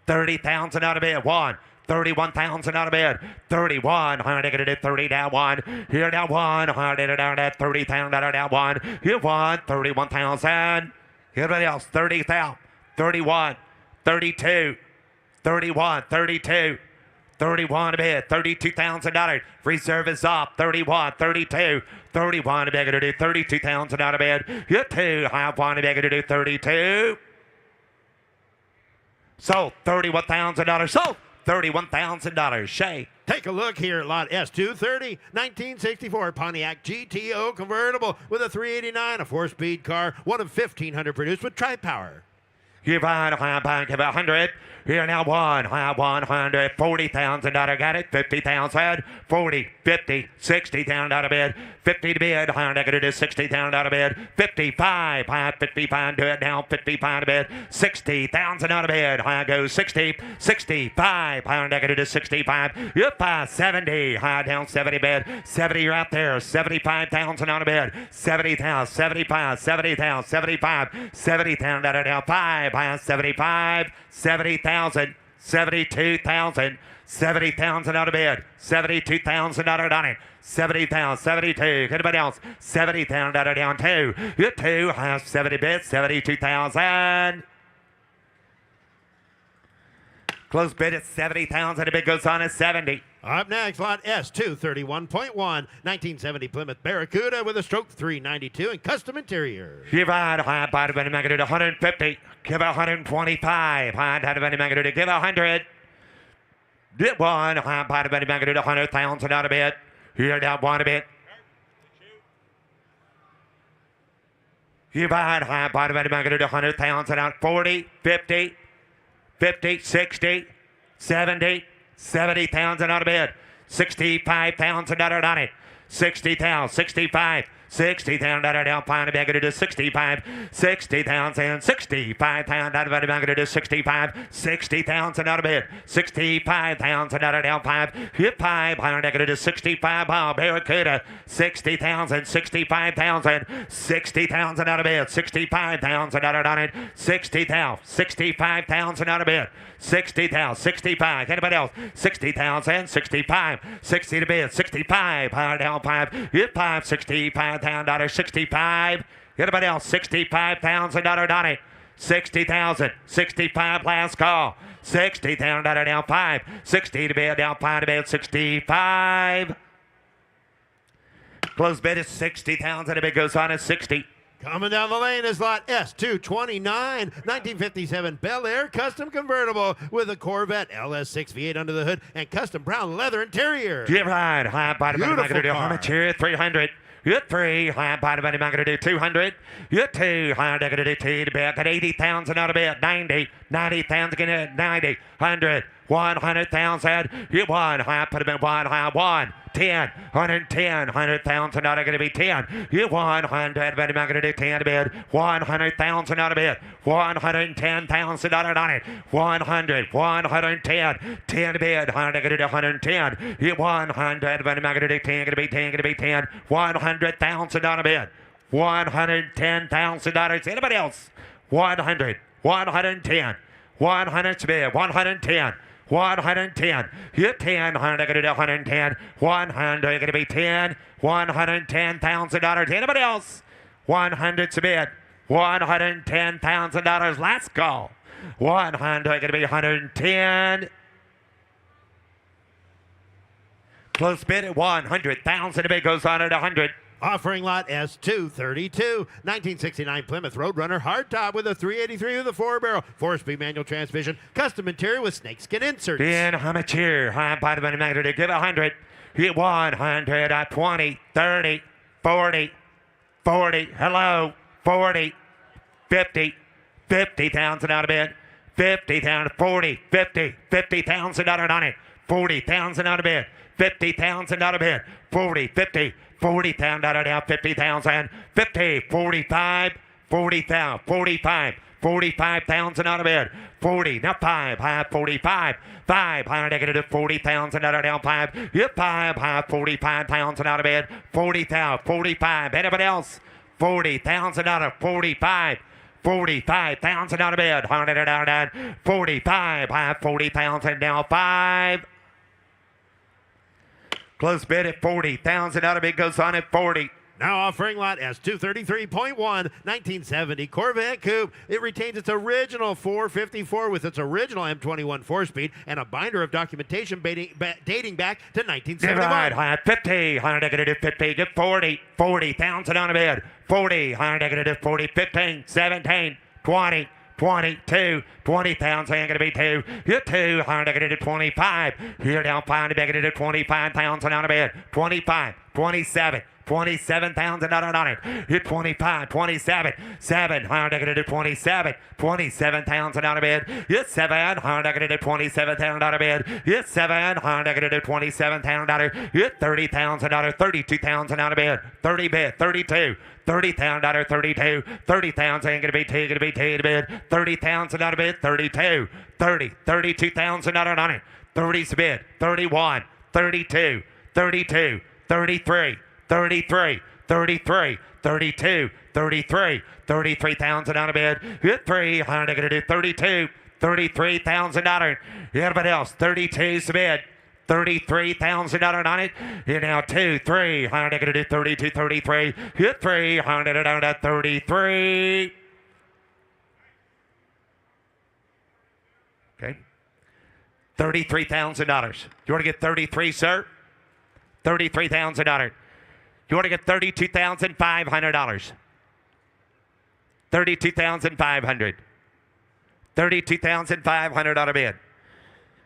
30,000 out of bed 1. 31,000 out of bed. 31. Hard to get 30 down 1. Here down 1. Hard to down at 30,000 down 1. Here 1. 31,000. Everybody else 30,000. 31. 32. 31. 32. 31 a bit. $32,000. Reserve is up. 31. 32. 31 a bit. Gonna do 32,000 out of bed. Here 2. High 1 a bit. Gonna do 32. Sold. $31,000. Sold. $31,000. Shay. Take a look here at lot S230, 1964 Pontiac GTO convertible with a 389, a 4-speed car, one of 1,500 produced with tri-power. You buy a high bank of 100. Here now 1, high 100, $40,000. Got it. 50,000, 40, 50, 60,000 out of bed. 50 to bid. High negative is 60,000 out of bed. 55, high 55. Do it now. 55 to bed. 60,000 out of bed. High goes 60, 65. High negative is 65. Yep, 70. High down 70 bed. 70 you're out there. 75,000 out of bed. 70,000, 75, 70,000, 75, 70,000 out of down 5. High 75, 70,000, 72,000, 70,000 out of bed, 72,000 out of down it, 70,000, 72. Anybody else? 70,000 out of down 2. Hit 2, has 70 bid, 72,000. Close bid at 70,000. The bid goes on at 70. Up next, lot S231.1, 1970 Plymouth Barracuda with a stroke 392 and custom interior. You ride high bottom of the magnitude 150. Give 125. High bottom of the magnitude. Give 100. Did 1. High bottom of the magnitude 100,000 out of bed. Here down 1 a bit. You ride high bottom of the magnitude 100,000 out. 40, 50, 50, 60, 70. 70,000 out of bed. 65,000 out on it. 60,000, 65, 60,000 out of down. Find a bag to 65, 60,000, 65,000 out of bed. Bag to 65, 60,000 out of bed. 65,000 out of down 5. Hit 5. Higher negative to 65. Ball Barracuda. 60,000, 65,000, 60,000 out of bed. 65,000 out of on it. 60,000, 65,000 out of bed. 60,000, 65. Anybody else? 60,000, 65, 60 to bid. 65. Higher down 5. Hit 5. 65,000, 65. Anybody else? 65,000 on it. 60,000, 65 last call. 60,000 down 5. 60 to bid, down 5 to bid. 65. Close bid is 60,000. The bid goes on at 60. Coming down the lane is lot S229, 1957 Bel Air custom convertible with a Corvette LS6 V8 under the hood and custom brown leather interior. Get right. High bottom of the Beautiful do. How car. much here? 300. Hit 3. High bottom of the going to do 200. Hit 2. High going to do 2 to back at 80,000 out of bed. 90. 90,000 going to 90. 100. 100,000. Hit 1. High put him in 1. High 1. 110, 110, 100,000 out of going to be 10. You 100, but I'm not going to do 10 to bid. 100,000 out of bid. 110,000 on it. 100, 110, 10 to bid. 100 going to do 110. You 100, but I'm not going to do 10. Going to be 10, going to be 10. 100,000 on a bid. $110,000. Anybody else? 100, 110, 100 to bid. 110. 110. You 10. 100 going to do 110. 100 going to be 10. $110,000. Anybody else? 100 to bid. $110,000. Last call. 100 going to be 110. Close bid at 100,000. The bid goes on at 100. Offering lot S232, 1969 Plymouth Roadrunner hardtop with a 383 with a 4-barrel, 4-speed manual transmission, custom interior with snakeskin inserts. In how much here? High by the money maker to give 100. Hit 100 at 20, 30, 40, 40. Hello, 40, 50, 50,000 out of bid. 50,000, 40, 50, 50,000 out on it. 40,000 out of bid. 50,000 out of bid. 40, 50. 40,000 out of now, 50,000, 50, 45, 40,000, 45, 45,000 out of bid, 40, now 5, high 45, 5, high negative 40,000 out of now, 5, yep, 5, high 45,000 out of bid, 40,000, 45, anybody else? 40,000 out of 45. 45,000 out of bid, 100 out of 45, high 40,000 now, 5. Close bid at 40,000 out of it goes on at 40. Now offering lot S233.1, 1970 Corvette Coupe. It retains its original 454 with its original M21 4-speed and a binder of documentation dating back to 1971. Divide, high 50, 100 negative 50, get 40, 40,000 on a bid, 40, 100 negative 40, 15, 17, 20, 22, 20,000, ain't gonna be 2. You're 2, 100 negative 25. Here down 5, negative 25,000 on a bid, 25, 27. 27,000 on it. Hit 25, 27, 700 negative 27, 27,000 on a bid. Hit 700 negative 27,000 on a bid. Hit 700 negative 27,000. Hit 30,000 on 32,000 on a bid. 30 bid, 32. 30,000 on 32. 30,000 ain't gonna be 2, gonna be 2 to bid. 30,000 on a bid, 32. 30, 32,000 on it. 30's a bid, 31, 32, 32, 33. 33, 33, 32, 33, 33,000 on a bid. Hit 300, going to do 32, 33,000. Everybody else, 32's the bid. 33,000 on it. Here now 2, 300, going to do 32, 33. Hit 300 down to 33. Okay. $33,000. You want to get 33, sir? $33,000. You want to get $32,500. $32,500. $32,500 on a bid.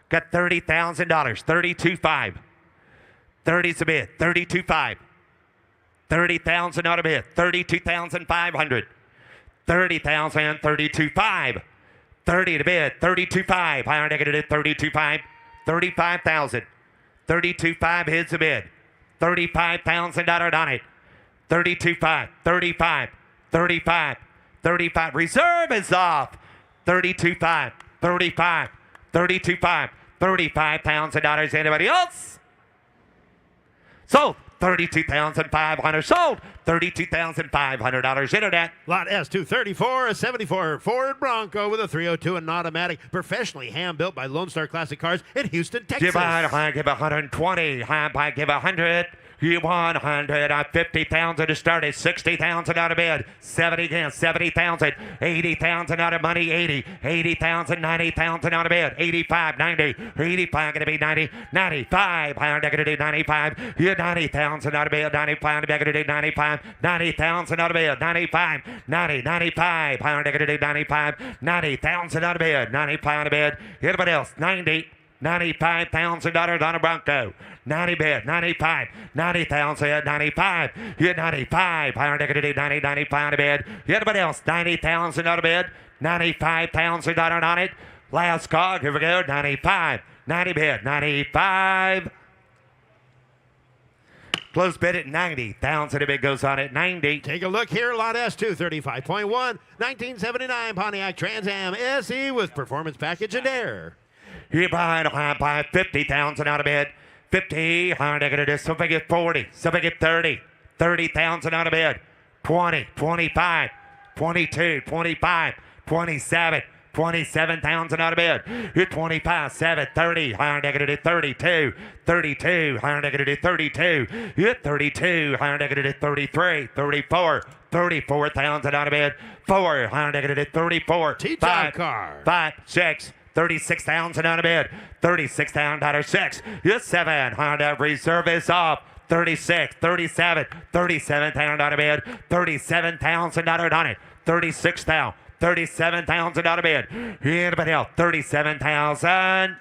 Got $30,000. $32,500. 30's a bid. $32,500. $30,000 on a bid. $32,500. $30,000. $32,500. 30 to bid. $32,500. Higher negative. $32,500. $35,000. $32,500 hits a bid. $35,000 on it. 32.5, 35, 35, 35. Reserve is off. 32.5, 35, 32.5, $35,000. Anybody else? Sold. $32,500. Sold. $32,500. Internet. Lot S234, a 74 Ford Bronco with a 302 and an automatic, professionally hand-built by Lone Star Classic Cars in Houston, Texas. Give high, give 120. High, give 100. You 100, 50,000 to start it, 60,000 out of bid, 70 again, 70,000, 80,000 out of money, 80, 80,000, 90,000 out of bid, 85, 90, 85 gonna be 90, 95, higher gonna do 95, you 90,000 out of bid, 95, gonna do 95, 90,000 out of bid, 95, 90, 95, higher gonna do 95, 90,000 out of bid, 95 out of bid, anybody else, 90, $95,000 on a Bronco. 90 bid, 95, 90,000, 95. You're 95. Higher negative 90, 95 a bid. Anybody else? 90,000 on a bid. 95,000 on it. Last call. Here we go. 95. 90 bid. 95. Close bid at 90,000. The bid goes on at 90. Take a look here. Lot S, 235.1. 1979 Pontiac Trans Am SE with performance package and air. Here behind 50,000 out of bid. 50, so big at 40, so big at 30. 30,000 out of bid. 20, 25, 22, 25, 27. 27,000 out of bid. You're 25, 7, 30, higher negative 32, 32, higher negative 32. You're 32, higher negative 33, 34, 34,000 out of bid. 4, higher negative 34, T-top car. 5, 6, 36,000 out of bid. 36,000 out of 6. You're 7, higher reserve is off. 36, 37, 37,000 out of bid. 37,000 out on it. 36,000. 37,000 out of bid. Anybody else? 37,000.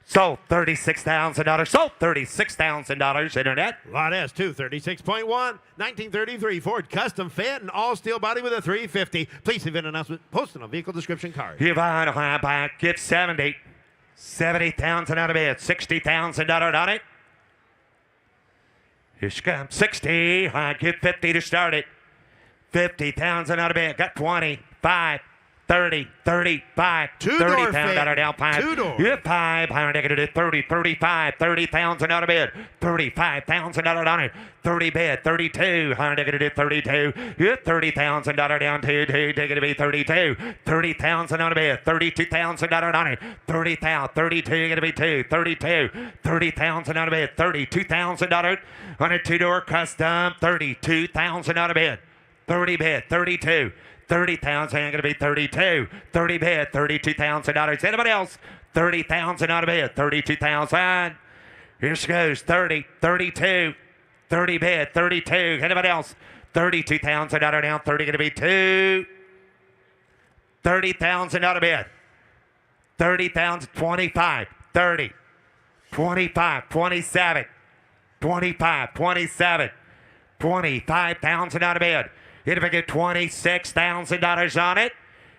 Sold $36,000. Sold $36,000. Internet. Lot S, 236.1. 1933 Ford Custom Fit and all steel body with a 350. Please event announcement posted on vehicle description card. Give on a high back. Give 70. 70,000 out of bid. $60,000 on it. Here she comes. 60. Give 50 to start it. 50,000 out of bed. Got 20, 5, 30, 35, Two-door 30,000 out of down 5. Two-door. Yeah, 5, higher negative 30, 35, 30,000 out of bed. 35,000 out on it. 30 bed, 32, higher negative 32. Yeah, 30,000 down 2, take it to be 32. 30,000 out of bed. 32,000 on it. 30,000, 32, gonna be 2, 32. 30,000 out of bed. $32,000 on a 2-door custom. 32,000 out of bed. 30 bid, 32, 30,000, going to be 32, 30 bid, $32,000. Anybody else? 30,000 out of bid, 32,000. Here she goes, 30, 32, 30 bid, 32. Anybody else? 32,000 out of down, 30 going to be 2, 30,000 out of bid, 30,000, 25, 30, 25, 27, 25, 27, 25,000 out of bid. Anybody get $26,000 on it?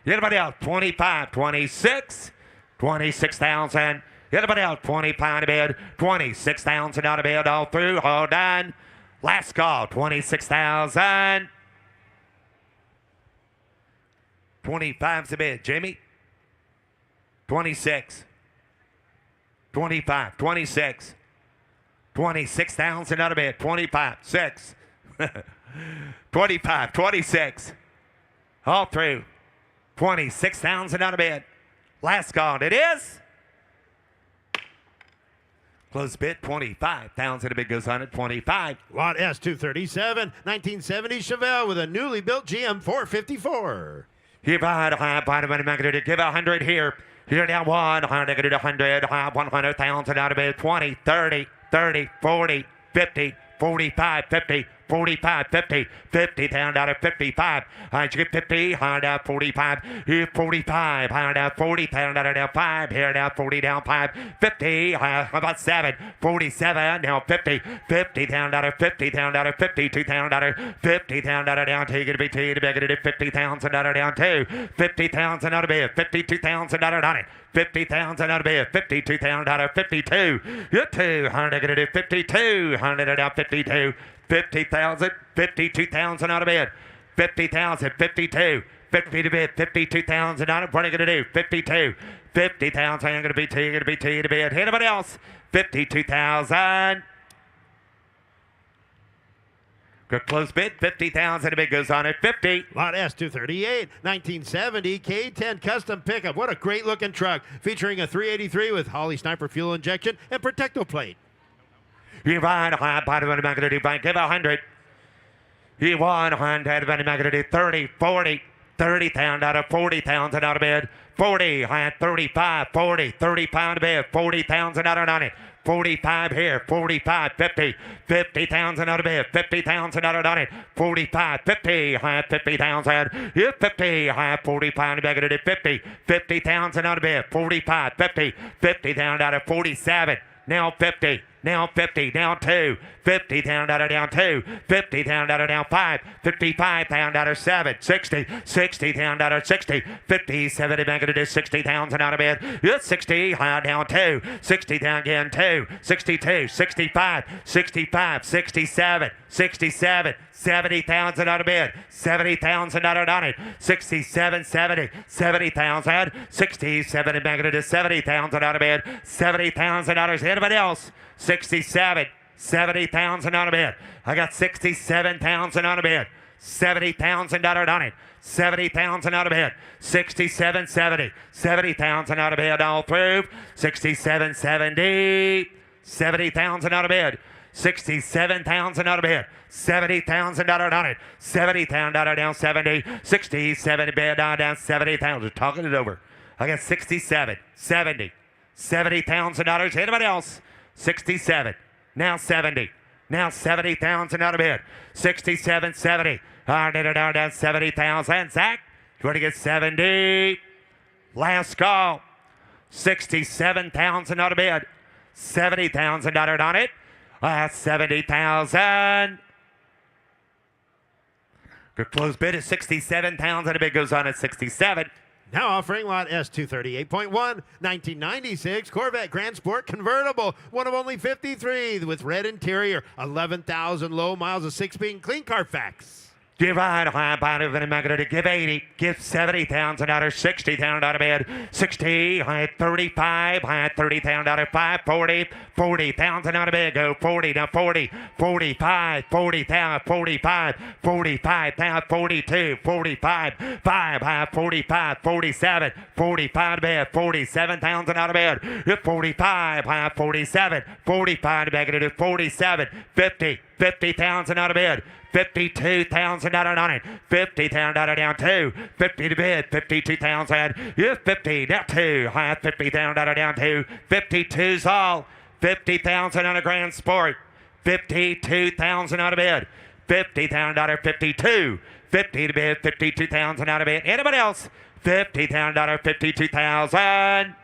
Anybody else? 25, 26, 26,000. Anybody else? 25 to bid, 26,000 out of bid. All through, all done. Last call, 26,000. 25's a bid, Jimmy. 26, 25, 26, 26,000 out of bid, 25, 6. 25, 26. All through. 26,000 out of bid. Last call. It is. Close bid. 25,000. A bid goes on at 25. Lot S, 237. 1970 Chevelle with a newly built GM 454. Here by the high bottom of the market. Give 100 here. Here down 100. 100. High 100,000 out of bid. 20, 30, 30, 40, 50, 45, 50. 45, 50, 50, down to 55. You get 50, higher down 45. Here 45, higher down 40, down to 5. Here down 40, down 5. 50, about 7. 47, now 50. 50, down to 50, down to 52, down to 50, down to down 2. Going to be 2 to beg it at 50,000 down 2. 50,000 out of bed. 52,000 on it. 50,000 out of bed. 52,000 out of 52. You're 200, 52, 100 out 52. 50,000, 52,000 out of bed. 50,000, 52, 50 to bid, 52,000 on it. What are you going to do? 52, 50,000. I'm going to be 2, going to be 2 to bid. Anybody else? 52,000. Good close bid, 50,000. A bid goes on at 50. Lot S, 238. 1970 K10 custom pickup. What a great looking truck. Featuring a 383 with Holly Sniper fuel injection and Protecto plate. You want a bottom of the market to bank. Give 100. You want 100 of the market to 30, 40, 30,000 out of 40,000 out of bed. 40, 35, 40, 30 bed. 40,000 out of 90. 45 here, 45, 50, 50,000 out of bed, 50,000 out of 90. 45, 50, 50,000. Yeah, 50, 45 back at it. 50, 50,000 out of bed. 45, 50, 50,000 out of 47. Now 50. Now 50, down 2, $50,000 down 2, $50,000 down 5, $55,000 7, $60,000 60, 50, 70, back it is 60,000 out of bed. It's 60, down 2, 60,000 again 2, 62, 65, 65, 67, 67, 70,000 out of bed, 70,000 out on it, 67, 70, 70,000, 67, back it is 70,000 out of bed, 70,000 out of anybody else, 67, 70,000 out of bed. I got 67,000 out of bed, 70,000 on it. 70,000 out of bed. 67, 70. 70,000 out of bed all through. 67, 70. 70,000 out of bed. 67,000 out of bed. 70,000 on it. 70,000 down 70. 67 bed down 70,000. Talking it over. I got 67, 70. $70,000. Anybody else? 67. Now 70. Now 70,000 out of bed. 67, 70. Down 70,000. Zach, you want to get 70. Last call. 67,000 out of bed. 70,000 on it. 70,000. Good close bid is 67,000. A bid goes on at 67. Now offering lot S238.1, 1996 Corvette Grand Sport convertible, one of only 53 with red interior, 11,000 low miles, a 6-speed clean Carfax. Give right, high bottom of the give 80, give 70,000 out of 60,000 out of bed, 60, high 35, high 30,000 out of 5, 40, 40,000 out of bed, go 40 to 40, 45, 40,000, 45, 45,000, 42, 45, 5, high 45, 47, 45 to bed, 47,000 out of bed, 45, high 47, 45 to bed, 47, 50, 50,000 out of bed. 52,000 on it. 50,000 down 2. 50 to bid. 52,000. Yeah, 50 down 2. High 50,000 down 2. 52's all. 50,000 on a Grand Sport. 52,000 out of bid. 50,000 52. 50 to bid. 52,000 out of bid. Anybody else? 50,000 52,000.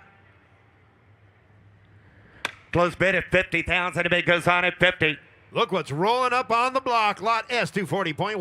Close bid at 50,000. The bid goes on at 50. Look what's rolling up on the block. Lot S240.1.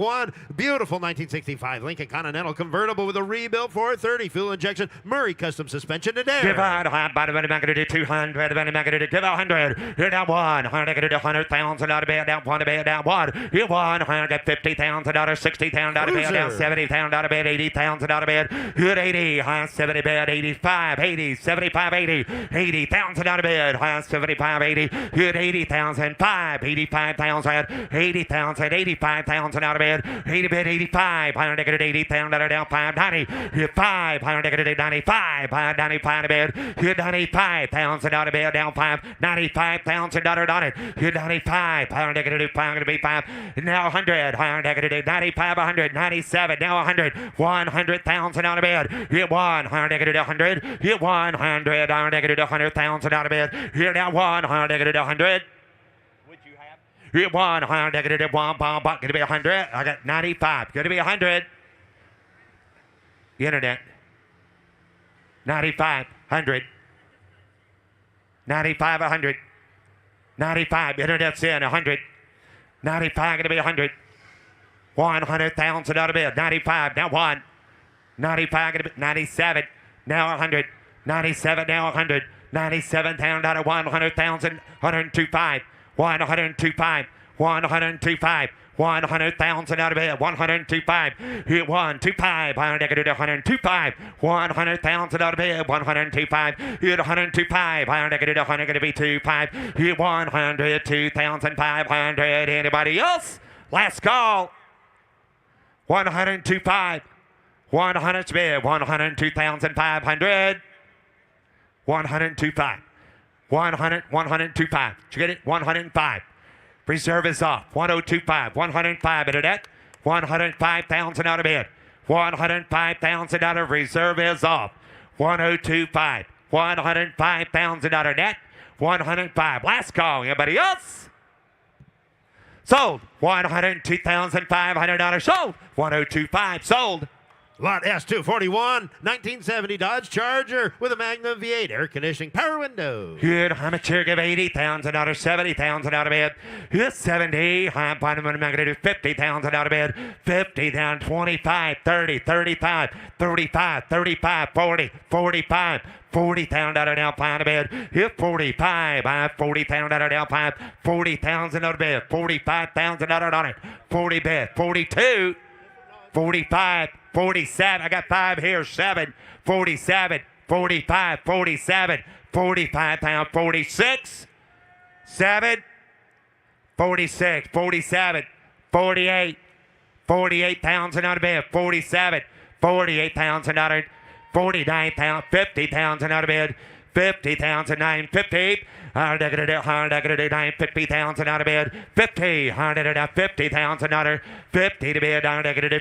Beautiful 1965 Lincoln Continental convertible with a rebuilt 430 fuel injection Murray custom suspension today. Give out high bottom of the back of the 200. Give 100. You're down 100,000 out of bed. Down 1 to bed. Down 1. You won. Get 50,000 out of 60,000 out of bed. Down 70,000 out of bed. 80,000 out of bed. Good 80. High 70 bed. 85. 80. 75. 80. 80,000 out of bed. High 75. 80. Good 80,000. 5. 85. 85,000, 80,000, 85,000 out of bed, 80 bid, 85, 80,000 down 590, 5, 95, 95 to bed, 95,000 out of bed, down 5, 95,000 on it, 95, 5 now 100, 95, 100, 97, now 100, 100,000 out of bed, hit 100, hit 100,000 out of bed, here now 100. Hit 100, negative 1, bomb, going to be 100. I got 95, going to be 100. Internet. 95, 100. 95, 100. 95, internet's in, 100. 95, going to be 100. 100,000 out of bed, 95, now 1. 95, going to be 97, now 100. 97, now 100. 97,000 out of 100,000, 102.5. 102.5, 102.5, 100,000 out of bed, 102.5, hit 125, 102.5, 100,000 out of bed, 102.5, hit 102.5, 100 going to be 2.5, hit 100, 2,500. Anybody else? Last call. 102.5, 100 bid, 102,500, 102.5. 100, 102.5. Did you get it? 105. Reserve is off. 102.5. 105 internet. 105,000 out of bid. 105,000 out of reserve is off. 102.5. 105,000 out of net. 105. Last call. Anybody else? Sold. $102,500 sold. 102.5 sold. Lot S241, 1970 Dodge Charger with a Magnum V8 air conditioning power windows. Good, I'm a chair, give $80,000, $70,000 out of bed. Here's 70, I'm bottom of the magnitude, $50,000 out of bed. 50 down, 25, 30, 35, 35, 35, 40, 45. 40,000 out of down out of bed. Here 45. I 40,000 out of down 5. 40,000 out of bed. 45,000 out of it. 40 bed. 42. 45. 47. I got 5 here. 7. 47. 45. 47. 45 pound. 46. 7. 46. 47. 48. 48,000 out of bed. 47. 48,000 out of 49 pound, 50 pounds and out of bed, 50,000, 950. 9, 50,000 out of bed, 50, 50,000 out of 50 to bed,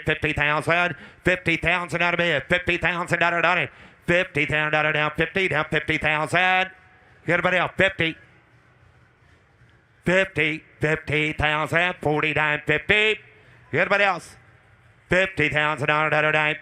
50,000, 50,000 out of bed, 50,000 out of it, 50,000 out of down, 50 down, 50,000. Everybody else, 50. 50, 50,000, 49, 50. Everybody else, 50,000 out of 9.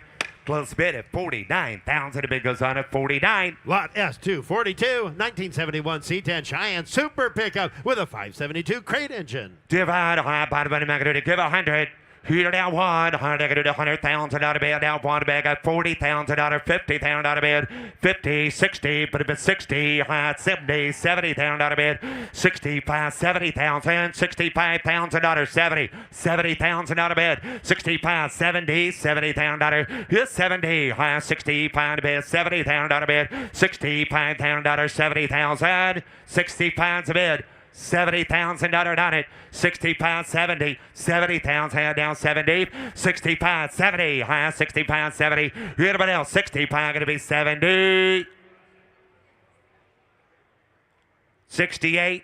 Close bid at 49,000. The bid goes on at 49. Lot S242, 1971 C10 Cheyenne Super Pickup with a 572 crate engine. Divide high bottom of the magnitude. Give 100. Here down 100,000 out of bed. Down one bag. Got 40,000 out of 50,000 out of bed. 50, 60, but a bit 60, 70, 70,000 out of bed. 65, 70,000, 65,000 out of 70, 70,000 out of bed. 65, 70, 70,000 out of here's 70, 65 out of bed. 70,000 out of bed. 65,000 out of 70,000, 65 out of bed. 70,000 on it. 65, 70, 70,000 down 70, 65, 70, 65, 70. Everybody else, 65 going to be 70. 68,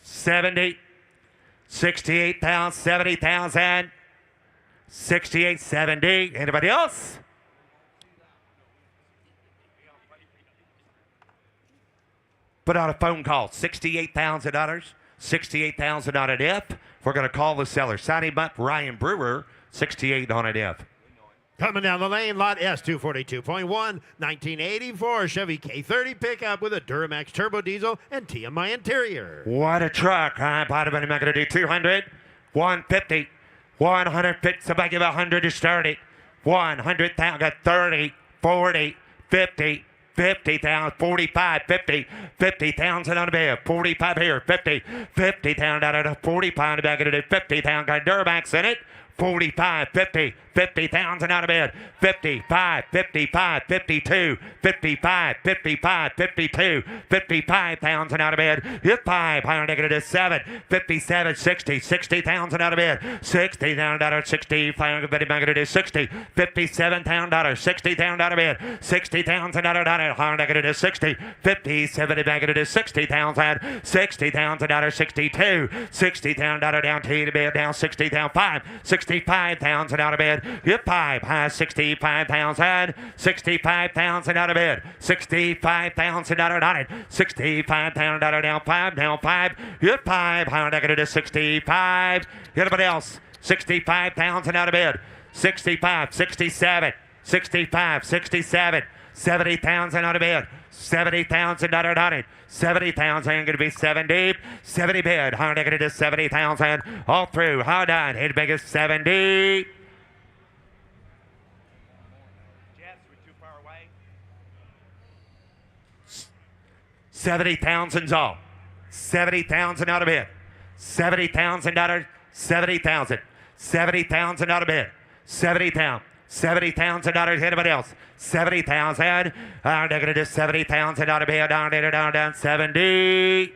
70, 68,000, 70,000, 68, 70. Anybody else? Put out a phone call, $68,000, 68,000 on an F. We're going to call the seller. Sign him up, Ryan Brewer, 68 on an F. Coming down the lane, lot S242.1, 1984 Chevy K30 pickup with a Duramax turbo diesel and TMI interior. What a truck. Bottom of the going to do 200, 150, 150. Somebody give 100 to start it. 100,000, got 30, 40, 50. 50,000, 45, 50, 50,000 on the bed, 45 here, 50, 50,000 out of the 45 on the back of the 50,000, got Duramax in it, 45, 50, 50,000 out of bed, 55, 55, 52, 55, 55, 52, 55,000 out of bed, hit 5, higher negative 7, 57, 60, 60,000 out of bed, 60,000 out of 60, higher negative 60, 57,000 out of 60,000 out of bed, 60,000 out of higher negative 60, 50, 70 negative 60,000, 60,000 out of 62, 60,000 out of down T to bed, down 60,000, 5, 65,000 out of bed. Hit 5, high 65,000, 65,000 out of bed, 65,000 out of it, 65,000 out of down 5, down 5, hit 5, high negative 65. Anybody else? 65,000 out of bed, 65, 67, 65, 67, 70,000 out of bed, 70,000 out of it. 70,000 going to be 70. 70 bid. High negative 70,000. All through. High down. Hit big is 70. Jets, we're too far away. 70,000's all. 70,000 out of bid. 70,000 out of 70,000. 70,000 out of bid. 70,000. 70,000 out of anybody else. 70,000. I'm going to do 70,000 out of bed. Down 70.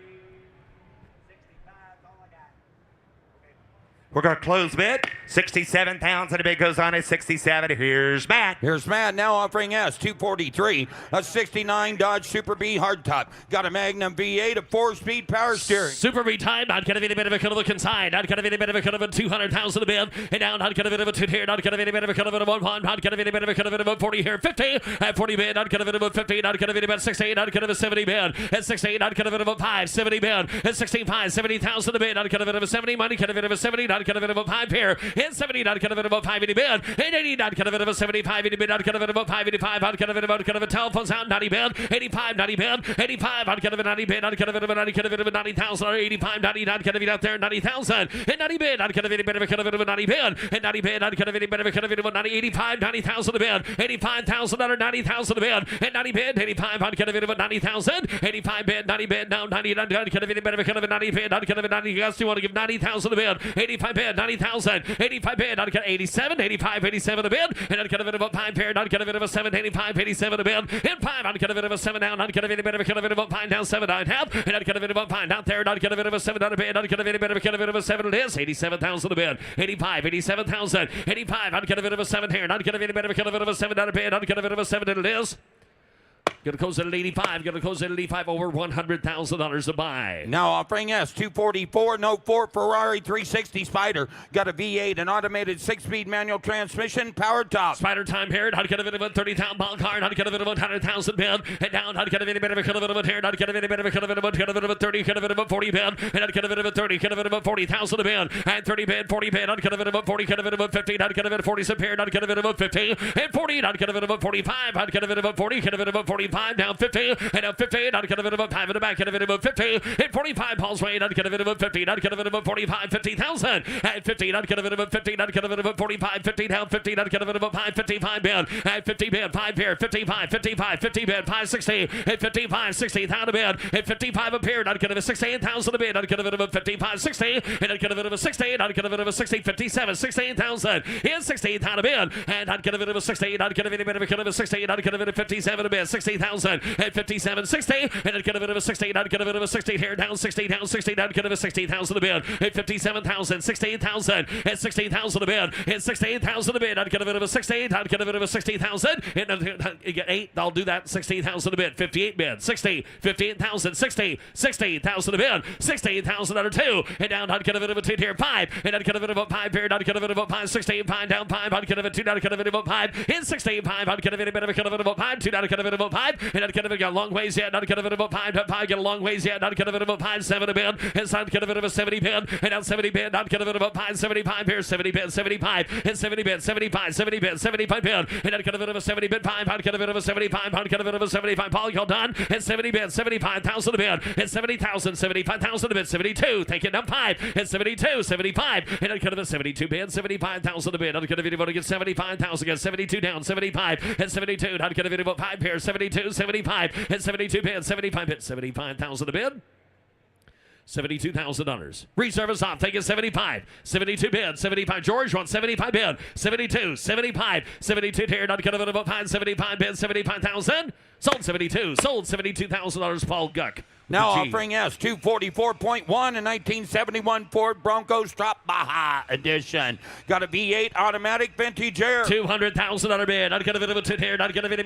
We're going to close bid. 67,000. The bid goes on at 67. Here's Matt. Here's Matt now offering S243, a 69 Dodge Super B hardtop. Got a Magnum V8, a 4-speed power steering. Super B time, not going to be a bit of a look inside, not going to be a bit of a 200,000 a bid, and now not going to be a 2 here, not going to be a bit of a 1, not going to be a bit of 40 here, 50, at 40 bid, not going to be a 50, not going to be about 60, not going to be 70 bid, at 60, not going to be a 5, 70 bid, at 65, 70,000 a bid, not going to be a 70, money, going to be a 70, not not get a bit of a 5 here. And 70, not get a bit of a 580 bid. And 80, not get a bit of a 75, 80 bid, not get a bit of a 585, not get a bit of a telephone's out, 90 bid. 85, 90 bid. 85, not get a bit of a 90 bid, not get a bit of a 90, get a bit of a 90,000, 85, 90, not get a bit out there, 90,000. And 90 bid, not get a bit of a 90 bid. And 90 bid, not get a bit of a 90, 85, 90,000 a bid. 85,000, 90,000 a bid. And 90 bid, 85, not get a bit of a 90,000. 85 bid, 90 bid, now 90, not get a bit of a 90 bid, not get a bit of a 90. You guys do want to give 90,000 a bid. 85 bid, 90,000. 85 bid, not get 87, 85, 87 a bid. And not get a bit of a 5 pair, not get a bit of a 7, 85, 87 a bid. And 5, not get a bit of a 7 down, not get a bit of a 5 down, 7 down half. And not get a bit of a 5 down there, not get a bit of a 7 down a bid, not get a bit of a 7 it is. 87,000 a bid. 85, 87,000. 85, not get a bit of a 7 here, not get a bit of a 7 down a bid, not get a bit of a 7 it is. Gonna close it at 85. Gonna close it at 85. Over $100,000 to buy. Now offering S244, no 4 Ferrari 360 Spider. Got a V8, an automated 6-speed manual transmission, powered top. Spider time here. Not get a bit of a 30,000 ball car. Not get a bit of a 100,000 bid. And down. Not get a bit of a here. Not get a bit of a 30. Get a bit of a 40 bid. And not get a bit of a 30. Get a bit of a 40,000 bid. And 30 bid. 40 bid. Not get a bit of a 40. Get a bit of a 50. Not get a bit of 40 some here. Not get a bit of a 50. And 40. Not get a bit of a 45. Not get a bit of a 40. Get a bit of a 45. Down 50. And down 50. Not get a bit of a 5 in the back. Get a bit of a 50. And 45 Paul's way. Not get a bit of a 50. Not get a bit of a 45. 50,000. And 50. Not get a bit of a 50. Not get a bit of a 45. 50 down 50. Not get a bit of a 5. 55 bid. And 50 bid. 5 here. 55. 55. 50 bid. 560. And 55. 60,000 a bid. And 55 up here. Not get a bit of 68,000 a bid. Not get a bit of a 55. 60. And not get a bit of a 60. Not get a bit of a 60. 57. 16,000. And 16,000 a bid. And not get a bit of a 60. Not get a bit of a 60. Not get a bit of 57 a bid. 60,000. And 57, 60, and then get a bit of a 60, not get a bit of a 60 here, down 60, down 60, down get a bit of 60,000 a bid, and 57,000, 16,000, and 16,000 a bid, and 16,000 a bid, not get a bit of a 60, not get a bit of a 60,000, and you get 8, I'll do that, 16,000 a bid, 58 bid, 60, 58,000, 60, 60,000 a bid, 16,000 under 2, and down, not get a bit of a 2 here, 5, and not get a bit of a 5 here, not get a bit of a 5, 60, 5, down 5, not get a bit of a 2, not get a bit of a 5, and 60, 5, not get a bit of a 5, 2, not get a bit of a 5, and not get a bit of a long ways yet, not get a bit of a 5, 5, get a long ways yet, not get a bit of a 5, 7 a bid, and not get a bit of a 70 bid, and down 70 bid, not get a bit of a 5, 75 here, 70 bid, 75, and 70 bid, 75, 70 bid, 75 bid, and not get a bit of a 70 bid, 5, not get a bit of a 75, not get a bit of a 75, Paul, you're done, and 70 bid, 75,000 a bid, and 70,000, 75,000 a bid, 72, take it down 5, and 72, 75, and not get a bit of 72 bid, 75,000 a bid, not get a video to get 75,000, get 72 down, 75, and 72, not get a video 5 here, 72, 75, and 72 bid, 75 bid, 75,000 a bid. $72,000. Reservice off. Take it 75. 72 bid. 75. George wants 75 bid. 72. 75. 72 here. Not get a bit of a 5. 75 bid. 75,000. Sold 72. Sold $72,000. Paul Guck. Now offering S244.1 and 1971 Ford Bronco Strap Baja Edition. Got a V8 automatic vintage air. $200,000 bid. Not get a bit of a 2 here. Not get a bit of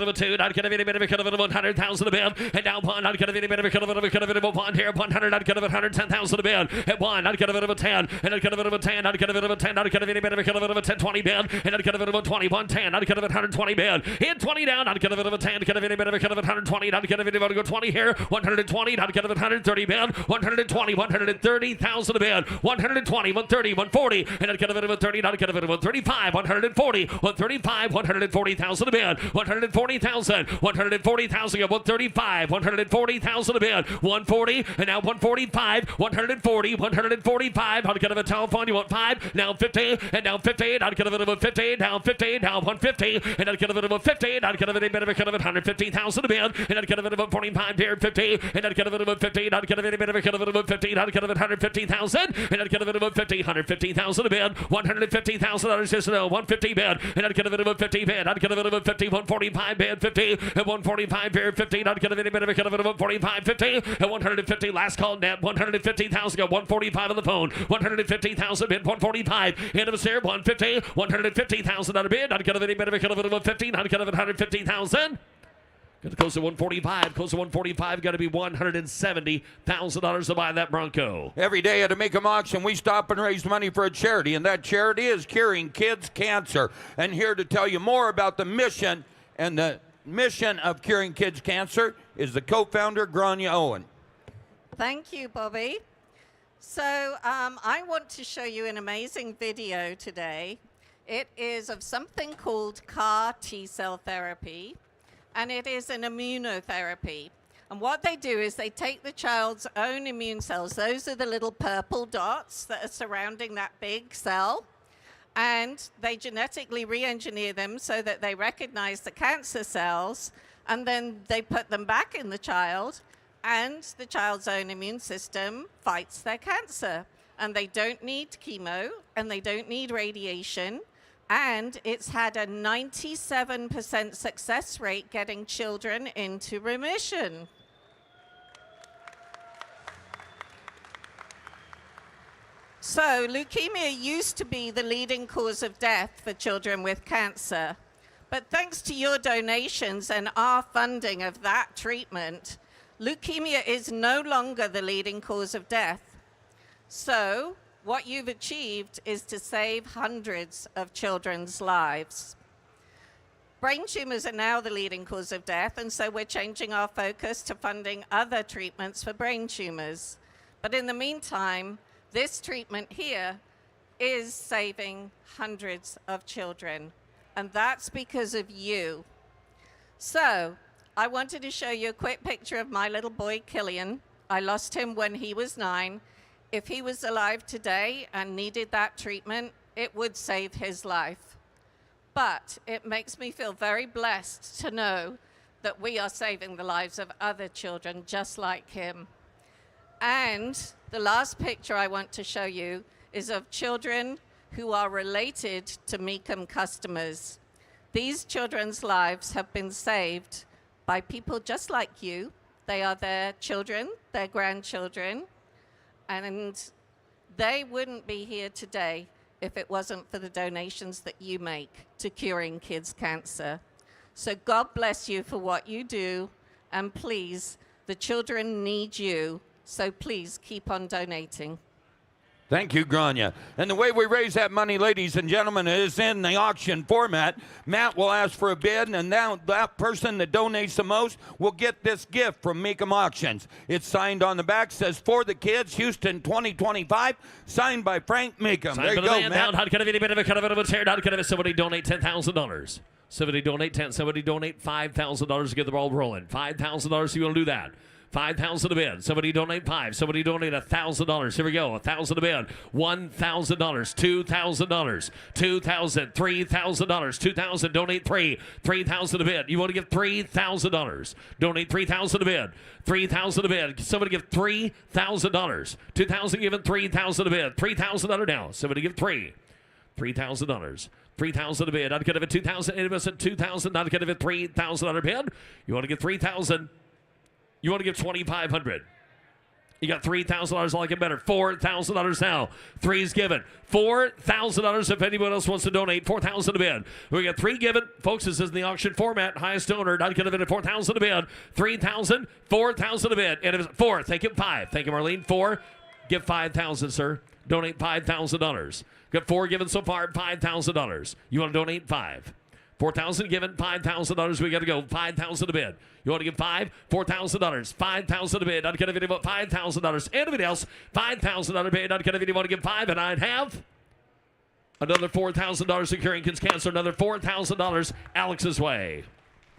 a 2. Not get a bit of a 100,000 a bid. And down 1. Not get a bit of a 1 here. 100. Not get a bit of 110,000 a bid. At 1. Not get a bit of a 10. And not get a bit of a 10. Not get a bit of a 10. Not get a bit of a 10. 20 bid. And not get a bit of a 20. 110. Not get a bit of 120 bid. Hit 20 down. Not get a bit of a 10. Get a bit of a 120. Not get a bit of a 20 here. 120. Not get a bit 130 bid. 120. 130,000 a bid. 120. 130. 140. And not get a bit of a 30. Not get a bit of a 35. 140. 135. 140,000 a bid. 140,000. 140,000. 135. 140,000 a bid. 140. And now 145. 140. 145. Not get a bit of a telephone. You want 5. Now 50. And now 50. Not get a bit of a 50. Now 50. Now 150. And not get a bit of a 50. Not get a bit of a 150,000 a bid. And not get a bit of a 45 here. 50. And not get a bit of a 50. Not get a bit of a 50. Not get a bit of 150,000. And not get a bit of a 50. 150,000 a bid. $150,000 just no. 150 bid. And not get a bit of a 50 bid. Not get a bit of a 50. 145 bid. 50. And 145 here. 50. Not get a bit of a 45. 50. And 150. Last call net. 150,000. Got 145 on the phone. 150,000 bid. 145. End of a share. 150. 150,000 on a bid. Not get a bit of a 50. Not get a 150,000. Got to close to 145. Close to 145. Got to be $170,000 to buy that Bronco. Every day at a Mecum auction, we stop and raise money for a charity, and that charity is Curing Kids Cancer. And here to tell you more about the mission and the mission of Curing Kids Cancer is the co-founder, Grania Owen. Thank you, Bobby. So I want to show you an amazing video today. It is of something called CAR T-cell therapy, and it is an immunotherapy. And what they do is they take the child's own immune cells. Those are the little purple dots that are surrounding that big cell. And they genetically re-engineer them so that they recognize the cancer cells, and then they put them back in the child, and the child's own immune system fights their cancer. And they don't need chemo, and they don't need radiation, and it's had a 97% success rate getting children into remission. So leukemia used to be the leading cause of death for children with cancer. But thanks to your donations and our funding of that treatment, leukemia is no longer the leading cause of death. So what you've achieved is to save hundreds of children's lives. Brain tumors are now the leading cause of death, and so we're changing our focus to funding other treatments for brain tumors. But in the meantime, this treatment here is saving hundreds of children, and that's because of you. So I wanted to show you a quick picture of my little boy, Killian. I lost him when he was 9. If he was alive today and needed that treatment, it would save his life. But it makes me feel very blessed to know that we are saving the lives of other children just like him. And the last picture I want to show you is of children who are related to Mecum customers. These children's lives have been saved by people just like you. They are their children, their grandchildren, and they wouldn't be here today if it wasn't for the donations that you make to curing kids' cancer. So God bless you for what you do, and please, the children need you. So please keep on donating. Thank you, Grania. And the way we raise that money, ladies and gentlemen, is in the auction format. Matt will ask for a bid, and now that person that donates the most will get this gift from Mecum Auctions. It's signed on the back, says For the Kids, Houston 2025, signed by Frank Mecum. There you go, Matt. Somebody donate $10,000. Somebody donate 10. Somebody donate $5,000 to get the ball rolling. $5,000, you want to do that. $5,000 a bid. Somebody donate 5. Somebody donate $1,000. Here we go. $1,000 a bid. $1,000. $2,000. $2,000. $3,000. $2,000. Donate 3. $3,000 a bid. You want to give $3,000. Donate $3,000 a bid. $3,000 a bid. Somebody give $3,000. $2,000 given $3,000 a bid. $3,000 now. Somebody give $3,000. $3,000 a bid. I'd get it at $2,000. Innocent $2,000. I'd get it at $3,000 bid. You want to give $3,000. You want to give $2,500. You got $3,000. I like it better. $4,000 now. 3's given. $4,000 if anyone else wants to donate. $4,000 a bid. We got 3 given. Folks, this is in the auction format. Highest donor. Not going to bid at $4,000 a bid. $3,000. $4,000 a bid. And if it's 4, thank you. 5. Thank you, Marlene. 4. Give $5,000, sir. Donate $5,000. Got 4 given so far. $5,000. You want to donate 5. 4,000 given, $5,000. We got to go. 5,000 a bid. You want to give 5? $4,000. 5,000 a bid. I'd get a video about $5,000. Anybody else? $5,000 bid. I'd get a video. Want to give 5, and I'd have another $4,000 securing kids' cancer. Another $4,000 Alex's way.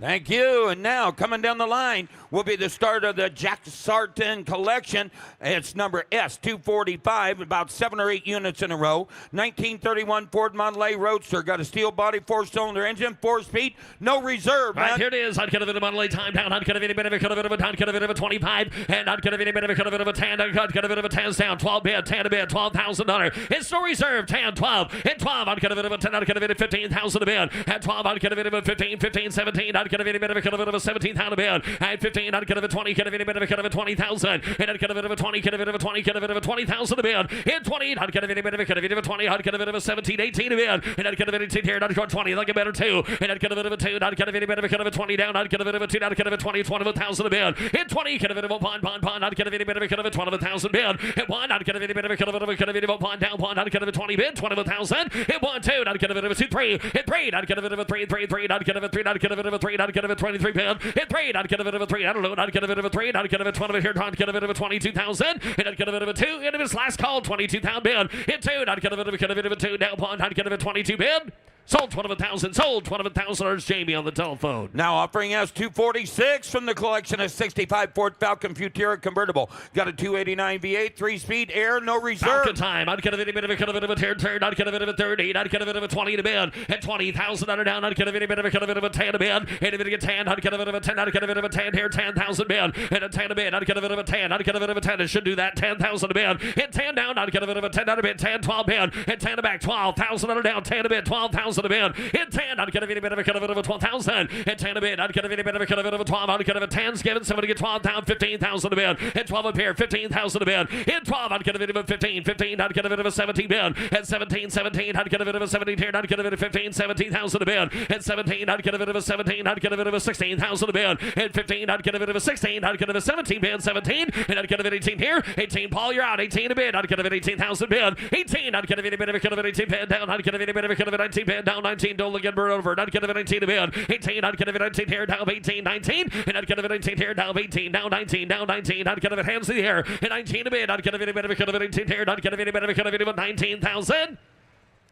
Thank you. And now, coming down the line, will be the start of the Jack Sarton collection. It's number S245, about 7 or 8 units in a row. 1931 Ford Model A Roadster. Got a steel body, 4-cylinder engine, 4-speed, no reserve. Right, here it is. I'd get a bit of Model A time down. I'd get a bit of a cut of it of a time, cut of it of a 25. And I'd get a bit of a cut of it of a 10. I'd get a bit of a 10 down. 12 bid, 10 a bid, $12,000. It's no reserve. 10, 12. And 12, I'd get a bit of a 10. I'd get a bit of 15,000 a bid. At 12, I'd get a bit of a 15, 15, 17. I'd get a bit of a cut of it of a 17,000 a bid. At 15, I'd get a bit of a 20, get a bit of a 20,000. And I'd get a bit of a 20, get a bit of a 20, get a bit of a 20,000 a bid. In 20, I'd get a bit of a 20, I'd get a bit of a 17, 18 a bid. And I'd get a bit of a 18 here, and I'd go 20, like a better 2. And I'd get a bit of a 2, and I'd get a bit of a 20 down. I'd get a bit of a 2, I'd get a bit of a 20, 20,000 a bid. In 20, get a bit of a bond, I'd get a bit of a 20,000 bid. In 1, I'd get a bit of a bond down, I'd get a bit of a 20 bid, 20,000. In 1, 2, I'd get a bit of a 2, 3. In 3, I'd get a bit of a 3, I'd get a bit of a 3, I'd get a bit of a 3, 3, not get of a 23 bid. Hit 3, not get of a 3, I don't know, not get of a 3, not get of a 20 here, not get of a 22,000. And not get of a 2, into his last call, 22,000 bid. Hit 2, not get of a 2, down pawn, not get of a 22 bid. Sold $21,000. Sold $21,000. Jamie on the telephone. Now offering us 246 from the collection of 65 Ford Falcon Futera convertible. Got a 289 V8, 3-speed air, no reserve. Falcon time. I'd get a bit of a turn. I'd get a bit of a 30. I'd get a bit of a 20 to bid. At 20,000 under down. I'd get a bit of a 10 to bid. And a bit of a 10. I'd get a bit of a 10. I'd get a bit of a 10 here. 10,000 bid. And a 10 to bid. I'd get a bit of a 10. I'd get a bit of a 10. It should do that. 10,000 to bid. Hit 10 down. I'd get a bit of a 10 out of bid. 10, 12 bid. And 10 to back. 12,000 under down. 10 to bid. 12,000 to bid. Hit 10, I'd get a bit of a 12,000. At 10 a bid, I'd get a bit of a 12, I'd get a 10's given, somebody get 12 down, 15,000 a bid. At 12 a pair, 15,000 a bid. At 12, I'd get a bit of a 15, I'd get a bit of a 17 bid. At 17, I'd get a bit of a 17 here, I'd get a bit of 15, 17,000 a bid. At 17, I'd get a bit of a 17, I'd get a bit of a 16,000 a bid. At 15, I'd get a bit of a 16, I'd get a bit of a 17 bid, 17, and I'd get a bit of 18 here. 18, Paul, you're out. 18 a bid, I'd get a bit of 18,000 bid. 18, I'd get a bit of 18 bid down, I'd get a bit of 19 bid down, 19, don't look at bird over. I'd get a 19 to bid. 18, I'd get a 19 here, down 18, 19, and I'd get a 19 here, down 18, down 19, down 19, I'd get a hands in the air, and 19 to bid, I'd get a bit of 18 here, I'd get a bit of 19,000.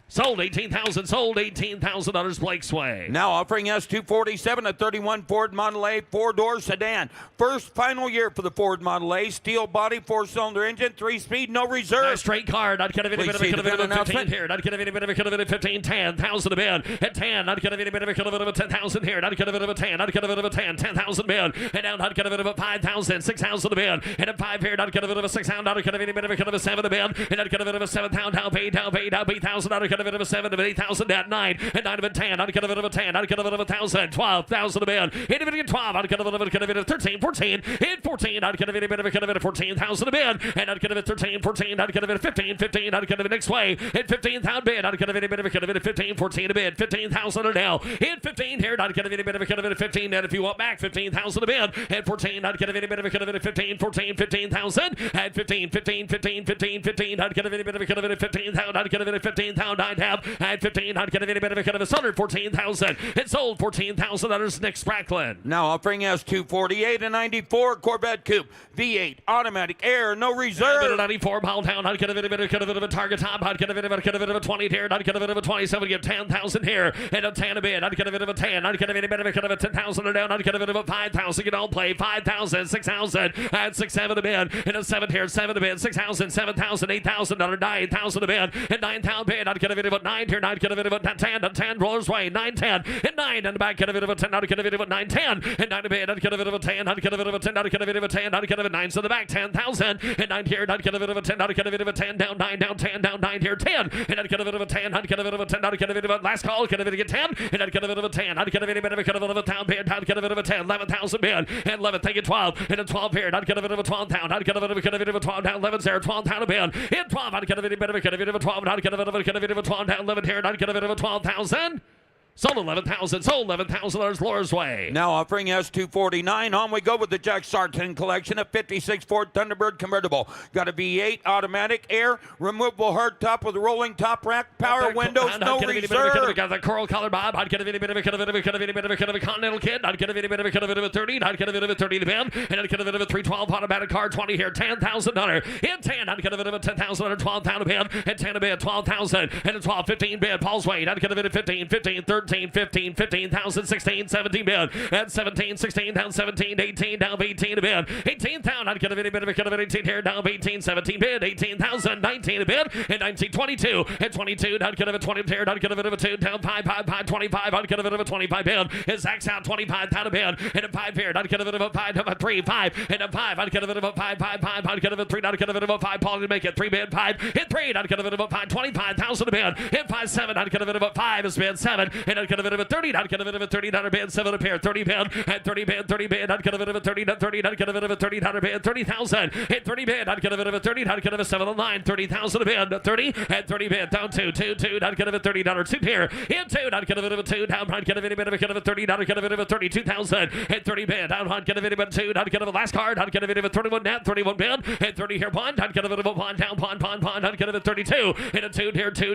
Sold $18,000. Sold $18,000. Blake Sway. Now offering us 247, a 31 Ford Model A 4-door sedan. First final year for the Ford Model A. Steel body, 4-cylinder engine, 3-speed, no reserve. Nice straight card. I'd get a bit of a 15 here. I'd get a bit of a 15, 10,000 a bid. At 10, I'd get a bit of a 10,000 here. I'd get a bit of a 10. I'd get a bit of a 10, 10,000 bid. And down, I'd get a bit of a 5,000, 6,000 a bid. And at 5 here, I'd get a bit of a 6,000. I'd get a bit of a 7 a bid. And I'd get a bit of a 7,000 down, paid, 8,000. I'd get a bit of a 7 to 8,000 at 9, and 9 of a 10. I'd get a bit of a 10. I'd get a bit of a 1,000, 12,000 a bid. Hit a bit of 12. I'd get a bit of 13, 14. Hit 14. I'd get a bit of 14,000 a bid, and I'd get a bit of 13, 14. I'd get a bit of 15, 15. I'd get a bit next way. Hit 15,000 bid. I'd get a bit of 15, 14 a bid. 15,000 a now. Hit 15 here. I'd get a bit of 15. And if you want back 15,000 a bid. Hit 14. I'd get a bit of 15, 14, 15,000. At 15, 15, 15, 15, 15. I'd get a bit of 15,000. I'd get a bit of 15,000. I'd have at 15. I'd get a bit of a 14,000. It sold $14,000. Nick Spracklin. Now offering us 248, a 94 Corvette Coupe V8 automatic air, no reserve. 94 mile down. I'd get a bit of a target top. I'd get a bit of a 20 here. I'd get a bit of a 27. Get 10,000 here. And a 10 a bid. I'd get a bit of a 10. I'd get a bit of a 10,000 down. I'd get a bit of a 5,000. Get all play 5,000, 6,000. I'd 6, 7 a bid. And a 7 here. 7 a bid. 6,000, 7,000, 8,000. 9,000 a bid. And 9,000 bid. I'd get a bit of a 9 here. I'd get a bit of a 10 rollers way. 9, 10. And 9 and back. Get a bit of a 10. I'd get a bit of a 9, 10. And 9 a bid. I'd get a bit of a 10. I'd get a bit of a 10. I'd get a bit of a 10. I'd get a bit of 9 to the back. 10,000. And 9 here. I'd get a bit of a 10. I'd get a bit of a 10 down. 9 down. 10 down. 9 here. 10. And I'd get a bit of a 10. I'd get a bit of a 10. I'd get a bit of a last call. Get a bit of a 10. And I'd get a bit of a 10. I'd get a bit of a 10 bid. I'd get a bit of a 10. 11,000 bid. And 11. Take it 12. And a 12 here. I'd get a bit of a 12 down. I'd get a bit of a 12 down. 11 there. 12 down a bid. And 12. I'd get a bit of a 12. And I'd get a bit of a 12 down. 11 here. And I'd get a bit of a 12,000. Sold 11,000. Sold $11,000. Laura's Way. Now offering us 249. On we go with the Jack Sarton collection of 56 Ford Thunderbird convertible. Got a V8 automatic air, removable hard top with a rolling top rack, power windows, no reserve. Got the coral color bob. I'd get a bit of a continental kid. I'd get a bit of a 30. I'd get a bit of a 30 to bend, and I'd get a bit of a 312 automatic car. 20 here. $10,000. In 10. I'd get a bit of a 10,000. 12,000 a bid. And 10 a bid. 12,000. And a 12. 15 bid. Paul's Way. I'd get a bit of 15. 15. 13, 15, 15,000, 16, 17 bid. At 17, 16 down, 17, 18 down, 18 a bid. 18,000, I'd get a bit of 18 here down, 18, 17 bid. 18,000, 19 a bid. And 19, 22. At 22, I'd get a 20 here. I'd get a bit of a 2 down, 5, 25. I'd get a bit of a 25 bid. It Zach's out 25,000 a bid. And a 5 here. I'd get a bit of a 5, a 3, 5. And a 5, I'd get a bit of a 5. I'd get a bit of a 3. I'd get a bit of a 5. Paul to make it 3 bid, 5. Hit 3, I'd get a bit of a 5, 25,000 a bid. Hit 5, 7. I'd get a bit of a 5 is bid 7. And I'd get a bit of a 30. I'd get a bit of a 30 bid, 7 a pair, 30 bid, and 30 bid, I'd get a bit of a 30, I'd get a bit of a 30 bid, 30,000, hit 30 bid, I'd get a bit of a 30, I'd get a 7 on 9, 30,000 a bid, 30, and 30 bid, down 2, I'd get a bit $30, 2 here, hit 2, I'd get a bit of a 2, down, I'd get a bit of a 30, I'd get a bit of a 32,000, hit 30 bid, down, I'd get a bit of a 2, I'd get a last card, I'd get a bit of a 31 net, 31 bid, and 30 here, pond, I'd get a bit of a pond, down, pond, I'd get a bit 32, hit a 2 here, 2,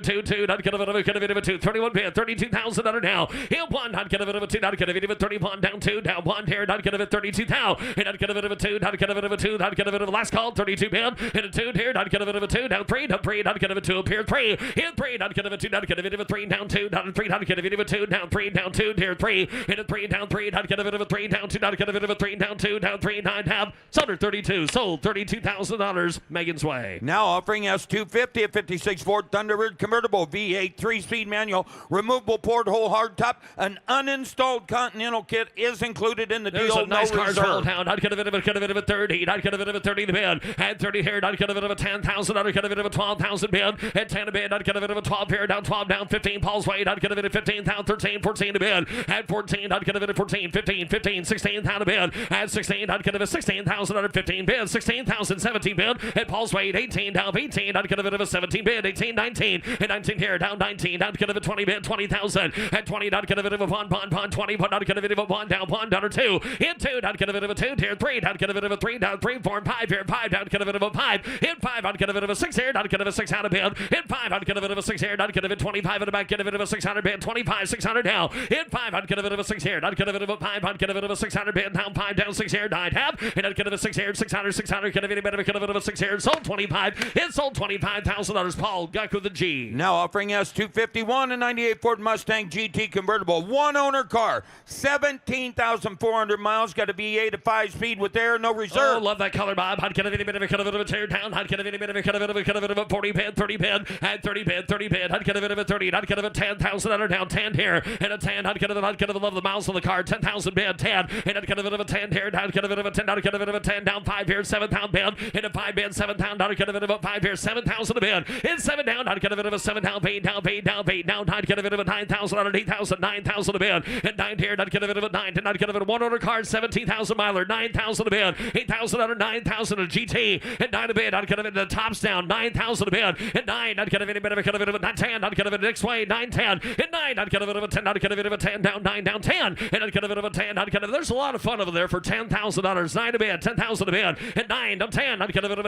I'd get a bit of a 2, 31 bid, 32,000, under now. Hit 1, not get a bit of a 2, not get a bit of a 31, down 2, down 1 here, not get a bit of 32 now. And not get a bit of a 2, not get a bit of a 2, not get a bit of a last call, 32 bid. Hit a 2 here, not get a bit of a 2, down 3, down 3, not get a bit of a 2, up here 3. Hit 3, not get a bit of a 2, not get a bit of a 3, down 2, down 3, not get a bit of a 2, down 3, down 2, here 3. Hit a 3, down 3, not get a bit of a 3, down 2, not get a bit of a 3, down 2, down 3, 9, half. Sold 32, sold $32,000. Megan's Way. Now offering S250 at 56 Ford Thunderbird convertible V8 3-speed manual, removable porthole hardtop, an uninstalled Continental kit is included in the There's deal. a nice no car reserve. sold down. Not get a bit of a 30. Not get a bit of a 30 the bid. Had 30 here. Not get a bit of a 10,000. Not get a bit of a 12,000 bid. Had 10 a bid. Not get a bit of a 12 here. Down 12 down 15. Paul's Way. Not get a bit of 15,000. 13 14 to bid. Had 14. Not get a bit of 14. 15 15 16,000 a bid. Had 16. Not get a bit of 16,000 under 15 bid. 16,000 17 bid. Had Paul's Way. 18 down 18. Not get a bit of a 17 bid. 18 19. And 19 here. Down 19. Not get a bit of 20 bid. 20,000. Had 20. Not get a bit of a 1 20. Not get a bit of a 1 down 1 down or 2. Hit 2. Not get a bit of a 2 here 3. Not get a bit of a 3 down 3 4 5 here 5 down get a bit of a 5. Hit 5. Not get a bit of a 6 here. Not get a bit of a 6 out of bid. Hit 5. Not get a bit of a 6 here. Not get a bit 25 in the back. Get a bit of a 600 bid. 25 600 now. Hit 5. Not get a bit of a 6 here. Not get a bit of a 5. Not get a bit of a 600 bid. Down 5 down 6 here. 9 half. And not get a bit of a 6 here. 600 get a bit of a 6 here. Sold 25. It sold $25,000. Paul Guck with the G. Now offering S251 a 98 Ford Mustang GT convertible, one owner car, 17,400 miles, got a V8 at 5-speed with air, no reserve. Oh, love that color, Bob. I'd get a bit of a tear down. I'd get a bit of a 40 bid, 30 bid, had 30 bid, 30 bid. I'd get a bit of a 30. I'd get a 10,000 under down 10 here, and a 10. I'd get a love the miles on the car, 10,000 bid, 10, and I'd get a bit of a 10 here. I'd get a bit of a 10. I'd get a bit of a 10 down 5 here, 7,000 bid, and a 5 bid, 7,000. I'd get a bit of a 5 here, 7,000 a bid, and 7 down. I'd get a bit of a 7 down, paid down. I'd get a bit of a 9,000 under 8,000, 9,000 a bid, and 9 here. I'd get a bit of a 9, and I'd get a bit of 1 owner car, 17,000 miler, 9,000 a bid, 8,000 under 9,000 a GT, and 9 a bid. I'd get a bit of the tops down, 9,000 a bid, and 9. I'd get a bit of a 10. I'd get a bit of next way, 9 10, and 9. I'd get a bit of a 10. I'd get a bit of a 10 down 9 down 10, and I'd get a bit of a 10. I'd get a, there's a lot of fun over there for $10,000. 9 a bid, 10,000 a bid, and 9 down 10. I'd get a bit of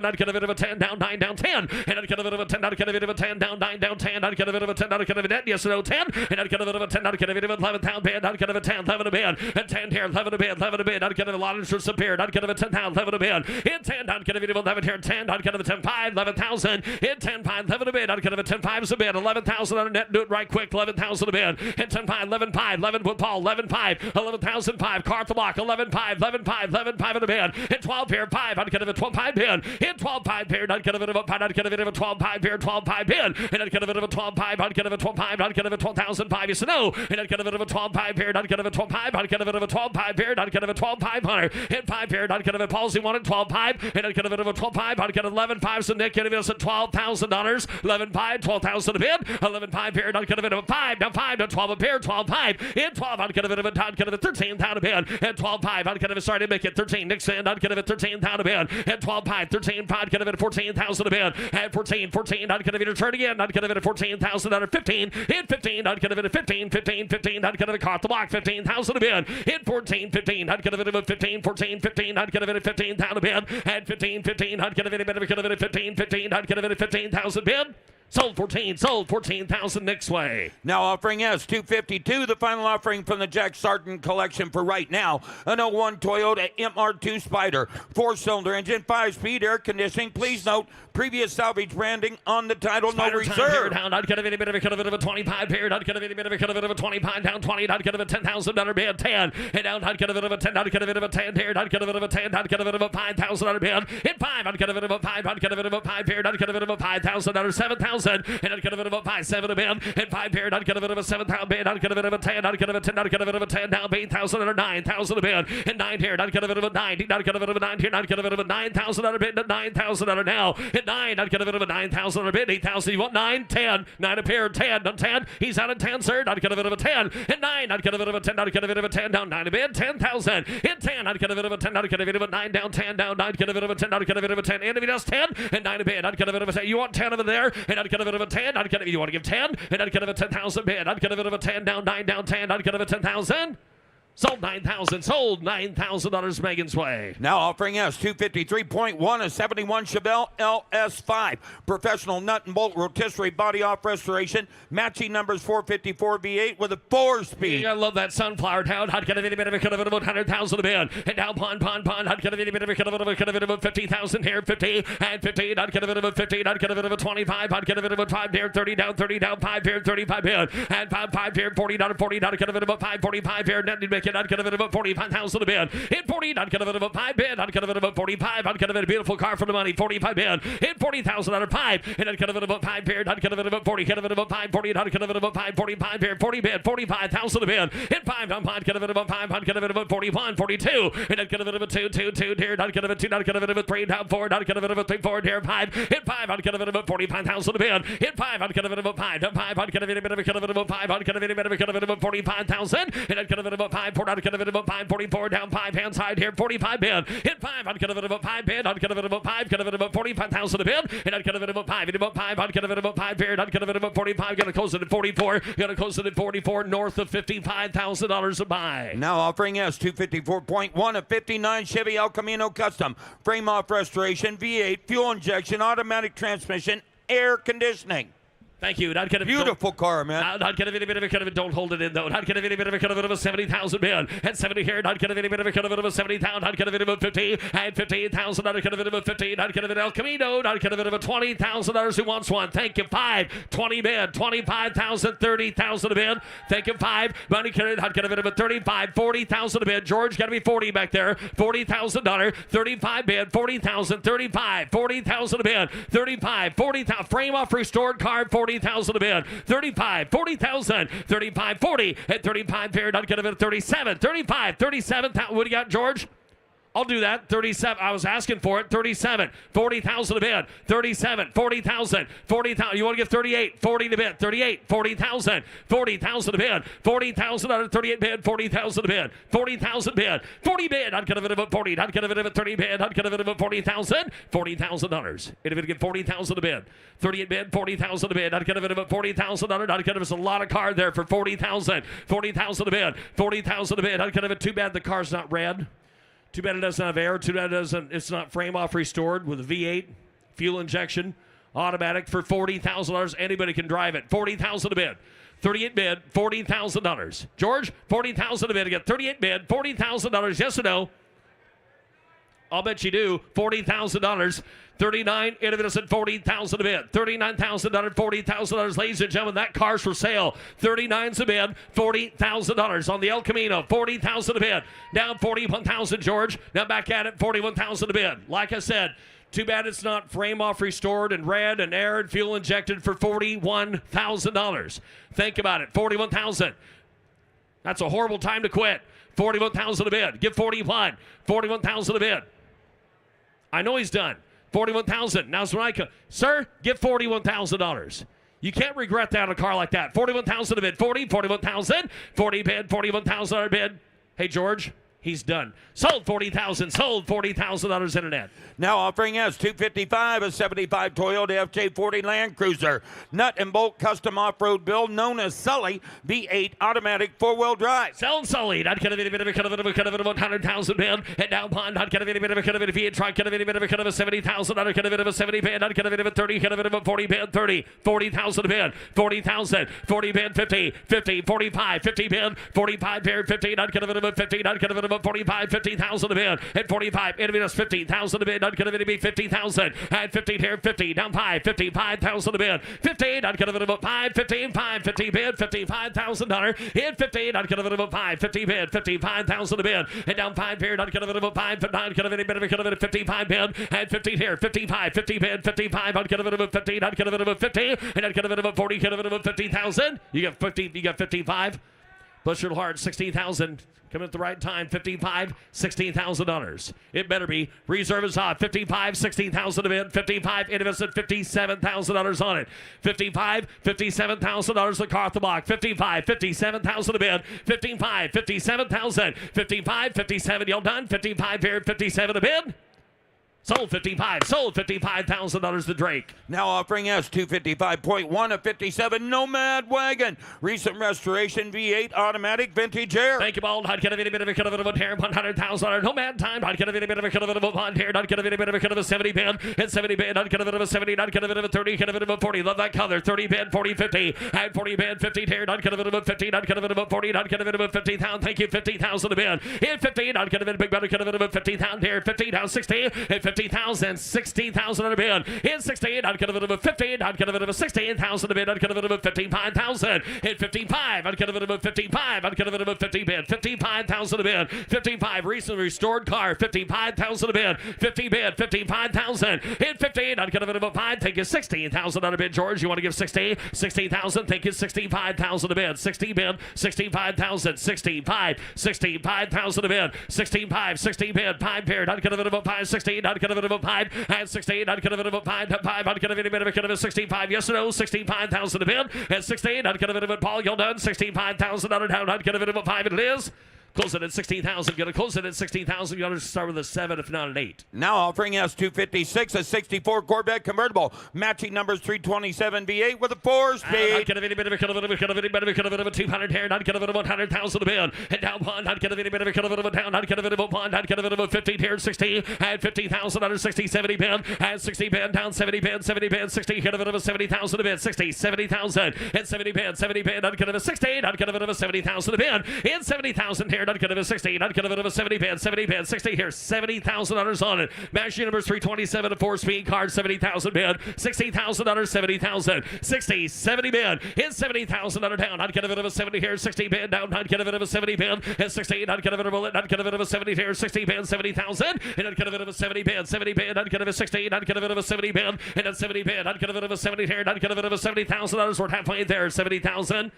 a 10 down 9 down 10, and I'd get a bit of a 10. I'd get a bit of a 10 down 9 down 10. I'd get a bit of a 10. I'd get a bit of yes or no 10, and I'd get a bit of a 10. I'd get a bit of a 11 down bid. I'd get a 10 11 a bid, and 10 here 11 a bid, 11 a bid. I'd get a lot of insurance appeared. I'd get a 10 down 11 a bid, and 10. I'd get a bit of 11 here 10. I'd get a 10 5 11,000, and 10 5 11 a bid. I'd get a 10 5 a bid, 11,000 on a net. Do it right quick, 11,000 a bid, and 10 5 11 5 11 with Paul 11 5 11,005 car at the block 11 5 11 5 11 5 in the bid, and 12 here 5. I'd get a 12 5 bid, and 12 5 here. I'd get a bit of a 5. I'd get a bit of a 12 5 here 12 5 bid, and I'd get a bit of a 12 5. I'd get a 12 5. I'd get a 12,005 yes or no, and I'd get a bit of a 12 5 here. I'd get a 12 5. I'd get a bit of a 12 5 here. I'd get a 12 500 and 5 here. I'd get a palsy 1 and 12 5, and I'd get a bit of a 12 5. I'd get 11 5. So Nick giving us a $12,000. 11 5 12,000 a bid, 11 5 here. I'd get a bit of a 5 down 5 down 12 a pair 12 5 and 12. I'd get a bit of a 13,000 a bid, and 12 5. I'd get a sorry to make it 13. Nick Sand. I'd get a 13,000 a bid, and 12 5 13 5. I'd get a 14,000 a bid, and 14. I'd get a return again. I'd get a 14,000 under 15 and 15. I'd get a 15. I'd get a car at the block 15,000 a bid, and 14 15. I'd get a bit of a 15 15. I'd get a bit of 15,000 a bid, and 15. I'd get a bit of a 15. I'd get a bit of 15,000 bid. Sold 14,000 next way. Now offering S252, the final offering from the Jack Sargent collection for right now. An 01 Toyota MR2 Spider, 4-cylinder engine, 5-speed air conditioning. Please note, previous salvage branding on the title, no reserve. Down. I'd get a bit of a 25 period. I'd get a bit of a 25 down 20. I'd get a $10,000 bid 10. And down I'd get a bit of a 10. I'd get a bit of a 10 here. I'd get a bit of a 10. I'd get a bit of a $5,000 bid. And 5. I'd get a bit of a 5. I'd get a bit of a 5 period. I'd get a bit of a $5,000 7,000. And I'd get a bit of a 5 7 a bid. And 5 period. I'd get a bit of a 7,000 bid. I'd get a bit of a 10. I'd get a bit of a 10. I'd get a bit of a 10 down 8,000 or 9,000 a bid. And 9 here. I'd get a bit of a 9. I'd get a bit of a 9 here. I'd get a bit of a $9,000 bid. And 9,000 now. And 9. I'd get a bit of a 9,000 a bid. 8,000. You want 9? 10. 9 a pair. 10. Done 10. He's out of 10, sir. I'd get a bit of a 10. And 9. I'd get a bit of a 10. I'd get a bit of a 10 down 9 a bid. 10,000. And 10. I'd get a bit of a 10. I'd get a bit of a 9 down 10 down 9. I'd get a bit of a 10. I'd get a bit of a 10. And if he does 10 and 9 a bid, I'd get a bit of a 10. You want 10 over there? And I'd get a bit of a 10. I'd get a, you want to give 10? And I'd get a 10,000 bid. I'd get a bit of a 10 down 9 down 10. I'd get a 10,000. Sold 9,000. Sold $9,000 Megan's way. Now offering us 253.1, a 71 Chevelle LS5. Professional nut and bolt rotisserie body off restoration. Matching numbers 454 V8 with a 4-speed. I love that sunflower town. Hot kind of bit of a kind of about 100,000 a bit. And down pond. Hot kind of bit of a kind of about 50,000 here. 50 and 50. Hot kind of about 50. Hot kind of about 25. Hot kind of about 5 here. 30 down. 5 here. 35 here. And 5 here. 40 down. 40 down. Kind of about 5. 45 here. Net make it. I'd kind of about 45,000 a bid. Hit 40, I'd kind of about 5 bid. I'd kind of about 45. I'd kind of a beautiful car for the money. 45 bid. Hit 40,000 out of 5. And I'd kind of about 5 bid. I'd kind of about 40. Kind of about 5. 40. I'd kind of about 5. 45 bid. 40 bid. 45,000 a bid. Hit 5 down. I'd kind of about 5. I'd kind of about 41. 42. And I'd kind of about 2. Here. I'd kind of about 2. I'd kind of about 3 down. 4. I'd kind of about 3. 4 here. 5. Hit 5. I'd kind of about 45,000 a bid. Hit 5. I'd kind of about 5. Down 5. I'd kind of about 5. I'd kind of about 45,000. And I'd kind of about 5. 4. I'd kind of about 5. 44 down 5 hand side here. 45 bid. Hit 5. I'd kind of about 5 bid. I'd kind of about 5. Kind of about 45,000 a bid. And I'd kind of about 5. Hit about 5. I'd kind of about 5 bid. I'd kind of about 45. Gonna close it at 44. Gonna close it at 44. North of $55,000 a buy. Now offering us 254.1, a 59 Chevy El Camino Custom. Frame off restoration, V8, fuel injection, automatic transmission, air conditioning. Thank you. I'd kind of Beautiful car, man. I'd kind of a bit of a kind of a don't hold it in though. I'd kind of a bit of a kind of a 70,000 bid. And 70 here. I'd kind of a bit of a kind of a 70,000. I'd kind of a bit of a 50 and 58,000. I'd kind of a bit of a 15. I'd kind of an El Camino. I'd kind of a bit of a $20,000 who wants one. Thank you. 5, 20 bid, 25,000, 30,000 a bid. Thank you. 5. Money carried. I'd kind of a bit of a 35, 40,000 a bid. George got to be 40 back there. $40,000. 35 bid. 40,000. 35. 40,000 a bid. 35. 40,000. Frame off restored car. 40,000 a bid. 35, 40,000, 35, 40, and 35 paired. I'd get a bit of 37, 35, 37. What do you got, George? I'll do that. 37. I was asking for it. 37. 40,000 a bid. 37. 40,000. 40,000. You want to give 38. 40 to bid. 38. 40,000. 40,000 a bid. 40,000 out of 38 bid. 40,000 a bid. 40,000 bid. 40 bid. I'd get a bit of a 40. I'd get a bit of a 30 bid. I'd get a bit of a 40,000. $40,000. If it get 40,000 a bid. 38 bid. 40,000 a bid. I'd get a bit of a 40,000. I'd get a lot of car there for 40,000. 40,000 a bid. 40,000 a bid. I'd get a bit. Too bad the car's not red. Too bad it doesn't have air. Too bad it's not frame off restored with a V8, fuel injection, automatic for $40,000. Anybody can drive it. 40,000 a bid. 38 bid, $40,000. George, 40,000 a bid. Again, 38 bid, $40,000. Yes or no? I'll bet you do. $40,000. 39, Innovatus at $40,000 a bid. $39,000, $40,000. Ladies and gentlemen, that car's for sale. 39's a bid, $40,000 on the El Camino. 40,000 a bid. Down 41,000, George. Now back at it, 41,000 a bid. Like I said, too bad it's not frame off restored and red and air and fuel injected for $41,000. Think about it, 41,000. That's a horrible time to quit. 41,000 a bid. Give 41. 41,000 a bid. I know he's done. 41,000. Now's when I come. Sir, give $41,000. You can't regret that on a car like that. 41,000 a bid. 40, 41,000. 40 bid, $41,000 bid. Hey, George, he's done. Sold 40,000. Sold $40,000 internet. Now offering us 255, a 75 Toyota FJ40 Land Cruiser. Nut and bolt custom off-road build known as Sully V8 automatic four-wheel drive. Selling Sully. I'd kind of a bit of a kind of a 100,000 bid. And down pond. I'd kind of a bit of a kind of a V8 truck. Kind of a bit of a kind of a 70,000. I'd kind of a bit of a 70 bid. I'd kind of a bit of a 30. Kind of a bit of a 40 bid. 30. 40,000 bid. 40,000. 40 bid. 50. 50. 45. 50 bid. 45 bid. 15. I'd kind of a bit of a 15. I'd kind of a bit of a 45. 50,000 a bid. At 45. Innovators 15,000 a bid. I'd kind of be 50,000. At 15 here. 50. Down 5. 55,000 a bid. 15. I'd kind of about 5. 15. 5. 50 bid. $55,000. Hit 15. I'd kind of about 5. 50 bid. 55,000 a bid. And down 5 here. I'd kind of about 5. 9. Kind of any bit of a kind of a 55 bid. At 15 here. 55. 50 bid. 55. I'd kind of about 15. I'd kind of about 50. And I'd kind of about 40. Kind of about 50,000. You got 50. You got 55. Bless your heart. 16,000. Coming at the right time, 55, $16,000. It better be. Reserve is hot. 55, $16,000 a bid. 55, invested $57,000 on it. 55, $57,000 the car at the block. 55, $57,000 a bid. 55, $57,000. 55, $57. Y'all done? 55 here, $57 a bid. Sold 55. Sold $55,000 to Drake. Now offering us 255.1 of 57 Nomad Wagon. Recent restoration V8 automatic vintage air. Thank you, Bald. I'd get a bit of a cut of a hair, $100,000 Nomad time. I'd get a bit of a cut of a bond here. I'd get a bit of a cut of a 70 band. Hit 70 band. I'd get a bit of a 70. I'd get a bit of a 30. Get a bit of a 40. Love that color. 30 band, 40, 50. Add 40 band, 50 here. I'd get a bit of a 15. I'd get a bit of a 40. I'd get a bit of a 50,000. Thank you, 50,000 a band. Hit 15. I'd get a bit of a big better. Get a bit of a 50,000 here. 15 down 60. Hit 50,000. 16,000 on a bid. Hit 16. I'd get a bit of a 15. I'd get a bit of a 16,000 a bid. I'd get a bit of a 55,000. Hit 55. I'd get a bit of a 55. I'd get a bit of a 50 bid. 55,000 a bid. 55. Recently restored car. 55,000 a bid. 50 bid. 55,000. Hit 15. I'd get a bit of a 5. Take you 16,000 on a bid. George, you want to give 60? 16,000. Take you 65,000 a bid. 60 bid. 65,000. 65. 65,000 a bid. 65. 60 bid. 5 paired. I'd get a bit of a 5. 16. I'd get a bit of a 5. And 16, I'd get a bit of a 5, I'd get a bit of a 65, yes or no, 65,000 a bid. And 16, I'd get a bit of a Paul, you're done, 65,000 on a down, I'd get a bit of a 5, and it is. Close it at 16,000. Gonna close it at 16,000. You gotta start with a 7, if not an 8. Now offering us 256, a 64 Corvette convertible, matching numbers 327 V8 with a 4-speed. I'd get a bit of a 200 here. I'd get a bit of 100,000 a bid. And down one, I'd get a bit of a down. I'd get a bit of a 1. I'd get a bit of a 50 here, 60. Add 50,000 under 60, 70 bid. Add 60 bid, down 70 bid, 70 bid, 60. Get a bit of a 70,000 a bid. 60, 70,000. And 70 bid, 70 bid. I'd get a 16. I'd get a bit of a 70,000 a bid. In 70,000 here. I'd get a bit of a 16. I'd get a bit of a 70 band, 70 band, 60 here, $70,000 on it. Matching numbers 327, a 4-speed card, 70,000 band, $60,000, 70,000, 60, 70 band, in 70,000 down. I'd get a bit of a 70 here, 60 band down. I'd get a bit of a 70 band, and 16. I'd get a bit of a bullet. I'd get a bit of a 70 here, 60 band, 70,000, and I'd get a bit of a 70 band, 70 band. I'd get a bit of a 16. I'd get a bit of a 70 band, and then 70 band. I'd get a bit of a 70 here, and I'd get a bit of a $70,000. We're halfway there, 70,000.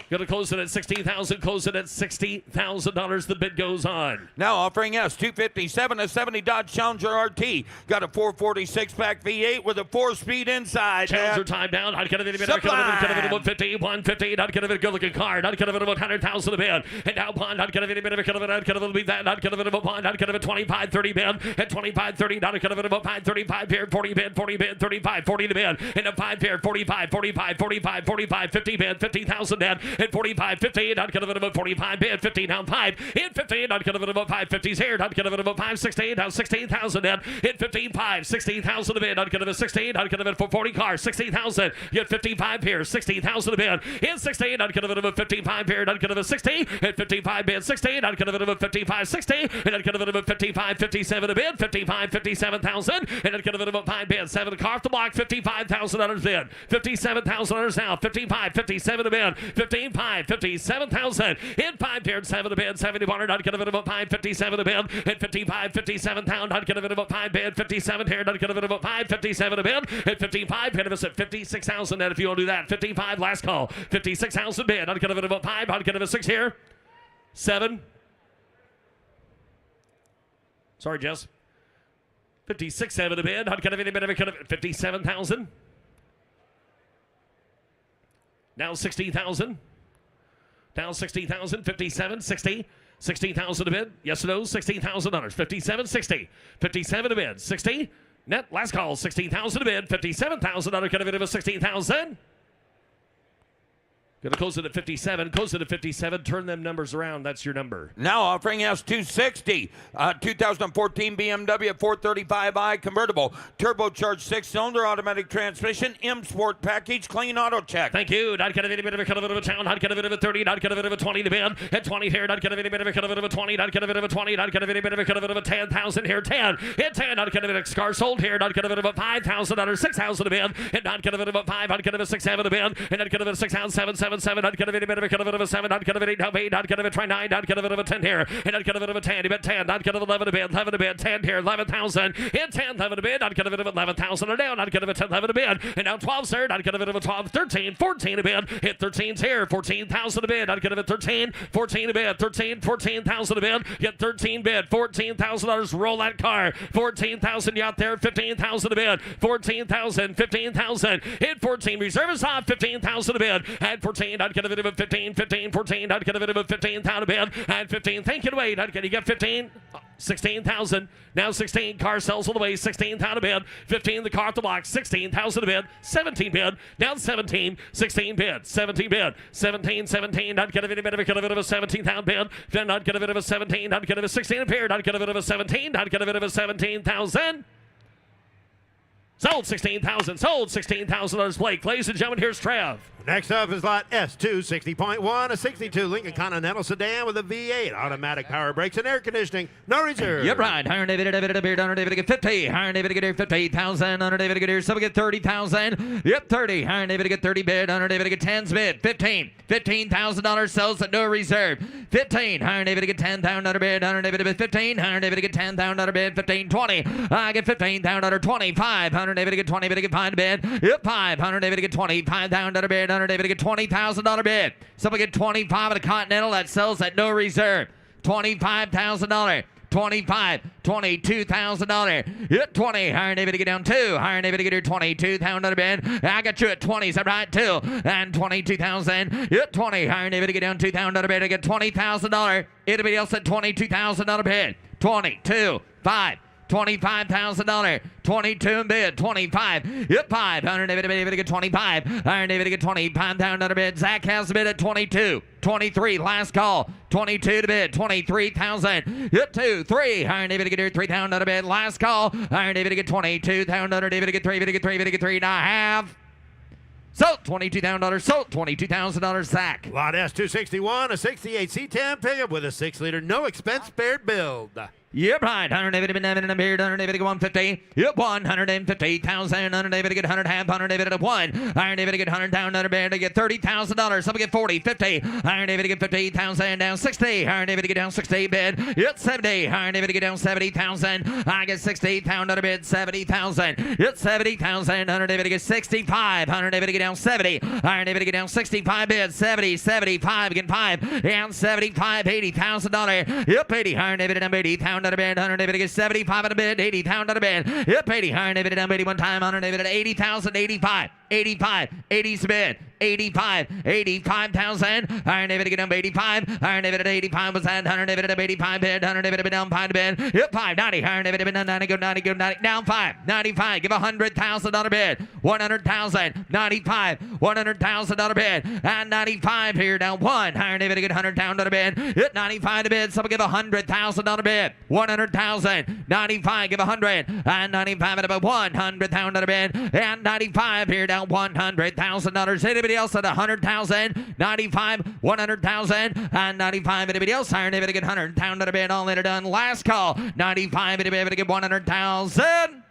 Gonna close it at 16,000. Close it at $60,000. The bid goes on. Now offering us 257, a 70 Dodge Challenger RT. Got a 446 pack V8 with a 4-speed inside. Challenger time down. I'd get a bit of a 150, 150. I'd get a bit of a good-looking card. I'd get a bit of 100,000 a bid. And now bond. I'd get a bit of a I'd get a little bit that. I'd get a bit of a bond. I'd get a 25, 30 bid. And 25, 30. I'd get a bit of a 5, 35 here, 40 bid, 40 bid, 35, 40 to bid. And a 5 here, 45, 45, 45, 45, 50 bid, 50,000 bid. And 45, 15, I'd get a bit of a 45 bid, 15 down 5, in 15, I'd get a bit of a 550s here, I'd get a bit of a 5, 16, down 16,000 in 15, 5, 16,000 a bid, I'd get a bit of 16, I'd get a bit for 40 cars, 16,000, get 55 here, 16,000 a bid, in 16, I'd get a bit of a 55 here, I'd get a bit of 60, at 55 bid, 16, I'd get a bit of a 55, 60, and I'd get a bit of a 55, 57 a bid, 55, 57,000, and I'd get a bit of a 5 bid, 7 car off the block, $55,000 bid, $57,000 now, 55, 57 a bid, 15, 5, 57,000 in 5 paired 7 a bid, 71. I'd get a bit of a 5, 57 a bid, at 55, 57 pound. I'd get a bit of a 5 bid, 57 here. I'd get a bit of a 5, 57 a bid, at 55. Hit us at 56,000. And if you want to do that, 55 last call, 56,000 bid. I'd get a bit of a 5. I'd get a 6 here, 7. Sorry, Jess. 56, 7 a bid. I'd get a bit of a 57,000. Now 60,000. Down 60,000, 57, 60, 60,000 a bid. Yes or no? $16,000. 57, 60, 57 a bid. 60. Net last call. 16,000 a bid. $57,000. Get a bit of a 16,000. Gonna close it at 57. Close it at 57. Turn them numbers around. That's your number. Now offering us 260, 2014 BMW 435i convertible, turbocharged 6-cylinder automatic transmission, M Sport package, clean auto check. Thank you. I'd get a bit of a town. I'd get a bit of a 30. I'd get a bit of a 20 to bid. At 20 here. I'd get a bit of a 20. I'd get a bit of a 20. I'd get a bit of a 10,000 here. 10. At 10. I'd get a bit of a car sold here. I'd get a bit of a 5,000 6,000 a bid. And I'd get a bit of a 5. I'd get a 6, 7 a bid. And I'd get a bit of 6,000 7. I'd get a bit of a 7. I'd get a bit of 8. I'd get a bit of 9. I'd get a bit of a 10 here. And I'd get a bit of a 10. About 10. I'd get a 11 a bid. 11 a bid. 10 here. 11,000. In 10. 11 a bid. I'd get a bit of 11,000 or down. I'd get a bit of 11 a bid. And now 12 third. I'd get a bit of a 12. 13. 14 a bid. Hit 13's here. 14,000 a bid. I'd get a bit 13. 14 a bid. 13. 14,000 a bid. Get 13 bid. $14,000. Roll that car. 14,000 you out there. 15,000 a bid. 14,000. 15,000. Hit 14. Reserve is off. 15,000 a bid. At 14. 16, not gonna bid of 15, 15, 14, not gonna bid of 15,000 bid, and 15, thank you away, not gonna get 15, 16,000, now 16, car sells all the way, 16,000 bid, 15, the car at the box, 16,000 bid, 17 bid, down 17, 16 bid, 17 bid, 17, 17, not gonna bid of a 17,000 bid, then not gonna bid of a 17, not gonna bid of a 16 appeared, not gonna bid of a 17, not gonna bid of a 17,000. Sold 16,000. Sold $16,000 Blake. Ladies and gentlemen, here's Trev. Next up is lot S260.1, a 62 Lincoln Continental sedan with a V8, automatic power brakes and air conditioning. No reserve. Yep, right. Higher David, get 50. Higher David, get 50,000. Under David, get here. Some get 30,000. Yep, 30. Higher David, get 30 bid. Under David, get 10's bid. 15. $15,000 sells at no reserve. 15. Higher David, get 10,000 under bid. Under David, bid 15. Higher David, get 10,000 under bid. 15. 20. I get 15,000 under 25. Higher David, get 20 bid. Get 5 bid. Yep, 5. Higher David, get 25,000 under bid. Under David, get $20,000 bid. Someone get 25 at a Continental that sells at no reserve. $25,000. 25, $22,000. Hit 20. Higher David to get down 2. Higher David to get here 22,000 bid. I got you at 20. Is that right? 2 and 22,000. Hit 20. Higher David to get down 2,000 bid. I get $20,000. Anybody else at $22,000 bid? 22, 5. $25,000. 22 bid. 25. Hit 5. Higher David to get 25. Higher David to get 25,000 bid. Zach has the bid at 22. 23. Last call. 22 to bid. 23,000. Hit 2. 3. Higher David to get here 3,000 bid. Last call. Higher David to get 22,000. David to get 3. David to get 3. David to get 3. Now have. Sold $22,000. Sold $22,000. Zach. Lot S261, a 68 C10 pickup with a 6-liter no expense spared build. Yep, right. 100 David to get 100 David to get 150. Yep, 150,000. 100 David to get 100 half. 100 David to 1. 100 David to get 100,000. 100 David to get $30,000. Some get 40, 50. 100 David to get 50,000. Down 60. 100 David to get down 60 bid. Yep, 70. 100 David to get down 70,000. I get 60,000 bid. 70,000. Yep, 70,000. 100 David to get 65. 100 David to get down 70. 100 David to get down 65 bid. 70, 75 again 5 and 75, $80,000. Yep, 80. 100 David to down 80,000. 100 David to get 75 at a bid, 80,000 at a bid. Yep, 80. 100 David down 80 one time. 100 David at 80,000, 85, 85, 80's bid, 85, 85,000. 100 David to get down 85. 100 David at 85 was that. 100 David at 85 bid. 100 David to be down 5 bid. Yep, 5, 90. 100 David to be down 90, go 90, go 90, down 5, 95. Give $100,000 bid, 100,000, 95, $100,000 bid, and 95 here down 1. 100 David to get 100,000 bid. Hit 95 to bid. Someone give $100,000 bid, 100,000, 95, give 100, and 95 at about 100,000 bid, and 95 here down $100,000. Anybody else at 100,000, 95, 100,000, and 95. Anybody else? Higher David to get 100,000 bid. All in done. Last call. 95. Anybody to get 100,000.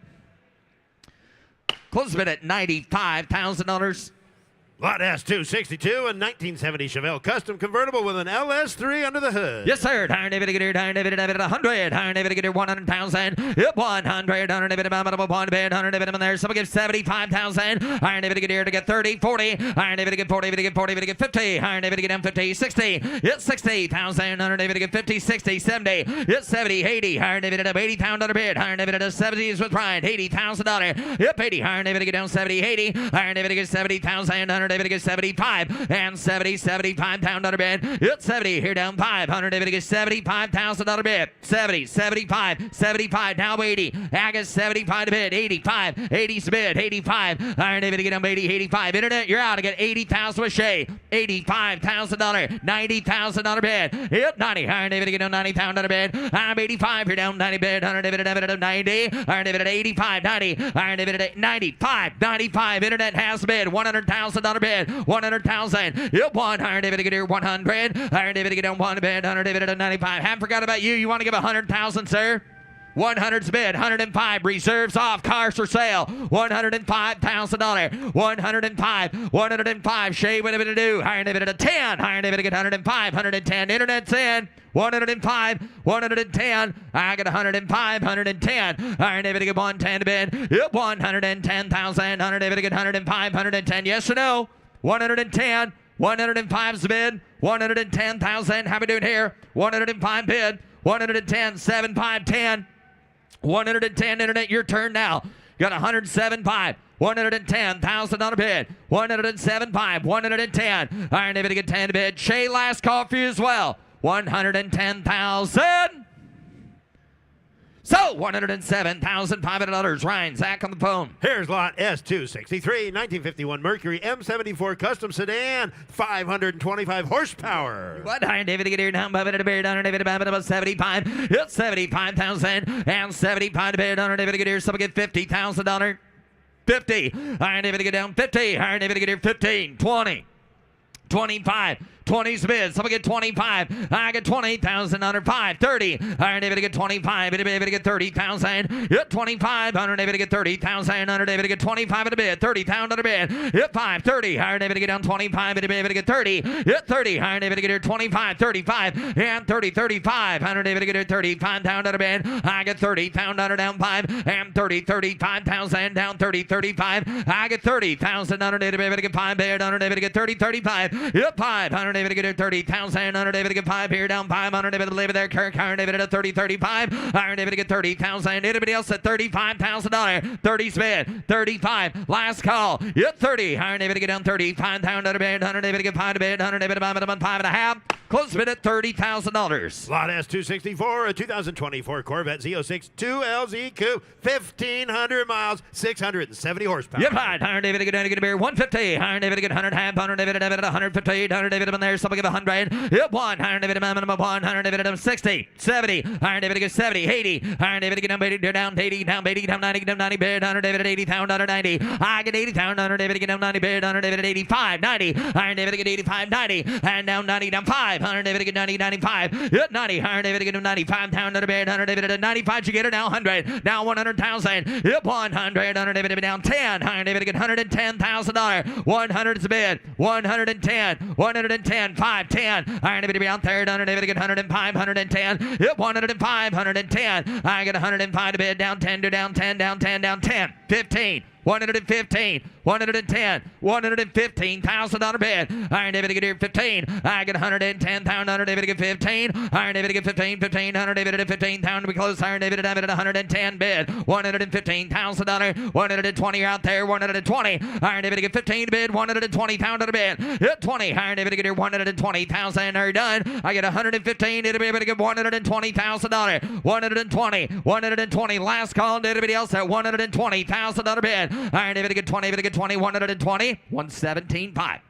Close bid at $95,000. Lot S262, a 1970 Chevelle custom convertible with an LS3 under the hood. Yes, sir. Higher David to get here. Higher David to get 100. Higher David to get here 100,000. Yep, 100. 100 David to 1 bid. 100 David in there. Someone give 75,000. Higher David to get here to get 30, 40. Higher David to get 40. David to get 40. David to get 50. Higher David to get down 50, 60. Hit 60,000. 100 David to get 50, 60, 70. Hit 70, 80. Higher David to 80,000 under bid. Higher David to 70s with pride. $80,000. Yep, 80. Higher David to get down 70, 80. Higher David to get 70,000. 100 David to get 75 and 70, 75,000 under bid. Hit 70 here down 5. 100 David to get 75,000 under bid. 70, 75, 75 now 80. I get 75 to bid. 85, 80's bid. 85. Iron David to get down 80, 85. Internet, you're out to get 80,000 with Shay. $85,000, 90,000 under bid. Hit 90. Iron David to get down 90,000 under bid. I'm 85 here down 90 bid. 100 David at 90. Iron David at 85, 90. Iron David at 95, 95. Internet has bid. $100,000 bid. 100,000. Yep, 1. Iron David to get here 100. Iron David to get down 1 bid. 100 David at 95. Haven't forgot about you. You want to give 100,000, sir? 100's bid. 105. Reserves off. Cars for sale. $105,000. 105. 105. Shay, what are we to do? Iron David at 10. Iron David to get 105. 110. Internet's in. 105, 110. I got 105, 110. Iron David to get 110 to bid. Yep, 110,000. 100 David to get 105, 110. Yes or no? 110. 105's bid. 110,000. How we doing here? 105 bid. 110, 75, 10. 110 internet. Your turn now. Got 107.5. $110,000 bid. 107.5, 110. Iron David to get 10 to bid. Shay, last call for you as well. 110,000. So $107,500. Ryan, Zach on the phone. Here's lot S263, 1951 Mercury M74 custom sedan, 525 horsepower. What? Iron David to get here down by minute to bid. Iron David about 75. It's 75,000 and 75 to bid. Iron David to get here. Someone get $50,000. 50. Iron David to get down 50. Iron David to get here 15. 20. 25. 20's bid. Someone get 25. I get 20,000 under 5. 30. Iron David to get 25. David to get 30,000. Hit 25. Iron David to get 30,000. Under David to get 25 at a bid. 30,000 under bid. Hit 5. 30. Iron David to get down 25. David to get 30. Hit 30. Iron David to get here 25. 35. And 30. 35. Iron David to get here 35,000 under bid. I get 30,000 under down 5. And 30. 35,000 down 30. 35. I get 30,000 under David to get 5 bid. Under David to get 30. 35. Hit 5. Under David to get 30,000. Under David to get 5 here down 5. Under David to leave it there. Kirk. Iron David at 30. 35. Iron David to get 30,000. Anybody else at $35,000? 30's bid. 35. Last call. Hit 30. Iron David to get down 35,000 under bid. Under David to get 5 to bid. Under David to buy 5.5. Close bid at $30,000. Lot S264, a 2024 Corvette Z06 2LZ Coupe, 1,500 miles, 670 horsepower. Yep, Iron David to get down to get a beer. 150. Iron David to get 100 half. Iron David to get 150. Iron David to there. Someone give 100. Yep, 1. Iron David to minimum 1. Iron David to 60. 70. Iron David to get 70. 80. Iron David to get down 80. Down 80. Down 80. Down 90. Down 90 bid. Iron David at 80,000. Under 90. I get 80,000. Iron David to get down 90 bid. Iron David at 85. 90. Iron David to get 85. 90. And down 90. Down 5. Iron David to get 90. 95. Hit 90. Iron David to get 95. Down under bid. Iron David at 95. You get it now 100. Now 100,000. Hit 100. Iron David to be down 10. Iron David to get $110,000. 100 is the bid. 110. 110. 5. 10. Iron David to be out there. Iron David to get 105. 110. Hit 105. 110. I get 105 to bid. Down 10 to down 10. Down 10. Down 10. 15. 115, 110, $115,000 bid. Iron David to get here 15. I get 110,000. Iron David to get 15. Iron David to get 15. 15. Iron David to 15,000 to be close. Iron David to have it at 110 bid. $115,000. 120 out there. 120. Iron David to get 15 bid. $120,000 bid. Hit 20. Iron David to get here 120,000. Are done. I get 115. It'll be able to get $120,000. 120. 120. Last call. Anybody else at $120,000 bid. Iron David to get 20, to get 20, 120, 117.5.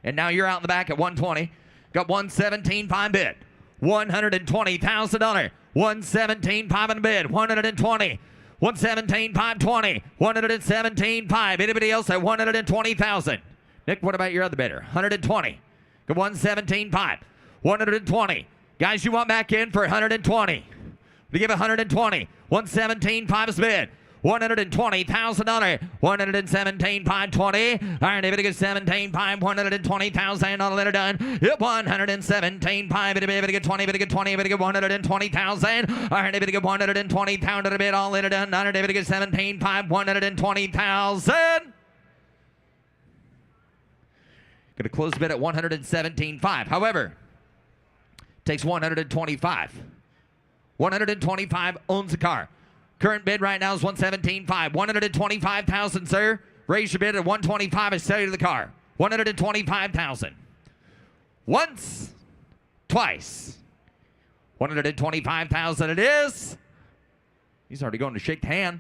And now you're out in the back at 120. Got 117.5 bid. $120,000. 117.5 in the bid. 120. 117.520. 117.5. Anybody else at 120,000? Nick, what about your other bidder? 120. Got 117.5. 120. Guys, you want back in for 120. We give 120. 117.5 is bid. $120,000. 117,520. Iron David to get 17,500. 120,000 on a letter done. Hit 117,500. It'll be able to get 20. Able to get 20. Able to get 120,000. Iron David to get 120,000 a bit. All letter done. Iron David to get 17,500. 120,000. Going to close the bid at 117,500. However, takes 125. 125 owns the car. Current bid right now is 117.5. 125,000, sir. Raise your bid at 125 and sell you the car. 125,000. Once, twice. 125,000 it is. He's already going to shake the hand.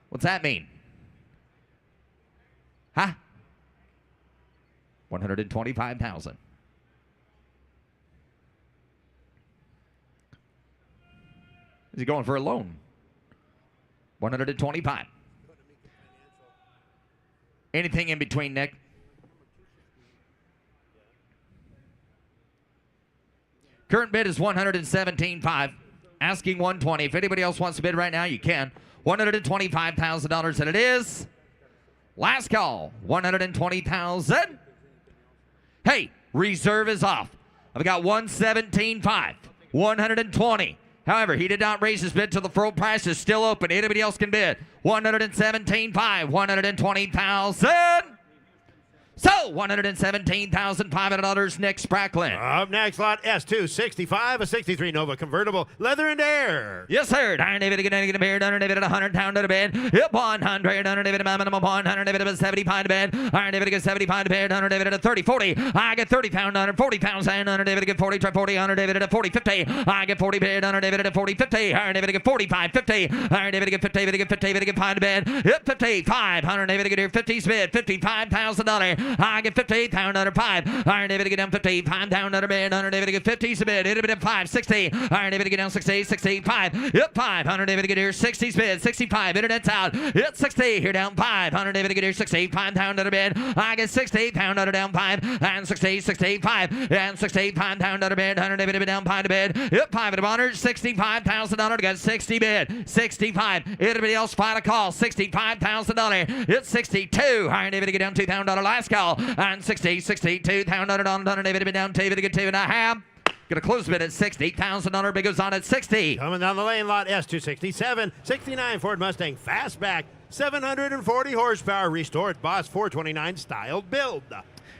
What's that mean? Huh? 125,000. Is he going for a loan? 125. Anything in between, Nick? Current bid is 117.5. Asking 120. If anybody else wants to bid right now, you can. $125,000 and it is. Last call. 120,000. Hey, reserve is off. I've got 117.5. 120. However, he did not raise his bid till the full price is still open. Anybody else can bid. 117.5, 120,000. So, $117,500, Nick Spracklin. Up next, lot S265, a 63 Nova convertible, leather and air. Yes, sir. $100, $100 to bid. Yep, $100, minimum $100, 75 to bid. $100, 75 to bid. $100, 30, 40. I get 30 pound, $40,000. $100, 40, try 40. $100, 40, 50. I get 40 bid. $100, 40, 50. $100, 45, 50. $100, 50, 50, 5 to bid. Yep, 55. $100, 50 bid. $55,000. I get 58 pound under 5. Iron David get down 55 down under bid. 100 David get 50 bid. It'll be 5 60. Iron David get down 60 65. Yep 500 David get here 60 bid 65. Internet's out. Yep 60 here down 5. 100 David get here 65 down under bid. I get 60 pound under down 5 and 60 65 and 65 down under bid. 100 David down 5 to bid. Yep 5 at honor $65,000 got 60 bid 65. Everybody else fight a call $65,000. It's 62. Iron David get down $2,000 last call. And 60, 62, $100 David down to get 2.5. Gonna close bid at $60,000. Big goes on at 60. Coming down the lane, lot S267, 69 Ford Mustang Fastback, 740 horsepower, restored Boss 429 styled build.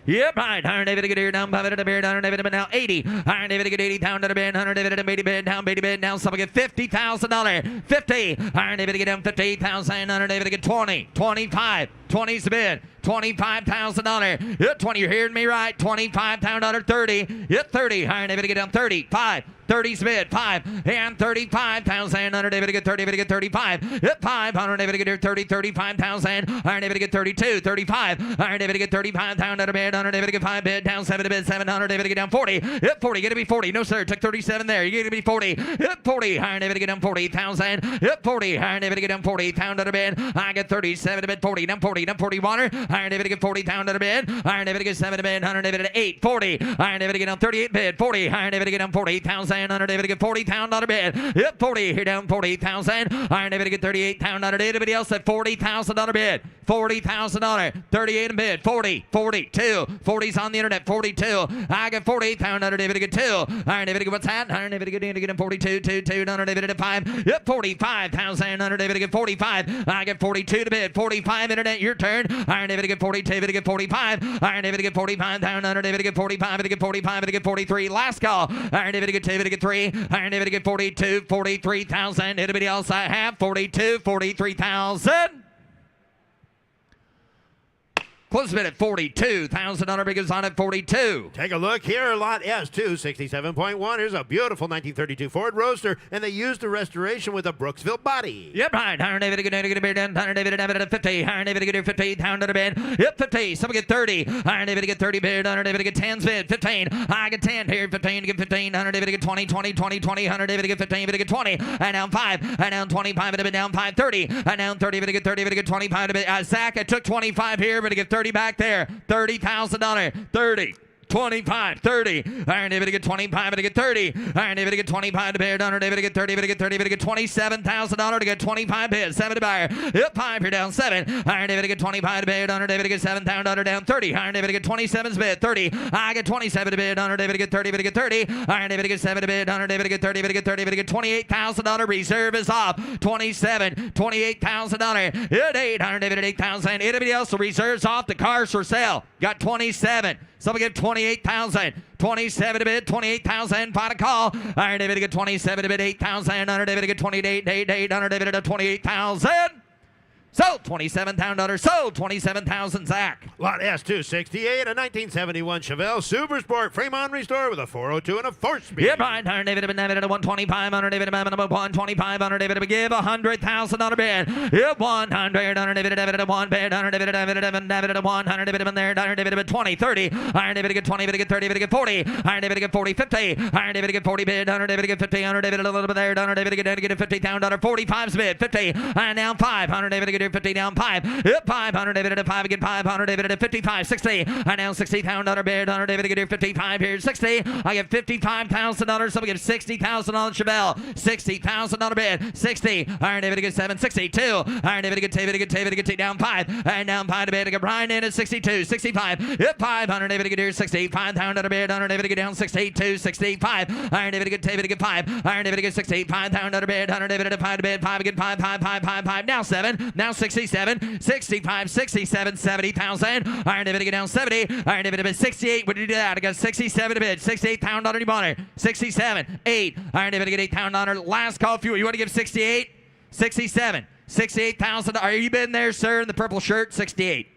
Yep, right. Iron David to get here down, David to bear down, David to now 80. Iron David to get 80 down to the bid, 100 David to 80 bid down, 80 bid down. Someone get $50,000. 50. Iron David to get down 58,000. 100 David to get 20. 25. 20's the bid. $25,000. Yep, 20. You're hearing me right. $25,000. 30. Yep, 30. Iron David to get down 35. 30's bid. 5 and 35,000. 100 David to get 30. David to get 35. Yep, 500 David to get here 30. 35,000. Iron David to get 32. 35. Iron David to get 35,000 to bid. 100 David to get 5 bid down 7 to bid. 700 David to get down 40. Yep, 40. Get to be 40. No sir. Took 37 there. You're gonna be 40. Yep, 40. Iron David to get down 40,000. Yep, 40. Iron David to get down 40,000 to bid. I get 37 to bid. 40. Down 40. Down 40. Water. Iron David to get 40,000 to bid. Iron David to get 7 to bid. 100 David to 8. 40. Iron David to get down 38 bid. 40. Iron David to get down 40,000. 100 David to get 40,000 to bid. Yep, 40. Here down 40,000. Iron David to get 38,000 to anybody else at $40,000 bid. $40,000. 38 and bid. 40. 42. 40's on the internet. 42. I get 48,000 David to get 2. Iron David to get what's that? Iron David to get in to get him 42. 2. 100 David to get 5. Yep, 45,000. 100 David to get 45. I get 42 to bid. 45 internet. Your turn. Iron David to get 42. David to get 45. Iron David to get 45. 100 David to get 45. To get 45. To get 43. Last call. Iron David to get 2. To get 3. Iron David to get 42. 43,000. Anybody else I have? 42. 43,000. Close bid at $42,000. Big is on at 42. Take a look here, lot S2, 67.1. Here's a beautiful 1932 Ford Roadster, and they used the restoration with a Brooksville body. Yep, right. Iron David to get a bid down. Iron David to have it at 50. Iron David to get here 50. Down to the bid. Yep, 50. Someone get 30. Iron David to get 30 bid. Iron David to get 10's bid. 15. I get 10 here. 15 to get 15. Iron David to get 20. 20. 20. 20. Iron David to get 15. To get 20. And down 5. And down 25. And down 5. 30. And down 30. To get 30. To get 25. Zach, I took 25 here, but to get 30 back there. $30,000. 30. 25, 30. Iron David to get 25 to get 30. Iron David to get 25 to bear. Donner David to get 30 to get 30 to get $27,000 to get 25 bid. 7 to buyer. Yep, 5 here down 7. Iron David to get 25 to bear. Donner David to get $7,000 down 30. Iron David to get 27's bid. 30. I get 27 to bid. Donner David to get 30 to get 30. Iron David to get 7 to bid. Donner David to get 30 to get 30 to get $28,000. Reserve is off. 27, $28,000. Hit 8. Iron David at 8,000. Anybody else? The reserves off. The cars for sale. Got 27. Someone get 28,000. 27 to bid, 28,000. Final call. Iron David to get 27 to bid, 8,000. Iron David to get 28, 8. Iron David to 28,000. Sold $27,000. Sold $27,000. Zach. Lot S268, a 1971 Chevelle Super Sport Fremont Restore with a 402 and a 4-speed. Yep, right. Iron David to 125. Iron David to 125. Iron David to give $100,000 bid. Yep, 100. Iron David to 1 bid. Iron David to 1. Iron David to there. Iron David to 20, 30. Iron David to get 20. To get 30. To get 40. Iron David to get 40, 50. Iron David to get 40 bid. Iron David to get 50. Iron David a little bit there. Iron David to get $50,000. 45's bid. 50. And now 5. Iron David to get 50 down 5. Yep, 500 David at 5 again. 500 David at 55. 60. I now $60,000 bid. 100 David to get here 55 here. 60. I get $55,000. So we get $60,000 Chevelle. $60,000 bid. 60. Iron David to get 7. 62. Iron David to get David to get down 5. And down 5 to bid to get Brian in at 62. 65. Yep, 500 David to get here 60. 5,000 bid. 100 David to get down 62. 65. Iron David to get 5. Iron David to get 60. 5,000 bid. 100 David to 5 to bid. 5 again. 5. Now 7. Now 67, 65, 67, 70,000. Iron David down 70. Iron David 68. What did you do that? I got 67 to bid. 68,000 on your monitor. 67, 8. Iron David get 8,000 on her. Last call fuel. You want to give 68? 67, 68,000. Are you bidding there, sir, in the purple shirt? 68.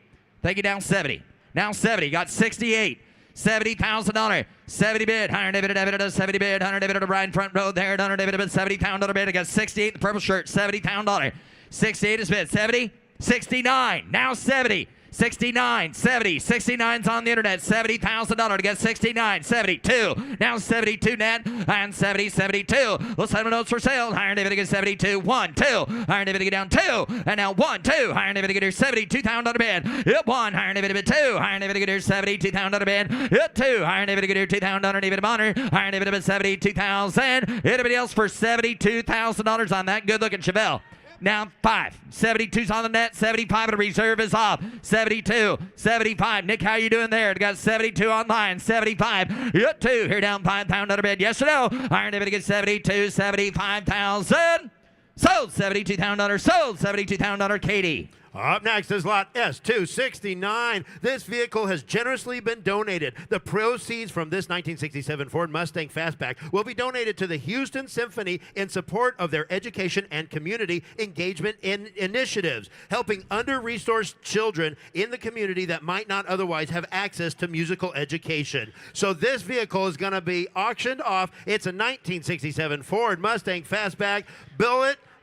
Thank you. Down 70. Now 70. Got 68. $70,000. 70 bid. Iron David 70 bid. Iron David Brian front row there. Iron David $70,000 bid. I got 68 in the purple shirt. $70,000. 68 is bid. 70. 69. Now 70. 69, 70, 69's on the internet, $70,000 to get 69, 72, now 72 net, and 70, 72. Let's have notes for sale. Iron David get 72, 1, 2. Iron David get down 2, and now 1, 2. Iron David get here $72,000 bid. Hit 1, Iron David bid 2. Iron David get here $72,000 bid. Hit 2, Iron David get here $2,000 David honor. Iron David bid 72,000. Anybody else for $72,000 on that good looking Chevelle? Now 5. 72's on the net. 75 and a reserve is off. 72. 75. Nick, how you doing there? Got 72 online. 75. Hit 2. Here down £5 under bid. Yes or no? Iron David gets 72. 75,000. Sold. $72,000. Sold. $72,000. Katie. Up next is lot S269. This vehicle has generously been donated. The proceeds from this 1967 Ford Mustang Fastback will be donated to the Houston Symphony in support of their education and community engagement initiatives, helping under-resourced children in the community that might not otherwise have access to musical education. So this vehicle is going to be auctioned off. It's a 1967 Ford Mustang Fastback.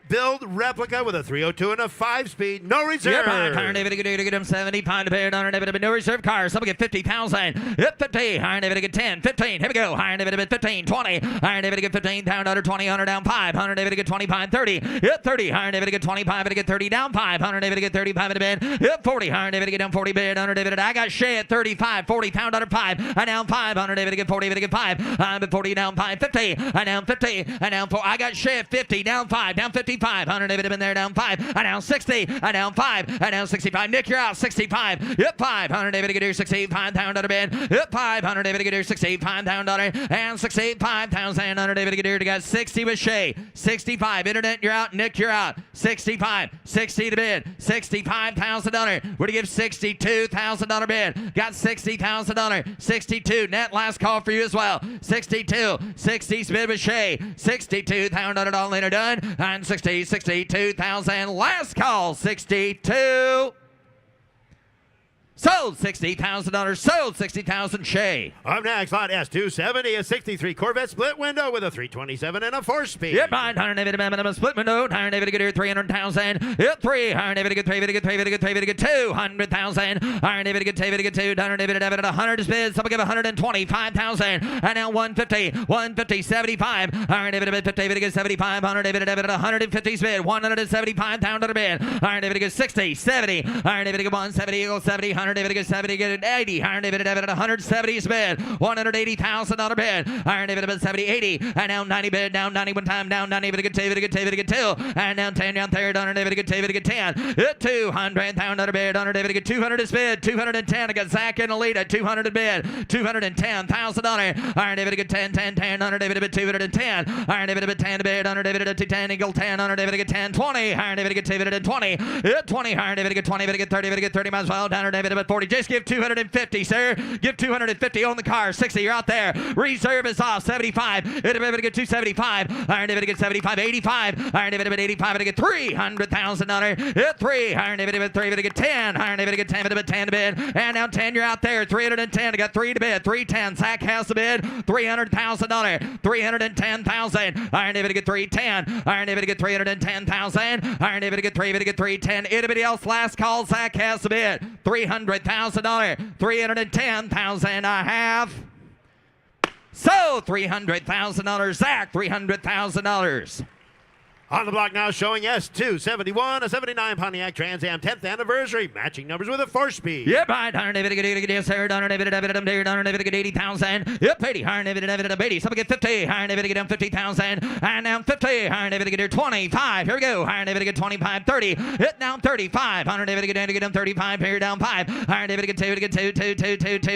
Build replica with a 302 and a 5-speed, no reserve. Yeah, Iron David get him 70. Iron David no reserve cars. Somebody get 50,000. Hit 50. Iron David get 10. 15. Here we go. Iron David get 15. 20. Iron David get 15 down under 20. 100 down 5. Iron David get 25. 30. Hit 30. Iron David get 25. And get 30 down 5. Iron David get 35 in a bid. Hit 40. Iron David get down 40 bid. Iron David I got Shay at 35. 40 pound under 5. I down 5. Iron David get 40. David get 5. I'm at 40 down 5. 50. I down 50. I down 4. I got Shay at 50 down 5. Down 55. Iron David been there down 5. I down 60. I down 5. I down 65. Nick, you're out. 65. Hit 5. 100 David get here 65 pound under bid. Hit 5. 100 David get here 65 pound under and 65,000. 100 David get here to got 60 with Shay. 65. Internet, you're out. Nick, you're out. 65. 60 to bid. $65,000. We're to give $62,000 bid. Got $60,000. 62. Net last call for you as well. 62. 60's bid with Shay. $62,000 all in are done. And 62,000. Last call. 62. Sold $60,000. Sold $60,000. Shay. Up next, lot S270, a 63 Corvette split window with a 327 and a 4-speed. Yep, Iron David a split window. Iron David get here 300,000. Hit 3. Iron David get 3. Get 200,000. Iron David get 2. Iron David at 100 is bid. Someone give 125,000. And now 150. 150. 75. Iron David at 50. David get 75. Iron David at 150 is bid. 175,000 bid. Iron David get 60. 70. Iron David get 170. Equals 70. Iron David get 70, get 80. Iron David at 170 is bid. $180,000 bid. Iron David at 70, 80. And now 90 bid. Down 90 one time. Down 90 David get 2. And down 10 down third. Iron David get 10. Hit 200,000 bid. Iron David get 200 is bid. 210. I got Zach and Alita. 200 bid. $210,000. Iron David get 10. Iron David at 210. Iron David at 10 bid. Iron David at 210. Eagle 10. Iron David get 10. 20. Iron David get 20. Hit 20. Iron David get 20. David get 30. David get 30 miles well. Iron David at 40. Just give 250, sir. Give 250 on the car. 60, you're out there. Reserve is off. 75. David get 275. Iron David get 75. 85. Iron David at 85. Get $300,000. Hit 3. Iron David at 3. Get 10. Iron David get 10. 10 to bid. And now 10, you're out there. 310. I got 3 to bid. 310. Zach has the bid. $300,000. 310,000. Iron David get 310. Iron David get 310,000. Iron David get 3. Get 310. Anybody else? Last call. Zach has the bid. $300,000. $310,000 I have. So $300,000. Zach, $300,000. On the block now showing S271, a 79 Pontiac Trans Am 10th anniversary, matching numbers with a 4-speed. Yep, Iron David get 80,000. Yep, 80. Iron David at 80. Somebody get 50. Iron David get 50,000. And now 50. Iron David get 25. Here we go. Iron David get 25. 30. Hit down 35. Iron David get 35. Here down 5. Iron David get 2.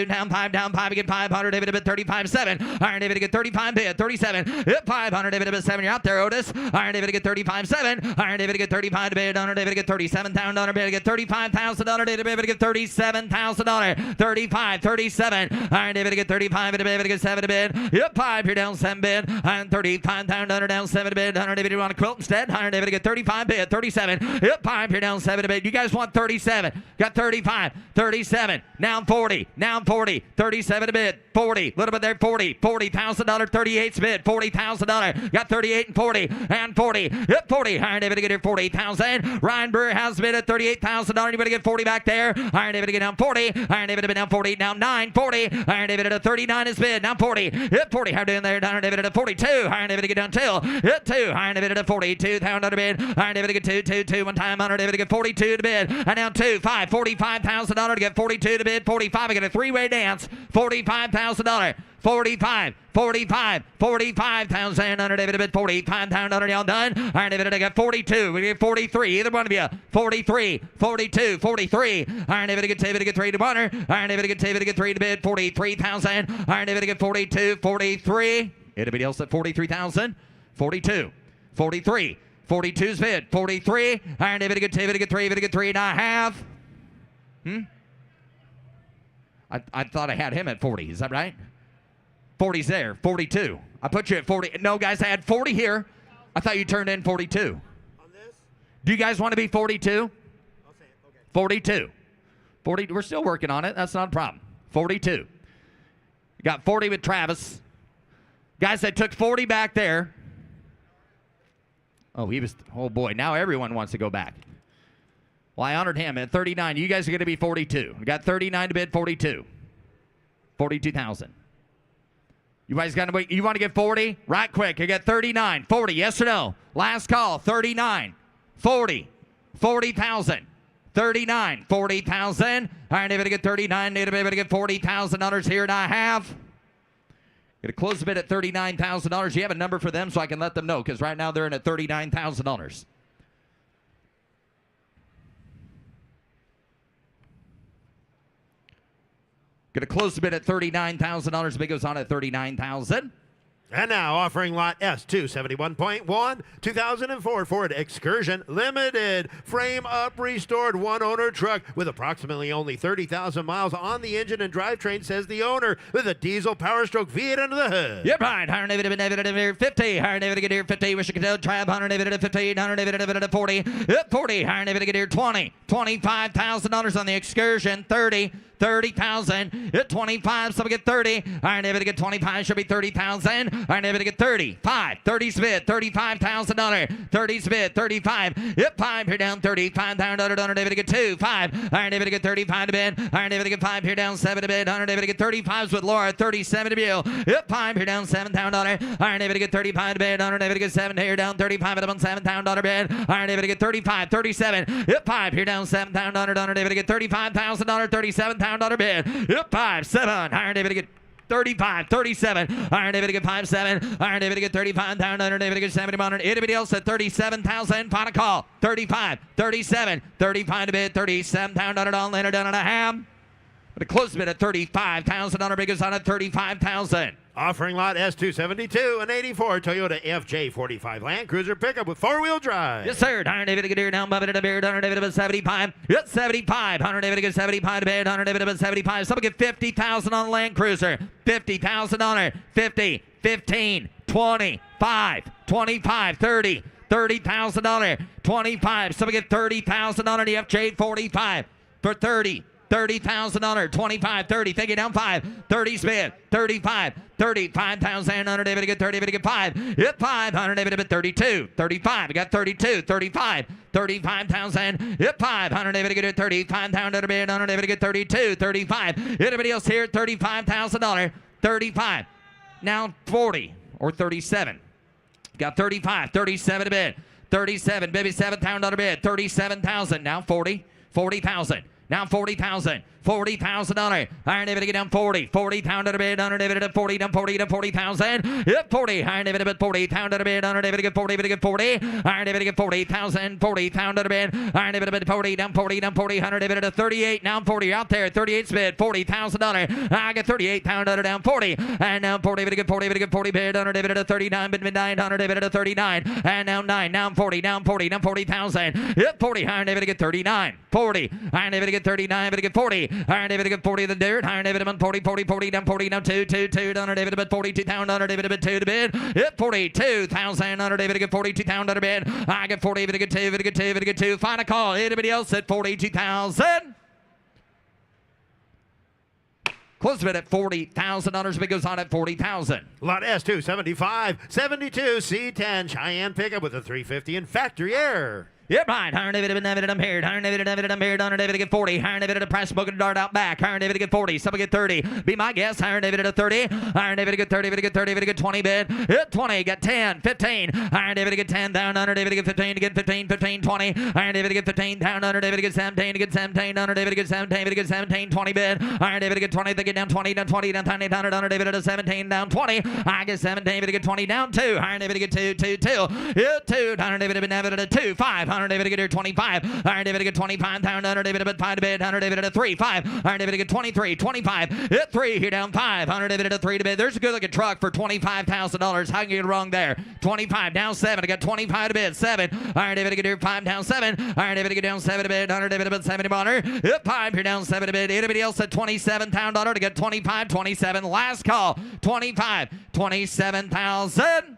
Down 5. Down 5. Get 5. Iron David at 35. 7. Iron David get 35. Bid 37. Hit 5. Iron David at 7. You're out there, Otis. Iron David get get 35,700. Iron David to get 35 to bid. Honor David to get 37,000 bid. Get $35,000. David to get $37,000. 35, 37. Iron David to get 35 to bid. Get 7 to bid. Yep, 5. You're down 7 bid. Iron 35,000 down 7 to bid. Honor David, you want to quilt instead? Iron David to get 35 bid. 37. Yep, 5. You're down 7 to bid. You guys want 37. Got 35. 37. Now 40. Now 40. 37 to bid. 40. Little bit there. 40. $40,000. 38 bid. $40,000. Got 38 and 40. And 40. Yep, 40. Iron David to get here 40,000. Ryan Brewer has bid at $38,000. Anybody get 40 back there? Iron David to get down 40. Iron David to bid down 40. Now 9. 40. Iron David at a 39 is bid. Now 40. Hit 40. How doing there? Iron David at a 42. Iron David to get down 2. Hit 2. Iron David at a 42,000 to bid. Iron David to get 2, 2, 2. One time. Iron David to get 42 to bid. And now 2, 5. $45,000 to get 42 to bid. 45. I get a 3-way dance. $45,000. 45, 45, 45,000 under David to bid 45,000 y'all done. Iron David to get 42. We get 43. Either one of you. 43, 42, 43. Iron David to get 3 to Bonner. Iron David to get 3 to bid 43,000. Iron David to get 42, 43. Anybody else at 43,000? 42, 43. 42's bid 43. Iron David to get 3. David to get 3.5. I thought I had him at 40. Is that right? 40's there. 42. I put you at 40. No, guys, I had 40 here. I thought you turned in 42. On this? Do you guys want to be 42? I'll say it. Okay. 42. 40. We're still working on it. That's not a problem. 42. Got 40 with Travis. Guys, I took 40 back there. Oh, oh boy, now everyone wants to go back. Well, I honored him at 39. You guys are going to be 42. We got 39 to bid, 42. 42,000. You guys got to wait. You want to get 40? Right quick. I got 39. 40, yes or no? Last call, 39. 40. 40,000. 39. 40,000. All right, able to get 39. Able to get $40,000 here, and I have. Going to close the bid at $39,000. You have a number for them so I can let them know, because right now they're in at $39,000. Going to close the bid at $39,000. Bid goes on at $39,000. And now offering lot S271.1, 2004 Ford Excursion Limited. Frame up restored one owner truck with approximately only 30,000 miles on the engine and drivetrain, says the owner, with a diesel Power Stroke V8 under the hood. Yep, right. 100 David 50. 100 David get here 50. Wish you could tell Trab. 100 David 50. 100 David 40. Yep, 40. 100 David get here 20. $25,000 on the Excursion. 30. 30,000 at 25, so we get 30. Iron David to get 25, should be 30,000. Iron David to get 35, 30's bid, $35,000. 30's bid, 35. Yep, 5 here down, $35,000. Iron David to get 2, 5. Iron David to get 35 to bid. Iron David to get 5 here down, 7 to bid. Iron David to get 35s with Laura, 37 to Bill. Yep, 5 here down, $7,000. Iron David to get 35 to bid. Iron David to get 7 here down, 35 at $7,000 bid. Iron David to get 35, 37. Yep, 5 here down, $7,000. Iron David to get $35,000, $37,000 bid. Yep, 5, 7. Iron David to get 35, 37. Iron David to get 5, 7. Iron David to get 35,000. Iron David to get 70. Anybody else at 37,000? Final call. 35, 37. 35 to bid. $37,000 on Leonard down and a half. But a close bid at $35,000. Bid goes on at $35,000. Offering lot S272, an 84 Toyota FJ45 Land Cruiser pickup with 4-wheel drive. Yes, sir. Iron David to get here down, Bubba to the beard. Iron David to 75. Yep, 75. Iron David to get 75 to bid. Iron David to 75. Someone get 50,000 on the Land Cruiser. 50,000 on it. 50, 15, 20, 5, 25, 30. $30,000. 25. Someone get 30,000 on the FJ45 for 30. $30,000, 25, 30. Take it down 5. 30's bid. 35, 35,000. 100 David to get 30. David to get 5. Hit 5. 100 David to bid 32, 35. We got 32, 35, 35,000. Hit 5. 100 David to get 35,000 to bid. 100 David to get 32, 35. Anybody else here? $35,000. 35. Now 40 or 37. Got 35, 37 to bid. 37, baby, $7,000 bid. 37,000. Now 40, 40,000. Now 40,000. $40,000. Iron David get down 40. 40 pound under bid. Under David at 40 down 40 to 40,000. Yep, 40. Iron David at 40 pound under bid. Under David get 40. David get 40. Iron David get 40,000. 40 pound under bid. Iron David at 40 down 40 down 40. 100 David at 38 now 40 out there. 38 bid. $40,000. I get 38 pound under down 40. And now 40 David get 40. David get 40 bid. Under David at 39 bid 9. Under David at 39. And now 9 down 40 down 40 down 40,000. Yep, 40. Iron David get 39. 40. Iron David get 39. David get 40. Iron David get 40 the dirt. Iron David about 40 40 40 down 40 down 2 2 2 under David about 42 down under David about 2 to bid. Yep, 42,000 under David get 42 down under bid. I get 40 David get 2 David get 2 David get 2. Final call. Anybody else at 42,000? Close bid at $40,000. Bid goes on at 40,000. Lot S2, 75, 72, C10, Cheyenne pickup with a 350 and factory error. Yep, right. Iron David I'm here. Iron David I'm here. Iron David get 40. Iron David at a price smoking dart out back. Iron David get 40. Somebody get 30. Be my guess. Iron David at a 30. Iron David get 30. David get 30. David get 20 bid. Hit 20. Get 10. 15. Iron David get 10 down. Iron David get 15. Get 15. 15. 20. Iron David get 15 down. Iron David get 17. Get 17. Iron David get 17. David get 17. 20 bid. Iron David get 20. They get down 20. Down 20. Down 20. Down 100. David at a 17. Down 20. I get 17. David get 20. Down 2. Iron David get 2. 2. 2. Hit 2. Iron David at a 2. 5. Iron David get here 25. Iron David get 25 pound. Iron David at 5 to bid. Iron David at a 3. 5. Iron David get 23. 25. Hit 3. Here down 5. Iron David at a 3 to bid. There's a good looking truck for $25,000. How can you get it wrong there? 25 down 7. I got 25 to bid. 7. Iron David get here 5 down 7. Iron David get down 7 to bid. Iron David about 70 bonner. Hit 5. Here down 7 to bid. Anybody else at 27 pound to get 25. 27. Last call. 25. 27,000.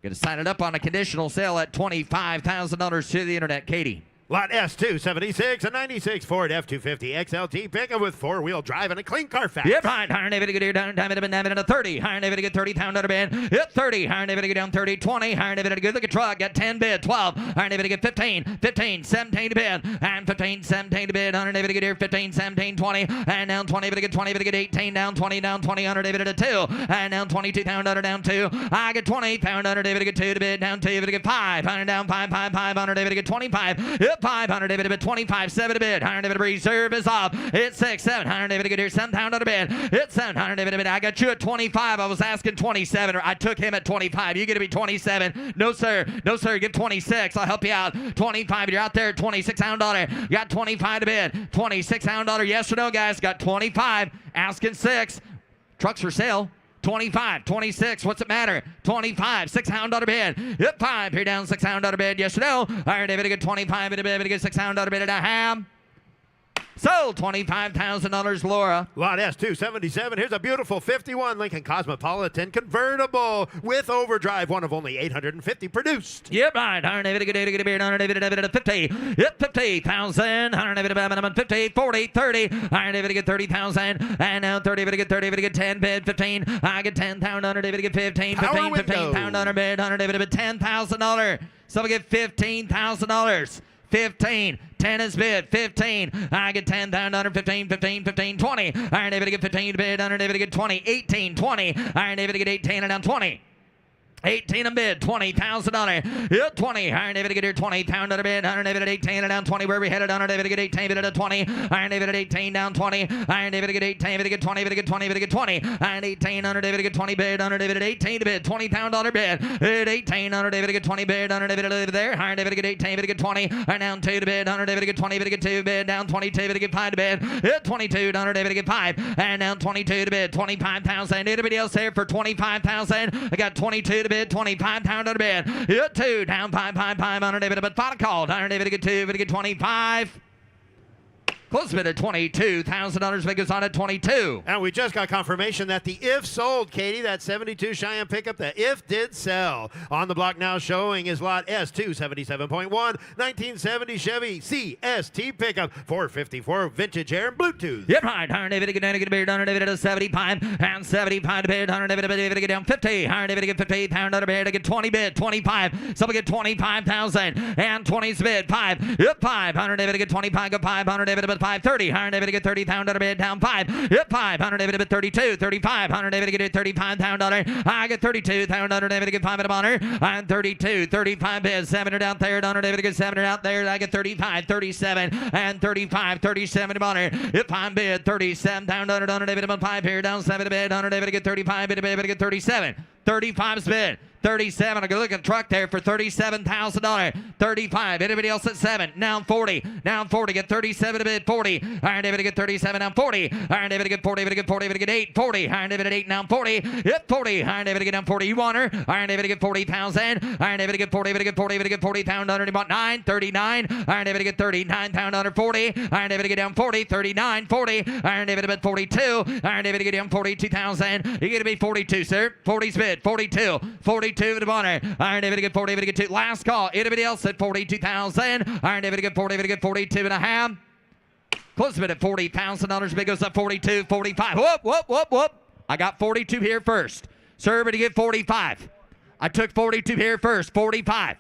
Going to sign it up on a conditional sale at $25,000 to the internet. Katie. Lot S2, 76, a 96 Ford F-250 XLT pickup with four-wheel drive and a clean Carfax. Yep, right. Iron David to get here down, time at a 30. Iron David to get 30 pound under bid. Hit 30. Iron David to get down 30, 20. Iron David to good look at truck. Got 10 bid, 12. Iron David to get 15, 15, 17 to bid. And 15, 17 to bid. Iron David to get here 15, 17, 20. And down 20, David to get 20, David to get 18, down 20, down 20. Iron David at a 2. And down 22 pound under, down 2. I get 20 pound under, David to get 2 to bid. Down 2, David to get 5. Iron down 5, 5, 5. Iron David to get 25. Hit 5. Iron David to bid 25, 7 to bid. Iron David reserve is off. Hit 6, 7. Iron David to get here 7 pound under bid. Hit 7. Iron David to bid. I got you at 25. I was asking 27. I took him at 25. You get to be 27. No, sir. No, sir. Give 26. I'll help you out. 25. You're out there at 26 pound dollar. Got 25 to bid. 26 pound dollar. Yes or no, guys? Got 25. Asking 6. Trucks for sale. 25, 26, what's it matter? 25, $6 bid. Hit 5, here down $6 bid. Yes or no? Iron David to get 25 in a bid, to get $6 bid and a ham. Sold $25,000, Laura. Lot S2, 77. Here's a beautiful 51 Lincoln Cosmopolitan convertible with overdrive, one of only 850 produced. Yep, right. Iron David to get a beard. Iron David at 50. Hit 50,000. Iron David at 50, 40, 30. Iron David to get 30,000. And now 30, David to get 30, David to get 10 bid, 15. I get 10,000. Iron David to get 15, 15, 15 pound under bid. Iron David at $10,000. Someone get $15,000. 15, 10 is bid, 15. I get 10 down under 15, 15, 15, 20. Iron David to get 15 bid, under David to get 20, 18, 20. Iron David to get 18 and down 20. 18 a bid, $20,000. Hit 20. Iron David to get here 20. Pound under bid. Iron David at 18 and down 20. Where we headed? Iron David to get 18. Bid at 20. Iron David at 18 down 20. Iron David to get 18. David to get 20. David to get 20. David to get 20. Iron 18. Under David to get 20 bid. Under David at 18 to bid. $20 bid. Hit 18. Under David to get 20 bid. Under David to there. Iron David to get 18. David to get 20. Iron down 2 to bid. Under David to get 20. David to get 2 bid. Down 22. David to get 5 to bid. Hit 22. Under David to get 5. And down 22 to bid. 25,000. Anybody else there for 25,000? I got 22 to bid. 25,000. Under bid. Hit 2. Down 5, 5, 5. Under David, but final called. Under David to get 2. David to get 25. Close bid at $22,000. Vegas on at 22. And we just got confirmation that the IF sold, Katie. That 72 Cheyenne pickup, the IF did sell. On the block now showing is lot S2, 77.1, 1970 Chevy CST pickup, 454 vintage air and Bluetooth. Yep, right. Iron David to get down, to get a bid. Iron David at a 75 and 75 to bid. Iron David to get down 50. Iron David to get 50. Iron David to get 20 bid. 25. Someone get 25,000 and 20's bid. 5. Yep, 5. Iron David to get 25. Go 5. Iron David to 5, 30. $100 get $30,000 bid down 5. Hit 5. $100 bid 32. 35. $100 get $35,000. I get $32,000 get 5 at a honor. I'm 32. 35 bid 7 down there. $100 get 7 out there. I get 35. 37 and 35. 37 at a honor. Hit 5 bid 37 down $100 5 here down 7 bid. $100 get 35 bid get 37. 35's bid. 37. I go look at the truck there for $37,000. 35. Anybody else at 7? Now 40. Now 40. Get 37 to bid. 40. Iron David to get 37. Now 40. Iron David to get 40. David to get 40. David to get 8. 40. Iron David at 8. Now 40. Hit 40. Iron David to get down 40. You want her? Iron David to get 40,000. Iron David to get 40. David to get 40. David to get 40,000. He bought 9. 39. Iron David to get 39,000. 40. Iron David to get down 40. 39. 40. Iron David to bid 42. Iron David to get down 42,000. You get to be 42, sir. 40's bid. 42. 42 to the bonner. Iron David to get 40. David to get 2. Last call. Anybody else at 42,000? Iron David to get 40. David to get 42 and a half. Close bid at $40,000. Bid goes up 42. 45. Whoop, whoop, whoop, whoop. I got 42 here first. Sir, to get 45. I took 42 here first. 45.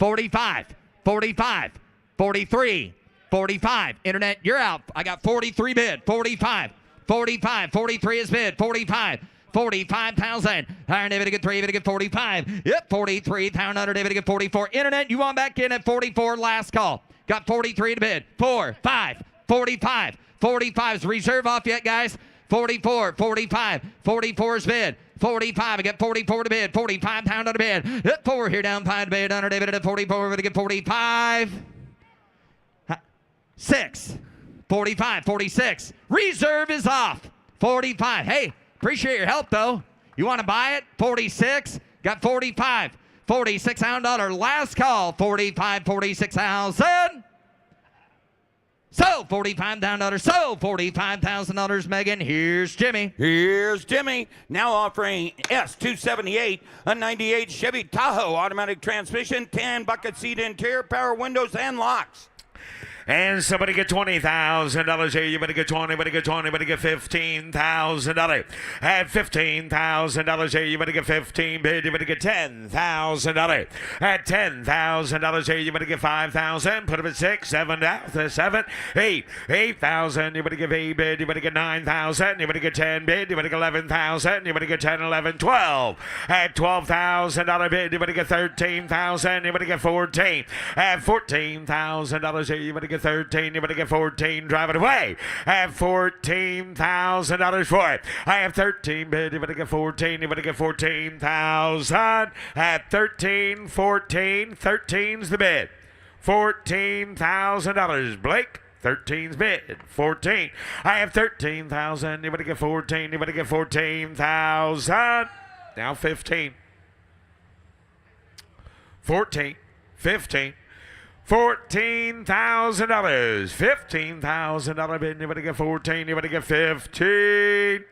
45. 45. 43. 45. Internet, you're out. I got 43 bid. 45. 45. 43 is bid. 45. 45,000. Iron David to get 3. David to get 45. Yep, 43,000. David to get 44. Internet, you want back in at 44. Last call. Got 43 to bid. 4, 5, 45. 45's reserve off yet, guys. 44, 45. 44's bid. 45. I got 44 to bid. 45,000 to bid. Hit 4 here down 5 to bid. Under David at 44. We're to get 45. 6. 45. 46. Reserve is off. 45. Hey. Appreciate your help, though. You want to buy it? 46. Got 45. $46,000. Last call. 45. 46,000. So $45,000. So $45,000. Megan. Here's Jimmy. Here's Jimmy, now offering S278, a 98 Chevy Tahoe automatic transmission, 10 bucket seat interior, power windows, and locks. And somebody get $20,000 here. You better get 20, better get 20, better get $15,000. At $15,000 here, you better get 15 bid. You better get $10,000. At $10,000 here, you better get 5,000. Put them at 6, 7 down to 7, 8, 8,000. You better get 8 bid. You better get 9,000. You better get 10 bid. You better get 11,000. You better get 10, 11, 12. At $12,000 bid, you better get 13,000. You better get 14. At $14,000 here, you better get 13, you better get 14, drive it away. I have $14,000 for it. I have 13 bid, you better get 14, you better get 14,000. At 13, 14, 13's the bid. $14,000. Blake. 13's bid. 14. I have 13,000. You better get 14. You better get 14,000. Now 15. 14. 15. $14,000. $15,000 bid. You better get 14. You better get 15.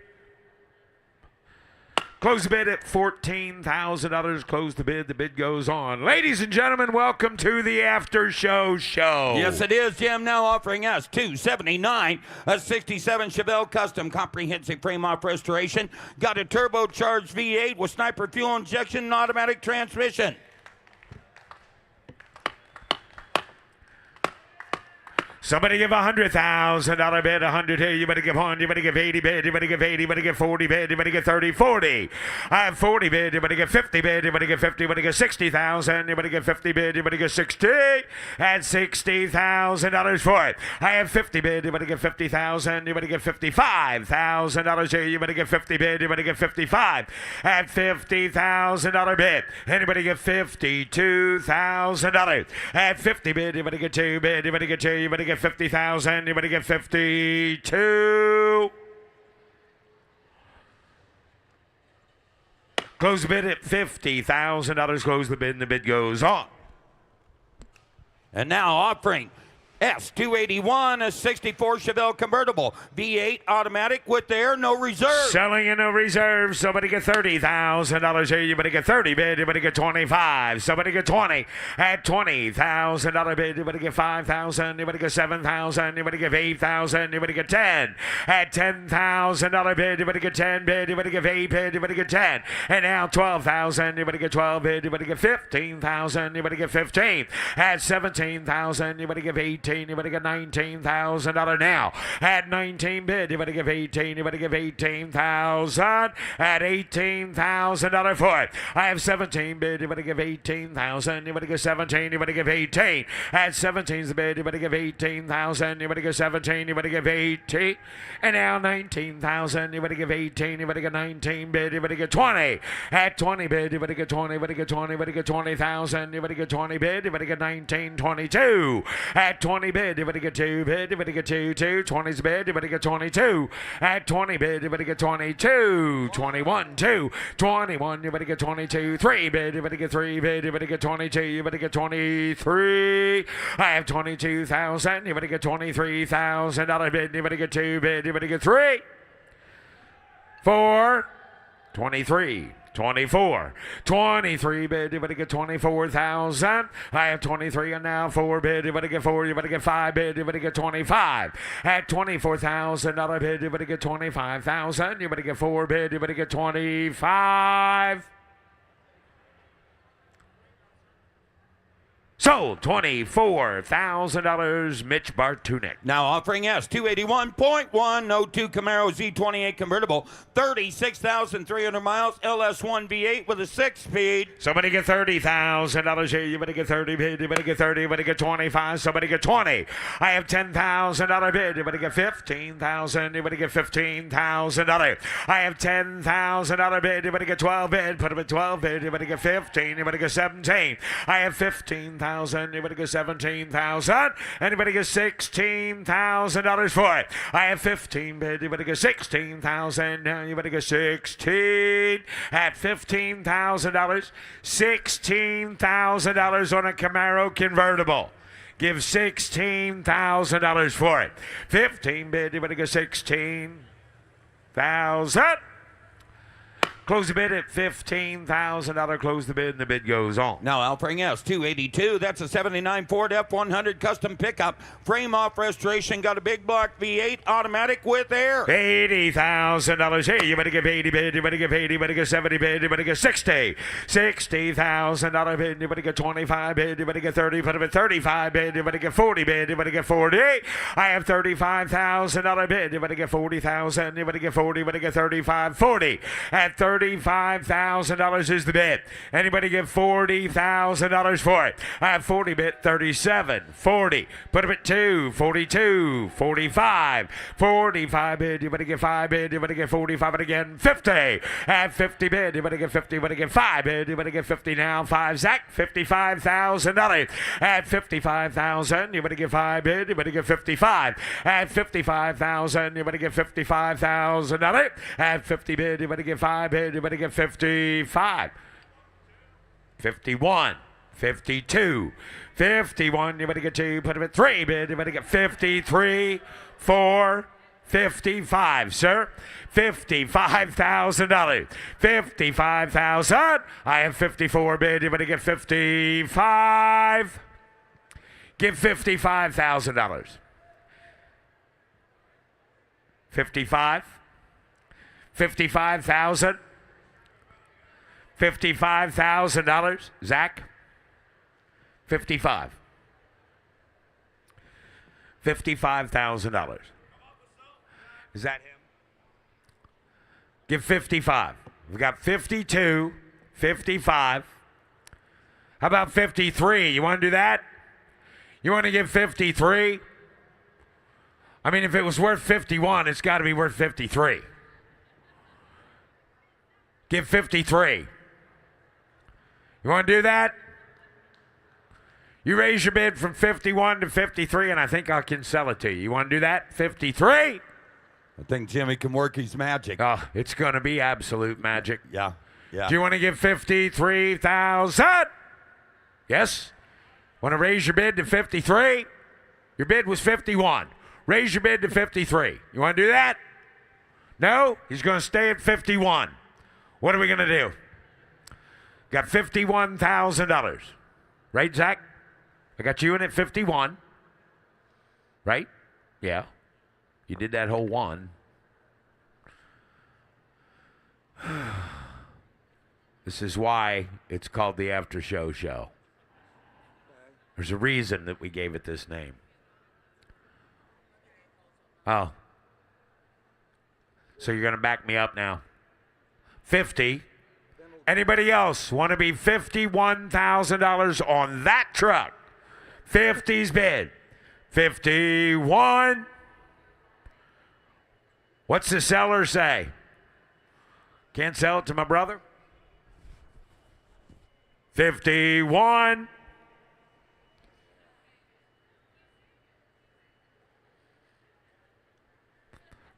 Close the bid at $14,000. Close the bid. The bid goes on. Ladies and gentlemen, welcome to the After Show Show. Yes, it is, Jim. Now offering us $279, a 67 Chevelle Custom Comprehensive Frame-Off Restoration. Got a turbocharged V8 with sniper fuel injection and automatic transmission. Somebody give $100,000 bid, 100 here. You better give 100. You better give 80 bid. You better give 80. You better give 40 bid. You better get 30, 40. I have 40 bid. You better get 50 bid. You better get 50. You better get 60,000. You better get 50 bid. You better get 60. And $60,000 for it. I have 50 bid. You better get 50,000. You better get $55,000 here. You better get 50 bid. You better get 55. At $50,000 bid. Anybody get $52,000? At 50 bid. You better get 2 bid. You better get 2. You better get 50,000. You better get 52. Close the bid at $50,000. Close the bid, and the bid goes on. And now offering S281, a 64 Chevelle convertible, V8 automatic with air, no reserve. Selling in no reserve. Somebody get $30,000 here. You better get 30 bid. You better get 25. Somebody get 20. At $20,000 bid, you better get 5,000. You better get 7,000. You better get 8,000. You better get 10. At $10,000 bid, you better get 10 bid. You better get 8 bid. You better get 10. And now 12,000. You better get 12 bid. You better get 15,000. You better get 15. At 17,000. You better get 18. 19, you're going to get $19,000 now. At 19 bid, you're going to give 18, you're going to give 18,000. At $18,000 for it. I have 17 bid, you're going to give 18,000, you're going to give 17, you're going to give 18. At 17's the bid, you're going to give 18,000, you're going to give 17, you're going to give 18. And now 19,000, you're going to give 18, you're going to give 19 bid, you're going to get 20. At 20 bid, you're going to get 20, you're going to get 20, you're going to get 20,000, you're going to get 20 bid, you're going to get 19, 22. At 20 bid, you're going to get 2 bid, you're going to get 2, 20's bid, you're going to get 22. At 20 bid, you're going to get 22, 21, 2, 21, you're going to get 22, 3 bid, you're going to get 3 bid, you're going to get 22, you're going to get 23. I have 22,000, you're going to get $23,000 bid, you're going to get 2 bid, you're going to get 3, 4, 23. 24. 23 bid, you're going to get 24,000. I have 23 and now 4 bid, you're going to get 4, you're going to get 5 bid, you're going to get 25. At $24,000 bid, you're going to get 25,000. You're going to get 4 bid, you're going to get 25. Sold $24,000, Mitch Bartunek. Now offering S 281.102 Camaro Z28 convertible, 36,300 miles, LS1 V8 with a 6-speed. Somebody get $30,000 here. You better get 30 bid. You better get 30. You better get 25. Somebody get 20. I have $10,000 bid. You better get 15,000. You better get $15,000. I have $10,000 bid. You better get 12 bid. Put them at 12 bid. You better get 15. You better get 17. I have 15,000. Anybody get 17,000? Anybody get $16,000 for it? I have 15 bid. You better get 16,000. Now you better get 16 at $15,000. $16,000 on a Camaro convertible. Give $16,000 for it. 15 bid. You better get 16,000. Close the bid at $15,000. Close the bid, and the bid goes on. Now offering S 282. That's a 79 Ford F100 custom pickup. Frame off restoration. Got a big block V8 automatic with air. $80,000. Hey, you better give 80 bid. You better give 80. You better get 70 bid. You better get 60. $60,000 bid. You better get 25 bid. You better get 30. Put them at 35 bid. You better get 40 bid. You better get 40. I have $35,000 bid. You better get 40,000. You better get 40. You better get 35. 40 at $35,000 is the bid. Anybody give $40,000 for it? I have 40 bid, 37, 40. Put them at 2, 42, 45, 45 bid. You better get 5 bid. You better get 45 and again 50. At 50 bid. You better get 50. You better get 5 bid. You better get 50 now. 5 Zach. $55,000. At 55,000. You better get 5 bid. You better get 55. At 55,000. You better get $55,000. At 50 bid. You better get 5 bid. You better get 55. 51. 52. 51. You better get 2. Put them at 3 bid. You better get 53. 4. 55, sir. $55,000. 55,000. I have 54 bid. You better get 55. Give $55,000. 55. 55,000. $55,000. Zach. 55. $55,000. Is that him? Give 55. We've got 52, 55. How about 53? You want to do that? You want to give 53? I mean, if it was worth 51, it's got to be worth 53. Give 53. You want to do that? You raise your bid from 51 to 53, and I think I can sell it to you. You want to do that? 53? I think Jimmy can work his magic. Oh, it's going to be absolute magic. Yeah. Yeah. Do you want to give 53,000? Yes? Want to raise your bid to 53? Your bid was 51. Raise your bid to 53. You want to do that? No? He's going to stay at 51. What are we going to do? Got $51,000. Right, Zach? I got you in at 51. Right? Yeah. You did that whole one. This is why it's called the After Show Show. There's a reason that we gave it this name. Oh. So you're going to back me up now. 50. Anybody else want to be $51,000 on that truck? 50's bid. 51. What's the seller say? Can't sell it to my brother? 51.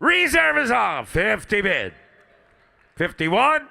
Reserve is off. 50 bid. 51.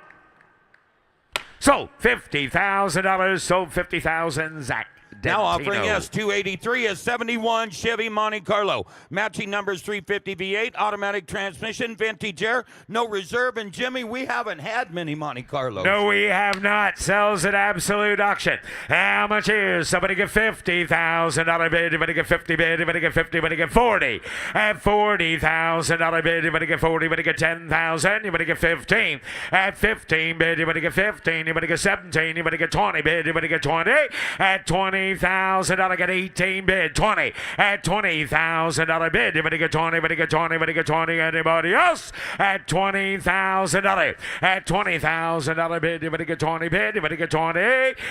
Sold $50,000. Sold 50,000. Zach. Now offering Dentino. us 283 a 71 Chevy Monte Carlo. Matching numbers 350 V8, automatic transmission, vintage air, no reserve. And Jimmy, we haven't had many Monte Carlos. No, we have not. Sells at absolute auction. How much is? Somebody get $50,000 bid. Anybody get 50 bid. Anybody get 50. Anybody get 40. At $40,000 bid. Anybody get 40. Anybody get 10,000. Anybody get 15. At 15 bid. Anybody get 15. Anybody get 17. Anybody get 20 bid. Anybody get 20. At $20,000 get 18 bid. 20. At $20,000 bid. Anybody get 20. Anybody get 20. Anybody get 20. Anybody else? At $20,000. At $20,000 bid. Anybody get 20 bid. Anybody get 20.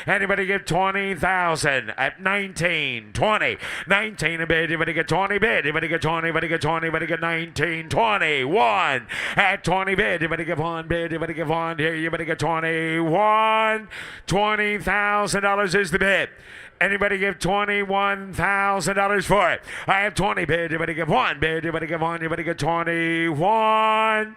Anybody get 20,000. At 19. 20. 19 a bid. Anybody get 20 bid. Anybody get 20. Anybody get 20. Anybody get 19. 21. At 20 bid. Anybody get 1 bid. Anybody get 1. Here, anybody get 21. $20,000 is the bid. Anybody give $21,000 for it? I have 20 bid. Anybody give 1 bid? Anybody give 1? Anybody get 21?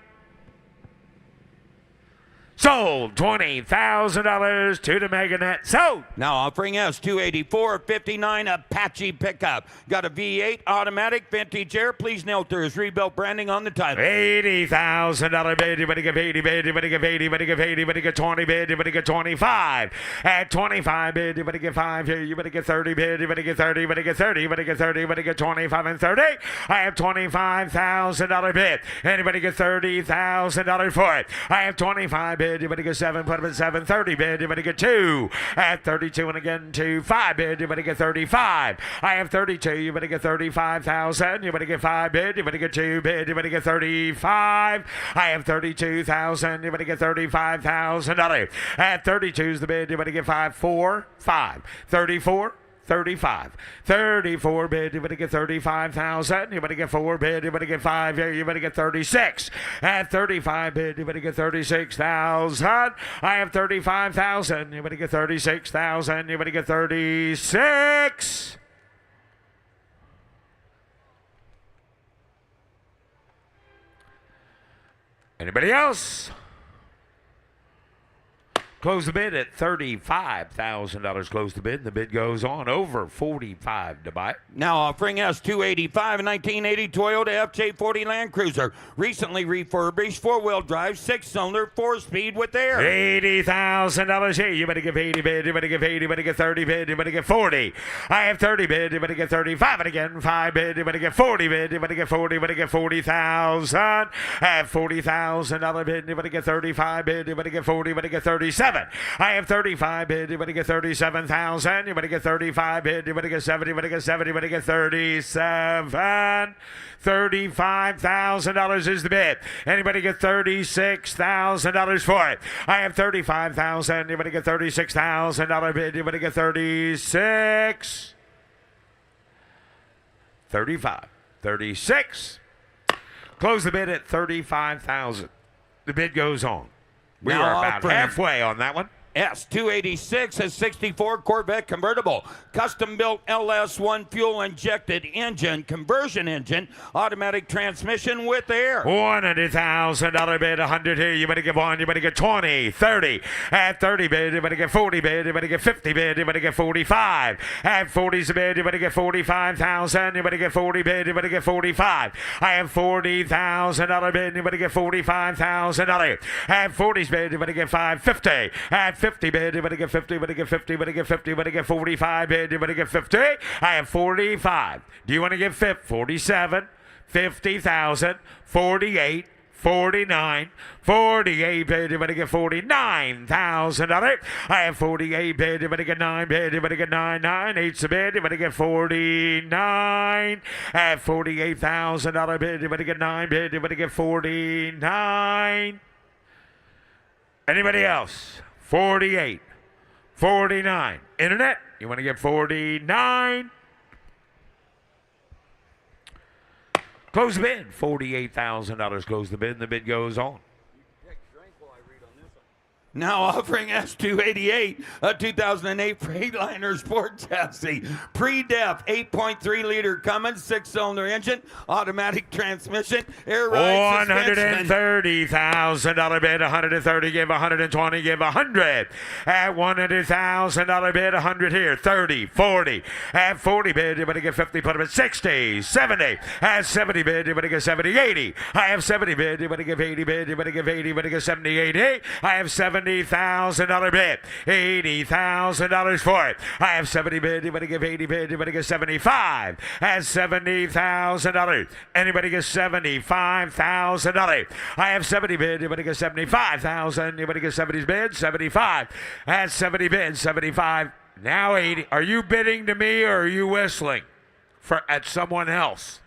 Sold $20,000 to the MegaNet. Sold. Now offering us 284 59 Apache pickup. Got a V8 automatic vintage air. Please note there is rebuilt branding on the title. $80,000 bid. Anybody give 80 bid? Anybody give 80? Anybody give 80? Anybody get 20 bid? Anybody get 25? At 25 bid. Anybody get 5 here? You better get 30 bid. Anybody get 30? Anybody get 30? Anybody get 30? Anybody get 25 and 30? I have $25,000 bid. Anybody get $30,000 for it? I have 25 bid. Anybody get 7? Put them at 7. 30 bid. Anybody get 2? At 32 and again 2. 5 bid. Anybody get 35? I have 32. You better get 35,000. You better get 5 bid. You better get 2 bid. You better get 35. I have 32,000. You better get $35,000. At 32 is the bid. You better get 5. 4. 5. 34. 35. 34 bid. You better get 35,000. You better get 4 bid. You better get 5 here. You better get 36. At 35 bid. You better get 36,000. I have 35,000. You better get 36,000. You better get 36. Anybody else? Close the bid at $35,000. Close the bid. The bid goes on over 45 to buy it. Now offering us 285 1980 Toyota FJ40 Land Cruiser. Recently refurbished, 4-wheel drive, 6-cylinder, 4-speed with air. $80,000 here. You better give 80 bid. You better give 80. You better get 30 bid. You better get 40. I have 30 bid. You better get 35. And again, 5 bid. You better get 40 bid. You better get 40. You better get 40,000. I have $40,000 bid. You better get 35 bid. You better get 40. You better get 37. I have 35 bid. You better get 37,000. You better get 35 bid. You better get 70. You better get 70. You better get 37. $35,000 is the bid. Anybody get $36,000 for it? I have 35,000. You better get $36,000 bid. You better get 36. 35. 36. Close the bid at 35,000. The bid goes on. We Now are about offering halfway on that one. S286, a 64 Corvette convertible, custom built LS1 fuel injected engine, conversion engine, automatic transmission with air. $100,000 bid, 100 here. You better get 1. You better get 20, 30. At 30 bid, you better get 40 bid. You better get 50 bid. You better get 45. At 40's a bid, you better get 45,000. You better get 40 bid. You better get 45. I have $40,000 bid. You better get $45,000. At 40's bid, you better get 550. At 50 bid, you better get 50, you better get 50, you better get 50, you better get 45 bid, you better get 50. I have 45. Do you want to get 47, 50,000, 48, 49, 48 bid, anybody get $49,000. I have 48 bid, anybody get 9 bid, anybody get 9, 8's the bid, anybody get 49. At $48,000 bid, anybody get 9 bid, anybody get 49. Anybody else? 48, 49. Internet, you want to get 49? Close the bid. $48,000. Close the bid, and the bid goes on. Now offering S288, a 2008 Freightliner Sport Chassis. Pre-def, 8.3 liter Cummins, 6-cylinder engine, automatic transmission, air ride suspension. $130,000 bid, 130, give 120, give 100. At $100,000 bid, 100 here, 30, 40. At 40 bid, you're going to get 50, put them at 60, 70. At 70 bid, you're going to get 70, 80. I have 70 bid, you're going to give 80 bid, you're going to give 80, you're going to get 70, 80. I have $70,000 bid, $80,000 for it. I have 70 bid, anybody give 80 bid, anybody get 75. At $70,000. Anybody get $75,000. I have 70 bid, anybody get 75,000. Anybody get 70 bid, 75. At 70 bid, 75. Now 80. Are you bidding to me or are you whistling at someone else?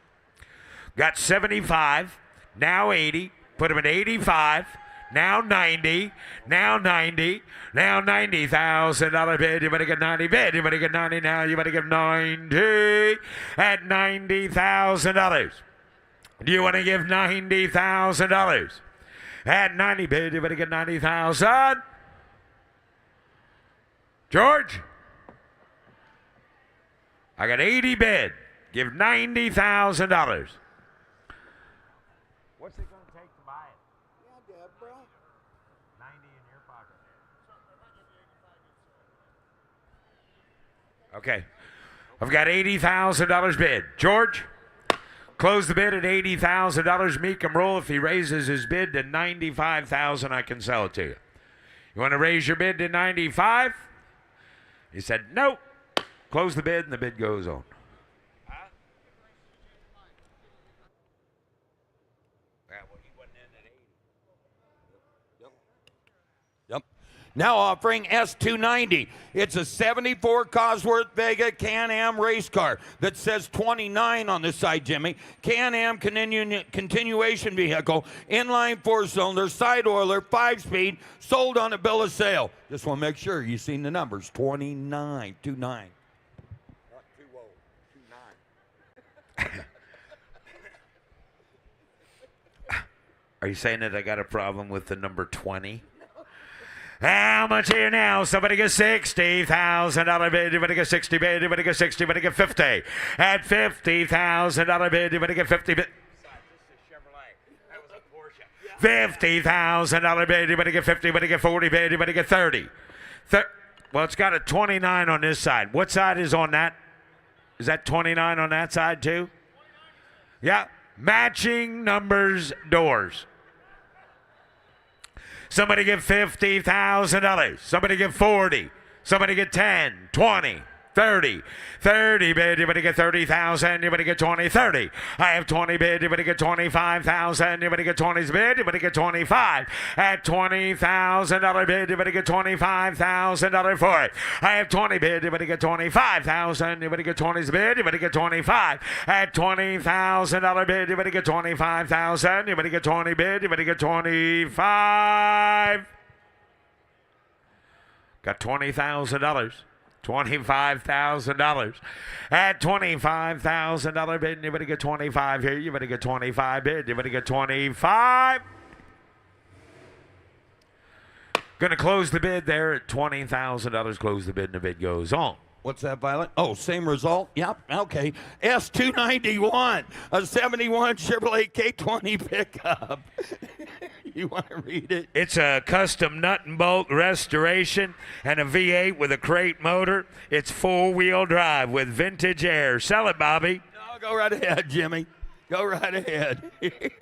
Got 75. Now 80. Put him at 85. Now 90, now 90, now $90,000 bid. You better get 90 bid. You better get 90 now. You better get 90 at $90,000. Do you want to give $90,000 at 90 bid? You better get 90,000. George, I got 80 bid. Give $90,000. What's it going to take to buy it? Yeah, bro. 90 in your pocket. Okay. I've got $80,000 bid. George, close the bid at $80,000. Mecum roll. If he raises his bid to $95,000, I can sell it to you. You want to raise your bid to 95? He said, nope. Close the bid, and the bid goes on. Now offering S290. It's a 74 Cosworth Vega Can-Am race car that says 29 on the side, Jimmy. Can-Am continuation vehicle, inline 4-cylinder, side oiler, 5-speed, sold on a bill of sale. Just want to make sure you've seen the numbers. 29, 29. Not 20, 29. Are you saying that I got a problem with the number 20? How much here now? Somebody get $60,000 bid. You better get 60 bid. You better get 60. You better get 50. At $50,000 bid. You better get 50 bid. $50,000 bid. You better get 50. You better get 40 bid. You better get 30. Well, it's got a 29 on this side. What side is on that? Is that 29 on that side too? Yeah. Matching numbers doors. Somebody give $50,000. Somebody give 40. Somebody get 10, 20, 30. 30 bid, you better get 30,000. You better get 20, 30. I have 20 bid, you better get 25,000. You better get 20's bid, you better get 25. At $20,000 bid, you better get $25,000 for it. I have 20 bid, you better get 25,000. You better get 20's bid, you better get 25. At $20,000 bid, you better get 25,000. You better get 20 bid, you better get 25. Got $20,000. $25,000. At $25,000 bid, you better get 25 here. You better get 25 bid. You better get 25. Going to close the bid there at $20,000. Close the bid, and the bid goes on. What's that, Violet? Oh, same result? Yep, okay. S291, a 71 Chevrolet K20 pickup. You want to read it? It's a custom nut and bolt restoration and a V8 with a crate motor. It's 4-wheel drive with vintage air. Sell it, Bobby. No, go right ahead, Jimmy. Go right ahead. Get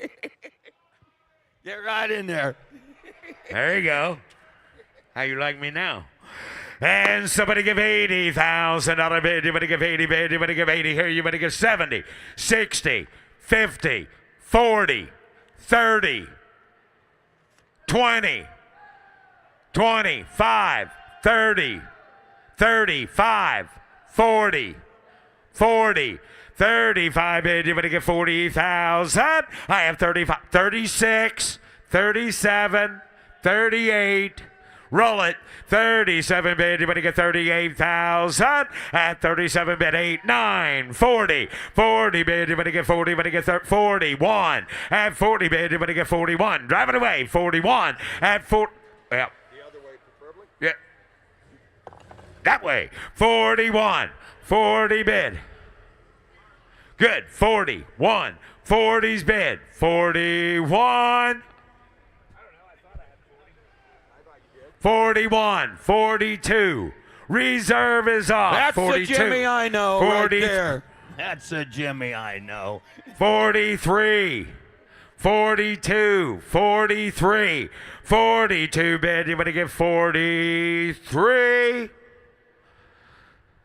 right in there. There you go. How you like me now? And somebody give $80,000 bid. You better give 80 bid. You better give 80 here. You better give 70, 60, 50, 40, 30, 20, 25, 30, 35, 40, 40, 35, bid. You're going to get 40,000. I have 35, 36, 37, 38. Roll it. 37 bid. You're going to get 38,000. At 37 bid. 8, 9, 40. 40 bid. You're going to get 40. You're going to get 41. At 40 bid. You're going to get 41. Drive it away. 41. At 40. Yeah. The other way, preferably? Yeah. That way. 41. 40 bid. Good. 41. 40's bid. 41. 41, 42. Reserve is off. That's 42. the Jimmy I know 40, right there. That's the Jimmy I know. 43, 42, 43, 42 bid. You're going to get 43.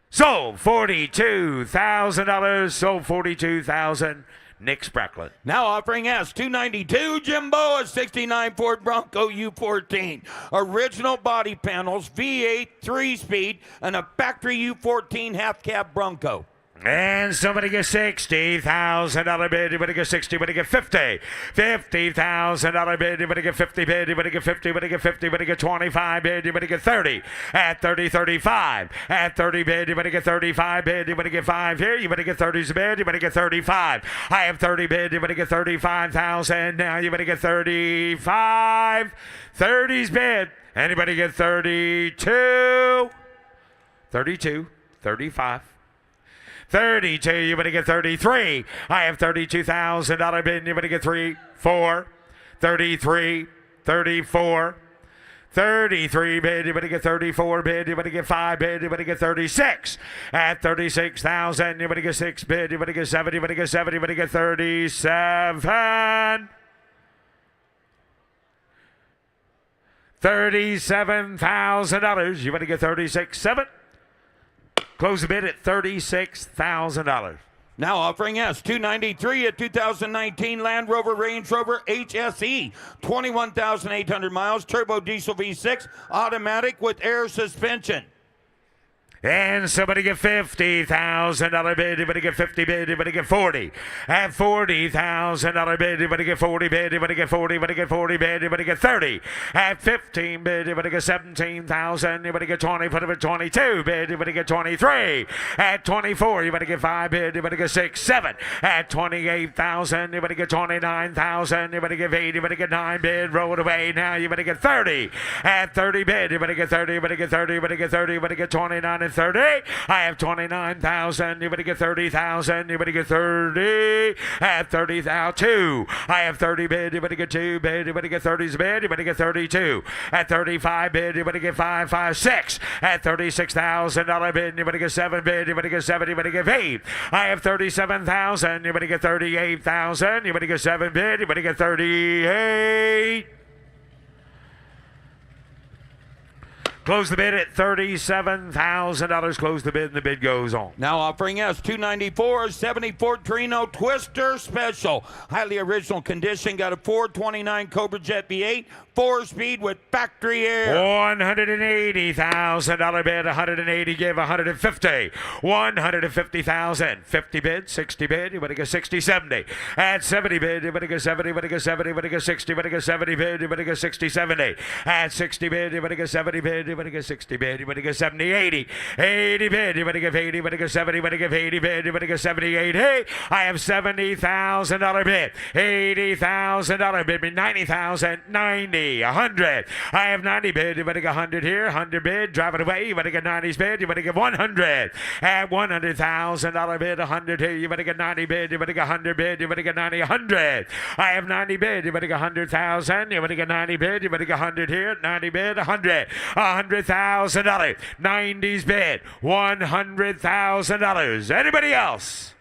Sold $42,000. Sold $42,000. Nick Spracklet. Now offering S292 Jimbo, a 69 Ford Bronco U14. Original body panels, V8 3-speed, and a factory U14 half-cab Bronco. And somebody gets $60,000 bid. You're going to get 60. You're going to get 50. $50,000 bid. You're going to get 50 bid. You're going to get 50. You're going to get 50. You're going to get 25 bid. You're going to get 30. At 30, 35. At 30 bid. You're going to get 35 bid. You're going to get 5 here. You're going to get 30's bid. You're going to get 35. I have 30 bid. You're going to get 35,000. Now you're going to get 35. 30's bid. Anybody get 32? 32. 35. 32, you're going to get 33. I have $32,000 bid. You're going to get 3, 4, 33, 34, 33 bid. You're going to get 34 bid. You're going to get 5 bid. You're going to get 36. At 36,000, you're going to get 6 bid. You're going to get 7. You're going to get 7. You're going to get 37. $37,000. You're going to get 36, 7. Close the bid at $36,000. Now offering S293, a 2019 Land Rover Range Rover HSE, 21,800 miles, turbo diesel V6, automatic with air suspension. And somebody get $50,000 bid. You're going to get 50 bid. You're going to get 40. At $40,000 bid. You're going to get 40 bid. You're going to get 40. You're going to get 40 bid. You're going to get 30. At 15 bid. You're going to get 17,000. You're going to get 20. Put it at 22 bid. You're going to get 23. At 24. You're going to get 5 bid. You're going to get 6, 7. At 28,000. You're going to get 29,000. You're going to get 8. You're going to get 9 bid. Roll it away. Now you're going to get 30. At 30 bid. You're going to get 30. You're going to get 30. You're going to get 30. You're going to get 29. 30. I have 29,000. You're going to get 30,000. You're going to get 30. At 30,002. I have 30 bid. You're going to get 2 bid. You're going to get 30's bid. You're going to get 32. At 35 bid. You're going to get 5, 5, 6. At $36,000 bid. You're going to get 7 bid. You're going to get 7. You're going to get 8. I have 37,000. You're going to get 38,000. You're going to get 7 bid. You're going to get 38. Close the bid at $37,000. Close the bid, and the bid goes on. Now offering S294, 70 Ford Torino Twister Special. Highly original condition. Got a 429 Cobra Jet V8, 4-speed with factory air. $180,000 bid. 180 give 150. 150,000. 50 bid, 60 bid. You're going to get 60, 70. At 70 bid, you're going to get 70. You're going to get 70. You're going to get 60. You're going to get 70 bid. You're going to get 60, 70. At 60 bid, you're going to get 70 bid. You're going to get 60 bid. You're going to get 70, 80. 80 bid. You're going to get 80. You're going to get 70. You're going to get 80 bid. You're going to get 78. Hey, I have $70,000 bid. $80,000 bid. Me 90,000. 90. 100. I have 90 bid. You're going to get 100 here. 100 bid. Drive it away. You're going to get 90's bid. You're going to get 100. At $100,000 bid. 100 here. You're going to get 90 bid. You're going to get 100 bid. You're going to get 90. 100. I have 90 bid. You're going to get 100,000. You're going to get 90 bid. You're going to get 100 here. 90 bid. 100. $100,000. 90's bid. $100,000. Anybody else?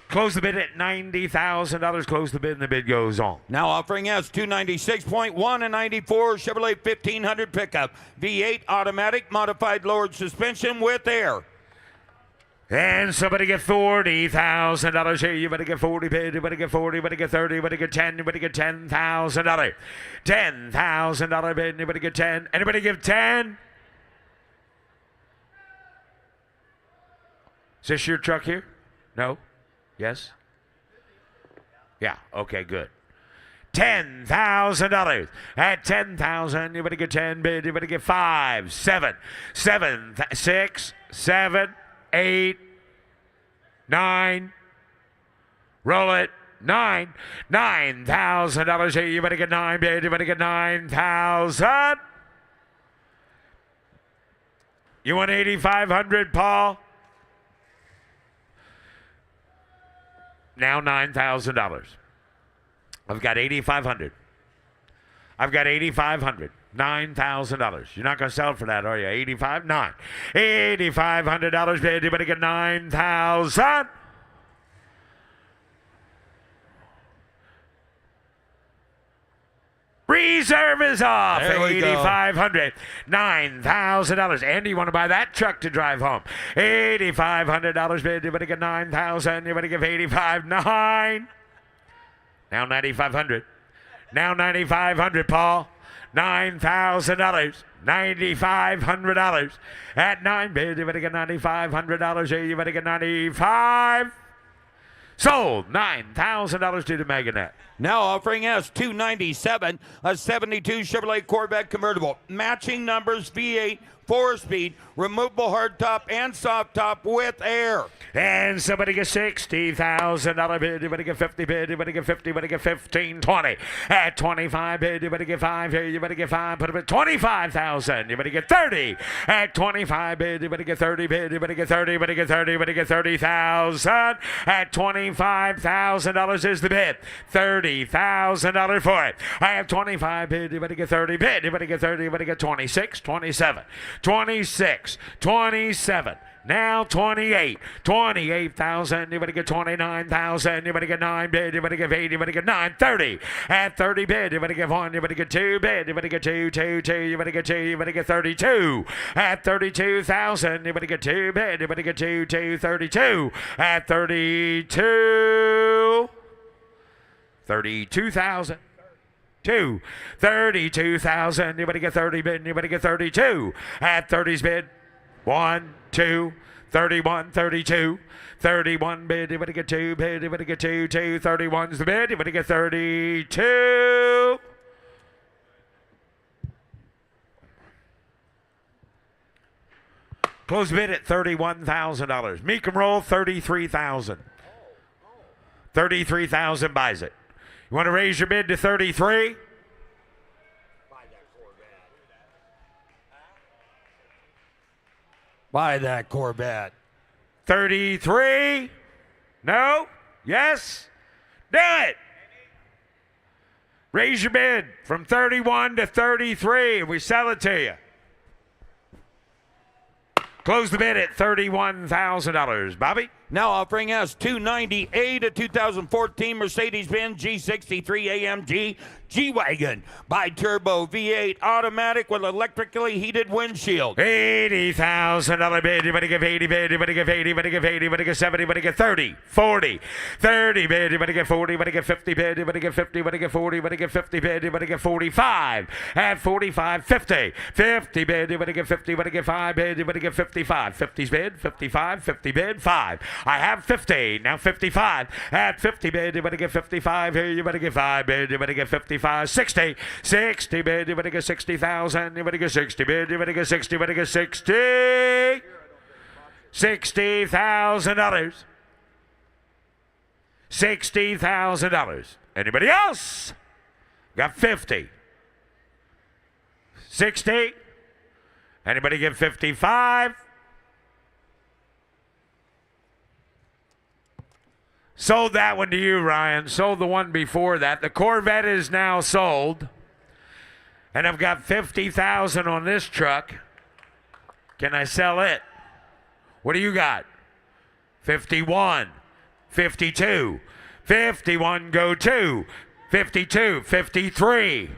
Close the bid at $90,000. Close the bid, and the bid goes on. Now offering S296.1 and 94 Chevrolet 1500 pickup. V8 automatic, modified lowered suspension with air. And somebody get $40,000 here. You better get 40 bid. You better get 40. You better get 30. You better get 10. You better get $10,000. $10,000 bid. You better get 10. Anybody give 10? Is this your truck here? No? Yes? Yeah. Okay, good. $10,000. At $10,000, you better get 10 bid. You better get 5, 7, 6, 7, 8, 9. Roll it. 9. $9,000 here. You better get 9 bid. You better get 9,000. You want 8,500, Paul? Now $9,000. I've got 8,500. I've got 8,500. $9,000. You're not going to sell it for that, are you? 85? 9. $8,500 bid. You better get 9,000. Reserve is off. There we go. 8,500. $9,000. Andy, you want to buy that truck to drive home? $8,500 bid. You better get 9,000. You better give 85. 9. Now 9,500. Now 9,500, Paul. $9,000. $9,500. At 9 bid, you better get $9,500 here. You better get 95. Sold. $9,000 to the Meganet. Now offering us $297, a 72 Chevrolet Corvette convertible. Matching numbers, V8, 4-speed, removable hardtop and soft top with air. And somebody get $60,000 bid. You better get 50 bid. You better get 50. You better get 15, 20. At 25 bid, you better get 5 here. You better get 5. Put up at 25,000. You better get 30. At 25 bid, you better get 30 bid. You better get 30. You better get 30. You better get 30,000. At $25,000 is the bid. $30,000 for it. I have 25 bid. You better get 30 bid. You better get 30. You better get 26, 27, 26, 27. Now 28. 28,000. You better get 29,000. You better get 9 bid. You better get 8. You better get 9. 30. At 30 bid. You better get 1. You better get 2 bid. You better get 2, 2, 2. You better get 2. You better get 32. At 32,000. You better get 2 bid. You better get 2, 2, 32. At 32. 32,000. 32,000. You better get 30 bid. You better get 32. At 30's bid. 1, 2, 31, 32, 31 bid. You better get 2 bid. You better get 2, 2, 31's the bid. You better get 32. Close bid at $31,000. Mecum roll 33,000. 33,000 buys it. You want to raise your bid to 33? Buy that Corvette. 33? No? Yes? Do it! Raise your bid from 31 to 33 and we sell it to you. Close the bid at $31,000. Bobby? Now offering us $298, a 2014 Mercedes-Benz G63 AMG G-Wagon. Bi-turbo V8 automatic with electrically heated windshield. $80,000 bid. You better give 80 bid. You better give 80. You better give 80. You better give 70. You better give 30. 40. 30 bid. You better get 40. You better get 50 bid. You better get 50. You better get 40. You better get 50 bid. You better get 45. At 45, 50. 50 bid. You better get 50. You better get 5 bid. You better get 55. 50's bid. 55. 50 bid. 5. I have 50. Now 55. At 50 bid. You better get 55 here. You better get 5 bid. You better get 55. 60. 60 bid. You better get 60,000. You better get 60 bid. You better get 60. You better get 60. $60,000. $60,000. Anybody else? Got 50. 60. Anybody give 55? Sold that one to you, Ryan. Sold the one before that. The Corvette is now sold. And I've got 50,000 on this truck. Can I sell it? What do you got? 51. 52. 51 go 2. 52. 53.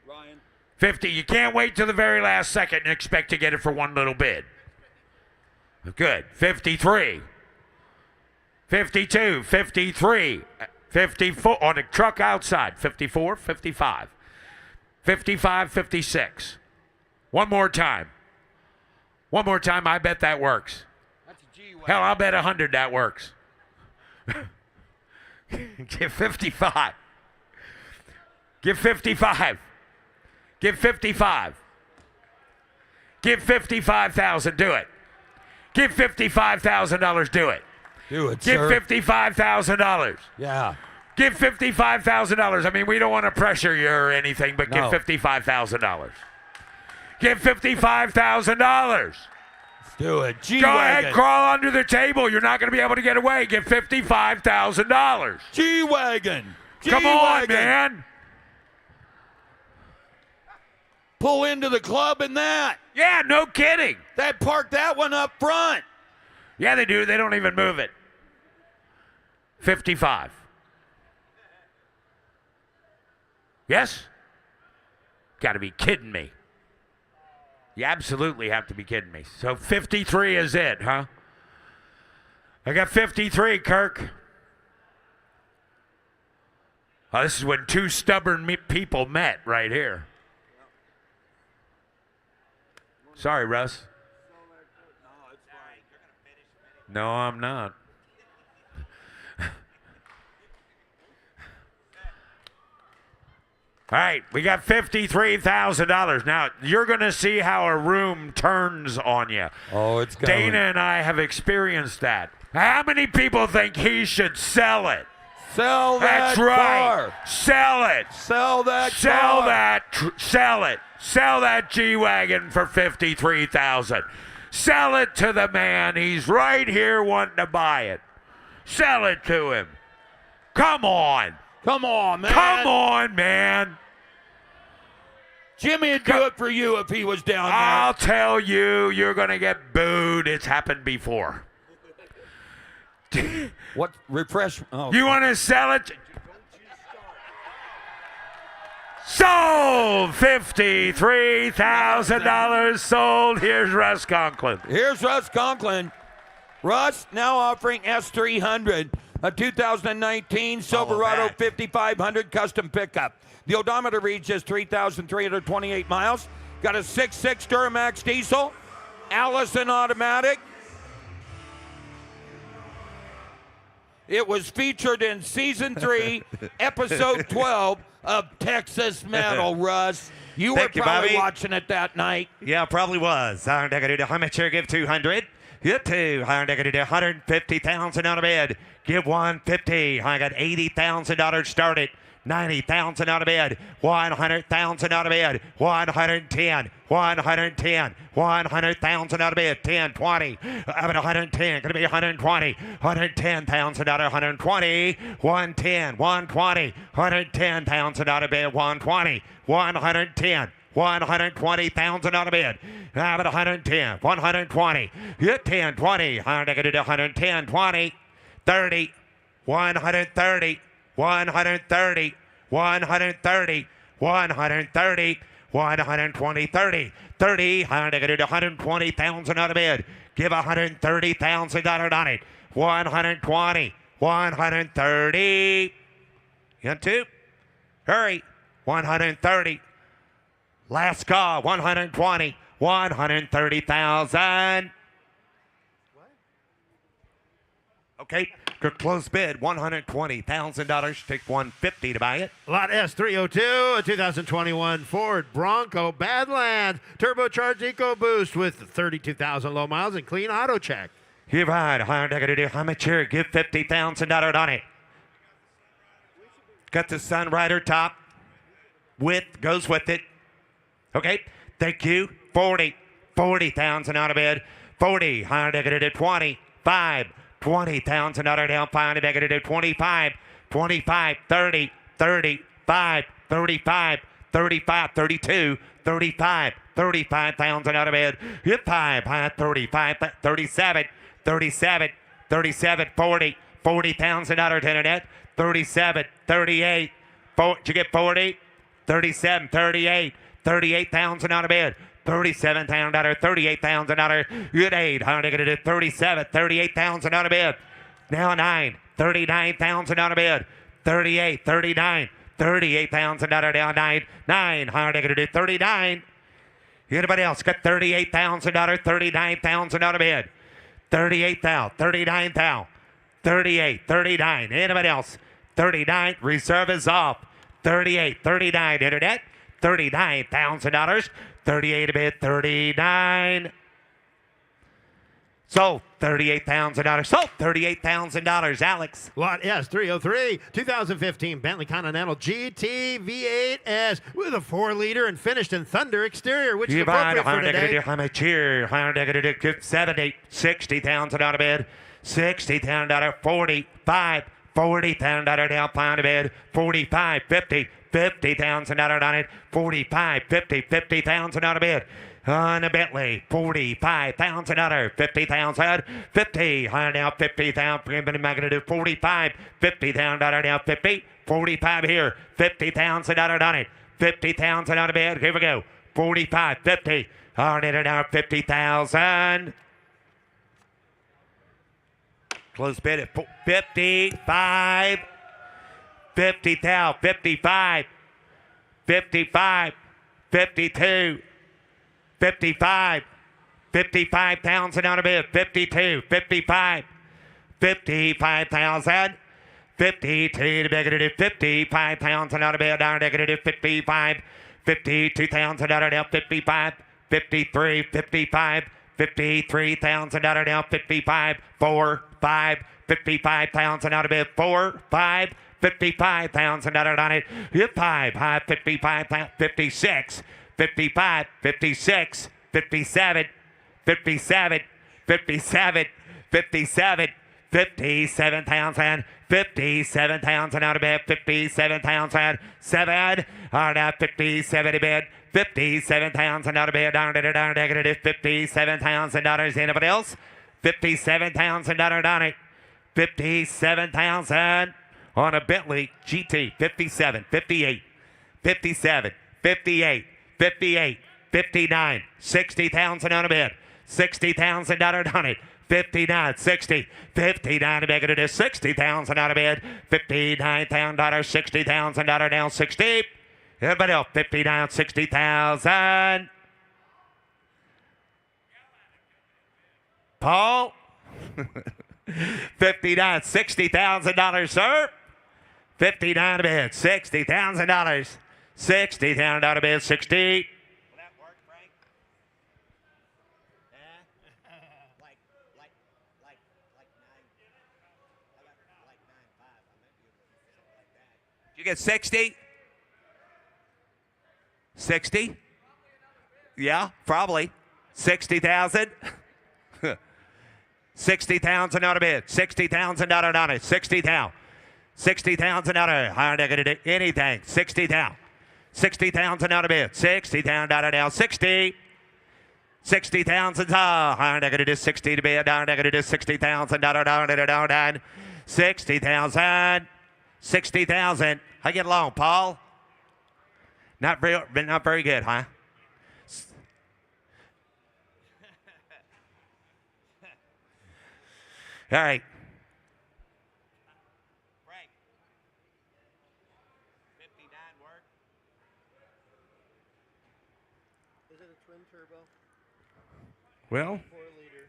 Ryan. 50. You can't wait till the very last second and expect to get it for one little bid. Good. 53. 52, 53, 54 on the truck outside. 54, 55, 55, 56. One more time. One more time. I bet that works. Hell, I'll bet 100 that works. Give 55. Give 55. Give 55. Give 55,000. Do it. Give $55,000. Do it. Do it, Give sir. $55,000. Yeah. Give $55,000. I mean, we don't want to pressure you or anything, but No. give $55,000. Give $55,000. Do it. Go ahead, crawl under the table. You're not going to be able to get away. Give $55,000. G-Wagon. Come on, G-Wagon. man. Pull into the club in that. Yeah, no kidding. That park that one up front. Yeah, they do. They don't even move it. 55. Yes? Got to be kidding me. You absolutely have to be kidding me. So 53 is it, huh? I got 53, Kirk. Oh, this is when two stubborn people met right here. Sorry, Russ. No, I'm not. All right, we got $53,000. Now, you're going to see how a room turns on you. Oh, it's coming. Dana and I have experienced that. How many people think he should sell it? Sell that That's right. car. Sell it. Sell that Sell car. that. Sell it. Sell that G-Wagon for $53,000. Sell it to the man. He's right here wanting to buy it. Sell it to him. Come on. Come on, man. Come on, man. Jimmy would do it for you if he was down there. I'll tell you, you're going to get booed. It's happened before. What? Refresh. Oh. You want to sell it? Sold! $53,000 sold. Here's Russ Conklin. Here's Russ Conklin. Russ now offering S300, a 2019 Silverado 5500 custom pickup. The odometer reads just 3,328 miles. Got a 6.6 Duramax diesel, Allison automatic. It was featured in season 3, episode 12 of Texas Metal, Russ. You were Thank you, probably Bobby. watching it that night. Yeah, probably was. How much here? Give 200. Get 150,000 on a bid. Give 150. I got $80,000 started. 90,000 out of bid. 100,000 out of bid. 110. 110. 100,000 out of bid. 10, 20. I'm at 110. Gonna be 120. 110,000 out of 120. 110. 120. 110,000 out of bid. 120. 110. 120,000 out of bid. I'm at 110. 120. Hit 10, 20. I'm gonna do 110, 20. 30. 130. 130, 130, 130, 120, 30, 30, 120,000 out of bid. Give $130,000 on it. 120, 130. Get two. Hurry. 130. Last call. 120, 130,000. Okay. Good close bid, $120,000. Take $150 to buy it. Lot S302, a 2021 Ford Bronco Badlands turbocharged EcoBoost with 32,000 low miles and clean auto check. Give right, how much here? Give $50,000 on it. Got the Sunrider top. Width goes with it. Okay, thank you. 40,000 out of bid. 40, 25. 20,000 down, finally back at 25, 25, 30, 35, 35, 35, 32, 35, 35,000 out of bed. Hit 5, 35, 37, 37, 37, 40, 40,000 out of internet. 37, 38, did you get 40? 37, 38, 38,000 out of bed. $37,000, $38,000. Good 8. How are they going to do 37, 38,000 out of bid. Now 9, 39,000 on a bid. 38, 39, 38,000 down 9, 9, 39. Anybody else got $38,000, 39,000 on a bid? 38,000, 39,000, 38, 39. Anybody else? 39. Reserve is off. 38, 39. Internet. $39,000. 38 a bid. 39. Sold. $38,000. Sold. $38,000. Alex. Lot S303, 2015 Bentley Continental GT V8S with a 4-liter and finished in Thunder exterior, which is You buy appropriate for today. how much here? 70, 60,000 on a bid. $60,000, 45, $40,000 down pound a bid. 45, 50, $50,000 on it. 45, 50, $50,000 on a bid. On a Bentley, $45,000, 50,000, 50, now 50,000, I'm going to do 45, $50,000 now 50, 45 here, $50,000 on it, 50,000 on a bid, here we go, 45, 50, on it now 50,000. Close bid at 55, 50,000, 55, 55, 52, 55, 55,000 on a bid, 52, 55, 55,000, 52 to negative 55,000 on a bid, down negative 55, 52,000 down 55, 53, 55, 53,000 down 55, 4, 5, 55,000 on a bid, 4, 5, 55,000 on it, 5, 55, 56, 55, 56, 57, 57, 57, 57, 57,000, 57,000 out of bed, 57,000, 7, on out 57 to bed, 57,000 out of bed, down to negative $57,000. Anybody else? $57,000 on it, 57,000 on a Bentley GT, 57, 58, 57, 58. 58, 59, 60,000 on a bid, $60,000 on it, 59, 60, 59 to make it to 60,000 on a bid, $59,000, $60,000 down 60. Everybody else, 59, 60,000. Paul, 59, $60,000, sir. 59 to bid, $60,000. 60 down out of bid, 60. Will that work, Frank? Like 9. I got like 9.5. I meant you something like that. Did you get 60? 60? Yeah, probably. 60,000. 60,000 out of bid. 60,000 out on it. 60,000. 60,000 out of it. I'm not going to do anything. 60,000. 60,000 out of bid. 60,000 out of now. 60. 60,000. I'm not going to do 60 to bid. I'm not going to do 60,000 down. 60,000. 60,000. How get along, Paul? Not very good, huh? All right. Frank. 59 work. Is it a twin turbo? Well, 4-liter.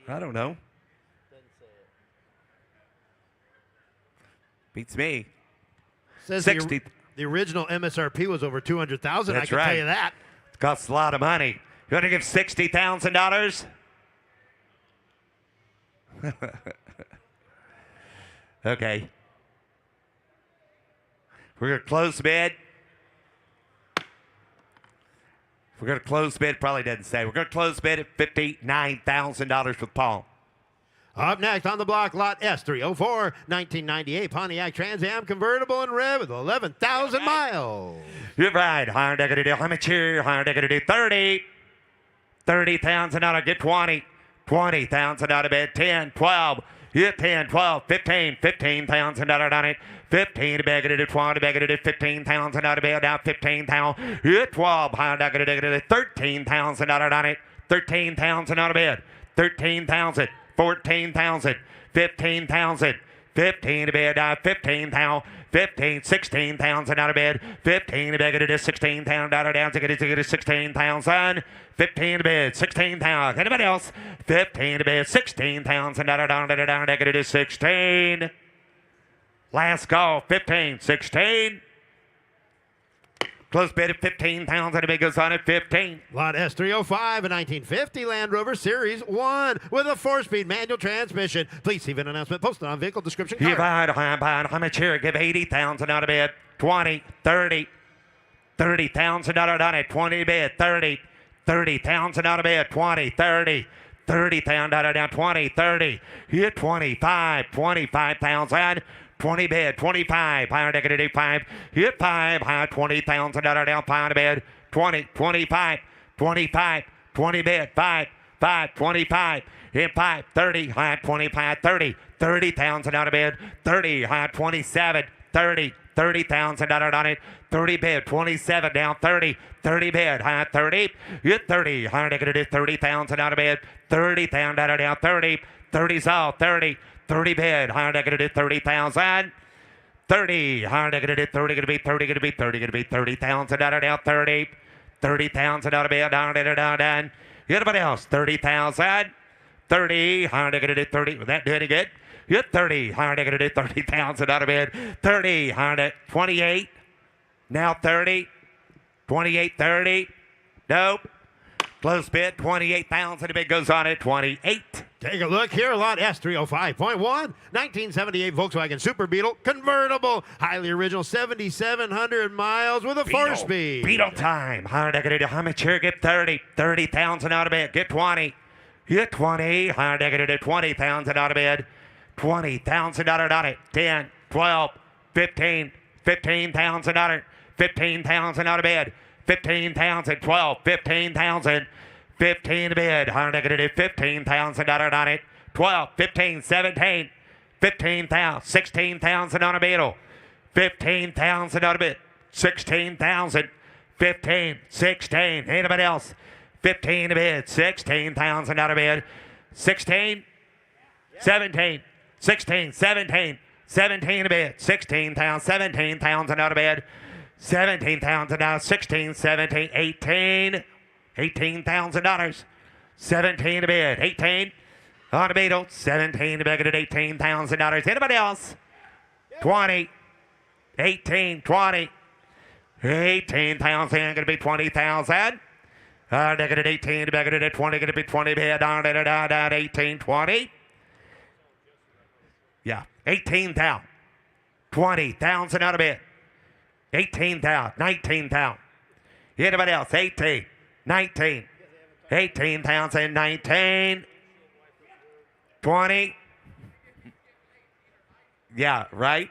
I don't know. Doesn't say it. Beats me. Says 60. The original MSRP was over 200,000. I That's can right. tell you that. It costs a lot of money. You want to give $60,000? Okay. We're going to close bid. We're going to close bid. Probably doesn't say. We're going to close bid at $59,000 with Paul. Up next on the block, lot S304, 1998 Pontiac Trans Am convertible in red with 11,000 miles. You're right. How much here? How going to do 30. 30,000 out of get 20. 20,000 out of bed. 10, 12. Yeah, 10, 12, 15, 15,000 out on it. 15 bag it at 20 bag it at 15,000 out of bed. Now 15,000. Yeah, 12. How going to do 13,000 out on it. 13,000 out of bed. 13,000. 14,000, 15,000, 15 to bid, 15,000, 15, 16,000 out of bid, 15 to bid, it is 16,000 out of down, it is 16,000, 15 to bid, 16,000. Anybody else? 15 to bid, 16,000 out of down, it is 16. Last call, 15, 16. Close bid at 15,000. The bid goes on at 15. Lot S305, a 1950 Land Rover Series 1 with a 4-speed manual transmission. Please see an announcement posted on vehicle description card. Give out, how much here? Give 80,000 out of bid. 20, 30, 30,000 out of it. 20 bid, 30, 30,000 out of bid. 20, 30, 30,000 out of down. 20, 30. Hit 25, 25,000. 20 bid, 25, higher negative 5, hit 5, high 20,000 out of down, 5 bid, 20, 25, 25, 20 bid, 5, 5, 25, hit 5, 30, high 25, 30, 30,000 out of bid, 30, high 27, 30, 30,000 out of on it, 30 bid, 27 down, 30, 30 bid, high 30, hit 30, higher negative 30,000 out of bid, 30,000 out of down, 30, 30's all, 30, 30 bid, higher negative 30,000. 30, higher negative 30, going to be 30, going to be 30, going to be 30,000 out of down, 30, 30,000 out of bid, down. Anybody else? 30,000. 30, higher negative 30. Was that doing good? Hit 30, higher negative 30,000 out of bid. 30, higher 28. Now 30. 28, 30. Nope. Close bid, 28,000. The bid goes on at 28. Take a look here, lot S305.1, 1978 Volkswagen Super Beetle convertible, highly original, 7,700 miles with a 4-speed. Beetle time. Higher negative, how much here? Get 30. 30,000 out of bid. Get 20. Get 20. Higher negative, 20,000 out of bid. 20,000 out of it. 10, 12, 15, 15,000 out of 15,000 out of bid. 15,000, 12, 15,000, 15 to bid, higher negative 15,000 on it, 12, 15, 17, 15,000, 16,000 on a beetle, 15,000 on a bid, 16,000, 15, 16, anybody else? 15 to bid, 16,000 on a bid, 16, 17, 16, 17, 17 to bid, 16,000, 17,000 on a bid, 17,000 now, 16, 17, 18, $18,000. 17 to bid, 18 on the beetle, 17 to bid at $18,000. Anybody else? 20, 18, 20, 18,000, going to be 20,000. Negative 18 to bid at 20, going to be 20 bid on it at 18, 20. Yeah, 18,000, 20,000 out of bid. 18,000, 19,000. Anybody else? 18, 19, 18,000, 19, 20. Yeah, right?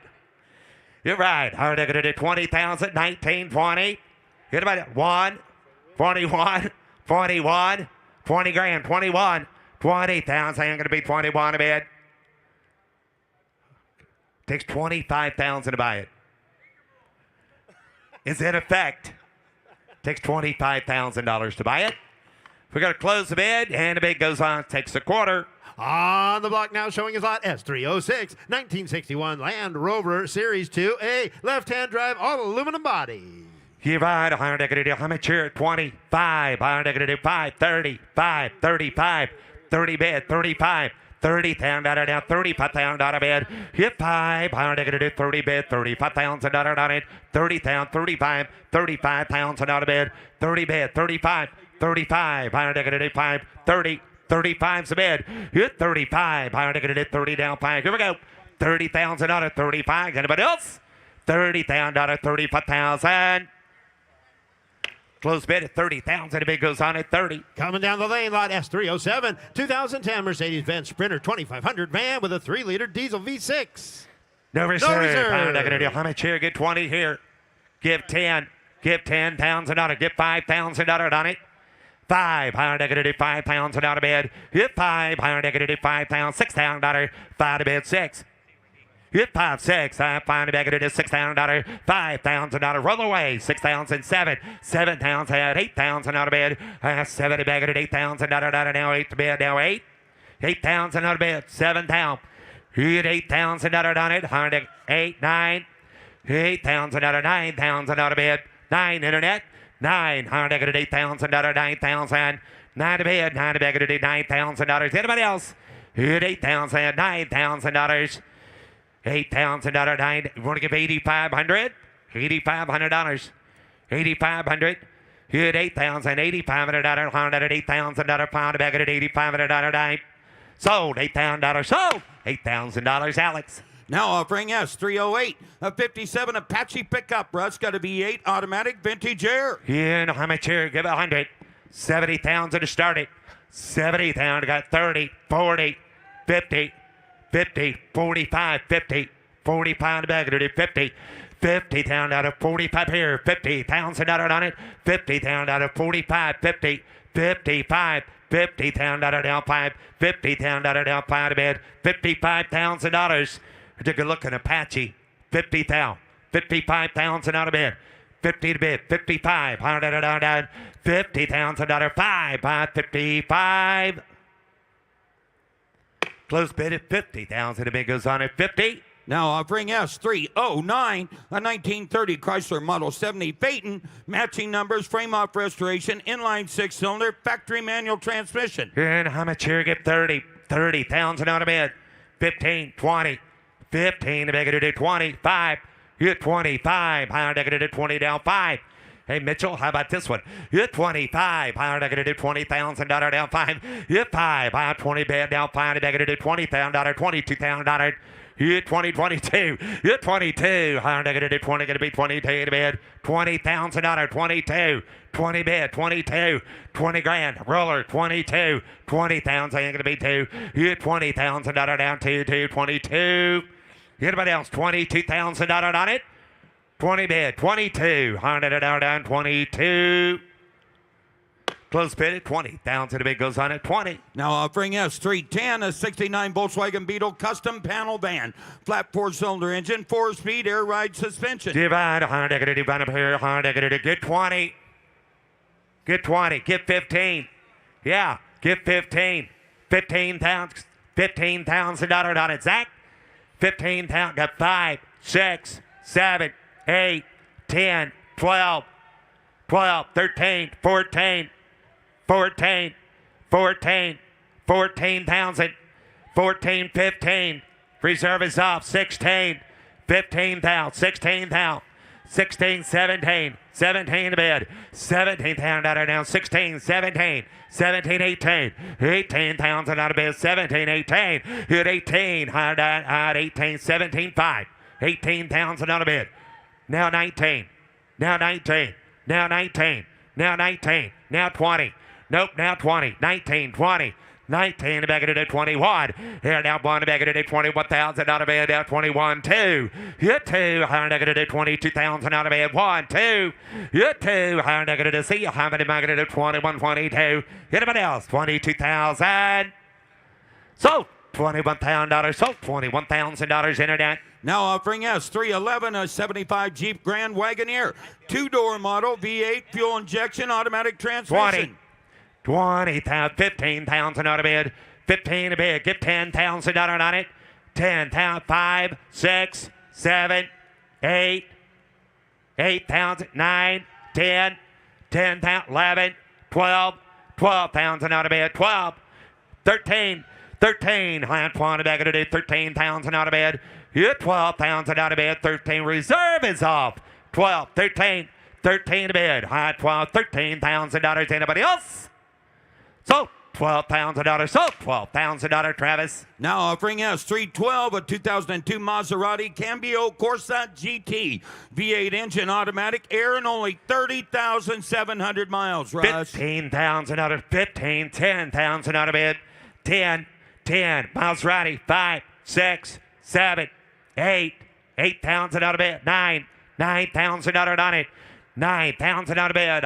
You're right. How are they going to do 20,000, 19, 20? Anybody? 1, 41, 41, 20 grand, 21, 20,000. I'm going to be 21 a bid. Takes 25,000 to buy it. Is in effect. Takes $25,000 to buy it. We're going to close the bid, and the bid goes on, takes a quarter. On the block now showing his lot S306, 1961 Land Rover Series 2A, left-hand drive, all aluminum body. You ride a higher negative, how much here? 25, higher negative 5, 30, 5, 35, 30 bid, 35. 30,000 out of down, 35,000 out of bid. Hit 5, higher negative 30 bid, 35,000 out on it. 30,000, 35, 35,000 out of bid. 30 bid, 35, 35, higher negative 5, 30, 35's a bid. Hit 35, higher negative 30 down 5. Here we go. 30,000 out of 35. Anybody else? 30,000 out of 35,000. Close bid at 30,000. The bid goes on at 30. Coming down the lane, lot S307, 2010 Mercedes-Benz Sprinter 2500 van with a 3-liter diesel V6. No reserve. reserve. How much here? Get 20 here. Give 10. Give 10,000 on it. Give 5,000 on it. 5, higher negative 5,000 out of bid. Hit 5, higher negative 5,000, $6,000. 5 to bid, 6. Hit 5, 6, 5 to negative $6,000, $5,000. Roll away, 6,000, 7, 7,000, 8,000 out of bid. 7 to negative $8,000 now 8 to bid, now 8. 8,000 out of bed. 7,000. Hit 8,000 out on it. 8, 9. 8,000 out of 9,000 out of bed. 9 internet. 9. 8,000 out of 9,000. 9 to bed. 9 to bed. $9,000. Anybody else? Hit 8,000. $9,000. $8,000. 9. You want to give 8,500? $8,500. 8,500. Hit 8,000. $8,500. $8,000. Pound a bag at $8,500. 9. Sold. $8,000. Sold. $8,000. Alex. Now offering S308, a 57 Apache pickup. Russ got a V8 automatic vintage air. Yeah, how much here? Give 100. 70,000 to start it. 70,000. Got 30, 40, 50, 50, 45, 50, 45 bag at 50. 50,000 out of 45 here. 50,000 on it. 50,000 out of 45. 50, 55. 50,000 out of down 5. 50,000 out of down 5 to bed. $55,000. Take a look at Apache. 50,000. 55,000 out of bed. 50 to bed. 55. 50,000 out of 5 by 55. Close bid at 50,000. The bid goes on at 50. Now offering S309, a 1930 Chrysler Model 70 Phaeton, matching numbers, frame off restoration, inline 6-cylinder, factory manual transmission. And how much here? Get 30. 30,000 out of bed. 15, 20, 15. The bid to 25. Hit 25. Higher negative to 20 down 5. Hey, Mitchell, how about this one? Hit 25. Higher negative $20,000 down 5. Hit 5. Higher 20 bed down 5. Negative $20,000, $22,000. Hit 2022. Hit 22. Higher negative 20. Going to be 22 to bed. $20,000. 22. 20 bed. 22. 20 grand. Roller. 22. 20,000. Ain't going to be 2. Hit $20,000 down 2. 22. Anybody else? $22,000 on it. 20 bid, 22. $100 down, 22. Close bid at 20,000. The bid goes on at 20. Now offering S310, a 69 Volkswagen Beetle custom panel van. Flat 4-cylinder engine, 4-speed air ride suspension. Divide, divide up here, get 20. Get 20, get 15. Yeah, get 15. $15,000 on it, Zach. 15,000, got 5, 6, 7, 8, 10, 12, 12, 13, 14, 14, 14, 14,000, 14, 15. Reserve is off. 16, 15,000, 16,000, 16, 17, 17 to bid. 17,000 out of down. 16, 17, 17, 18, 18,000 out of bid. 17, 18, hit 18, high 18, 17, 5, 18,000 out of bid. Now 19, now 19, now 19, now 19, now 20. Nope, now 20, 19, 20, 19, back into 21. Here now one, back into 21,000 out of bed, now 21, 2. Hit 2, higher negative 22,000 out of bed, 1, 2. Hit 2, higher negative C, higher negative 21, 22. Anybody else? 22,000. So, $21,000, so $21,000 internet. Now offering S311, a 75 Jeep Grand Wagoneer. 2-door model, V8, fuel injection, automatic transmission. 20,000, 15,000 out of bid. 15 a bid. Get $10,000 on it. 10,000, 5, 6, 7, 8, 8,000, 9, 10, 10,000, 11, 12, 12,000 out of bid. 12, 13, 13. High 20 back to do 13,000 out of bid. Hit 12,000 out of bid. 13. Reserve is off. 12, 13, 13 to bid. High 12, $13,000. Anybody else? So, $12,000. So, $12,000, Travis. Now offering S312, a 2002 Maserati Cambio Corsa GT. V8 engine, automatic, air, and only 30,700 miles, Russ. 15,000 out of 15, 10,000 out of bid. 10, 10. Maserati, 5, 6, 7, 8, 8,000 out of bid. 9, 9,000 out on it. 9,000 out of bid.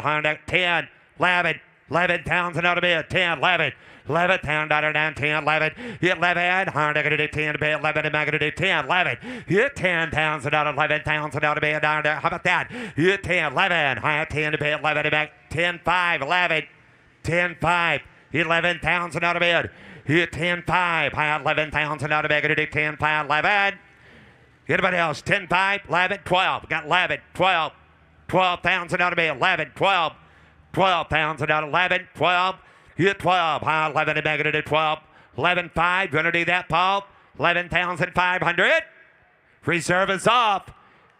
10, 11, 11,000 out of bid. 10, 11, 11,000 out of down. 10, 11, hit 11. Hard to do 10 to bid. 11 and to do 10, 11. Hit 10,000 out of 11,000 out of bid. How about that? Hit 10, 11. High 10 to bid. 11 and back. 10, 5, 11. 10, 5. 11,000 out of bid. Hit 10-5, high 11,000 out of bid. Gonna do 10-5, 11. Anybody else? 10-5, 11, 12. Got 11, 12. 12,000 out of bid. 11, 12. 12,000 out of 11, 12. Hit 12, high 11 and back. Gonna do 12. 11-5, gonna do that, Paul. 11,500. Reserve is off.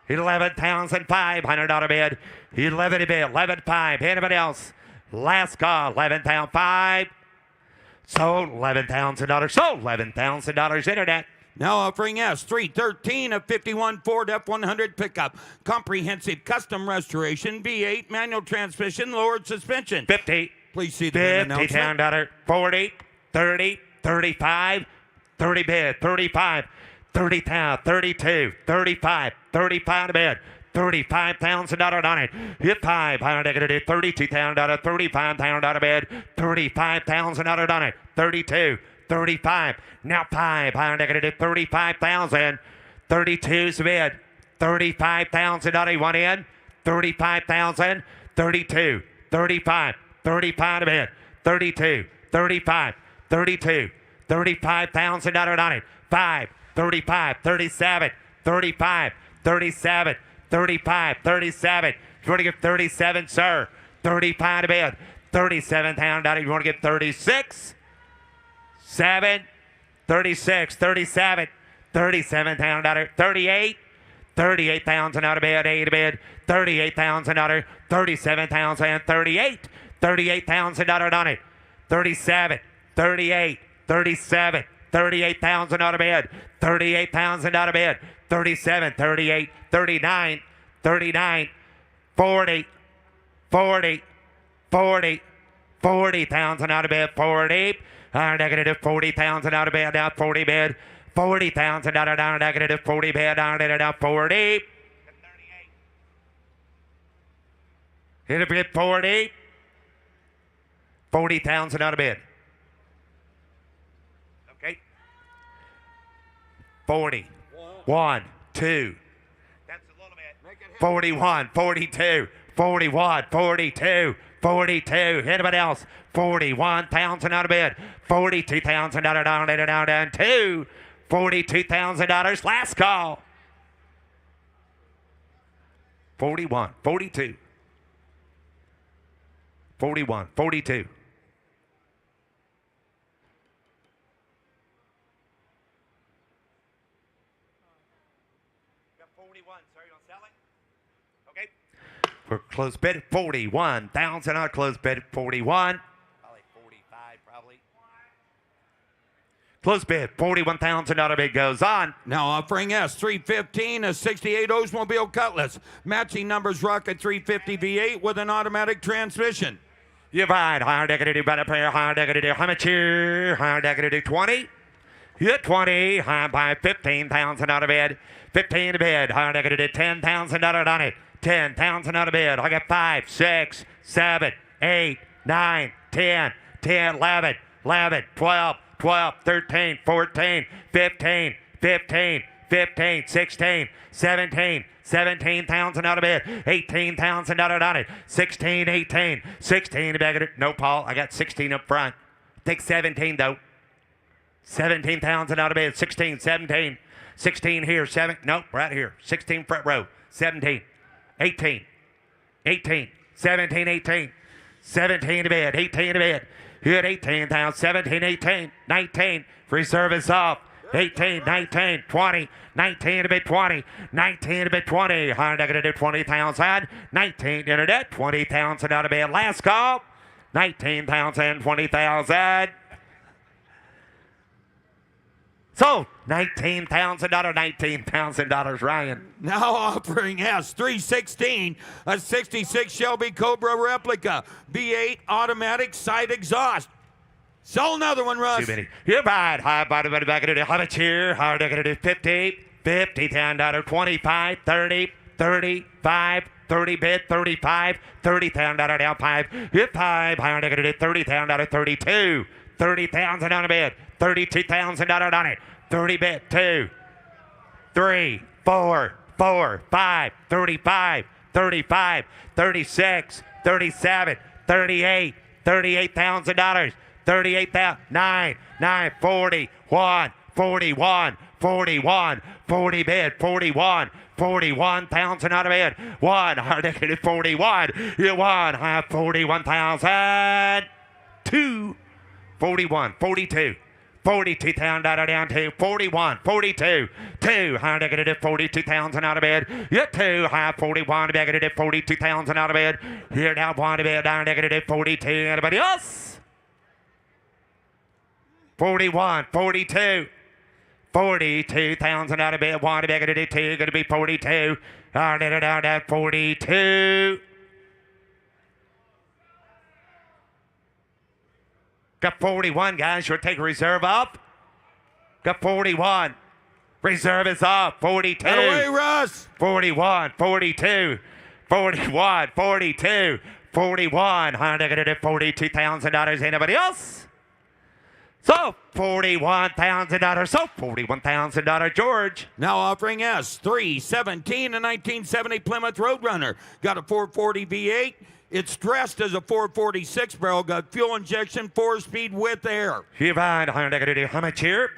11,500 out of bid. 11 to bid. 11-5. Anybody else? Last call. 11,500. Sold. $11,000. Sold. $11,000. Internet. Now offering S313, a 51 Ford F100 pickup. Comprehensive custom restoration, V8, manual transmission, lowered suspension. 50. Please see the bid announcement. $50. 40. 30. 35. 30 bid. 35. 30,000. 32. 35. 35 to bid. $35,000 on it. Hit 500. They're going to do $32,000. $35,000 bid. $35,000 on it. 32. 35. Now 500. They're going to do $35,000. 32's bid. $35,000. You want in? 35,000. 32. 35. 35 to bid. 32. 35. 32. $35,000 on it. 5. 35. 37. 35. 37. 35, 37. You want to give 37, sir? 35 to bid. $37,000. You want to give 36? 7. 36, 37. $37,000. 38. 38,000 out of bid. 8 to bid. $38,000. 37,000. 38. $38,000 on it. 37. 38. 37. 38,000 out of bid. 38,000 out of bid. 37, 38, 39, 39, 40, 40, 40, 40,000 out of bid, 40. Negative 40,000 out of bid, now 40 bid, 40,000 out of down, negative 40 bid, down 40. Hit a bid 40. 40,000 out of bid. Okay. 40. 1, 2. That's a little bit. 41, 42, 41, 42, 42. Anybody else? 41,000 out of bid. $42,000 down, 2. $42,000. Last call. 41, 42. 41, 42. We're close bid at 41,000. Our close bid at 41. Probably 45, probably. Close bid 41,000. Our bid goes on. Now offering S315, a 68 Oldsmobile Cutlass. Matching numbers Rocket 350 V8 with an automatic transmission. You find higher deck to do better player. Higher deck to do how much here? Higher deck to do 20. Hit 20. High by 15,000 out of bid. 15 to bid. Higher deck to do $10,000 on it. 10,000 out of bid. I got 5, 6, 7, 8, 9, 10, 10, 11, 11, 12, 12, 13, 14, 15, 15, 15, 16, 17, 17,000 out of bid. 18,000 out on it. 16, 18, 16 back at it. No, Paul, I got 16 up front. Take 17 though. 17,000 out of bid. 16, 17, 16 here. 7, nope, right here. 16 front row. 17. 18, 18, 17, 18, 17 to bid, 18 to bid. Hit 18,000, 17, 18, 19. Reserve is off. 18, 19, 20, 19 to bid, 20, 19 to bid, 20. Higher negative 20,000, 19 internet, 20,000 out of bid. Last call, 19,000, 20,000. So, $19,000, $19,000, Ryan. Now offering S316, a 66 Shelby Cobra replica, V8 automatic side exhaust. Sell another one, Russ. Too many. You're bad. High body, back into the how much here? Higher deck into 50, $50,000, 25, 30, 35, 30 bid, 35, $30,000 down 5. Hit 5. Higher deck into 30,000, 32, 30,000 on a bid, $32,000 on it. 30 bid, 2, 3, 4, 4, 5, 35, 35, 36, 37, 38, $38,000. 38,000, 9, 41, 41, 41, 40 bid, 41, 41,000 out of bid, 141, you won, 41,000, 2, 41, 42. 42,000 down to 41, 42, 2, high negative 42,000 out of bed. You 2, high 41, negative 42,000 out of bed. Here now, one to bed, down negative 42. Anybody else? 41, 42, 42,000 out of bed. One to negative 2, going to be 42. Down at 42. Got 41, guys. You'll take a reserve up. Got 41. Reserve is up. 42. Get away, Russ. 41, 42, 41, 42, 41. Negative $42,000. Anybody else? So $41,000. So $41,000, George. Now offering S3, 17, a 1970 Plymouth Roadrunner. Got a 440 V8. It's dressed as a 446 barrel. Got fuel injection, 4-speed with air. Give on. How much here?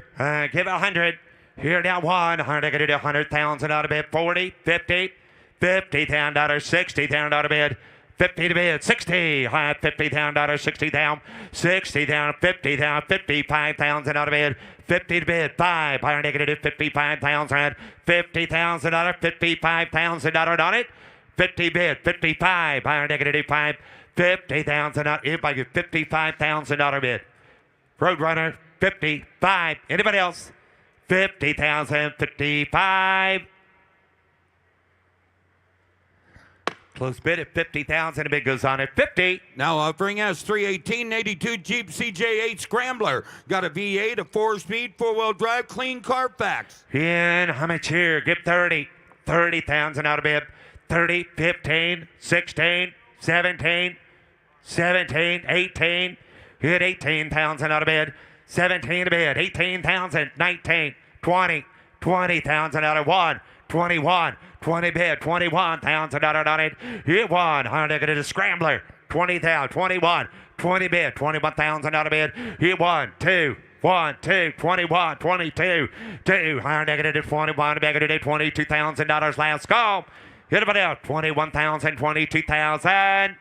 Give 100. Here now one. 100,000 out of bid. 40, 50, $50,000, $60,000 out of bid. 50 to bid, 60, high $50,000, 60 down, 60 down, 50 down, 55,000 out of bid, 50 to bid, 5, higher negative 55,000, $50,000, $55,000 on it, 50 bid, 55, higher negative 5, 50,000 out, everybody get $55,000 bid. Roadrunner, 55, anybody else? 50,000, 55. Close bid at 50,000. A bid goes on at 50. Now offering S318 82 Jeep CJ8 Scrambler. Got a V8, a 4-speed, 4-wheel drive, clean Carfax. In how much here? Get 30. 30,000 out of bid. 30, 15, 16, 17, 17, 18. Hit 18,000 out of bid. 17 to bid. 18,000, 19, 20, 20,000 out of 1. 21, 20 bid, 21,000 on it. Hit 1, negative scrambler. 20,000, 21, 20 bid, 21,000 out of bid. Hit 1, 2, 1, 2, 21, 22, 2, negative 21, negative $22,000 last call. Hit about out, 21,000, 22,000.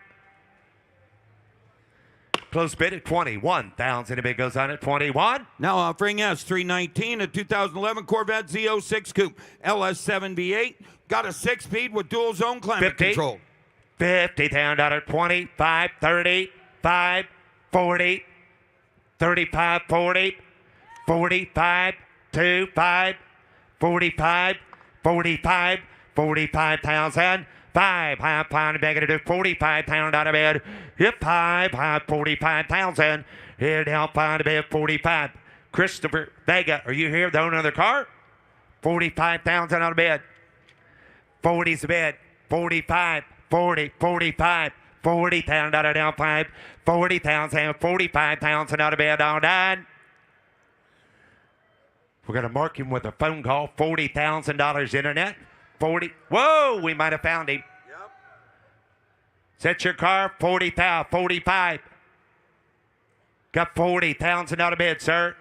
Close bid at 21,000. A bid goes on at 21. Now offering S319, a 2011 Corvette Z06 Coupe, LS7 V8. Got a 6-speed with dual zone climate 50, control. $50,000, 25, 30, 5, 40, 35, 40, 45, 2, 5, 45, 45, 45,000. 5, high pound negative 45,000 out of bed. Hit 5, high 45,000. Here now pound to bed 45. Christopher Vega, are you here? The owner of the car? 45,000 out of bed. 40's the bed. 45, 40, 45, 40,000 out of down 5. 40,000, 45,000 out of bed all done. We're going to mark him with a phone call. $40,000 internet. 40. Whoa, we might have found him. Yep. Set your car, 40,000, 45. Got 40,000 out of bid, sir.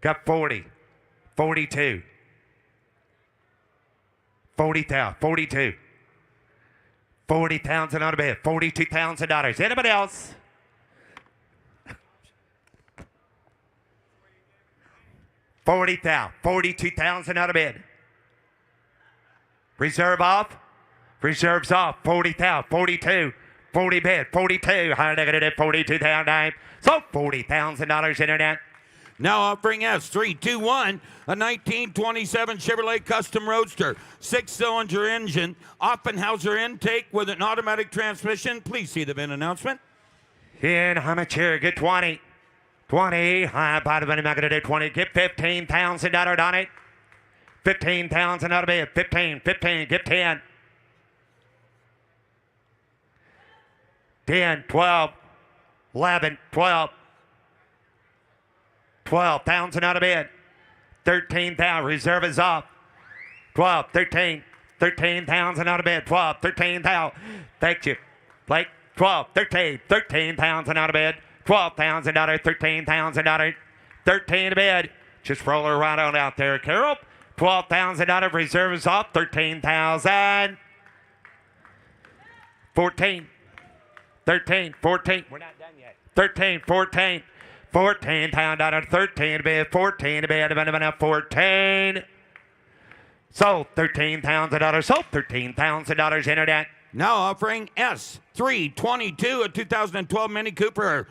Got 40, 42. 40,000, 42. 40,000 out of bid, $42,000. Anybody else? 40,000, 42,000 out of bid. Reserve off. Reserves off. 40,000, 42, 40 bid, 42. High negative 42,000. So $40,000 internet. Now offering S321, a 1927 Chevrolet Custom Roadster, 6-cylinder engine, Offenhauser intake with an automatic transmission. Please see the VIN announcement. In how much here? Get 20. 20, high bottom money, not gonna do 20. Get $15,000 on it. 15,000 out of bid. 15, 15, get 10. 10, 12, 11, 12. 12,000 out of bid. 13,000, reserve is off. 12, 13, 13,000 out of bed. 12, 13,000. Thank you. Blake, 12, 13, 13,000 out of bed. $12,000, 13,000, 13 to bed. Just roll her right on out there, Carol. $12,000 reserve is off. 13,000. 14. 13, 14. We're not done yet. 13, 14. $14,000, 13 to bed. 14 to bed. 14. Sold $13,000. Sold $13,000. Internet. Now offering S322, a 2012 Mini Cooper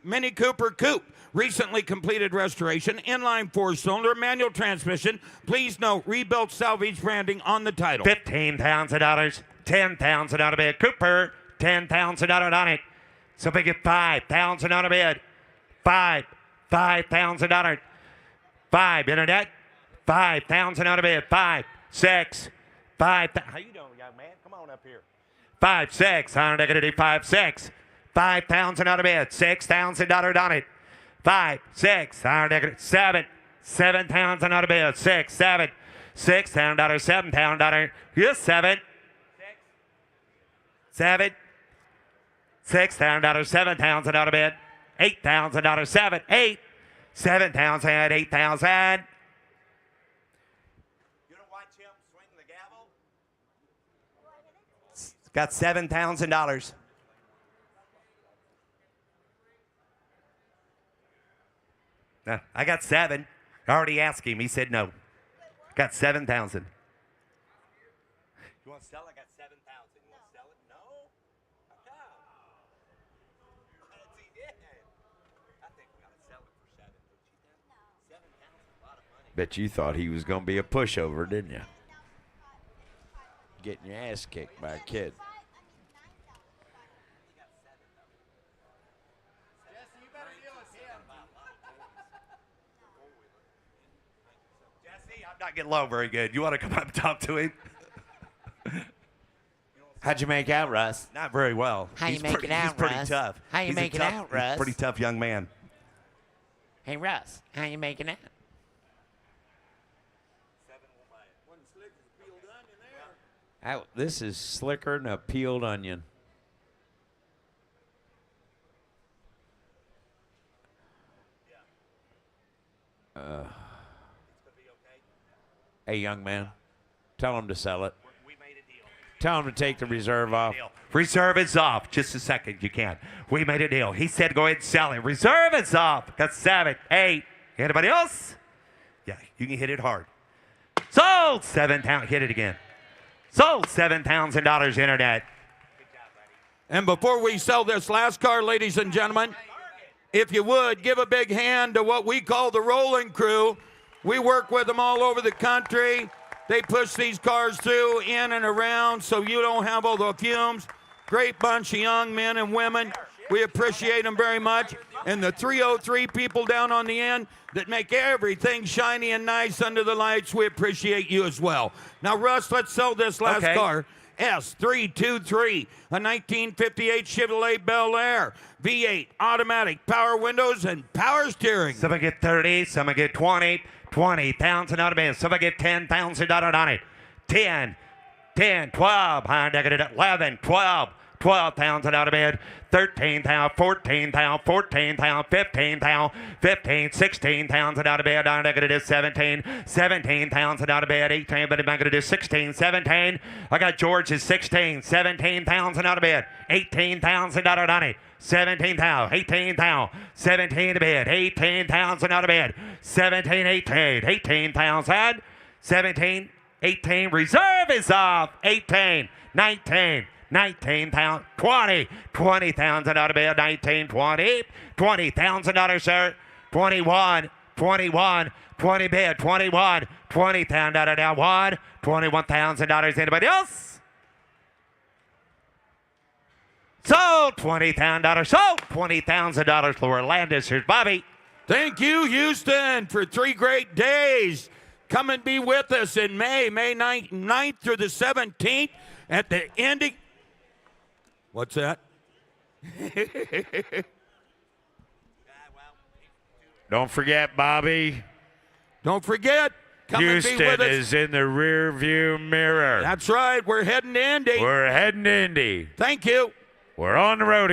Mini Cooper Coupe. Recently completed restoration, inline 4-cylinder, manual transmission. Please note, rebuilt salvage branding on the title. $15,000, 10,000 out of bed. Cooper, $10,000 on it. So we get $5,000 out of bed. $5,000. 5 internet. 5,000 out of bed. 5, 6, 5. How you doing, young man? Come on up here. 5, 6. I'm gonna do 5, 6. 5,000 out of bed. $6,000 on it. 5, 6. I'm gonna 7. 7,000 out of bed. 6, 7. $6,000. $7,000. Yes, 7. 7. $6,000. 7,000 out of bed. $8,000. 7, 8. 7,000. 8,000. Got $7,000. I got 7. I already asked him. He said no. Got 7,000. You want to sell? I got 7,000. You want to sell it? No? How come? Yes, he did. I think we got to sell it for 7. 7,000 is a lot of money. Bet you thought he was going to be a pushover, didn't you? Getting your ass kicked by a kid. Jesse, I'm not getting low very good. You want to come up and talk to him? How'd you make out, Russ? Not very well. How you He's making out, He's pretty Russ? tough. How you He's a making tough- out, he's Russ? a pretty tough young man. Hey, Russ, how you making out? This is slicker than a peeled onion. Hey, young man, tell him to sell it. Tell him to take the reserve off. Reserve is off. Just a second, you can. We made a deal. He said go ahead and sell it. Reserve is off. Got 7, 8. Anybody else? Yeah, you can hit it hard. Sold 7,000. Hit it again. Sold $7,000 internet. And before we sell this last car, ladies and gentlemen, if you would, give a big hand to what we call the rolling crew. We work with them all over the country. They push these cars through, in and around, so you don't have all the fumes. Great bunch of young men and women. We appreciate them very much. And the 303 people down on the end that make everything shiny and nice under the lights, we appreciate you as well. Now, Russ, let's sell this last car. S323, a 1958 Chevrolet Bel Air, V8, automatic, power windows, and power steering. Some get 30, some get 20. 20,000 out of bed. Some get $10,000 on it. 10, 12, 11, 12. 12,000 out of bed. 13,000, 14,000, 14,000, 15,000, 15, 16,000 out of bed. I'm going to do 17, 17,000 out of bed. 18, but I'm going to do 16, 17. I got George's 16, 17,000 out of bed. 18,000 out on it. 17,000, 18,000, 17 to bed. 18,000 out of bed. 17, 18, 18,000, 17, 18. Reserve is off. 18, 19. 19,000, 20, 20,000 out of bed, 19, 20, $20,000, sir, 21, 21, 20 bed, 21, 20,000 out of now, one, $21,000. Anybody else? Sold $20,000. Sold $20,000. Laura Landis. Here's Bobby. Thank you, Houston, for 3 great days. Come and be with us in May 9th through the 17th at the ending. What's that? Don't forget, Bobby. Don't forget, Come and be Houston with us. is in the rear view mirror. That's right. We're heading to Indy. We're heading to Indy. Thank you. We're on the road again.